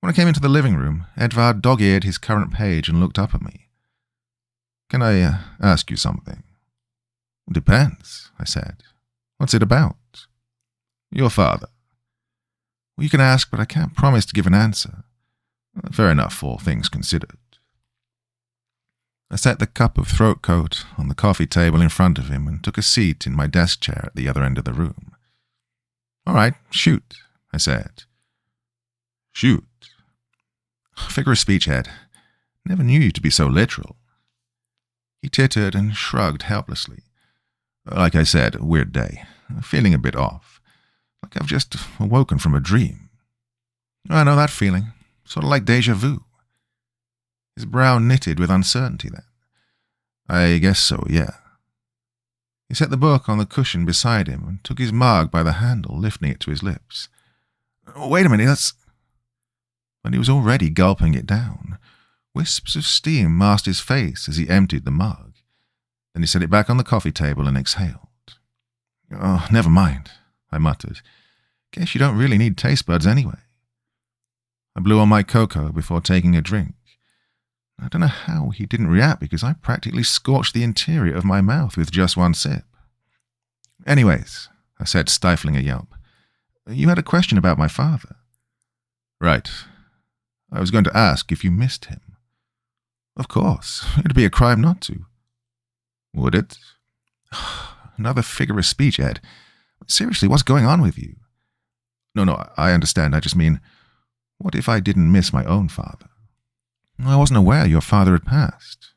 When I came into the living room, Edvard dog-eared his current page and looked up at me. "Can I ask you something?" "Depends," I said. "What's it about?" "Your father." "Well, you can ask, but I can't promise to give an answer." "Fair enough, all things considered." I set the cup of throat coat on the coffee table in front of him and took a seat in my desk chair at the other end of the room. "All right, shoot," I said. "Shoot." "Figure of speech, Ed. Never knew you to be so literal." He tittered and shrugged helplessly. "Like I said, a weird day. Feeling a bit off. Like I've just awoken from a dream." "I know that feeling. Sort of like déjà vu." His brow knitted with uncertainty then. "I guess so, yeah." He set the book on the cushion beside him and took his mug by the handle, lifting it to his lips. "Wait a minute, that's—" But he was already gulping it down. Wisps of steam masked his face as he emptied the mug. Then he set it back on the coffee table and exhaled. "Oh, never mind," I muttered. "Guess you don't really need taste buds anyway." I blew on my cocoa before taking a drink. I don't know how he didn't react because I practically scorched the interior of my mouth with just one sip. "Anyways," I said, stifling a yelp, "you had a question about my father." "Right. I was going to ask if you missed him." "Of course. It'd be a crime not to." "Would it?" "Another figure of speech, Ed. Seriously, what's going on with you?" No, I understand. I just mean, what if I didn't miss my own father?" "I wasn't aware your father had passed."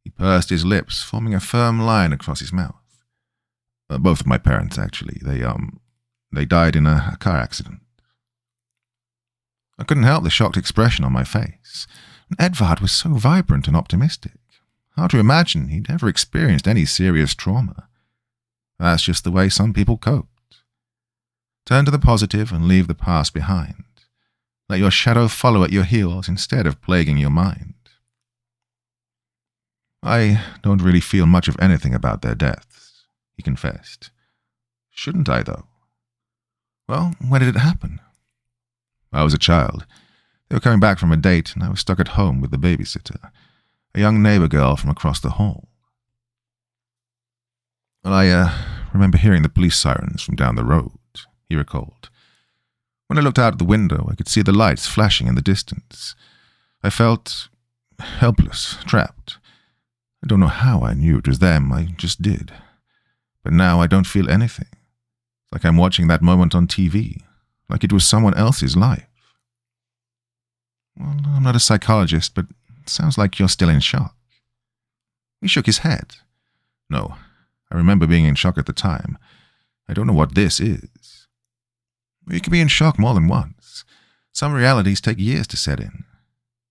He pursed his lips, forming a firm line across his mouth. "Both of my parents, actually. They died in a car accident." I couldn't help the shocked expression on my face. Edvard was so vibrant and optimistic. Hard to imagine he'd ever experienced any serious trauma. That's just the way some people coped. Turn to the positive and leave the past behind. Let your shadow follow at your heels instead of plaguing your mind. "I don't really feel much of anything about their deaths," he confessed. "Shouldn't I, though?" "Well, when did it happen?" "I was a child. They were coming back from a date, and I was stuck at home with the babysitter, a young neighbor girl from across the hall." "Well, I remember hearing the police sirens from down the road," he recalled. "When I looked out the window, I could see the lights flashing in the distance. I felt helpless, trapped. I don't know how I knew it was them, I just did. But now I don't feel anything. It's like I'm watching that moment on TV, like it was someone else's life." "Well, I'm not a psychologist, but it sounds like you're still in shock." He shook his head. "No, I remember being in shock at the time. I don't know what this is." "You can be in shock more than once. Some realities take years to set in.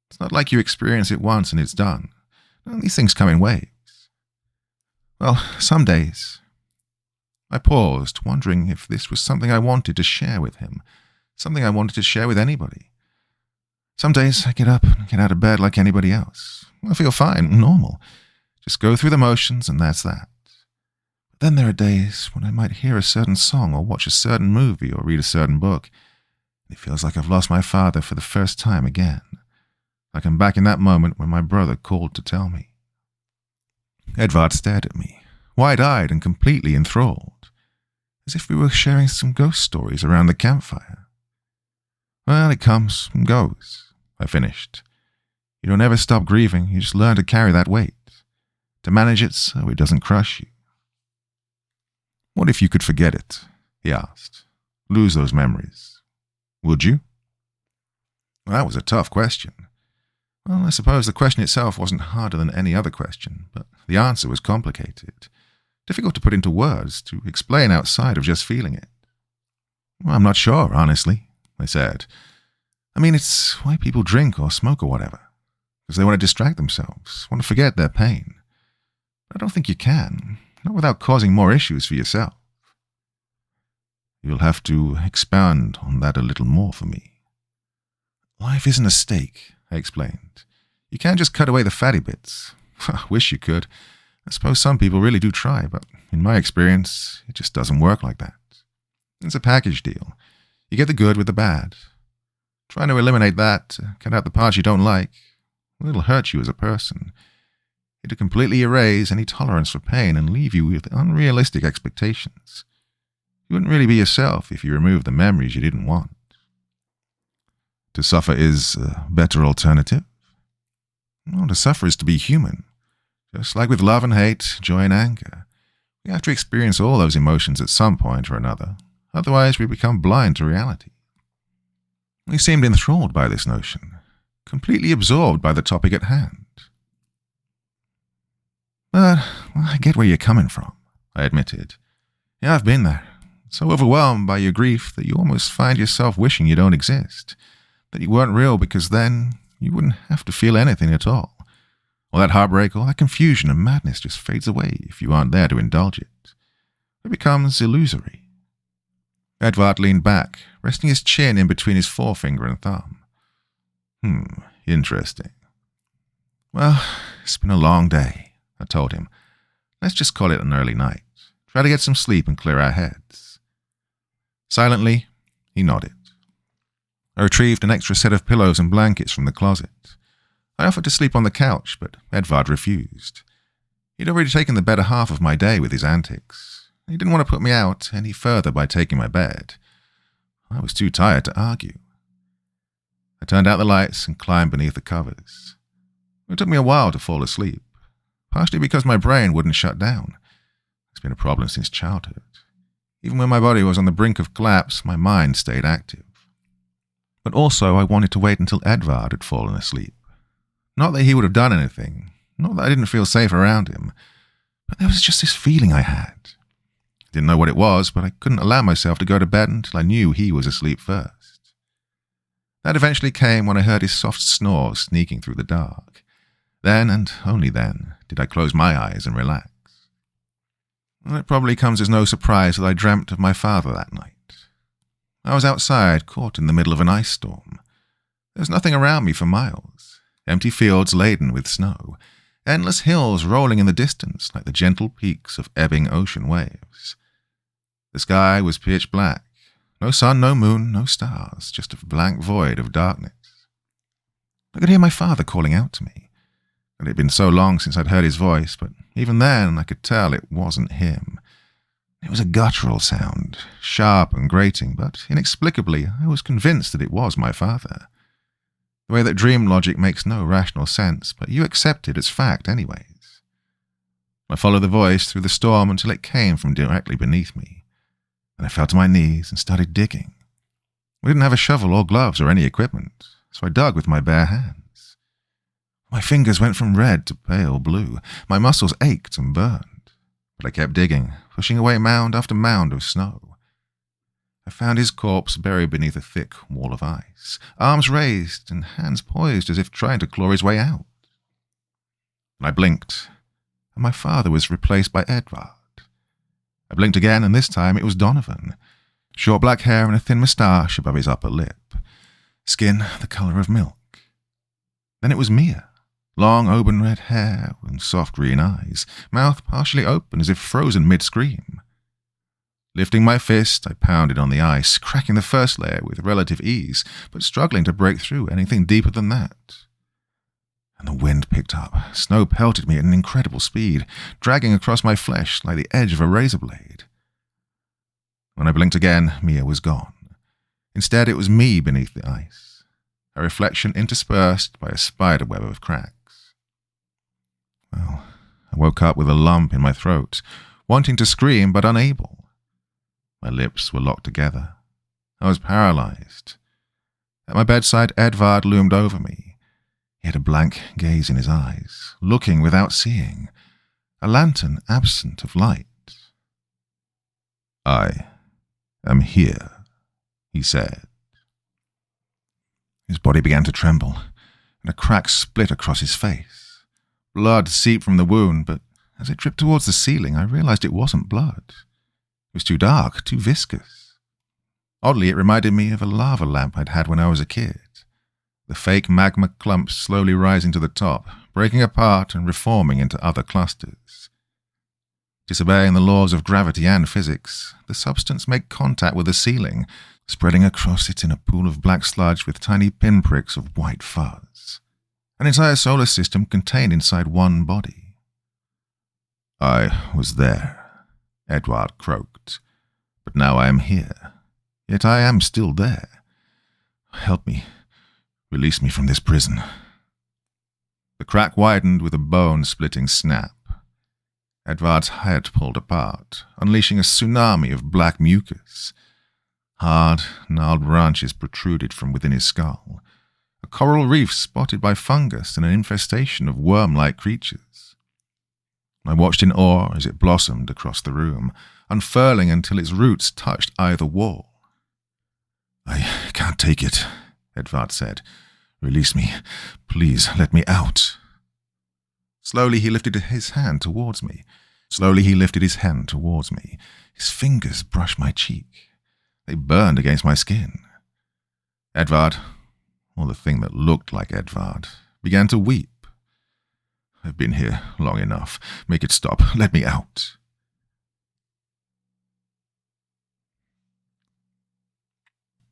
It's not like you experience it once and it's done. These things come in waves." "Well, some days." I paused, wondering if this was something I wanted to share with him, something I wanted to share with anybody. "Some days I get up and get out of bed like anybody else. I feel fine, normal. Just go through the motions and that's that. But then there are days when I might hear a certain song or watch a certain movie or read a certain book, and it feels like I've lost my father for the first time again. Like I'm back in that moment when my brother called to tell me. Edvard stared at me, wide-eyed and completely enthralled, as if we were sharing some ghost stories around the campfire. Well, it comes and goes, I finished. You don't ever stop grieving, you just learn to carry that weight, to manage it so it doesn't crush you. What if you could forget it? He asked. Lose those memories. Would you? Well, that was a tough question. Well, I suppose the question itself wasn't harder than any other question, but the answer was complicated, difficult to put into words, to explain outside of just feeling it. Well, I'm not sure, honestly, I said. I mean, it's why people drink or smoke or whatever, because they want to distract themselves, want to forget their pain. I don't think you can, not without causing more issues for yourself. You'll have to expand on that a little more for me. Life isn't a steak, I explained. You can't just cut away the fatty bits. I wish you could. I suppose some people really do try, but in my experience, it just doesn't work like that. It's a package deal. You get the good with the bad. Trying to eliminate that, cut out the parts you don't like, well, it'll hurt you as a person. It'll completely erase any tolerance for pain and leave you with unrealistic expectations. You wouldn't really be yourself if you removed the memories you didn't want. To suffer is a better alternative? Well, to suffer is to be human. Just like with love and hate, joy and anger. We have to experience all those emotions at some point or another. Otherwise, we become blind to reality. We seemed enthralled by this notion, completely absorbed by the topic at hand. But well, I get where you're coming from, I admitted. Yeah, I've been there. So overwhelmed by your grief that you almost find yourself wishing you don't exist, that you weren't real, because then you wouldn't have to feel anything at all. All that heartbreak, all that confusion and madness just fades away if you aren't there to indulge it. It becomes illusory. Edvard leaned back, resting his chin in between his forefinger and thumb. Interesting. Well, it's been a long day, I told him. Let's just call it an early night. Try to get some sleep and clear our heads. Silently, he nodded. I retrieved an extra set of pillows and blankets from the closet. I offered to sleep on the couch, but Edvard refused. He'd already taken the better half of my day with his antics. He didn't want to put me out any further by taking my bed. I was too tired to argue. I turned out the lights and climbed beneath the covers. It took me a while to fall asleep, partially because my brain wouldn't shut down. It's been a problem since childhood. Even when my body was on the brink of collapse, my mind stayed active. But also I wanted to wait until Edvard had fallen asleep. Not that he would have done anything, not that I didn't feel safe around him, but there was just this feeling I had. Didn't know what it was, but I couldn't allow myself to go to bed until I knew he was asleep first. That eventually came when I heard his soft snore sneaking through the dark. Then, and only then, did I close my eyes and relax. Well, it probably comes as no surprise that I dreamt of my father that night. I was outside, caught in the middle of an ice storm. There was nothing around me for miles. Empty fields laden with snow. Endless hills rolling in the distance like the gentle peaks of ebbing ocean waves. The sky was pitch black. No sun, no moon, no stars, just a blank void of darkness. I could hear my father calling out to me. It had been so long since I'd heard his voice, but even then I could tell it wasn't him. It was a guttural sound, sharp and grating, but inexplicably I was convinced that it was my father. The way that dream logic makes no rational sense, but you accept it as fact anyways. I followed the voice through the storm until it came from directly beneath me. Then I fell to my knees and started digging. We didn't have a shovel or gloves or any equipment, so I dug with my bare hands. My fingers went from red to pale blue. My muscles ached and burned. But I kept digging, pushing away mound after mound of snow. I found his corpse buried beneath a thick wall of ice, arms raised and hands poised as if trying to claw his way out. I blinked, and my father was replaced by Edvard. I blinked again, and this time it was Donovan. Short black hair and a thin moustache above his upper lip. Skin the colour of milk. Then it was Mia. Long auburn red hair and soft green eyes, mouth partially open as if frozen mid-scream. Lifting my fist, I pounded on the ice, cracking the first layer with relative ease, but struggling to break through anything deeper than that. And the wind picked up. Snow pelted me at an incredible speed, dragging across my flesh like the edge of a razor blade. When I blinked again, Mia was gone. Instead, it was me beneath the ice, a reflection interspersed by a spider web of cracks. Well, I woke up with a lump in my throat, wanting to scream but unable. My lips were locked together. I was paralyzed. At my bedside, Edvard loomed over me. He had a blank gaze in his eyes, looking without seeing, a lantern absent of light. "I am here," he said. His body began to tremble, and a crack split across his face. Blood seeped from the wound, but as it dripped towards the ceiling, I realized it wasn't blood. It was too dark, too viscous. Oddly, it reminded me of a lava lamp I'd had when I was a kid. The fake magma clumps slowly rising to the top, breaking apart and reforming into other clusters. Disobeying the laws of gravity and physics, the substance made contact with the ceiling, spreading across it in a pool of black sludge with tiny pinpricks of white fuzz. An entire solar system contained inside one body. "I was there," Edward croaked, "but now I am here. Yet I am still there. Help me. Release me from this prison." The crack widened with a bone-splitting snap. Edvard's head pulled apart, unleashing a tsunami of black mucus. Hard, gnarled branches protruded from within his skull, a coral reef spotted by fungus and an infestation of worm-like creatures. I watched in awe as it blossomed across the room, unfurling until its roots touched either wall. "I can't take it," Edvard said. "Release me. Please, let me out." Slowly he lifted his hand towards me. His fingers brushed my cheek. They burned against my skin. Edvard, or the thing that looked like Edvard, began to weep. "I've been here long enough. Make it stop. Let me out."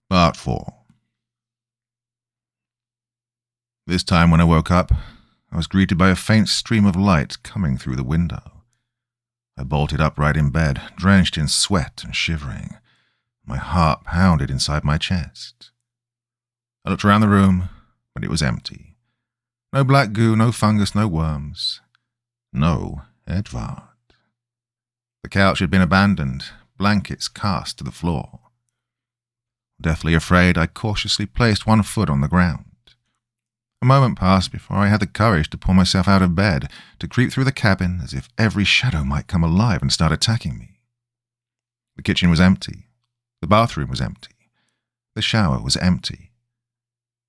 Part 4. This time when I woke up, I was greeted by a faint stream of light coming through the window. I bolted upright in bed, drenched in sweat and shivering. My heart pounded inside my chest. I looked around the room, but it was empty. No black goo, no fungus, no worms. No Edvard. The couch had been abandoned, blankets cast to the floor. Deathly afraid, I cautiously placed one foot on the ground. A moment passed before I had the courage to pull myself out of bed, to creep through the cabin as if every shadow might come alive and start attacking me. The kitchen was empty. The bathroom was empty. The shower was empty.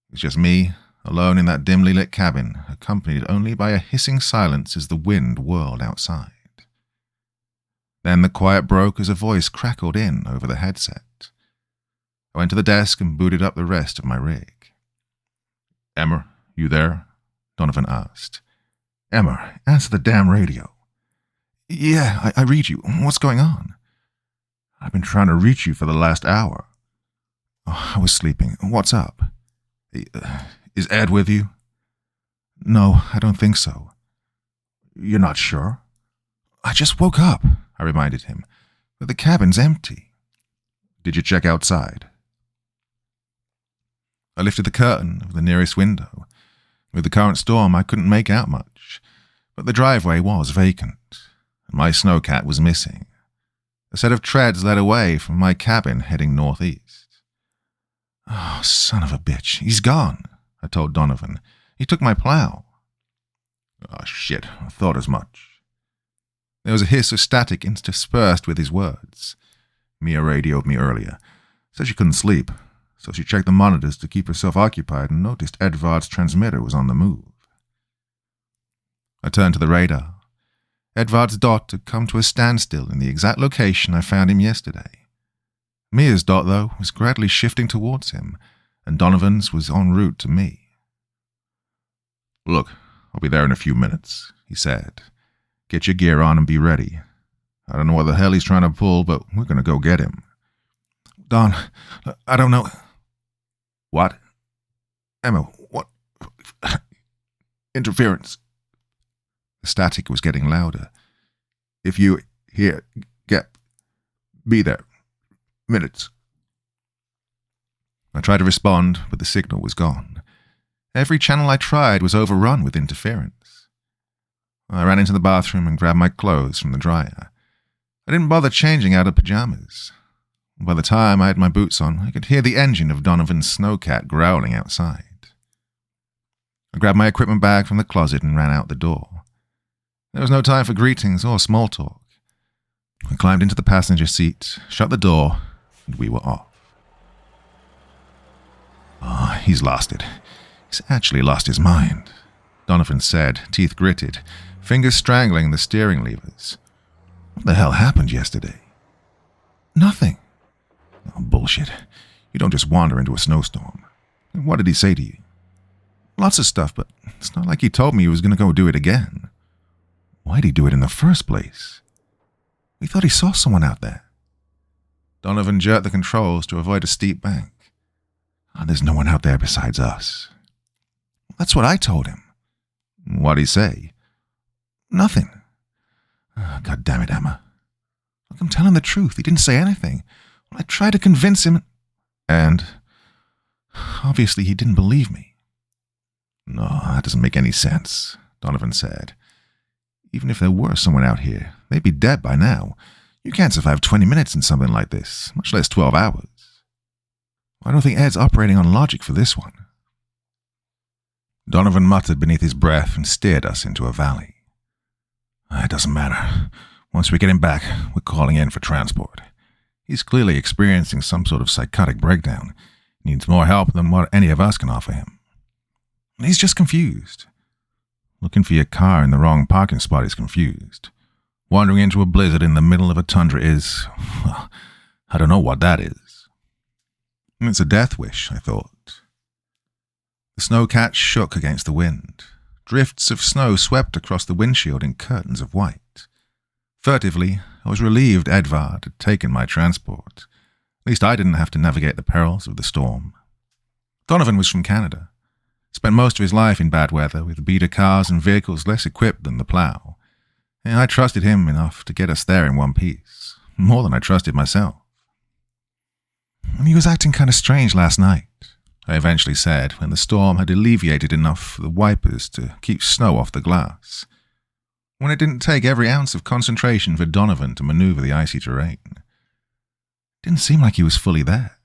It was just me, alone in that dimly lit cabin, accompanied only by a hissing silence as the wind whirled outside. Then the quiet broke as a voice crackled in over the headset. I went to the desk and booted up the rest of my rig. "Emmer, you there?" Donovan asked. "Emmer, answer the damn radio." "Yeah, I read you. What's going on?" "I've been trying to reach you for the last hour." "Oh, I was sleeping. What's up?" "Is Ed with you?" "No, I don't think so." "You're not sure?" "I just woke up," I reminded him. "But the cabin's empty." "Did you check outside?" I lifted the curtain of the nearest window. With the current storm, I couldn't make out much, but the driveway was vacant, and my snowcat was missing. A set of treads led away from my cabin heading northeast. "Oh, son of a bitch, he's gone," I told Donovan. "He took my plow." "Oh, shit, I thought as much." There was a hiss of static interspersed with his words. "Mia radioed me earlier. Said she couldn't sleep, so she checked the monitors to keep herself occupied and noticed Edvard's transmitter was on the move." I turned to the radar. Edvard's dot had come to a standstill in the exact location I found him yesterday. Mia's dot, though, was gradually shifting towards him, and Donovan's was en route to me. "Look, I'll be there in a few minutes, he said. Get your gear on and be ready. I don't know what the hell he's trying to pull, but we're going to go get him. Don, I don't know. What? Emma, what? Interference. The static was getting louder. If you hear, be there. Minutes. I tried to respond, but the signal was gone. Every channel I tried was overrun with interference. I ran into the bathroom and grabbed my clothes from the dryer. I didn't bother changing out of pajamas. By the time I had my boots on, I could hear the engine of Donovan's snowcat growling outside. I grabbed my equipment bag from the closet and ran out the door. There was no time for greetings or small talk. I climbed into the passenger seat, shut the door, and we were off. He's lost it. He's actually lost his mind, Donovan said, teeth gritted, fingers strangling the steering levers. What the hell happened yesterday? Nothing. Oh, bullshit. You don't just wander into a snowstorm. What did he say to you? Lots of stuff, but it's not like he told me he was going to go do it again. Why'd he do it in the first place? We thought he saw someone out there. Donovan jerked the controls to avoid a steep bank. There's no one out there besides us. That's what I told him. What'd he say? Nothing. God damn it, Emma. Look, I'm telling the truth. He didn't say anything. I tried to convince him, and obviously he didn't believe me. No, that doesn't make any sense, Donovan said. Even if there were someone out here, they'd be dead by now. You can't survive 20 minutes in something like this, much less 12 hours. I don't think Ed's operating on logic for this one. Donovan muttered beneath his breath and steered us into a valley. It doesn't matter. Once we get him back, we're calling in for transport. He's clearly experiencing some sort of psychotic breakdown. He needs more help than what any of us can offer him. He's just confused. Looking for your car in the wrong parking spot is confused. Wandering into a blizzard in the middle of a tundra is, well, I don't know what that is. It's a death wish, I thought. The snowcat shook against the wind. Drifts of snow swept across the windshield in curtains of white. Furtively, I was relieved Edvard had taken my transport. At least I didn't have to navigate the perils of the storm. Donovan was from Canada. Spent most of his life in bad weather with beater cars and vehicles less equipped than the plow. And I trusted him enough to get us there in one piece, more than I trusted myself. He was acting kind of strange last night, I eventually said when the storm had alleviated enough for the wipers to keep snow off the glass. When it didn't take every ounce of concentration for Donovan to maneuver the icy terrain. It didn't seem like he was fully there.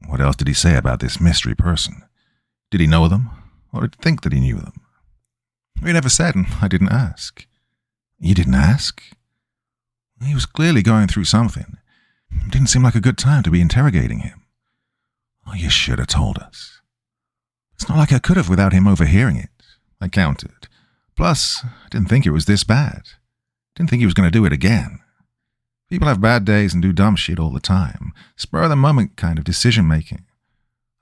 What else did he say about this mystery person? Did he know them, or did he think that he knew them? He never said, and I didn't ask. You didn't ask? He was clearly going through something. It didn't seem like a good time to be interrogating him. Oh, you should have told us. It's not like I could have without him overhearing it, I countered. Plus, I didn't think it was this bad. Didn't think he was going to do it again. People have bad days and do dumb shit all the time. Spur-of-the-moment kind of decision-making.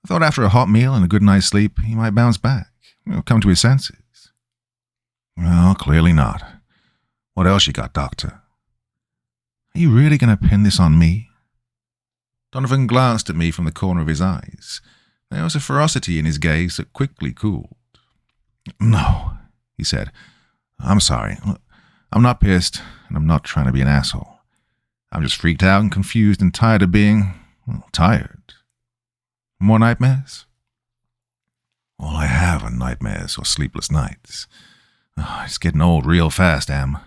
I thought after a hot meal and a good night's sleep, he might bounce back, come to his senses. Well, clearly not. What else you got, Doctor? Are you really going to pin this on me? Donovan glanced at me from the corner of his eyes. There was a ferocity in his gaze that quickly cooled. No, he said. I'm sorry. I'm not pissed, and I'm not trying to be an asshole. I'm just freaked out and confused and tired of being, tired. More nightmares? All I have are nightmares or sleepless nights. It's getting old real fast, Am. I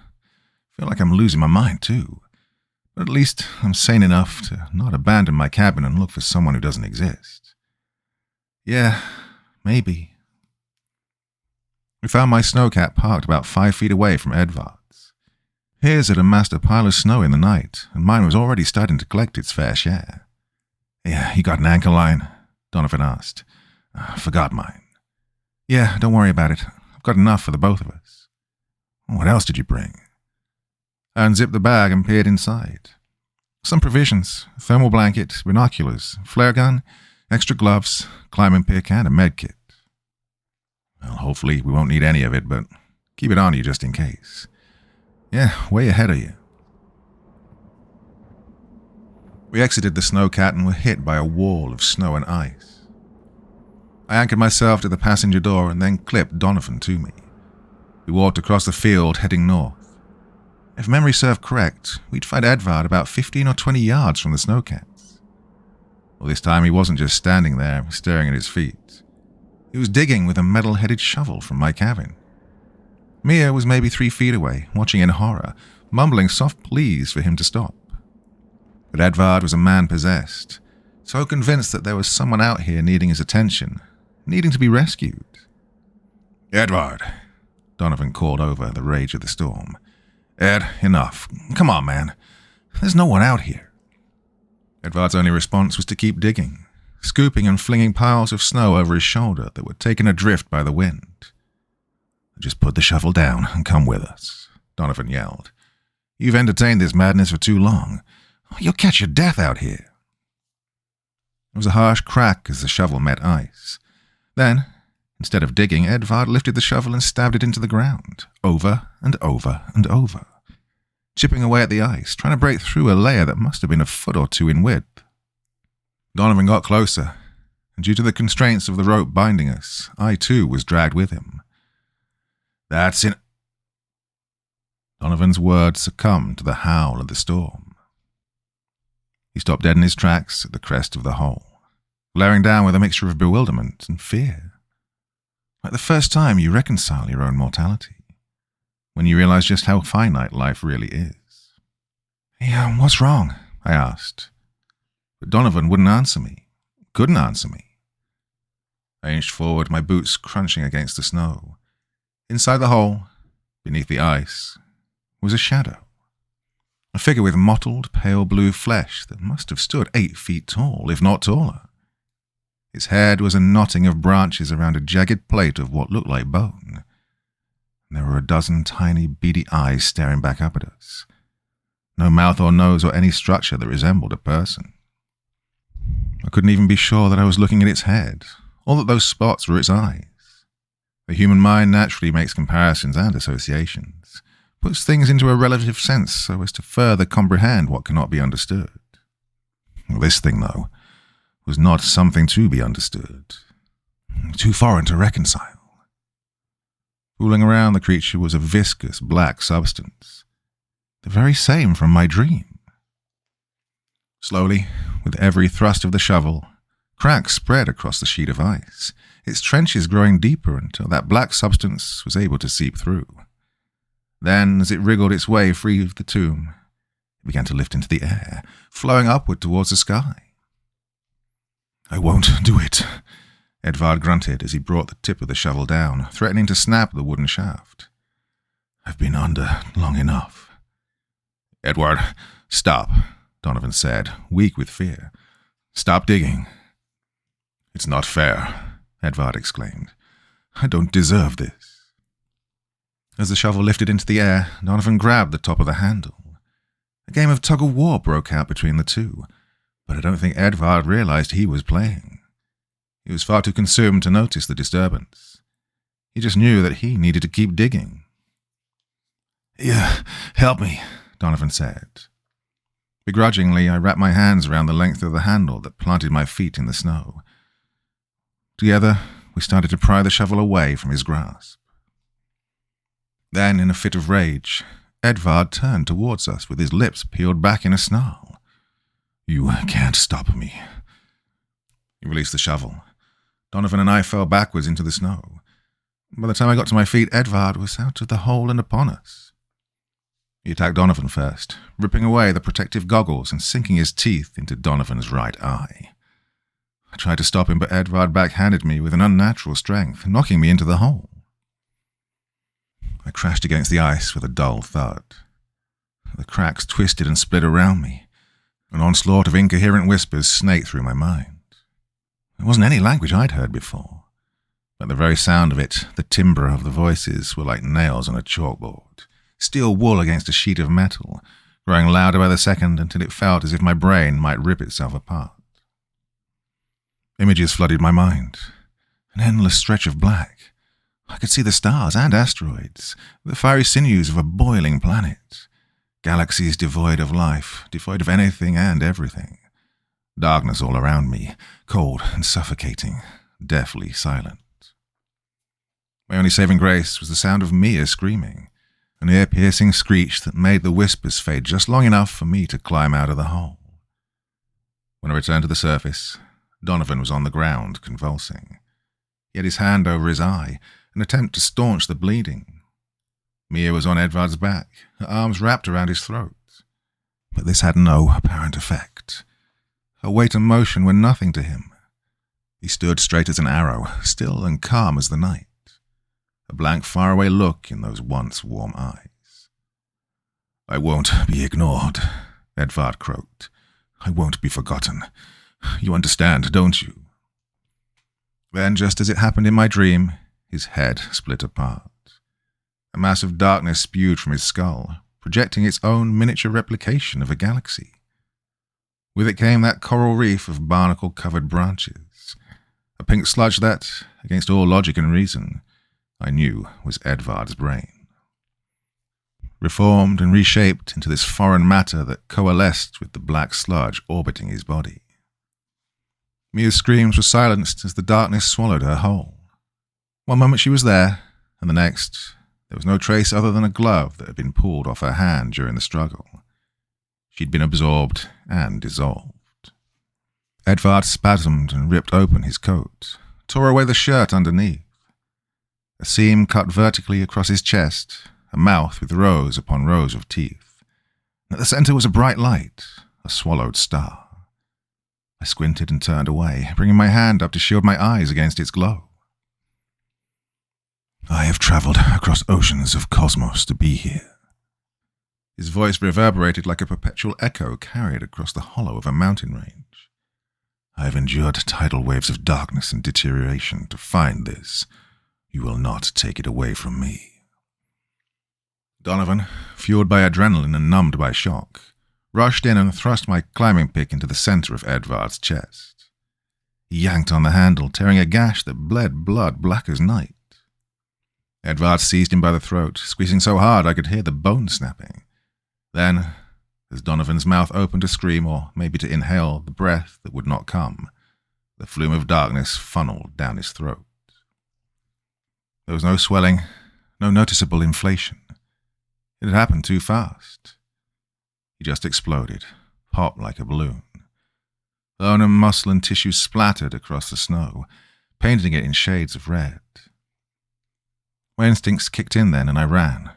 feel like I'm losing my mind, too. But at least I'm sane enough to not abandon my cabin and look for someone who doesn't exist. Yeah, maybe. We found my snowcat parked about 5 feet away from Edvard's. His had amassed a pile of snow in the night, and mine was already starting to collect its fair share. Yeah, you got an anchor line? Donovan asked. Forgot mine. Yeah, don't worry about it. I've got enough for the both of us. What else did you bring? I unzipped the bag and peered inside. Some provisions, thermal blanket, binoculars, flare gun, extra gloves, climbing pick, and a med kit. Well, hopefully we won't need any of it, but keep it on you just in case. Yeah, way ahead of you. We exited the snowcat and were hit by a wall of snow and ice. I anchored myself to the passenger door and then clipped Donovan to me. We walked across the field, heading north. If memory served correct, we'd find Edvard about 15 or 20 yards from the snowcats. Well, this time he wasn't just standing there, staring at his feet. He was digging with a metal-headed shovel from my cabin. Mia was maybe 3 feet away, watching in horror, mumbling soft pleas for him to stop. But Edvard was a man possessed, so convinced that there was someone out here needing his attention, needing to be rescued. "Edvard," Donovan called over the rage of the storm. "Ed, enough. Come on, man. There's no one out here." Edvard's only response was to keep digging, scooping and flinging piles of snow over his shoulder that were taken adrift by the wind. "Just put the shovel down and come with us," Donovan yelled. "You've entertained this madness for too long. You'll catch your death out here." There was a harsh crack as the shovel met ice. Then, instead of digging, Edvard lifted the shovel and stabbed it into the ground, over and over and over, chipping away at the ice, trying to break through a layer that must have been a foot or 2 in width. Donovan got closer, and due to the constraints of the rope binding us, I too was dragged with him. "That's it." Donovan's words succumbed to the howl of the storm. He stopped dead in his tracks at the crest of the hole, glaring down with a mixture of bewilderment and fear. Like the first time you reconcile your own mortality, when you realize just how finite life really is. "Hey, what's wrong?" I asked. But Donovan wouldn't answer me, couldn't answer me. I inched forward, my boots crunching against the snow. Inside the hole, beneath the ice, was a shadow. A figure with mottled, pale blue flesh that must have stood 8 feet tall, if not taller. Its head was a knotting of branches around a jagged plate of what looked like bone. There were a dozen tiny, beady eyes staring back up at us. No mouth or nose or any structure that resembled a person. I couldn't even be sure that I was looking at its head, or that those spots were its eyes. The human mind naturally makes comparisons and associations, puts things into a relative sense so as to further comprehend what cannot be understood. This thing, though, was not something to be understood. Too foreign to reconcile. Fooling around the creature was a viscous black substance, the very same from my dream. Slowly, with every thrust of the shovel, cracks spread across the sheet of ice, its trenches growing deeper until that black substance was able to seep through. Then, as it wriggled its way free of the tomb, it began to lift into the air, flowing upward towards the sky. "I won't do it," Edvard grunted as he brought the tip of the shovel down, threatening to snap the wooden shaft. "I've been under long enough." "Edward, stop," Donovan said, weak with fear. "Stop digging." "It's not fair," Edvard exclaimed. "I don't deserve this." As the shovel lifted into the air, Donovan grabbed the top of the handle. A game of tug-of-war broke out between the two, but I don't think Edvard realized he was playing. He was far too consumed to notice the disturbance. He just knew that he needed to keep digging. "Yeah, help me," Donovan said. Begrudgingly, I wrapped my hands around the length of the handle that planted my feet in the snow. Together, we started to pry the shovel away from his grasp. Then, in a fit of rage, Edvard turned towards us with his lips peeled back in a snarl. "You can't stop me." He released the shovel. Donovan and I fell backwards into the snow. By the time I got to my feet, Edvard was out of the hole and upon us. He attacked Donovan first, ripping away the protective goggles and sinking his teeth into Donovan's right eye. I tried to stop him, but Edvard backhanded me with an unnatural strength, knocking me into the hole. I crashed against the ice with a dull thud. The cracks twisted and split around me. An onslaught of incoherent whispers snaked through my mind. It wasn't any language I'd heard before, but the very sound of it, the timbre of the voices, were like nails on a chalkboard, steel wool against a sheet of metal, growing louder by the second until it felt as if my brain might rip itself apart. Images flooded my mind. An endless stretch of black, I could see the stars and asteroids, the fiery sinews of a boiling planet. Galaxies devoid of life, devoid of anything and everything. Darkness all around me, cold and suffocating, deathly silent. My only saving grace was the sound of Mia screaming, an ear-piercing screech that made the whispers fade just long enough for me to climb out of the hole. When I returned to the surface, Donovan was on the ground, convulsing. He had his hand over his eye, an attempt to staunch the bleeding. Mia was on Edvard's back, her arms wrapped around his throat. But this had no apparent effect. Her weight and motion were nothing to him. He stood straight as an arrow, still and calm as the night. A blank, faraway look in those once warm eyes. "I won't be ignored," Edvard croaked. "I won't be forgotten. You understand, don't you?" Then, just as it happened in my dream, his head split apart. A mass of darkness spewed from his skull, projecting its own miniature replication of a galaxy. With it came that coral reef of barnacle-covered branches, a pink sludge that, against all logic and reason, I knew was Edvard's brain. Reformed and reshaped into this foreign matter that coalesced with the black sludge orbiting his body. Mia's screams were silenced as the darkness swallowed her whole. One moment she was there, and the next, there was no trace other than a glove that had been pulled off her hand during the struggle. She'd been absorbed and dissolved. Edvard spasmed and ripped open his coat, tore away the shirt underneath. A seam cut vertically across his chest, a mouth with rows upon rows of teeth. At the center was a bright light, a swallowed star. I squinted and turned away, bringing my hand up to shield my eyes against its glow. "I have traveled across oceans of cosmos to be here." His voice reverberated like a perpetual echo carried across the hollow of a mountain range. "I have endured tidal waves of darkness and deterioration to find this. You will not take it away from me." Donovan, fueled by adrenaline and numbed by shock, rushed in and thrust my climbing pick into the center of Edvard's chest. He yanked on the handle, tearing a gash that bled blood black as night. Edvard seized him by the throat, squeezing so hard I could hear the bone snapping. Then, as Donovan's mouth opened to scream or maybe to inhale the breath that would not come, the flume of darkness funneled down his throat. There was no swelling, no noticeable inflation. It had happened too fast. He just exploded, popped like a balloon. Bone and muscle and tissue splattered across the snow, painting it in shades of red. My instincts kicked in then, and I ran.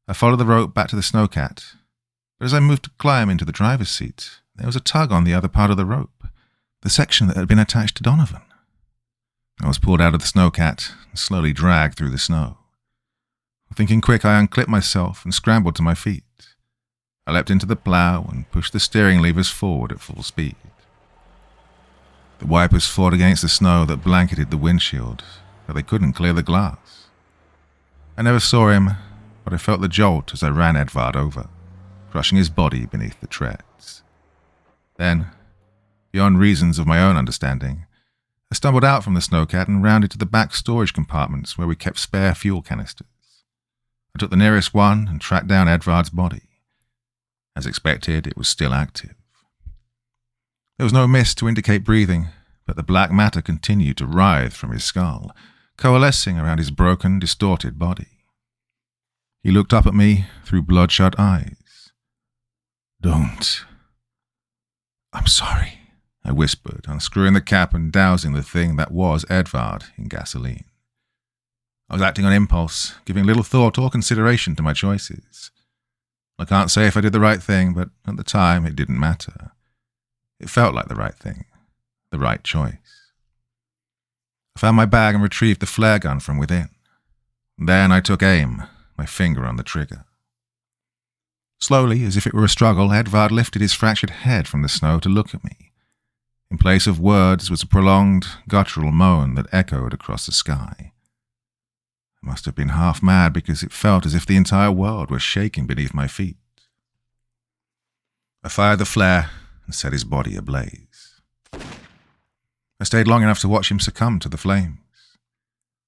I followed the rope back to the snowcat, but as I moved to climb into the driver's seat, there was a tug on the other part of the rope, the section that had been attached to Donovan. I was pulled out of the snowcat and slowly dragged through the snow. Thinking quick, I unclipped myself and scrambled to my feet. I leapt into the plough and pushed the steering levers forward at full speed. The wipers fought against the snow that blanketed the windshield, but they couldn't clear the glass. I never saw him, but I felt the jolt as I ran Edvard over, crushing his body beneath the treads. Then, beyond reasons of my own understanding, I stumbled out from the snowcat and rounded to the back storage compartments where we kept spare fuel canisters. I took the nearest one and tracked down Edvard's body. As expected, it was still active. There was no mist to indicate breathing, but the black matter continued to writhe from his skull, coalescing around his broken, distorted body. He looked up at me through bloodshot eyes. "Don't." "I'm sorry," I whispered, unscrewing the cap and dousing the thing that was Edvard in gasoline. I was acting on impulse, giving little thought or consideration to my choices. I can't say if I did the right thing, but at the time it didn't matter. It felt like the right thing, the right choice. I found my bag and retrieved the flare gun from within. Then I took aim, my finger on the trigger. Slowly, as if it were a struggle, Edvard lifted his fractured head from the snow to look at me. In place of words was a prolonged, guttural moan that echoed across the sky. I must have been half mad because it felt as if the entire world was shaking beneath my feet. I fired the flare and set his body ablaze. I stayed long enough to watch him succumb to the flames.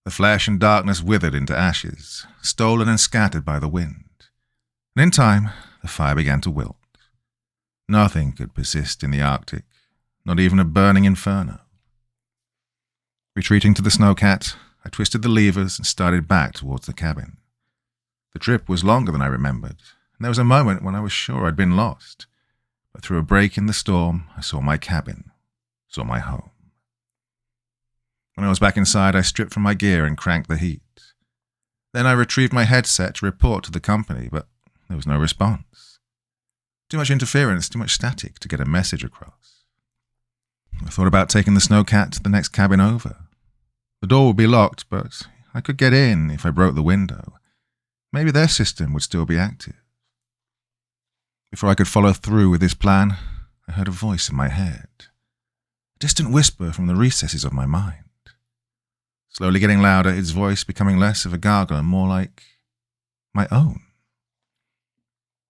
The flesh and darkness withered into ashes, stolen and scattered by the wind. And in time, the fire began to wilt. Nothing could persist in the Arctic, not even a burning inferno. Retreating to the snowcat, I twisted the levers and started back towards the cabin. The trip was longer than I remembered, and there was a moment when I was sure I'd been lost. But through a break in the storm, I saw my cabin, saw my home. When I was back inside, I stripped from my gear and cranked the heat. Then I retrieved my headset to report to the company, but there was no response. Too much interference, too much static to get a message across. I thought about taking the snowcat to the next cabin over. The door would be locked, but I could get in if I broke the window. Maybe their system would still be active. Before I could follow through with this plan, I heard a voice in my head. A distant whisper from the recesses of my mind. Slowly getting louder, its voice becoming less of a gargle and more like my own.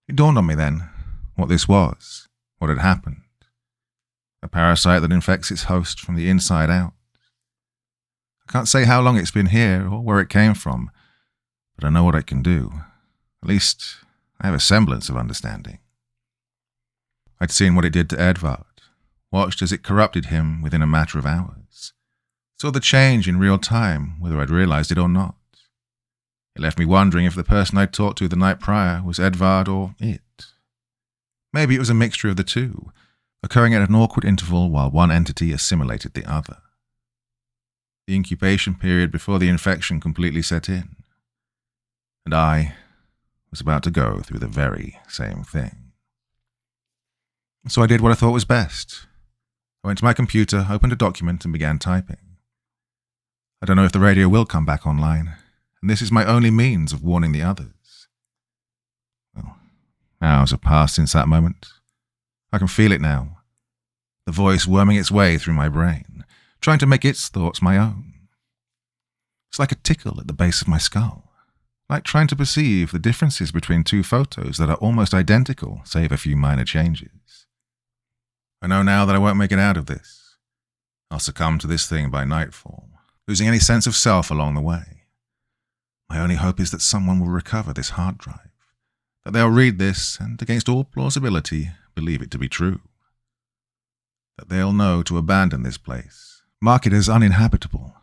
It dawned on me then what this was, what had happened. A parasite that infects its host from the inside out. I can't say how long it's been here or where it came from, but I know what it can do. At least, I have a semblance of understanding. I'd seen what it did to Edvard, watched as it corrupted him within a matter of hours. Saw the change in real time, whether I'd realized it or not. It left me wondering if the person I'd talked to the night prior was Edvard or it. Maybe it was a mixture of the two, occurring at an awkward interval while one entity assimilated the other. The incubation period before the infection completely set in. And I was about to go through the very same thing. So I did what I thought was best. I went to my computer, opened a document, and began typing. I don't know if the radio will come back online, and this is my only means of warning the others. Well, hours have passed since that moment. I can feel it now. The voice worming its way through my brain, trying to make its thoughts my own. It's like a tickle at the base of my skull, like trying to perceive the differences between two photos that are almost identical, save a few minor changes. I know now that I won't make it out of this. I'll succumb to this thing by nightfall, losing any sense of self along the way. My only hope is that someone will recover this hard drive, that they'll read this and, against all plausibility, believe it to be true. That they'll know to abandon this place, mark it as uninhabitable,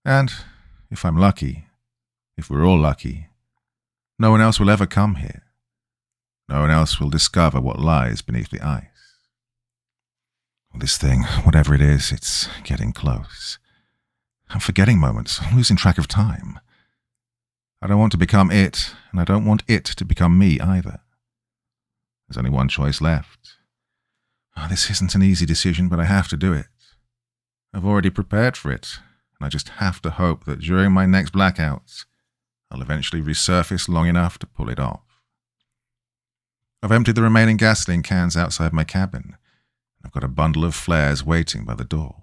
and, if I'm lucky, if we're all lucky, no one else will ever come here. No one else will discover what lies beneath the ice. This thing, whatever it is, it's getting close. I'm forgetting moments, losing track of time. I don't want to become it, and I don't want it to become me either. There's only one choice left. This isn't an easy decision, but I have to do it. I've already prepared for it, and I just have to hope that during my next blackouts, I'll eventually resurface long enough to pull it off. I've emptied the remaining gasoline cans outside my cabin. I've got a bundle of flares waiting by the door.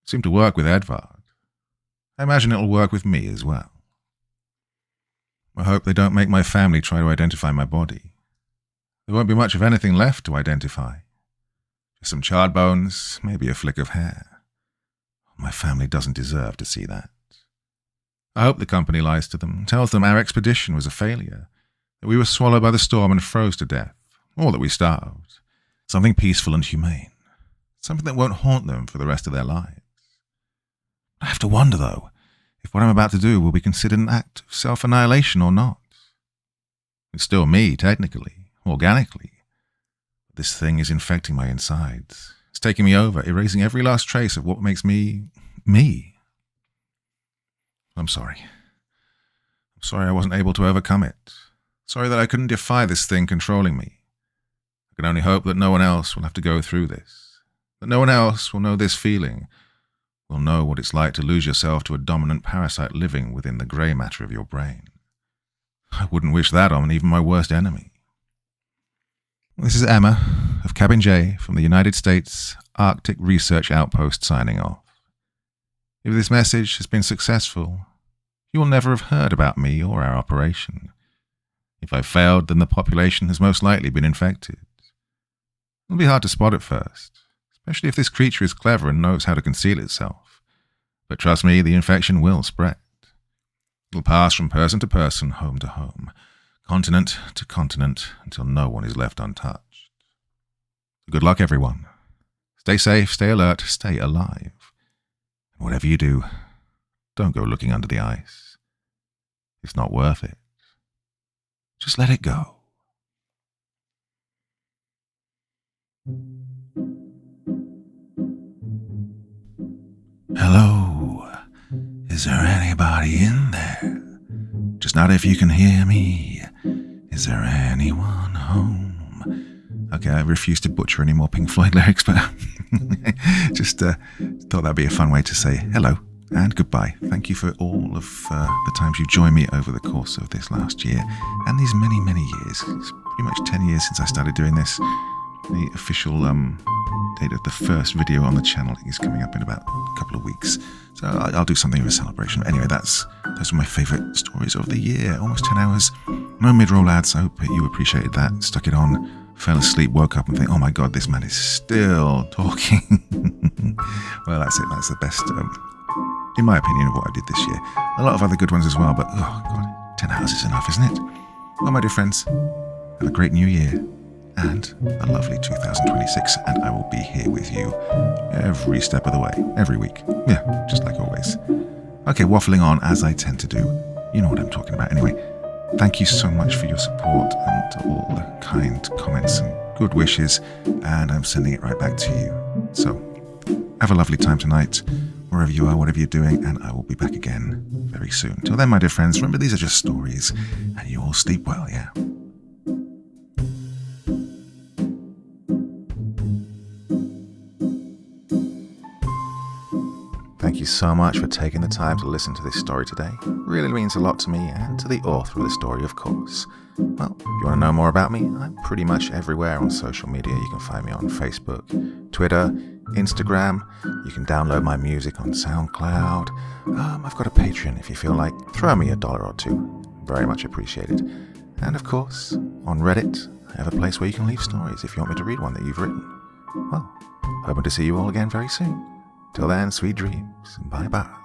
It seemed to work with Edvard. I imagine it'll work with me as well. I hope they don't make my family try to identify my body. There won't be much of anything left to identify. Just some charred bones, maybe a flick of hair. My family doesn't deserve to see that. I hope the company lies to them, tells them our expedition was a failure, that we were swallowed by the storm and froze to death, or that we starved. Something peaceful and humane. Something that won't haunt them for the rest of their lives. I have to wonder, though, if what I'm about to do will be considered an act of self-annihilation or not. It's still me, technically, organically. But this thing is infecting my insides. It's taking me over, erasing every last trace of what makes me, me. I'm sorry. I'm sorry I wasn't able to overcome it. Sorry that I couldn't defy this thing controlling me. I can only hope that no one else will have to go through this. That no one else will know this feeling, will know what it's like to lose yourself to a dominant parasite living within the grey matter of your brain. I wouldn't wish that on even my worst enemy. This is Emma of Cabin J from the United States Arctic Research Outpost signing off. If this message has been successful, you will never have heard about me or our operation. If I failed, then the population has most likely been infected. It'll be hard to spot at first, especially if this creature is clever and knows how to conceal itself. But trust me, the infection will spread. It'll pass from person to person, home to home, continent to continent, until no one is left untouched. Good luck, everyone. Stay safe, stay alert, stay alive. And whatever you do, don't go looking under the ice. It's not worth it. Just let it go. Hello, is there anybody in there? Just not if you can hear me. Is there anyone home? Okay, I refuse to butcher any more Pink Floyd lyrics, but just thought that'd be a fun way to say hello and goodbye. Thank you for all of the times you joined me over the course of this last year and these many, many years. It's pretty much 10 years since I started doing this. The official date of the first video on the channel is coming up in about a couple of weeks. So I'll do something of a celebration. Anyway, those are my favourite stories of the year. Almost 10 hours. No mid-roll ads. I hope you appreciated that. Stuck it on, fell asleep, woke up and think, oh my God, this man is still talking. Well, that's it. That's the best, in my opinion, of what I did this year. A lot of other good ones as well, but oh God, 10 hours is enough, isn't it? Well, my dear friends, have a great new year. And a lovely 2026, and I will be here with you every step of the way, every week. Yeah, just like always. Okay, waffling on as I tend to do. You know what I'm talking about. Anyway, thank you so much for your support and all the kind comments and good wishes, and I'm sending it right back to you. So, have a lovely time tonight, wherever you are, whatever you're doing, and I will be back again very soon. Till then, my dear friends, remember these are just stories, and you all sleep well, yeah? Thank you so much for taking the time to listen to this story today. It really means a lot to me and to the author of the story, of course. Well, if you want to know more about me, I'm pretty much everywhere on social media. You can find me on Facebook, Twitter, Instagram. You can download my music on SoundCloud. I've got a Patreon if you feel like. Throw me $1 or $2. Very much appreciated. And of course, on Reddit, I have a place where you can leave stories if you want me to read one that you've written. Well, hoping to see you all again very soon. Till then, sweet dreams. Bye-bye.